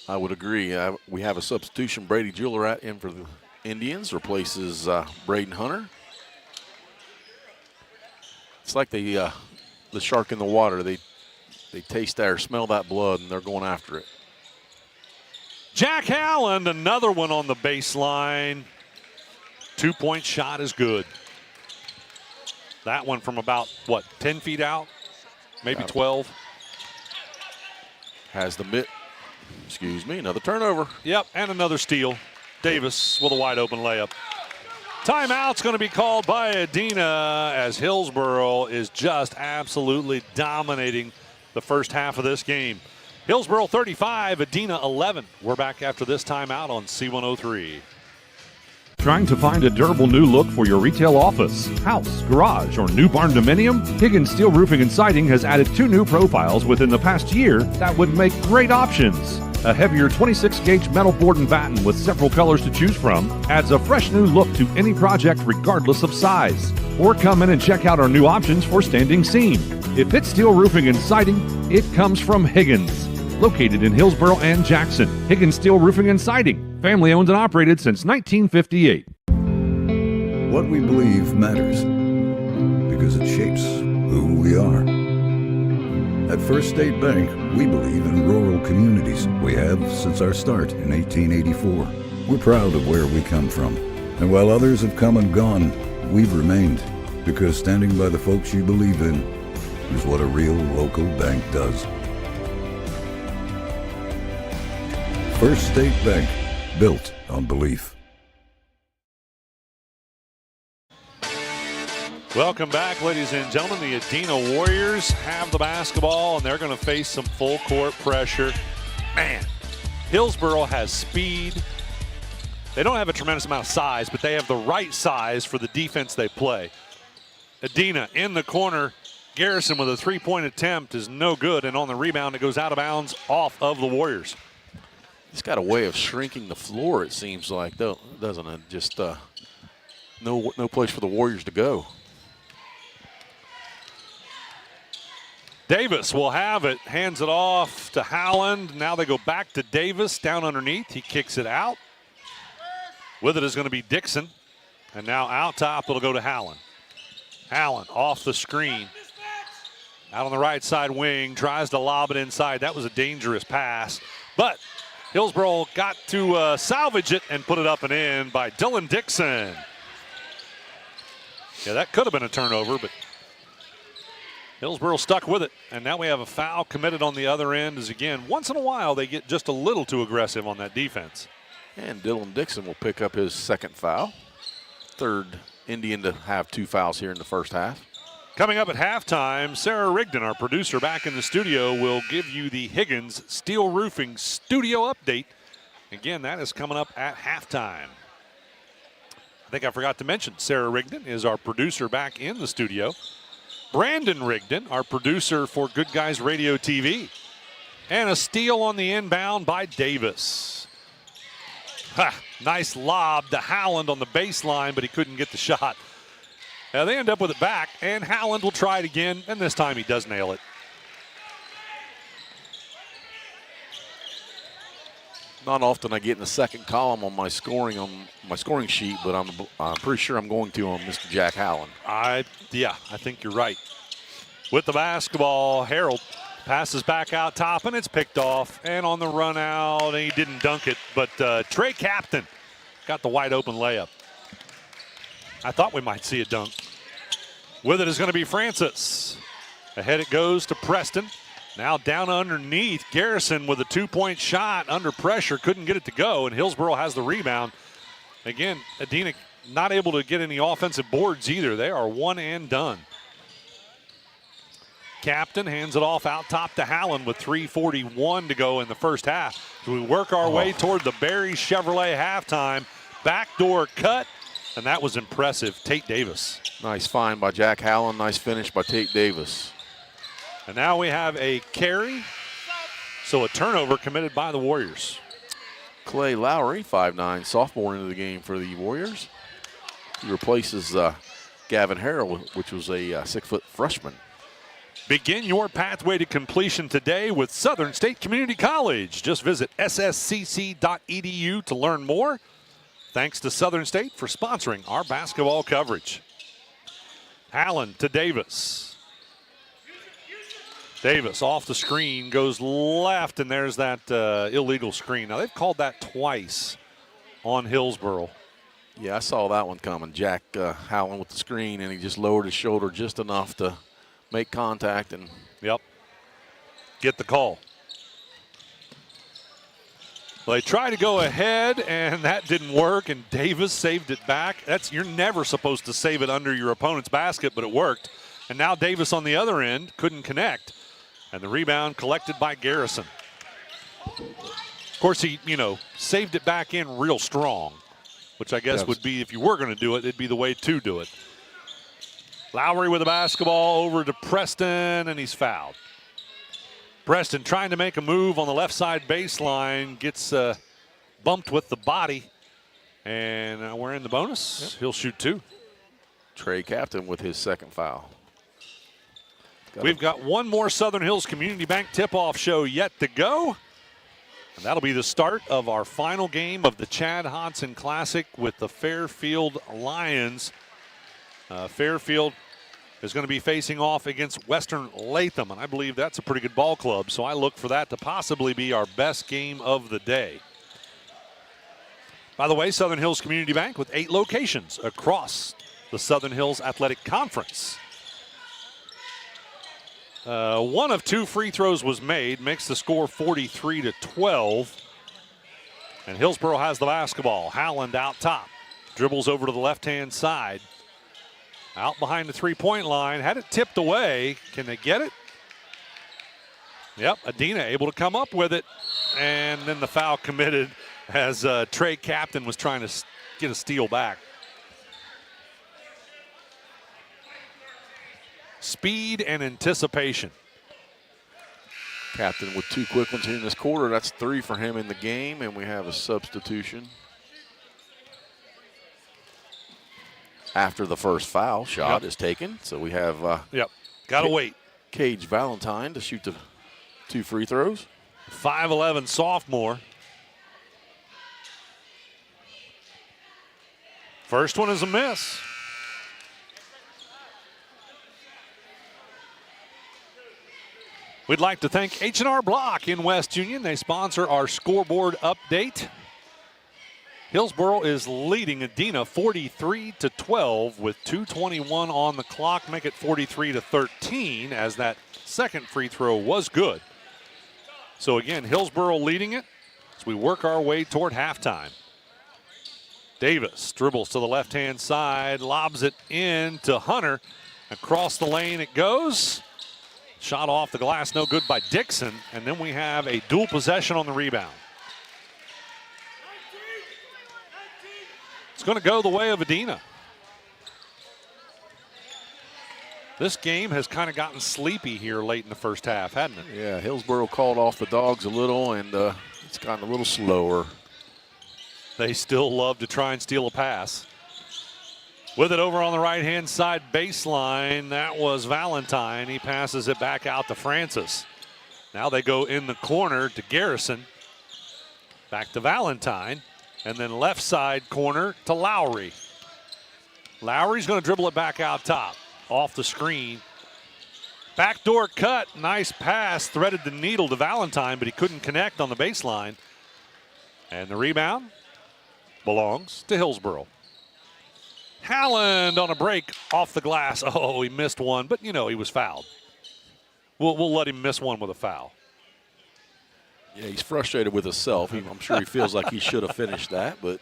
I would agree. We have a substitution. Brady Juillerat in for the Indians, replaces Braden Hunter. It's like the shark in the water. They taste that or smell that blood, and they're going after it. Jack Howland, another one on the baseline. 2-point shot is good. That one from about, 10 feet out? Maybe 12. Has the another turnover. Yep, and another steal. Davis with a wide open layup. Timeout's going to be called by Adina as Hillsboro is just absolutely dominating the first half of this game. Hillsboro 35, Adina 11. We're back after this timeout on C103. Trying to find a durable new look for your retail office, house, garage, or new barn dominium? Higgins Steel Roofing and Siding has added 2 new profiles within the past year that would make great options. A heavier 26-gauge metal board and batten with several colors to choose from adds a fresh new look to any project regardless of size. Or come in and check out our new options for standing seam. If it's steel roofing and siding, it comes from Higgins. Located in Hillsboro and Jackson, Higgins Steel Roofing and Siding, family owned and operated since 1958. What we believe matters because it shapes who we are. At First State Bank, we believe in rural communities. We have since our start in 1884. We're proud of where we come from. And while others have come and gone, we've remained because standing by the folks you believe in is what a real local bank does. First State Bank, built on belief. Welcome back, ladies and gentlemen. The Adina Warriors have the basketball, and they're going to face some full court pressure. Man, Hillsboro has speed. They don't have a tremendous amount of size, but they have the right size for the defense they play. Adina in the corner. Garrison with a 3-point attempt is no good, and on the rebound, it goes out of bounds off of the Warriors. He's got a way of shrinking the floor, it seems like, though, doesn't it? Just no place for the Warriors to go. Davis will have it, hands it off to Howland. Now they go back to Davis down underneath. He kicks it out. With it is going to be Dixon. And now out top, it'll go to Howland. Howland off the screen. Out on the right side wing, tries to lob it inside. That was a dangerous pass. But Hillsboro got to salvage it and put it up and in by Dylan Dixon. Yeah, that could have been a turnover, but Hillsboro stuck with it. And now we have a foul committed on the other end as, again, once in a while they get just a little too aggressive on that defense. And Dylan Dixon will pick up his second foul. Third Indian to have 2 fouls here in the first half. Coming up at halftime, Sarah Rigdon, our producer back in the studio, will give you the Higgins Steel Roofing studio update. Again, that is coming up at halftime. I think I forgot to mention Sarah Rigdon is our producer back in the studio. Brandon Rigdon, our producer for Good Guys Radio TV. And a steal on the inbound by Davis. Nice lob to Howland on the baseline, but he couldn't get the shot. Now they end up with it back, and Howland will try it again, and this time he does nail it. Not often I get in the second column on my scoring sheet, but I'm pretty sure I'm going to on Mr. Jack Howland. I think you're right. With the basketball, Harold passes back out top, and it's picked off. And on the run out, and he didn't dunk it, but Trey Captain got the wide open layup. I thought we might see a dunk. With it is going to be Francis. Ahead it goes to Preston. Now down underneath. Garrison with a 2-point shot under pressure. Couldn't get it to go, and Hillsboro has the rebound. Again, Adina not able to get any offensive boards either. They are one and done. Captain hands it off out top to Hallen with 3:41 to go in the first half. So we work our way toward the Barry Chevrolet halftime. Backdoor cut, and that was impressive. Tate Davis. Nice find by Jack Hallen. Nice finish by Tate Davis. And now we have a carry, so a turnover committed by the Warriors. Clay Lowry, 5'9", sophomore into the game for the Warriors. He replaces Gavin Harrell, which was a 6-foot freshman. Begin your pathway to completion today with Southern State Community College. Just visit sscc.edu to learn more. Thanks to Southern State for sponsoring our basketball coverage. Hallen to Davis. Davis off the screen, goes left, and there's that illegal screen. Now, they've called that twice on Hillsboro. Yeah, I saw that one coming. Jack Hallen with the screen, and he just lowered his shoulder just enough to make contact. And yep, get the call. Well, they tried to go ahead, and that didn't work, and Davis saved it back. You're never supposed to save it under your opponent's basket, but it worked. And now Davis on the other end couldn't connect, and the rebound collected by Garrison. Of course, he, saved it back in real strong, which I guess would be, if you were going to do it, it'd be the way to do it. Lowry with the basketball over to Preston, and he's fouled. Preston trying to make a move on the left side baseline, gets bumped with the body, and we're in the bonus. Yep. He'll shoot 2. Trey Captain with his second foul. We've got one more Southern Hills Community Bank tip-off show yet to go. And that'll be the start of our final game of the Chad Hodson Classic with the Fairfield Lions. Fairfield is going to be facing off against Western Latham, and I believe that's a pretty good ball club, so I look for that to possibly be our best game of the day. By the way, Southern Hills Community Bank with 8 locations across the Southern Hills Athletic Conference. 1 of 2 free throws was made, makes the score 43-12. And Hillsboro has the basketball. Howland out top, dribbles over to the left-hand side. Out behind the three-point line, had it tipped away. Can they get it? Yep, Adina able to come up with it. And then the foul committed as Trey Captain was trying to get a steal back. Speed and anticipation. Captain with 2 quick ones here in this quarter. That's 3 for him in the game, and we have a substitution. After the first foul shot is taken, so we have gotta wait. Cage Valentine to shoot the 2 free throws. 5'11" sophomore. First one is a miss. We'd like to thank H&R Block in West Union. They sponsor our scoreboard update. Hillsboro is leading Adina 43-12 with 2:21 on the clock. Make it 43-13 as that second free throw was good. So again, Hillsboro leading it as we work our way toward halftime. Davis dribbles to the left-hand side, lobs it in to Hunter. Across the lane it goes. Shot off the glass, no good by Dixon. And then we have a dual possession on the rebound. It's going to go the way of Adina. This game has kind of gotten sleepy here late in the first half, hasn't it? Yeah, Hillsboro called off the dogs a little, and it's gotten a little slower. They still love to try and steal a pass. With it over on the right-hand side baseline, that was Valentine. He passes it back out to Francis. Now they go in the corner to Garrison. Back to Valentine. And then left side corner to Lowry. Lowry's going to dribble it back out top. Off the screen. Backdoor cut. Nice pass. Threaded the needle to Valentine, but he couldn't connect on the baseline. And the rebound belongs to Hillsboro. Halland on a break off the glass. Oh, he missed one, but he was fouled. We'll let him miss one with a foul. Yeah, he's frustrated with himself. I'm sure he feels like he should have finished that, but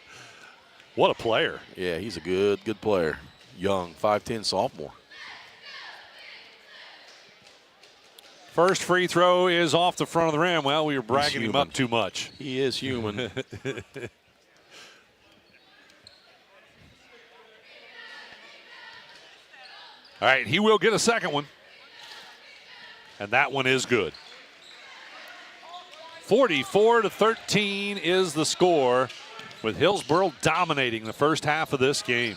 what a player. Yeah, he's a good player. Young, 5'10" sophomore. First free throw is off the front of the rim. Well, we were bragging him up too much. He is human. All right, he will get a second one. And that one is good. 44-13 is the score, with Hillsboro dominating the first half of this game.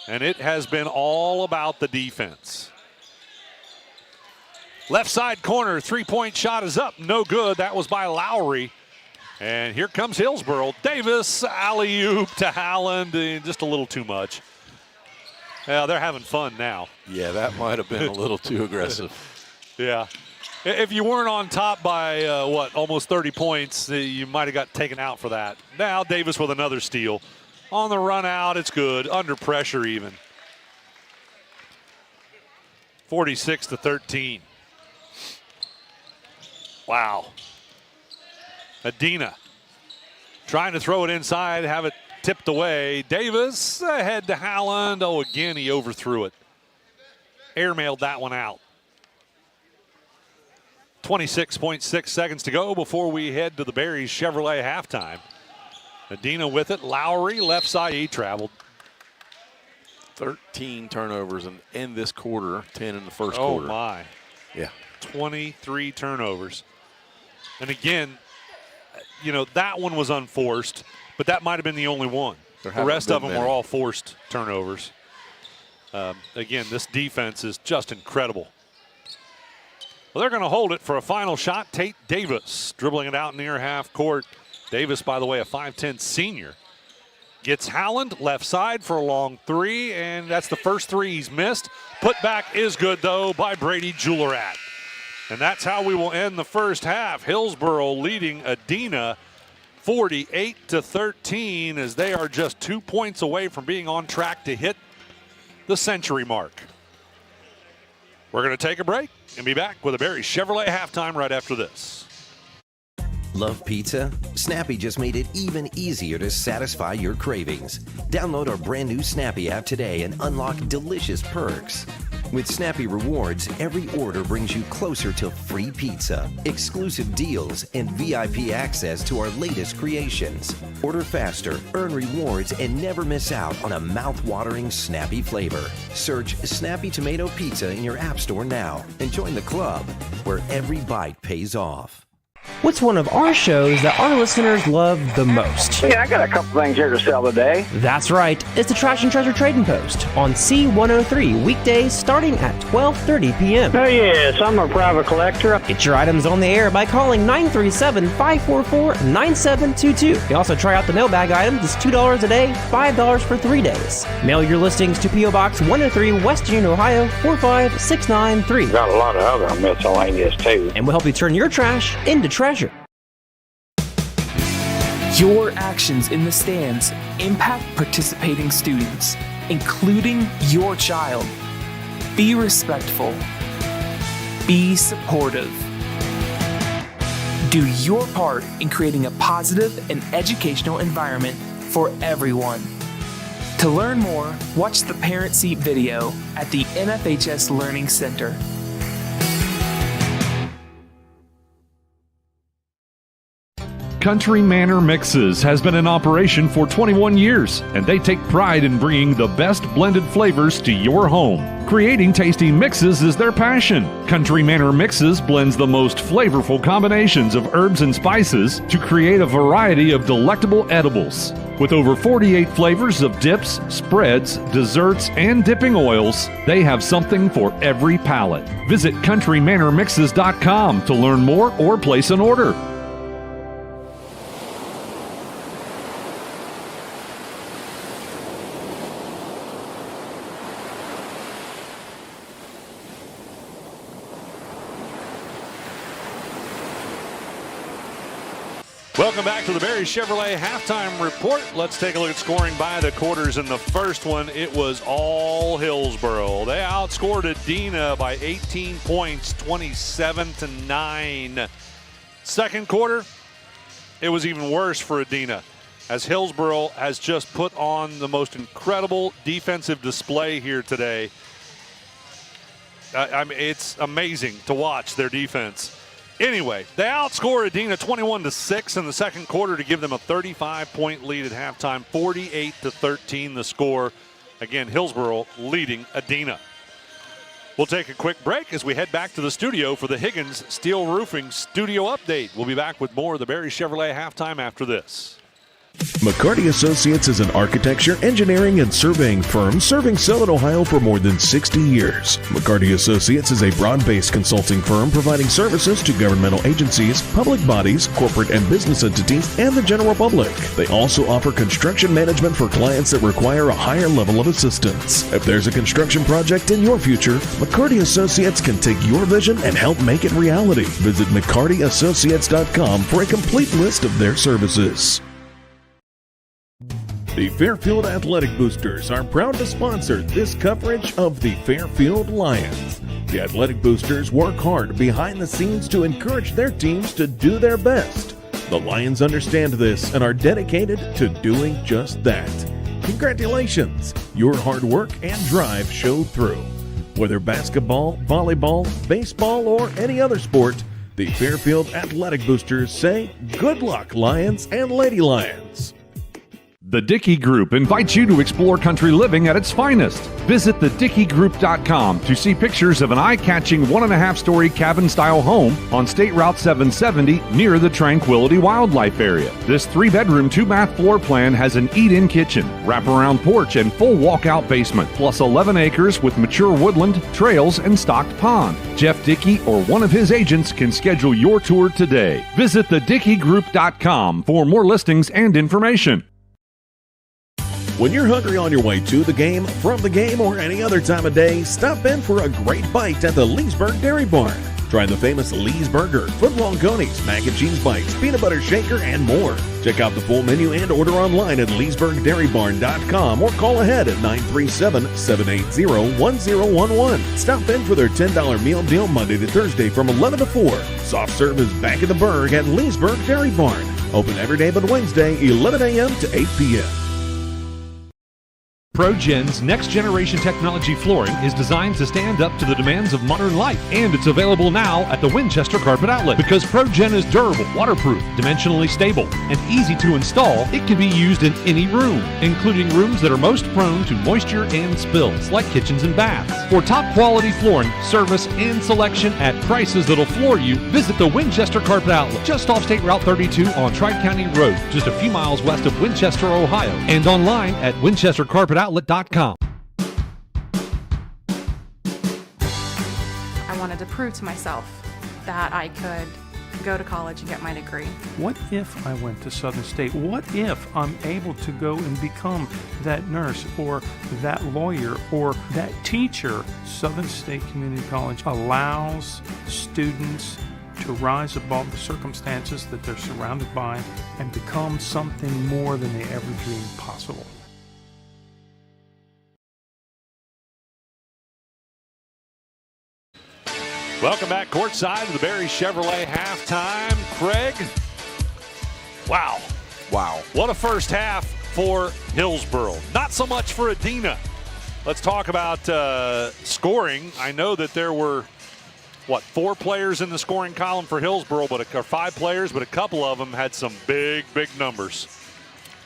And it has been all about the defense. Left side corner, three-point shot is up. No good. That was by Lowry. And here comes Hillsboro. Davis, alley-oop to Howland. Just a little too much. Yeah, they're having fun now. Yeah, that might have been a little too aggressive. Yeah. If you weren't on top by, almost 30 points, you might have got taken out for that. Now Davis with another steal. On the run out, it's good. Under pressure even. 46-13. Wow. Adina trying to throw it inside, have it tipped away. Davis ahead to Howland. Oh, again, he overthrew it. Airmailed that one out. 26.6 seconds to go before we head to the Berries Chevrolet halftime. Adina with it. Lowry, left side, he traveled. 13 turnovers in this quarter, 10 in the first quarter. Oh, my. Yeah. 23 turnovers. And again, that one was unforced, but that might have been the only one. The rest of them were all forced turnovers. Again, this defense is just incredible. Well, they're going to hold it for a final shot. Tate Davis dribbling it out near half court. Davis, by the way, a 5'10 senior. Gets Howland left side for a long three, and that's the first three he's missed. Put back is good, though, by Brady Julerat. And that's how we will end the first half. Hillsboro leading Adina 48-13 as they are just 2 points away from being on track to hit the century mark. We're going to take a break and be back with a Berry Chevrolet halftime right after this. Love pizza? Snappy just made it even easier to satisfy your cravings. Download our brand new Snappy app today and unlock delicious perks. With Snappy Rewards, every order brings you closer to free pizza, exclusive deals, and VIP access to our latest creations. Order faster, earn rewards, and never miss out on a mouth-watering Snappy flavor. Search Snappy Tomato Pizza in your app store now and join the club where every bite pays off. What's one of our shows that our listeners love the most? Yeah, I got a couple things here to sell today. That's right. It's the Trash and Treasure Trading Post on C103 weekdays starting at 12:30 p.m. Oh, yes, I'm a private collector. Get your items on the air by calling 937-544-9722. You can also try out the mailbag items. It's $2 a day, $5 for 3 days. Mail your listings to P.O. Box 103, West Union, Ohio, 45693. Got a lot of other miscellaneous, too. And we'll help you turn your trash into treasure. Your actions in the stands impact participating students, including your child. Be respectful. Be supportive. Do your part in creating a positive and educational environment for everyone. To learn more, watch the Parent Seat video at the NFHS Learning Center. Country Manor Mixes has been in operation for 21 years, and they take pride in bringing the best blended flavors to your home. Creating tasty mixes is their passion. Country Manor Mixes blends the most flavorful combinations of herbs and spices to create a variety of delectable edibles. With over 48 flavors of dips, spreads, desserts, and dipping oils, they have something for every palate. Visit countrymanormixes.com to learn more or place an order. Welcome back to the Berry Chevrolet halftime report. Let's take a look at scoring by the quarters. In the first one, it was all Hillsboro. They outscored Adina by 18 points, 27-9. Second quarter, it was even worse for Adina, as Hillsboro has just put on the most incredible defensive display here today. I mean, it's amazing to watch their defense. Anyway, they outscore Adina 21-6 in the second quarter to give them a 35-point lead at halftime, 48-13 the score. Again, Hillsboro leading Adina. We'll take a quick break as we head back to the studio for the Higgins Steel Roofing Studio Update. We'll be back with more of the Barry Chevrolet halftime after this. McCarty Associates is an architecture, engineering, and surveying firm serving Southern Ohio for more than 60 years. McCarty Associates is a broad-based consulting firm providing services to governmental agencies, public bodies, corporate and business entities, and the general public. They also offer construction management for clients that require a higher level of assistance. If there's a construction project in your future, McCarty Associates can take your vision and help make it reality. Visit McCartyAssociates.com for a complete list of their services. The Fairfield Athletic Boosters are proud to sponsor this coverage of the Fairfield Lions. The Athletic Boosters work hard behind the scenes to encourage their teams to do their best. The Lions understand this and are dedicated to doing just that. Congratulations! Your hard work and drive showed through. Whether basketball, volleyball, baseball, or any other sport, the Fairfield Athletic Boosters say, good luck, Lions and Lady Lions. The Dickey Group invites you to explore country living at its finest. Visit thedickeygroup.com to see pictures of an eye-catching 1.5-story cabin-style home on State Route 770 near the Tranquility Wildlife Area. This 3-bedroom, 2-bath floor plan has an eat-in kitchen, wraparound porch, and full walkout basement, plus 11 acres with mature woodland, trails, and stocked pond. Jeff Dickey or one of his agents can schedule your tour today. Visit thedickeygroup.com for more listings and information. When you're hungry on your way to the game, from the game, or any other time of day, stop in for a great bite at the Leesburg Dairy Barn. Try the famous Lee's Burger, footlong conies, mac and cheese bites, peanut butter shaker, and more. Check out the full menu and order online at leesburgdairybarn.com or call ahead at 937-780-1011. Stop in for their $10 meal deal Monday to Thursday from 11 to 4. Soft serve is back in the Burg at Leesburg Dairy Barn. Open every day but Wednesday, 11 a.m. to 8 p.m. ProGen's next-generation technology flooring is designed to stand up to the demands of modern life, and it's available now at the Winchester Carpet Outlet. Because ProGen is durable, waterproof, dimensionally stable, and easy to install, it can be used in any room, including rooms that are most prone to moisture and spills, like kitchens and baths. For top-quality flooring, service, and selection at prices that'll floor you, visit the Winchester Carpet Outlet, just off State Route 32 on Tri-County Road, just a few miles west of Winchester, Ohio, and online at winchestercarpetoutlet.com. I wanted to prove to myself that I could go to college and get my degree. What if I went to Southern State? What if I'm able to go and become that nurse or that lawyer or that teacher? Southern State Community College allows students to rise above the circumstances that they're surrounded by and become something more than they ever dreamed possible. Welcome back courtside to the Barry Chevrolet halftime. Craig, wow. What a first half for Hillsboro. Not so much for Adina. Let's talk about scoring. I know that there were, 4 players in the scoring column for Hillsboro, or 5 players, but a couple of them had some big numbers.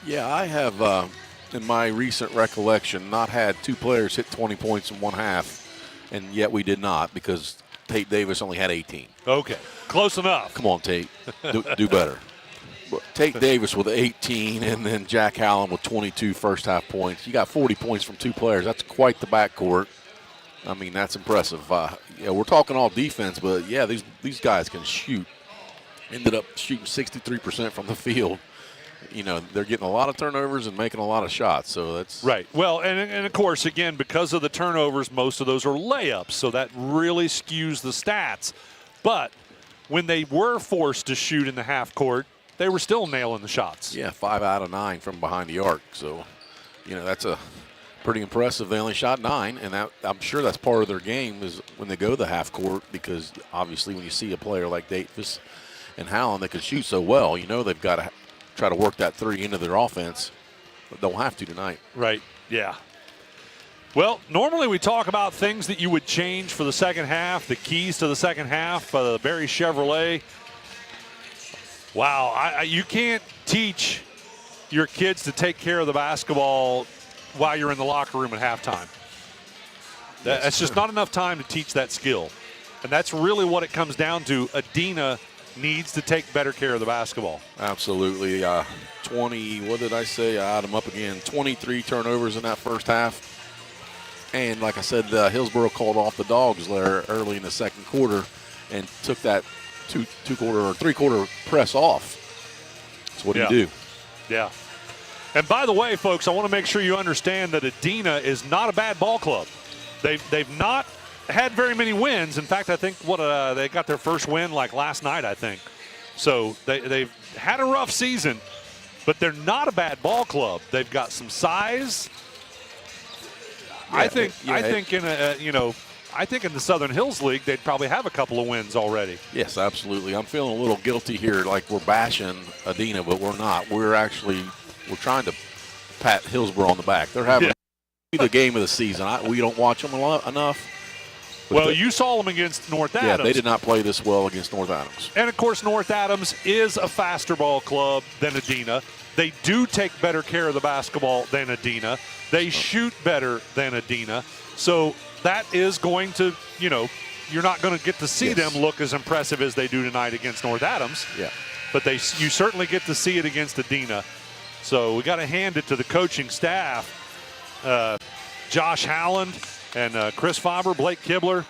Yeah, I have, in my recent recollection, not had 2 players hit 20 points in one half, and yet we did not because Tate Davis only had 18. Okay, close enough. Come on, Tate. Do better. Tate Davis with 18 and then Jack Hallam with 22 first half points. You got 40 points from 2 players. That's quite the backcourt. I mean, that's impressive. We're talking all defense, but, yeah, these guys can shoot. Ended up shooting 63% from the field. You know, they're getting a lot of turnovers and making a lot of shots, so that's right. Well, and of course, again, because of the turnovers, most of those are layups, so that really skews the stats. But when they were forced to shoot in the half court, they were still nailing the shots. Yeah, 5 out of 9 from behind the arc. So, that's a pretty impressive. They only shot 9, and I'm sure that's part of their game is when they go to the half court because obviously when you see a player like Davis and Hallam that can shoot so well, they've got to try to work that 3 into their offense, but don't have to tonight. Right, yeah. Well, normally we talk about things that you would change for the second half, the keys to the second half, the Barry Chevrolet. Wow, you can't teach your kids to take care of the basketball while you're in the locker room at halftime. That's just not enough time to teach that skill. And that's really what it comes down to. Adina needs to take better care of the basketball. Absolutely. 20, what did I say? I had them up again. 23 turnovers in that first half. And like I said, Hillsborough called off the dogs there early in the second quarter and took that two-quarter or three-quarter press off. That's what you do. Yeah. And by the way, folks, I want to make sure you understand that Adina is not a bad ball club. They've not had very many wins. In fact, I think they got their first win like last night, I think. So they've had a rough season, but they're not a bad ball club. They've got some size. Yeah, I think in the Southern Hills League they'd probably have a couple of wins already. Yes, absolutely. I'm feeling a little guilty here, like we're bashing Adina, but we're not. We're trying to pat Hillsborough on the back. They're having the game of the season. We don't watch them enough. Well, you saw them against North Adams. Yeah, they did not play this well against North Adams. And, of course, North Adams is a faster ball club than Adina. They do take better care of the basketball than Adina. They shoot better than Adina. So that is going to, you're not going to get to see them look as impressive as they do tonight against North Adams. Yeah. But you certainly get to see it against Adina. So we got to hand it to the coaching staff. Josh Howland and Chris Faber, Blake Kibler,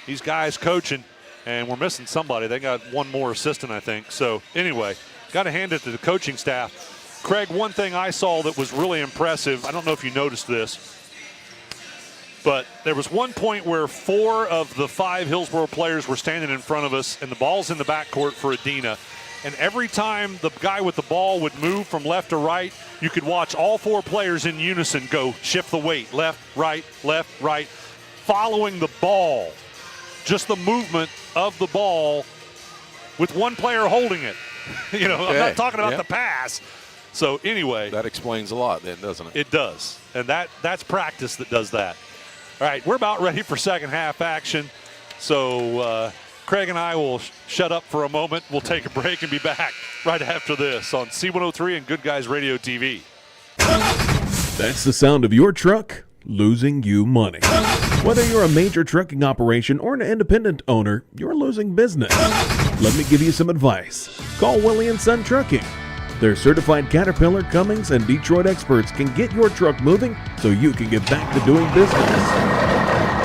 these guys coaching, and we're missing somebody. They got one more assistant, I think. So anyway, got to hand it to the coaching staff. Craig, one thing I saw that was really impressive, I don't know if you noticed this, but there was one point where 4 of the 5 Hillsborough players were standing in front of us, and the ball's in the backcourt for Adina. And every time the guy with the ball would move from left to right, you could watch all 4 players in unison go shift the weight, left, right, following the ball. Just the movement of the ball with one player holding it. I'm not talking about the pass. So anyway. That explains a lot then, doesn't it? It does. And that's practice that does that. All right, we're about ready for second half action. So Craig and I will shut up for a moment. We'll take a break and be back right after this on C103 and Good Guys Radio TV. That's the sound of your truck losing you money. Whether you're a major trucking operation or an independent owner, you're losing business. Let me give you some advice. Call Willie & Son Trucking. Their certified Caterpillar, Cummins, and Detroit experts can get your truck moving so you can get back to doing business.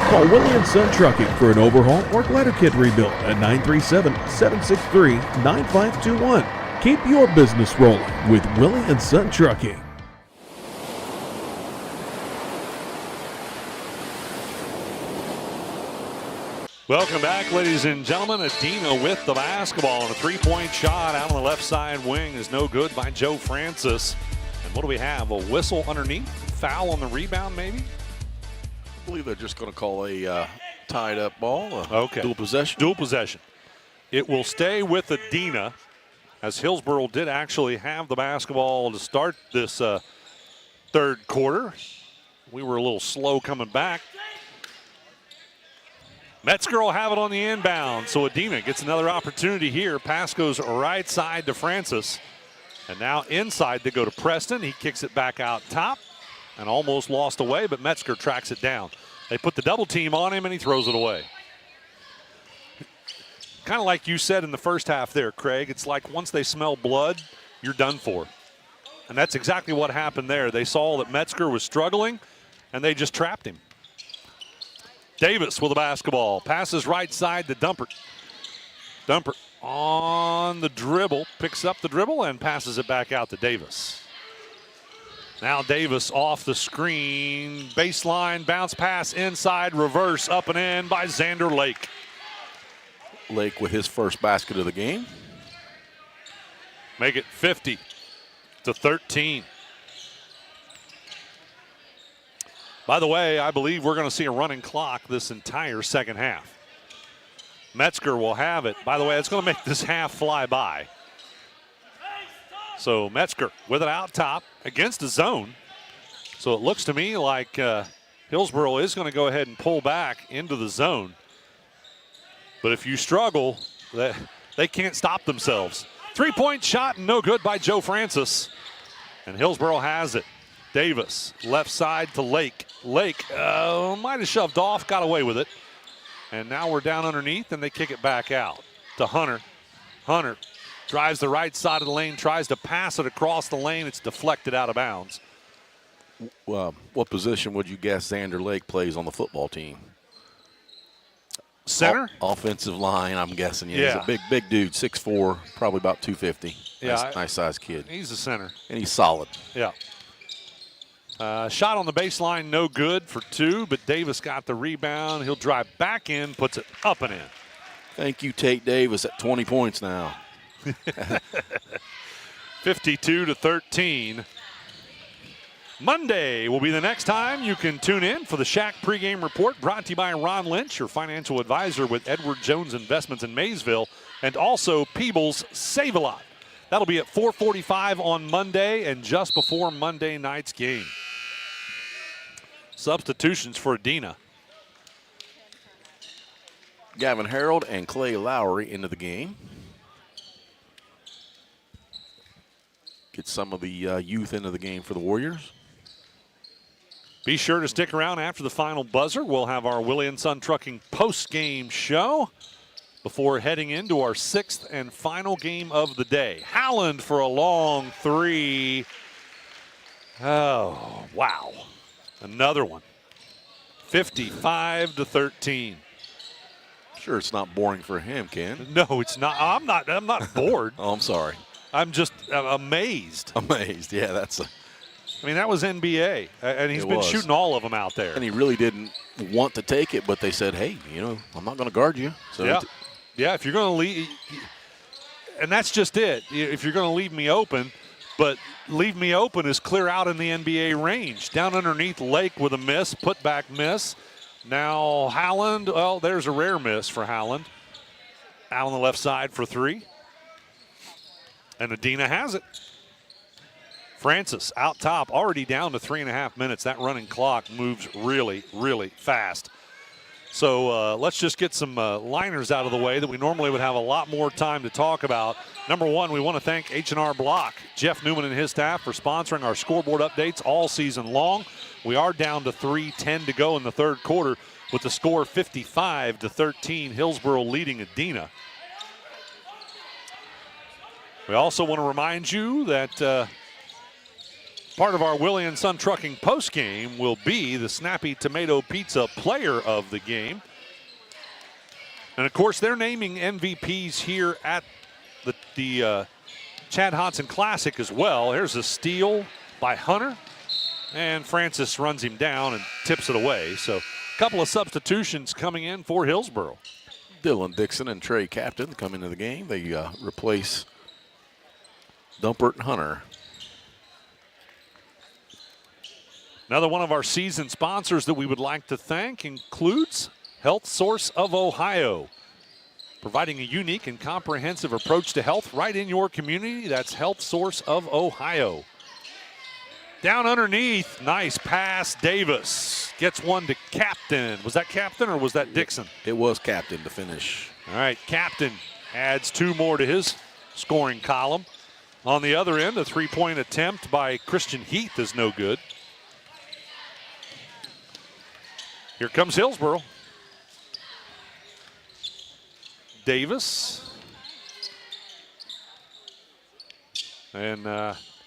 Call Willie & Son Trucking for an overhaul or glider kit rebuild at 937-763-9521. Keep your business rolling with Willie & Son Trucking. Welcome back, ladies and gentlemen. Adina with the basketball, and a three-point shot out on the left side wing is no good by Joe Francis. And what do we have? A whistle underneath? Foul on the rebound, maybe? I believe they're just going to call a tied-up ball. Okay. Dual possession. Dual possession. It will stay with Adina, as Hillsborough did actually have the basketball to start this third quarter. We were a little slow coming back. Metzger will have it on the inbound, so Adina gets another opportunity here. Pass goes right side to Francis. And now inside they go to Preston. He kicks it back out top and almost lost away, but Metzger tracks it down. They put the double team on him, and he throws it away. Kind of like you said in the first half there, Craig. It's like once they smell blood, you're done for. And that's exactly what happened there. They saw that Metzger was struggling, and they just trapped him. Davis with the basketball. Passes right side to Dumpert. Dumpert on the dribble. Picks up the dribble and passes it back out to Davis. Now Davis off the screen. Baseline, bounce pass inside, reverse, up and in by Xander Lake. Lake with his first basket of the game. Make it 50-13. By the way, I believe we're going to see a running clock this entire second half. Metzger will have it. By the way, it's going to make this half fly by. So Metzger with it out top against the zone. So it looks to me like Hillsboro is going to go ahead and pull back into the zone. But if you struggle, they can't stop themselves. 3-point shot, no good by Joe Francis. And Hillsboro has it. Davis, left side to Lake. Lake might have shoved off, got away with it. And now we're down underneath, and they kick it back out to Hunter. Hunter drives the right side of the lane, tries to pass it across the lane. It's deflected out of bounds. What position would you guess Xander Lake plays on the football team? Center? Offensive line, I'm guessing. Yeah. He's a big dude, 6'4", probably about 250. Yeah, nice size kid. He's a center. And he's solid. Yeah. Shot on the baseline, no good for 2, but Davis got the rebound. He'll drive back in, puts it up and in. Thank you, Tate Davis, at 20 points now. 52-13. Monday will be the next time you can tune in for the Shack pregame report, brought to you by Ron Lynch, your financial advisor with Edward Jones Investments in Maysville, and also Peebles Save-A-Lot. That'll be at 4:45 on Monday and just before Monday night's game. Substitutions for Adina. Gavin Harold and Clay Lowry into the game. Get some of the youth into the game for the Warriors. Be sure to stick around after the final buzzer. We'll have our Willie & Son Trucking post-game show before heading into our 6th and final game of the day. Howland for a long 3. Oh, wow. Another one. 55-13. Sure, it's not boring for him, Ken. No, it's not. I'm not bored. Oh, I'm sorry. I'm just amazed. Amazed, yeah, that's a... I mean, that was NBA, and he's been shooting all of them out there. And he really didn't want to take it, but they said, hey, I'm not going to guard you. So yeah, if you're going to leave, and that's just it. If you're going to leave me open, but leave me open is clear out in the NBA range. Down underneath Lake with a miss, put back miss. Now Howland, well, there's a rare miss for Howland. Out on the left side for 3. And Adina has it. Francis out top, already down to 3.5 minutes. That running clock moves really, really fast. So let's just get some liners out of the way that we normally would have a lot more time to talk about. Number one, we want to thank H&R Block, Jeff Newman and his staff for sponsoring our scoreboard updates all season long. We are down to 3:10 to go in the third quarter with the score 55-13, Hillsboro leading Adina. We also want to remind you that part of our Willie & Son Trucking postgame will be the Snappy Tomato Pizza player of the game. And, of course, they're naming MVPs here at the Chad Hodson Classic as well. Here's a steal by Hunter, and Francis runs him down and tips it away. So a couple of substitutions coming in for Hillsboro. Dylan Dixon and Trey Captain come into the game. They replace Dumpert and Hunter. Another one of our season sponsors that we would like to thank includes Health Source of Ohio, providing a unique and comprehensive approach to health right in your community. That's Health Source of Ohio. Down underneath, nice pass. Davis gets one to Captain. Was that Captain or was that Dixon? It was Captain to finish. All right, Captain adds 2 more to his scoring column. On the other end, a 3-point attempt by Christian Heath is no good. Here comes Hillsboro. Davis. And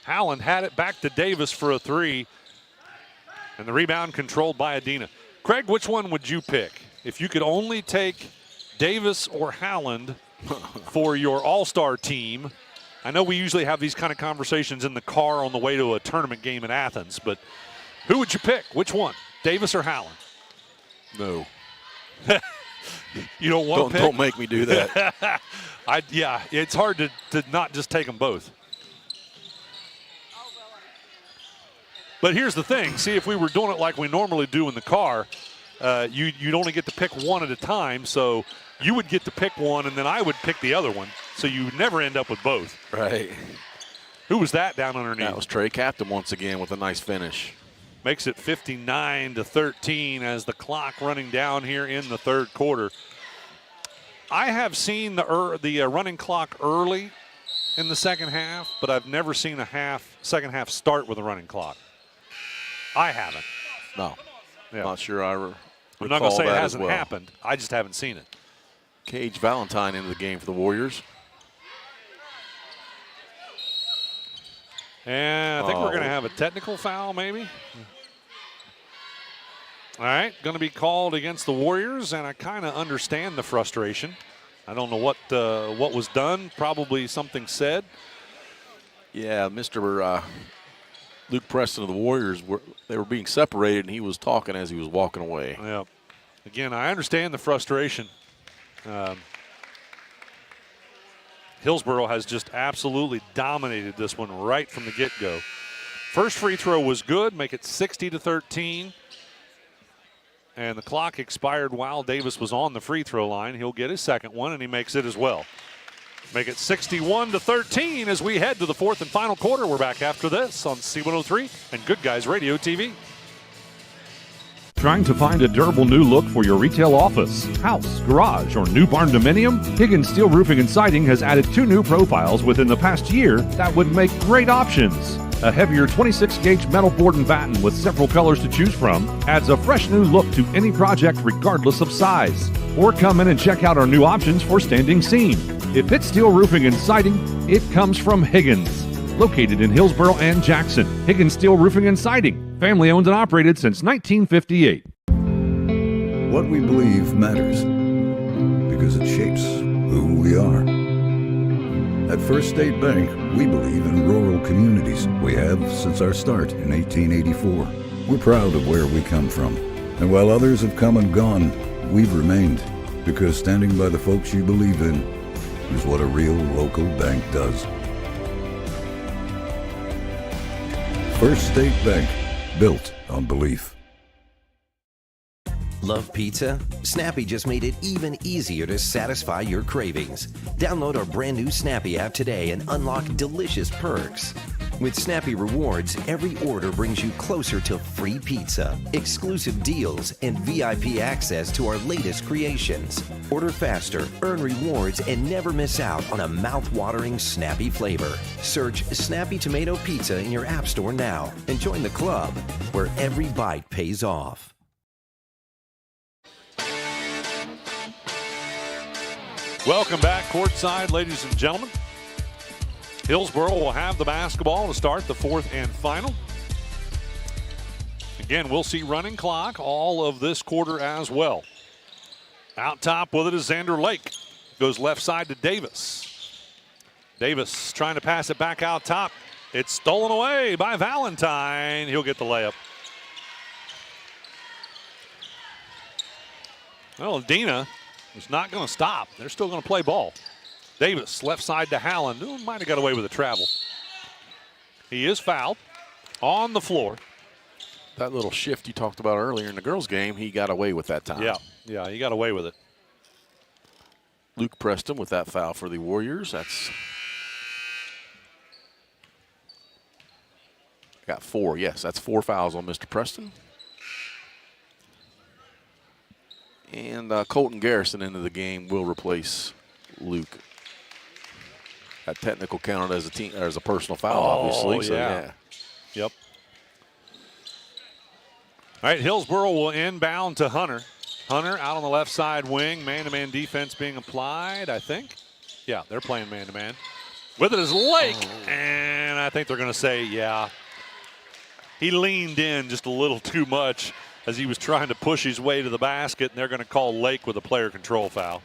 Howland had it back to Davis for a 3. And the rebound controlled by Adina. Craig, which one would you pick? If you could only take Davis or Howland for your all-star team. I know we usually have these kind of conversations in the car on the way to a tournament game in Athens, but who would you pick? Which one, Davis or Howland? No. You don't want to pick? Don't make me do that. Yeah, it's hard to not just take them both. But here's the thing. See, if we were doing it like we normally do in the car, you'd only get to pick one at a time. So you would get to pick one, and then I would pick the other one. So you never end up with both. Right. Who was that down underneath? That was Trey Captain once again with a nice finish. makes it 59-13 as the clock running down here in the third quarter. I have seen the running clock early in the second half, but I've never seen a second half start with a running clock. I haven't. No. Yeah. Not sure I recall I'm not going to say it hasn't well. happened. I just haven't seen it. Cage Valentine into the game for the Warriors. And I think we're going to have a technical foul maybe. All right, going to be called against the Warriors, and I kind of understand the frustration. I don't know what was done. Probably something said. Yeah, Mr. Luke Preston of the Warriors, they were being separated, and he was talking as he was walking away. Yeah. Again, I understand the frustration. Hillsborough has just absolutely dominated this one right from the get-go. First free throw was good, make it 60-13. And the clock expired while Davis was on the free throw line. He'll get his second one, and he makes it as well. Make it 61-13 as we head to the fourth and final quarter. We're back after this on C103 and Good Guys Radio TV. Trying to find a durable new look for your retail office, house, garage, or new barn dominium? Higgins Steel Roofing and Siding has added 2 new profiles within the past year that would make great options. A heavier 26-gauge metal board and batten with several colors to choose from adds a fresh new look to any project regardless of size. Or come in and check out our new options for standing seam. If it's steel roofing and siding, it comes from Higgins. Located in Hillsborough and Jackson, Higgins Steel Roofing and Siding. Family owned and operated since 1958. What we believe matters because it shapes who we are. At First State Bank, we believe in rural communities. We have since our start in 1884. We're proud of where we come from. And while others have come and gone, we've remained because standing by the folks you believe in is what a real local bank does. First State Bank, built on belief. Love pizza? Snappy just made it even easier to satisfy your cravings. Download our brand new Snappy app today and unlock delicious perks. With Snappy Rewards, every order brings you closer to free pizza, exclusive deals, and VIP access to our latest creations. Order faster, earn rewards, and never miss out on a mouth-watering Snappy flavor. Search Snappy Tomato Pizza in your app store now and join the club where every bite pays off. Welcome back courtside, ladies and gentlemen. Hillsborough will have the basketball to start the fourth and final. Again, we'll see running clock all of this quarter as well. Out top with it is Xander Lake. Goes left side to Davis. Davis trying to pass it back out top. It's stolen away by Valentine. He'll get the layup. Well, Dina is not going to stop. They're still going to play ball. Davis, left side to Halland. Ooh, might have got away with a travel. He is fouled on the floor. That little shift you talked about earlier in the girls' game, he got away with that time. Yeah, he got away with it. Luke Preston with that foul for the Warriors. That's got 4. Yes, that's 4 fouls on Mr. Preston. And Colton Garrison into the game will replace Luke. That technical counted as a team or as a personal foul, obviously. So, yeah. Yep. All right, Hillsborough will inbound to Hunter. Hunter out on the left side wing. Man-to-man defense being applied, I think. Yeah, they're playing man-to-man. With it is Lake. And I think they're going to say, yeah. He leaned in just a little too much as he was trying to push his way to the basket, and they're going to call Lake with a player control foul.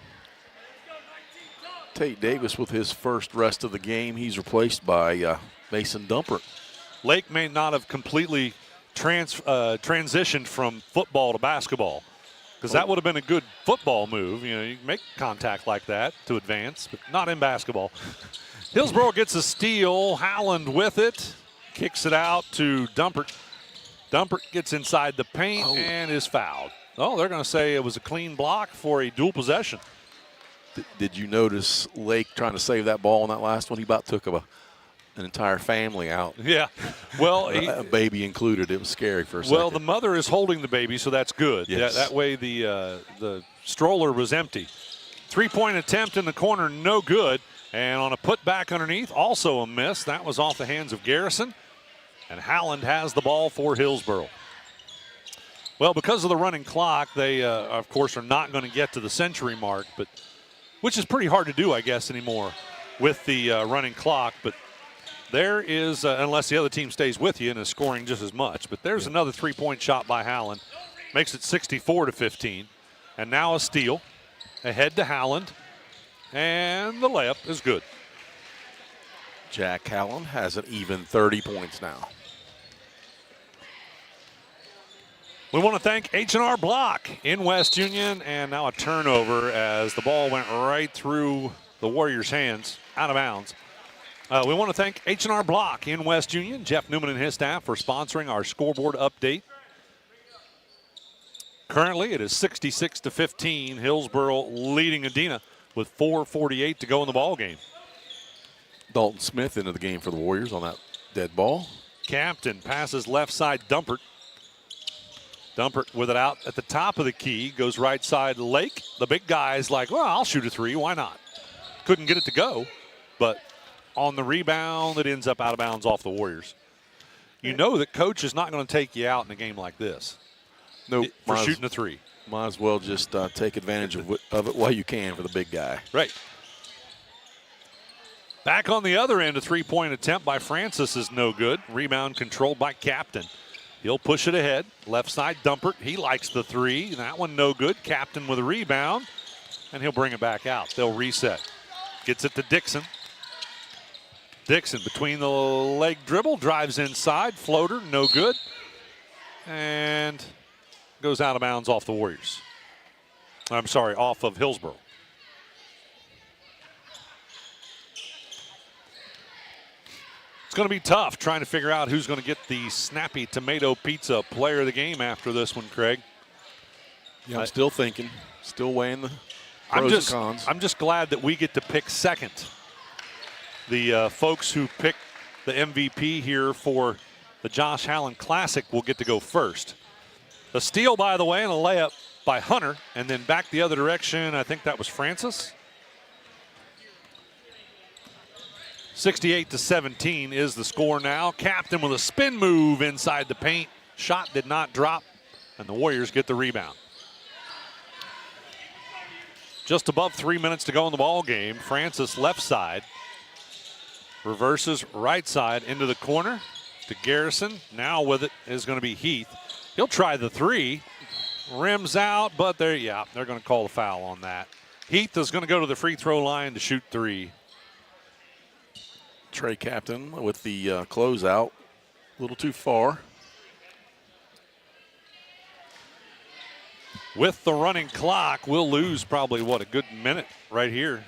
Tate Davis with his first rest of the game. He's replaced by Mason Dumpert. Lake may not have completely transitioned from football to basketball because that would have been a good football move. You know, you can make contact like that to advance, but not in basketball. Hillsborough gets a steal. Howland with it. Kicks it out to Dumpert. Dumpert gets inside the paint and is fouled. Oh, they're going to say it was a clean block for a dual possession. Did you notice Lake trying to save that ball on that last one? He about took a an entire family out. Yeah. Well, a baby included. It was scary for a second. Well, the mother is holding the baby, so that's good. Yes. That way the stroller was empty. 3-point attempt in the corner, no good. And on a putback underneath, also a miss. That was off the hands of Garrison. And Howland has the ball for Hillsboro. Well, because of the running clock, they, of course, are not going to get to the century mark, but which is pretty hard to do, I guess, anymore with the running clock. But there is, unless the other team stays with you and is scoring just as much. But there's another 3-point shot by Howland. Makes it 64-15. And now a steal. Ahead to Howland. And the layup is good. Jack Howland has an even 30 points now. We want to thank H&R Block in West Union, and now a turnover as the ball went right through the Warriors' hands, out of bounds. We want to thank H&R Block in West Union, Jeff Newman and his staff for sponsoring our scoreboard update. Currently, it is 66-15, Hillsboro leading Adena with 4:48 to go in the ball game. Dalton Smith into the game for the Warriors on that dead ball. Captain passes left side Dumpert. Dumpert with it out at the top of the key, goes right side Lake. The big guy's like, well, I'll shoot a three, why not? Couldn't get it to go, but on the rebound, it ends up out of bounds off the Warriors. You know that coach is not going to take you out in a game like this. Nope. For shooting a three. Might as well just take advantage of it while you can for the big guy. Right. Back on the other end, a 3-point attempt by Francis is no good. Rebound controlled by Captain. He'll push it ahead. Left side Dumpert. He likes the three. That one no good. Captain with a rebound. And he'll bring it back out. They'll reset. Gets it to Dixon. Dixon between the leg dribble. Drives inside. Floater. No good. And goes out of bounds off the Warriors. I'm sorry, off of Hillsboro. It's going to be tough trying to figure out who's going to get the Snappy Tomato Pizza player of the game after this one, Craig. Yeah, I'm still thinking, still weighing the pros and cons. I'm just glad that we get to pick second. The folks who pick the MVP here for the Josh Howland Classic will get to go first. A steal, by the way, and a layup by Hunter, and then back the other direction. I think that was Francis. 68-17 is the score now. Captain with a spin move inside the paint. Shot did not drop, and the Warriors get the rebound. Just above 3 minutes to go in the ball game. Francis left side. Reverses right side into the corner to Garrison. Now with it is going to be Heath. He'll try the three. Rims out, but they're going to call the foul on that. Heath is going to go to the free throw line to shoot three. Trey Captain with the closeout. A little too far. With the running clock, we'll lose probably, a good minute right here.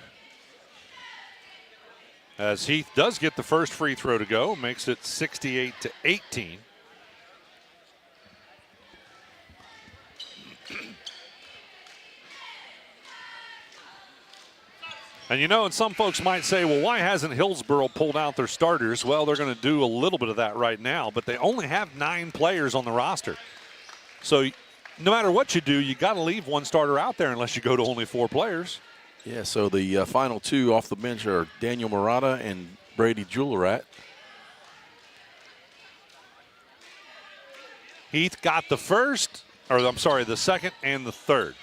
As Heath does get the first free throw to go, makes it 68-18. And and some folks might say, well, why hasn't Hillsboro pulled out their starters? Well, they're going to do a little bit of that right now, but they only have 9 players on the roster. So no matter what you do, you got to leave one starter out there unless you go to only 4 players. Yeah, so the final 2 off the bench are Daniel Murata and Brady Julerat. Heath got the second and the third.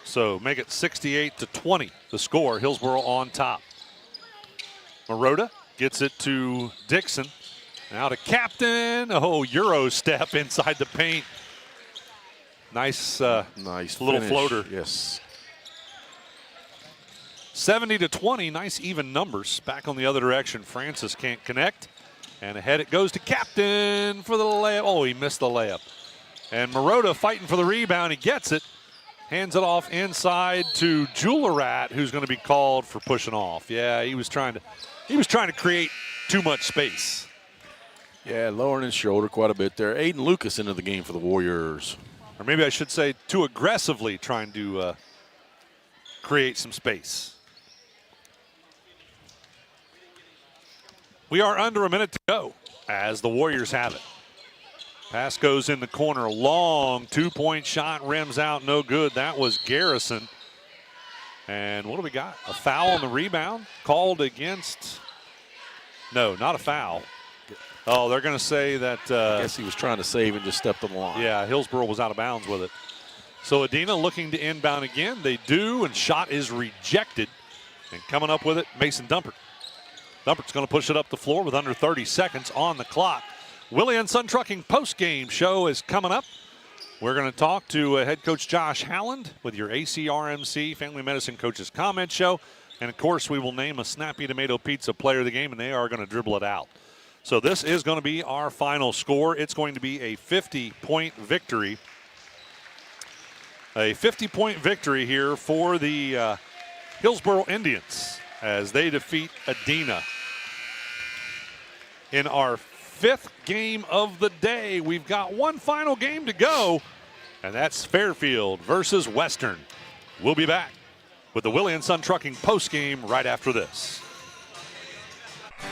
So make it 68-20, the score. Hillsboro on top. Marotta gets it to Dixon. Now to Captain. Oh, Euro step inside the paint. Nice little finish. floater. Yes. 70-20, nice even numbers. Back on the other direction, Francis can't connect. And ahead it goes to Captain for the layup. Oh, he missed the layup. And Marotta fighting for the rebound. He gets it. Hands it off inside to Julerat, who's going to be called for pushing off. Yeah, he was trying to create too much space. Yeah, lowering his shoulder quite a bit there. Aiden Lucas into the game for the Warriors. Or maybe I should say too aggressively trying to create some space. We are under a minute to go as the Warriors have it. Pass goes in the corner, long two-point shot, rims out, no good. That was Garrison. And what do we got? A foul on the rebound, called against, no, not a foul. Oh, they're going to say that. I guess he was trying to save and just stepped on the line. Yeah, Hillsboro was out of bounds with it. So Adina looking to inbound again. They do, and shot is rejected. And coming up with it, Mason Dumpert. Dumpert's going to push it up the floor with under 30 seconds on the clock. Willie and Son Trucking post-game show is coming up. We're going to talk to head coach Josh Halland with your ACRMC Family Medicine Coaches Comment Show. And, of course, we will name a Snappy Tomato Pizza player of the game, and they are going to dribble it out. So this is going to be our final score. It's going to be a 50-point victory. A 50-point victory here for the Hillsboro Indians as they defeat Adina. In our 5th game of the day, we've got one final game to go, and that's Fairfield versus Western. We'll be back with the Willie and Son Trucking postgame right after this.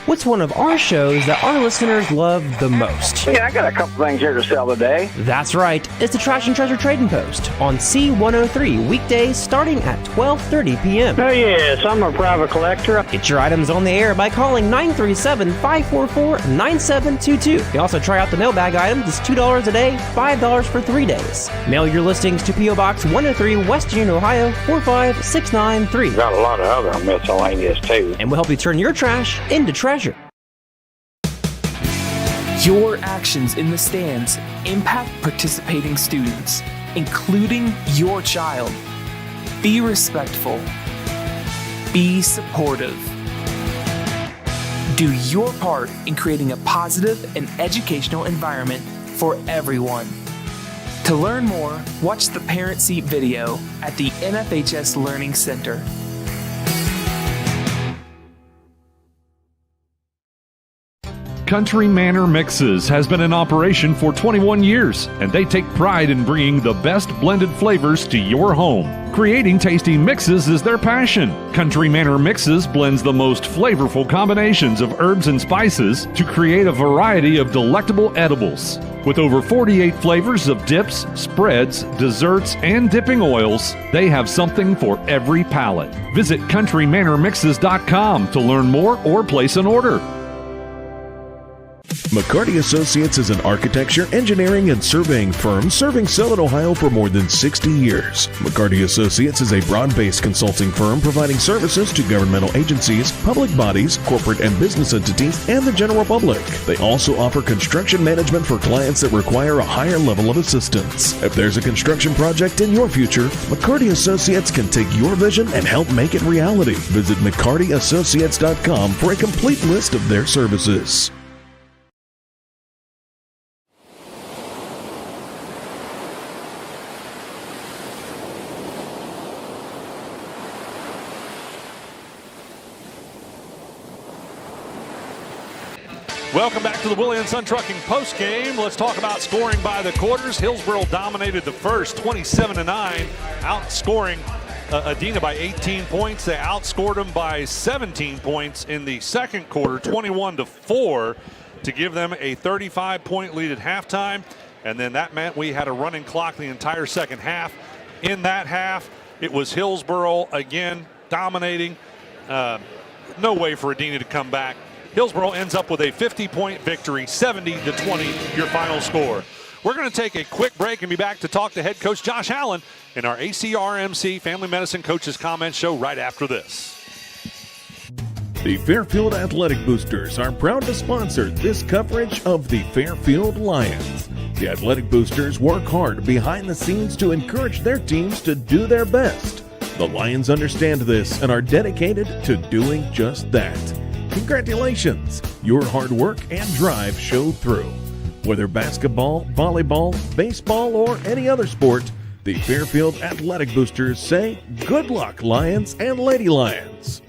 What's one of our shows that our listeners love the most? Yeah, I got a couple things here to sell today. That's right. It's the Trash and Treasure Trading Post on C103 weekdays starting at 12:30 p.m. Oh, yes, I'm a private collector. Get your items on the air by calling 937-544-9722. You can also try out the mailbag items. It's $2 a day, $5 for 3 days. Mail your listings to P.O. Box 103, West Union, Ohio, 45693. Got a lot of other miscellaneous, too. And we'll help you turn your trash into treasure. Your actions in the stands impact participating students, including your child. Be respectful. Be supportive. Do your part in creating a positive and educational environment for everyone. To learn more, watch the Parent Seat video at the NFHS Learning Center. Country Manor Mixes has been in operation for 21 years, and they take pride in bringing the best blended flavors to your home. Creating tasty mixes is their passion. Country Manor Mixes blends the most flavorful combinations of herbs and spices to create a variety of delectable edibles. With over 48 flavors of dips, spreads, desserts, and dipping oils, they have something for every palate. Visit countrymanormixes.com to learn more or place an order. McCarty Associates is an architecture, engineering, and surveying firm serving Southern Ohio for more than 60 years. McCarty Associates is a broad-based consulting firm providing services to governmental agencies, public bodies, corporate and business entities, and the general public. They also offer construction management for clients that require a higher level of assistance. If there's a construction project in your future, McCarty Associates can take your vision and help make it reality. Visit McCartyAssociates.com for a complete list of their services. Welcome back to the Willie and Son Trucking postgame. Let's talk about scoring by the quarters. Hillsboro dominated the first, 27-9, outscoring Adina by 18 points. They outscored them by 17 points in the second quarter, 21-4, to give them a 35-point lead at halftime. And then that meant we had a running clock the entire second half. In that half, it was Hillsboro again dominating. No way for Adina to come back. Hillsboro ends up with a 50-point victory, 70-20, your final score. We're going to take a quick break and be back to talk to head coach Josh Halland in our ACRMC Family Medicine Coaches Comment Show right after this. The Fairfield Athletic Boosters are proud to sponsor this coverage of the Fairfield Lions. The Athletic Boosters work hard behind the scenes to encourage their teams to do their best. The Lions understand this and are dedicated to doing just that. Congratulations! Your hard work and drive showed through. Whether basketball, volleyball, baseball, or any other sport, the Fairfield Athletic Boosters say good luck, Lions and Lady Lions.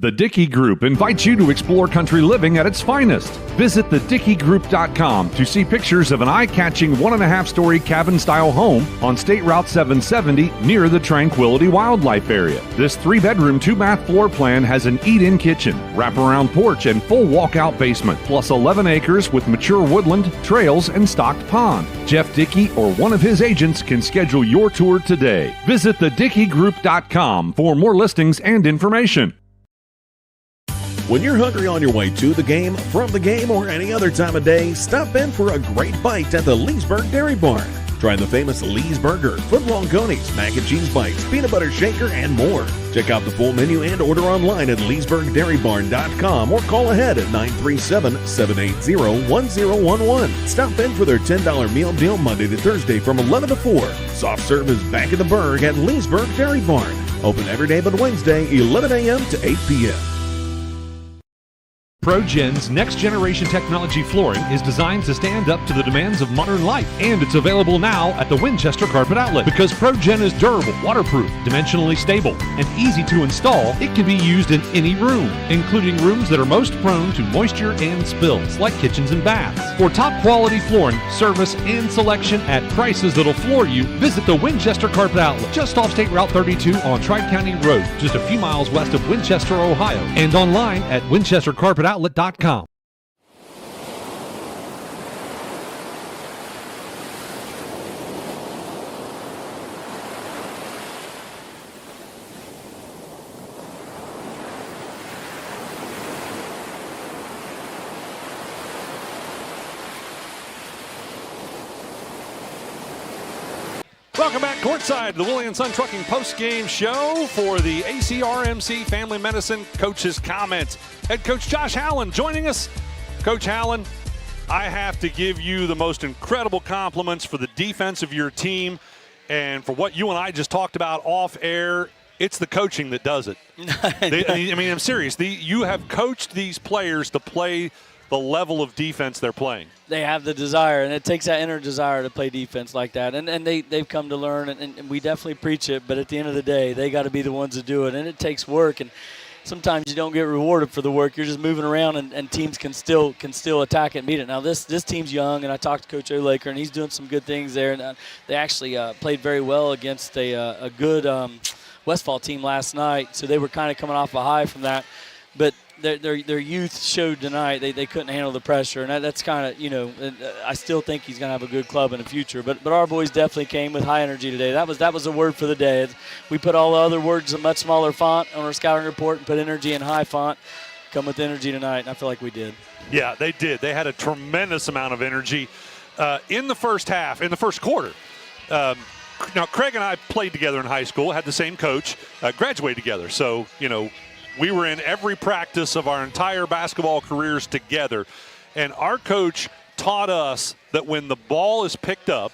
The Dickey Group invites you to explore country living at its finest. Visit thedickeygroup.com to see pictures of an eye-catching 1.5-story cabin-style home on State Route 770 near the Tranquility Wildlife Area. This 3-bedroom, 2-bath floor plan has an eat-in kitchen, wraparound porch, and full walkout basement, plus 11 acres with mature woodland, trails, and stocked pond. Jeff Dickey or one of his agents can schedule your tour today. Visit thedickeygroup.com for more listings and information. When you're hungry on your way to the game, from the game, or any other time of day, stop in for a great bite at the Leesburg Dairy Barn. Try the famous Lee's Burger, footlong conies, mac and cheese bites, peanut butter shaker, and more. Check out the full menu and order online at leesburgdairybarn.com or call ahead at 937-780-1011. Stop in for their $10 meal deal Monday to Thursday from 11 to 4. Soft serve is back in the Burg at Leesburg Dairy Barn. Open every day but Wednesday, 11 a.m. to 8 p.m. ProGen's next-generation technology flooring is designed to stand up to the demands of modern life, and it's available now at the Winchester Carpet Outlet. Because ProGen is durable, waterproof, dimensionally stable, and easy to install, it can be used in any room, including rooms that are most prone to moisture and spills, like kitchens and baths. For top-quality flooring, service, and selection at prices that'll floor you, visit the Winchester Carpet Outlet, just off State Route 32 on Tri-County Road, just a few miles west of Winchester, Ohio, and online at winchestercarpetoutlet.com. Welcome back courtside to the Willie & Son Trucking post-game show for the ACRMC Family Medicine Coaches Comments. Head Coach Josh Hallen joining us. Coach Hallen, I have to give you the most incredible compliments for the defense of your team and for what you and I just talked about off air. It's the coaching that does it. I'm serious. You have coached these players to play the level of defense they're playing. They have the desire, and it takes that inner desire to play defense like that. And they've come to learn, and we definitely preach it, but at the end of the day, they got to be the ones to do it. And it takes work, and sometimes you don't get rewarded for the work. You're just moving around, and teams can still attack it and beat it. Now, this team's young, and I talked to Coach O'Laker, and he's doing some good things there. And they actually played very well against a good Westfall team last night, so they were kind of coming off a high from that. But their youth showed tonight they couldn't handle the pressure, and that's kind of, I still think he's going to have a good club in the future. But our boys definitely came with high energy today. That was the word for the day. We put all the other words in much smaller font on our scouting report and put energy in high font. Come with energy tonight, and I feel like we did. Yeah, they did. They had a tremendous amount of energy in the first half, in the first quarter. Now, Craig and I played together in high school, had the same coach, graduated together. So, we were in every practice of our entire basketball careers together. And our coach taught us that when the ball is picked up,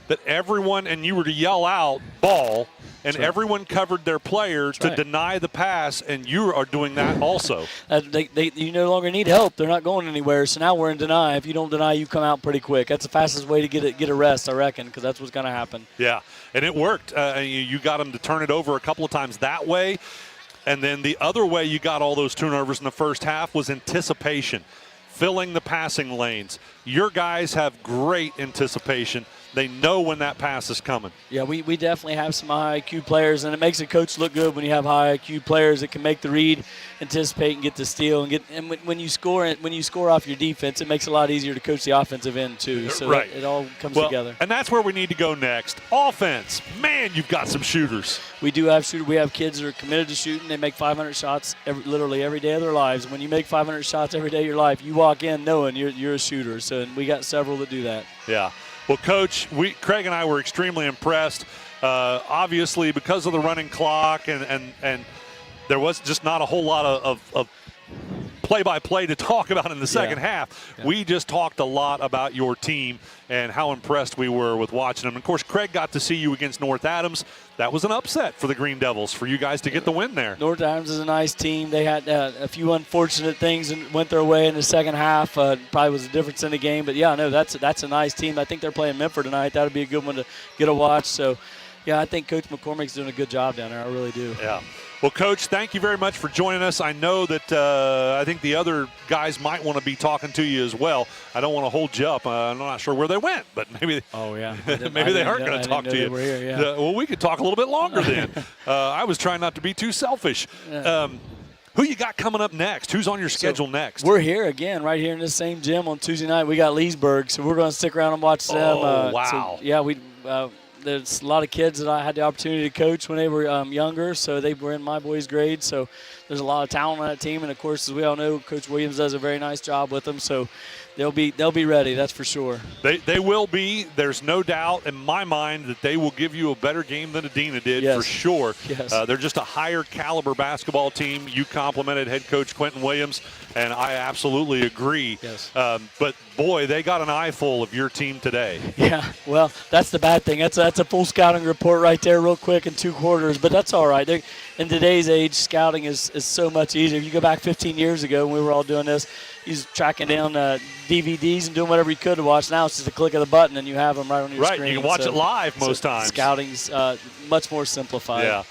that everyone, and you were to yell out, ball, and everyone covered their player to deny the pass, and you are doing that also. You no longer need help. They're not going anywhere, so now we're in deny. If you don't deny, you come out pretty quick. That's the fastest way to get a rest, I reckon, because that's what's going to happen. Yeah, and it worked. You got them to turn it over a couple of times that way. And then the other way you got all those turnovers in the first half was anticipation, filling the passing lanes. Your guys have great anticipation. They know when that pass is coming. Yeah, we definitely have some high IQ players, and it makes a coach look good when you have high IQ players that can make the read, anticipate, and get the steal. And when you score off your defense, it makes it a lot easier to coach the offensive end too. So right. It all comes together. And that's where we need to go next. Offense. Man, you've got some shooters. We do have shooters. We have kids that are committed to shooting. They make 500 shots literally every day of their lives. When you make 500 shots every day of your life, you walk in knowing you're a shooter. So and we got several that do that. Yeah. Well, Coach, Craig and I were extremely impressed. Obviously, because of the running clock, and there was just not a whole lot of play-by-play to talk about in the second half. Yeah. We just talked a lot about your team and how impressed we were with watching them. And of course, Craig got to see you against North Adams. That was an upset for the Green Devils, for you guys to get the win there. North Adams is a nice team. They had a few unfortunate things and went their way in the second half. Probably was a difference in the game. But, yeah, no, that's a nice team. I think they're playing Memphis tonight. That would be a good one to get a watch. So, yeah, I think Coach McCormick's doing a good job down there. I really do. Yeah. Well, Coach, thank you very much for joining us. I know that I think the other guys might want to be talking to you as well. I don't want to hold you up. I'm not sure where they went, but maybe maybe they aren't going to talk to you. Here, yeah. Well, we could talk a little bit longer then. I was trying not to be too selfish. Who you got coming up next? Who's on your schedule next? We're here again, right here in the same gym on Tuesday night. We got Leesburg, so we're going to stick around and watch them. Oh, wow. There's a lot of kids that I had the opportunity to coach when they were younger, so they were in my boys' grade. So there's a lot of talent on that team, and of course, as we all know, Coach Williams does a very nice job with them. So they'll be ready, that's for sure. They will be. There's no doubt in my mind that they will give you a better game than Adena did, for sure. Yes. They're just a higher caliber basketball team. You complimented head coach Quentin Williams, and I absolutely agree. Yes. But boy, they got an eyeful of your team today. Yeah, well, that's the bad thing. That's a full scouting report right there real quick in 2 quarters, but that's all right. In today's age, scouting is so much easier. If you go back 15 years ago when we were all doing this, he's tracking down DVDs and doing whatever you could to watch. Now it's just a click of the button and you have them right on your screen. Right, you can watch it live most times. Scouting's much more simplified. Yeah.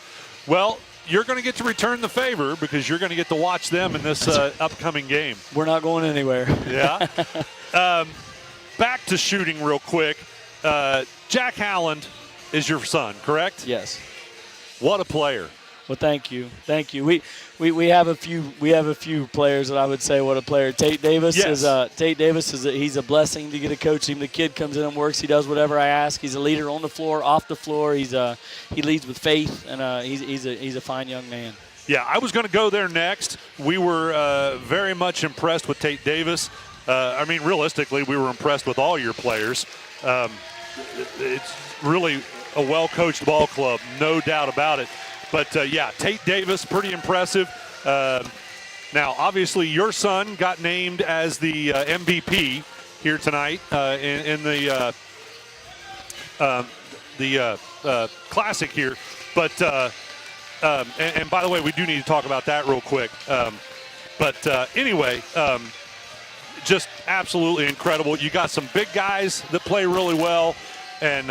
Well, you're going to get to return the favor because you're going to get to watch them in this upcoming game. We're not going anywhere. Yeah. Back to shooting real quick. Jack Howland is your son, correct? Yes. What a player. Well, thank you. We have a few players that I would say what a player. Tate Davis he's a blessing to get to coach him. The kid comes in and works. He does whatever I ask. He's a leader on the floor, off the floor. He leads with faith, and he's a fine young man. Yeah, I was going to go there next. We were very much impressed with Tate Davis. Realistically, we were impressed with all your players. It's really a well-coached ball club, no doubt about it. But, Tate Davis, pretty impressive. Now, obviously, your son got named as the MVP here tonight in the Classic here. But, and by the way, we do need to talk about that real quick. Anyway, just absolutely incredible. You got some big guys that play really well. And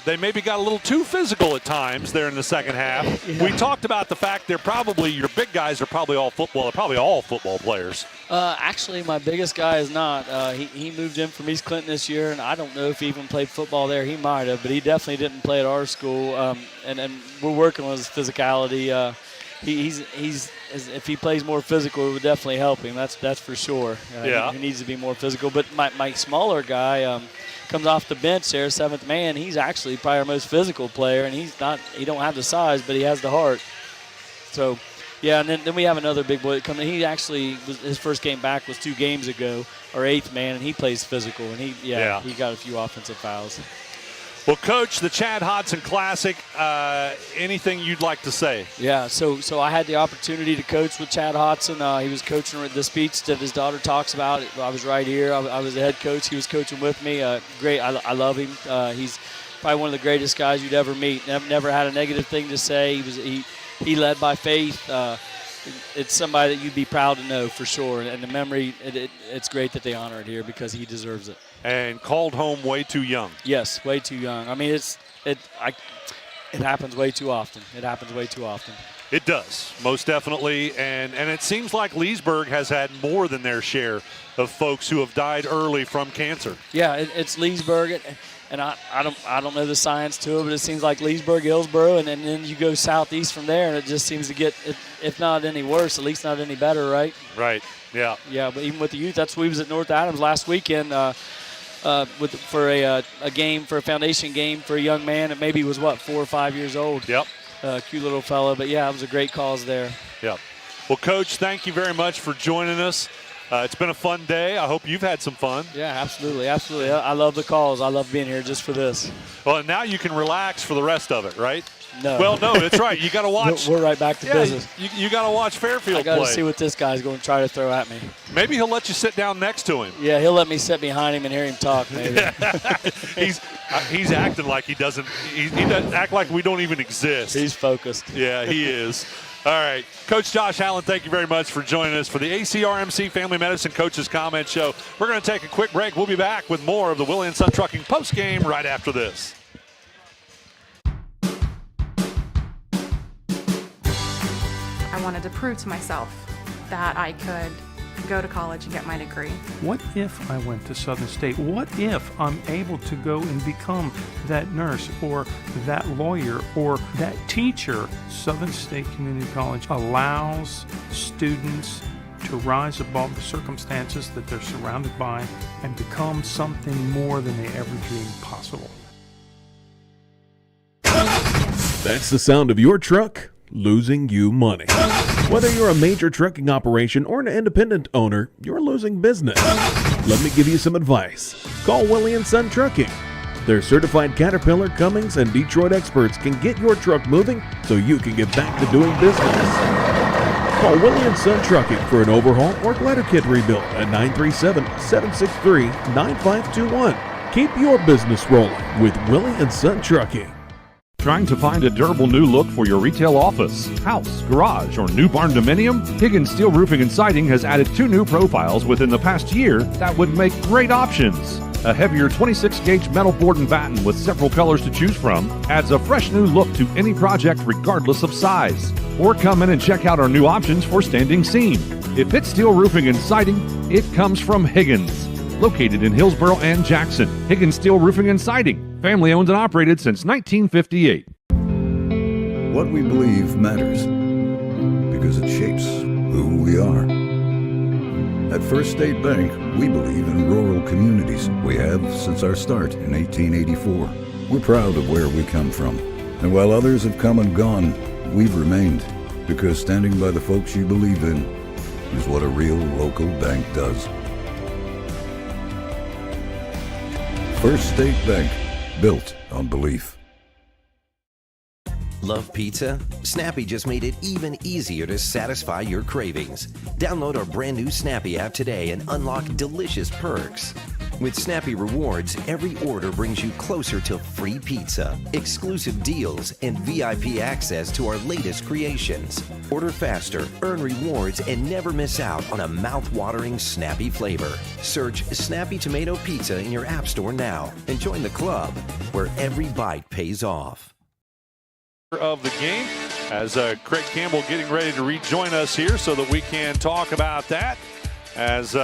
they maybe got a little too physical at times there in the second half. Yeah. We talked about the fact your big guys are probably all football. They're probably all football players. Actually, my biggest guy is not. He moved in from East Clinton this year, and I don't know if he even played football there. He might have, but he definitely didn't play at our school. And we're working on his physicality. If he plays more physical, it would definitely help him. That's for sure. He needs to be more physical. But my smaller guy comes off the bench there, 7th man. He's actually probably our most physical player, and he don't have the size, but he has the heart. So, yeah, and then we have another big boy that comes in. He actually his first game back was 2 games ago, our 8th man, and he plays physical, and he got a few offensive fouls. Well, Coach, the Chad Hodson Classic, anything you'd like to say? Yeah, so I had the opportunity to coach with Chad Hodson. He was coaching the speech that his daughter talks about. I was right here. I was the head coach. He was coaching with me. Great. I love him. He's probably one of the greatest guys you'd ever meet. Never had a negative thing to say. He led by faith. It's somebody that you'd be proud to know for sure. And the memory, it's great that they honor it here because he deserves it. And called home way too young. Yes, way too young. I mean, it happens way too often. It happens way too often. It does, most definitely. And it seems like Leesburg has had more than their share of folks who have died early from cancer. Yeah, it's Leesburg. And I don't know the science to it, but it seems like Leesburg, Hillsboro, and then you go southeast from there, and it just seems to get, if not any worse, at least not any better, right? Right, yeah. Yeah, but even with the youth, we was at North Adams last weekend for a game, for a foundation game for a young man that maybe was, 4 or 5 years old. Yep. Cute little fellow, but, yeah, it was a great cause there. Yep. Well, Coach, thank you very much for joining us. It's been a fun day. I hope you've had some fun. Yeah, absolutely. I love the calls. I love being here just for this. Well, and now you can relax for the rest of it, right? No. Well, no, that's right. You got to watch. We're right back to business. You got to watch Fairfield I got to play. see what this guy's going to try to throw at me. Maybe he'll let you sit down next to him. Yeah, he'll let me sit behind him and hear him talk, maybe. He's acting like he doesn't. He doesn't act like we don't even exist. He's focused. Yeah, he is. All right. Coach Josh Allen, thank you very much for joining us for the ACRMC Family Medicine Coaches Comment Show. We're going to take a quick break. We'll be back with more of the Willie & Son Trucking postgame right after this. I wanted to prove to myself that I could go to college and get my degree. What if I went to Southern State? What if I'm able to go and become that nurse or that lawyer or that teacher? Southern State Community College allows students to rise above the circumstances that they're surrounded by and become something more than they ever dreamed possible. That's the sound of your truck losing you money. Whether you're a major trucking operation or an independent owner, you're losing business. Let me give you some advice. Call Willie & Son Trucking. Their certified Caterpillar, Cummins, and Detroit experts can get your truck moving so you can get back to doing business. Call Willie & Son Trucking for an overhaul or glider kit rebuild at 937-763-9521. Keep your business rolling with Willie & Son Trucking. Trying to find a durable new look for your retail office, house, garage, or new barn dominium? Higgins Steel Roofing and Siding has added 2 new profiles within the past year that would make great options. A heavier 26-gauge metal board and batten with several colors to choose from adds a fresh new look to any project regardless of size. Or come in and check out our new options for standing seam. If it's steel roofing and siding, it comes from Higgins. Located in Hillsboro and Jackson, Higgins Steel Roofing and Siding. Family owned and operated since 1958. What we believe matters because it shapes who we are. At First State Bank, we believe in rural communities. We have since our start in 1884. We're proud of where we come from. And while others have come and gone, we've remained because standing by the folks you believe in is what a real local bank does. First State Bank, built on belief. Love pizza? Snappy just made it even easier to satisfy your cravings. Download our brand new Snappy app today and unlock delicious perks. With Snappy Rewards, every order brings you closer to free pizza, exclusive deals, and VIP access to our latest creations. Order faster, earn rewards, and never miss out on a mouth-watering Snappy flavor. Search Snappy Tomato Pizza in your app store now and join the club where every bite pays off. Of the game as Craig Campbell getting ready to rejoin us here so that we can talk about that as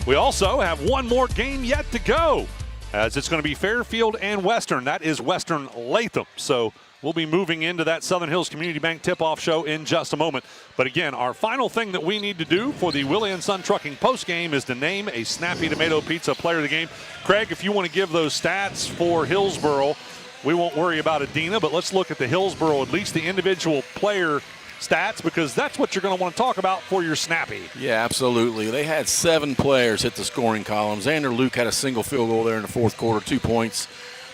we also have one more game yet to go as it's going to be Fairfield and Western. That is Western Latham. So we'll be moving into that Southern Hills Community Bank tip-off show in just a moment. But again, our final thing that we need to do for the Willie & Son Trucking postgame is to name a Snappy Tomato Pizza player of the game. Craig, if you want to give those stats for Hillsboro, we won't worry about Adina, but let's look at the Hillsboro, at least the individual player stats, because that's what you're going to want to talk about for your Snappy. Yeah, absolutely. They had 7 players hit the scoring column. Xander Luke had a single field goal there in the fourth quarter, 2 points.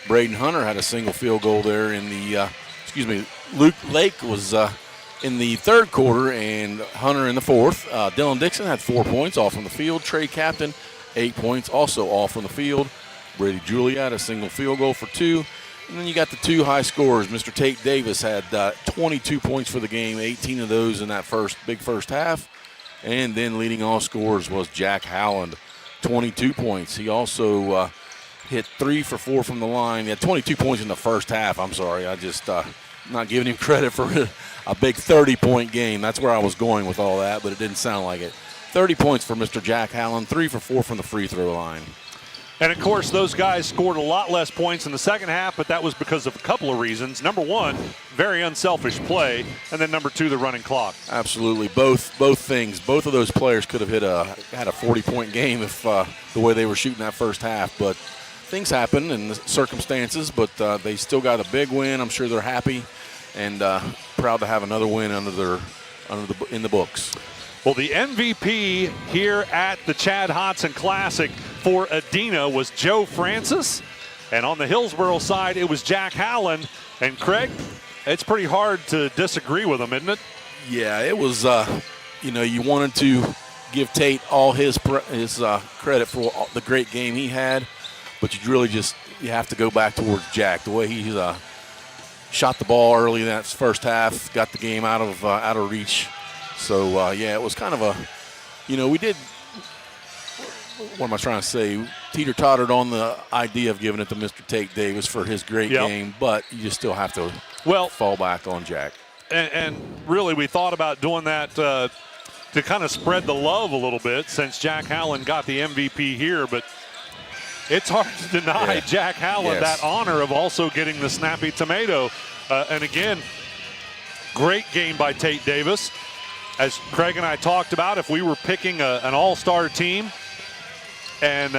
Braden Hunter had a single field goal there in the, Luke Lake was in the third quarter and Hunter in the fourth. Dylan Dixon had 4 points all from the field. Trey Captain, 8 points, also all from the field. Brady Julia had a single field goal for 2. And then you got the 2 high scorers. Mr. Tate Davis had 22 points for the game, 18 of those in that big first half. And then leading all scorers was Jack Howland, 22 points. He also hit 3 for 4 from the line. He had 22 points in the first half. I'm sorry, I just not giving him credit for a big 30-point game. That's where I was going with all that, but it didn't sound like it. 30 points for Mr. Jack Howland, 3 for 4 from the free throw line. And, of course, those guys scored a lot less points in the second half, but that was because of a couple of reasons. Number one, very unselfish play, and then number 2, the running clock. Absolutely. Both things. Both of those players could have had a 40-point game if the way they were shooting that first half. But things happen and circumstances, but they still got a big win. I'm sure they're happy and proud to have another win in the books. Well, the MVP here at the Chad Hodson Classic for Adina was Joe Francis. And on the Hillsboro side, it was Jack Howland. And Craig, it's pretty hard to disagree with him, isn't it? Yeah, it was, you wanted to give Tate all his credit for the great game he had. But you have to go back towards Jack. The way he shot the ball early in that first half, got the game out of reach. So, it was kind of we did, what am I trying to say, teeter-tottered on the idea of giving it to Mr. Tate Davis for his great game, but you just still have to fall back on Jack. and really we thought about doing that to kind of spread the love a little bit since Jack Hallen got the MVP here, but it's hard to deny Jack Hallen that honor of also getting the Snappy Tomato. And again, great game by Tate Davis. As Craig and I talked about, if we were picking an all-star team and,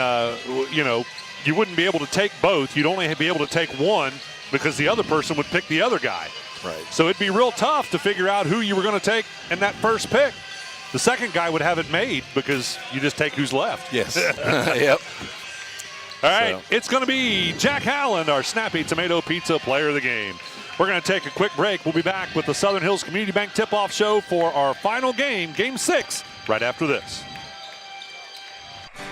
you wouldn't be able to take both. You'd only be able to take one because the other person would pick the other guy. Right. So it'd be real tough to figure out who you were going to take in that first pick. The second guy would have it made because you just take who's left. Yes. Yep. All right, It's going to be Jack Hallen, our Snappy Tomato Pizza Player of the Game. We're going to take a quick break. We'll be back with the Southern Hills Community Bank Tip-Off Show for our final game, Game 6, right after this.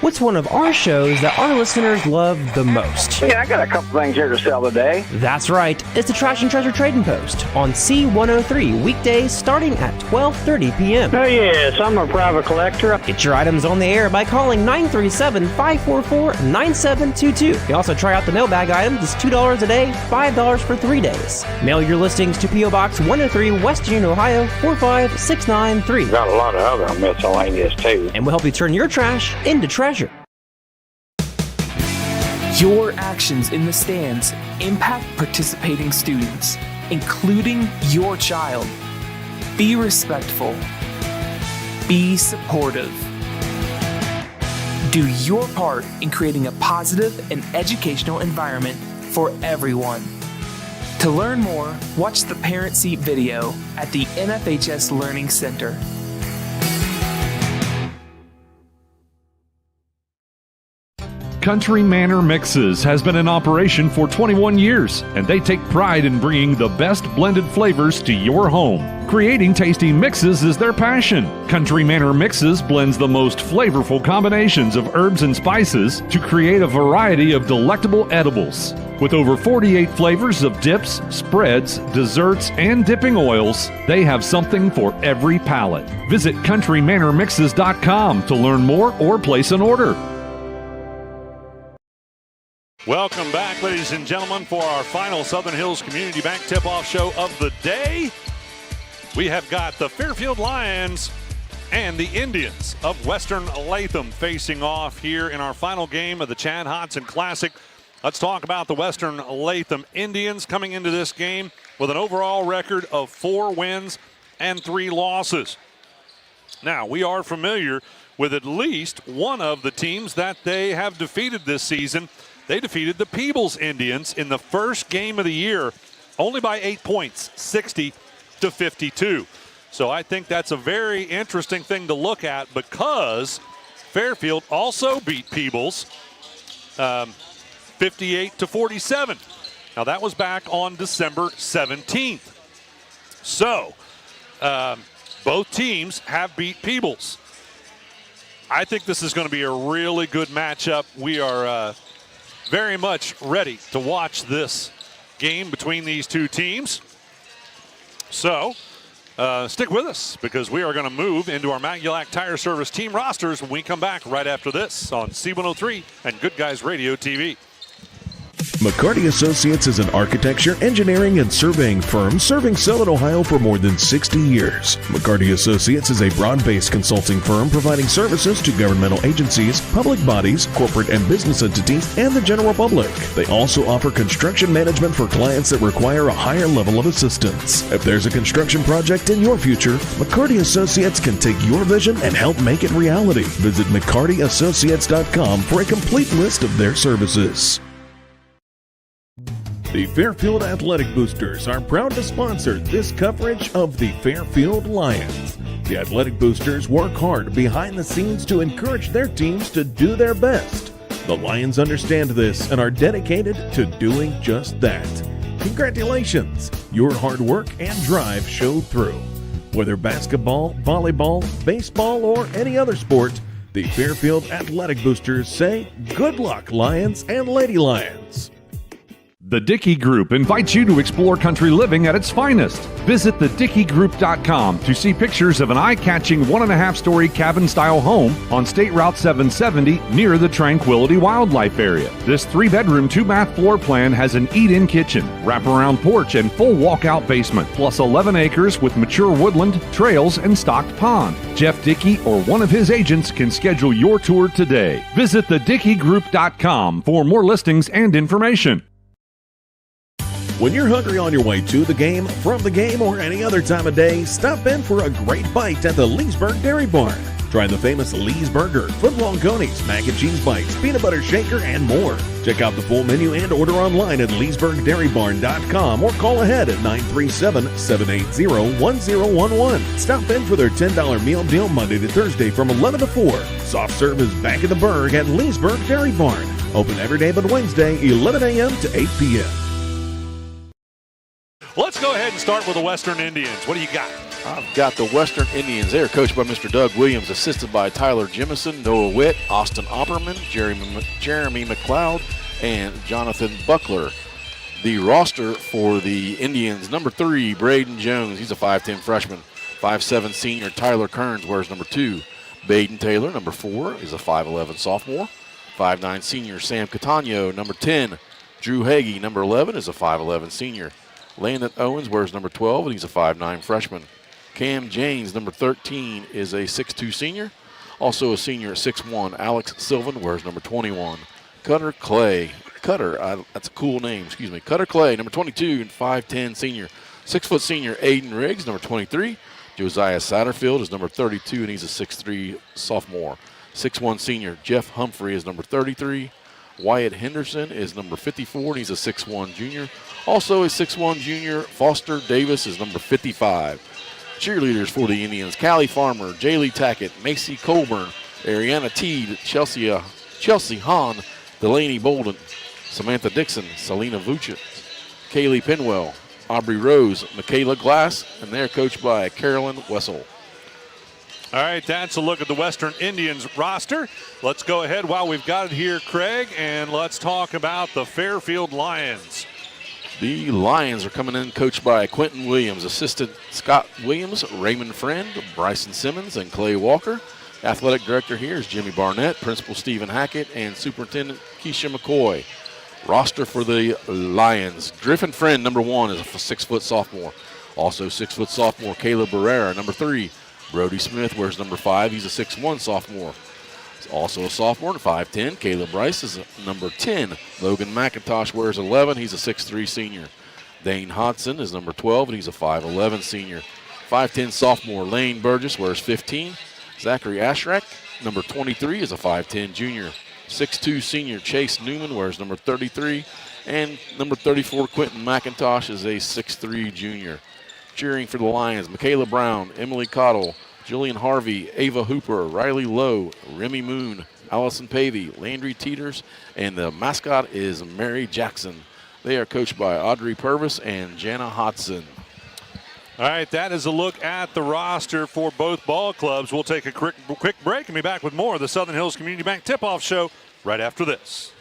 What's one of our shows that our listeners love the most? Yeah, I got a couple things here to sell today. That's right. It's the Trash and Treasure Trading Post on C103 weekdays starting at 12:30 p.m. Oh, yes, I'm a private collector. Get your items on the air by calling 937-544-9722. You can also try out the mailbag items. It's $2 a day, $5 for 3 days. Mail your listings to P.O. Box 103, West Union, Ohio, 45693. Got a lot of other miscellaneous, too. And we'll help you turn your trash into treasure. Your actions in the stands impact participating students, including your child. Be respectful. Be supportive. Do your part in creating a positive and educational environment for everyone. To learn more, watch the Parent Seat video at the NFHS Learning Center. Country Manor Mixes has been in operation for 21 years, and they take pride in bringing the best blended flavors to your home. Creating tasty mixes is their passion. Country Manor Mixes blends the most flavorful combinations of herbs and spices to create a variety of delectable edibles. With over 48 flavors of dips, spreads, desserts, and dipping oils, they have something for every palate. Visit countrymanormixes.com to learn more or place an order. Welcome back, ladies and gentlemen, for our final Southern Hills Community Bank Tip-Off Show of the day. We have got the Fairfield Lions and the Indians of Western Latham facing off here in our final game of the Chad Hodson Classic. Let's talk about the Western Latham Indians coming into this game with an overall record of 4 wins and 3 losses. Now, we are familiar with at least one of the teams that they have defeated this season. They defeated the Peebles Indians in the first game of the year, only by 8 points, 60-52. So I think that's a very interesting thing to look at because Fairfield also beat Peebles 58-47. Now that was back on December 17th. So both teams have beat Peebles. I think this is going to be a really good matchup. We are very much ready to watch this game between these two teams. So stick with us because we are going to move into our Magulac Tire Service team rosters when we come back right after this on C103 and Good Guys Radio TV. McCarty Associates is an architecture, engineering, and surveying firm serving Southern Ohio for more than 60 years. McCarty Associates is a broad-based consulting firm providing services to governmental agencies, public bodies, corporate and business entities, and the general public. They also offer construction management for clients that require a higher level of assistance. If there's a construction project in your future, McCarty Associates can take your vision and help make it reality. Visit McCartyAssociates.com for a complete list of their services. The Fairfield Athletic Boosters are proud to sponsor this coverage of the Fairfield Lions. The Athletic Boosters work hard behind the scenes to encourage their teams to do their best. The Lions understand this and are dedicated to doing just that. Congratulations! Your hard work and drive showed through. Whether basketball, volleyball, baseball, or any other sport, the Fairfield Athletic Boosters say good luck, Lions and Lady Lions. The Dickey Group invites you to explore country living at its finest. Visit thedickeygroup.com to see pictures of an eye-catching 1.5-story cabin-style home on State Route 770 near the Tranquility Wildlife Area. This 3-bedroom, 2-bath floor plan has an eat-in kitchen, wraparound porch, and full walkout basement, plus 11 acres with mature woodland, trails, and stocked pond. Jeff Dickey or one of his agents can schedule your tour today. Visit thedickeygroup.com for more listings and information. When you're hungry on your way to the game, from the game, or any other time of day, stop in for a great bite at the Leesburg Dairy Barn. Try the famous Lee's Burger, footlong conies, mac and cheese bites, peanut butter shaker, and more. Check out the full menu and order online at leesburgdairybarn.com or call ahead at 937-780-1011. Stop in for their $10 meal deal Monday to Thursday from 11 to 4. Soft serve is back in the Burg at Leesburg Dairy Barn. Open every day but Wednesday, 11 a.m. to 8 p.m. Let's go ahead and start with the Western Indians. What do you got? I've got the Western Indians. They're coached by Mr. Doug Williams, assisted by Tyler Jemison, Noah Witt, Austin Opperman, Jeremy McLeod, and Jonathan Buckler. The roster for the Indians, number 3, Braden Jones. He's a 5'10 freshman. 5'7 senior Tyler Kearns wears number 2. Baden Taylor, number 4, is a 5'11 sophomore. 5'9 senior Sam Catano, number 10. Drew Hagee, number 11, is a 5'11 senior. Landon Owens wears number 12, and he's a 5'9 freshman. Cam James, number 13, is a 6'2 senior. Also a senior at 6'1, Alex Sylvan wears number 21. Cutter Clay, that's a cool name, Cutter Clay, number 22, and 5'10 senior. 6' senior Aiden Riggs, number 23. Josiah Satterfield is number 32, and he's a 6'3 sophomore. 6'1 senior Jeff Humphrey is number 33. Wyatt Henderson is number 54, and he's a 6'1 junior. Also a 6'1 junior, Foster Davis is number 55. Cheerleaders for the Indians, Callie Farmer, Jaylee Tackett, Macy Colburn, Ariana Teed, Chelsea Hahn, Delaney Bolden, Samantha Dixon, Selena Vucic, Kaylee Penwell, Aubrey Rose, Michaela Glass, and they're coached by Carolyn Wessel. All right, that's a look at the Western Indians roster. Let's go ahead while we've got it here, Craig, and let's talk about the Fairfield Lions. The Lions are coming in coached by Quentin Williams, assistant Scott Williams, Raymond Friend, Bryson Simmons, and Clay Walker. Athletic director here is Jimmy Barnett, principal Stephen Hackett, and superintendent Keisha McCoy. Roster for the Lions. Griffin Friend, number 1, is a 6' sophomore. Also 6' sophomore Caleb Barrera, number 3. Brody Smith wears number 5. He's a 6'1 sophomore. Also a sophomore at 5'10. Caleb Bryce is number 10. Logan McIntosh wears 11. He's a 6'3 senior. Dane Hodson is number 12, and he's a 5'11 senior. 5'10 sophomore Lane Burgess wears 15. Zachary Ashrak, number 23, is a 5'10 junior. 6'2 senior Chase Newman wears number 33. And number 34, Quentin McIntosh, is a 6'3 junior. Cheering for the Lions, Michaela Brown, Emily Cottle, Jillian Harvey, Ava Hooper, Riley Lowe, Remy Moon, Allison Pavey, Landry Teeters, and the mascot is Mary Jackson. They are coached by Audrey Purvis and Jana Hodson. All right, that is a look at the roster for both ball clubs. We'll take a quick break and be back with more of the Southern Hills Community Bank Tip-Off Show right after this.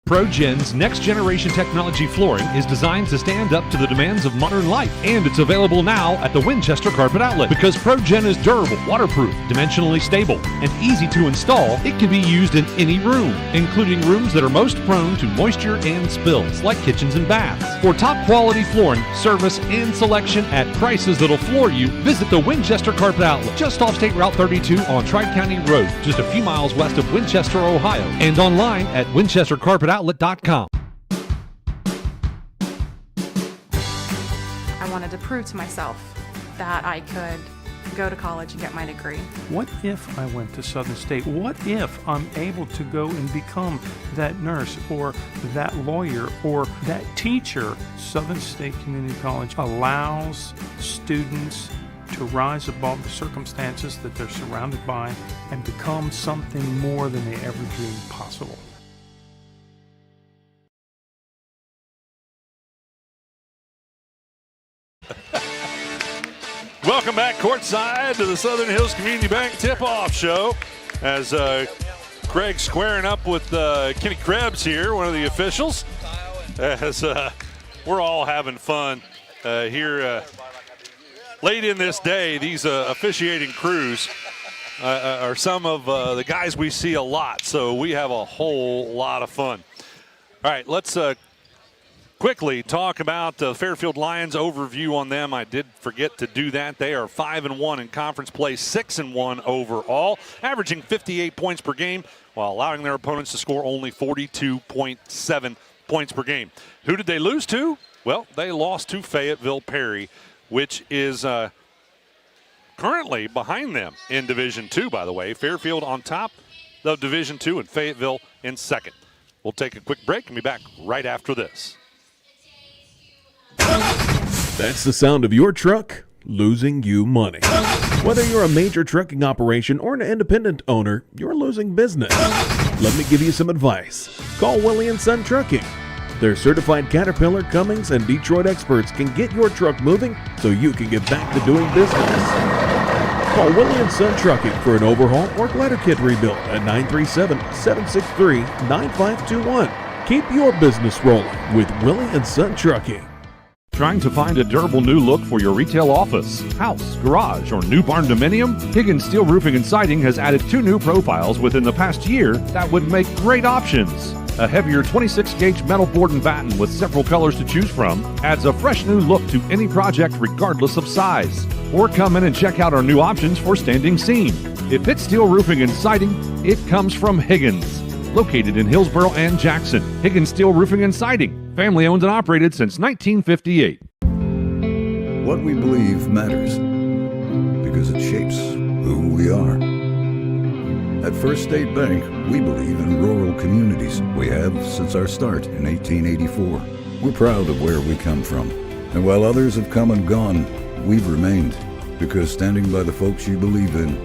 ProGen's next-generation technology flooring is designed to stand up to the demands of modern life, and it's available now at the Winchester Carpet Outlet. Because ProGen is durable, waterproof, dimensionally stable, and easy to install, it can be used in any room, including rooms that are most prone to moisture and spills, like kitchens and baths. For top-quality flooring, service, and selection at prices that'll floor you, visit the Winchester Carpet Outlet, just off State Route 32 on Tri-County Road, just a few miles west of Winchester, Ohio, and online at winchestercarpetoutlet.com. I wanted to prove to myself that I could go to college and get my degree. What if I went to Southern State? What if I'm able to go and become that nurse or that lawyer or that teacher? Southern State Community College allows students to rise above the circumstances that they're surrounded by and become something more than they ever dreamed possible. Welcome back courtside to the Southern Hills Community Bank Tip-Off Show as Craig's squaring up with Kenny Krebs here, one of the officials. as we're all having fun here late in this day. These officiating crews are some of the guys we see a lot, so we have a whole lot of fun. All right, let's quickly talk about Fairfield Lions. Overview on them. I did forget to do that. They are 5-1 in conference play, 6-1 overall, averaging 58 points per game while allowing their opponents to score only 42.7 points per game. Who did they lose to? Well, they lost to Fayetteville Perry, which is currently behind them in Division II, by the way. Fairfield on top of Division II and Fayetteville in second. We'll take a quick break and be back right after this. That's the sound of your truck losing you money. Whether you're a major trucking operation or an independent owner, you're losing business. Let me give you some advice. Call Willie & Son Trucking. Their certified Caterpillar, Cummins, and Detroit experts can get your truck moving so you can get back to doing business. Call Willie & Son Trucking for an overhaul or glider kit rebuild at 937-763-9521. Keep your business rolling with Willie & Son Trucking. Trying to find a durable new look for your retail office, house, garage, or new barn dominium? Higgins Steel Roofing and Siding has added 2 new profiles within the past year that would make great options. A heavier 26-gauge metal board and batten with several colors to choose from adds a fresh new look to any project regardless of size. Or come in and check out our new options for standing seam. If it's steel roofing and siding, it comes from Higgins. Located in Hillsboro and Jackson, Higgins Steel Roofing and Siding. Family owned and operated since 1958. What we believe matters because it shapes who we are. At First State Bank, we believe in rural communities. We have since our start in 1884. We're proud of where we come from. And while others have come and gone, we've remained because standing by the folks you believe in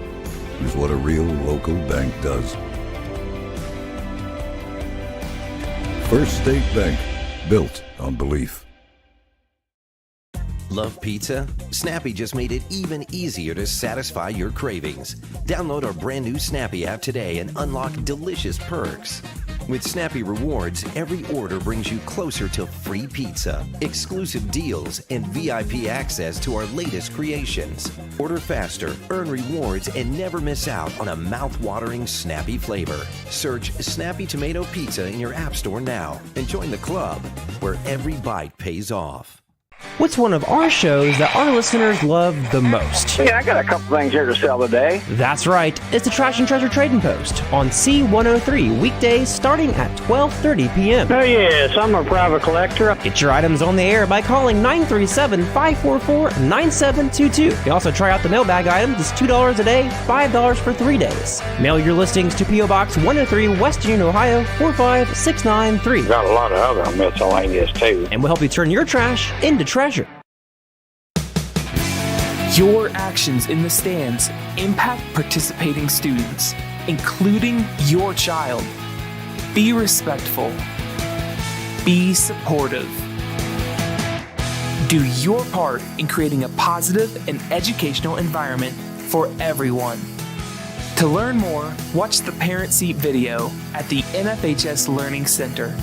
is what a real local bank does. First State Bank, built on belief. Love pizza? Snappy just made it even easier to satisfy your cravings. Download our brand new Snappy app today and unlock delicious perks. With Snappy Rewards, every order brings you closer to free pizza, exclusive deals, and VIP access to our latest creations. Order faster, earn rewards, and never miss out on a mouth-watering Snappy flavor. Search Snappy Tomato Pizza in your app store now and join the club where every bite pays off. What's one of our shows that our listeners love the most? Yeah, I got a couple things here to sell today. That's right. It's the Trash and Treasure Trading Post on C103, weekdays starting at 12:30 p.m. Oh, yes, I'm a private collector. Get your items on the air by calling 937-544-9722. You can also try out the mailbag items. It's $2 a day, $5 for 3 days. Mail your listings to P.O. Box 103, West Union, Ohio, 45693. Got a lot of other miscellaneous, too. And we'll help you turn your trash into treasure. Your actions in the stands impact participating students, including your child. Be respectful. Be supportive. Do your part in creating a positive and educational environment for everyone. To learn more, watch the Parent Seat video at the NFHS Learning Center.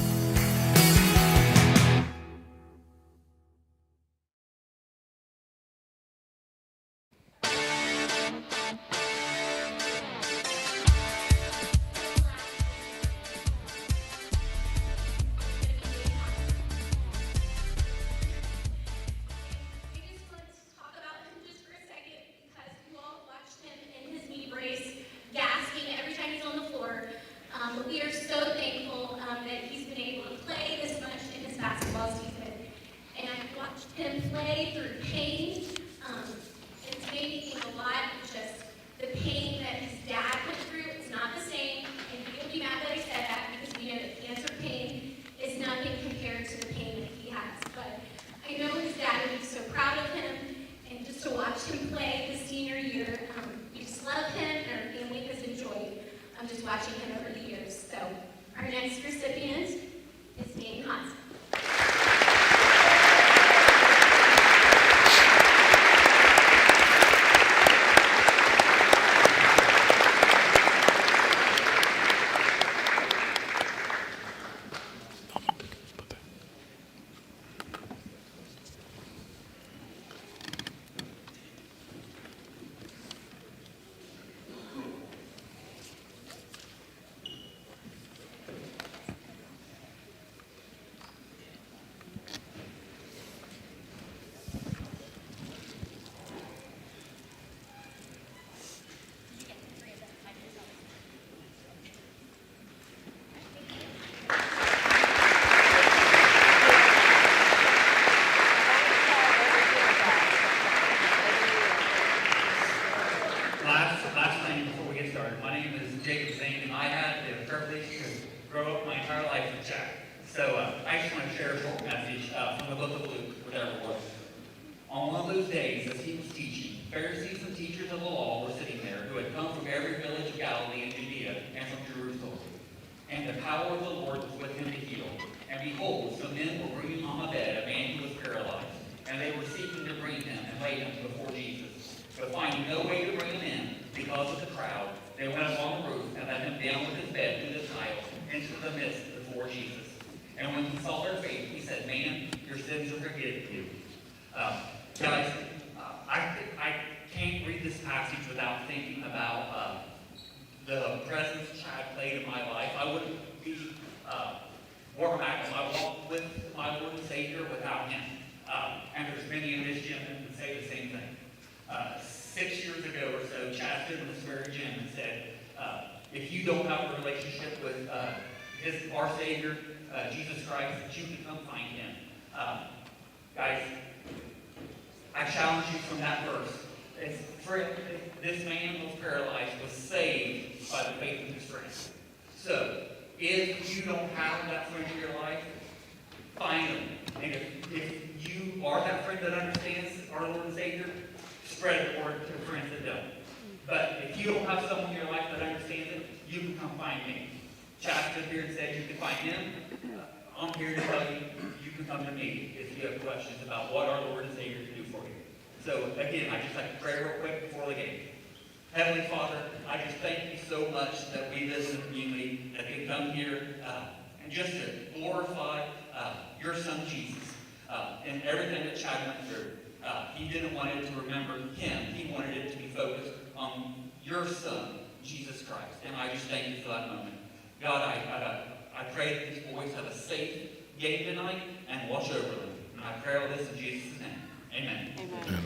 Pharisees and teachers of the law were sitting there, who had come from every village of Galilee and Judea and from Jerusalem. And the power of the Lord was with him to heal. And behold, some men were bringing on a bed a man who was paralyzed. And they were seeking to bring him and lay him before Jesus. But finding no way to bring him in because of the crowd, they went up on the roof and let him down with his bed through the tile into the midst before Jesus. And when he saw their faith, he said, "Man, your sins are forgiven you." Guys, I can't read this passage without thinking about the presence Chad played in my life. I wouldn't be where I'm at in my walk with my Lord and Savior without him. And there's many in this gym that would say the same thing. 6 years ago or so, Chad stood in this very gym and said, if you don't have a relationship with our Savior, Jesus Christ, that you can come find him. Guys, I challenge you from that verse. This man was paralyzed, was saved by the faith of his friend. So, if you don't have that friend in your life, find him. And if you are that friend that understands our Lord and Savior, spread it word to friends that don't. But if you don't have someone in your life that understands it, you can come find me. Chad stood here and said you can find him. I'm here to tell you, you can come to me if you have questions about what our Lord and Savior can do for you. So again, I just like to pray real quick before the game. Heavenly Father, I just thank you so much that we live in a community that can come here and just to glorify your son Jesus and everything that Chad went through. He didn't want it to remember him. He wanted it to be focused on your son, Jesus Christ. And I just thank you for that moment. God, I pray that these boys have a safe game tonight and watch over them. And I pray all this in Jesus' name. Amen. Amen.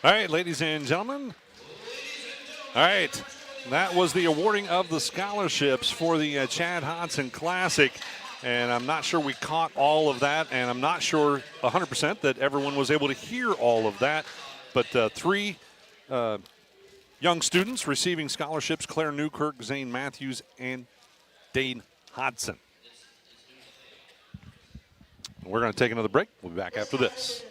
All right, ladies and gentlemen. All right, that was the awarding of the scholarships for the Chad Hodson Classic. And I'm not sure we caught all of that, and I'm not sure 100% that everyone was able to hear all of that. But three young students receiving scholarships: Claire Newkirk, Zane Matthews, and Dane Hodson. We're going to take another break. We'll be back after this.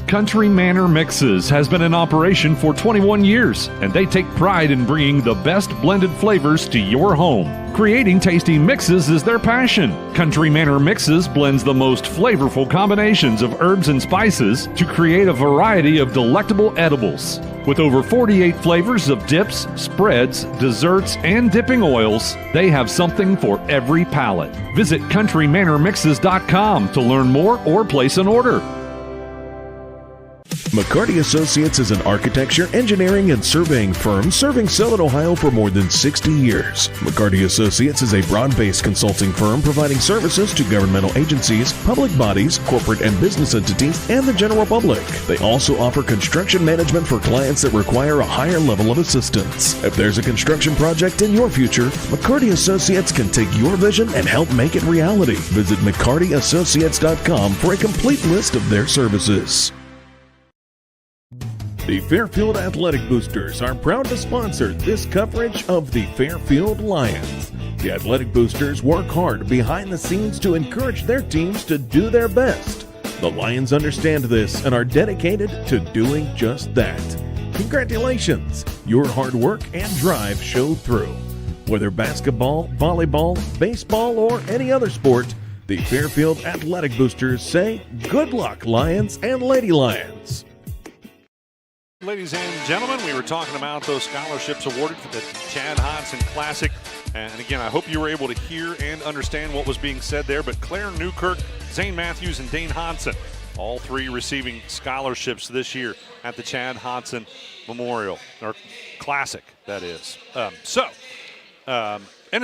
Country Manor Mixes has been in operation for 21 years, and they take pride in bringing the best blended flavors to your home. Creating tasty mixes is their passion. Country Manor Mixes blends the most flavorful combinations of herbs and spices to create a variety of delectable edibles. With over 48 flavors of dips, spreads, desserts, and dipping oils, they have something for every palate. Visit countrymanormixes.com to learn more or place an order. McCarty Associates is an architecture, engineering, and surveying firm serving Southern Ohio for more than 60 years. McCarty Associates is a broad-based consulting firm providing services to governmental agencies, public bodies, corporate and business entities, and the general public. They also offer construction management for clients that require a higher level of assistance. If there's a construction project in your future, McCarty Associates can take your vision and help make it reality. Visit McCartyAssociates.com for a complete list of their services. The Fairfield Athletic Boosters are proud to sponsor this coverage of the Fairfield Lions. The Athletic Boosters work hard behind the scenes to encourage their teams to do their best. The Lions understand this and are dedicated to doing just that. Congratulations! Your hard work and drive showed through. Whether basketball, volleyball, baseball, or any other sport, the Fairfield Athletic Boosters say good luck, Lions and Lady Lions. Ladies and gentlemen, we were talking about those scholarships awarded for the Chad Hodson Classic. And again, I hope you were able to hear and understand what was being said there. But Claire Newkirk, Zane Matthews, and Dane Hodson, all three receiving scholarships this year at the Chad Hodson Memorial, or Classic, that is. And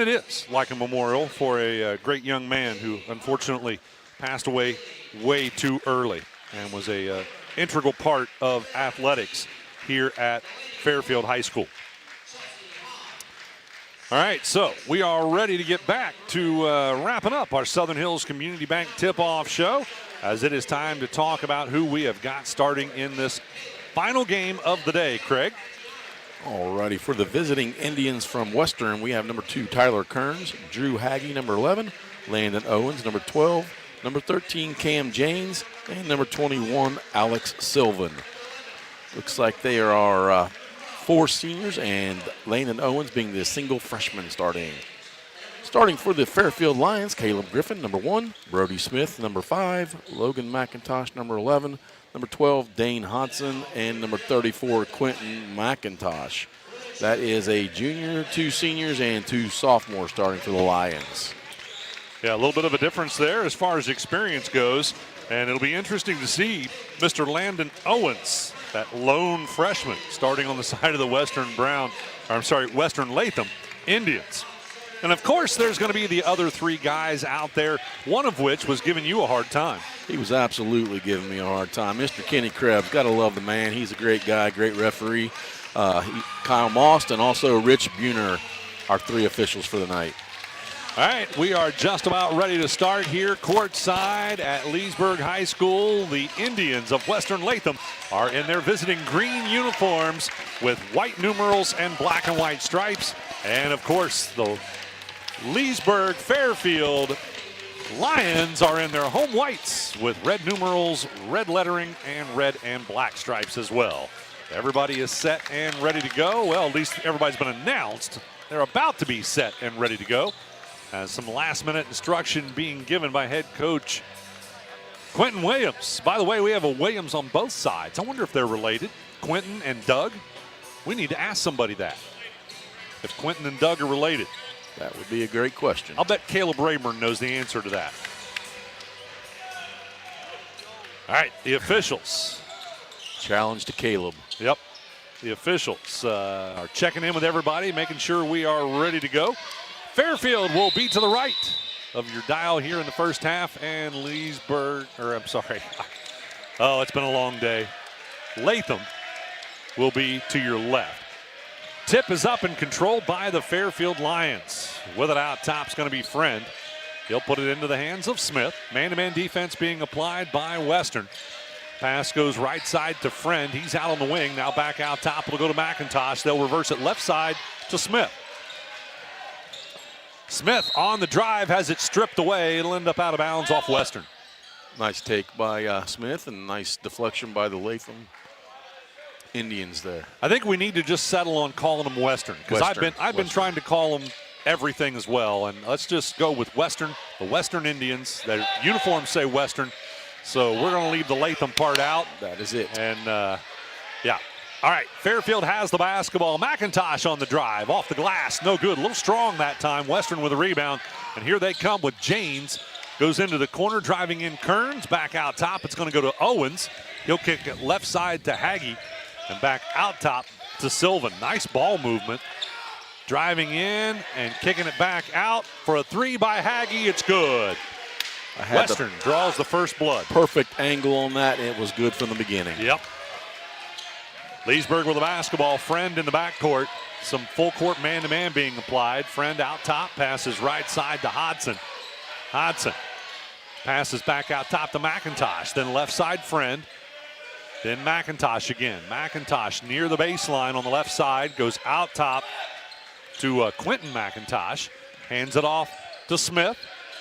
it is like a memorial for a great young man who unfortunately passed away way too early and was a integral part of athletics here at Fairfield High School. All right, so we are ready to get back to wrapping up our Southern Hills Community Bank tip-off show, as it is time to talk about who we have got starting in this final game of the day, Craig. Alrighty, for the visiting Indians from Western, we have number 2, Tyler Kearns, Drew Haggy, number 11, Landon Owens, number 12, number 13, Cam James, and number 21, Alex Sylvan. Looks like they are our 4 seniors, and Landon Owens being the single freshman starting. Starting for the Fairfield Lions, Caleb Griffin, number 1, Brody Smith, number 5, Logan McIntosh, number 11, number 12, Dane Hodson, and number 34, Quentin McIntosh. That is a junior, 2 seniors, and 2 sophomores starting for the Lions. Yeah, a little bit of a difference there as far as experience goes, and it'll be interesting to see Mr. Landon Owens, that lone freshman, starting on the side of the Western Latham Indians. And, of course, there's going to be the other 3 guys out there, one of which was giving you a hard time. He was absolutely giving me a hard time. Mr. Kenny Krebs, got to love the man. He's a great guy, great referee. Kyle Most and also Rich Buhner, our 3 officials for the night. All right, we are just about ready to start here courtside at Leesburg High School. The Indians of Western Latham are in their visiting green uniforms with white numerals and black and white stripes. And, of course, the Leesburg Fairfield Lions are in their home whites with red numerals, red lettering, and red and black stripes as well. Everybody is set and ready to go. Well, at least everybody's been announced. They're about to be set and ready to go. Some last-minute instruction being given by head coach Quentin Williams. By the way, we have a Williams on both sides. I wonder if they're related, Quentin and Doug. We need to ask somebody that, if Quentin and Doug are related. That would be a great question. I'll bet Caleb Rayburn knows the answer to that. All right, the officials. Challenge to Caleb. Yep. The officials are checking in with everybody, making sure we are ready to go. Fairfield will be to the right of your dial here in the first half, and Leesburg, or I'm sorry. Oh, it's been a long day. Latham will be to your left. Tip is up and controlled by the Fairfield Lions. With it out top's going to be Friend. He'll put it into the hands of Smith. Man-to-man defense being applied by Western. Pass goes right side to Friend. He's out on the wing. Now back out top. It'll go to McIntosh. They'll reverse it left side to Smith. Smith on the drive has it stripped away. It'll end up out of bounds off Western. Nice take by Smith and nice deflection by the Latham Indians there. I think we need to just settle on calling them Western, because I've been trying to call them everything as well, and let's just go with Western, the Western Indians. Their uniforms say Western, so we're going to leave the Latham part out. That is it. And yeah. All right, Fairfield has the basketball. McIntosh on the drive, off the glass, no good. A little strong that time. Western with a rebound, and here they come with James. Goes into the corner, driving in Kearns. Back out top, it's going to go to Owens. He'll kick it left side to Haggy, and back out top to Sylvan. Nice ball movement. Driving in and kicking it back out for a 3 by Haggy. It's good. Western draws the first blood. Perfect angle on that, and it was good from the beginning. Yep. Leesburg with the basketball. Friend in the backcourt. Some full court man-to-man being applied. Friend out top, passes right side to Hodson. Hodson passes back out top to McIntosh. Then left side Friend. Then McIntosh again. McIntosh near the baseline on the left side. Goes out top to Quentin McIntosh. Hands it off to Smith.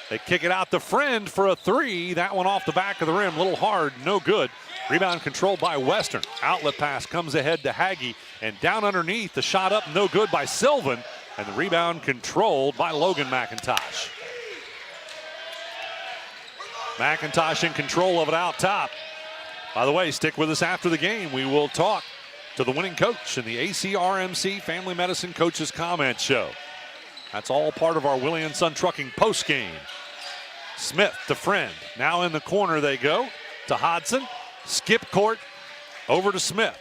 They kick it out to Friend for a 3. That one off the back of the rim. A little hard, no good. Rebound controlled by Western. Outlet pass comes ahead to Haggy. And down underneath, the shot up, no good by Sylvan. And the rebound controlled by Logan McIntosh. McIntosh in control of it out top. By the way, stick with us after the game. We will talk to the winning coach in the ACRMC Family Medicine Coaches Comment Show. That's all part of our Willie & Son Trucking postgame. Smith to Friend. Now in the corner they go to Hodson. Skip court over to Smith.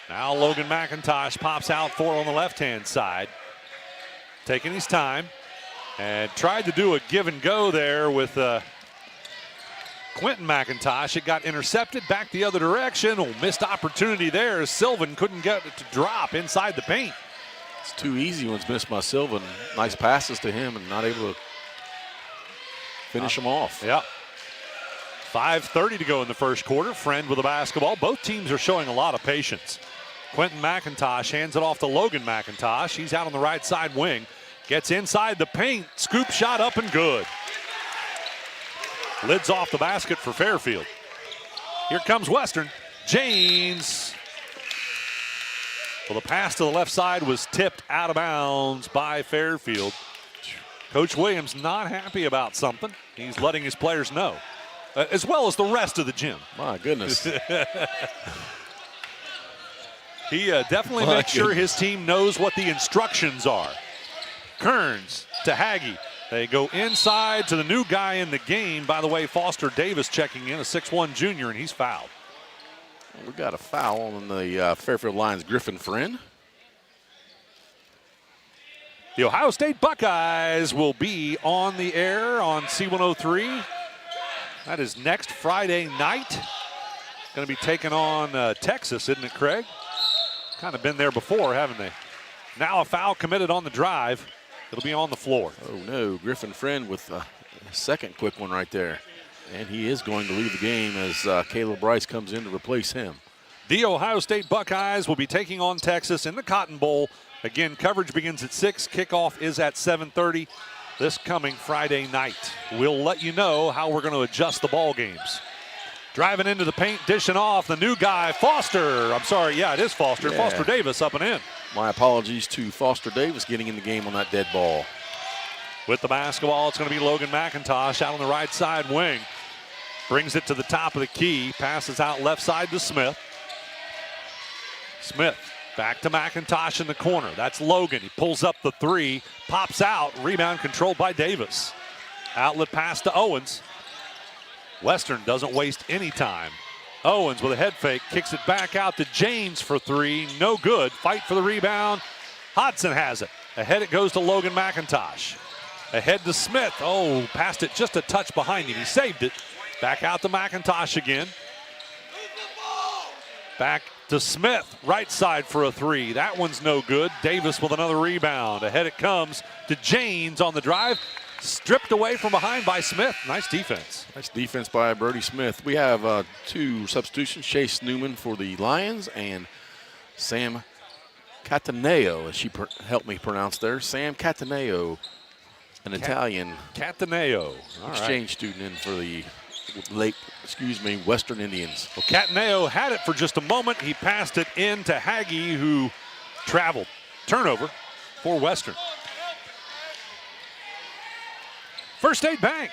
Now Logan McIntosh pops out for on the left-hand side. Taking his time. And tried to do a give and go there with Quentin McIntosh. It got intercepted back the other direction. Oh, missed opportunity there. Sylvan couldn't get it to drop inside the paint. It's too easy ones missed by Sylvan. Nice passes to him and not able to finish him off. Yeah. 5:30 to go in the first quarter. Friend with the basketball. Both teams are showing a lot of patience. Quentin McIntosh hands it off to Logan McIntosh. He's out on the right side wing. Gets inside the paint. Scoop shot up and good. Lids off the basket for Fairfield. Here comes Western. Janes. Well, the pass to the left side was tipped out of bounds by Fairfield. Coach Williams not happy about something. He's letting his players know, as well as the rest of the gym. My goodness. He definitely makes sure his team knows what the instructions are. Kearns to Haggy. They go inside to the new guy in the game. By the way, Foster Davis checking in, a 6'1 junior, and he's fouled. We got a foul on the Fairfield Lions, Griffin Friend. The Ohio State Buckeyes will be on the air on C103. That is next Friday night. Going to be taking on Texas, isn't it, Craig? Kind of been there before, haven't they? Now a foul committed on the drive. It'll be on the floor. Oh, no. Griffin Friend with a second quick one right there. And he is going to leave the game as Caleb Bryce comes in to replace him. The Ohio State Buckeyes will be taking on Texas in the Cotton Bowl. Again, coverage begins at 6. Kickoff is at 7:30 this coming Friday night. We'll let you know how we're going to adjust the ball games. Driving into the paint, dishing off the new guy, Foster. I'm sorry, yeah, it is Foster. Yeah. Foster Davis up and in. My apologies to Foster Davis getting in the game on that dead ball. With the basketball, it's going to be Logan McIntosh out on the right side wing. Brings it to the top of the key. Passes out left side to Smith. Smith back to McIntosh in the corner. That's Logan. He pulls up the three. Pops out. Rebound controlled by Davis. Outlet pass to Owens. Western doesn't waste any time. Owens with a head fake. Kicks it back out to James for three. No good. Fight for the rebound. Hodson has it. Ahead it goes to Logan McIntosh. Ahead to Smith. Oh, passed it just a touch behind him. He saved it. Back out to McIntosh again. Back to Smith. Right side for a three. That one's no good. Davis with another rebound. Ahead it comes to Janes on the drive. Stripped away from behind by Smith. Nice defense. Nice defense by Brody Smith. We have two substitutions. Chase Newman for the Lions and Sam Cataneo, as she helped me pronounce there. Sam Cataneo, an Italian Cataneo. exchange student in for the Western Indians. Well, Cataneo had it for just a moment. He passed it in to Haggy, who traveled. Turnover for Western. First State Bank.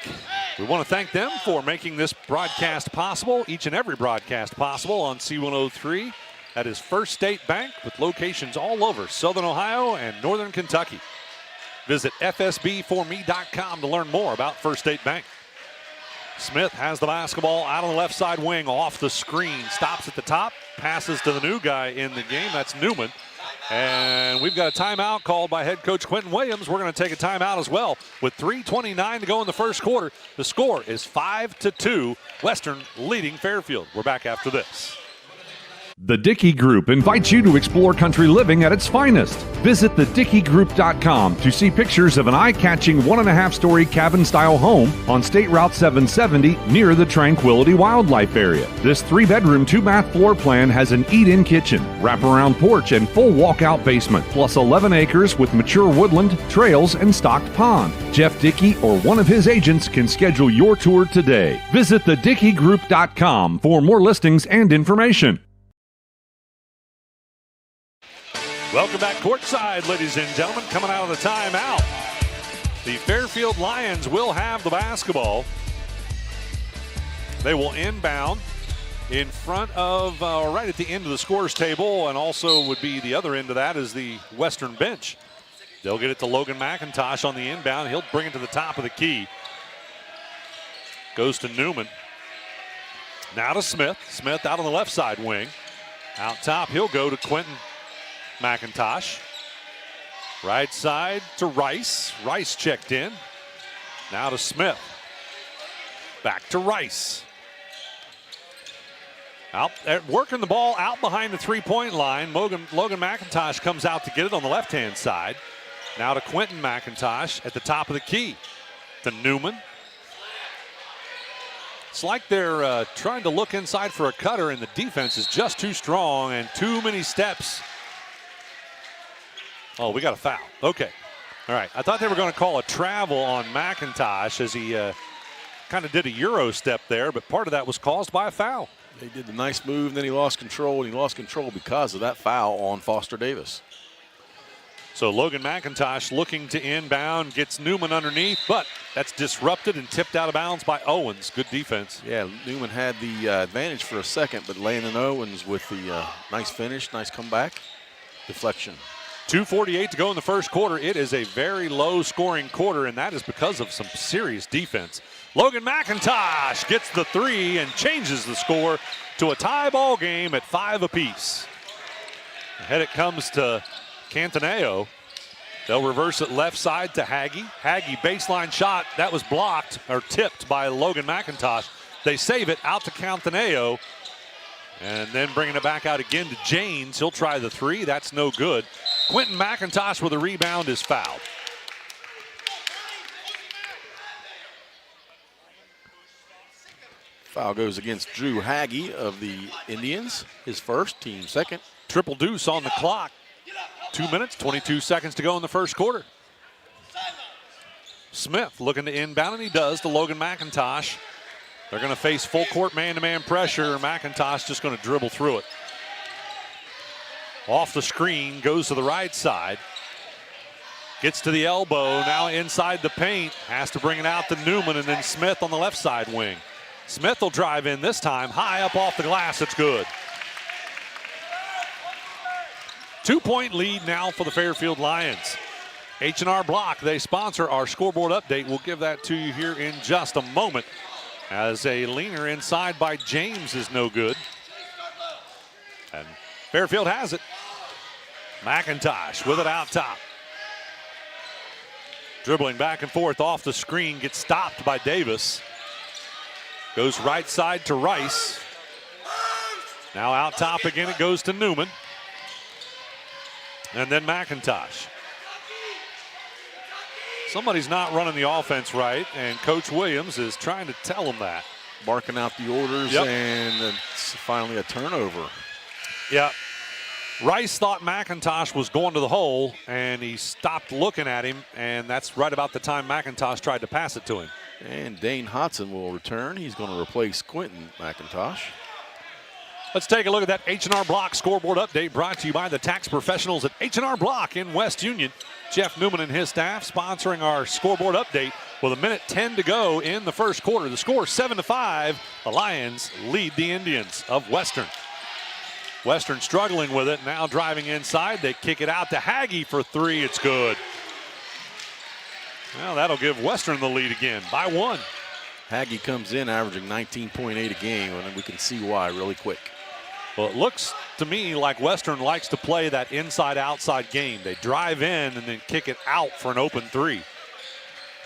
We want to thank them for making this broadcast possible, each and every broadcast possible on C103. That is First State Bank with locations all over Southern Ohio and Northern Kentucky. Visit fsbforme.com to learn more about First State Bank. Smith has the basketball out on the left side wing off the screen. Stops at the top, passes to the new guy in the game. That's Newman. And we've got a timeout called by head coach Quentin Williams. We're going to take a timeout as well. With 3:29 to go in the first quarter, the score is 5-2. Western leading Fairfield. We're back after this. The Dickey Group invites you to explore country living at its finest. Visit thedickeygroup.com to see pictures of an eye-catching 1.5-story cabin-style home on State Route 770 near the Tranquility Wildlife Area. This 3-bedroom, 2-bath floor plan has an eat-in kitchen, wraparound porch, and full walkout basement, plus 11 acres with mature woodland, trails, and stocked pond. Jeff Dickey or one of his agents can schedule your tour today. Visit thedickeygroup.com for more listings and information. Welcome back courtside, ladies and gentlemen. Coming out of the timeout, the Fairfield Lions will have the basketball. They will inbound in front of, right at the end of the scorers table, and also would be the other end of that is the Western bench. They'll get it to Logan McIntosh on the inbound. He'll bring it to the top of the key. Goes to Newman. Now to Smith. Smith out on the left side wing. Out top, he'll go to Quentin McIntosh. Right side to Rice. Rice checked in. Now to Smith. Back to Rice. Out working the ball out behind the three-point line. Logan McIntosh comes out to get it on the left-hand side. Now to Quentin McIntosh at the top of the key. To Newman. It's like they're trying to look inside for a cutter, and the defense is just too strong and too many steps. Oh, we got a foul. Okay. All right. I thought they were going to call a travel on McIntosh as he kind of did a Euro step there, but part of that was caused by a foul. They did the nice move, and then he lost control, and he lost control because of that foul on Foster Davis. So Logan McIntosh looking to inbound, gets Newman underneath, but that's disrupted and tipped out of bounds by Owens. Good defense. Yeah, Newman had the advantage for a second, but Landon Owens with the nice finish, nice comeback, deflection. 2:48 to go in the first quarter. It is a very low-scoring quarter, and that is because of some serious defense. Logan McIntosh gets the three and changes the score to a tie ball game at 5 apiece. Ahead it comes to Cantaneo. They'll reverse it left side to Haggie. Haggie baseline shot. That was blocked or tipped by Logan McIntosh. They save it out to Cantaneo. And then bringing it back out again to James. He'll try the three. That's no good. Quentin McIntosh with a rebound is fouled. Foul goes against Drew Haggie of the Indians. His first, team second. Triple deuce on the clock. 2 minutes, 22 seconds to go in the first quarter. Smith looking to inbound, and he does to Logan McIntosh. They're going to face full court man-to-man pressure. McIntosh just going to dribble through it. Off the screen, goes to the right side. Gets to the elbow, now inside the paint. Has to bring it out to Newman, and then Smith on the left side wing. Smith will drive in this time, high up off the glass. It's good. 2-point lead now for the Fairfield Lions. H&R Block, they sponsor our scoreboard update. We'll give that to you here in just a moment. As a leaner inside by James is no good. And Fairfield has it. McIntosh with it out top. Dribbling back and forth off the screen, gets stopped by Davis. Goes right side to Rice. Now out top again, it goes to Newman. And then McIntosh. Somebody's not running the offense right, and Coach Williams is trying to tell them that. Barking out the orders, and it's finally a turnover. Yeah. Rice thought McIntosh was going to the hole, and he stopped looking at him, and that's right about the time McIntosh tried to pass it to him. And Dane Hodson will return. He's going to replace Quentin McIntosh. Let's take a look at that H&R Block scoreboard update brought to you by the tax professionals at H&R Block in West Union. Jeff Newman and his staff sponsoring our scoreboard update with 1:10 to go in the first quarter. The score 7-5. The Lions lead the Indians of Western. Western struggling with it, now driving inside. They kick it out to Haggie for three. It's good. Well, that'll give Western the lead again by 1. Haggie comes in averaging 19.8 a game, and we can see why really quick. Well, it looks to me like Western likes to play that inside-outside game. They drive in and then kick it out for an open three.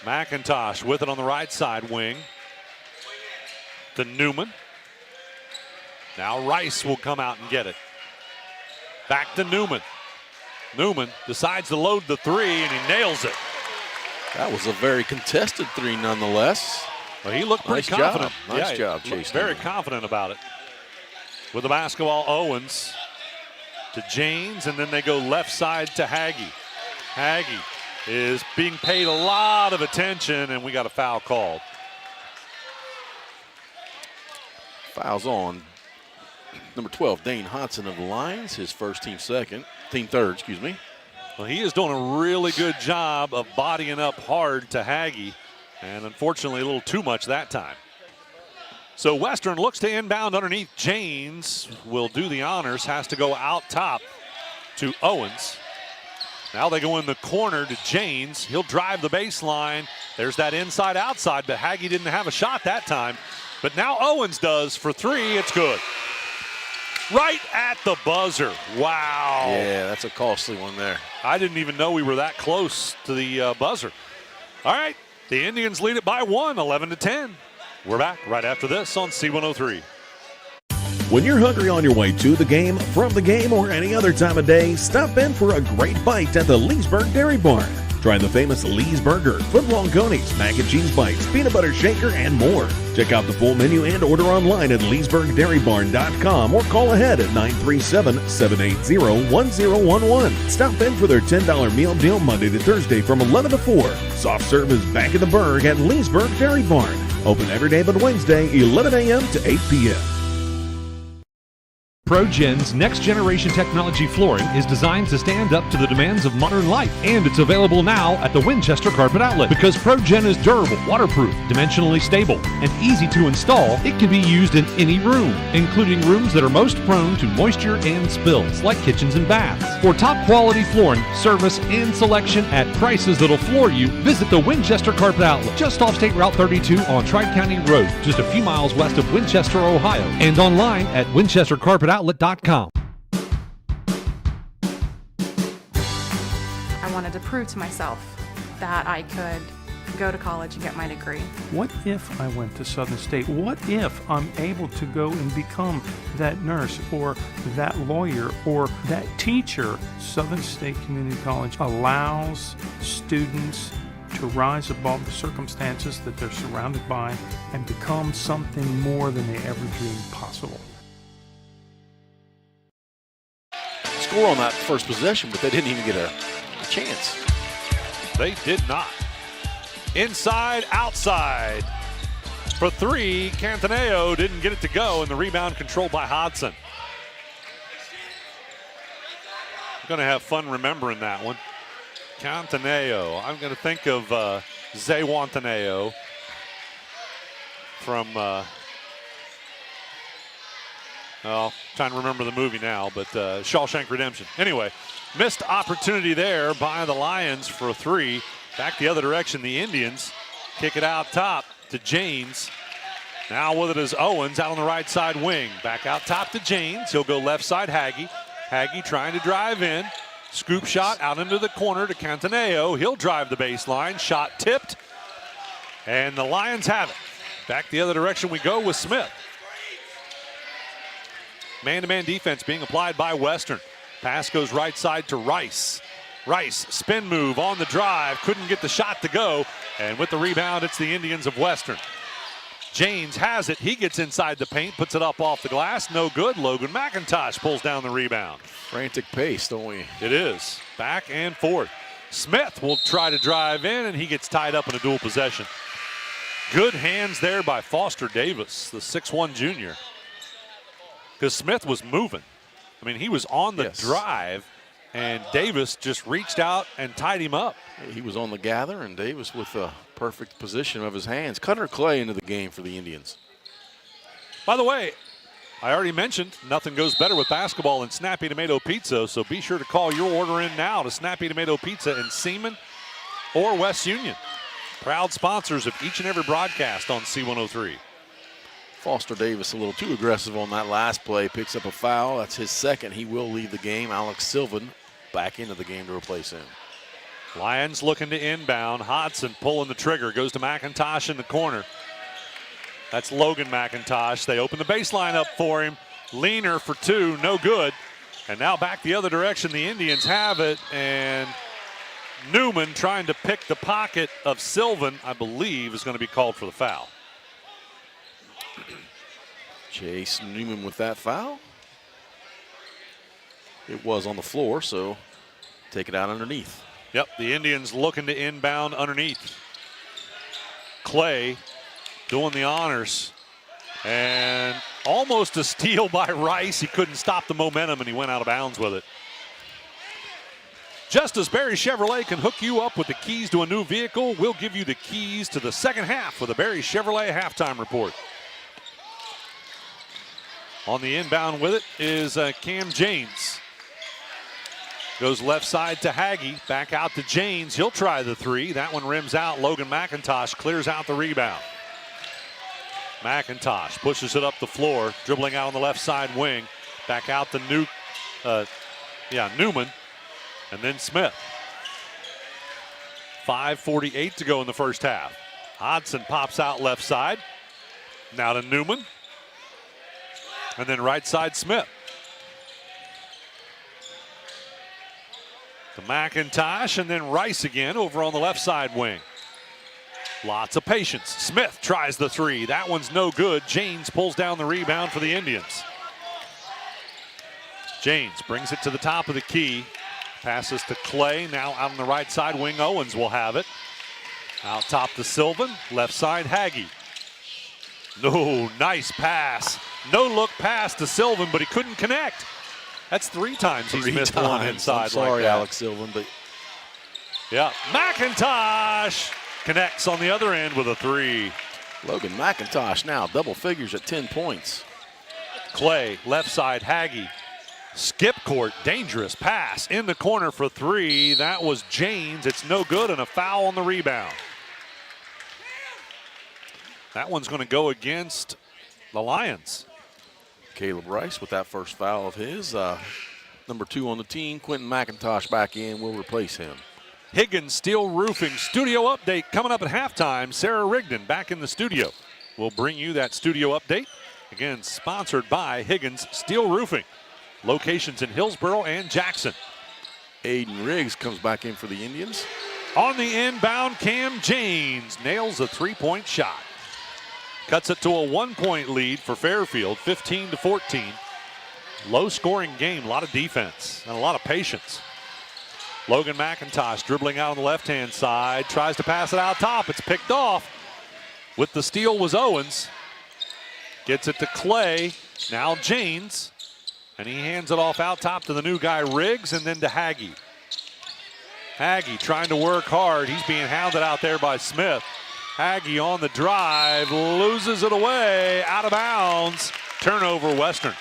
McIntosh with it on the right side wing. To Newman. Now Rice will come out and get it. Back to Newman. Newman decides to load the three, and he nails it. That was a very contested three nonetheless. Well, he looked pretty confident. Nice job, Chase. Very confident about it. With the basketball, Owens to James, and then they go left side to Haggie. Haggie is being paid a lot of attention, and we got a foul called. Fouls on number 12, Dane Hodson of the Lions, his first, team third, excuse me. Well, he is doing a really good job of bodying up hard to Haggie, and unfortunately a little too much that time. So Western looks to inbound underneath. James will do the honors, has to go out top to Owens. Now they go in the corner to James. He'll drive the baseline. There's that inside-outside, but Haggie didn't have a shot that time. But now Owens does for three. It's good. Right at the buzzer. Wow. Yeah, that's a costly one there. I didn't even know we were that close to the buzzer. All right, the Indians lead it by 1, 11-10. We're back right after this on C103. When you're hungry on your way to the game, from the game, or any other time of day, stop in for a great bite at the Leesburg Dairy Barn. Try the famous Lee's Burger, foot-long conies, mac and cheese bites, peanut butter shaker, and more. Check out the full menu and order online at leesburgdairybarn.com or call ahead at 937-780-1011. Stop in for their $10 meal deal Monday to Thursday from 11 to 4. Soft serve is back at the Berg at Leesburg Dairy Barn. Open every day but Wednesday, 11 a.m. to 8 p.m. ProGen's next-generation technology flooring is designed to stand up to the demands of modern life, and it's available now at the Winchester Carpet Outlet. Because ProGen is durable, waterproof, dimensionally stable, and easy to install, it can be used in any room, including rooms that are most prone to moisture and spills, like kitchens and baths. For top-quality flooring, service, and selection at prices that'll floor you, visit the Winchester Carpet Outlet, just off State Route 32 on Tri-County Road, just a few miles west of Winchester, Ohio, and online at winchestercarpetoutlet.com. I wanted to prove to myself that I could go to college and get my degree. What if I went to Southern State? What if I'm able to go and become that nurse or that lawyer or that teacher? Southern State Community College allows students to rise above the circumstances that they're surrounded by and become something more than they ever dreamed possible. Score on that first possession, but they didn't even get a chance. They did not. Inside, outside. For three, Cantaneo didn't get it to go, and the rebound controlled by Hodson. I'm going to have fun remembering that one. Cantaneo. I'm going to think of Zay Wantaneo from... trying to remember the movie now, but Shawshank Redemption. Anyway, missed opportunity there by the Lions for three. Back the other direction, the Indians kick it out top to Janes. Now with it is Owens out on the right side wing. Back out top to Janes. He'll go left side, Haggie. Haggie trying to drive in. Scoop shot out into the corner to Cantaneo. He'll drive the baseline. Shot tipped. And the Lions have it. Back the other direction we go with Smith. Man-to-man defense being applied by Western. Pass goes right side to Rice. Rice, spin move on the drive. Couldn't get the shot to go. And with the rebound, it's the Indians of Western. Janes has it. He gets inside the paint, puts it up off the glass. No good. Logan McIntosh pulls down the rebound. Frantic pace, don't we? It is. Back and forth. Smith will try to drive in, and he gets tied up in a dual possession. Good hands there by Foster Davis, the 6'1 junior. Because Smith was moving. I mean, he was on the drive, and Davis just reached out and tied him up. He was on the gather, and Davis with a perfect position of his hands. Cutter Clay into the game for the Indians. By the way, I already mentioned nothing goes better with basketball than Snappy Tomato Pizza, so be sure to call your order in now to Snappy Tomato Pizza in Seaman or West Union. Proud sponsors of each and every broadcast on C103. Foster Davis a little too aggressive on that last play. Picks up a foul. That's his second. He will leave the game. Alex Sylvan back into the game to replace him. Lions looking to inbound. Hodson pulling the trigger. Goes to McIntosh in the corner. That's Logan McIntosh. They open the baseline up for him. Leaner for two. No good. And now back the other direction. The Indians have it. And Newman trying to pick the pocket of Sylvan, I believe, is going to be called for the foul. Chase Newman with that foul. It was on the floor, so take it out underneath. Yep, the Indians looking to inbound underneath. Clay doing the honors. And almost a steal by Rice. He couldn't stop the momentum, and he went out of bounds with it. Just as Barry Chevrolet can hook you up with the keys to a new vehicle, we'll give you the keys to the second half with a Barry Chevrolet halftime report. On the inbound with it is Cam Janes. Goes left side to Haggie, back out to Janes. He'll try the three. That one rims out. Logan McIntosh clears out the rebound. McIntosh pushes it up the floor, dribbling out on the left side wing. Back out to Newman, and then Smith. 5:48 to go in the first half. Hodson pops out left side. Now to Newman. And then right side Smith. To McIntosh, and then Rice again over on the left side wing. Lots of patience. Smith tries the three. That one's no good. Janes pulls down the rebound for the Indians. Janes brings it to the top of the key. Passes to Clay. Now out on the right side wing, Owens will have it. Out top to Sylvan. Left side, Haggie. No, nice pass. No look pass to Sylvan, but he couldn't connect. That's 3 times he's missed one inside. I'm sorry, like that. Alex Sylvan, but yeah, McIntosh connects on the other end with a 3. Logan McIntosh now double figures at 10 points. Clay, left side, Haggie. Skip court, dangerous pass in the corner for 3. That was Janes. It's no good, and a foul on the rebound. That one's going to go against the Lions. Caleb Rice with that first foul of his. Number 2 on the team, Quentin McIntosh back in, will replace him. Higgins Steel Roofing studio update coming up at halftime. Sarah Rigdon back in the studio. We'll bring you that studio update. Again, sponsored by Higgins Steel Roofing. Locations in Hillsboro and Jackson. Aiden Riggs comes back in for the Indians. On the inbound, Cam Janes nails a 3-point shot. Cuts it to a 1-point lead for Fairfield, 15-14. Low scoring game, a lot of defense and a lot of patience. Logan McIntosh dribbling out on the left-hand side, tries to pass it out top. It's picked off. With the steal was Owens. Gets it to Clay, now Janes. And he hands it off out top to the new guy, Riggs, and then to Haggie. Haggie trying to work hard. He's being hounded out there by Smith. Haggie on the drive, loses it away, out of bounds. Turnover, Western.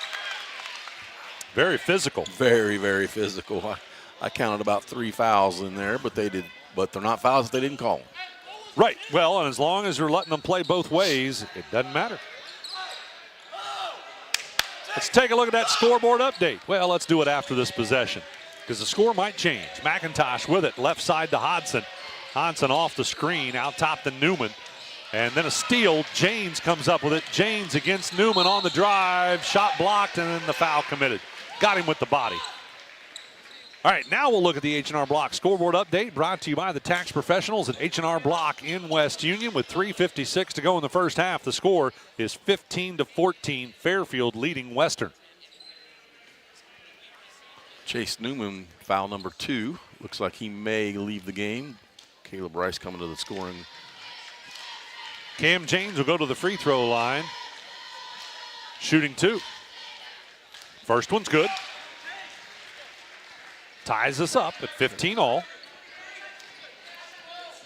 Very physical. Very, very physical. I counted about 3 fouls in there, but they're not fouls if they didn't call them. Right. Well, and as long as you're letting them play both ways, it doesn't matter. Let's take a look at that scoreboard update. Well, let's do it after this possession because the score might change. McIntosh with it, left side to Hodson. Hodson off the screen, out top to Newman. And then a steal. Janes comes up with it. Janes against Newman on the drive. Shot blocked, and then the foul committed. Got him with the body. All right, now we'll look at the H&R Block scoreboard update brought to you by the tax professionals at H&R Block in West Union. With 3:56 to go in the first half, the score is 15-14, Fairfield leading Western. Chase Newman, foul number 2. Looks like he may leave the game. Caleb Rice coming to the scoring. Cam Janes will go to the free throw line. Shooting 2. First one's good. Ties us up at 15 all.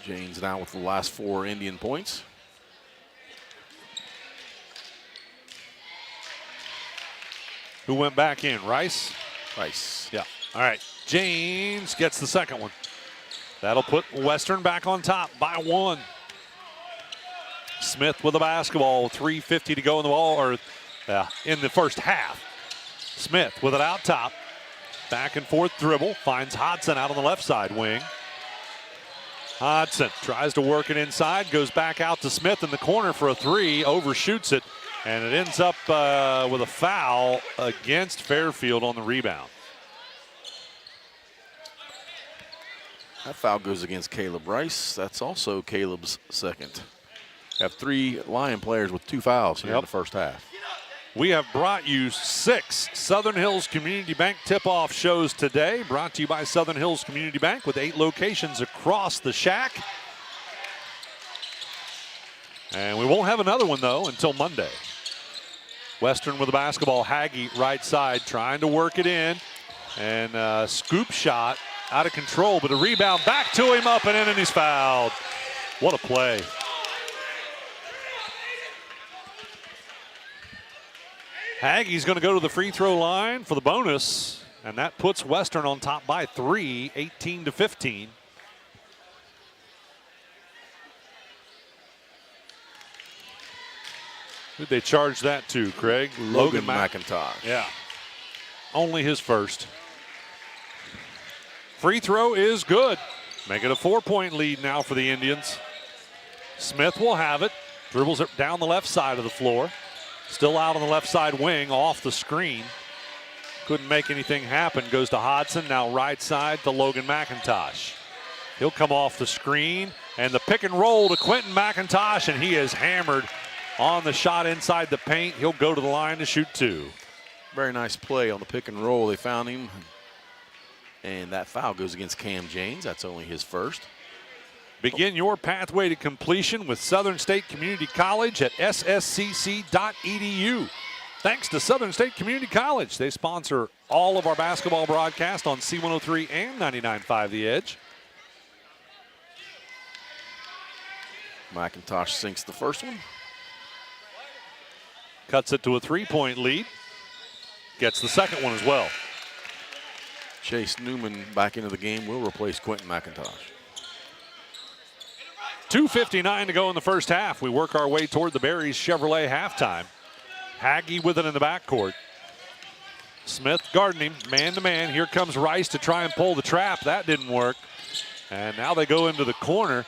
Janes now with the last 4 Indian points. Who went back in? Rice? Rice. Yeah. All right. Janes gets the second one. That'll put Western back on top by 1. Smith with the basketball. 3:50 to go in the ball, or in the first half. Smith with it out top. Back and forth dribble. Finds Hodson out on the left side wing. Hodson tries to work it inside. Goes back out to Smith in the corner for a 3. Overshoots it. And it ends up with a foul against Fairfield on the rebound. That foul goes against Caleb Rice. That's also Caleb's second. Have 3 Lion players with 2 fouls here in the first half. We have brought you 6 Southern Hills Community Bank tip-off shows today. Brought to you by Southern Hills Community Bank with 8 locations across the shack. And we won't have another one, though, until Monday. Western with the basketball. Haggie right side trying to work it in. And scoop shot out of control, but a rebound back to him, up and in, and he's fouled. What a play. Haggie's going to go to the free throw line for the bonus, and that puts Western on top by 3, 18-15. Who'd they charge that to, Craig? Logan McIntosh. Yeah. Only his first. Free throw is good. Make it a 4-point lead now for the Indians. Smith will have it. Dribbles it down the left side of the floor. Still out on the left side wing, off the screen. Couldn't make anything happen. Goes to Hodson. Now right side to Logan McIntosh. He'll come off the screen. And the pick and roll to Quentin McIntosh. And he is hammered on the shot inside the paint. He'll go to the line to shoot 2. Very nice play on the pick and roll. They found him. And that foul goes against Cam James. That's only his first. Begin your pathway to completion with Southern State Community College at sscc.edu. Thanks to Southern State Community College. They sponsor all of our basketball broadcast on C103 and 99.5 The Edge. McIntosh sinks the first one. Cuts it to a 3-point lead. Gets the second one as well. Chase Newman back into the game will replace Quentin McIntosh. 2:59 to go in the first half. We work our way toward the Berries Chevrolet halftime. Haggy with it in the backcourt. Smith guarding him, man-to-man. Here comes Rice to try and pull the trap. That didn't work. And now they go into the corner.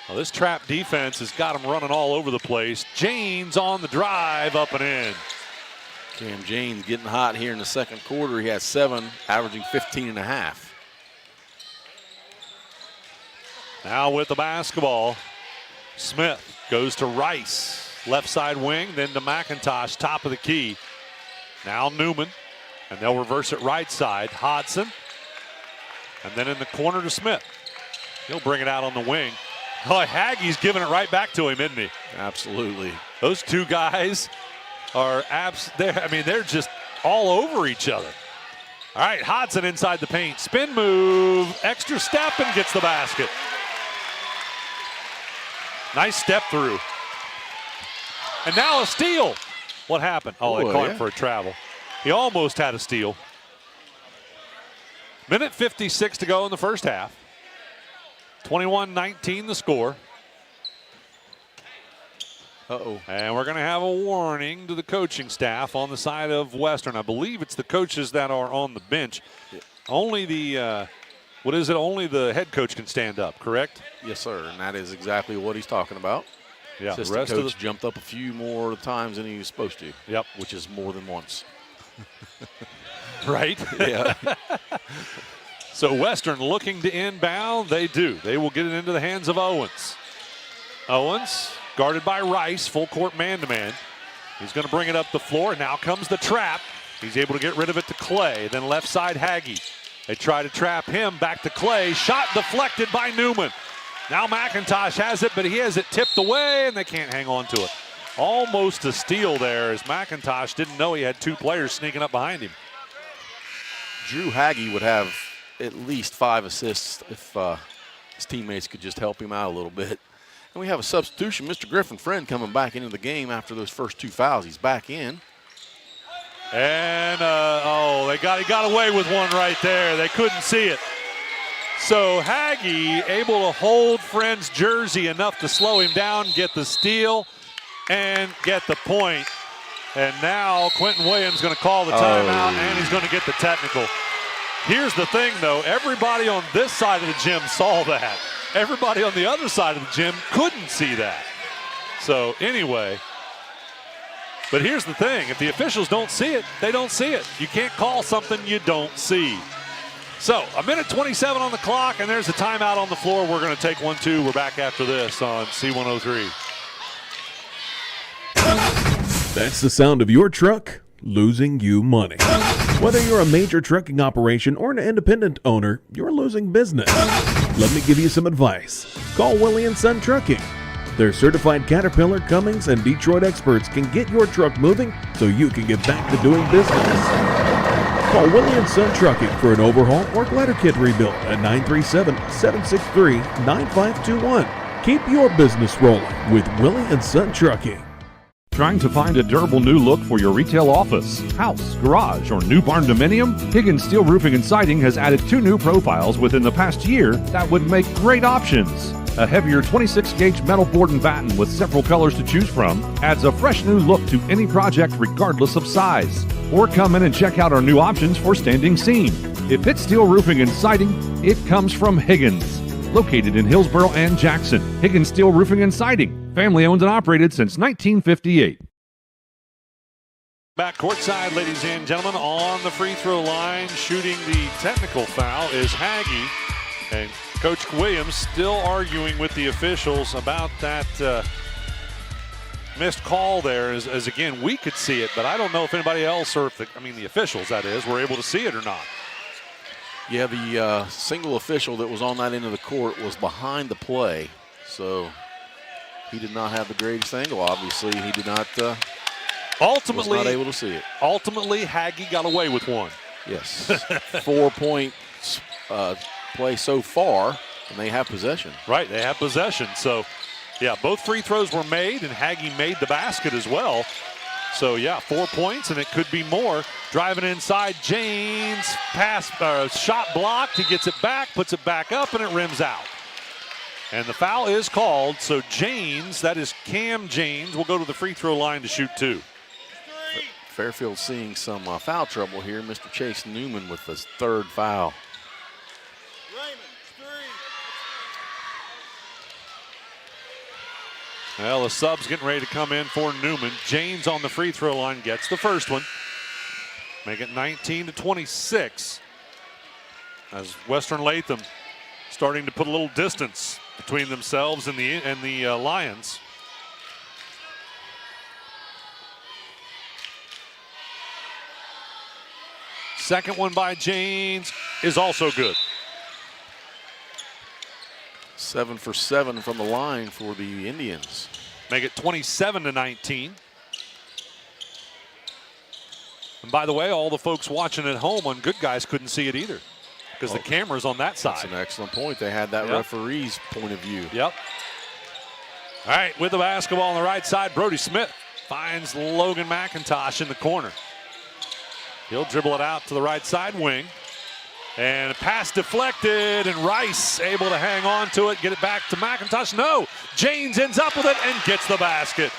Well, this trap defense has got them running all over the place. James on the drive, up and in. Cam James getting hot here in the second quarter. He has 7, averaging 15.5. Now with the basketball, Smith goes to Rice, left side wing, then to McIntosh, top of the key. Now Newman, and they'll reverse it right side. Hodson, and then in the corner to Smith. He'll bring it out on the wing. Oh, Haggy's giving it right back to him, isn't he? Absolutely. Those two guys are they're just all over each other. All right, Hodson inside the paint. Spin move, extra step, and gets the basket. Nice step through. And now a steal. What happened? Oh, they caught him for a travel. He almost had a steal. Minute 56 to go in the first half. 21-19 the score. Uh-oh. And we're going to have a warning to the coaching staff on the side of Western. I believe it's the coaches that are on the bench. Only the, only the head coach can stand up, correct? Yes, sir, and that is exactly what he's talking about. Yeah, the rest coach of the jumped up a few more times than he was supposed to. Yep. Which is more than once. Right? Yeah. So Western looking to inbound. They do. They will get it into the hands of Owens. Owens guarded by Rice, full court man-to-man. He's going to bring it up the floor. Now comes the trap. He's able to get rid of it to Clay. Then left side Haggy. They try to trap him. Back to Clay. Shot deflected by Newman. Now McIntosh has it, but he has it tipped away, and they can't hang on to it. Almost a steal there as McIntosh didn't know he had 2 players sneaking up behind him. Drew Haggy would have at least 5 assists if his teammates could just help him out a little bit. And we have a substitution. Mr. Griffin Friend coming back into the game after those first 2 fouls. He's back in. And, he got away with one right there. They couldn't see it. So Haggy able to hold Friend's jersey enough to slow him down, get the steal, and get the point. And now Quentin Williams going to call the timeout, and he's going to get the technical. Here's the thing, though. Everybody on this side of the gym saw that. Everybody on the other side of the gym couldn't see that. So anyway, but here's the thing. If the officials don't see it, they don't see it. You can't call something you don't see. So a minute 27 on the clock, and there's a timeout on the floor. We're going to take 1-2. We're back after this on C103. That's the sound of your truck losing you money. Whether you're a major trucking operation or an independent owner, you're losing business. Let me give you some advice. Call Willie & Son Trucking. Their certified Caterpillar, Cummins, and Detroit experts can get your truck moving so you can get back to doing business. Call Willie & Son Trucking for an overhaul or glider kit rebuild at 937-763-9521. Keep your business rolling with Willie & Son Trucking. Trying to find a durable new look for your retail office, house, garage, or new barn dominium? Higgins Steel Roofing and Siding has added 2 new profiles within the past year that would make great options. A heavier 26-gauge metal board and batten with several colors to choose from adds a fresh new look to any project regardless of size. Or come in and check out our new options for standing seam. If it's steel roofing and siding, it comes from Higgins. Located in Hillsboro and Jackson, Higgins Steel Roofing and Siding. Family owned and operated since 1958. Back courtside, ladies and gentlemen, on the free throw line, shooting the technical foul is Haggy. And Coach Williams still arguing with the officials about that missed call there. As again, we could see it, but I don't know if anybody else, or if the officials, that is, were able to see it or not. Yeah, the single official that was on that end of the court was behind the play, so he did not have the greatest angle. Obviously, he did not. Ultimately, was not able to see it. Ultimately, Haggy got away with one. Yes, 4 points play so far, and they have possession. Right, they have possession. So, yeah, both free throws were made, and Haggy made the basket as well. So, yeah, 4 points, and it could be more. Driving inside, James, pass, shot blocked. He gets it back, puts it back up, and it rims out. And the foul is called, so James, that is Cam James, will go to the free throw line to shoot 2. Fairfield seeing some foul trouble here. Mr. Chase Newman with his 3rd foul. Well, the sub's getting ready to come in for Newman. James on the free throw line gets the first one. Make it 19-26. As Western Latham starting to put a little distance between themselves and the Lions. Second one by James is also good. 7 for 7 from the line for the Indians. Make it 27-19. And by the way, all the folks watching at home on Good Guys couldn't see it either because the camera's on that side. That's an excellent point. They had that referee's point of view. Yep. All right, with the basketball on the right side, Brody Smith finds Logan McIntosh in the corner. He'll dribble it out to the right side wing. And a pass deflected, and Rice able to hang on to it, get it back to McIntosh. No, James ends up with it and gets the basket.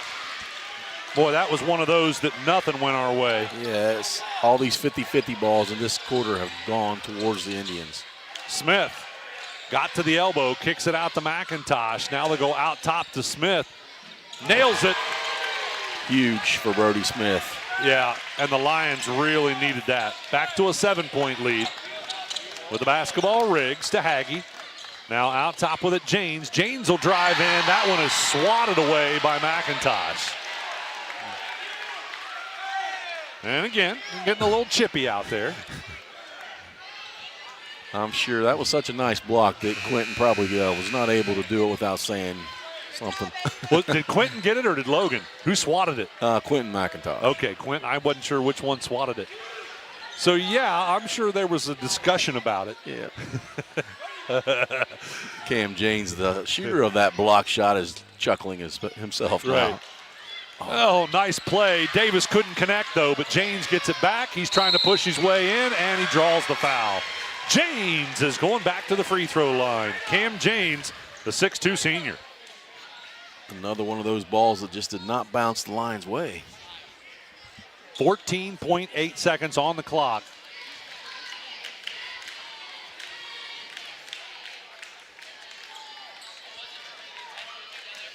Boy, that was one of those that nothing went our way. Yes, all these 50-50 balls in this quarter have gone towards the Indians. Smith got to the elbow, kicks it out to McIntosh. Now they go out top to Smith. Nails it. Huge for Brody Smith. Yeah, and the Lions really needed that. Back to a 7-point lead. With the basketball, Riggs to Haggy. Now out top with it, James. James will drive in. That one is swatted away by McIntosh. And again, getting a little chippy out there. I'm sure that was such a nice block that Quentin probably was not able to do it without saying something. Well, did Quentin get it or did Logan? Who swatted it? Quentin McIntosh. Okay, Quentin. I wasn't sure which one swatted it. So, yeah, I'm sure there was a discussion about it. Yeah. Cam James, the shooter of that block shot, is chuckling himself right now. Oh, nice play. Davis couldn't connect, though, but James gets it back. He's trying to push his way in, and he draws the foul. James is going back to the free throw line. Cam James, the 6'2 senior. Another one of those balls that just did not bounce the line's way. 14.8 seconds on the clock.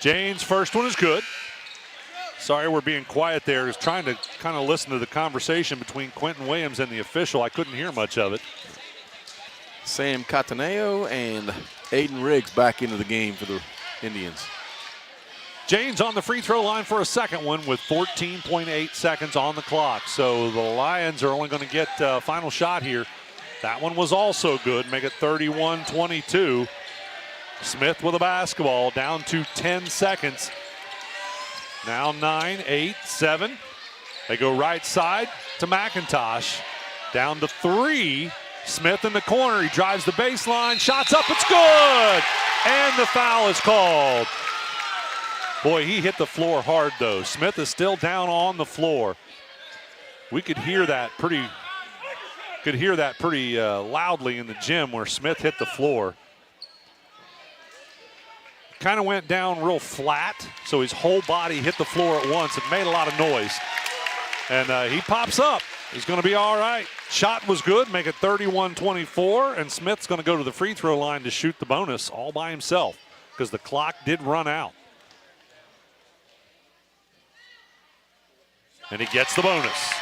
James' first one is good. Sorry we're being quiet there. I was trying to kind of listen to the conversation between Quentin Williams and the official. I couldn't hear much of it. Sam Cataneo and Aiden Riggs back into the game for the Indians. James on the free throw line for a second one with 14.8 seconds on the clock. So the Lions are only going to get a final shot here. That one was also good. Make it 31-22. Smith with a basketball down to 10 seconds. Now 9, 8, 7. They go right side to McIntosh. Down to 3. Smith in the corner. He drives the baseline. Shots up. It's good. And the foul is called. Boy, he hit the floor hard, though. Smith is still down on the floor. We could hear that pretty loudly in the gym where Smith hit the floor. Kind of went down real flat, so his whole body hit the floor at once. It made a lot of noise. And he pops up. He's going to be all right. Shot was good, make it 31-24, and Smith's going to go to the free throw line to shoot the bonus all by himself because the clock did run out. and he gets the bonus.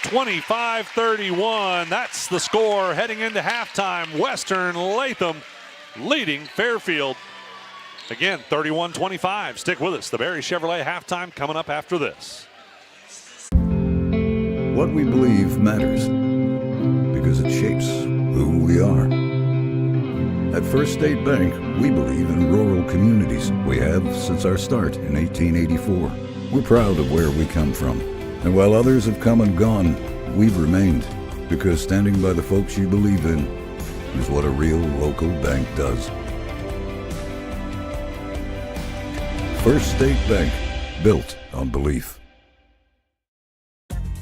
25-31, that's the score heading into halftime. Western Latham leading Fairfield. Again, 31-25. Stick with us. The Barry Chevrolet halftime coming up after this. What we believe matters because it shapes who we are. At First State Bank, we believe in rural communities. We have since our start in 1884. We're proud of where we come from. And while others have come and gone, we've remained, because standing by the folks you believe in is what a real local bank does. First State Bank, built on belief.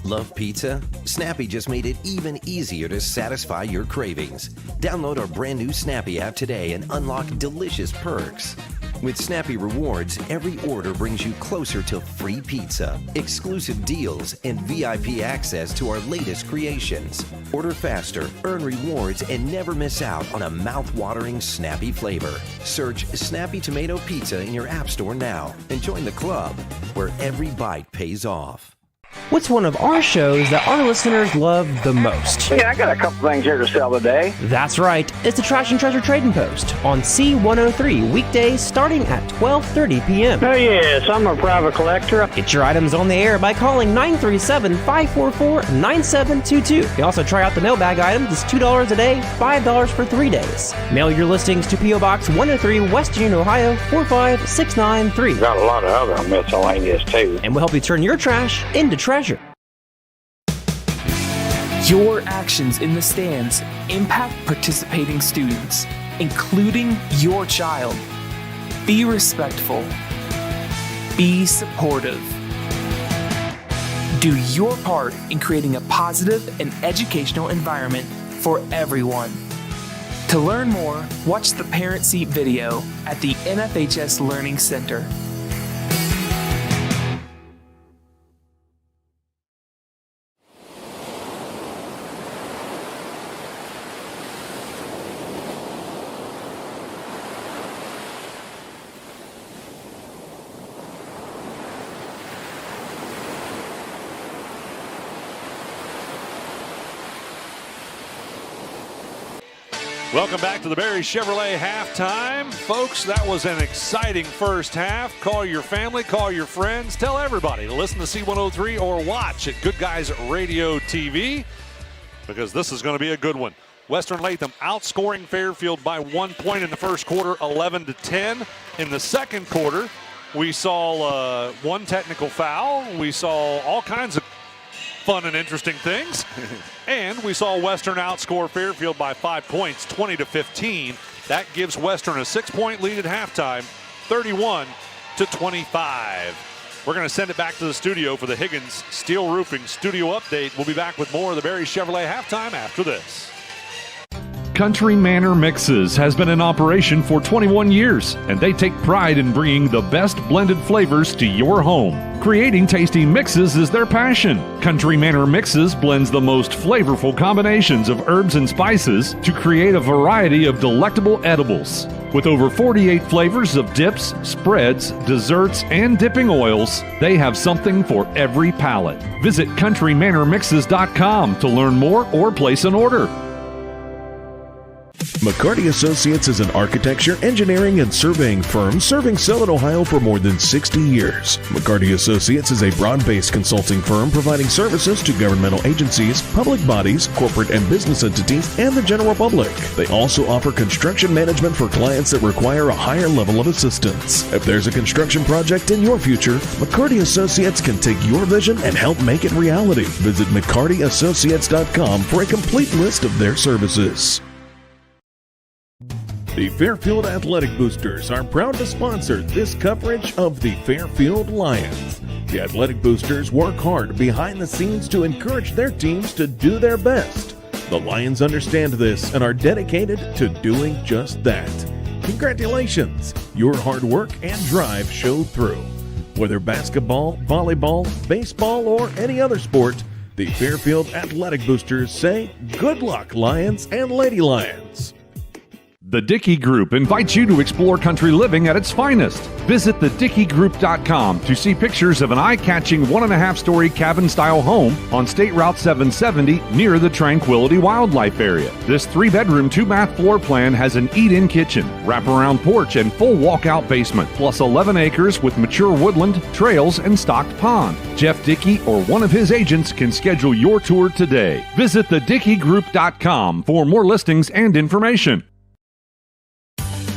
Love pizza? Snappy just made it even easier to satisfy your cravings. Download our brand new Snappy app today and unlock delicious perks. With Snappy Rewards, every order brings you closer to free pizza, exclusive deals, and VIP access to our latest creations. Order faster, earn rewards, and never miss out on a mouth-watering Snappy flavor. Search Snappy Tomato Pizza in your app store now and join the club, where every bite pays off. What's one of our shows that our listeners love the most? Yeah, I got a couple things here to sell today. That's right. It's the Trash and Treasure Trading Post on C103, weekdays starting at 12:30 p.m. Oh, yes, I'm a private collector. Get your items on the air by calling 937-544-9722. You can also try out the mailbag items. It's $2 a day, $5 for 3 days. Mail your listings to P.O. Box 103, West Union, Ohio, 45693. Got a lot of other miscellaneous, too. And we'll help you turn your trash into treasure. Your actions in the stands impact participating students, including your child. Be respectful. Be supportive. Do your part in creating a positive and educational environment for everyone. To learn more, watch the Parent Seat video at the NFHS Learning Center. Welcome back to the Barry Chevrolet halftime. Folks, that was an exciting first half. Call your family, call your friends, tell everybody to listen to C103 or watch at Good Guys Radio TV, because this is going to be a good one. Western Latham outscoring Fairfield by 1 point in the first quarter, 11-10. In the second quarter, we saw one technical foul. We saw all kinds of fun and interesting things. And we saw Western outscore Fairfield by 5 points, 20-15. That gives Western a 6-point lead at halftime, 31-25. We're going to send it back to the studio for the Higgins Steel Roofing studio update. We'll be back with more of the Barry Chevrolet halftime after this. Country Manor Mixes has been in operation for 21 years, and they take pride in bringing the best blended flavors to your home. Creating tasty mixes is their passion. Country Manor Mixes blends the most flavorful combinations of herbs and spices to create a variety of delectable edibles. With over 48 flavors of dips, spreads, desserts, and dipping oils, they have something for every palate. Visit countrymanormixes.com to learn more or place an order. McCarty Associates is an architecture, engineering, and surveying firm serving Southern Ohio for more than 60 years. McCarty Associates is a broad-based consulting firm providing services to governmental agencies, public bodies, corporate and business entities, and the general public. They also offer construction management for clients that require a higher level of assistance. If there's a construction project in your future, McCarty Associates can take your vision and help make it reality. Visit McCartyAssociates.com for a complete list of their services. The Fairfield Athletic Boosters are proud to sponsor this coverage of the Fairfield Lions. The Athletic Boosters work hard behind the scenes to encourage their teams to do their best. The Lions understand this and are dedicated to doing just that. Congratulations! Your hard work and drive showed through. Whether basketball, volleyball, baseball, or any other sport, the Fairfield Athletic Boosters say, good luck, Lions and Lady Lions. The Dickey Group invites you to explore country living at its finest. Visit thedickeygroup.com to see pictures of an eye-catching 1.5-story cabin-style home on State Route 770 near the Tranquility Wildlife Area. This 3-bedroom, 2-bath floor plan has an eat-in kitchen, wraparound porch, and full walkout basement, plus 11 acres with mature woodland, trails, and stocked pond. Jeff Dickey or one of his agents can schedule your tour today. Visit thedickeygroup.com for more listings and information.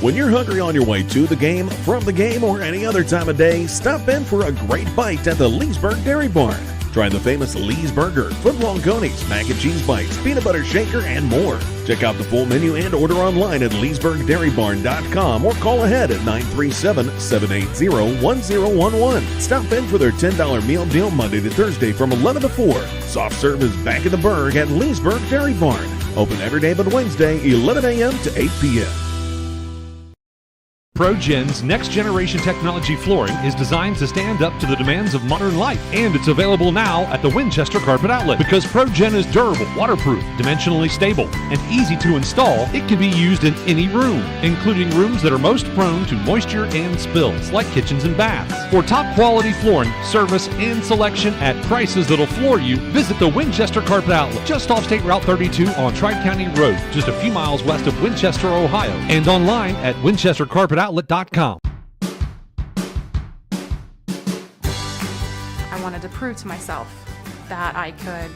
When you're hungry on your way to the game, from the game, or any other time of day, stop in for a great bite at the Leesburg Dairy Barn. Try the famous Lee's Burger, footlong conies, mac and cheese bites, peanut butter shaker, and more. Check out the full menu and order online at leesburgdairybarn.com or call ahead at 937-780-1011. Stop in for their $10 meal deal Monday to Thursday from 11 to 4. Soft serve is back in the Burg at Leesburg Dairy Barn. Open every day but Wednesday, 11 a.m. to 8 p.m. ProGen's next-generation technology flooring is designed to stand up to the demands of modern life, and it's available now at the Winchester Carpet Outlet. Because ProGen is durable, waterproof, dimensionally stable, and easy to install, it can be used in any room, including rooms that are most prone to moisture and spills, like kitchens and baths. For top-quality flooring, service, and selection at prices that'll floor you, visit the Winchester Carpet Outlet, just off State Route 32 on Tri-County Road, just a few miles west of Winchester, Ohio, and online at winchestercarpetoutlet.com. I wanted to prove to myself that I could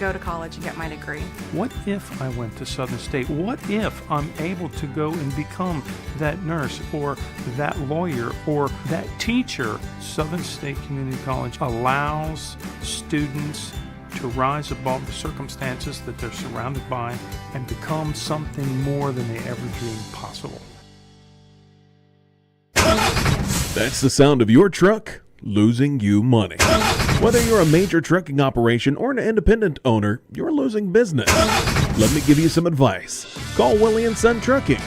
go to college and get my degree. What if I went to Southern State? What if I'm able to go and become that nurse or that lawyer or that teacher? Southern State Community College allows students to rise above the circumstances that they're surrounded by and become something more than they ever dreamed possible. That's the sound of your truck losing you money. Whether you're a major trucking operation or an independent owner, you're losing business. Let me give you some advice. Call Willie & Son Trucking.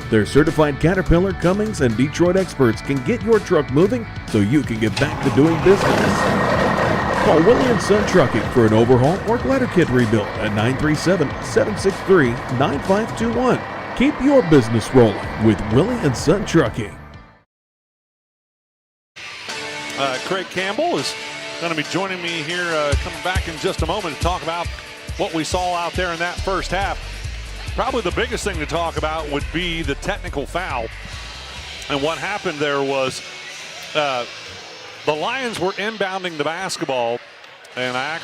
Their certified Caterpillar, Cummins, and Detroit experts can get your truck moving so you can get back to doing business. Call Willie & Son Trucking for an overhaul or glider kit rebuild at 937-763-9521. Keep your business rolling with Willie & Son Trucking. Craig Campbell is going to be joining me here coming back in just a moment to talk about what we saw out there in that first half. Probably the biggest thing to talk about would be the technical foul. And what happened there was the Lions were inbounding the basketball, and I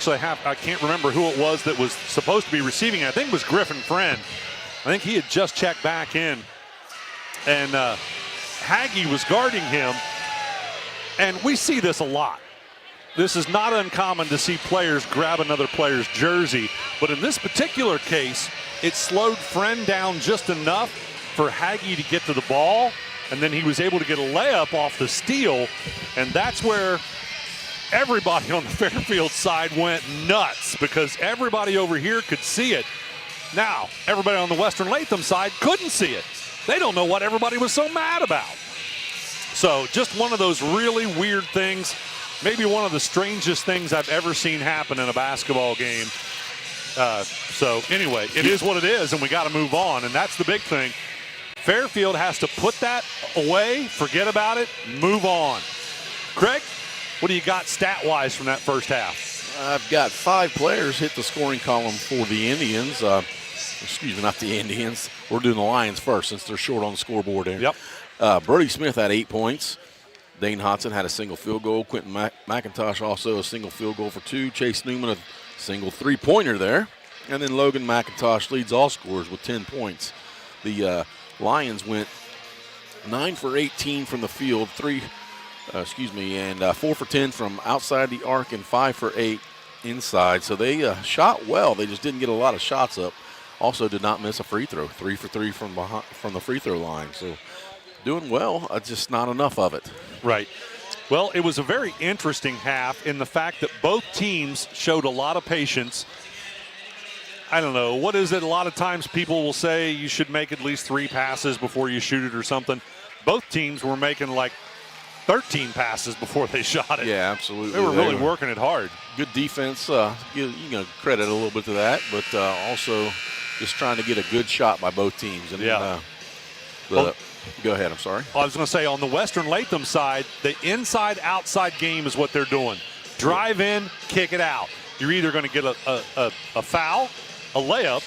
can't remember who it was that was supposed to be receiving it. I think it was Griffin Friend. I think he had just checked back in, and Hagee was guarding him. And we see this a lot. This is not uncommon to see players grab another player's jersey, but in this particular case, it slowed Friend down just enough for Hagee to get to the ball, and then he was able to get a layup off the steal, and that's where everybody on the Fairfield side went nuts because everybody over here could see it. Now, everybody on the Western Latham side couldn't see it. They don't know what everybody was so mad about. So just one of those really weird things, maybe one of the strangest things I've ever seen happen in a basketball game. So anyway, it is what it is, and we got to move on, and that's the big thing. Fairfield has to put that away, forget about it, move on. Craig, what do you got stat-wise from that first half? I've got 5 players hit the scoring column for the Indians. Excuse me, not the Indians. We're doing the Lions first since they're short on the scoreboard there. Yep. Brody Smith had 8 points. Dane Hodson had a single field goal. Quentin McIntosh also a single field goal for 2. Chase Newman a single 3-pointer there. And then Logan McIntosh leads all scorers with 10 points. The Lions went 9 for 18 from the field, 4 for 10 from outside the arc, and 5 for 8 inside. So they shot well. They just didn't get a lot of shots up. Also did not miss a free throw, 3 for 3 from the free throw line. So doing well, just not enough of it. Right. Well, it was a very interesting half in the fact that both teams showed a lot of patience. I don't know, what is it? A lot of times people will say you should make at least 3 passes before you shoot it or something. Both teams were making like 13 passes before they shot it. Yeah, absolutely. They were really working it hard. Good defense. You can credit a little bit to that, but also just trying to get a good shot by both teams. And Go ahead, I'm sorry. I was going to say, on the Western Latham side, the inside-outside game is what they're doing. Drive in, kick it out. You're either going to get a foul, a layup,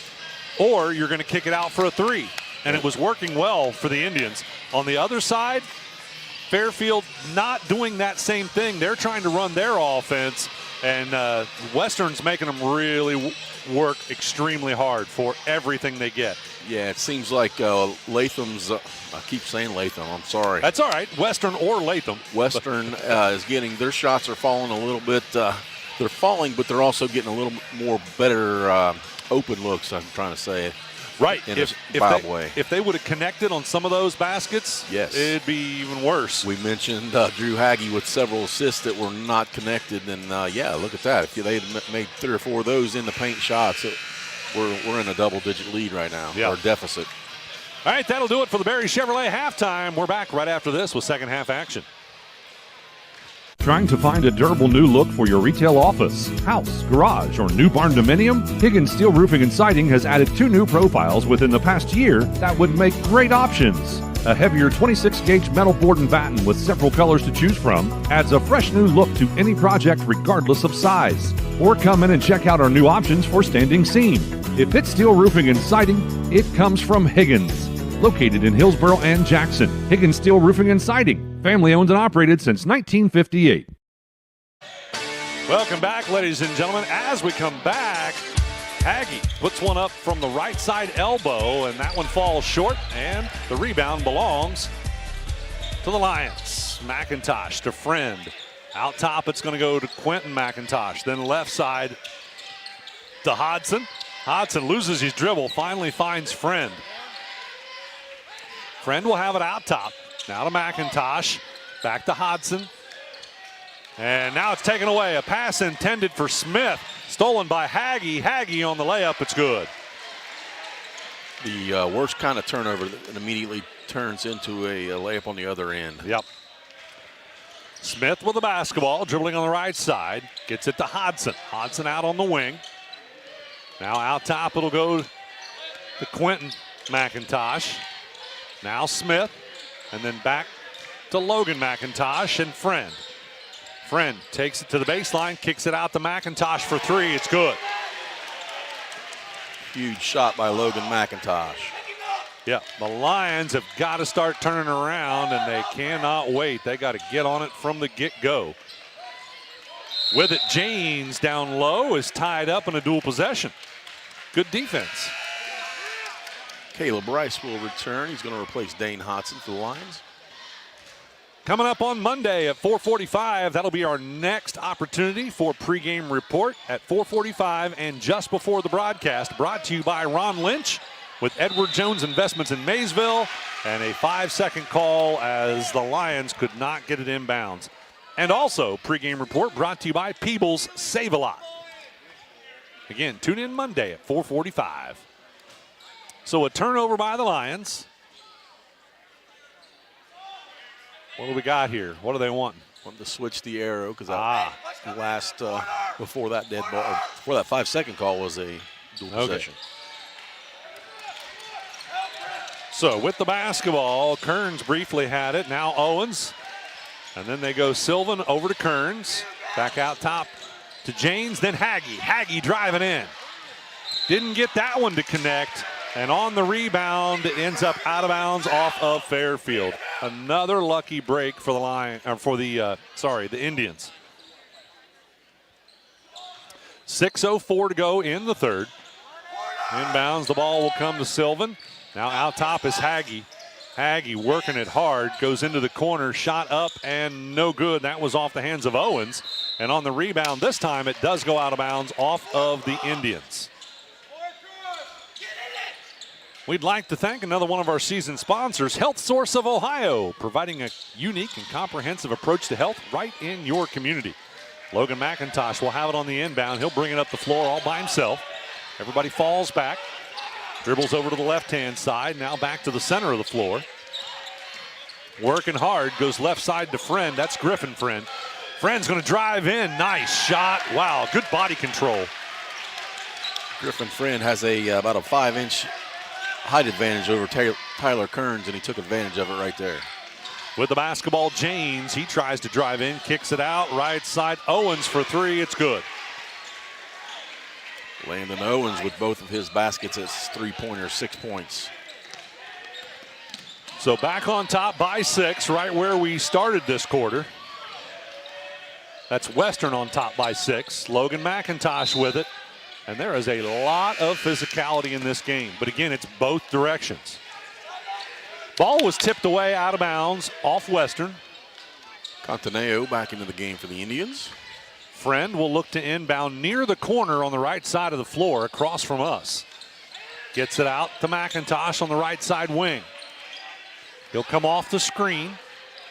or you're going to kick it out for a three. And it was working well for the Indians. On the other side, Fairfield not doing that same thing. They're trying to run their offense, and Western's making them really work extremely hard for everything they get. Yeah, it seems like Latham's, I keep saying Latham, I'm sorry. That's all right, Western or Latham. Western is getting, their shots are falling a little bit, they're falling, but they're also getting a little more better open looks, I'm trying to say. Right, in a wild way. If they would have connected on some of those baskets, yes, it'd be even worse. We mentioned Drew Hagge with several assists that were not connected, and yeah, look at that. If they had made 3 or 4 of those in the paint shots, we're in a double-digit lead right now, or deficit. All right, that'll do it for the Berry Chevrolet halftime. We're back right after this with second half action. Trying to find a durable new look for your retail office, house, garage, or new barn dominium? Higgins Steel Roofing and Siding has added 2 new profiles within the past year that would make great options. A heavier 26-gauge metal board and batten with several colors to choose from adds a fresh new look to any project regardless of size. Or come in and check out our new options for standing seam. If it's steel roofing and siding, it comes from Higgins. Located in Hillsboro and Jackson, Higgins Steel Roofing and Siding. Family owned and operated since 1958. Welcome back, ladies and gentlemen. As we come back, Hagge puts one up from the right side elbow, and that one falls short, and the rebound belongs to the Lions. McIntosh to Friend. Out top, it's going to go to Quentin McIntosh. Then left side to Hodson. Hodson loses his dribble, finally finds Friend. Friend will have it out top. Now to McIntosh. Back to Hodson. And now it's taken away. A pass intended for Smith. Stolen by Hagge. Hagge on the layup. It's good. The worst kind of turnover that immediately turns into a layup on the other end. Yep. Smith with the basketball, dribbling on the right side. Gets it to Hodson. Hodson out on the wing. Now out top, it'll go to Quentin McIntosh. Now Smith, and then back to Logan McIntosh and Friend. Friend takes it to the baseline, kicks it out to McIntosh for 3. It's good. Huge shot by Logan McIntosh. Yeah, the Lions have got to start turning around, and they cannot wait. They got to get on it from the get-go. With it, James down low is tied up in a dual possession. Good defense. Caleb Rice will return. He's going to replace Dane Hodson for the Lions. Coming up on Monday at 4:45, that'll be our next opportunity for pregame report at 4:45 and just before the broadcast. Brought to you by Ron Lynch with Edward Jones Investments in Maysville, and a 5-second call as the Lions could not get it inbounds. And also pregame report brought to you by Peebles Save A Lot. Again, tune in Monday at 4:45. So a turnover by the Lions. What do we got here? What do they want? Want to switch the arrow because last before that dead ball, or before that 5-second call was a dual possession. So with the basketball, Kearns briefly had it. Now Owens, and then they go Sylvan over to Kearns, back out top to James, then Hagge. Hagge driving in. Didn't get that one to connect. And on the rebound, it ends up out of bounds off of Fairfield. Another lucky break for the Indians. 6:04 to go in the third. Inbounds, the ball will come to Sylvan. Now out top is Hagge. Hagge working it hard, goes into the corner, shot up and no good. That was off the hands of Owens. And on the rebound this time, it does go out of bounds off of the Indians. We'd like to thank another one of our season sponsors, Health Source of Ohio, providing a unique and comprehensive approach to health right in your community. Logan McIntosh will have it on the inbound. He'll bring it up the floor all by himself. Everybody falls back, dribbles over to the left-hand side, now back to the center of the floor. Working hard, goes left side to Friend. That's Griffin Friend. Friend's going to drive in. Nice shot. Wow, good body control. Griffin Friend has about a 5-inch height advantage over Tyler Kearns, and he took advantage of it right there. With the basketball, Janes, he tries to drive in, kicks it out, right side, Owens for three, it's good. Landon Owens with both of his baskets at 3-pointer, 6 points. So back on top by 6, right where we started this quarter. That's Western on top by 6. Logan McIntosh with it. And there is a lot of physicality in this game. But again, it's both directions. Ball was tipped away out of bounds off Western. Contaneo back into the game for the Indians. Friend will look to inbound near the corner on the right side of the floor across from us. Gets it out to McIntosh on the right side wing. He'll come off the screen.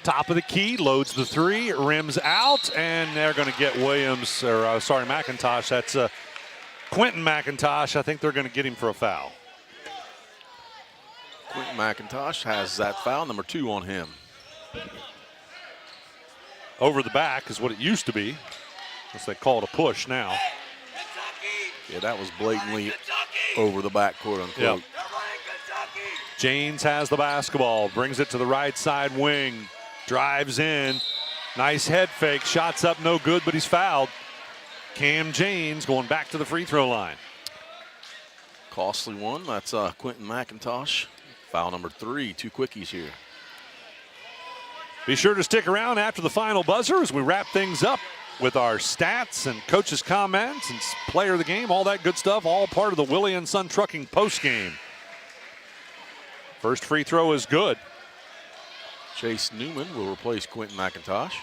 Top of the key, loads the three, rims out, and they're going to get McIntosh. That's Quentin McIntosh. I think they're going to get him for a foul. Quentin McIntosh has that foul, number 2 on him. Over the back is what it used to be. Unless they call it a push now. Yeah, that was blatantly over the back, quote unquote. Yep. Janes has the basketball, brings it to the right side wing, drives in, nice head fake, shots up no good, but he's fouled. Cam Janes going back to the free throw line. Costly one, that's Quentin McIntosh. Foul number 3, 2 quickies here. Be sure to stick around after the final buzzer as we wrap things up with our stats and coaches' comments and player of the game, all that good stuff, all part of the Willie & Son Trucking postgame. First free throw is good. Chase Newman will replace Quentin McIntosh.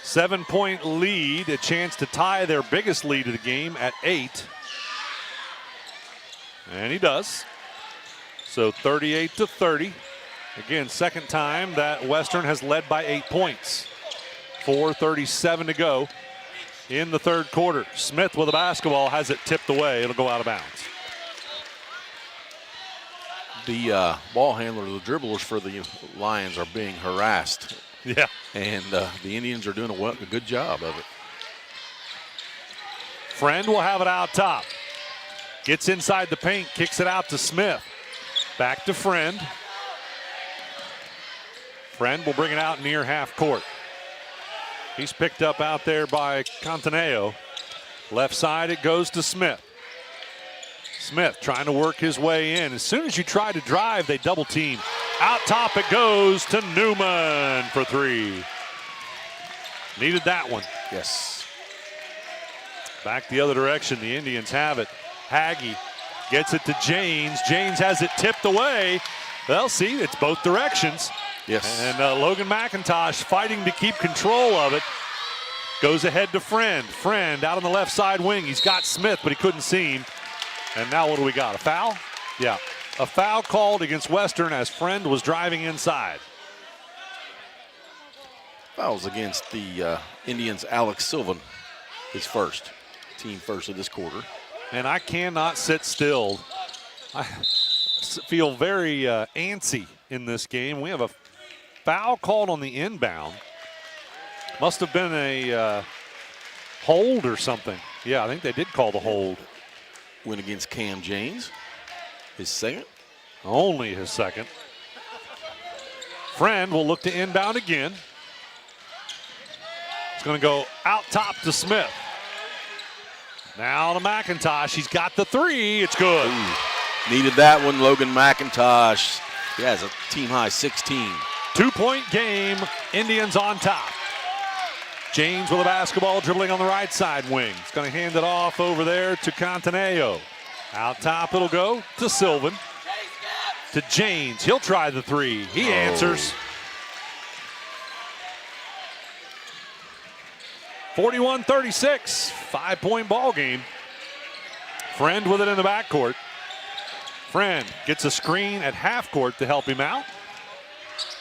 7-point lead, a chance to tie their biggest lead of the game at 8. And he does. So 38-30. Again, second time that Western has led by 8 points. 4:37 to go in the third quarter. Smith with the basketball has it tipped away. It'll go out of bounds. The ball handlers, the dribblers for the Lions are being harassed. Yeah. And the Indians are doing a good job of it. Friend will have it out top. Gets inside the paint, kicks it out to Smith. Back to Friend. Friend will bring it out near half court. He's picked up out there by Contaneo. Left side it goes to Smith. Smith trying to work his way in. As soon as you try to drive, they double team. Out top it goes to Newman for 3. Needed that one. Yes. Back the other direction, the Indians have it. Haggy gets it to Janes. Janes has it tipped away. Well, see, it's both directions. Yes. And Logan McIntosh fighting to keep control of it. Goes ahead to Friend. Friend out on the left side wing. He's got Smith, but he couldn't see him. And now what do we got? A foul? Yeah. A foul called against Western as Friend was driving inside. Fouls against the Indians, Alex Sylvan, his first. Team first of this quarter. And I cannot sit still. I feel very antsy in this game. We have a foul called on the inbound. Must have been a hold or something. Yeah, I think they did call the hold. Win against Cam Janes, his second. Only his second. Friend will look to inbound again. It's going to go out top to Smith. Now to McIntosh. He's got the 3. It's good. Ooh, needed that one, Logan McIntosh. He has a team-high 16. 2-point game. Indians on top. James with the basketball, dribbling on the right side wing. He's going to hand it off over there to Contaneo. Out top it'll go to Sylvan. To James. He'll try the 3. He answers. 41-36. 5-point ball game. Friend with it in the backcourt. Friend gets a screen at half court to help him out.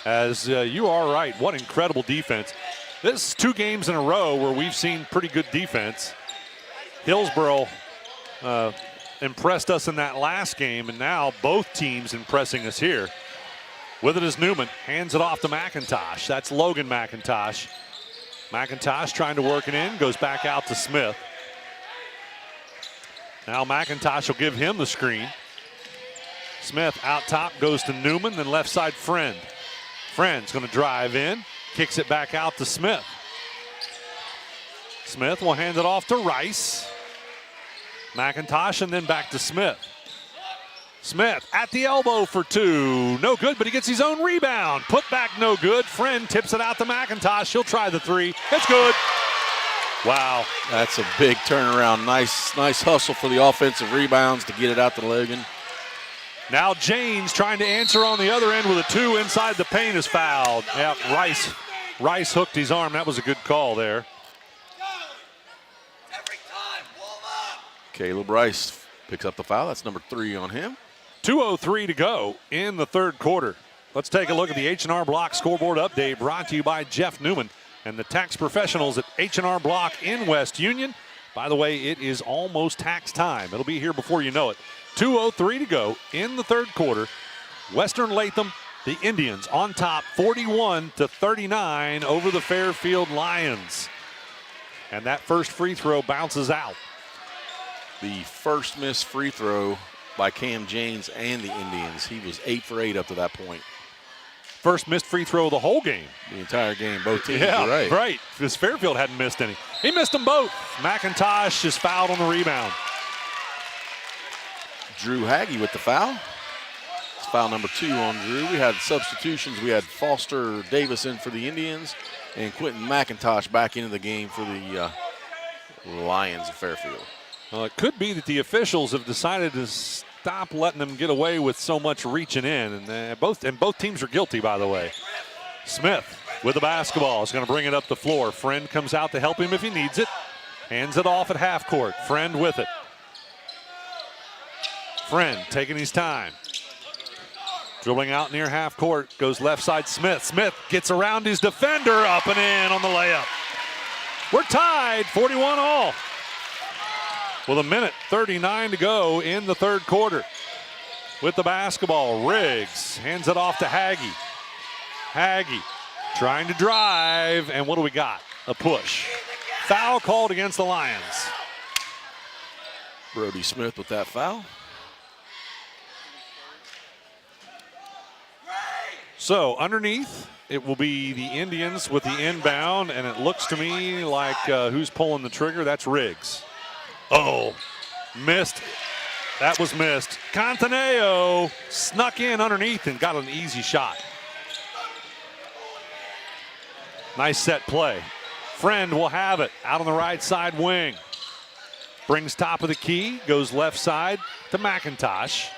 As you are right, what incredible defense. This is 2 games in a row where we've seen pretty good defense. Hillsborough impressed us in that last game, and now both teams impressing us here. With it is Newman, hands it off to McIntosh. That's Logan McIntosh. McIntosh trying to work it in, goes back out to Smith. Now McIntosh will give him the screen. Smith out top goes to Newman, then left side Friend. Friend's going to drive in, kicks it back out to Smith. Smith will hand it off to Rice. McIntosh and then back to Smith. Smith at the elbow for two. No good, but he gets his own rebound. Put back no good. Friend tips it out to McIntosh. He'll try the three. It's good. Wow. That's a big turnaround. Nice hustle for the offensive rebounds to get it out to Logan. Now James trying to answer on the other end with a two inside the paint is fouled. Yeah, Rice hooked his arm. That was a good call there. Caleb Rice picks up the foul. That's number 3 on him. 2:03 to go in the third quarter. Let's take a look at the H&R Block scoreboard update brought to you by Jeff Newman and the tax professionals at H&R Block in West Union. By the way, it is almost tax time. It'll be here before you know it. 2:03 to go in the third quarter. Western Latham, the Indians on top 41-39 over the Fairfield Lions. And that first free throw bounces out. The first missed free throw by Cam James and the Indians. He was 8 for 8 up to that point. First missed free throw of the whole game. The entire game, both teams. Yeah, You're right. Because Fairfield hadn't missed any. He missed them both. McIntosh is fouled on the rebound. Drew Hagee with the foul. It's foul number 2 on Drew. We had substitutions. We had Foster Davis in for the Indians and Quentin McIntosh back into the game for the Lions of Fairfield. Well, it could be that the officials have decided to stop letting them get away with so much reaching in, and both teams are guilty, by the way. Smith with the basketball is going to bring it up the floor. Friend comes out to help him if he needs it. Hands it off at half court. Friend with it. Friend taking his time. Dribbling out near half court, goes left side Smith. Smith gets around his defender, up and in on the layup. We're tied, 41 all. With 1:39 to go in the third quarter. With the basketball, Riggs hands it off to Hagee. Hagee trying to drive, and what do we got? A push. Foul called against the Lions. Brody Smith with that foul. So underneath, it will be the Indians with the inbound, and it looks to me like who's pulling the trigger? That's Riggs. Oh, missed. That was missed. Cantaneo snuck in underneath and got an easy shot. Nice set play. Friend will have it out on the right side wing. Brings top of the key, goes left side to McIntosh.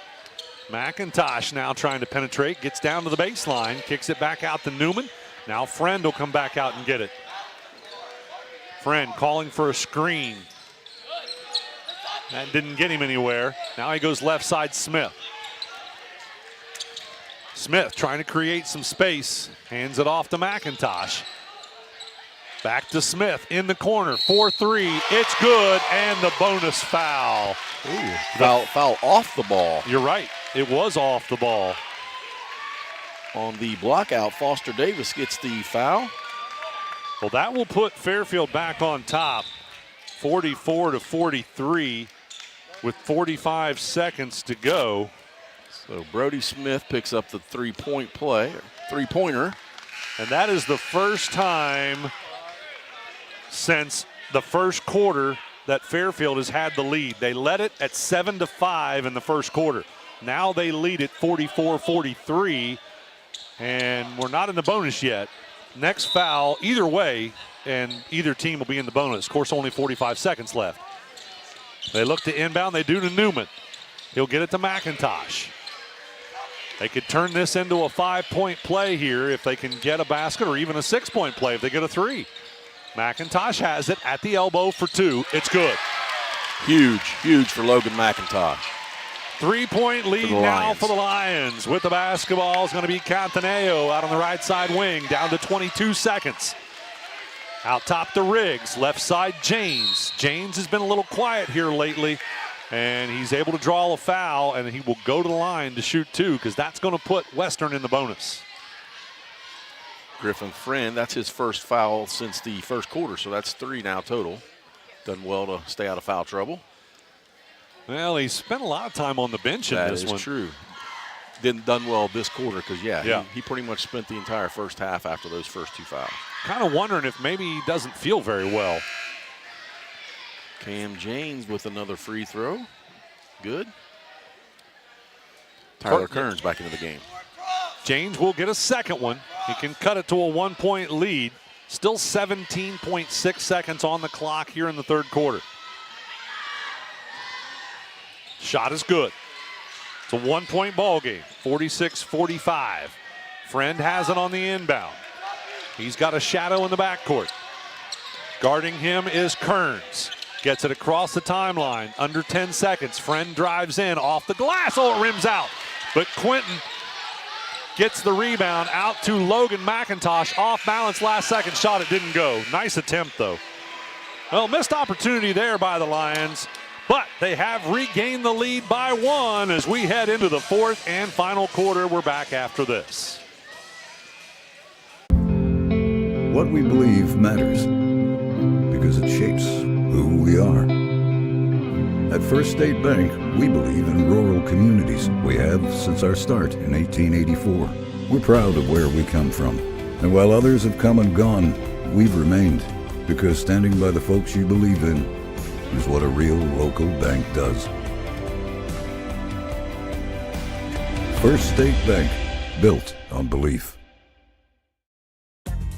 McIntosh now trying to penetrate, gets down to the baseline, kicks it back out to Newman. Now Friend will come back out and get it. Friend calling for a screen. That didn't get him anywhere. Now he goes left side Smith. Smith trying to create some space. Hands it off to McIntosh. Back to Smith in the corner. 4-3. It's good, and the bonus foul. Ooh, foul off the ball. You're right. It was off the ball. On the block out, Foster Davis gets the foul. Well, that will put Fairfield back on top. 44-43 with 45 seconds to go. So Brody Smith picks up the three-pointer. And that is the first time since the first quarter that Fairfield has had the lead. They led it at 7-5 in the first quarter. Now they lead it 44-43, and we're not in the bonus yet. Next foul, either way, and either team will be in the bonus. Of course, only 45 seconds left. They look to inbound. They do to Newman. He'll get it to McIntosh. They could turn this into a 5-point play here if they can get a basket, or even a 6-point play if they get a 3. McIntosh has it at the elbow for 2. It's good. Huge for Logan McIntosh. 3-point lead now for the Lions. With the basketball is going to be Cantaneo out on the right side wing, down to 22 seconds. Out top to Riggs, left side James. James has been a little quiet here lately, and he's able to draw a foul, and he will go to the line to shoot 2 because that's going to put Western in the bonus. Griffin Friend, that's his first foul since the first quarter, so that's 3 now total. Done well to stay out of foul trouble. Well, he spent a lot of time on the bench in this one. That is true. Done well this quarter because, Yeah. he pretty much spent the entire first half after those first 2 fouls. Kind of wondering if maybe he doesn't feel very well. Cam James with another free throw. Good. Tyler Kearns back into the game. James will get a second one. He can cut it to a 1-point lead. Still 17.6 seconds on the clock here in the third quarter. Shot is good. It's a 1-point ball game, 46-45. Friend has it on the inbound. He's got a shadow in the backcourt. Guarding him is Kearns. Gets it across the timeline, under 10 seconds. Friend drives in, off the glass. Oh, it rims out. But Quentin gets the rebound out to Logan McIntosh. Off balance last second shot, it didn't go. Nice attempt, though. Well, missed opportunity there by the Lions, but they have regained the lead by 1 as we head into the fourth and final quarter. We're back after this. What we believe matters because it shapes who we are. At First State Bank, we believe in rural communities. We have since our start in 1884. We're proud of where we come from. And while others have come and gone, we've remained because standing by the folks you believe in is what a real local bank does. First State Bank, built on belief.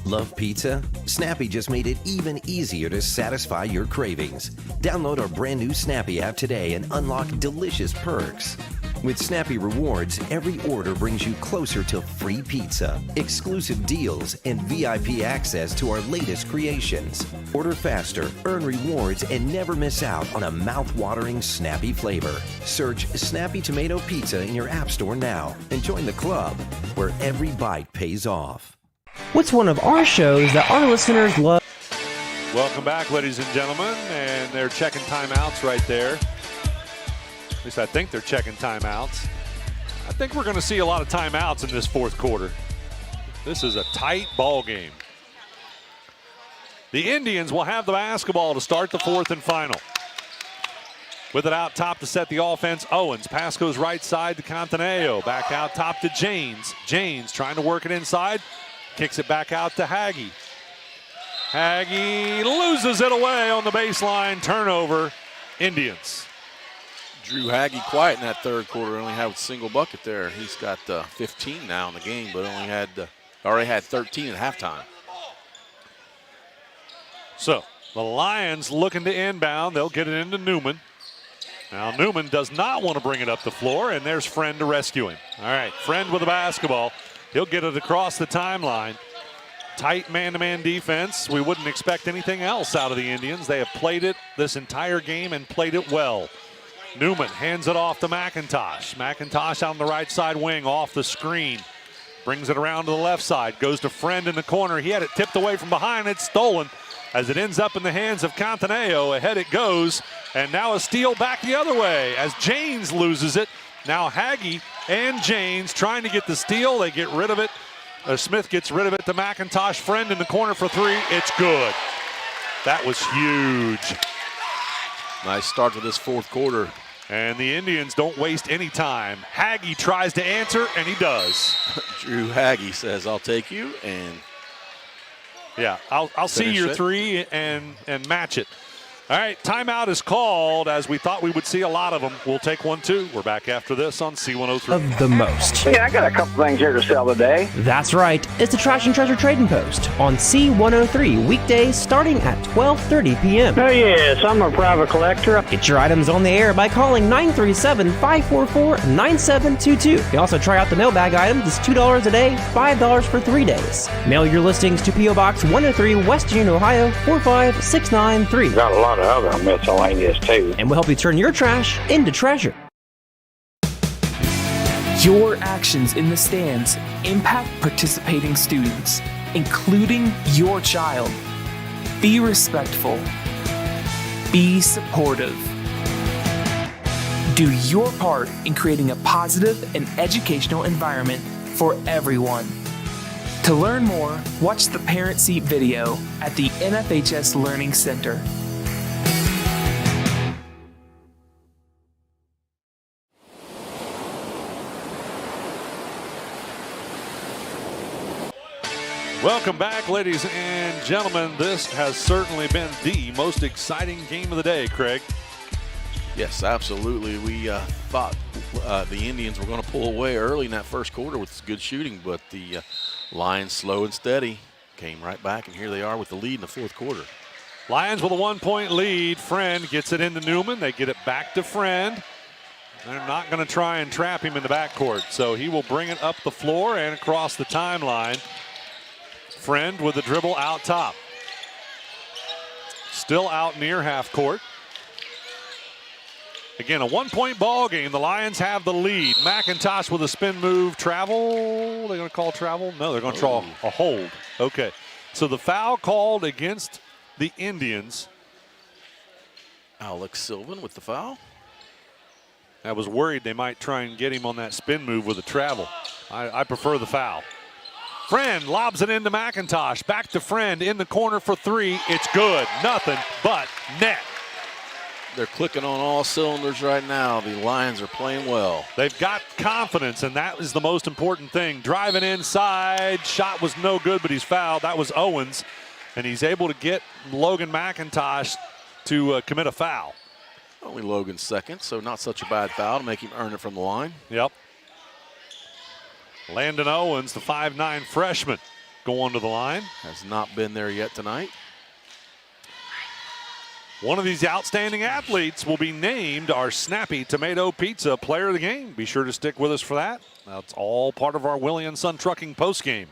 Love pizza? Snappy just made it even easier to satisfy your cravings. Download our brand new Snappy app today and unlock delicious perks. With Snappy Rewards, every order brings you closer to free pizza, exclusive deals, and VIP access to our latest creations. Order faster, earn rewards, and never miss out on a mouth-watering Snappy flavor. Search Snappy Tomato Pizza in your app store now and join the club where every bite pays off. What's one of our shows that our listeners love? Welcome back, ladies and gentlemen, and they're checking timeouts right there. At least I think they're checking timeouts. I think we're going to see a lot of timeouts in this fourth quarter. This is a tight ball game. The Indians will have the basketball to start the fourth and final. With it out top to set the offense, Owens. Pass goes right side to Cantaneo. Back out top to Janes. Janes trying to work it inside. Kicks it back out to Haggie. Haggie loses it away on the baseline. Turnover, Indians. Drew Haggie quiet in that third quarter. Only had a single bucket there. He's got 15 now in the game, but already had 13 at halftime. So the Lions looking to inbound. They'll get it into Newman. Now Newman does not want to bring it up the floor, and there's Friend to rescue him. All right, Friend with the basketball. He'll get it across the timeline. Tight man-to-man defense. We wouldn't expect anything else out of the Indians. They have played it this entire game and played it well. Newman hands it off to McIntosh. McIntosh on the right side wing off the screen. Brings it around to the left side. Goes to Friend in the corner. He had it tipped away from behind. It's stolen as it ends up in the hands of Cantaneo. Ahead it goes. And now a steal back the other way as Janes loses it. Now Haggie and Janes trying to get the steal. They get rid of it. Smith gets rid of it to McIntosh. Friend in the corner for three. It's good. That was huge. Nice start to this fourth quarter. And the Indians don't waste any time. Haggie tries to answer, and he does. Drew Haggie says, I'll take you, and yeah, I'll see your three and match it. All right, timeout is called as we thought we would see a lot of them. We'll take one, too. We're back after this on C103. Of the most. Yeah, I got a couple things here to sell today. That's right. It's the Trash and Treasure Trading Post on C103 weekdays starting at 12:30 p.m. Oh, yes, I'm a private collector. Get your items on the air by calling 937-544-9722. You can also try out the mailbag items. It's $2 a day, $5 for 3 days. Mail your listings to P.O. Box 103, West Union, Ohio, 45693. Got a lot of other miscellaneous too. And we'll help you turn your trash into treasure. Your actions in the stands impact participating students, including your child. Be respectful. Be supportive. Do your part in creating a positive and educational environment for everyone. To learn more, watch the Parent Seat video at the NFHS Learning Center. Welcome back, ladies and gentlemen. This has certainly been the most exciting game of the day, Craig. Yes, absolutely. We thought the Indians were going to pull away early in that first quarter with good shooting, but the Lions, slow and steady, came right back, and here they are with the lead in the fourth quarter. Lions with a 1-point lead. Friend gets it into Newman. They get it back to Friend. They're not going to try and trap him in the backcourt, so he will bring it up the floor and across the timeline. Friend with the dribble out top. Still out near half court. Again, a 1-point ball game. The Lions have the lead. McIntosh with a spin move. Travel. They're going to call travel? No, they're going to draw a hold. Okay. So the foul called against the Indians. Alex Sylvan with the foul. I was worried they might try and get him on that spin move with a travel. I prefer the foul. Friend lobs it into McIntosh. Back to Friend in the corner for three. It's good. Nothing but net. They're clicking on all cylinders right now. The Lions are playing well. They've got confidence, and that is the most important thing. Driving inside. Shot was no good, but he's fouled. That was Owens, and he's able to get Logan McIntosh to commit a foul. Only Logan's second, so not such a bad foul to make him earn it from the line. Yep. Landon Owens, the 5'9" freshman, going to the line. Has not been there yet tonight. One of these outstanding athletes will be named our Snappy Tomato Pizza Player of the Game. Be sure to stick with us for that. That's all part of our Willie & Son Trucking postgame.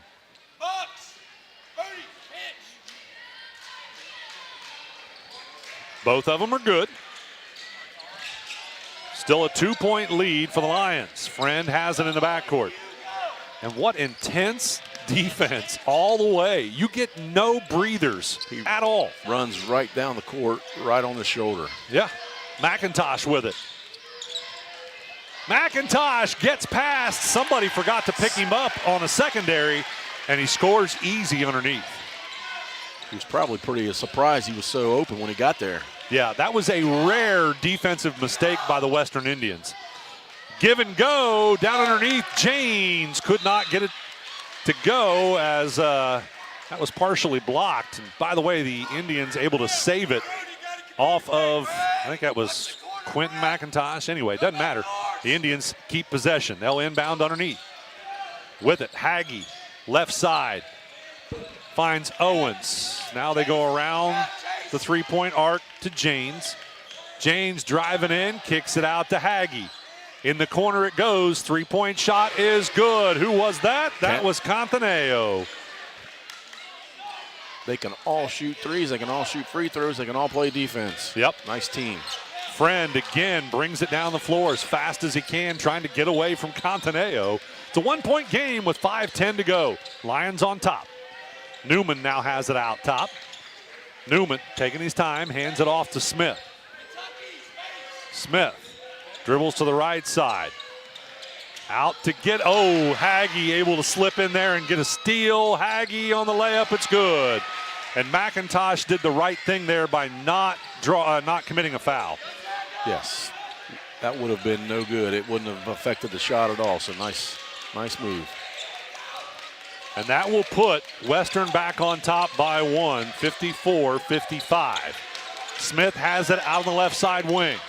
Both of them are good. Still a 2-point lead for the Lions. Friend has it in the backcourt. And what intense defense all the way. You get no breathers at all. Runs right down the court, right on the shoulder. Yeah, McIntosh with it. McIntosh gets past. Somebody forgot to pick him up on a secondary, and he scores easy underneath. He was probably pretty surprised he was so open when he got there. Yeah, that was a rare defensive mistake by the Western Indians. Give and go down underneath. James could not get it to go as that was partially blocked. And by the way, the Indians able to save it off of, I think that was Quentin McIntosh. Anyway, it doesn't matter. The Indians keep possession. They'll inbound underneath. With it, Haggie, left side. Finds Owens. Now they go around the three-point arc to James. James driving in, kicks it out to Haggie. In the corner it goes. Three-point shot is good. Who was that? That was Cantaneo. They can all shoot threes. They can all shoot free throws. They can all play defense. Yep. Nice team. Friend again brings it down the floor as fast as he can, trying to get away from Cantaneo. It's a 1-point game with 5:10 to go. Lions on top. Newman now has it out top. Newman taking his time, hands it off to Smith. Smith dribbles to the right side. Out to get, Haggie able to slip in there and get a steal. Haggie on the layup, it's good. And McIntosh did the right thing there by not committing a foul. Yes, that would have been no good. It wouldn't have affected the shot at all, so nice move. And that will put Western back on top by one, 54-55. Smith has it out on the left side wing.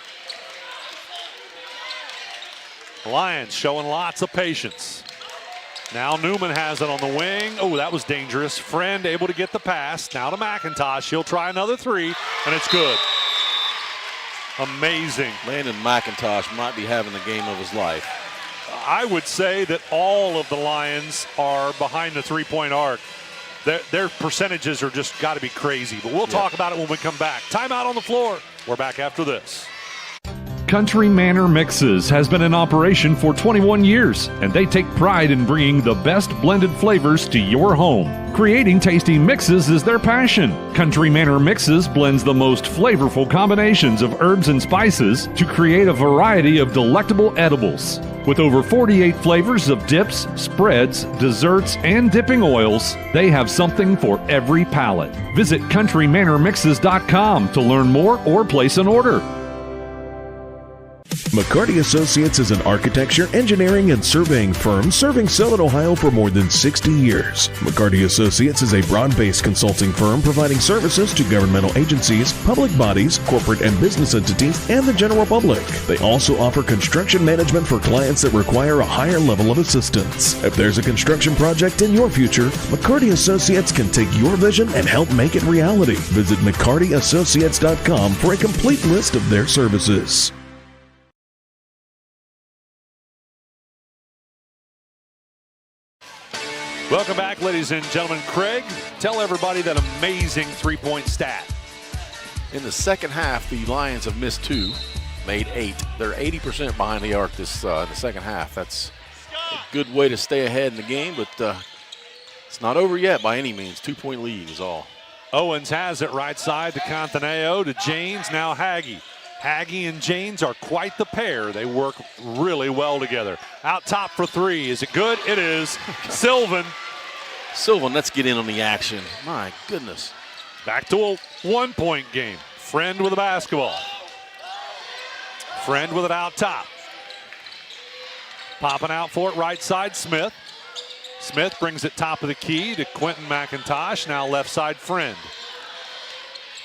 Lions showing lots of patience. Now Newman has it on the wing. Oh, that was dangerous. Friend able to get the pass. Now to McIntosh. He'll try another three, and it's good. Amazing. Landon McIntosh might be having the game of his life. I would say that all of the Lions are behind the three-point arc. Their percentages are just got to be crazy, but we'll talk about it when we come back. Timeout on the floor. We're back after this. Country Manor Mixes has been in operation for 21 years, and they take pride in bringing the best blended flavors to your home. Creating tasty mixes is their passion. Country Manor Mixes blends the most flavorful combinations of herbs and spices to create a variety of delectable edibles. With over 48 flavors of dips, spreads, desserts, and dipping oils, they have something for every palate. Visit countrymanormixes.com to learn more or place an order. McCarty Associates is an architecture, engineering, and surveying firm serving Southern Ohio for more than 60 years. McCarty Associates is a broad-based consulting firm providing services to governmental agencies, public bodies, corporate and business entities, and the general public. They also offer construction management for clients that require a higher level of assistance. If there's a construction project in your future, McCarty Associates can take your vision and help make it reality. Visit McCartyAssociates.com for a complete list of their services. Welcome back, ladies and gentlemen. Craig, tell everybody that amazing three-point stat. In the second half, the Lions have missed 2, made 8. They're 80% behind the arc this in the second half. That's a good way to stay ahead in the game, but it's not over yet by any means. 2-point lead is all. Owens has it right side to Cantaneo, to Janes, now Haggie. Haggie and Janes are quite the pair. They work really well together. Out top for 3. Is it good? It is. Sylvan. Sylvan, let's get in on the action. My goodness. Back to a 1-point game. Friend with a basketball. Friend with it out top. Popping out for it right side, Smith. Smith brings it top of the key to Quentin McIntosh. Now left side, Friend.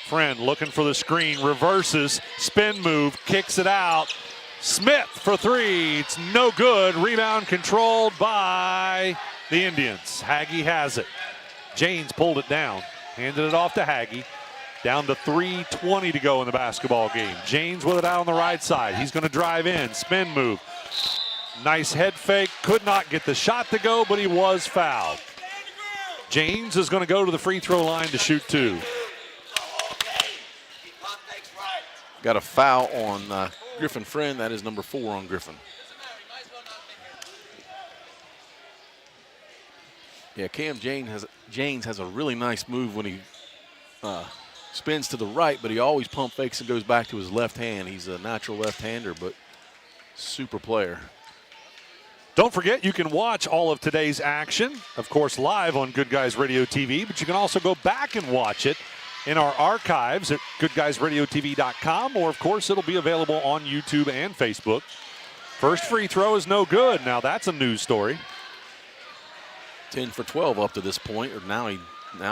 Friend looking for the screen, reverses, spin move, kicks it out. Smith for 3, it's no good. Rebound controlled by the Indians. Haggie has it. Janes pulled it down, handed it off to Haggie. Down to 3:20 to go in the basketball game. Janes with it out on the right side. He's going to drive in, spin move. Nice head fake, could not get the shot to go, but he was fouled. Janes is going to go to the free throw line to shoot 2. Got a foul on Griffin Friend. That is number 4 on Griffin. Yeah, Cam Janes has a really nice move when he spins to the right, but he always pump fakes and goes back to his left hand. He's a natural left-hander, but super player. Don't forget, you can watch all of today's action, of course, live on Good Guys Radio TV, but you can also go back and watch it in our archives at goodguysradiotv.com, or of course it'll be available on YouTube and Facebook. First free throw is no good. Now that's a news story. 10 for 12 up to this point, or now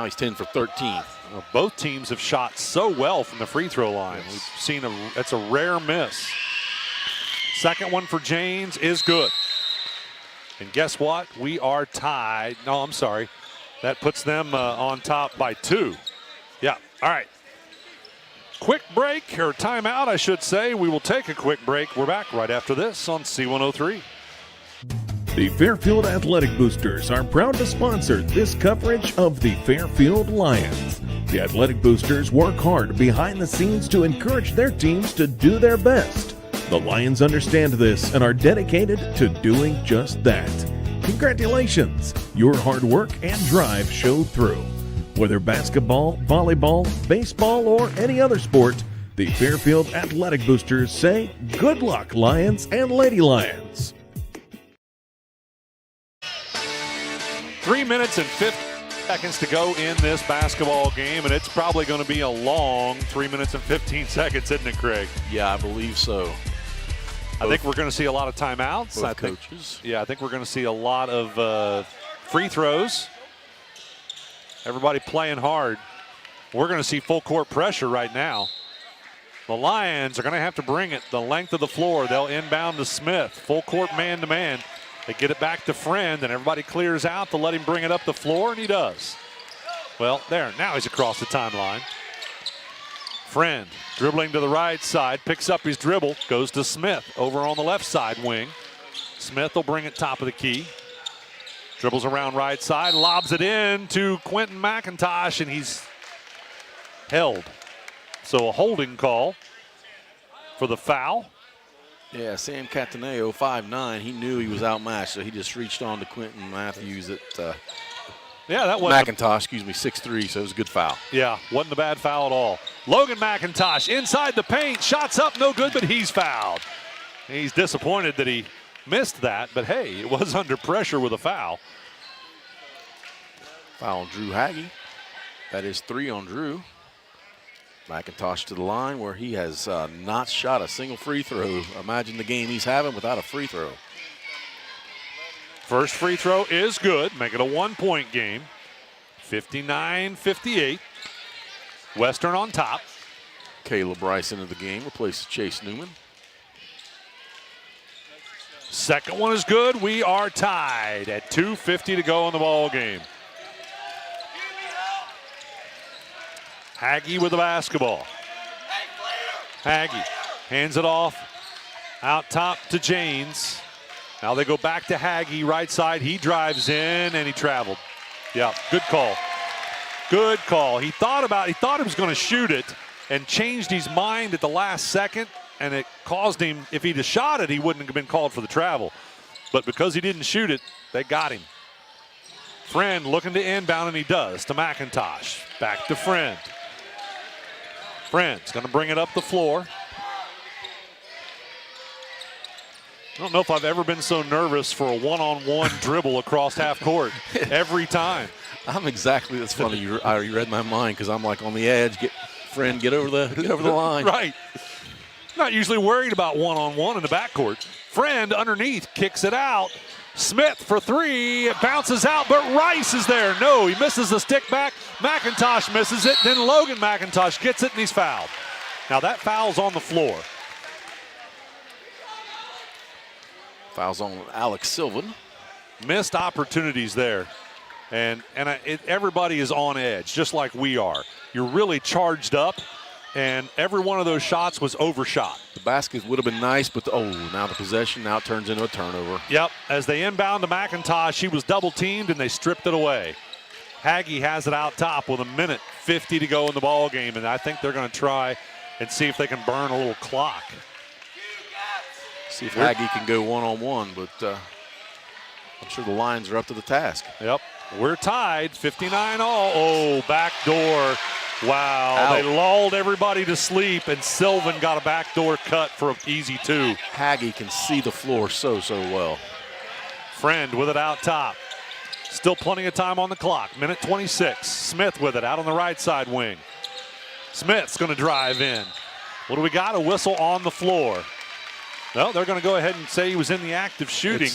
he's 10 for 13. Well, both teams have shot so well from the free throw line. Yes. We've seen that's a rare miss. Second one for Janes is good. And guess what? We are tied. No, I'm sorry. That puts them on top by 2. Yeah, all right. Quick break, or timeout, I should say. We will take a quick break. We're back right after this on C103. The Fairfield Athletic Boosters are proud to sponsor this coverage of the Fairfield Lions. The Athletic Boosters work hard behind the scenes to encourage their teams to do their best. The Lions understand this and are dedicated to doing just that. Congratulations! Your hard work and drive showed through. Whether basketball, volleyball, baseball, or any other sport, the Fairfield Athletic Boosters say, good luck, Lions and Lady Lions. 3 minutes and 50 seconds to go in this basketball game, and it's probably going to be a long 3 minutes and 15 seconds, isn't it, Craig? Yeah, I believe so. I think we're going to see a lot of timeouts. Both coaches. I think we're going to see a lot of free throws. Everybody playing hard. We're going to see full court pressure right now. The Lions are going to have to bring it the length of the floor. They'll inbound to Smith. Full court man-to-man. They get it back to Friend, and everybody clears out to let him bring it up the floor, and he does. Well, there. Now he's across the timeline. Friend dribbling to the right side, picks up his dribble, goes to Smith over on the left side wing. Smith will bring it top of the key. Dribbles around right side, lobs it in to Quentin McIntosh, and he's held. So a holding call for the foul. Yeah, Sam Cataneo, 5'9", he knew he was outmatched, so he just reached on to Quentin Matthews at that wasn't McIntosh, 6'3", so it was a good foul. Yeah, wasn't a bad foul at all. Logan McIntosh inside the paint, shots up, no good, but he's fouled. He's disappointed that he missed that, but hey, it was under pressure with a foul. Foul on Drew Haggie. That is 3 on Drew. McIntosh to the line where he has not shot a single free throw. Imagine the game he's having without a free throw. First free throw is good. Make it a 1-point game. 59-58. Western on top. Caleb Rice into the game, replaces Chase Newman. Second one is good. We are tied at 2:50 to go in the ball game. Haggie with the basketball. Haggie hands it off out top to Janes. Now they go back to Haggie, right side. He drives in and he traveled. Yeah, good call. Good call. He thought he was going to shoot it and changed his mind at the last second, and it caused him, if he'd have shot it, he wouldn't have been called for the travel. But because he didn't shoot it, they got him. Friend looking to inbound, and he does, to McIntosh. Back to Friend. Friend's going to bring it up the floor. I don't know if I've ever been so nervous for a one-on-one dribble across half court every time. That's funny. You read my mind because I'm like on the edge. Get over the line. Right. Not usually worried about one-on-one in the backcourt. Friend underneath kicks it out. Smith for three. It bounces out, but Rice is there. No, he misses the stick back. McIntosh misses it. Then Logan McIntosh gets it, and he's fouled. Now that foul's on the floor. Fouls on Alex Sylvan. Missed opportunities there. And everybody is on edge, just like we are. You're really charged up, and every one of those shots was overshot. The basket would have been nice, but now the possession now turns into a turnover. Yep, as they inbound to McIntosh, he was double-teamed, and they stripped it away. Haggie has it out top with 1:50 to go in the ball game, and I think they're going to try and see if they can burn a little clock. See if Haggie can go one-on-one, but I'm sure the Lions are up to the task. Yep. We're tied, 59 all. Oh, backdoor. Wow. Out. They lulled everybody to sleep, and Sylvan got a backdoor cut for an easy two. Haggie can see the floor so well. Friend with it out top. Still plenty of time on the clock. 1:26. Smith with it out on the right side wing. Smith's going to drive in. What do we got? A whistle on the floor. No, they're going to go ahead and say he was in the act of shooting.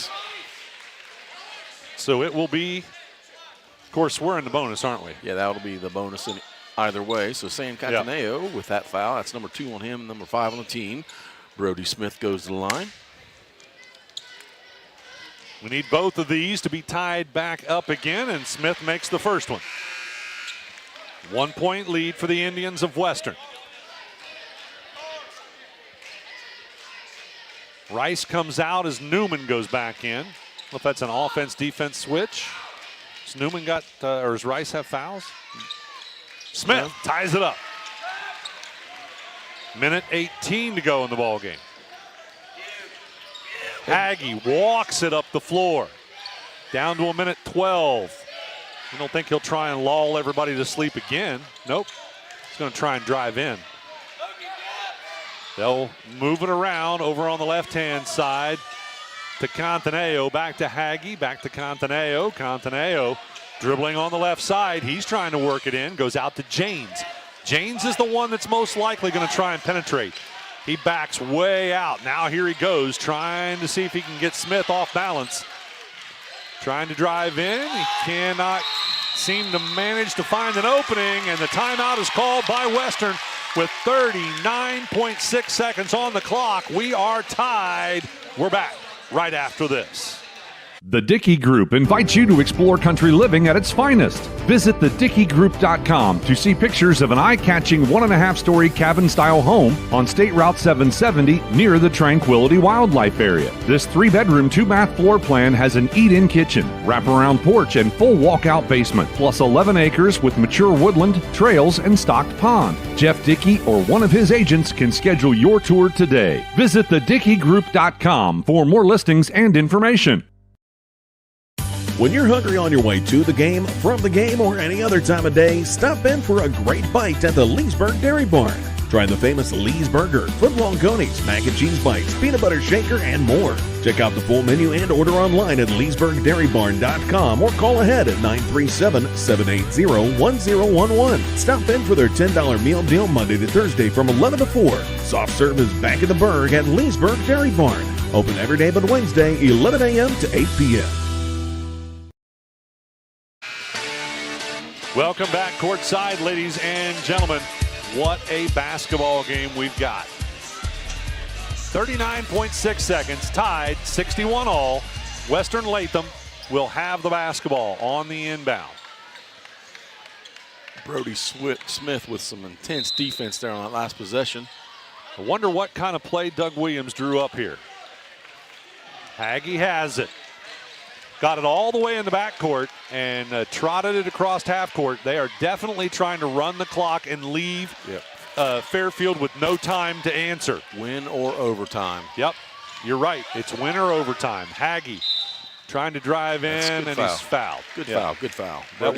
So it will be, of course, we're in the bonus, aren't we? Yeah, that'll be the bonus in either way. So San Cataneo with that foul. That's number 2 on him, number 5 on the team. Brody Smith goes to the line. We need both of these to be tied back up again, and Smith makes the first one. 1-point lead for the Indians of Western. Rice comes out as Newman goes back in. I don't know if that's an offense-defense switch. Has Newman got, or does Rice have fouls? Smith ties it up. 1:18 to go in the ball game. Haggie walks it up the floor. Down to 1:12. You don't think he'll try and lull everybody to sleep again? Nope. He's going to try and drive in. They'll move it around over on the left-hand side to Cantaneo, back to Haggie, back to Cantaneo. Cantaneo dribbling on the left side. He's trying to work it in, goes out to Janes. Janes is the one that's most likely going to try and penetrate. He backs way out. Now here he goes, trying to see if he can get Smith off balance. Trying to drive in. He cannot seem to manage to find an opening, and the timeout is called by Western. With 39.6 seconds on the clock, we are tied. We're back right after this. The Dickey Group invites you to explore country living at its finest. Visit thedickeygroup.com to see pictures of an eye-catching 1.5-story cabin-style home on State Route 770 near the Tranquility Wildlife Area. This 3-bedroom, 2-bath floor plan has an eat-in kitchen, wraparound porch, and full walkout basement, plus 11 acres with mature woodland, trails, and stocked pond. Jeff Dickey or one of his agents can schedule your tour today. Visit thedickeygroup.com for more listings and information. When you're hungry on your way to the game, from the game, or any other time of day, stop in for a great bite at the Leesburg Dairy Barn. Try the famous Lee's Burger, foot-long conies, mac and cheese bites, peanut butter shaker, and more. Check out the full menu and order online at leesburgdairybarn.com or call ahead at 937-780-1011. Stop in for their $10 meal deal Monday to Thursday from 11 to 4. Soft serve is back in the Berg at Leesburg Dairy Barn. Open every day but Wednesday, 11 a.m. to 8 p.m. Welcome back courtside, ladies and gentlemen. What a basketball game we've got. 39.6 seconds, tied 61 all. Western Latham will have the basketball on the inbound. Brody Smith with some intense defense there on that last possession. I wonder what kind of play Doug Williams drew up here. Haggie has it. Got it all the way in the backcourt and trotted it across half court. They are definitely trying to run the clock and leave Fairfield with no time to answer. Win or overtime. Yep, you're right. It's win or overtime. Haggie trying to drive in, and he's fouled. Good foul, good foul. That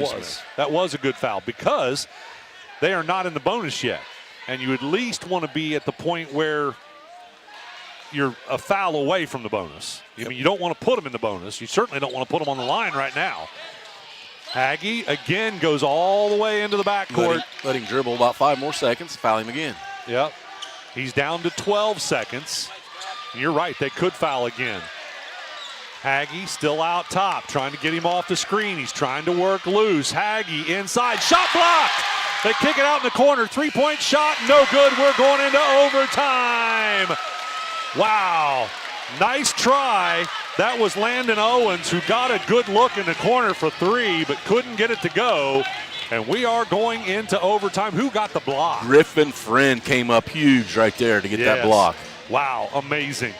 was a good foul because they are not in the bonus yet. And you at least want to be at the point where you're a foul away from the bonus. I mean, you don't want to put them in the bonus. You certainly don't want to put them on the line right now. Haggie again goes all the way into the backcourt. Let him dribble about 5 more seconds, foul him again. Yep. He's down to 12 seconds. You're right, they could foul again. Haggie still out top, trying to get him off the screen. He's trying to work loose. Haggie inside, shot blocked. They kick it out in the corner. 3-point shot, no good. We're going into overtime. Wow, nice try. That was Landon Owens, who got a good look in the corner for 3, but couldn't get it to go. And we are going into overtime. Who got the block? Griffin Friend came up huge right there to get that block. Wow, amazing.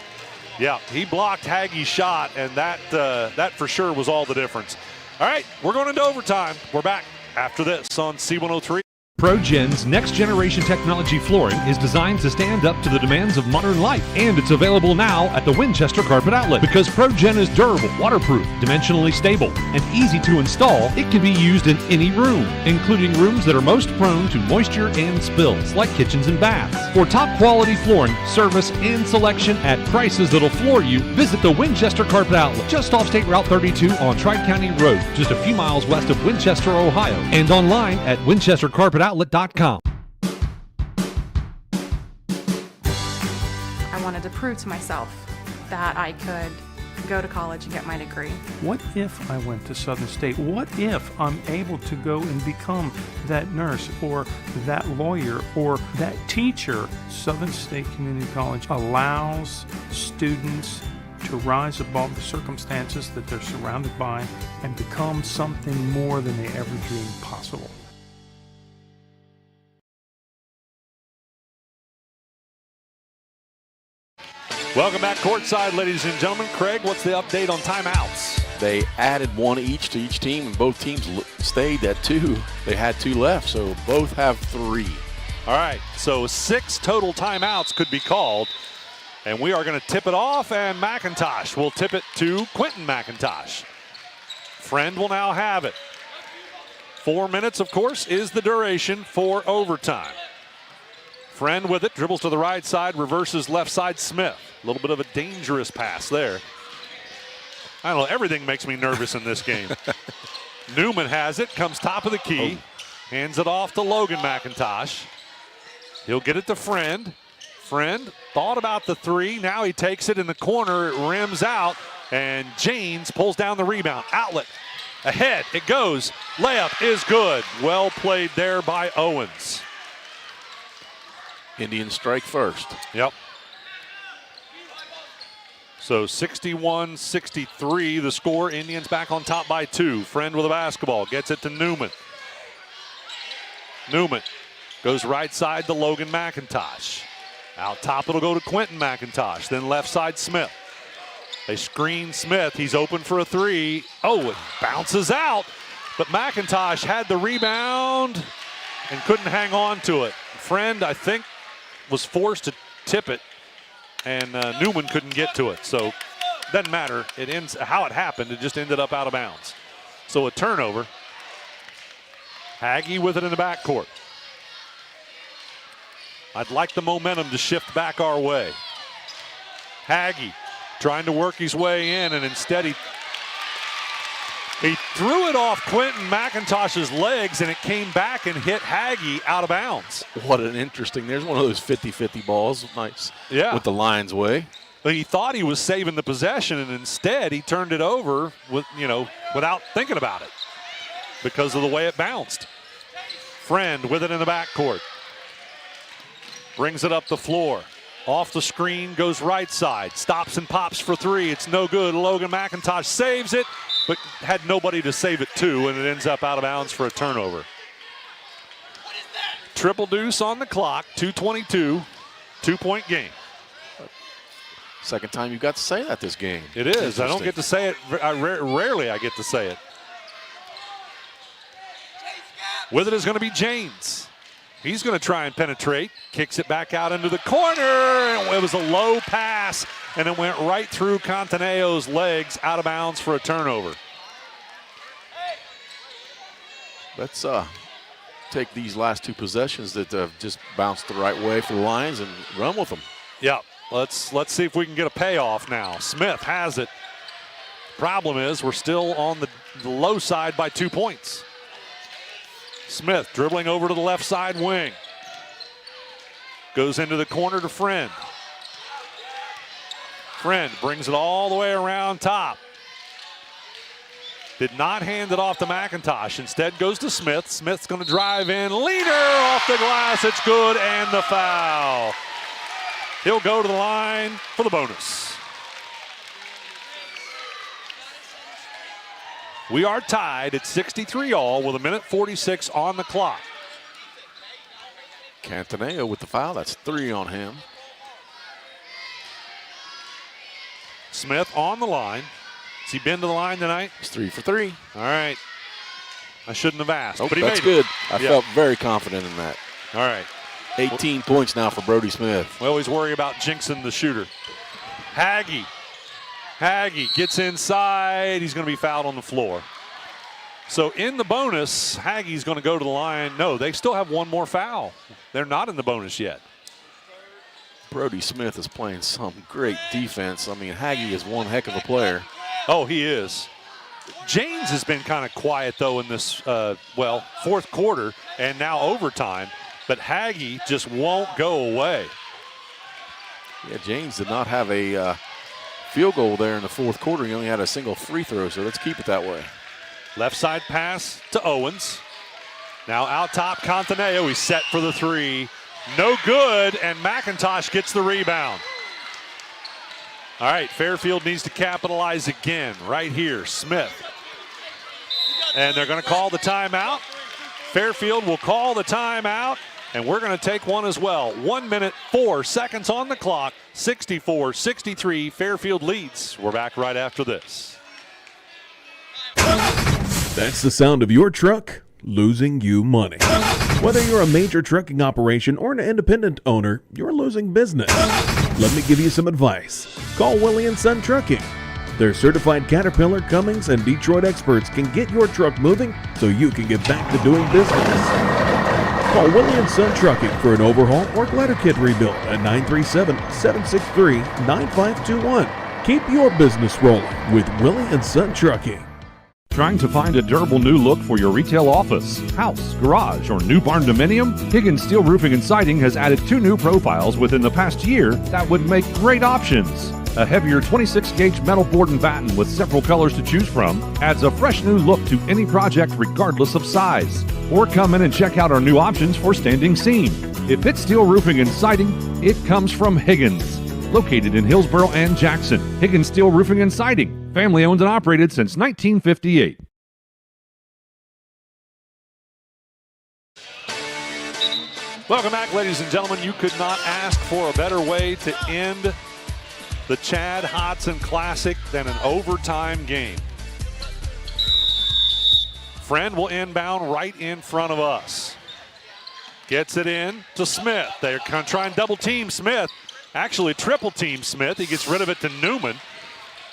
Yeah, he blocked Haggie's shot, and that for sure was all the difference. All right, we're going into overtime. We're back after this on C103. ProGen's next-generation technology flooring is designed to stand up to the demands of modern life, and it's available now at the Winchester Carpet Outlet. Because ProGen is durable, waterproof, dimensionally stable, and easy to install, it can be used in any room, including rooms that are most prone to moisture and spills, like kitchens and baths. For top-quality flooring, service, and selection at prices that'll floor you, visit the Winchester Carpet Outlet, just off State Route 32 on Tri-County Road, just a few miles west of Winchester, Ohio, and online at winchestercarpetoutlet.com. I wanted to prove to myself that I could go to college and get my degree. What if I went to Southern State? What if I'm able to go and become that nurse or that lawyer or that teacher? Southern State Community College allows students to rise above the circumstances that they're surrounded by and become something more than they ever dreamed possible. Welcome back courtside, ladies and gentlemen. Craig, what's the update on timeouts? They added 1 each to each team, and both teams stayed at 2. They had 2 left, so both have 3. All right, so 6 total timeouts could be called, and we are going to tip it off, and McIntosh will tip it to Quentin McIntosh. Friend will now have it. 4 minutes, of course, is the duration for overtime. Friend with it, dribbles to the right side, reverses left side Smith. A little bit of a dangerous pass there. I don't know, everything makes me nervous in this game. Newman has it, comes top of the key, hands it off to Logan McIntosh. He'll get it to Friend. Friend thought about the 3, now he takes it in the corner, it rims out, and Janes pulls down the rebound. Outlet, ahead, it goes. Layup is good. Well played there by Owens. Indians strike first. Yep. So 61-63 the score. Indians back on top by 2. Friend with a basketball. Gets it to Newman. Newman goes right side to Logan McIntosh. Out top it'll go to Quentin McIntosh. Then left side Smith. They screen Smith. He's open for a 3. Oh, it bounces out. But McIntosh had the rebound and couldn't hang on to it. Friend, I think, was forced to tip it, and Newman couldn't get to it. So doesn't matter. It ends how it happened. It just ended up out of bounds. So a turnover. Haggie with it in the backcourt. I'd like the momentum to shift back our way. Haggie trying to work his way in, and instead he threw it off Quentin McIntosh's legs, and it came back and hit Haggie out of bounds. What an interesting, there's one of those 50-50 balls. Nice. Yeah. With the lines way. But he thought he was saving the possession, and instead he turned it over with, without thinking about it because of the way it bounced. Friend with it in the backcourt. Brings it up the floor. Off the screen, goes right side. Stops and pops for three. It's no good. Logan McIntosh saves it, but had nobody to save it to, and it ends up out of bounds for a turnover. Triple deuce on the clock, 2:22, 2-point game. Second time you got to say that this game. It is. I don't get to say it. Rarely I get to say it. With it is going to be James. He's going to try and penetrate. Kicks it back out into the corner. It was a low pass, and it went right through Cantaneo's legs, out of bounds for a turnover. Let's take these last two possessions that just bounced the right way for the Lions and run with them. Yeah, let's see if we can get a payoff now. Smith has it. Problem is we're still on the low side by 2 points. Smith dribbling over to the left side wing. Goes into the corner to Friend. Friend brings it all the way around top. Did not hand it off to McIntosh. Instead goes to Smith. Smith's going to drive in. Leader off the glass. It's good, and the foul. He'll go to the line for the bonus. We are tied at 63-all with 1:46 on the clock. Cantaneo with the foul. That's 3 on him. Smith on the line. Has he been to the line tonight? He's 3 for 3. All right. I shouldn't have asked, but he that's made good. it. I felt very confident in that. All right. 18 points now for Brody Smith. We always worry about jinxing the shooter. Haggie gets inside. He's going to be fouled on the floor. So in the bonus, Haggie's going to go to the line. No, they still have one more foul. They're not in the bonus yet. Brody Smith is playing some great defense. I mean, Haggie is one heck of a player. Oh, he is. James has been kind of quiet, though, in this, fourth quarter and now overtime. But Haggie just won't go away. Yeah, James did not have a field goal there in the fourth quarter. He only had a single free throw, so let's keep it that way. Left side pass to Owens. Now out top, Cantaneo. He's set for the three. No good, and McIntosh gets the rebound. All right, Fairfield needs to capitalize again right here. Smith. And they're going to call the timeout. Fairfield will call the timeout, and we're going to take one as well. 1 minute, 4 seconds on the clock. 64-63, Fairfield leads. We're back right after this. That's the sound of your truck losing you money. Whether you're a major trucking operation or an independent owner, you're losing business. Let me give you some advice. Call Willie & Son Trucking. Their certified Caterpillar, Cummins, and Detroit experts can get your truck moving so you can get back to doing business. Call Willie & Son Trucking for an overhaul or glider kit rebuild at 937-763-9521. Keep your business rolling with Willie & Son Trucking. Trying to find a durable new look for your retail office, house, garage, or new barn dominium? Higgins Steel Roofing and Siding has added 2 new profiles within the past year that would make great options. A heavier 26-gauge metal board and batten with several colors to choose from adds a fresh new look to any project regardless of size. Or come in and check out our new options for standing seam. If it's steel roofing and siding, it comes from Higgins. Located in Hillsboro and Jackson, Higgins Steel Roofing and Siding. Family owned and operated since 1958. Welcome back, ladies and gentlemen. You could not ask for a better way to end the Chad Hodson Classic than an overtime game. Friend will inbound right in front of us. Gets it in to Smith. They're going to try and double team Smith. Actually, triple team Smith. He gets rid of it to Newman.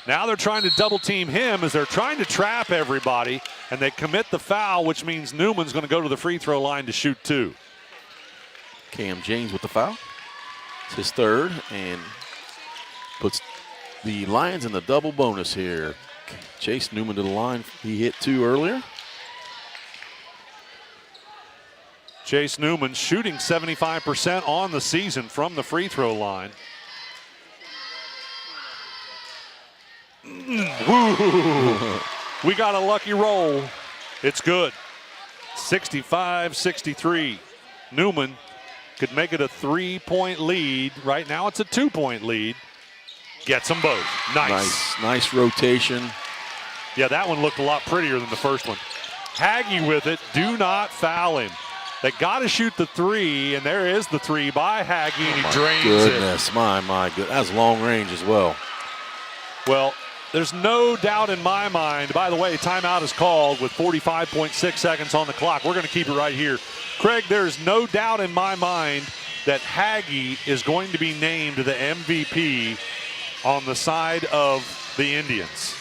Now they're trying to double team him as they're trying to trap everybody, and they commit the foul, which means Newman's going to go to the free throw line to shoot 2. Cam James with the foul. It's his third and puts the Lions in the double bonus here. Chase Newman to the line. He hit 2 earlier. Chase Newman shooting 75% on the season from the free throw line. Woo. We got a lucky roll. It's good. 65-63. Newman could make it a 3-point lead. Right now it's a 2-point lead. Gets them both. Nice rotation. Yeah, that one looked a lot prettier than the first one. Haggie with it. Do not foul him. They got to shoot the 3, and there is the 3 by Haggie, and he drains goodness, my goodness. That's long range as well. Well, there's no doubt in my mind. By the way, timeout is called with 45.6 seconds on the clock. We're going to keep it right here. Craig, there's no doubt in my mind that Haggie is going to be named the MVP on the side of the Indians.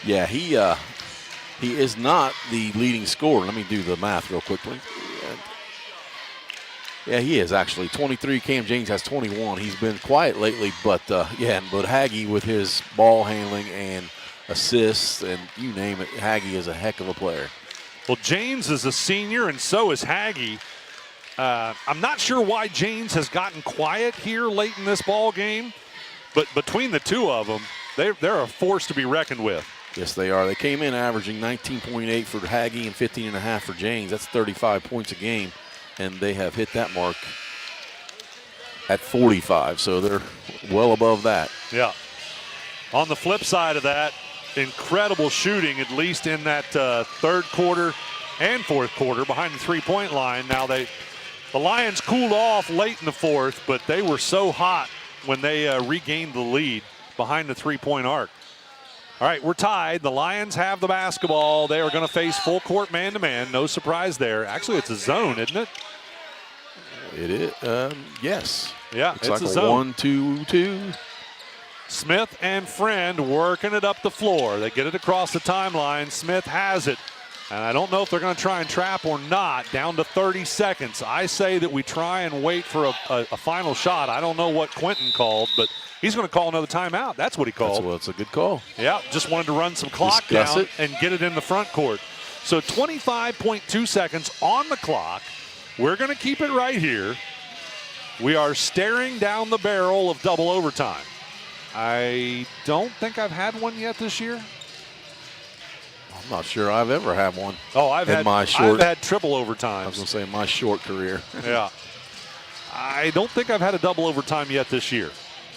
Yeah, he is not the leading scorer. Let me do the math real quickly. Yeah, he is actually 23. Cam James has 21. He's been quiet lately, but but Haggie with his ball handling and assists and you name it, Haggie is a heck of a player. Well, James is a senior, and so is Haggie. I'm not sure why James has gotten quiet here late in this ball game, but between the two of them, they're a force to be reckoned with. Yes, they are. They came in averaging 19.8 for Haggie and 15.5 for James. That's 35 points a game, and they have hit that mark at 45, so they're well above that. Yeah. On the flip side of that, incredible shooting, at least in that third quarter and fourth quarter behind the three-point line. Now, the Lions cooled off late in the fourth, but they were so hot when they regained the lead behind the three-point arc. All right, we're tied. The Lions have the basketball. They are going to face full court man-to-man. No surprise there. Actually, it's a zone, isn't it? It is. Yes. Yeah, it's like a zone. 1-2-2. Smith and Friend working it up the floor. They get it across the timeline. Smith has it. And I don't know if they're going to try and trap or not. Down to 30 seconds. I say that we try and wait for a final shot. I don't know what Quentin called, but he's going to call another timeout. That's what he called. That's a good call. Yeah, just wanted to run some clock Discuss down it. and get it in the front court. So 25.2 seconds on the clock. We're going to keep it right here. We are staring down the barrel of double overtime. I don't think I've had one yet this year. I'm not sure I've ever had one. Oh, I've had triple overtime. I was going to say my short career. Yeah. I don't think I've had a double overtime yet this year.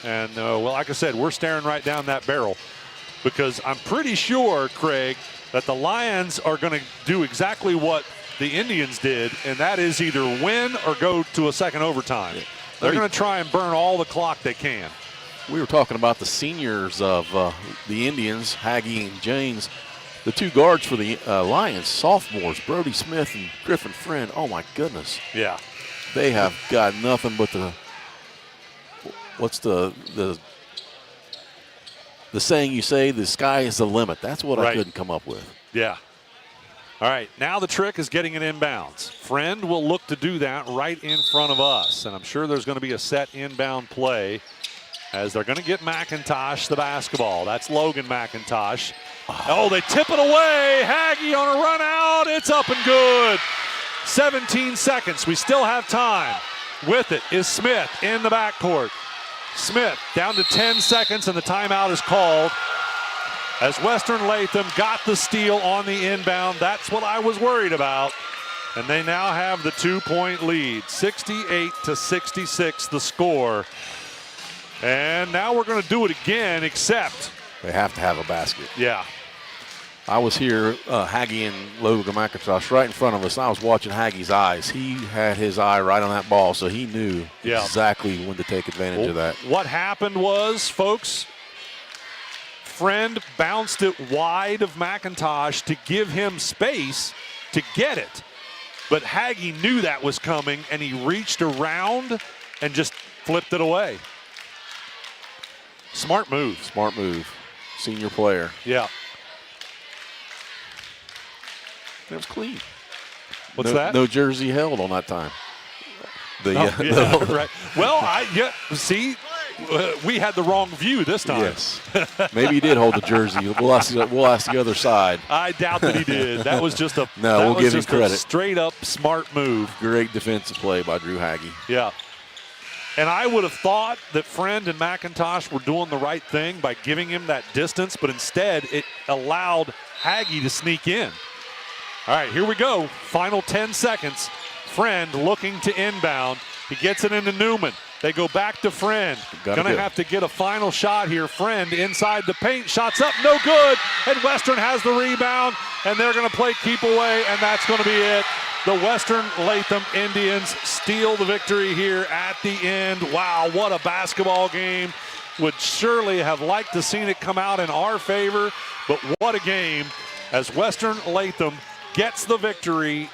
And, well, like I said, we're staring right down that barrel because I'm pretty sure, Craig, that the Lions are going to do exactly what the Indians did, and that is either win or go to a second overtime. They're going to try and burn all the clock they can. We were talking about the seniors of the Indians, Haggie and James. The two guards for the Lions, sophomores, Brody Smith and Griffin Friend. Oh, my goodness. Yeah. They have got nothing but what's the saying you say, the sky is the limit. That's what I couldn't come up with. Yeah. All right, now the trick is getting it inbounds. Friend will look to do that right in front of us, and I'm sure there's going to be a set inbound play as they're going to get McIntosh the basketball. That's Logan McIntosh. Oh, they tip it away. Haggie on a run out. It's up and good. 17 seconds. We still have time. With it is Smith in the backcourt. Smith down to 10 seconds, and the timeout is called as Western Latham got the steal on the inbound. That's what I was worried about. And they now have the 2-point lead. 68-66 the score. And now we're going to do it again, except they have to have a basket. Yeah. I was here, Haggie and Logan McIntosh right in front of us. I was watching Haggie's eyes. He had his eye right on that ball, so he knew exactly when to take advantage of that. What happened was, folks, Friend bounced it wide of McIntosh to give him space to get it. But Haggie knew that was coming, and he reached around and just flipped it away. Smart move. Smart move. Senior player. Yeah. It was clean. What's that? No jersey held on that time. Right. Well, see, we had the wrong view this time. Yes. Maybe he did hold the jersey. We'll ask the other side. I doubt that he did. That was just a we'll give him credit. A straight up smart move. Great defensive play by Drew Hagge. Yeah. And I would have thought that Friend and McIntosh were doing the right thing by giving him that distance, but instead it allowed Hagge to sneak in. All right, here we go. Final 10 seconds. Friend looking to inbound. He gets it into Newman. They go back to Friend. Going to have to get a final shot here. Friend inside the paint. Shots up, no good. And Western has the rebound, and they're going to play keep away, and that's going to be it. The Western Latham Indians steal the victory here at the end. Wow, what a basketball game. Would surely have liked to seen it come out in our favor, but what a game as Western Latham gets the victory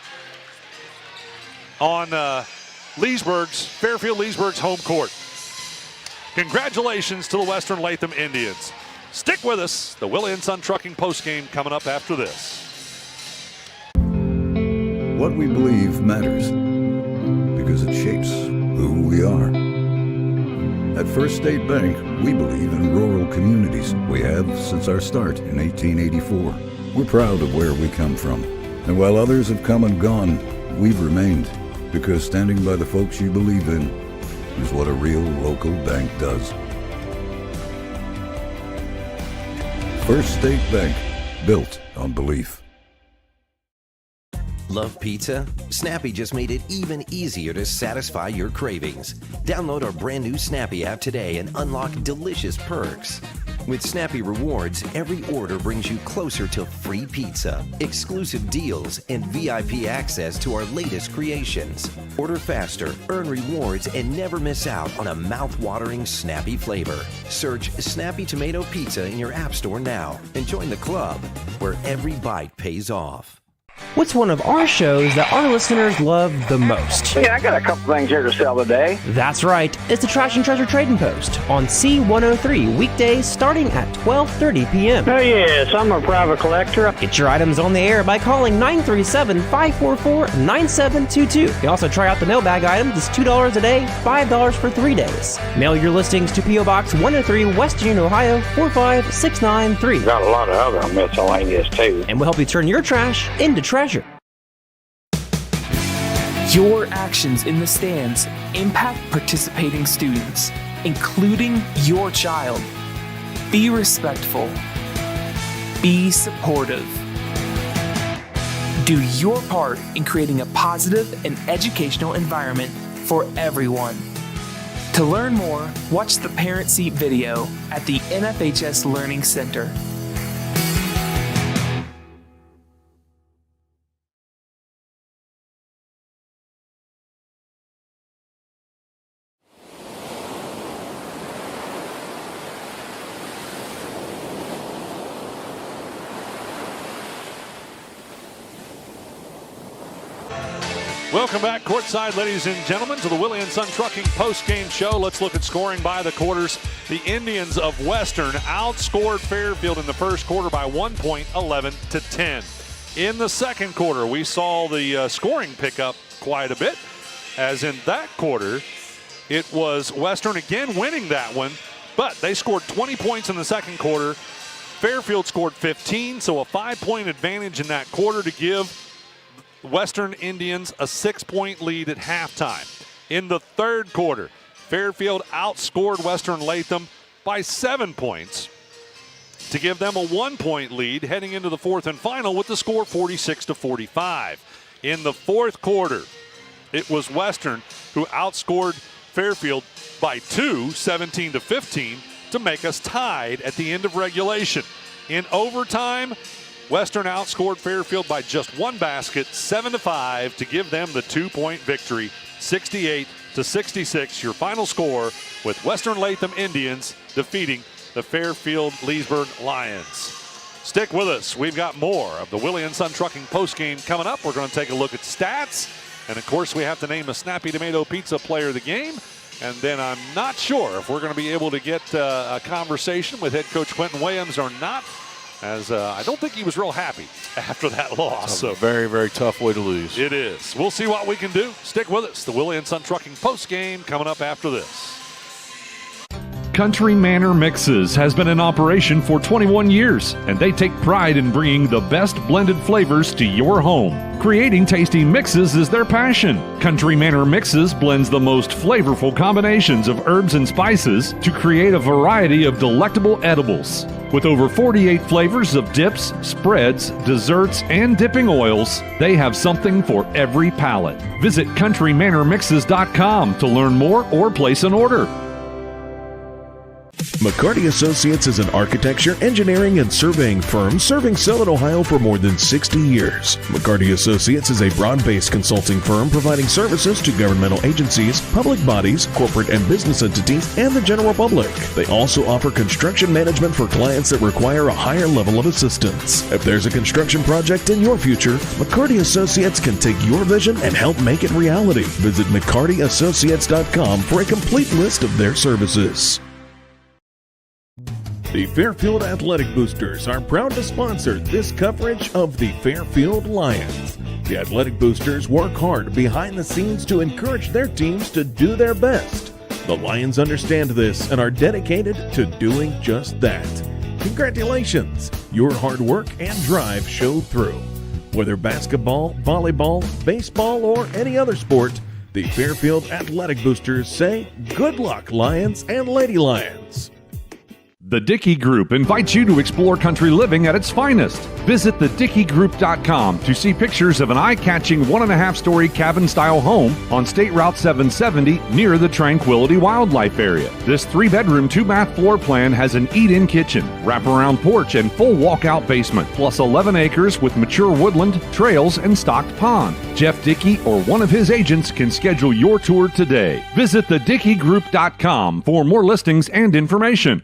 on Fairfield Leesburg's home court. Congratulations to the Western Latham Indians. Stick with us. The Willie & Son Trucking postgame coming up after this. What we believe matters because it shapes who we are. At First State Bank, we believe in rural communities. We have since our start in 1884. We're proud of where we come from. And while others have come and gone, we've remained. Because standing by the folks you believe in is what a real local bank does. First State Bank, built on belief. Love pizza? Snappy just made it even easier to satisfy your cravings. Download our brand new Snappy app today and unlock delicious perks. With Snappy Rewards, every order brings you closer to free pizza, exclusive deals, and VIP access to our latest creations. Order faster, earn rewards, and never miss out on a mouth-watering Snappy flavor. Search Snappy Tomato Pizza in your app store now and join the club where every bite pays off. What's one of our shows that our listeners love the most? Yeah, I got a couple things here to sell today. That's right. It's the Trash and Treasure Trading Post on C103 weekdays starting at 12:30 p.m. Oh, yes, I'm a private collector. Get your items on the air by calling 937-544-9722. You can also try out the mailbag items. It's $2 a day, $5 for 3 days. Mail your listings to P.O. Box 103, West Union, Ohio, 45693. Got a lot of other miscellaneous, too. And we'll help you turn your trash into treasure. Your actions in the stands impact participating students, including your child. Be respectful. Be supportive. Do your part in creating a positive and educational environment for everyone. To learn more, watch the Parent Seat video at the NFHS Learning Center. Welcome back courtside, ladies and gentlemen, to the Willie & Son Trucking post-game show. Let's look at scoring by the quarters. The Indians of Western outscored Fairfield in the first quarter by 1 point, 11-10. In the second quarter, we saw the scoring pick up quite a bit, as in that quarter, it was Western again winning that one, but they scored 20 points in the second quarter. Fairfield scored 15, so a 5-point advantage in that quarter to give Western Indians a 6-point lead at halftime. In the third quarter, Fairfield outscored Western Latham by 7 points to give them a 1-point lead heading into the fourth and final with the score 46-45. In the fourth quarter, it was Western who outscored Fairfield by 2, 17-15, to make us tied at the end of regulation. In overtime, Western outscored Fairfield by just one basket, 7-5, to give them the 2-point victory, 68-66. Your final score with Western Latham Indians defeating the Fairfield Leesburg Lions. Stick with us. We've got more of the Willie & Son Trucking postgame coming up. We're going to take a look at stats. And, of course, we have to name a Snappy Tomato Pizza player of the game. And then I'm not sure if we're going to be able to get a conversation with head coach Quentin Williams or not. as I don't think he was real happy after that loss. So very, very tough way to lose. It is. We'll see what we can do. Stick with us. The Willie & Son Trucking post game coming up after this. Country Manor Mixes has been in operation for 21 years, and they take pride in bringing the best blended flavors to your home. Creating tasty mixes is their passion. Country Manor Mixes blends the most flavorful combinations of herbs and spices to create a variety of delectable edibles. With over 48 flavors of dips, spreads, desserts, and dipping oils, they have something for every palate. Visit countrymanormixes.com to learn more or place an order. McCarty Associates is an architecture, engineering, and surveying firm serving Southern Ohio for more than 60 years. McCarty Associates is a broad-based consulting firm providing services to governmental agencies, public bodies, corporate and business entities, and the general public. They also offer construction management for clients that require a higher level of assistance. If there's a construction project in your future, McCarty Associates can take your vision and help make it reality. Visit McCartyAssociates.com for a complete list of their services. The Fairfield Athletic Boosters are proud to sponsor this coverage of the Fairfield Lions. The Athletic Boosters work hard behind the scenes to encourage their teams to do their best. The Lions understand this and are dedicated to doing just that. Congratulations! Your hard work and drive show through. Whether basketball, volleyball, baseball, or any other sport, the Fairfield Athletic Boosters say, good luck, Lions and Lady Lions. The Dickey Group invites you to explore country living at its finest. Visit thedickeygroup.com to see pictures of an eye-catching 1.5-story cabin-style home on State Route 770 near the Tranquility Wildlife Area. This 3-bedroom, 2-bath floor plan has an eat-in kitchen, wraparound porch, and full walkout basement, plus 11 acres with mature woodland, trails, and stocked pond. Jeff Dickey or one of his agents can schedule your tour today. Visit thedickeygroup.com for more listings and information.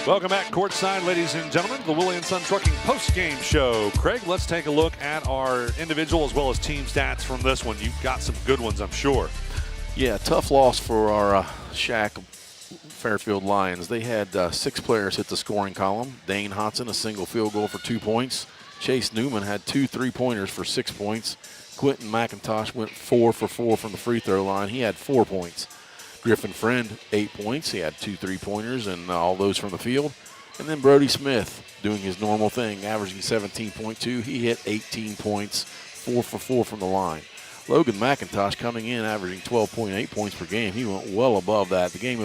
Welcome back courtside, ladies and gentlemen, to the Willie & Son Trucking post-game show. Craig, let's take a look at our individual as well as team stats from this one. You've got some good ones, I'm sure. Yeah, tough loss for our Shack Fairfield Lions. They had 6 players hit the scoring column. Dane Hodson, a single field goal for 2 points. Chase Newman had 2 3-pointers for 6 points. Quentin McIntosh went 4 for 4 from the free throw line. He had 4 points. Griffin Friend, 8 points. He had 2 3-pointers and all those from the field. And then Brody Smith doing his normal thing, averaging 17.2. He hit 18 points, 4 for 4 from the line. Logan McIntosh coming in, averaging 12.8 points per game. He went well above that. The game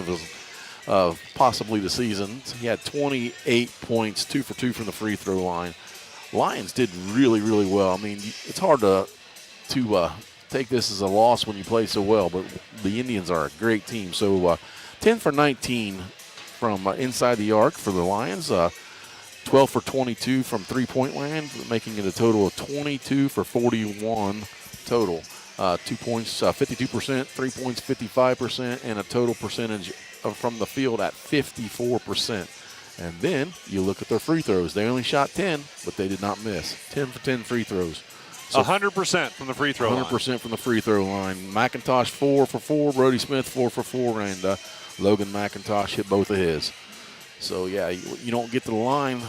of possibly the season. He had 28 points, 2 for 2 from the free throw line. Lions did really, really well. I mean, it's hard to take this as a loss when you play so well, but the Indians are a great team. So 10 for 19 from inside the arc for the Lions, 12 for 22 from three-point land, making it a total of 22 for 41 total. 2 points, 52%, 3 points, 55%, and a total percentage from the field at 54%. And then you look at their free throws. They only shot 10, but they did not miss. 10 for 10 free throws. So 100% from the free throw line. 100% from the free throw line. McIntosh 4 for 4, Brody Smith 4 for 4, and Logan McIntosh hit both of his. So, yeah, you don't get to the line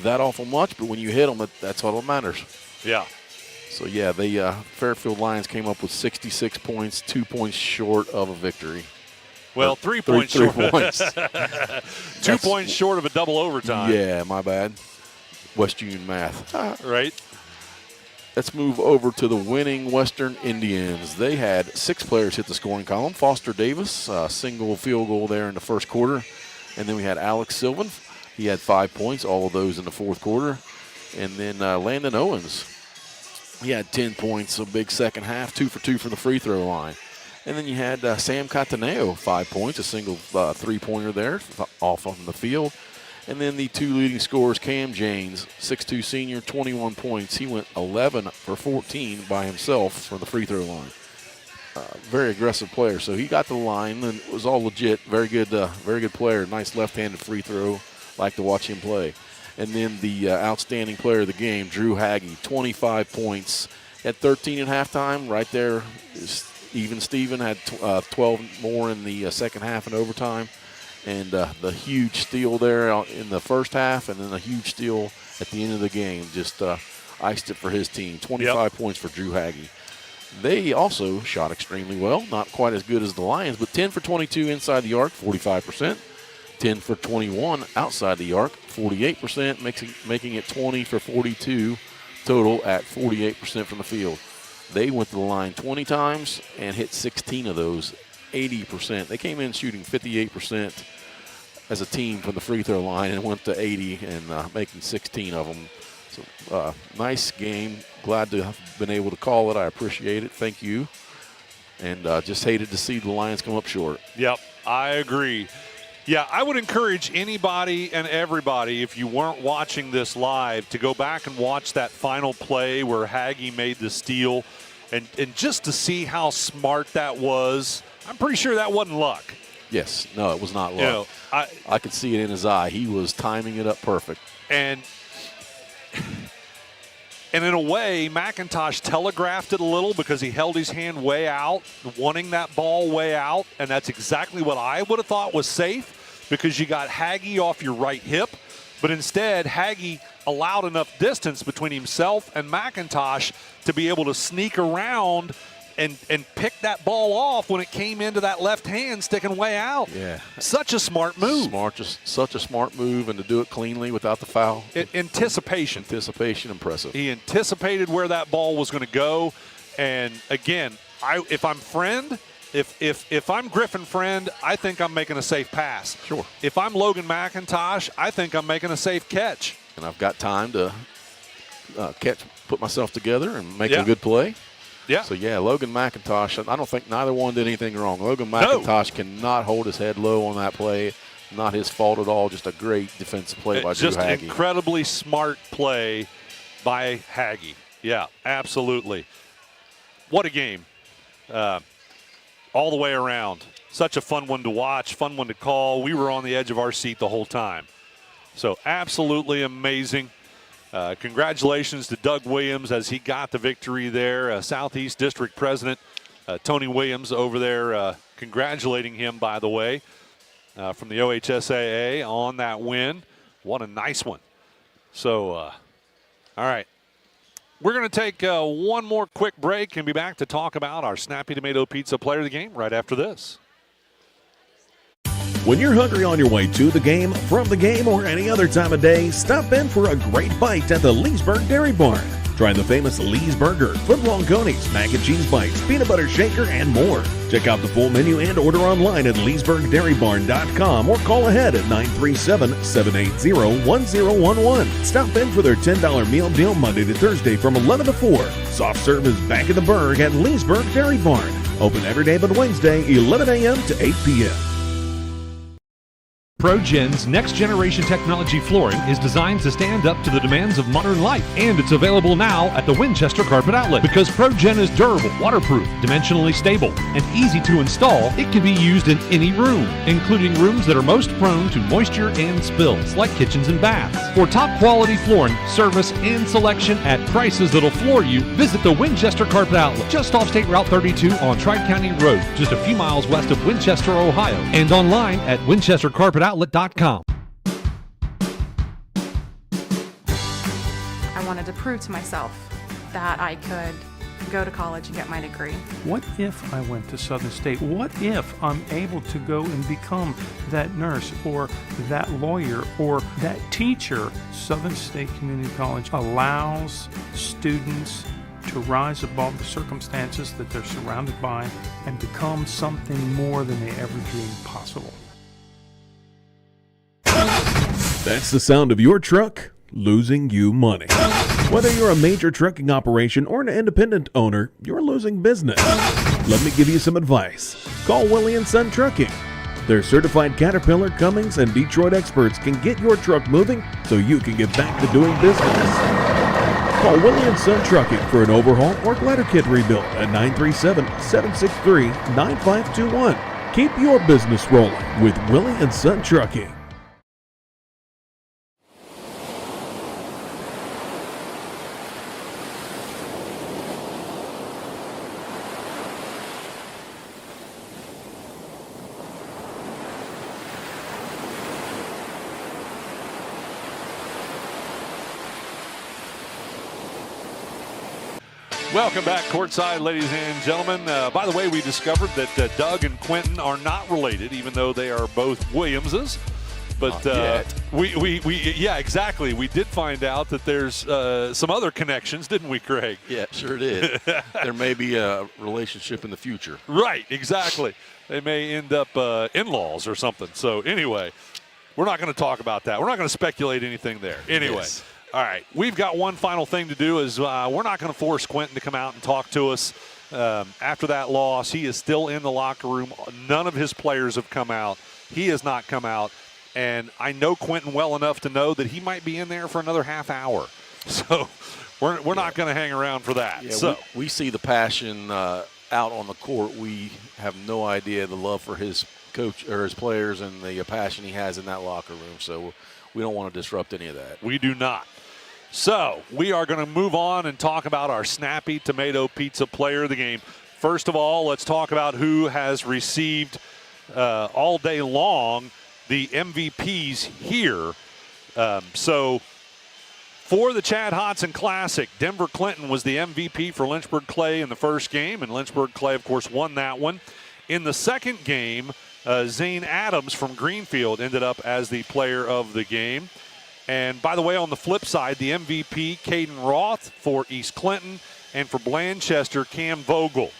that awful much, but when you hit them, that's all that matters. Yeah. So, yeah, the Fairfield Lions came up with 66 points, 2 points short of a victory. Well, 3 points short. 3 points. 2 points short of a double overtime. Yeah, my bad. West Union math. Right. Let's move over to the winning Western Indians. They had 6 players hit the scoring column. Foster Davis, single field goal there in the first quarter. And then we had Alex Sylvan. He had 5 points, all of those in the fourth quarter. And then Landon Owens, he had 10 points, a big second half, 2 for 2 from the free throw line. And then you had Sam Cataneo, 5 points, a single three-pointer there off on the field. And then the 2 leading scorers, Cam James, 6'2 senior, 21 points. He went 11 for 14 by himself from the free throw line. Very aggressive player. So he got to the line and it was all legit. Very good player. Nice left-handed free throw. Like to watch him play. And then the outstanding player of the game, Drew Haggy, 25 points. At 13 at halftime, right there. Even Steven had 12 more in the second half and overtime. And the huge steal there in the first half, and then a huge steal at the end of the game just iced it for his team. 25 points for Drew Hagee. They also shot extremely well, not quite as good as the Lions, but 10 for 22 inside the arc, 45%. 10 for 21 outside the arc, 48%, making it 20 for 42 total at 48% from the field. They went to the line 20 times and hit 16 of those, 80%. They came in shooting 58% as a team from the free throw line and went to 80 and making 16 of them. So nice game. Glad to have been able to call it. I appreciate it. Thank you. And just hated to see the Lions come up short. Yep, I agree. Yeah, I would encourage anybody and everybody, if you weren't watching this live, to go back and watch that final play where Hagee made the steal and just to see how smart that was. I'm pretty sure that wasn't luck. Yes. No, it was not luck. You know, I could see it in his eye. He was timing it up perfect. And in a way, McIntosh telegraphed it a little because he held his hand way out, wanting that ball way out, and that's exactly what I would have thought was safe because you got Hagee off your right hip, but instead Hagee allowed enough distance between himself and McIntosh to be able to sneak around and pick that ball off when it came into that left hand sticking way out. Yeah. Such a smart move. Such a smart move, and to do it cleanly without the foul. Anticipation. Anticipation, impressive. He anticipated where that ball was going to go. And again, if I'm Griffin Friend, I think I'm making a safe pass. Sure. If I'm Logan McIntosh, I think I'm making a safe catch. And I've got time to put myself together and make a good play. Yeah. So, yeah, Logan McIntosh, I don't think neither one did anything wrong. Logan McIntosh cannot hold his head low on that play. Not his fault at all. Just a great defensive play by Drew Hagee. Just incredibly smart play by Hagee. Yeah, absolutely. What a game. All the way around. Such a fun one to watch, fun one to call. We were on the edge of our seat the whole time. So absolutely amazing. Congratulations to Doug Williams as he got the victory there. Southeast District President Tony Williams over there congratulating him, by the way, from the OHSAA on that win. What a nice one. So, all right. We're going to take one more quick break and be back to talk about our Snappy Tomato Pizza Player of the Game right after this. When you're hungry on your way to the game, from the game, or any other time of day, stop in for a great bite at the Leesburg Dairy Barn. Try the famous Lee's Burger, foot-long conies, mac and cheese bites, peanut butter shaker, and more. Check out the full menu and order online at leesburgdairybarn.com or call ahead at 937-780-1011. Stop in for their $10 meal deal Monday to Thursday from 11 to 4. Soft serve is back in the Burg at Leesburg Dairy Barn. Open every day but Wednesday, 11 a.m. to 8 p.m. ProGen's next-generation technology flooring is designed to stand up to the demands of modern life, and it's available now at the Winchester Carpet Outlet. Because ProGen is durable, waterproof, dimensionally stable, and easy to install, it can be used in any room, including rooms that are most prone to moisture and spills, like kitchens and baths. For top-quality flooring, service, and selection at prices that'll floor you, visit the Winchester Carpet Outlet, just off State Route 32 on Tri-County Road, just a few miles west of Winchester, Ohio, and online at winchestercarpetoutlet.com. I wanted to prove to myself that I could go to college and get my degree. What if I went to Southern State? What if I'm able to go and become that nurse or that lawyer or that teacher? Southern State Community College allows students to rise above the circumstances that they're surrounded by and become something more than they ever dreamed possible. That's the sound of your truck losing you money. Whether you're a major trucking operation or an independent owner, you're losing business. Let me give you some advice. Call Willie & Son Trucking. Their certified Caterpillar, Cummins, and Detroit experts can get your truck moving so you can get back to doing business. Call Willie & Son Trucking for an overhaul or glider kit rebuild at 937-763-9521. Keep your business rolling with Willie & Son Trucking. Welcome back courtside, ladies and gentlemen. By the way, we discovered that Doug and Quentin are not related, even though they are both Williamses. But yeah, exactly. We did find out that there's some other connections, didn't we, Craig? Yeah, sure did. There may be a relationship in the future. Right, exactly. They may end up in-laws or something. So anyway, we're not going to talk about that. We're not going to speculate anything there. Anyway. Yes. All right, we've got one final thing to do is we're not going to force Quentin to come out and talk to us after that loss. He is still in the locker room. None of his players have come out. He has not come out. And I know Quentin well enough to know that he might be in there for another half hour. So we're not going to hang around for that. Yeah, so we see the passion out on the court. We have no idea the love for his coach or his players and the passion he has in that locker room. So we don't want to disrupt any of that. We do not. So we are going to move on and talk about our Snappy Tomato Pizza Player of the Game. First of all, let's talk about who has received all day long the MVPs here. So for the Chad Hodson Classic, Denver Clinton was the MVP for Lynchburg Clay in the first game, and Lynchburg Clay, of course, won that one. In the second game, Zane Adams from Greenfield ended up as the player of the game. And by the way, on the flip side, the MVP, Caden Roth for East Clinton, and for Blanchester, Cam Vogel.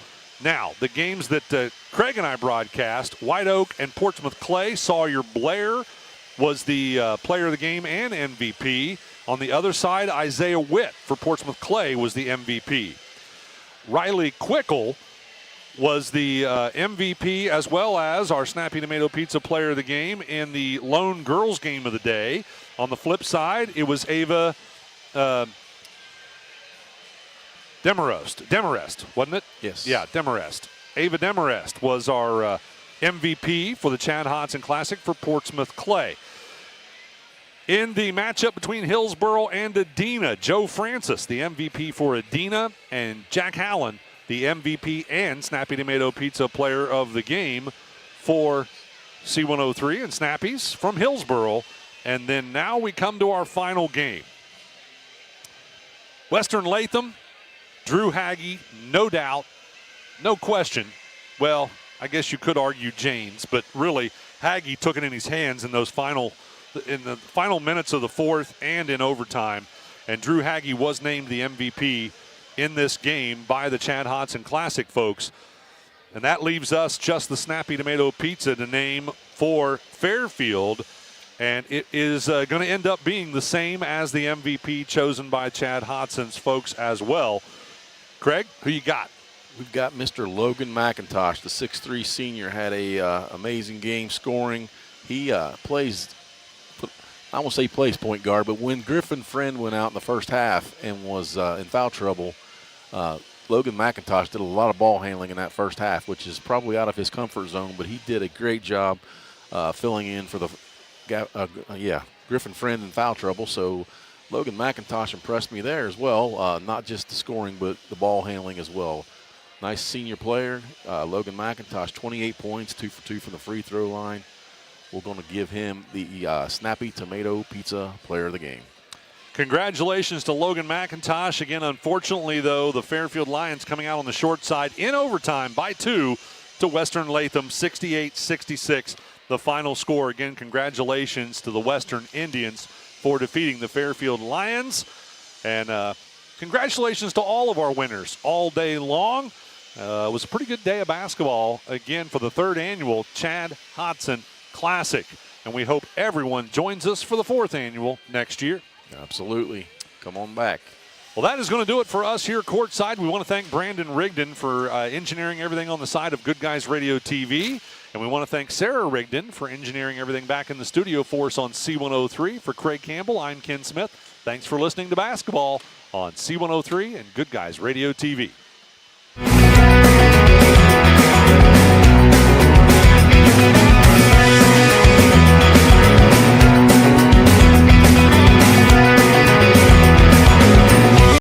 Now, the games that Craig and I broadcast, White Oak and Portsmouth Clay, Sawyer Blair was the player of the game and MVP. On the other side, Isaiah Witt for Portsmouth Clay was the MVP. Riley Quickle was the MVP, as well as our Snappy Tomato Pizza Player of the Game in the lone girls game of the day. On the flip side, it was Ava Demarest, wasn't it? Yes. Yeah, Demarest. Ava Demarest was our MVP for the Chad Hodson Classic for Portsmouth Clay. In the matchup between Hillsboro and Adena, Joe Francis, the MVP for Adena, and Jack Hallen, the MVP and Snappy Tomato Pizza Player of the Game for C103 and Snappy's from Hillsboro. And then now we come to our final game. Western Latham, Drew Haggie, no doubt, no question. Well, I guess you could argue Janes, but really Haggie took it in his hands in the final minutes of the fourth and in overtime. And Drew Haggie was named the MVP in this game by the Chad Hodson Classic folks. And that leaves us just the Snappy Tomato Pizza to name for Fairfield. And it is going to end up being the same as the MVP chosen by Chad Hodson's folks as well. Craig, who you got? We've got Mr. Logan McIntosh, the 6'3 senior, had a amazing game scoring. He plays, I won't say he plays point guard, but when Griffin Friend went out in the first half and was in foul trouble, Logan McIntosh did a lot of ball handling in that first half, which is probably out of his comfort zone, but he did a great job filling in for the Griffin Friend in foul trouble. So Logan McIntosh impressed me there as well, not just the scoring, but the ball handling as well. Nice senior player, Logan McIntosh, 28 points, 2 for 2 from the free throw line. We're going to give him the Snappy Tomato Pizza Player of the Game. Congratulations to Logan McIntosh. Again, unfortunately, though, the Fairfield Lions coming out on the short side in overtime by 2 to Western Latham, 68-66. The final score. Again, congratulations to the Western Indians for defeating the Fairfield Lions. And congratulations to all of our winners all day long. It was a pretty good day of basketball, again, for the third annual Chad Hodson Classic. And we hope everyone joins us for the fourth annual next year. Absolutely. Come on back. Well, that is going to do it for us here courtside. We want to thank Brandon Rigdon for engineering everything on the side of Good Guys Radio TV. And we want to thank Sarah Rigdon for engineering everything back in the studio for us on C103. For Craig Campbell, I'm Ken Smith. Thanks for listening to basketball on C103 and Good Guys Radio TV.